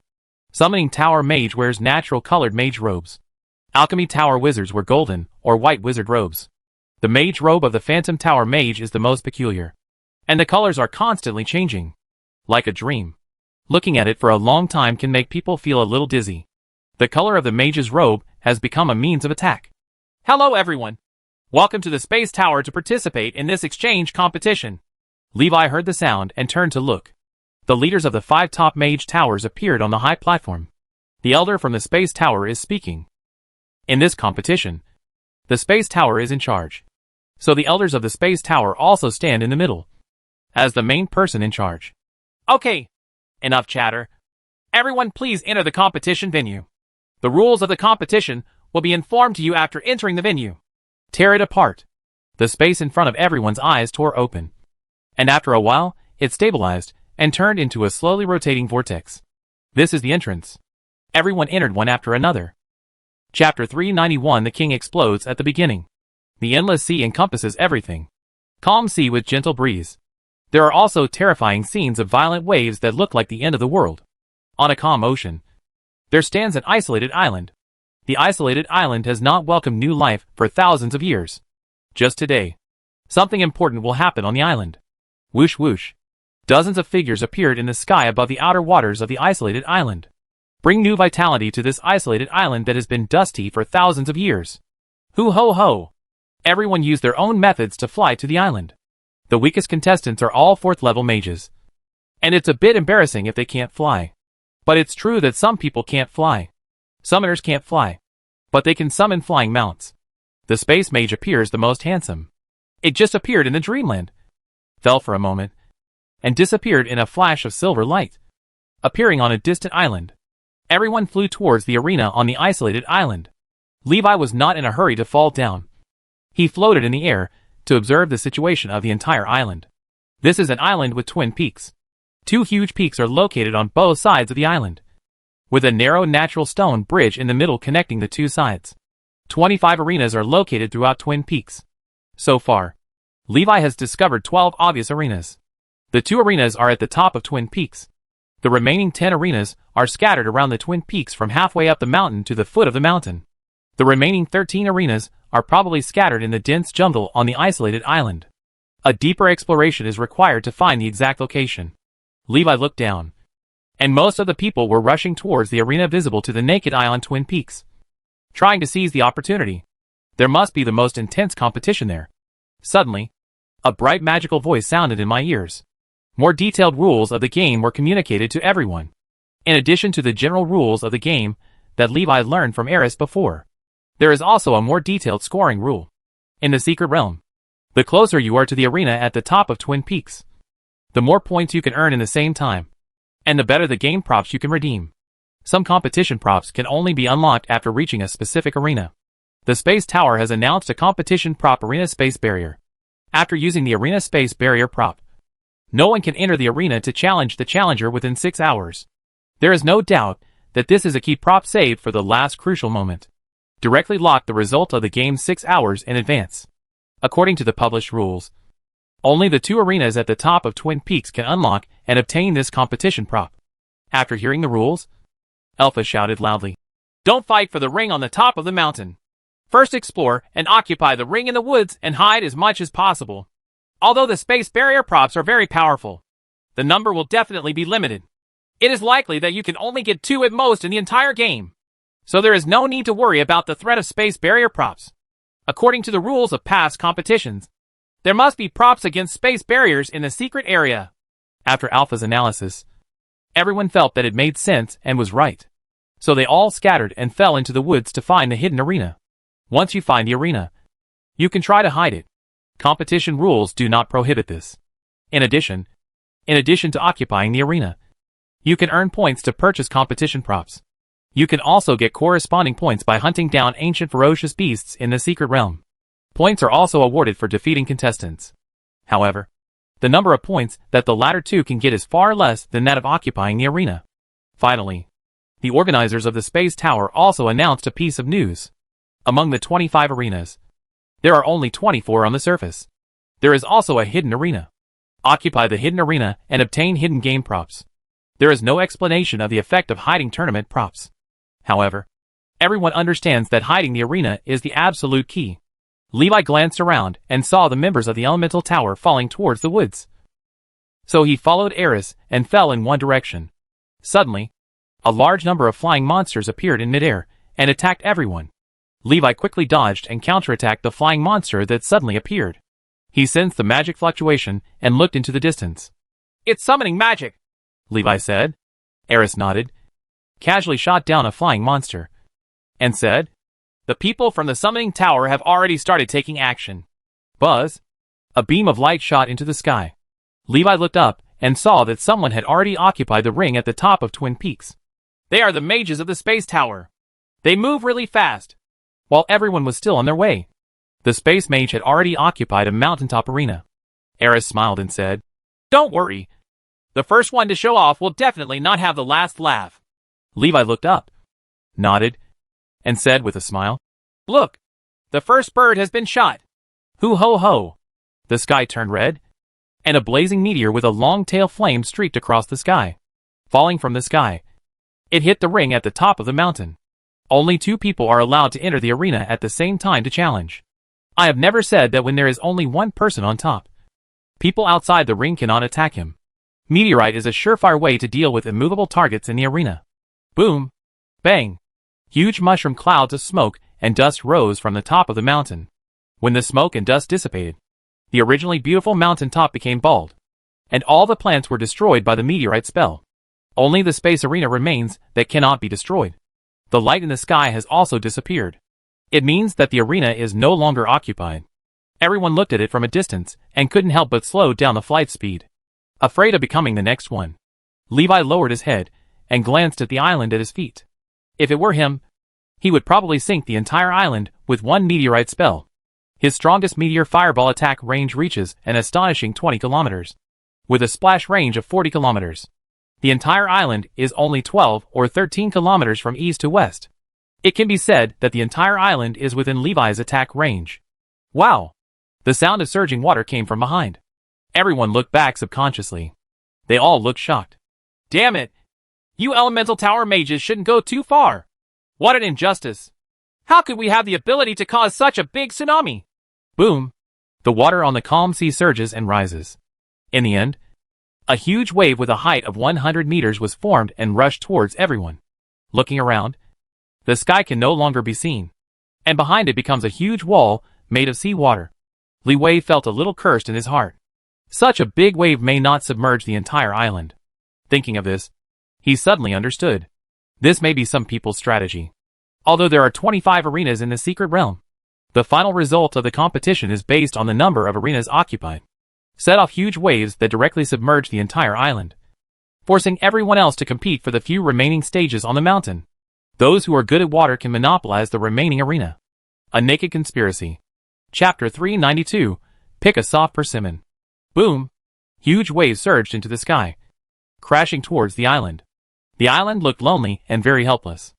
Summoning tower mage wears natural colored mage robes. Alchemy tower wizards wear golden or white wizard robes. The mage robe of the phantom tower mage is the most peculiar. And the colors are constantly changing. Like a dream. Looking at it for a long time can make people feel a little dizzy. The color of the mage's robe has become a means of attack. Hello everyone. Welcome to the space tower to participate in this exchange competition. Levi heard the sound and turned to look. The leaders of the 5 top mage towers appeared on the high platform. The elder from the space tower is speaking. In this competition, the space tower is in charge. So the elders of the space tower also stand in the middle, as the main person in charge. Okay, enough chatter. Everyone please enter the competition venue. The rules of the competition will be informed to you after entering the venue. Tear it apart. The space in front of everyone's eyes tore open. And after a while, it stabilized and turned into a slowly rotating vortex. This is the entrance. Everyone entered one after another. Chapter 391. The king explodes at the beginning. The endless sea encompasses everything. Calm sea with gentle breeze. There are also terrifying scenes of violent waves that look like the end of the world. On a calm ocean, there stands an isolated island. The isolated island has not welcomed new life for thousands of years. Just today, something important will happen on the island. Whoosh whoosh. Dozens of figures appeared in the sky above the outer waters of the isolated island. Bring new vitality to this isolated island that has been dusty for thousands of years. Hoo ho ho. Everyone used their own methods to fly to the island. The weakest contestants are all 4th level mages. And it's a bit embarrassing if they can't fly. But it's true that some people can't fly. Summoners can't fly. But they can summon flying mounts. The space mage appears the most handsome. It just appeared in the dreamland. Fell for a moment. And disappeared in a flash of silver light. Appearing on a distant island. Everyone flew towards the arena on the isolated island. Levi was not in a hurry to fall down. He floated in the air to observe the situation of the entire island. This is an island with twin peaks. 2 huge peaks are located on both sides of the island, with a narrow natural stone bridge in the middle connecting the 2 sides. 25 arenas are located throughout Twin Peaks. So far, Levi has discovered 12 obvious arenas. The 2 arenas are at the top of Twin Peaks. The remaining 10 arenas are scattered around the Twin Peaks from halfway up the mountain to the foot of the mountain. The remaining 13 arenas are probably scattered in the dense jungle on the isolated island. A deeper exploration is required to find the exact location. Levi looked down, and most of the people were rushing towards the arena visible to the naked eye on Twin Peaks, trying to seize the opportunity. There must be the most intense competition there. Suddenly, a bright magical voice sounded in my ears. More detailed rules of the game were communicated to everyone. In addition to the general rules of the game that Levi learned from Eris before, there is also a more detailed scoring rule. In the Secret Realm, the closer you are to the arena at the top of Twin Peaks, the more points you can earn in the same time, and the better the game props you can redeem. Some competition props can only be unlocked after reaching a specific arena. The Space Tower has announced a competition prop arena space barrier. After using the arena space barrier prop, no one can enter the arena to challenge the challenger within 6 hours. There is no doubt that this is a key prop saved for the last crucial moment. Directly lock the result of the game 6 hours in advance. According to the published rules, only the 2 arenas at the top of Twin Peaks can unlock and obtain this competition prop. After hearing the rules, Alpha shouted loudly, "Don't fight for the ring on the top of the mountain. First explore and occupy the ring in the woods and hide as much as possible. Although the space barrier props are very powerful, the number will definitely be limited. It is likely that you can only get 2 at most in the entire game. So there is no need to worry about the threat of space barrier props. According to the rules of past competitions, there must be props against space barriers in the secret area." After Alpha's analysis, everyone felt that it made sense and was right. So they all scattered and fell into the woods to find the hidden arena. Once you find the arena, you can try to hide it. Competition rules do not prohibit this. In addition to occupying the arena, you can earn points to purchase competition props. You can also get corresponding points by hunting down ancient ferocious beasts in the Secret Realm. Points are also awarded for defeating contestants. However, The number of points that the latter two can get is far less than that of occupying the arena. Finally, the organizers of the Space Tower also announced a piece of news. Among the 25 arenas, there are only 24 on the surface. There is also a hidden arena. Occupy the hidden arena and obtain hidden game props. There is no explanation of the effect of hiding tournament props. However, everyone understands that hiding the arena is the absolute key. Levi glanced around and saw the members of the elemental tower falling towards the woods. So he followed Eris and fell in one direction. Suddenly, a large number of flying monsters appeared in midair and attacked everyone. Levi quickly dodged and counterattacked the flying monster that suddenly appeared. He sensed the magic fluctuation and looked into the distance. "It's summoning magic," Levi said. Eris nodded, casually shot down a flying monster, and said, "The people from the summoning tower have already started taking action." Buzz! A beam of light shot into the sky. Levi looked up and saw that someone had already occupied the ring at the top of Twin Peaks. "They are the mages of the Space Tower. They move really fast." While everyone was still on their way, the space mage had already occupied a mountaintop arena. Eris smiled and said, "Don't worry. The first one to show off will definitely not have the last laugh." Levi looked up, nodded, and said with a smile, "Look, the first bird has been shot." Hoo ho ho! The sky turned red, and a blazing meteor with a long tail flame streaked across the sky. Falling from the sky, it hit the ring at the top of the mountain. Only 2 people are allowed to enter the arena at the same time to challenge. I have never said that when there is only one person on top, people outside the ring cannot attack him. Meteorite is a surefire way to deal with immovable targets in the arena. Boom! Bang! Huge mushroom clouds of smoke and dust rose from the top of the mountain. When the smoke and dust dissipated, the originally beautiful mountain top became bald, and all the plants were destroyed by the meteorite spell. Only the space arena remains that cannot be destroyed. The light in the sky has also disappeared. It means that the arena is no longer occupied. Everyone looked at it from a distance and couldn't help but slow down the flight speed, afraid of becoming the next one. Levi lowered his head and glanced at the island at his feet. If it were him, he would probably sink the entire island with one meteorite spell. His strongest meteor fireball attack range reaches an astonishing 20 kilometers, with a splash range of 40 kilometers. The entire island is only 12 or 13 kilometers from east to west. It can be said that the entire island is within Levi's attack range. Wow! The sound of surging water came from behind. Everyone looked back subconsciously. They all looked shocked. "Damn it! You elemental tower mages shouldn't go too far! What an injustice! How could we have the ability to cause such a big tsunami?" Boom! The water on the calm sea surges and rises. In the end, a huge wave with a height of 100 meters was formed and rushed towards everyone. Looking around, the sky can no longer be seen, and behind it becomes a huge wall made of seawater. Levi felt a little cursed in his heart. Such a big wave may not submerge the entire island. Thinking of this, he suddenly understood. This may be some people's strategy. Although there are 25 arenas in the secret realm, the final result of the competition is based on the number of arenas occupied. Set off huge waves that directly submerge the entire island, forcing everyone else to compete for the few remaining stages on the mountain. Those who are good at water can monopolize the remaining arena. A naked conspiracy. Chapter 392, Pick a Soft Persimmon. Boom! Huge waves surged into the sky, crashing towards the island. The island looked lonely and very helpless.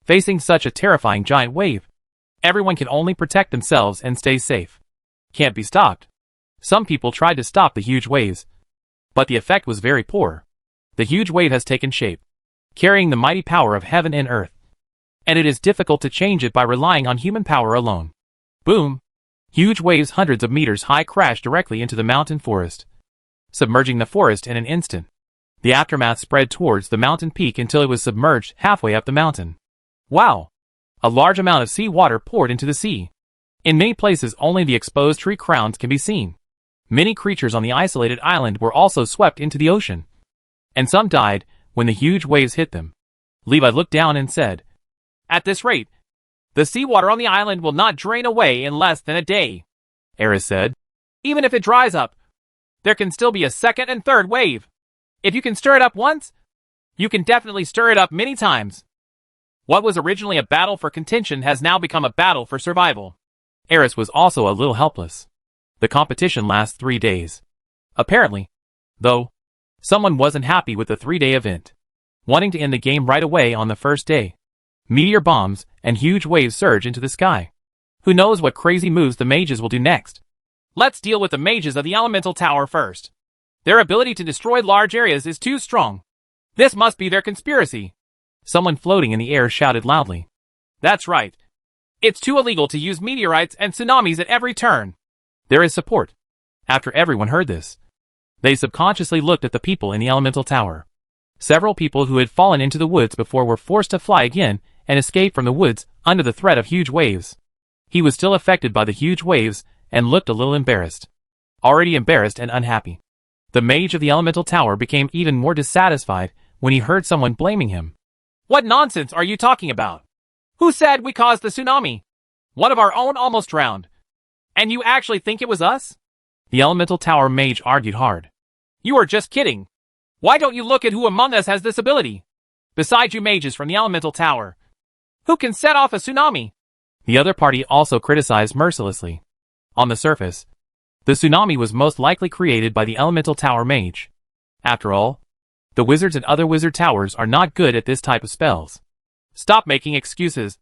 Facing such a terrifying giant wave, everyone can only protect themselves and stay safe. Can't be stopped. Some people tried to stop the huge waves, but the effect was very poor. The huge wave has taken shape, carrying the mighty power of heaven and earth, and it is difficult to change it by relying on human power alone. Boom! Huge waves hundreds of meters high crashed directly into the mountain forest, submerging the forest in an instant. The aftermath spread towards the mountain peak until it was submerged halfway up the mountain. Wow! A large amount of sea water poured into the sea. In many places only the exposed tree crowns can be seen. Many creatures on the isolated island were also swept into the ocean, and some died when the huge waves hit them. Levi looked down and said, "At this rate, the seawater on the island will not drain away in less than a day." Eris said, "Even if it dries up, there can still be a second and third wave. If you can stir it up once, you can definitely stir it up many times." What was originally a battle for contention has now become a battle for survival. Eris was also a little helpless. The competition lasts 3 days. Apparently, though, someone wasn't happy with the 3-day event, wanting to end the game right away on the first day. Meteor bombs and huge waves surge into the sky. Who knows what crazy moves the mages will do next? Let's deal with the mages of the elemental tower first. Their ability to destroy large areas is too strong. This must be their conspiracy. Someone floating in the air shouted loudly. That's right. It's too illegal to use meteorites and tsunamis at every turn. There is support. After everyone heard this, they subconsciously looked at the people in the elemental tower. Several people who had fallen into the woods before were forced to fly again and escape from the woods under the threat of huge waves. He was still affected by the huge waves and looked a little embarrassed. Already embarrassed and unhappy, the mage of the elemental tower became even more dissatisfied when he heard someone blaming him. What nonsense are you talking about? Who said we caused the tsunami? One of our own almost drowned. And you actually think it was us? The elemental tower mage argued hard. You are just kidding. Why don't you look at who among us has this ability? Besides you mages from the elemental tower, who can set off a tsunami? The other party also criticized mercilessly. On the surface, the tsunami was most likely created by the elemental tower mage. After all, the wizards and other wizard towers are not good at this type of spells. Stop making excuses.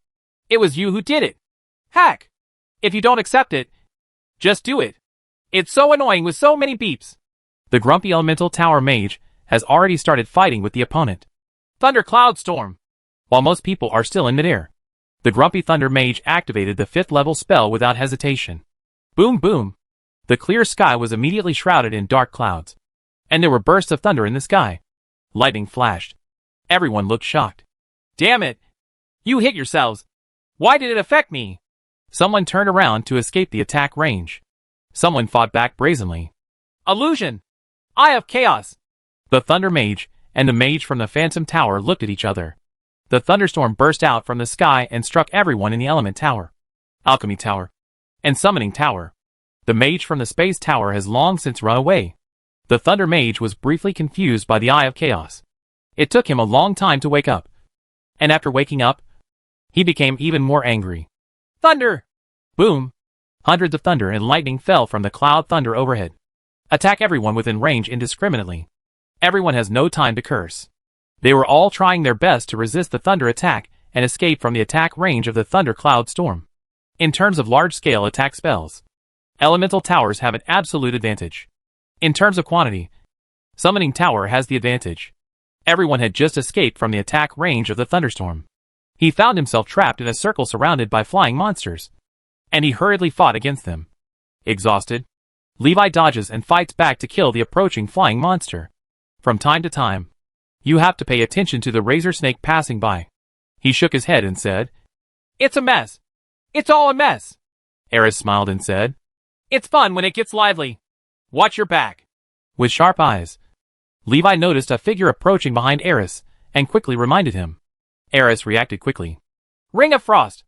It was you who did it. Heck! If you don't accept it, just do it. It's so annoying with so many beeps. The grumpy elemental tower mage has already started fighting with the opponent. Thunder Cloud Storm. While most people are still in midair, the grumpy thunder mage activated the 5th level spell without hesitation. Boom boom. The clear sky was immediately shrouded in dark clouds, and there were bursts of thunder in the sky. Lightning flashed. Everyone looked shocked. Damn it! You hit yourselves. Why did it affect me? Someone turned around to escape the attack range. Someone fought back brazenly. Illusion! Eye of Chaos! The thunder mage and the mage from the phantom tower looked at each other. The thunderstorm burst out from the sky and struck everyone in the element tower, alchemy tower, and summoning tower. The mage from the space tower has long since run away. The thunder mage was briefly confused by the Eye of Chaos. It took him a long time to wake up. And after waking up, he became even more angry. Thunder! Boom! Hundreds of thunder and lightning fell from the cloud thunder overhead. Attack everyone within range indiscriminately. Everyone has no time to curse. They were all trying their best to resist the thunder attack and escape from the attack range of the thunder cloud storm. In terms of large-scale attack spells, elemental towers have an absolute advantage. In terms of quantity, summoning tower has the advantage. Everyone had just escaped from the attack range of the thunderstorm. He found himself trapped in a circle surrounded by flying monsters, and he hurriedly fought against them. Exhausted, Levi dodges and fights back to kill the approaching flying monster. From time to time, you have to pay attention to the razor snake passing by. He shook his head and said, It's a mess. It's all a mess. Eris smiled and said, It's fun when it gets lively. Watch your back. With sharp eyes, Levi noticed a figure approaching behind Eris and quickly reminded him. Eris reacted quickly. Ring of Frost.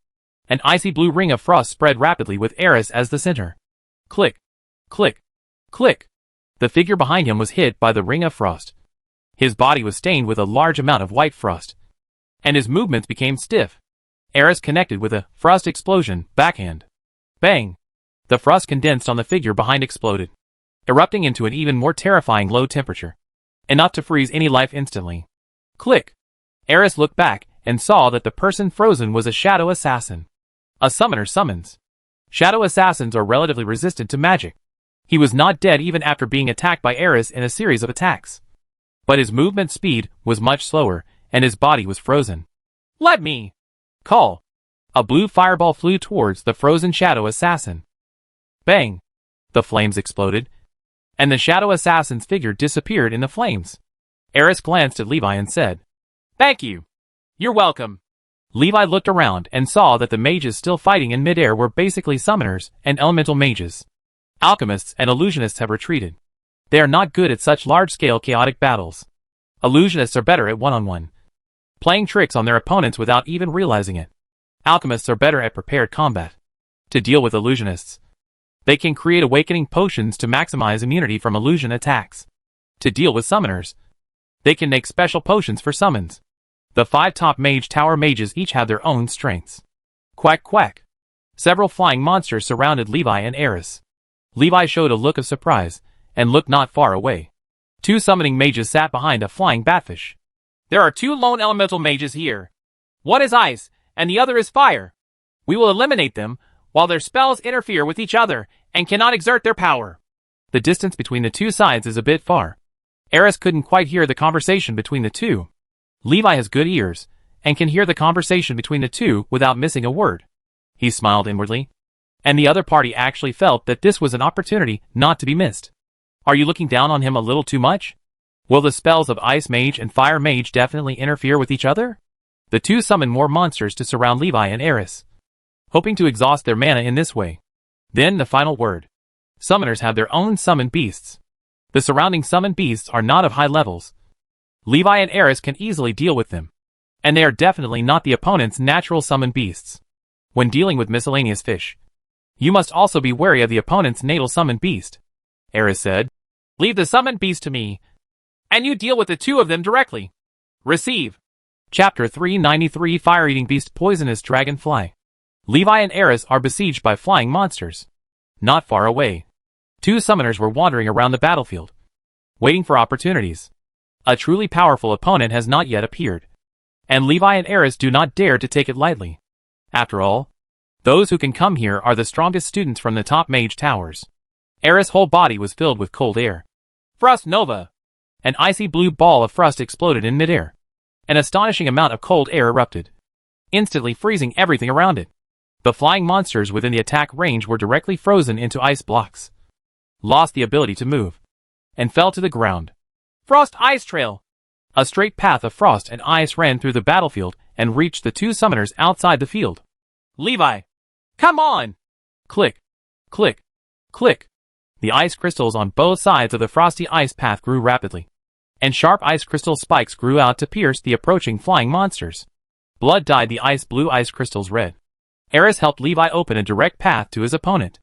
An icy blue ring of frost spread rapidly with Eris as the center. Click. Click. Click. The figure behind him was hit by the ring of frost. His body was stained with a large amount of white frost, and his movements became stiff. Eris connected with a frost explosion backhand. Bang! The frost condensed on the figure behind exploded, erupting into an even more terrifying low temperature, enough to freeze any life instantly. Click! Eris looked back and saw that the person frozen was a shadow assassin. A summoner summons. Shadow assassins are relatively resistant to magic. He was not dead even after being attacked by Eris in a series of attacks. But his movement speed was much slower, and his body was frozen. Let me! Call! A blue fireball flew towards the frozen shadow assassin. Bang! The flames exploded, and the shadow assassin's figure disappeared in the flames. Eris glanced at Levi and said, Thank you. You're welcome. Levi looked around and saw that the mages still fighting in midair were basically summoners and elemental mages. Alchemists and illusionists have retreated. They are not good at such large-scale chaotic battles. Illusionists are better at one-on-one, playing tricks on their opponents without even realizing it. Alchemists are better at prepared combat. To deal with illusionists, they can create awakening potions to maximize immunity from illusion attacks. To deal with summoners, they can make special potions for summons. The 5 top mage tower mages each have their own strengths. Quack quack. Several flying monsters surrounded Levi and Eris. Levi showed a look of surprise, and looked not far away. Two summoning mages sat behind a flying batfish. There are two lone elemental mages here. One is ice, and the other is fire. We will eliminate them, while their spells interfere with each other and cannot exert their power. The distance between the two sides is a bit far. Eris couldn't quite hear the conversation between the two. Levi has good ears, and can hear the conversation between the two without missing a word. He smiled inwardly. And the other party actually felt that this was an opportunity not to be missed. Are you looking down on him a little too much? Will the spells of Ice Mage and Fire Mage definitely interfere with each other? The two summoned more monsters to surround Levi and Eris, hoping to exhaust their mana in this way. Then the final word. Summoners have their own summoned beasts. The surrounding summoned beasts are not of high levels. Levi and Eris can easily deal with them. And they are definitely not the opponent's natural summoned beasts. When dealing with miscellaneous fish, you must also be wary of the opponent's natal summoned beast. Eris said, Leave the summoned beast to me, and you deal with the two of them directly. Receive. Chapter 393 Fire-Eating Beast Poisonous Dragonfly. Levi and Eris are besieged by flying monsters. Not far away, two summoners were wandering around the battlefield, waiting for opportunities. A truly powerful opponent has not yet appeared, and Levi and Eris do not dare to take it lightly. After all, those who can come here are the strongest students from the top mage towers. Eris' whole body was filled with cold air. Frost Nova! An icy blue ball of frost exploded in midair. An astonishing amount of cold air erupted, instantly freezing everything around it. The flying monsters within the attack range were directly frozen into ice blocks, lost the ability to move, and fell to the ground. Frost Ice Trail! A straight path of frost and ice ran through the battlefield and reached the two summoners outside the field. Levi! Come on! Click, click, click. The ice crystals on both sides of the frosty ice path grew rapidly, and sharp ice crystal spikes grew out to pierce the approaching flying monsters. Blood dyed the ice blue ice crystals red. Eris helped Levi open a direct path to his opponent.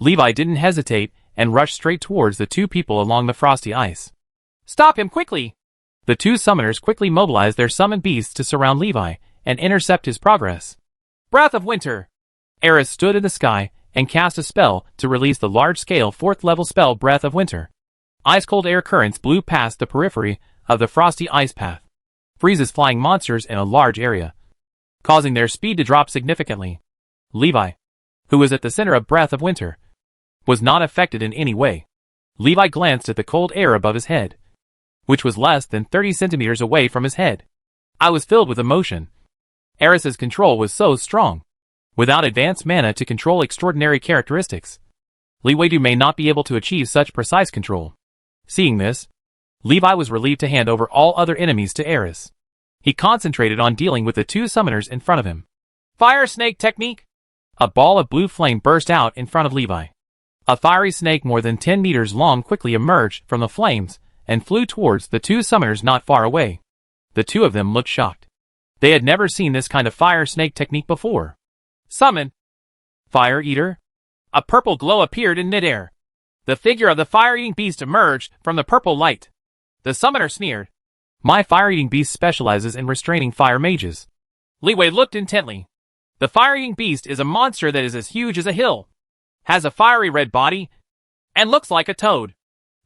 Levi didn't hesitate and rushed straight towards the two people along the frosty ice. Stop him quickly! The two summoners quickly mobilized their summoned beasts to surround Levi and intercept his progress. Breath of Winter! Eris stood in the sky and cast a spell to release the large-scale 4th-level spell Breath of Winter. Ice-cold air currents blew past the periphery of the frosty ice path, freezes flying monsters in a large area, causing their speed to drop significantly. Levi, who was at the center of Breath of Winter, was not affected in any way. Levi glanced at the cold air above his head, which was less than 30 centimeters away from his head. I was filled with emotion. Eris's control was so strong. Without advanced mana to control extraordinary characteristics, Liwedu may not be able to achieve such precise control. Seeing this, Levi was relieved to hand over all other enemies to Eris. He concentrated on dealing with the two summoners in front of him. Fire Snake Technique! A ball of blue flame burst out in front of Levi. A fiery snake more than 10 meters long quickly emerged from the flames and flew towards the two summoners not far away. The two of them looked shocked. They had never seen this kind of fire snake technique before. Summon! Fire Eater? A purple glow appeared in midair. The figure of the fire-eating beast emerged from the purple light. The summoner sneered. My fire-eating beast specializes in restraining fire mages. Liwei looked intently. The fire-eating beast is a monster that is as huge as a hill, has a fiery red body, and looks like a toad.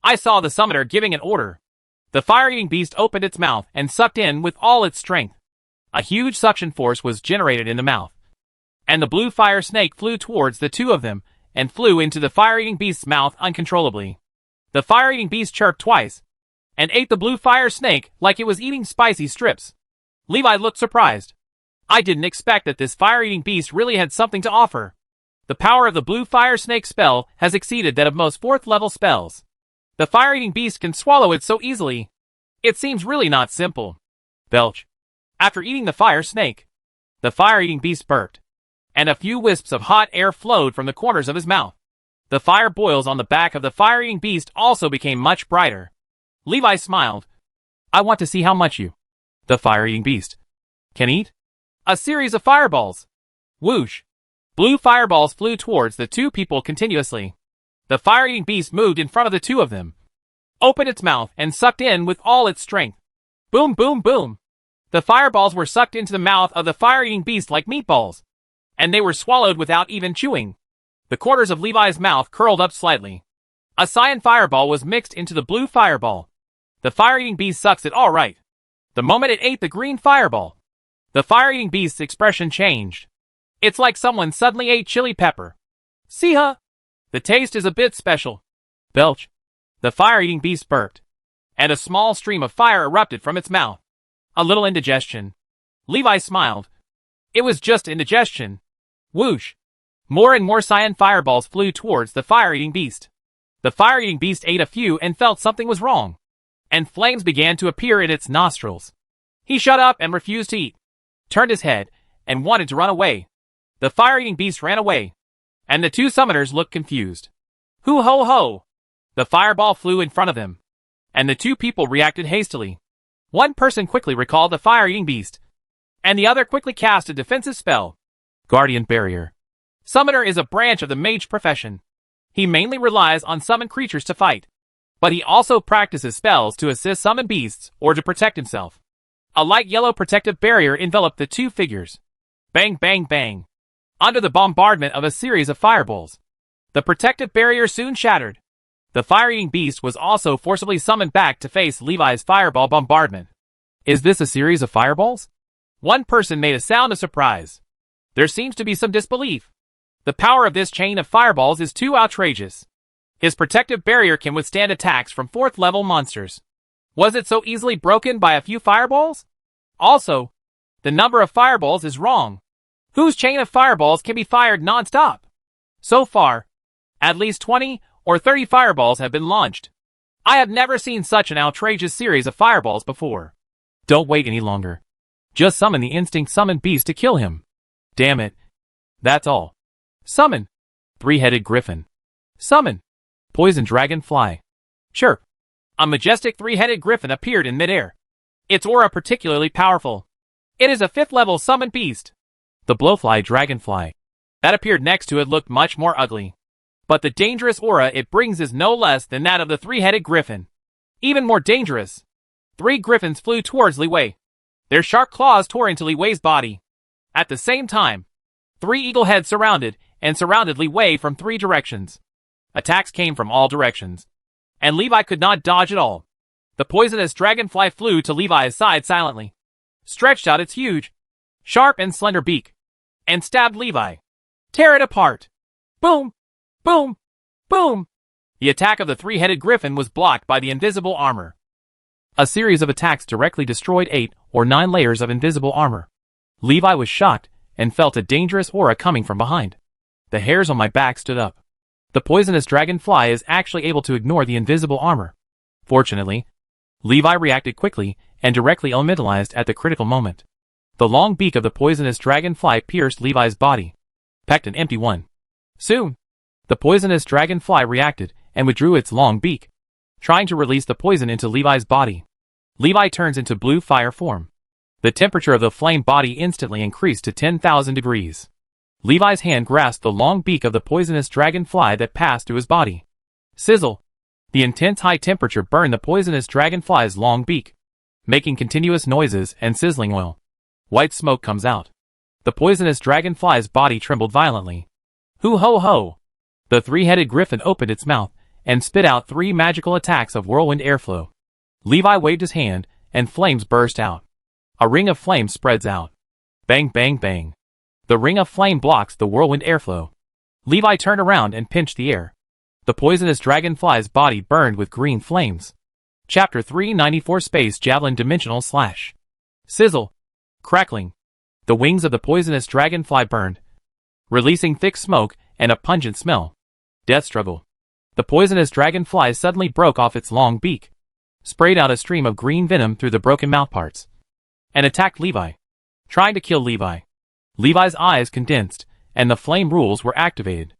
I saw the summoner giving an order. The fire-eating beast opened its mouth and sucked in with all its strength. A huge suction force was generated in the mouth, and the blue fire snake flew towards the two of them and flew into the fire-eating beast's mouth uncontrollably. The fire-eating beast chirped twice and ate the blue fire snake like it was eating spicy strips. Levi looked surprised. I didn't expect that this fire-eating beast really had something to offer. The power of the blue fire snake spell has exceeded that of most 4th-level spells. The fire-eating beast can swallow it so easily. It seems really not simple. Belch. After eating the fire snake, the fire-eating beast burped, and a few wisps of hot air flowed from the corners of his mouth. The fire boils on the back of the fire-eating beast also became much brighter. Levi smiled. I want to see how much you, the fire-eating beast, can eat. A series of fireballs. Whoosh. Blue fireballs flew towards the two people continuously. The fire-eating beast moved in front of the two of them, opened its mouth and sucked in with all its strength. Boom, boom, boom. The fireballs were sucked into the mouth of the fire-eating beast like meatballs, and they were swallowed without even chewing. The corners of Levi's mouth curled up slightly. A cyan fireball was mixed into the blue fireball. The fire-eating beast sucks it all right. The moment it ate the green fireball, the fire-eating beast's expression changed. It's like someone suddenly ate chili pepper. See huh? The taste is a bit special. Belch. The fire-eating beast burped, and a small stream of fire erupted from its mouth. A little indigestion. Levi smiled. It was just indigestion. Whoosh. More and more cyan fireballs flew towards the fire-eating beast. The fire-eating beast ate a few and felt something was wrong, and flames began to appear in its nostrils. He shut up and refused to eat, turned his head, and wanted to run away. The fire-eating beast ran away, and the two summoners looked confused. Hoo ho ho! The fireball flew in front of them, and the two people reacted hastily. One person quickly recalled the fire-eating beast, and the other quickly cast a defensive spell. Guardian Barrier. Summoner is a branch of the mage profession. He mainly relies on summoned creatures to fight, but he also practices spells to assist summoned beasts or to protect himself. A light yellow protective barrier enveloped the two figures. Bang bang bang. Under the bombardment of a series of fireballs, the protective barrier soon shattered. The fire-eating beast was also forcibly summoned back to face Levi's fireball bombardment. Is this a series of fireballs? One person made a sound of surprise. There seems to be some disbelief. The power of this chain of fireballs is too outrageous. His protective barrier can withstand attacks from 4th level monsters. Was it so easily broken by a few fireballs? Also, the number of fireballs is wrong. Whose chain of fireballs can be fired non-stop? So far, at least 20 or 30 fireballs have been launched. I have never seen such an outrageous series of fireballs before. Don't wait any longer. Just summon the instinct summoned beast to kill him. Damn it. That's all. Summon. Three-headed griffin. Summon. Poison dragonfly. Chirp. A majestic three-headed griffin appeared in midair. Its aura particularly powerful. It is a 5th level summoned beast. The blowfly dragonfly that appeared next to it looked much more ugly. But the dangerous aura it brings is no less than that of the three-headed griffin. Even more dangerous. 3 griffins flew towards Li Wei. Their sharp claws tore into Li Wei's body. At the same time, 3 eagle heads surrounded Li Wei from 3 directions. Attacks came from all directions, and Levi could not dodge at all. The poisonous dragonfly flew to Levi's side silently, stretched out its huge, sharp and slender beak, and stabbed Levi. Tear it apart! Boom! Boom! Boom! The attack of the three-headed griffin was blocked by the invisible armor. A series of attacks directly destroyed 8 or 9 layers of invisible armor. Levi was shocked and felt a dangerous aura coming from behind. The hairs on my back stood up. The poisonous dragonfly is actually able to ignore the invisible armor. Fortunately, Levi reacted quickly and directly elementalized at the critical moment. The long beak of the poisonous dragonfly pierced Levi's body, pecked an empty one. Soon, the poisonous dragonfly reacted and withdrew its long beak, trying to release the poison into Levi's body. Levi turns into blue fire form. The temperature of the flame body instantly increased to 10,000 degrees. Levi's hand grasped the long beak of the poisonous dragonfly that passed through his body. Sizzle! The intense high temperature burned the poisonous dragonfly's long beak, making continuous noises and sizzling oil. White smoke comes out. The poisonous dragonfly's body trembled violently. Hoo ho ho! The three-headed griffin opened its mouth and spit out 3 magical attacks of whirlwind airflow. Levi waved his hand, and flames burst out. A ring of flame spreads out. Bang bang bang. The ring of flame blocks the whirlwind airflow. Levi turned around and pinched the air. The poisonous dragonfly's body burned with green flames. Chapter 394 Space Javelin Dimensional Slash. Sizzle. Crackling. The wings of the poisonous dragonfly burned, releasing thick smoke and a pungent smell. Death struggle. The poisonous dragonfly suddenly broke off its long beak, sprayed out a stream of green venom through the broken mouthparts, and attacked Levi, trying to kill Levi. Levi's eyes condensed, and the flame rules were activated.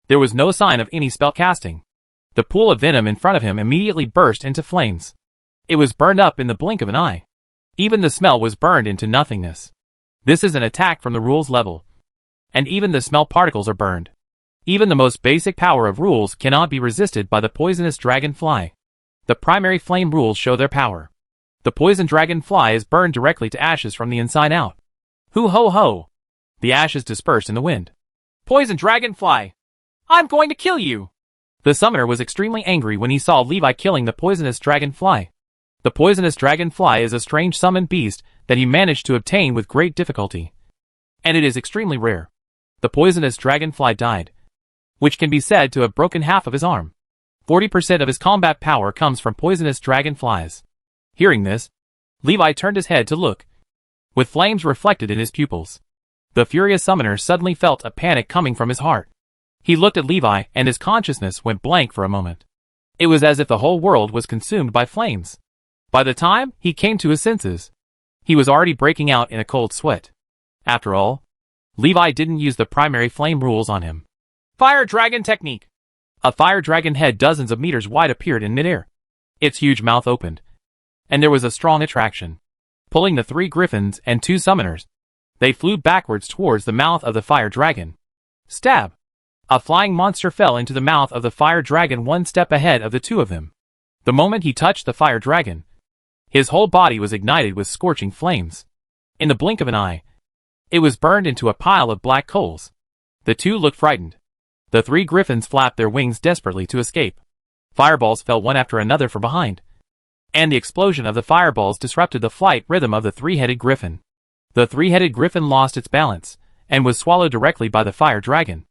There was no sign of any spell casting. The pool of venom in front of him immediately burst into flames. It was burned up in the blink of an eye. Even the smell was burned into nothingness. This is an attack from the rules level, and even the smell particles are burned. Even the most basic power of rules cannot be resisted by the poisonous dragonfly. The primary flame rules show their power. The poison dragonfly is burned directly to ashes from the inside out. Hoo ho ho! The ashes dispersed in the wind. Poison dragonfly! I'm going to kill you! The summoner was extremely angry when he saw Levi killing the poisonous dragonfly. The poisonous dragonfly is a strange summoned beast that he managed to obtain with great difficulty. And it is extremely rare. The poisonous dragonfly died, which can be said to have broken half of his arm. 40% of his combat power comes from poisonous dragonflies. Hearing this, Levi turned his head to look, with flames reflected in his pupils. The furious summoner suddenly felt a panic coming from his heart. He looked at Levi and his consciousness went blank for a moment. It was as if the whole world was consumed by flames. By the time he came to his senses, he was already breaking out in a cold sweat. After all, Levi didn't use the primary flame rules on him. Fire Dragon Technique. A fire dragon head dozens of meters wide appeared in midair. Its huge mouth opened, and there was a strong attraction, pulling the 3 griffins and 2 summoners. They flew backwards towards the mouth of the fire dragon. Stab! A flying monster fell into the mouth of the fire dragon 1 step ahead of the 2 of them. The moment he touched the fire dragon, his whole body was ignited with scorching flames. In the blink of an eye, it was burned into a pile of black coals. The 2 looked frightened. The 3 griffins flapped their wings desperately to escape. Fireballs fell one after another from behind, and the explosion of the fireballs disrupted the flight rhythm of the 3-headed griffin. The 3-headed griffin lost its balance, and was swallowed directly by the fire dragon.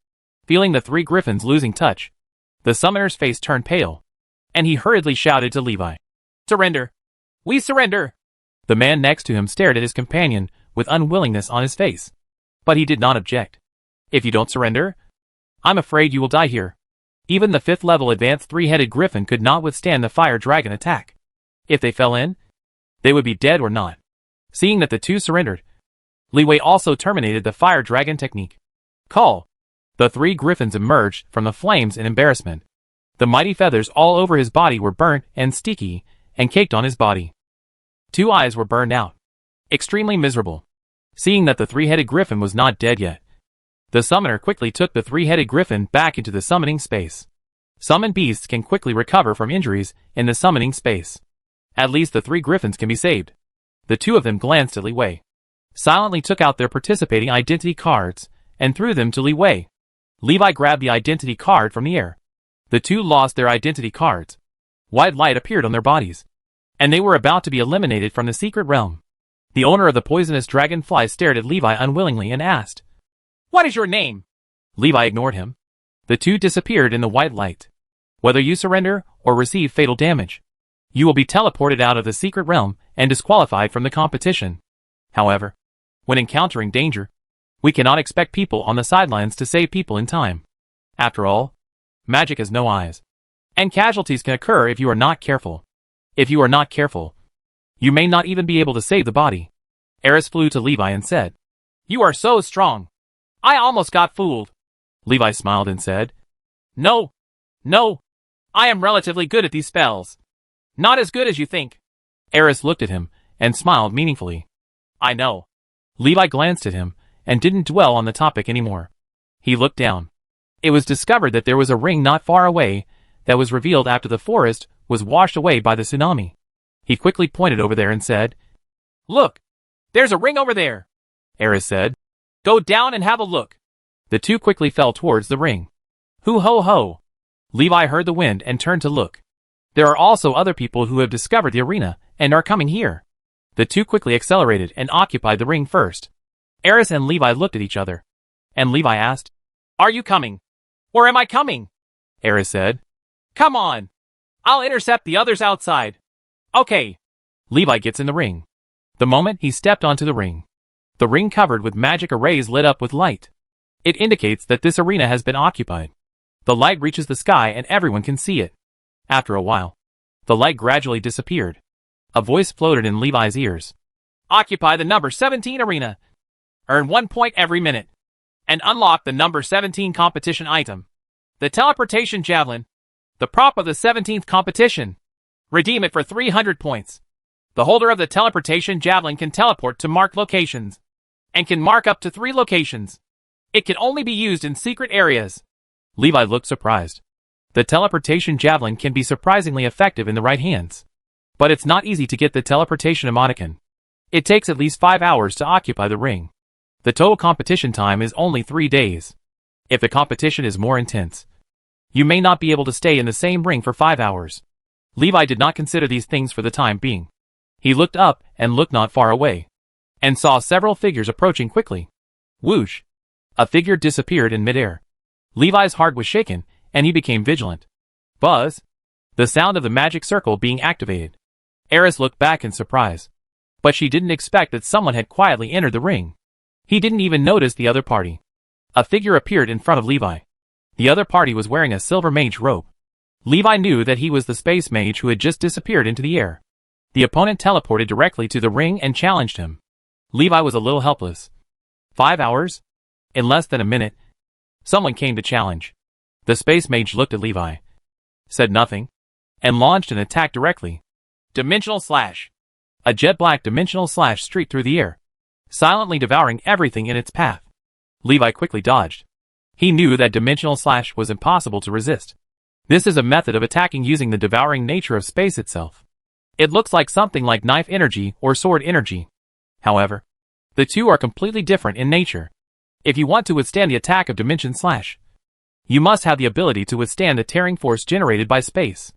Feeling the 3 griffins losing touch, the summoner's face turned pale, and he hurriedly shouted to Levi, "Surrender! We surrender!" The man next to him stared at his companion with unwillingness on his face, but he did not object. "If you don't surrender, I'm afraid you will die here." Even the 5th level advanced 3-headed griffin could not withstand the fire dragon attack. If they fell in, they would be dead or not. Seeing that the 2 surrendered, Levi also terminated the fire dragon technique. Call! The 3 griffins emerged from the flames in embarrassment. The mighty feathers all over his body were burnt and sticky, and caked on his body. 2 eyes were burned out. Extremely miserable. Seeing that the 3-headed griffin was not dead yet, the summoner quickly took the 3-headed griffin back into the summoning space. Summoned beasts can quickly recover from injuries in the summoning space. At least the 3 griffins can be saved. The 2 of them glanced at Li Wei, silently took out their participating identity cards, and threw them to Li Wei. Levi grabbed the identity card from the air. The 2 lost their identity cards. White light appeared on their bodies, and they were about to be eliminated from the secret realm. The owner of the poisonous dragonfly stared at Levi unwillingly and asked, "What is your name?" Levi ignored him. The 2 disappeared in the white light. Whether you surrender or receive fatal damage, you will be teleported out of the secret realm and disqualified from the competition. However, when encountering danger, we cannot expect people on the sidelines to save people in time. After all, magic has no eyes, and casualties can occur if you are not careful. If you are not careful, you may not even be able to save the body. Eris flew to Levi and said, "You are so strong. I almost got fooled." Levi smiled and said, No, I am relatively good at these spells. Not as good as you think." Eris looked at him and smiled meaningfully. "I know." Levi glanced at him and didn't dwell on the topic anymore. He looked down. It was discovered that there was a ring not far away that was revealed after the forest was washed away by the tsunami. He quickly pointed over there and said, "Look, there's a ring over there." Eris said, "Go down and have a look." The 2 quickly fell towards the ring. Hoo ho ho! Levi heard the wind and turned to look. There are also other people who have discovered the arena and are coming here. The 2 quickly accelerated and occupied the ring first. Eris and Levi looked at each other, and Levi asked, "Are you coming? Or am I coming?" Eris said, "Come on. I'll intercept the others outside." "Okay." Levi gets in the ring. The moment he stepped onto the ring covered with magic arrays lit up with light. It indicates that this arena has been occupied. The light reaches the sky and everyone can see it. After a while, the light gradually disappeared. A voice floated in Levi's ears. "Occupy the number 17 arena. Earn 1 point every minute. And unlock the number 17 competition item. The teleportation javelin. The prop of the 17th competition. Redeem it for 300 points. The holder of the teleportation javelin can teleport to marked locations, and can mark up to 3 locations. It can only be used in secret areas." Levi looked surprised. The teleportation javelin can be surprisingly effective in the right hands. But it's not easy to get the teleportation emoticon. It takes at least 5 hours to occupy the ring. The total competition time is only 3 days. If the competition is more intense, You may not be able to stay in the same ring for 5 hours. Levi did not consider these things for the time being. He looked up and looked not far away, and saw several figures approaching quickly. Whoosh! A figure disappeared in midair. Levi's heart was shaken, and he became vigilant. Buzz! The sound of the magic circle being activated. Eris looked back in surprise. But she didn't expect that someone had quietly entered the ring. He didn't even notice the other party. A figure appeared in front of Levi. The other party was wearing a silver mage robe. Levi knew that he was the space mage who had just disappeared into the air. The opponent teleported directly to the ring and challenged him. Levi was a little helpless. 5 hours? In less than a minute, someone came to challenge. The space mage looked at Levi, said nothing, and launched an attack directly. Dimensional Slash! A jet-black dimensional slash streaked through the air, silently devouring everything in its path. Levi quickly dodged. He knew that dimensional slash was impossible to resist. This is a method of attacking using the devouring nature of space itself. It looks like something like knife energy or sword energy. However, the two are completely different in nature. If you want to withstand the attack of Dimension Slash, you must have the ability to withstand the tearing force generated by space.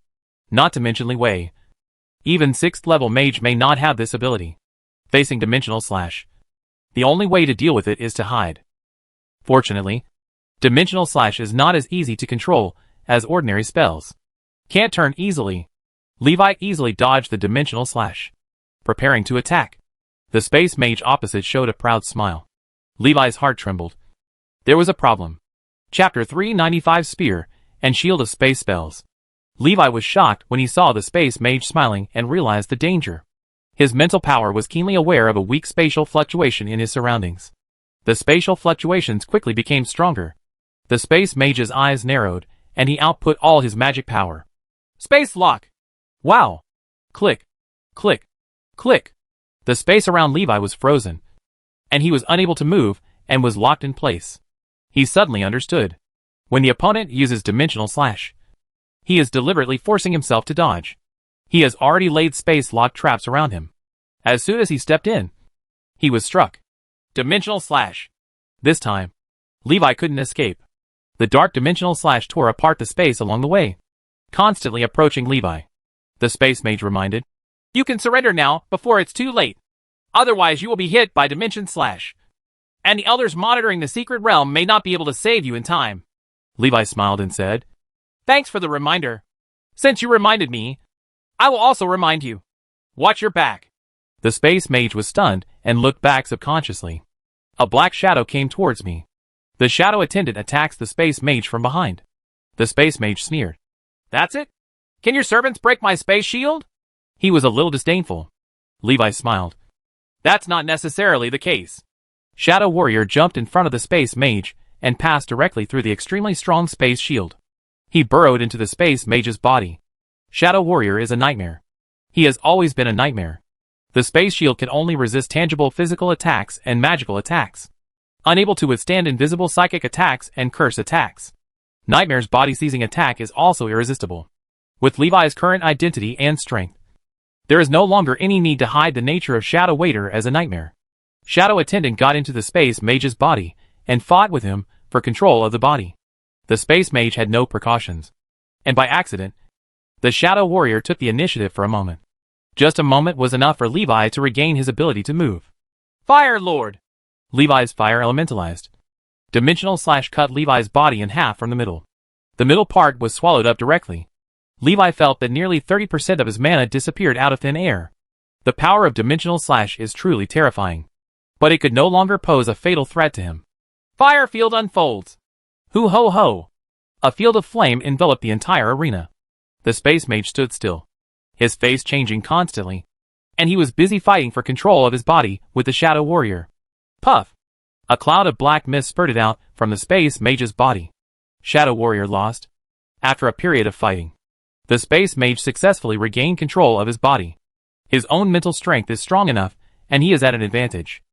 Not to mention Li Wei. Even 6th level mage may not have this ability. Facing Dimensional Slash, the only way to deal with it is to hide. Fortunately, Dimensional Slash is not as easy to control as ordinary spells. Can't turn easily. Levi easily dodged the Dimensional Slash, preparing to attack. The space mage opposite showed a proud smile. Levi's heart trembled. There was a problem. Chapter 395 Spear and Shield of Space Spells. Levi was shocked when he saw the space mage smiling and realized the danger. His mental power was keenly aware of a weak spatial fluctuation in his surroundings. The spatial fluctuations quickly became stronger. The space mage's eyes narrowed, and he output all his magic power. Space Lock! Wow! Click! Click! Click! The space around Levi was frozen, and he was unable to move and was locked in place. He suddenly understood. When the opponent uses Dimensional Slash, he is deliberately forcing himself to dodge. He has already laid space lock traps around him. As soon as he stepped in, he was struck. Dimensional Slash. This time, Levi couldn't escape. The dark Dimensional Slash tore apart the space along the way, constantly approaching Levi. The space mage reminded, "You can surrender now before it's too late. Otherwise you will be hit by Dimension Slash. And the elders monitoring the secret realm may not be able to save you in time." Levi smiled and said, "Thanks for the reminder. Since you reminded me, I will also remind you. Watch your back." The space mage was stunned and looked back subconsciously. A black shadow came towards me. The shadow attendant attacks the space mage from behind. The space mage sneered. "That's it? Can your servants break my space shield?" He was a little disdainful. Levi smiled. "That's not necessarily the case." Shadow Warrior jumped in front of the space mage and passed directly through the extremely strong space shield. He burrowed into the space mage's body. Shadow Warrior is a nightmare. He has always been a nightmare. The space shield can only resist tangible physical attacks and magical attacks, unable to withstand invisible psychic attacks and curse attacks. Nightmare's body-seizing attack is also irresistible. With Levi's current identity and strength, there is no longer any need to hide the nature of Shadow Waiter as a nightmare. Shadow Attendant got into the space mage's body and fought with him for control of the body. The space mage had no precautions, and by accident, the Shadow Warrior took the initiative for a moment. Just a moment was enough for Levi to regain his ability to move. Fire Lord! Levi's fire elementalized. Dimensional Slash cut Levi's body in half from the middle. The middle part was swallowed up directly. Levi felt that nearly 30% of his mana disappeared out of thin air. The power of Dimensional Slash is truly terrifying, but it could no longer pose a fatal threat to him. Fire Field unfolds. Hoo ho ho! A field of flame enveloped the entire arena. The space mage stood still, his face changing constantly, and he was busy fighting for control of his body with the Shadow Warrior. Puff! A cloud of black mist spurted out from the space mage's body. Shadow Warrior lost. After a period of fighting, the space mage successfully regained control of his body. His own mental strength is strong enough, and he is at an advantage.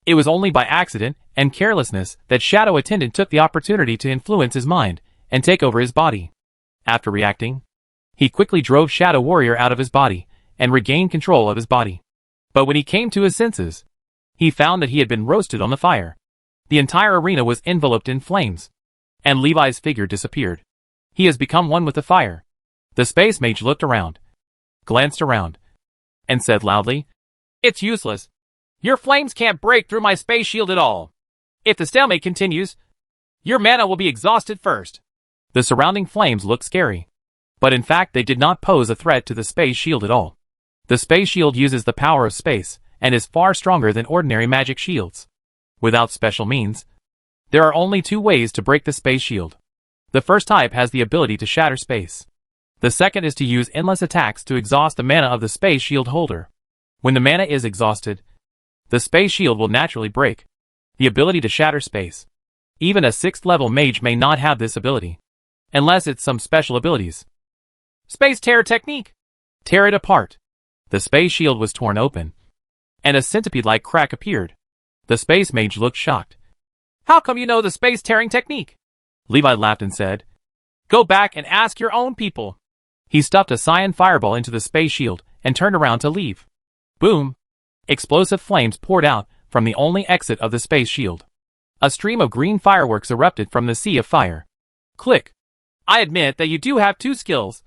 It was only by accident and carelessness that Shadow Attendant took the opportunity to influence his mind and take over his body. After reacting, he quickly drove Shadow Warrior out of his body and regained control of his body. But when he came to his senses, he found that he had been roasted on the fire. The entire arena was enveloped in flames, and Levi's figure disappeared. He has become one with the fire. The space mage looked around, glanced around, and said loudly, "It's useless. Your flames can't break through my space shield at all. If the stalemate continues, your mana will be exhausted first." The surrounding flames looked scary, but in fact they did not pose a threat to the space shield at all. The space shield uses the power of space, and is far stronger than ordinary magic shields. Without special means, there are only two ways to break the space shield. The first type has the ability to shatter space. The second is to use endless attacks to exhaust the mana of the space shield holder. When the mana is exhausted, the space shield will naturally break. The ability to shatter space. Even a 6th level mage may not have this ability, unless it's some special abilities. Space tear technique. Tear it apart. The space shield was torn open, and a centipede-like crack appeared. The space mage looked shocked. "How come you know the space tearing technique?" Levi laughed and said, "Go back and ask your own people." He stuffed a cyan fireball into the space shield and turned around to leave. Boom! Explosive flames poured out from the only exit of the space shield. A stream of green fireworks erupted from the sea of fire. Click! "I admit that you do have two skills,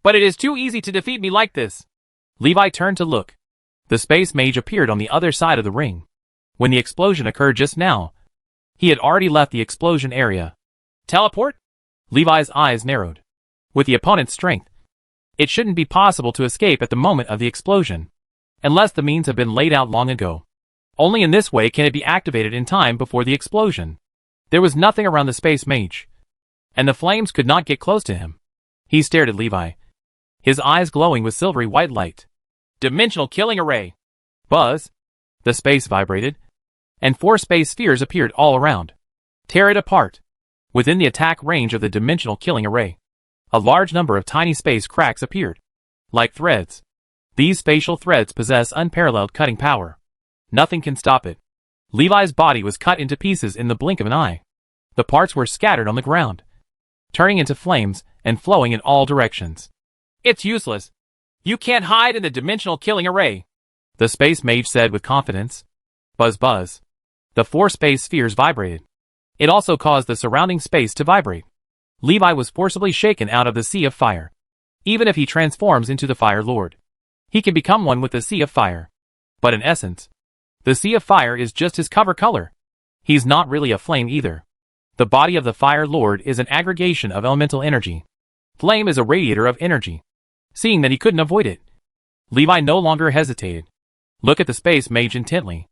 but it is too easy to defeat me like this." Levi turned to look. The space mage appeared on the other side of the ring. When the explosion occurred just now, he had already left the explosion area. Teleport? Levi's eyes narrowed. With the opponent's strength, it shouldn't be possible to escape at the moment of the explosion, unless the means have been laid out long ago. Only in this way can it be activated in time before the explosion. There was nothing around the space mage, and the flames could not get close to him. He stared at Levi, his eyes glowing with silvery white light. Dimensional killing array. Buzz. The space vibrated, and 4 space spheres appeared all around. Tear it apart. Within the attack range of the dimensional killing array, a large number of tiny space cracks appeared, like threads. These spatial threads possess unparalleled cutting power. Nothing can stop it. Levi's body was cut into pieces in the blink of an eye. The parts were scattered on the ground, turning into flames and flowing in all directions. "It's useless. You can't hide in the dimensional killing array," the space mage said with confidence. Buzz buzz. The 4 space spheres vibrated. It also caused the surrounding space to vibrate. Levi was forcibly shaken out of the sea of fire. Even if he transforms into the Fire Lord, he can become one with the sea of fire. But in essence, the sea of fire is just his cover color. He's not really a flame either. The body of the Fire Lord is an aggregation of elemental energy. Flame is a radiator of energy. Seeing that he couldn't avoid it, Levi no longer hesitated. Look at the space mage intently.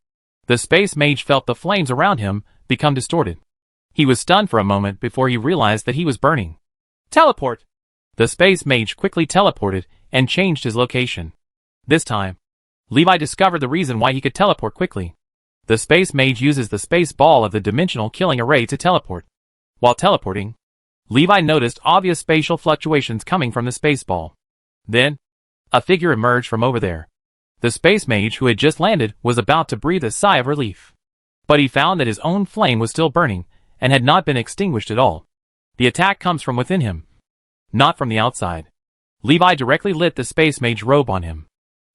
The space mage felt the flames around him become distorted. He was stunned for a moment before he realized that he was burning. Teleport! The space mage quickly teleported and changed his location. This time, Levi discovered the reason why he could teleport quickly. The space mage uses the space ball of the dimensional killing array to teleport. While teleporting, Levi noticed obvious spatial fluctuations coming from the space ball. Then, a figure emerged from over there. The space mage who had just landed was about to breathe a sigh of relief. But he found that his own flame was still burning and had not been extinguished at all. The attack comes from within him, not from the outside. Levi directly lit the space mage robe on him.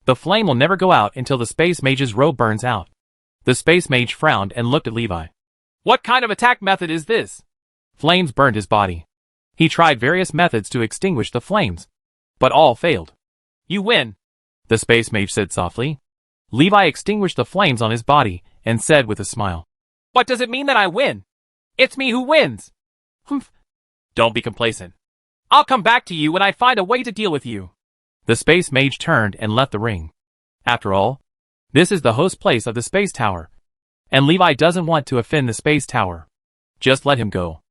The flame will never go out until the space mage's robe burns out. The space mage frowned and looked at Levi. What kind of attack method is this? Flames burned his body. He tried various methods to extinguish the flames, but all failed. You win, the space mage said softly. Levi extinguished the flames on his body and said with a smile, What does it mean that I win? It's me who wins. Humph. Don't be complacent. I'll come back to you when I find a way to deal with you. The space mage turned and left the ring. After all, this is the host place of the space tower, and Levi doesn't want to offend the space tower. Just let him go.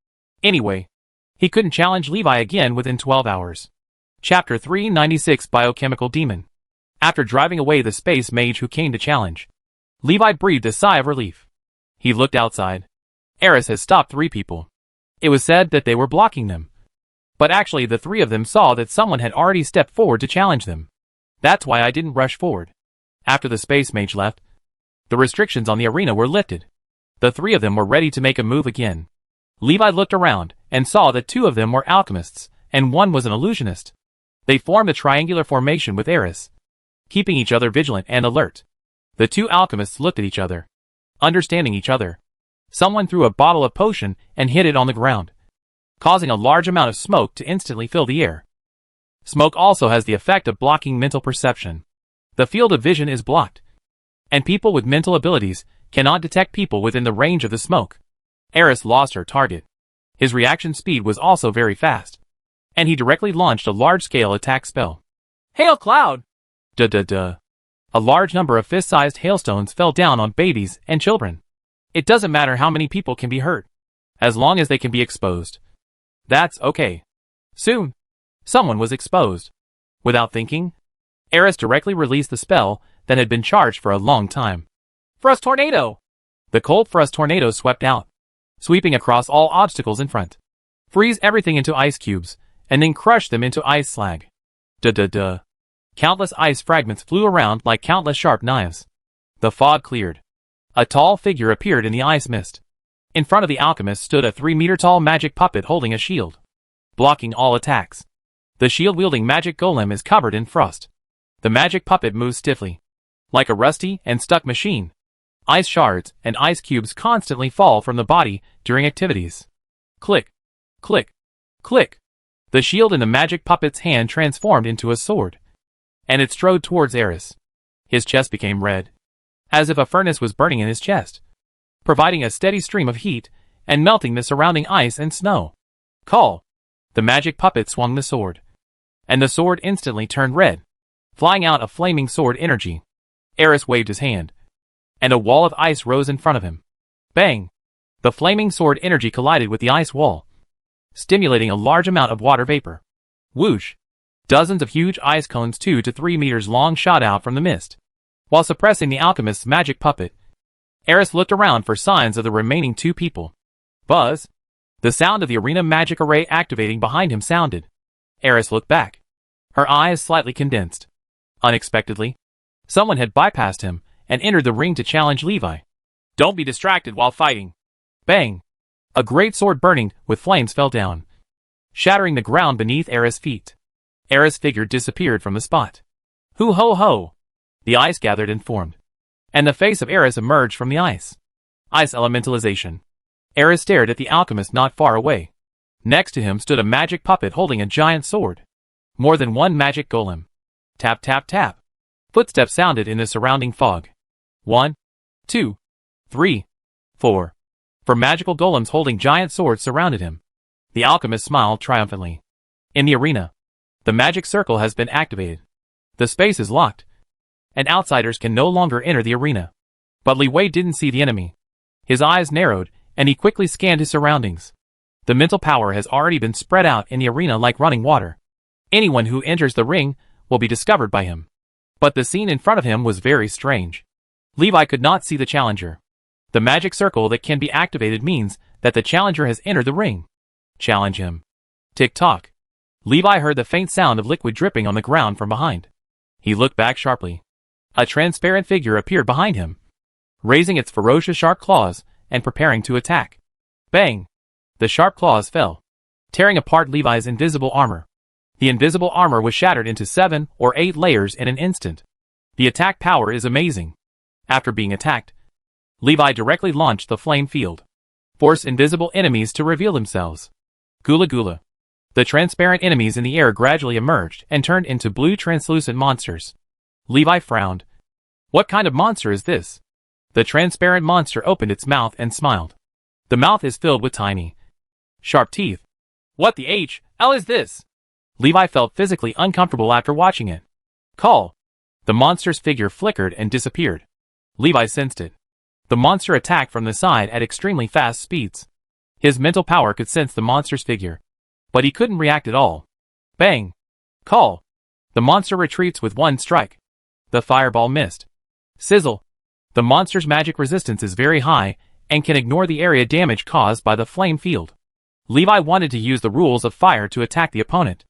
Anyway, he couldn't challenge Levi again within 12 hours. Chapter 396 Biochemical Demon. After driving away the space mage who came to challenge, Levi breathed a sigh of relief. He looked outside. Eris has stopped 3 people. It was said that they were blocking them, but actually the 3 of them saw that someone had already stepped forward to challenge them. That's why I didn't rush forward. After the space mage left, the restrictions on the arena were lifted. The 3 of them were ready to make a move again. Levi looked around and saw that 2 of them were alchemists and 1 was an illusionist. They formed a triangular formation with Eris, keeping each other vigilant and alert. The 2 alchemists looked at each other, understanding each other. Someone threw a bottle of potion and hid it on the ground. causing a large amount of smoke to instantly fill the air. Smoke also has the effect of blocking mental perception. The field of vision is blocked, and people with mental abilities cannot detect people within the range of the smoke. Eris lost her target. His reaction speed was also very fast, and he directly launched a large-scale attack spell. Hail Cloud! Duh. A large number of fist-sized hailstones fell down on babies and children. It doesn't matter how many people can be hurt, as long as they can be exposed. That's okay. Soon, someone was exposed. Without thinking, Eris directly released the spell that had been charged for a long time. Frost Tornado! The cold frost tornado swept out, sweeping across all obstacles in front. Freeze everything into ice cubes, and then crush them into ice slag. Duh. Countless ice fragments flew around like countless sharp knives. The fog cleared. A tall figure appeared in the ice mist. In front of the alchemist stood a 3-meter-tall magic puppet holding a shield, blocking all attacks. The shield-wielding magic golem is covered in frost. The magic puppet moves stiffly, like a rusty and stuck machine. Ice shards and ice cubes constantly fall from the body during activities. Click, click, click. The shield in the magic puppet's hand transformed into a sword, and it strode towards Eris. His chest became red, as if a furnace was burning in his chest, providing a steady stream of heat and melting the surrounding ice and snow. Call! The magic puppet swung the sword, and the sword instantly turned red, flying out a flaming sword energy. Eris waved his hand, and a wall of ice rose in front of him. Bang! The flaming sword energy collided with the ice wall, stimulating a large amount of water vapor. Whoosh! Dozens of huge ice cones 2 to 3 meters long shot out from the mist. While suppressing the alchemist's magic puppet, Eris looked around for signs of the remaining 2 people. Buzz! The sound of the arena magic array activating behind him sounded. Eris looked back, her eyes slightly condensed. Unexpectedly, someone had bypassed him and entered the ring to challenge Levi. Don't be distracted while fighting. Bang! A great sword burning with flames fell down, shattering the ground beneath Eris' feet. Eris' figure disappeared from the spot. Hoo ho ho! The ice gathered and formed, and the face of Eris emerged from the ice. Ice elementalization. Eris stared at the alchemist not far away. Next to him stood a magic puppet holding a giant sword. More than one magic golem. Tap tap tap. Footsteps sounded in the surrounding fog. 1, 2, 3, 4. 4 magical golems holding giant swords surrounded him. The alchemist smiled triumphantly. In the arena, the magic circle has been activated. The space is locked, and outsiders can no longer enter the arena. But Li Wei didn't see the enemy. His eyes narrowed, and he quickly scanned his surroundings. The mental power has already been spread out in the arena like running water. Anyone who enters the ring will be discovered by him. But the scene in front of him was very strange. Levi could not see the challenger. The magic circle that can be activated means that the challenger has entered the ring. Challenge him. Tick-tock. Levi heard the faint sound of liquid dripping on the ground from behind. He looked back sharply. A transparent figure appeared behind him, raising its ferocious sharp claws and preparing to attack. Bang! The sharp claws fell, tearing apart Levi's invisible armor. The invisible armor was shattered into 7 or 8 layers in an instant. The attack power is amazing. After being attacked, Levi directly launched the flame field. Force invisible enemies to reveal themselves. Gula gula. The transparent enemies in the air gradually emerged and turned into blue translucent monsters. Levi frowned. What kind of monster is this? The transparent monster opened its mouth and smiled. The mouth is filled with tiny, sharp teeth. What the hell is this? Levi felt physically uncomfortable after watching it. Call. The monster's figure flickered and disappeared. Levi sensed it. The monster attacked from the side at extremely fast speeds. His mental power could sense the monster's figure, but he couldn't react at all. Bang! Call! The monster retreats with one strike. The fireball missed. Sizzle! The monster's magic resistance is very high and can ignore the area damage caused by the flame field. Levi wanted to use the rules of fire to attack the opponent.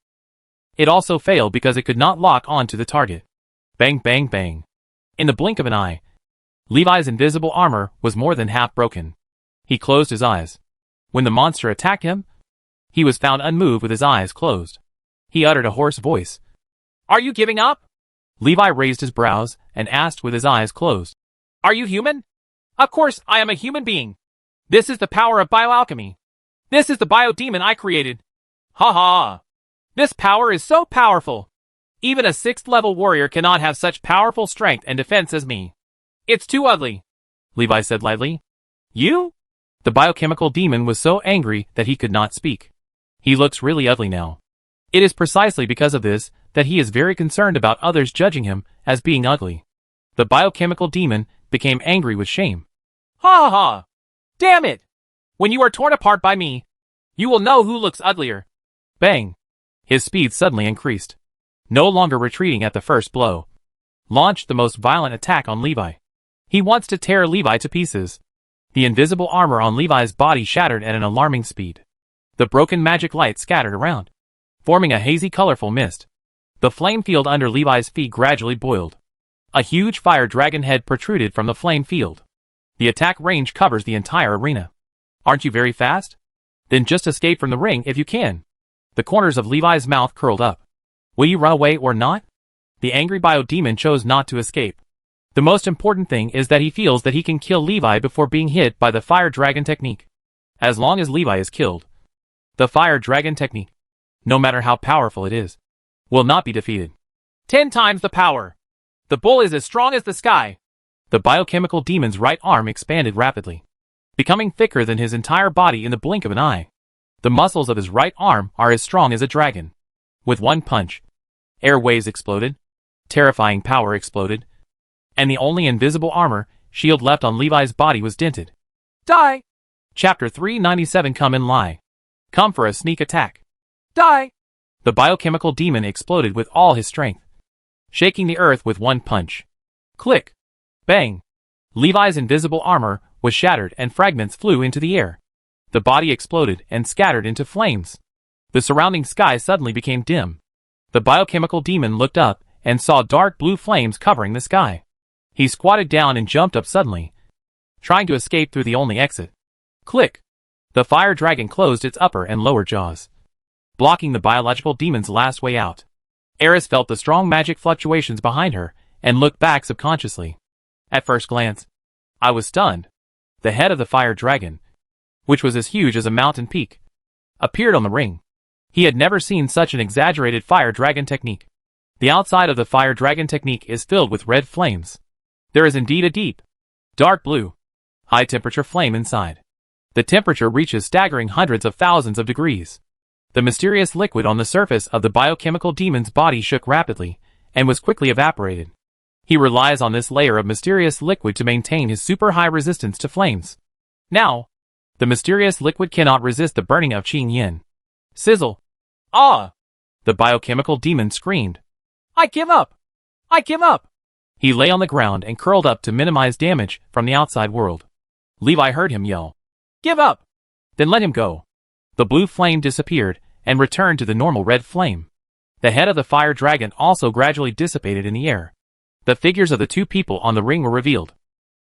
It also failed because it could not lock onto the target. Bang bang bang. In the blink of an eye, Levi's invisible armor was more than half broken. He closed his eyes. When the monster attacked him, he was found unmoved with his eyes closed. He uttered a hoarse voice. Are you giving up? Levi raised his brows and asked with his eyes closed. Are you human? Of course I am a human being. This is the power of bioalchemy. This is the biodemon I created. Ha ha. This power is so powerful. Even a 6th level warrior cannot have such powerful strength and defense as me. It's too ugly, Levi said lightly. You? The biochemical demon was so angry that he could not speak. He looks really ugly now. It is precisely because of this that he is very concerned about others judging him as being ugly. The biochemical demon became angry with shame. Ha ha ha. Damn it. When you are torn apart by me, you will know who looks uglier. Bang! His speed suddenly increased. No longer retreating at the first blow. Launched the most violent attack on Levi. He wants to tear Levi to pieces. The invisible armor on Levi's body shattered at an alarming speed. The broken magic light scattered around, forming a hazy colorful mist. The flame field under Levi's feet gradually boiled. A huge fire dragon head protruded from the flame field. The attack range covers the entire arena. Aren't you very fast? Then just escape from the ring if you can. The corners of Levi's mouth curled up. Will you run away or not? The angry biodemon chose not to escape. The most important thing is that he feels that he can kill Levi before being hit by the fire dragon technique. As long as Levi is killed, the fire dragon technique, no matter how powerful it is, will not be defeated. 10 times the power. The bull is as strong as the sky. The biochemical demon's right arm expanded rapidly, becoming thicker than his entire body in the blink of an eye. The muscles of his right arm are as strong as a dragon. With one punch, air waves exploded, terrifying power exploded, and the only invisible armor shield left on Levi's body was dented. Die! Chapter 397. Come and lie. Come for a sneak attack. Die! The biochemical demon exploded with all his strength, shaking the earth with one punch. Click! Bang! Levi's invisible armor was shattered and fragments flew into the air. The body exploded and scattered into flames. The surrounding sky suddenly became dim. The biochemical demon looked up and saw dark blue flames covering the sky. He squatted down and jumped up suddenly, trying to escape through the only exit. Click! The fire dragon closed its upper and lower jaws, blocking the biological demon's last way out. Eris felt the strong magic fluctuations behind her and looked back subconsciously. At first glance, I was stunned. The head of the fire dragon, which was as huge as a mountain peak, appeared on the ring. He had never seen such an exaggerated fire dragon technique. The outside of the fire dragon technique is filled with red flames. There is indeed a deep, dark blue, high-temperature flame inside. The temperature reaches staggering hundreds of thousands of degrees. The mysterious liquid on the surface of the biochemical demon's body shook rapidly and was quickly evaporated. He relies on this layer of mysterious liquid to maintain his super-high resistance to flames. Now, the mysterious liquid cannot resist the burning of Qing Yin. Sizzle! Ah! The biochemical demon screamed. I give up! I give up! He lay on the ground and curled up to minimize damage from the outside world. Levi heard him yell. Give up! Then let him go. The blue flame disappeared and returned to the normal red flame. The head of the fire dragon also gradually dissipated in the air. The figures of the two people on the ring were revealed.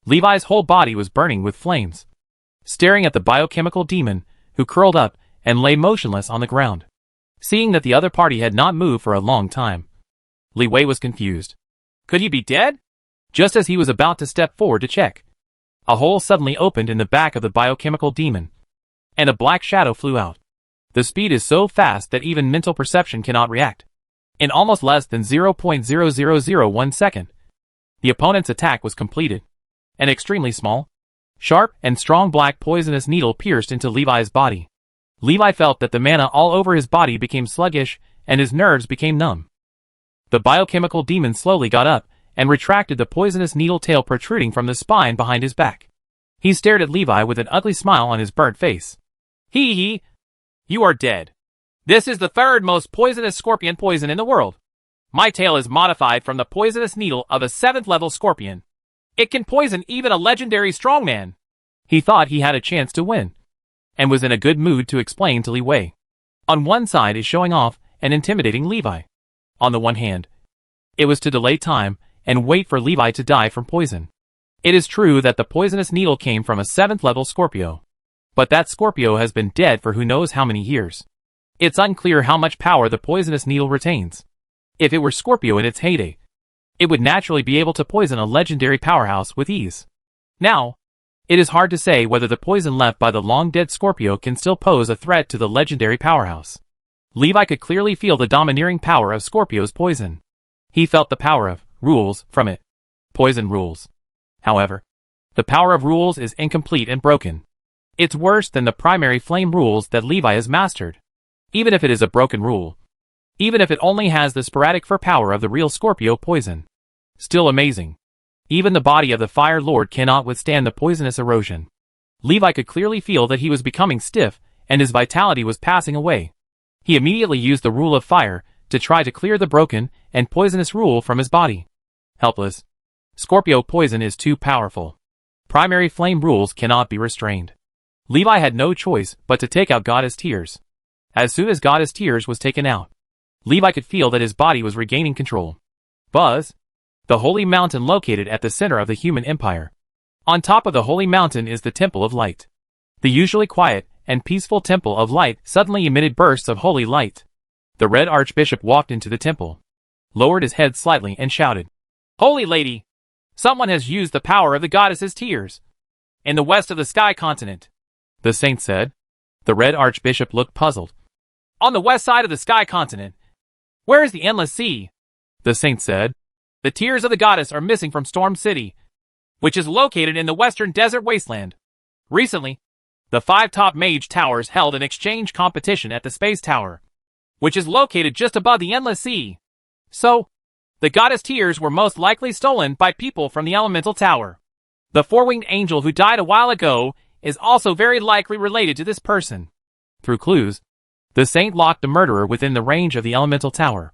Levi's whole body was burning with flames, staring at the biochemical demon, who curled up and lay motionless on the ground. Seeing that the other party had not moved for a long time, Li Wei was confused. Could he be dead? Just as he was about to step forward to check, a hole suddenly opened in the back of the biochemical demon, and a black shadow flew out. The speed is so fast that even mental perception cannot react. In almost less than 0.0001 second, the opponent's attack was completed. An extremely small, sharp, and strong black poisonous needle pierced into Levi's body. Levi felt that the mana all over his body became sluggish and his nerves became numb. The biochemical demon slowly got up and retracted the poisonous needle tail protruding from the spine behind his back. He stared at Levi with an ugly smile on his burnt face. Hee hee! You are dead. This is the third most poisonous scorpion poison in the world. My tail is modified from the poisonous needle of a 7th level scorpion. It can poison even a legendary strongman. He thought he had a chance to win, and was in a good mood to explain to Li Wei. On one side is showing off and intimidating Levi. On the one hand, it was to delay time and wait for Levi to die from poison. It is true that the poisonous needle came from a 7th level Scorpio, but that Scorpio has been dead for who knows how many years. It's unclear how much power the poisonous needle retains. If it were Scorpio in its heyday, it would naturally be able to poison a legendary powerhouse with ease. Now, It is hard to say whether the poison left by the long-dead Scorpio can still pose a threat to the legendary powerhouse. Levi could clearly feel the domineering power of Scorpio's poison. He felt the power of rules from it. Poison rules. However, the power of rules is incomplete and broken. It's worse than the primary flame rules that Levi has mastered. Even if it is a broken rule. Even if it only has the sporadic power of the real Scorpio poison. Still amazing. Even the body of the Fire Lord cannot withstand the poisonous erosion. Levi could clearly feel that he was becoming stiff, and his vitality was passing away. He immediately used the rule of fire to try to clear the broken and poisonous rule from his body. Helpless. Scorpio poison is too powerful. Primary flame rules cannot be restrained. Levi had no choice but to take out Goddess Tears. As soon as Goddess Tears was taken out, Levi could feel that his body was regaining control. Buzz. The holy mountain located at the center of the human empire. On top of the holy mountain is the Temple of Light. The usually quiet and peaceful Temple of Light suddenly emitted bursts of holy light. The Red Archbishop walked into the temple, lowered his head slightly and shouted, "Holy Lady! Someone has used the power of the goddess's tears. In the west of the Sky Continent," the saint said. The Red Archbishop looked puzzled. "On the west side of the Sky Continent. Where is the Endless Sea?" the saint said. "The tears of the goddess are missing from Storm City, which is located in the western desert wasteland. Recently, the 5 top mage towers held an exchange competition at the Space Tower, which is located just above the Endless Sea. So, the goddess tears were most likely stolen by people from the Elemental Tower. The 4-winged angel who died a while ago is also very likely related to this person." Through clues, the saint locked the murderer within the range of the Elemental Tower.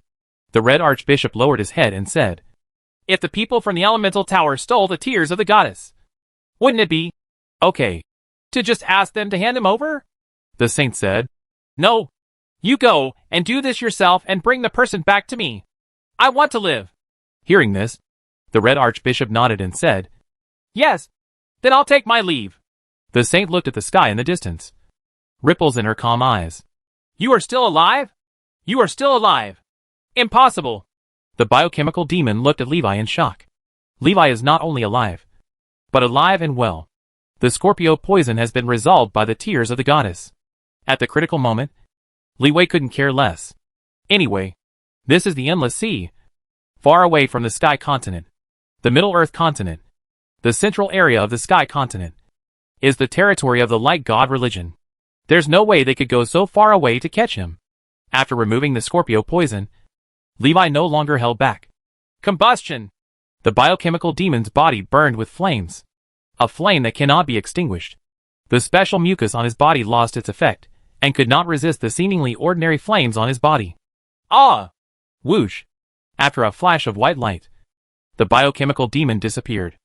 The Red Archbishop lowered his head and said, "If the people from the Elemental Tower stole the tears of the goddess, wouldn't it be okay to just ask them to hand them over?" the saint said. "No. You go and do this yourself and bring the person back to me. I want to live." Hearing this, the Red Archbishop nodded and said, "Yes, then I'll take my leave." The saint looked at the sky in the distance. Ripples in her calm eyes. "You are still alive? You are still alive. Impossible." The biochemical demon looked at Levi in shock. Levi is not only alive, but alive and well. The Scorpio poison has been resolved by the tears of the goddess. At the critical moment, Levi couldn't care less. Anyway, this is the Endless Sea, far away from the Sky Continent. The Middle Earth Continent, the central area of the Sky Continent, is the territory of the Light God religion. There's no way they could go so far away to catch him. After removing the Scorpio poison, Levi no longer held back. Combustion! The biochemical demon's body burned with flames. A flame that cannot be extinguished. The special mucus on his body lost its effect, and could not resist the seemingly ordinary flames on his body. Ah! Whoosh! After a flash of white light, the biochemical demon disappeared.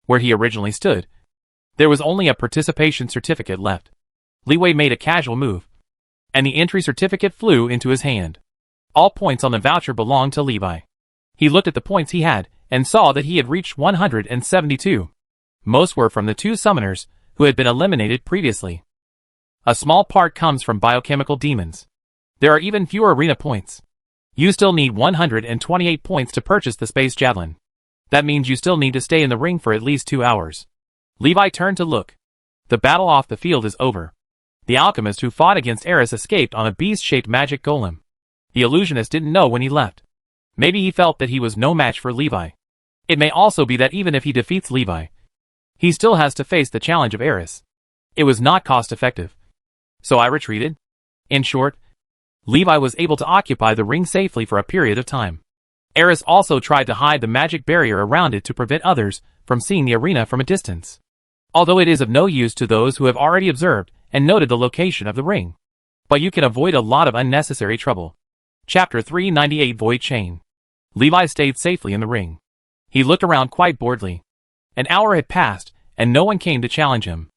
Where he originally stood, there was only a participation certificate left. Leeway made a casual move, and the entry certificate flew into his hand. All points on the voucher belonged to Levi. He looked at the points he had, and saw that he had reached 172. Most were from the 2 summoners, who had been eliminated previously. A small part comes from biochemical demons. There are even fewer arena points. You still need 128 points to purchase the Space Javelin. That means you still need to stay in the ring for at least 2 hours. Levi turned to look. The battle off the field is over. The alchemist who fought against Eris escaped on a beast-shaped magic golem. The illusionist didn't know when he left. Maybe he felt that he was no match for Levi. It may also be that even if he defeats Levi, he still has to face the challenge of Eris. It was not cost-effective. So I retreated. In short, Levi was able to occupy the ring safely for a period of time. Eris also tried to hide the magic barrier around it to prevent others from seeing the arena from a distance. Although it is of no use to those who have already observed and noted the location of the ring. But you can avoid a lot of unnecessary trouble. Chapter 398 Void Chain. Levi stayed safely in the ring. He looked around quite boredly. An hour had passed, and no one came to challenge him.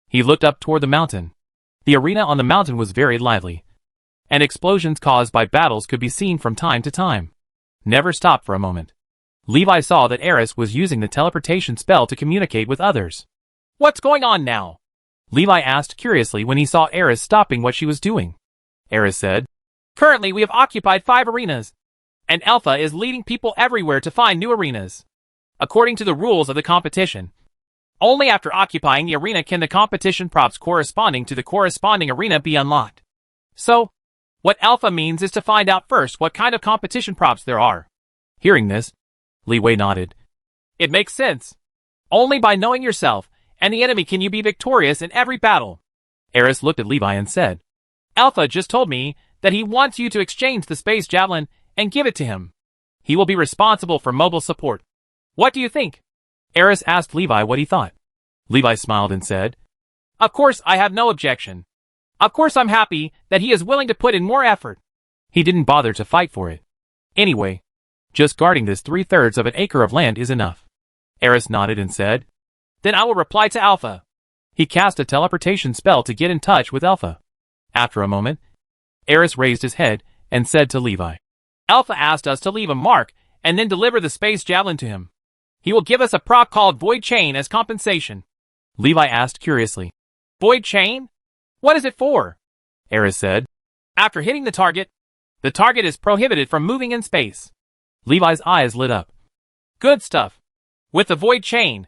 He looked up toward the mountain. The arena on the mountain was very lively, and explosions caused by battles could be seen from time to time. Never stopped for a moment. Levi saw that Eris was using the teleportation spell to communicate with others. "What's going on now?" Levi asked curiously when he saw Eris stopping what she was doing. Eris said, "Currently we have occupied 5 arenas, and Alpha is leading people everywhere to find new arenas. According to the rules of the competition, Only after occupying the arena can the competition props corresponding to the corresponding arena be unlocked. So, what alpha means is to find out first what kind of competition props there are. Hearing this, Li Wei nodded. It makes sense. Only by knowing yourself and the enemy can you be victorious in every battle. Eris looked at Levi and said, Alpha just told me that he wants you to exchange the space javelin and give it to him. He will be responsible for mobile support. What do you think? Eris asked Levi what he thought. Levi smiled and said, Of course I have no objection. Of course I'm happy that he is willing to put in more effort. He didn't bother to fight for it. Anyway, just guarding this 3/3 of an acre of land is enough. Eris nodded and said, Then I will reply to Alpha. He cast a teleportation spell to get in touch with Alpha. After a moment, Eris raised his head and said to Levi, Alpha asked us to leave a mark and then deliver the space javelin to him. He will give us a prop called Void Chain as compensation. Levi asked curiously. Void Chain? What is it for? Eris said. After hitting the target is prohibited from moving in space. Levi's eyes lit up. Good stuff. With the Void Chain,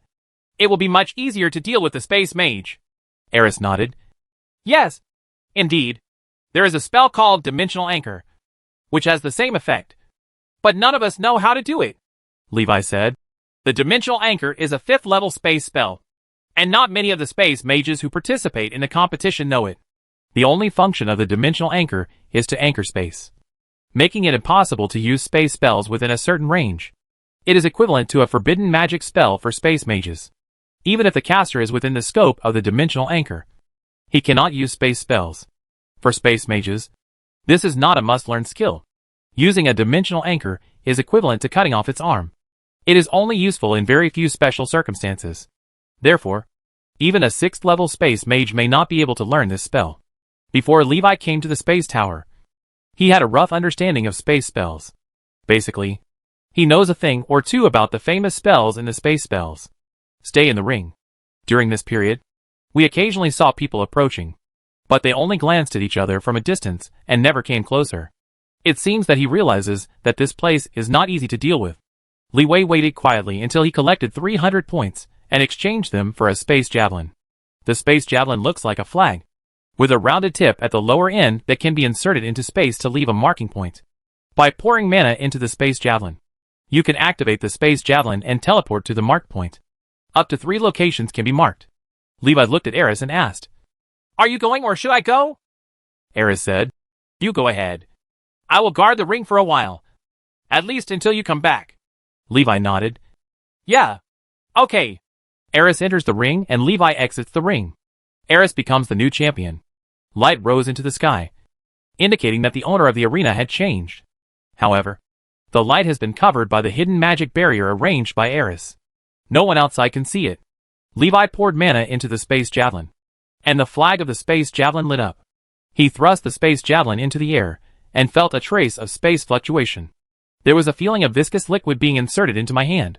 it will be much easier to deal with the Space Mage. Eris nodded. Yes, indeed. There is a spell called Dimensional Anchor, which has the same effect. But none of us know how to do it, Levi said. The Dimensional Anchor is a 5th level space spell, and not many of the space mages who participate in the competition know it. The only function of the Dimensional Anchor is to anchor space, making it impossible to use space spells within a certain range. It is equivalent to a forbidden magic spell for space mages. Even if the caster is within the scope of the Dimensional Anchor, he cannot use space spells. For space mages, this is not a must-learn skill. Using a Dimensional Anchor is equivalent to cutting off its arm. It is only useful in very few special circumstances. Therefore, even a 6th level space mage may not be able to learn this spell. Before Levi came to the space tower, he had a rough understanding of space spells. Basically, he knows a thing or two about the famous spells in the space spells. Stay in the ring. During this period, we occasionally saw people approaching, but they only glanced at each other from a distance and never came closer. It seems that he realizes that this place is not easy to deal with. Li Wei waited quietly until he collected 300 points and exchanged them for a space javelin. The space javelin looks like a flag, with a rounded tip at the lower end that can be inserted into space to leave a marking point. By pouring mana into the space javelin, you can activate the space javelin and teleport to the marked point. Up to 3 locations can be marked. Levi looked at Eris and asked, Are you going or should I go? Eris said, You go ahead. I will guard the ring for a while. At least until you come back. Levi nodded. Yeah. Okay. Eris enters the ring and Levi exits the ring. Eris becomes the new champion. Light rose into the sky, indicating that the owner of the arena had changed. However, the light has been covered by the hidden magic barrier arranged by Eris. No one outside can see it. Levi poured mana into the space javelin, and the flag of the space javelin lit up. He thrust the space javelin into the air and felt a trace of space fluctuation. There was a feeling of viscous liquid being inserted into my hand.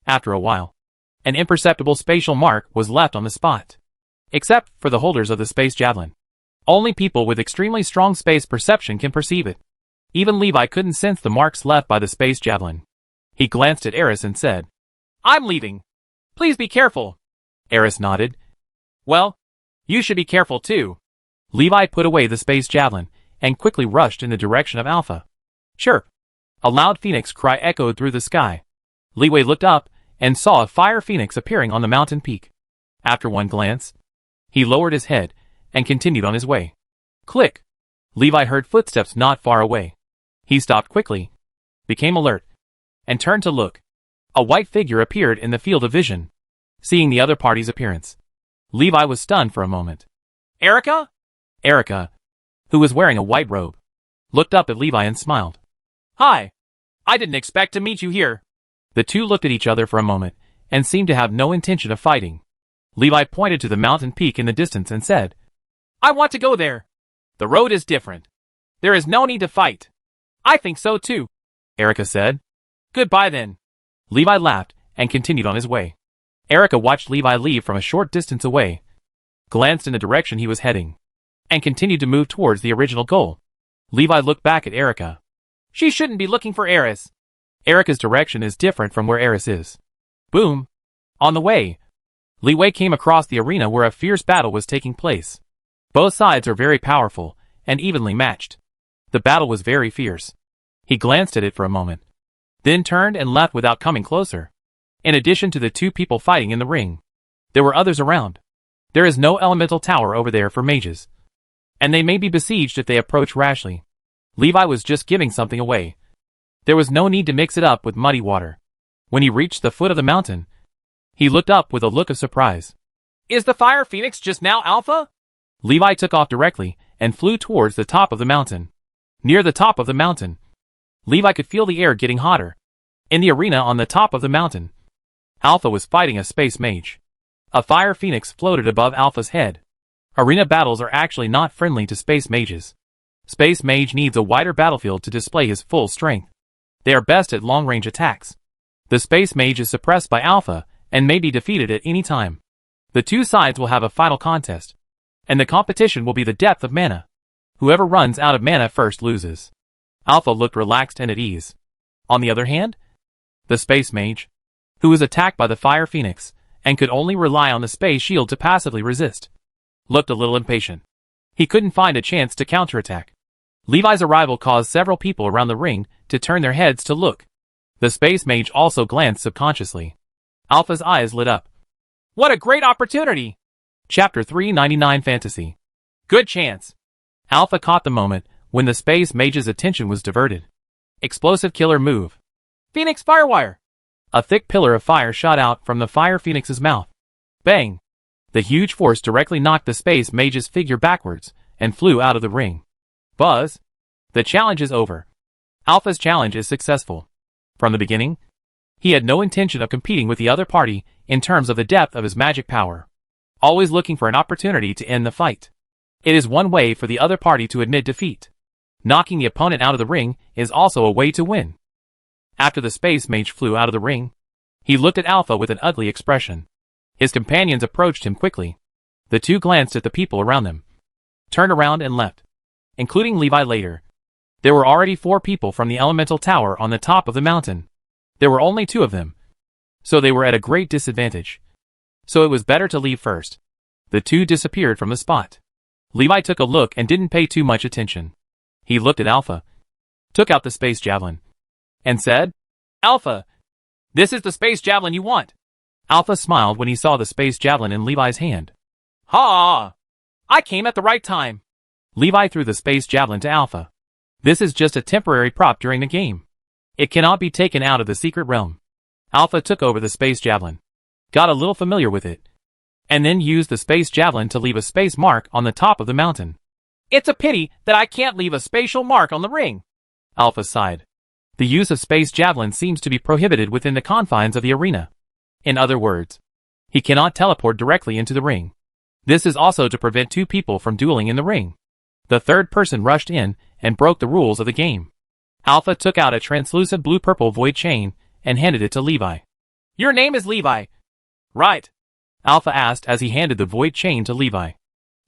After a while, an imperceptible spatial mark was left on the spot. Except for the holders of the space javelin. Only people with extremely strong space perception can perceive it. Even Levi couldn't sense the marks left by the space javelin. He glanced at Eris and said, I'm leaving. Please be careful. Eris nodded. Well, you should be careful too. Levi put away the space javelin and quickly rushed in the direction of Alpha. Chirp. A loud phoenix cry echoed through the sky. Li Wei looked up and saw a fire phoenix appearing on the mountain peak. After one glance, he lowered his head and continued on his way. Click. Levi heard footsteps not far away. He stopped quickly, became alert, and turned to look. A white figure appeared in the field of vision. Seeing the other party's appearance, Levi was stunned for a moment. Erica? Erica, who was wearing a white robe, looked up at Levi and smiled. Hi. I didn't expect to meet you here. The two looked at each other for a moment and seemed to have no intention of fighting. Levi pointed to the mountain peak in the distance and said, I want to go there. The road is different. There is no need to fight. I think so too, Erica said. Goodbye then. Levi laughed and continued on his way. Erica watched Levi leave from a short distance away, glanced in the direction he was heading, and continued to move towards the original goal. Levi looked back at Erica. She shouldn't be looking for Eris. Erica's direction is different from where Eris is. Boom. On the way, Li Wei came across the arena where a fierce battle was taking place. Both sides are very powerful and evenly matched. The battle was very fierce. He glanced at it for a moment, then turned and left without coming closer. In addition to the two people fighting in the ring, there were others around. There is no elemental tower over there for mages, and they may be besieged if they approach rashly. Levi was just giving something away. There was no need to mix it up with muddy water. When he reached the foot of the mountain, he looked up with a look of surprise. Is the Fire Phoenix just now Alpha? Levi took off directly and flew towards the top of the mountain. Near the top of the mountain, Levi could feel the air getting hotter. In the arena on the top of the mountain, Alpha was fighting a space mage. A Fire Phoenix floated above Alpha's head. Arena battles are actually not friendly to space mages. Space mage needs a wider battlefield to display his full strength. They are best at long-range attacks. The space mage is suppressed by Alpha and may be defeated at any time. The two sides will have a final contest, and the competition will be the depth of mana. Whoever runs out of mana first loses. Alpha looked relaxed and at ease. On the other hand, the space mage, who was attacked by the Fire Phoenix and could only rely on the space shield to passively resist, looked a little impatient. He couldn't find a chance to counterattack. Levi's arrival caused several people around the ring to turn their heads to look. The space mage also glanced subconsciously. Alpha's eyes lit up. What a great opportunity! Chapter 399 Fantasy. Good chance. Alpha caught the moment when the space mage's attention was diverted. Explosive killer move. Phoenix Firewire! A thick pillar of fire shot out from the Fire Phoenix's mouth. Bang! The huge force directly knocked the space mage's figure backwards and flew out of the ring. Buzz! The challenge is over. Alpha's challenge is successful. From the beginning, he had no intention of competing with the other party in terms of the depth of his magic power, always looking for an opportunity to end the fight. It is one way for the other party to admit defeat. Knocking the opponent out of the ring is also a way to win. After the space mage flew out of the ring, he looked at Alpha with an ugly expression. His companions approached him quickly. The two glanced at the people around them, turned around and left, including Levi later. There were already 4 people from the elemental tower on the top of the mountain. There were only 2 of them, so they were at a great disadvantage. So it was better to leave first. The 2 disappeared from the spot. Levi took a look and didn't pay too much attention. He looked at Alpha, took out the space javelin, and said, Alpha, this is the space javelin you want. Alpha smiled when he saw the space javelin in Levi's hand. Ha! I came at the right time. Levi threw the space javelin to Alpha. This is just a temporary prop during the game. It cannot be taken out of the secret realm. Alpha took over the space javelin, got a little familiar with it, and then used the space javelin to leave a space mark on the top of the mountain. It's a pity that I can't leave a spatial mark on the ring. Alpha sighed. The use of space javelin seems to be prohibited within the confines of the arena. In other words, he cannot teleport directly into the ring. This is also to prevent 2 people from dueling in the ring. The third person rushed in and broke the rules of the game. Alpha took out a translucent blue-purple void chain and handed it to Levi. Your name is Levi, right? Alpha asked as he handed the void chain to Levi.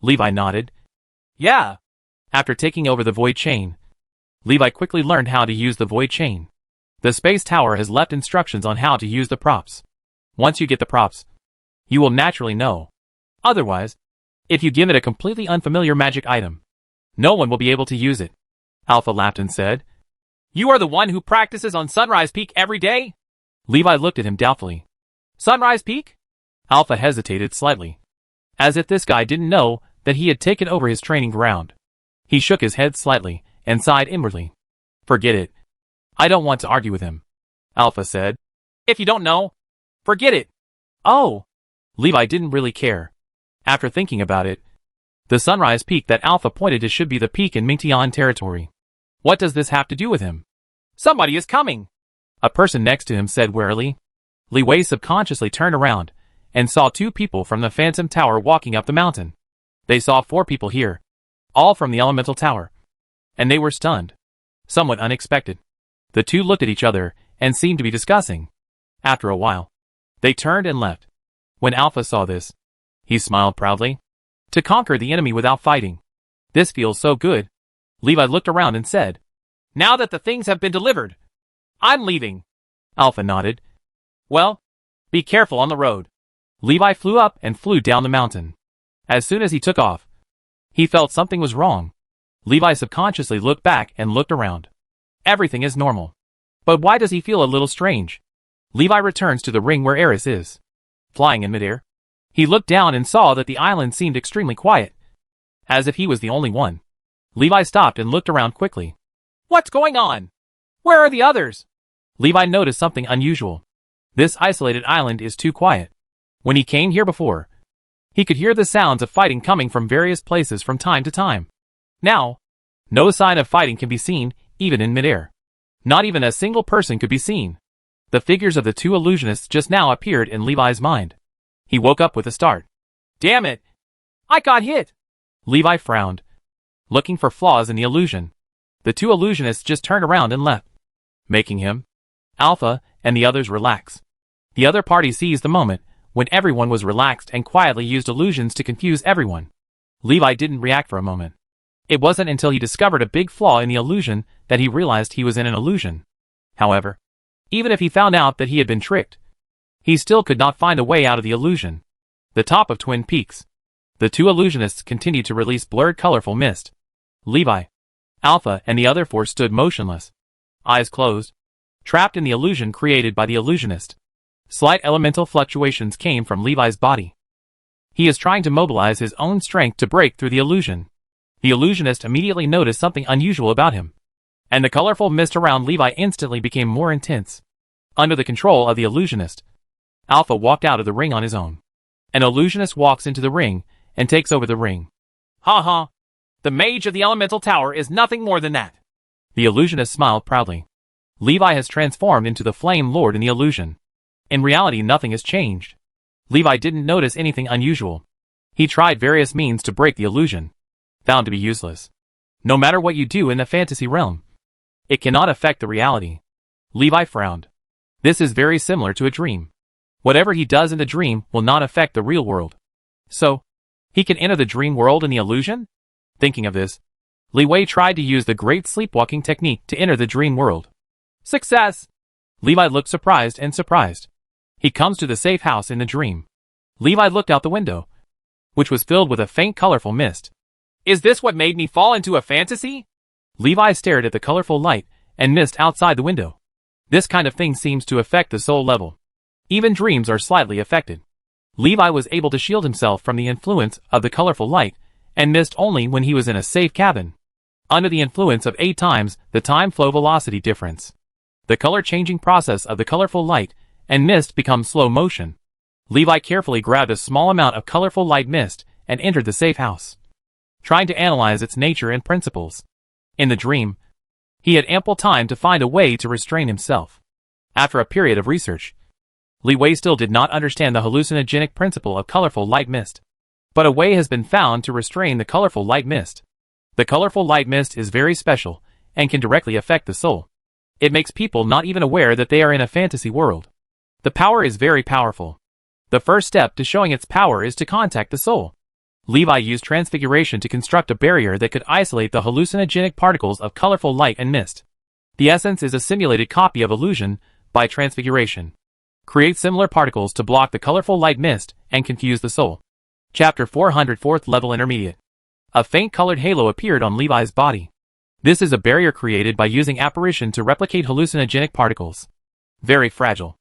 Levi nodded. Yeah. After taking over the void chain, Levi quickly learned how to use the void chain. The space tower has left instructions on how to use the props. Once you get the props, you will naturally know. Otherwise, if you give it a completely unfamiliar magic item, no one will be able to use it. Alpha laughed and said, You are the one who practices on Sunrise Peak every day? Levi looked at him doubtfully. Sunrise Peak? Alpha hesitated slightly, as if this guy didn't know that he had taken over his training ground. He shook his head slightly and sighed inwardly. Forget it. I don't want to argue with him, Alpha said. If you don't know, forget it. Oh. Levi didn't really care. After thinking about it, the Sunrise Peak that Alpha pointed to should be the peak in Mingtian territory. What does this have to do with him? Somebody is coming. A person next to him said warily. Li Wei subconsciously turned around and saw 2 people from the Phantom Tower walking up the mountain. They saw 4 people here, all from the Elemental Tower, and they were stunned. Somewhat unexpected. The 2 looked at each other and seemed to be discussing. After a while, they turned and left. When Alpha saw this, he smiled proudly. To conquer the enemy without fighting. This feels so good. Levi looked around and said, Now that the things have been delivered, I'm leaving. Alpha nodded. Well, be careful on the road. Levi flew up and flew down the mountain. As soon as he took off, he felt something was wrong. Levi subconsciously looked back and looked around. Everything is normal. But why does he feel a little strange? Levi returns to the ring where Eris is. Flying in midair, he looked down and saw that the island seemed extremely quiet, as if he was the only one. Levi stopped and looked around quickly. What's going on? Where are the others? Levi noticed something unusual. This isolated island is too quiet. When he came here before, he could hear the sounds of fighting coming from various places from time to time. Now, no sign of fighting can be seen, even in midair. Not even a single person could be seen. The figures of the two illusionists just now appeared in Levi's mind. He woke up with a start. Damn it! I got hit! Levi frowned, looking for flaws in the illusion. The two illusionists just turned around and left, making him, Alpha, and the others relax. The other party seized the moment when everyone was relaxed and quietly used illusions to confuse everyone. Levi didn't react for a moment. It wasn't until he discovered a big flaw in the illusion that he realized he was in an illusion. However, even if he found out that he had been tricked, he still could not find a way out of the illusion. The top of Twin Peaks. The two illusionists continued to release blurred colorful mist. Levi, Alpha, and the other four stood motionless, eyes closed, trapped in the illusion created by the illusionist. Slight elemental fluctuations came from Levi's body. He is trying to mobilize his own strength to break through the illusion. The illusionist immediately noticed something unusual about him, and the colorful mist around Levi instantly became more intense. Under the control of the illusionist, Alpha walked out of the ring on his own. An illusionist walks into the ring and takes over the ring. Ha ha! The mage of the elemental tower is nothing more than that. The illusionist smiled proudly. Levi has transformed into the flame lord in the illusion. In reality, nothing has changed. Levi didn't notice anything unusual. He tried various means to break the illusion, found to be useless. No matter what you do in the fantasy realm, it cannot affect the reality. Levi frowned. This is very similar to a dream. Whatever he does in the dream will not affect the real world. So, he can enter the dream world in the illusion? Thinking of this, Li Wei tried to use the great sleepwalking technique to enter the dream world. Success! Levi looked surprised and surprised. He comes to the safe house in the dream. Levi looked out the window, which was filled with a faint colorful mist. Is this what made me fall into a fantasy? Levi stared at the colorful light and mist outside the window. This kind of thing seems to affect the soul level. Even dreams are slightly affected. Levi was able to shield himself from the influence of the colorful light and mist only when he was in a safe cabin. Under the influence of 8 times the time flow velocity difference, the color changing process of the colorful light and mist becomes slow motion. Levi carefully grabbed a small amount of colorful light mist and entered the safe house, trying to analyze its nature and principles. In the dream, he had ample time to find a way to restrain himself. After a period of research, Li Wei still did not understand the hallucinogenic principle of colorful light mist. But a way has been found to restrain the colorful light mist. The colorful light mist is very special and can directly affect the soul. It makes people not even aware that they are in a fantasy world. The power is very powerful. The first step to showing its power is to contact the soul. Levi used transfiguration to construct a barrier that could isolate the hallucinogenic particles of colorful light and mist. The essence is a simulated copy of illusion by transfiguration. Create similar particles to block the colorful light mist and confuse the soul. Chapter 404th Level Intermediate. A faint colored halo appeared on Levi's body. This is a barrier created by using apparition to replicate hallucinogenic particles. Very fragile.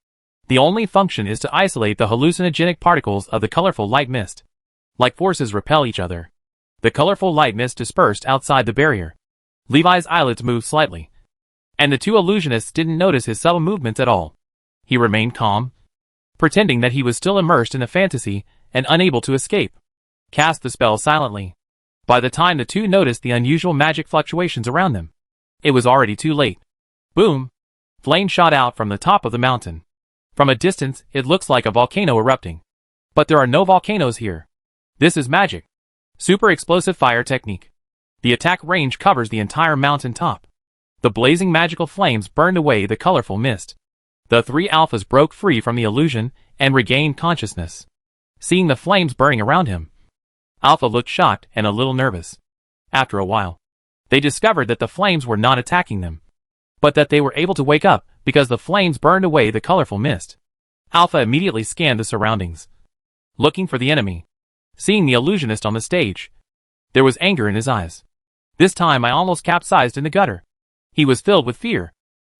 The only function is to isolate the hallucinogenic particles of the colorful light mist. Like forces repel each other, the colorful light mist dispersed outside the barrier. Levi's eyelids moved slightly, and the two illusionists didn't notice his subtle movements at all. He remained calm, pretending that he was still immersed in a fantasy and unable to escape. Cast the spell silently. By the time the two noticed the unusual magic fluctuations around them, it was already too late. Boom! Flame shot out from the top of the mountain. From a distance, it looks like a volcano erupting. But there are no volcanoes here. This is magic. Super explosive fire technique. The attack range covers the entire mountain top. The blazing magical flames burned away the colorful mist. The 3 alphas broke free from the illusion and regained consciousness. Seeing the flames burning around him, Alpha looked shocked and a little nervous. After a while, they discovered that the flames were not attacking them, but that they were able to wake up because the flames burned away the colorful mist. Alpha immediately scanned the surroundings. looking for the enemy. Seeing the illusionist on the stage, there was anger in his eyes. This time I almost capsized in the gutter. He was filled with fear.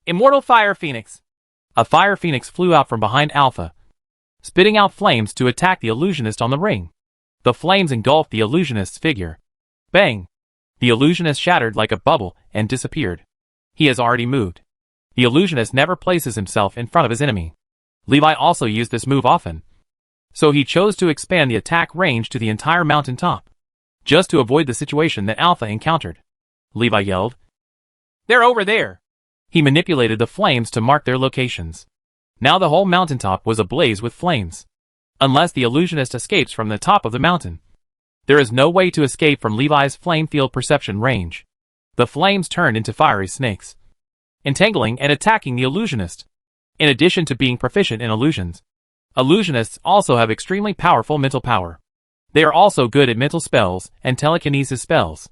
Immortal Fire Phoenix! A fire phoenix flew out from behind Alpha, spitting out flames to attack the illusionist on the ring. The flames engulfed the illusionist's figure. Bang! The illusionist shattered like a bubble and disappeared. He has already moved. The illusionist never places himself in front of his enemy. Levi also used this move often, so he chose to expand the attack range to the entire mountaintop, just to avoid the situation that Alpha encountered. Levi yelled, "They're over there!" He manipulated the flames to mark their locations. Now the whole mountaintop was ablaze with flames. Unless the illusionist escapes from the top of the mountain, there is no way to escape from Levi's flame field perception range. The flames turned into fiery snakes, entangling and attacking the illusionist. In addition to being proficient in illusions, illusionists also have extremely powerful mental power. They are also good at mental spells and telekinesis spells.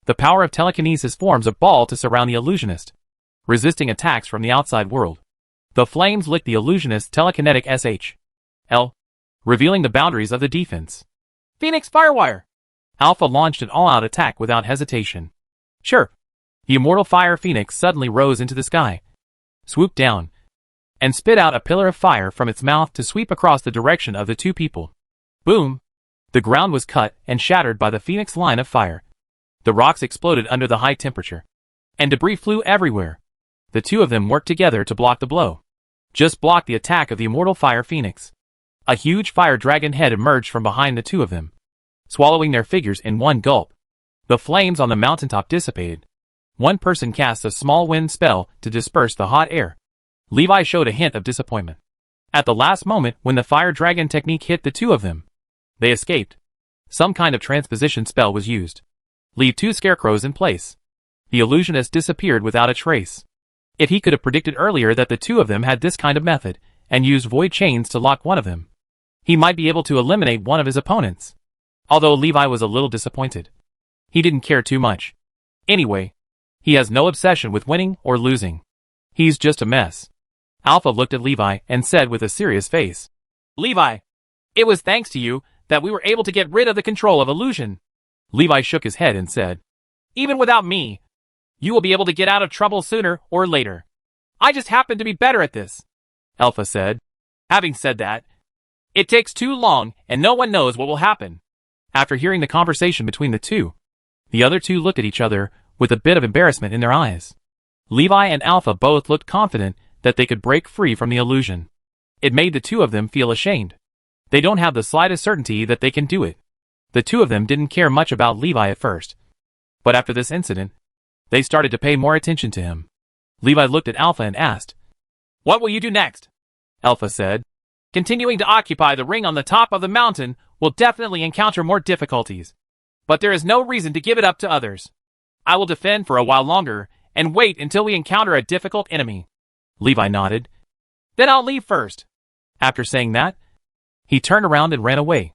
The power of telekinesis forms a ball to surround the illusionist, resisting attacks from the outside world. The flames licked the illusionist's telekinetic SHL, revealing the boundaries of the defense. Phoenix Firewire! Alpha launched an all-out attack without hesitation. Sure. The immortal Fire Phoenix suddenly rose into the sky, swooped down, and spit out a pillar of fire from its mouth to sweep across the direction of the two people. Boom! The ground was cut and shattered by the Phoenix line of fire. The rocks exploded under the high temperature, and debris flew everywhere. The two of them worked together to block the blow. Just block the attack of the immortal Fire Phoenix. A huge fire dragon head emerged from behind the two of them, swallowing their figures in one gulp. The flames on the mountaintop dissipated. One person cast a small wind spell to disperse the hot air. Levi showed a hint of disappointment. At the last moment, when the fire dragon technique hit the two of them, they escaped. Some kind of transposition spell was used. Leave two scarecrows in place. The illusionist disappeared without a trace. If he could have predicted earlier that the two of them had this kind of method, and used void chains to lock one of them, he might be able to eliminate one of his opponents. Although Levi was a little disappointed, he didn't care too much. Anyway, he has no obsession with winning or losing. He's just a mess. Alpha looked at Levi and said with a serious face, "Levi, it was thanks to you that we were able to get rid of the control of illusion." Levi shook his head and said, "Even without me, you will be able to get out of trouble sooner or later. I just happen to be better at this," Alpha said. Having said that, it takes too long and no one knows what will happen. After hearing the conversation between the two, the other two looked at each other with a bit of embarrassment in their eyes. Levi and Alpha both looked confident that they could break free from the illusion. It made the two of them feel ashamed. They don't have the slightest certainty that they can do it. The two of them didn't care much about Levi at first, but after this incident, they started to pay more attention to him. Levi looked at Alpha and asked, "What will you do next?" Alpha said, "Continuing to occupy the ring on the top of the mountain will definitely encounter more difficulties, but there is no reason to give it up to others. I will defend for a while longer and wait until we encounter a difficult enemy." Levi nodded. "Then I'll leave first." After saying that, he turned around and ran away.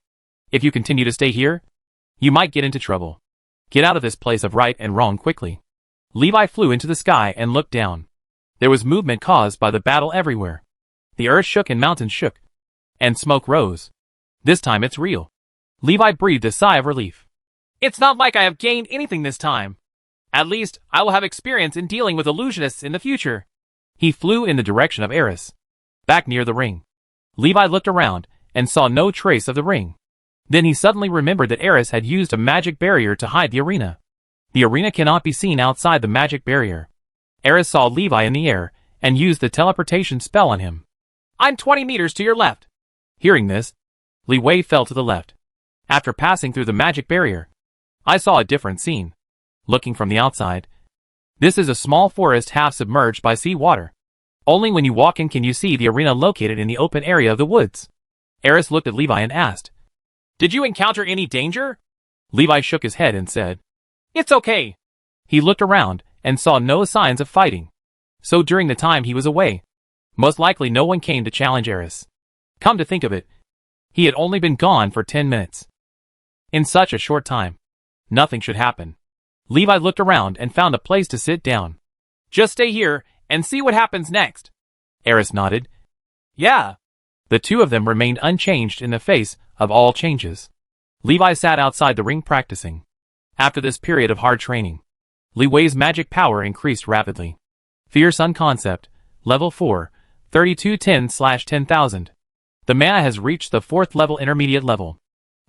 "If you continue to stay here, you might get into trouble. Get out of this place of right and wrong quickly." Levi flew into the sky and looked down. There was movement caused by the battle everywhere. The earth shook and mountains shook, and smoke rose. This time it's real. Levi breathed a sigh of relief. "It's not like I have gained anything this time. At least, I will have experience in dealing with illusionists in the future." He flew in the direction of Eris, back near the ring. Levi looked around and saw no trace of the ring. Then he suddenly remembered that Eris had used a magic barrier to hide the arena. The arena cannot be seen outside the magic barrier. Eris saw Levi in the air and used the teleportation spell on him. "I'm 20 meters to your left." Hearing this, Li Wei fell to the left. After passing through the magic barrier, I saw a different scene. Looking from the outside, this is a small forest half submerged by sea water. Only when you walk in can you see the arena located in the open area of the woods. Eris looked at Levi and asked, "Did you encounter any danger?" Levi shook his head and said, "It's okay." He looked around and saw no signs of fighting. So during the time he was away, most likely no one came to challenge Eris. Come to think of it, he had only been gone for 10 minutes. In such a short time, nothing should happen. Levi looked around and found a place to sit down. "Just stay here and see what happens next." Eris nodded. "Yeah." The two of them remained unchanged in the face of all changes. Levi sat outside the ring practicing. After this period of hard training, Li Wei's magic power increased rapidly. Fear Sun Concept, Level 4, 3210/10,000. The mana has reached the 4th level intermediate level.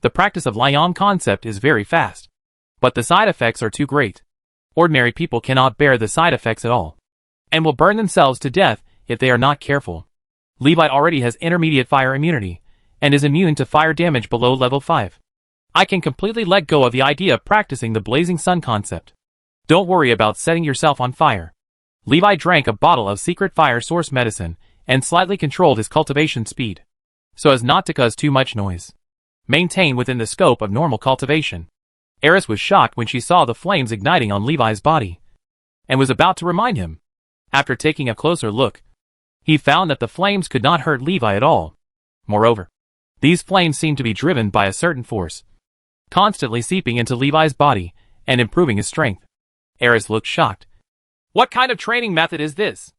The practice of Liang Concept is very fast, but the side effects are too great. Ordinary people cannot bear the side effects at all, and will burn themselves to death if they are not careful. Levi already has intermediate fire immunity, and is immune to fire damage below level 5. I can completely let go of the idea of practicing the Blazing Sun Concept. Don't worry about setting yourself on fire. Levi drank a bottle of secret fire source medicine, and slightly controlled his cultivation speed, so as not to cause too much noise. Maintain within the scope of normal cultivation. Eris was shocked when she saw the flames igniting on Levi's body, and was about to remind him. After taking a closer look, he found that the flames could not hurt Levi at all. Moreover, these flames seemed to be driven by a certain force, constantly seeping into Levi's body and improving his strength. Eris looked shocked. What kind of training method is this?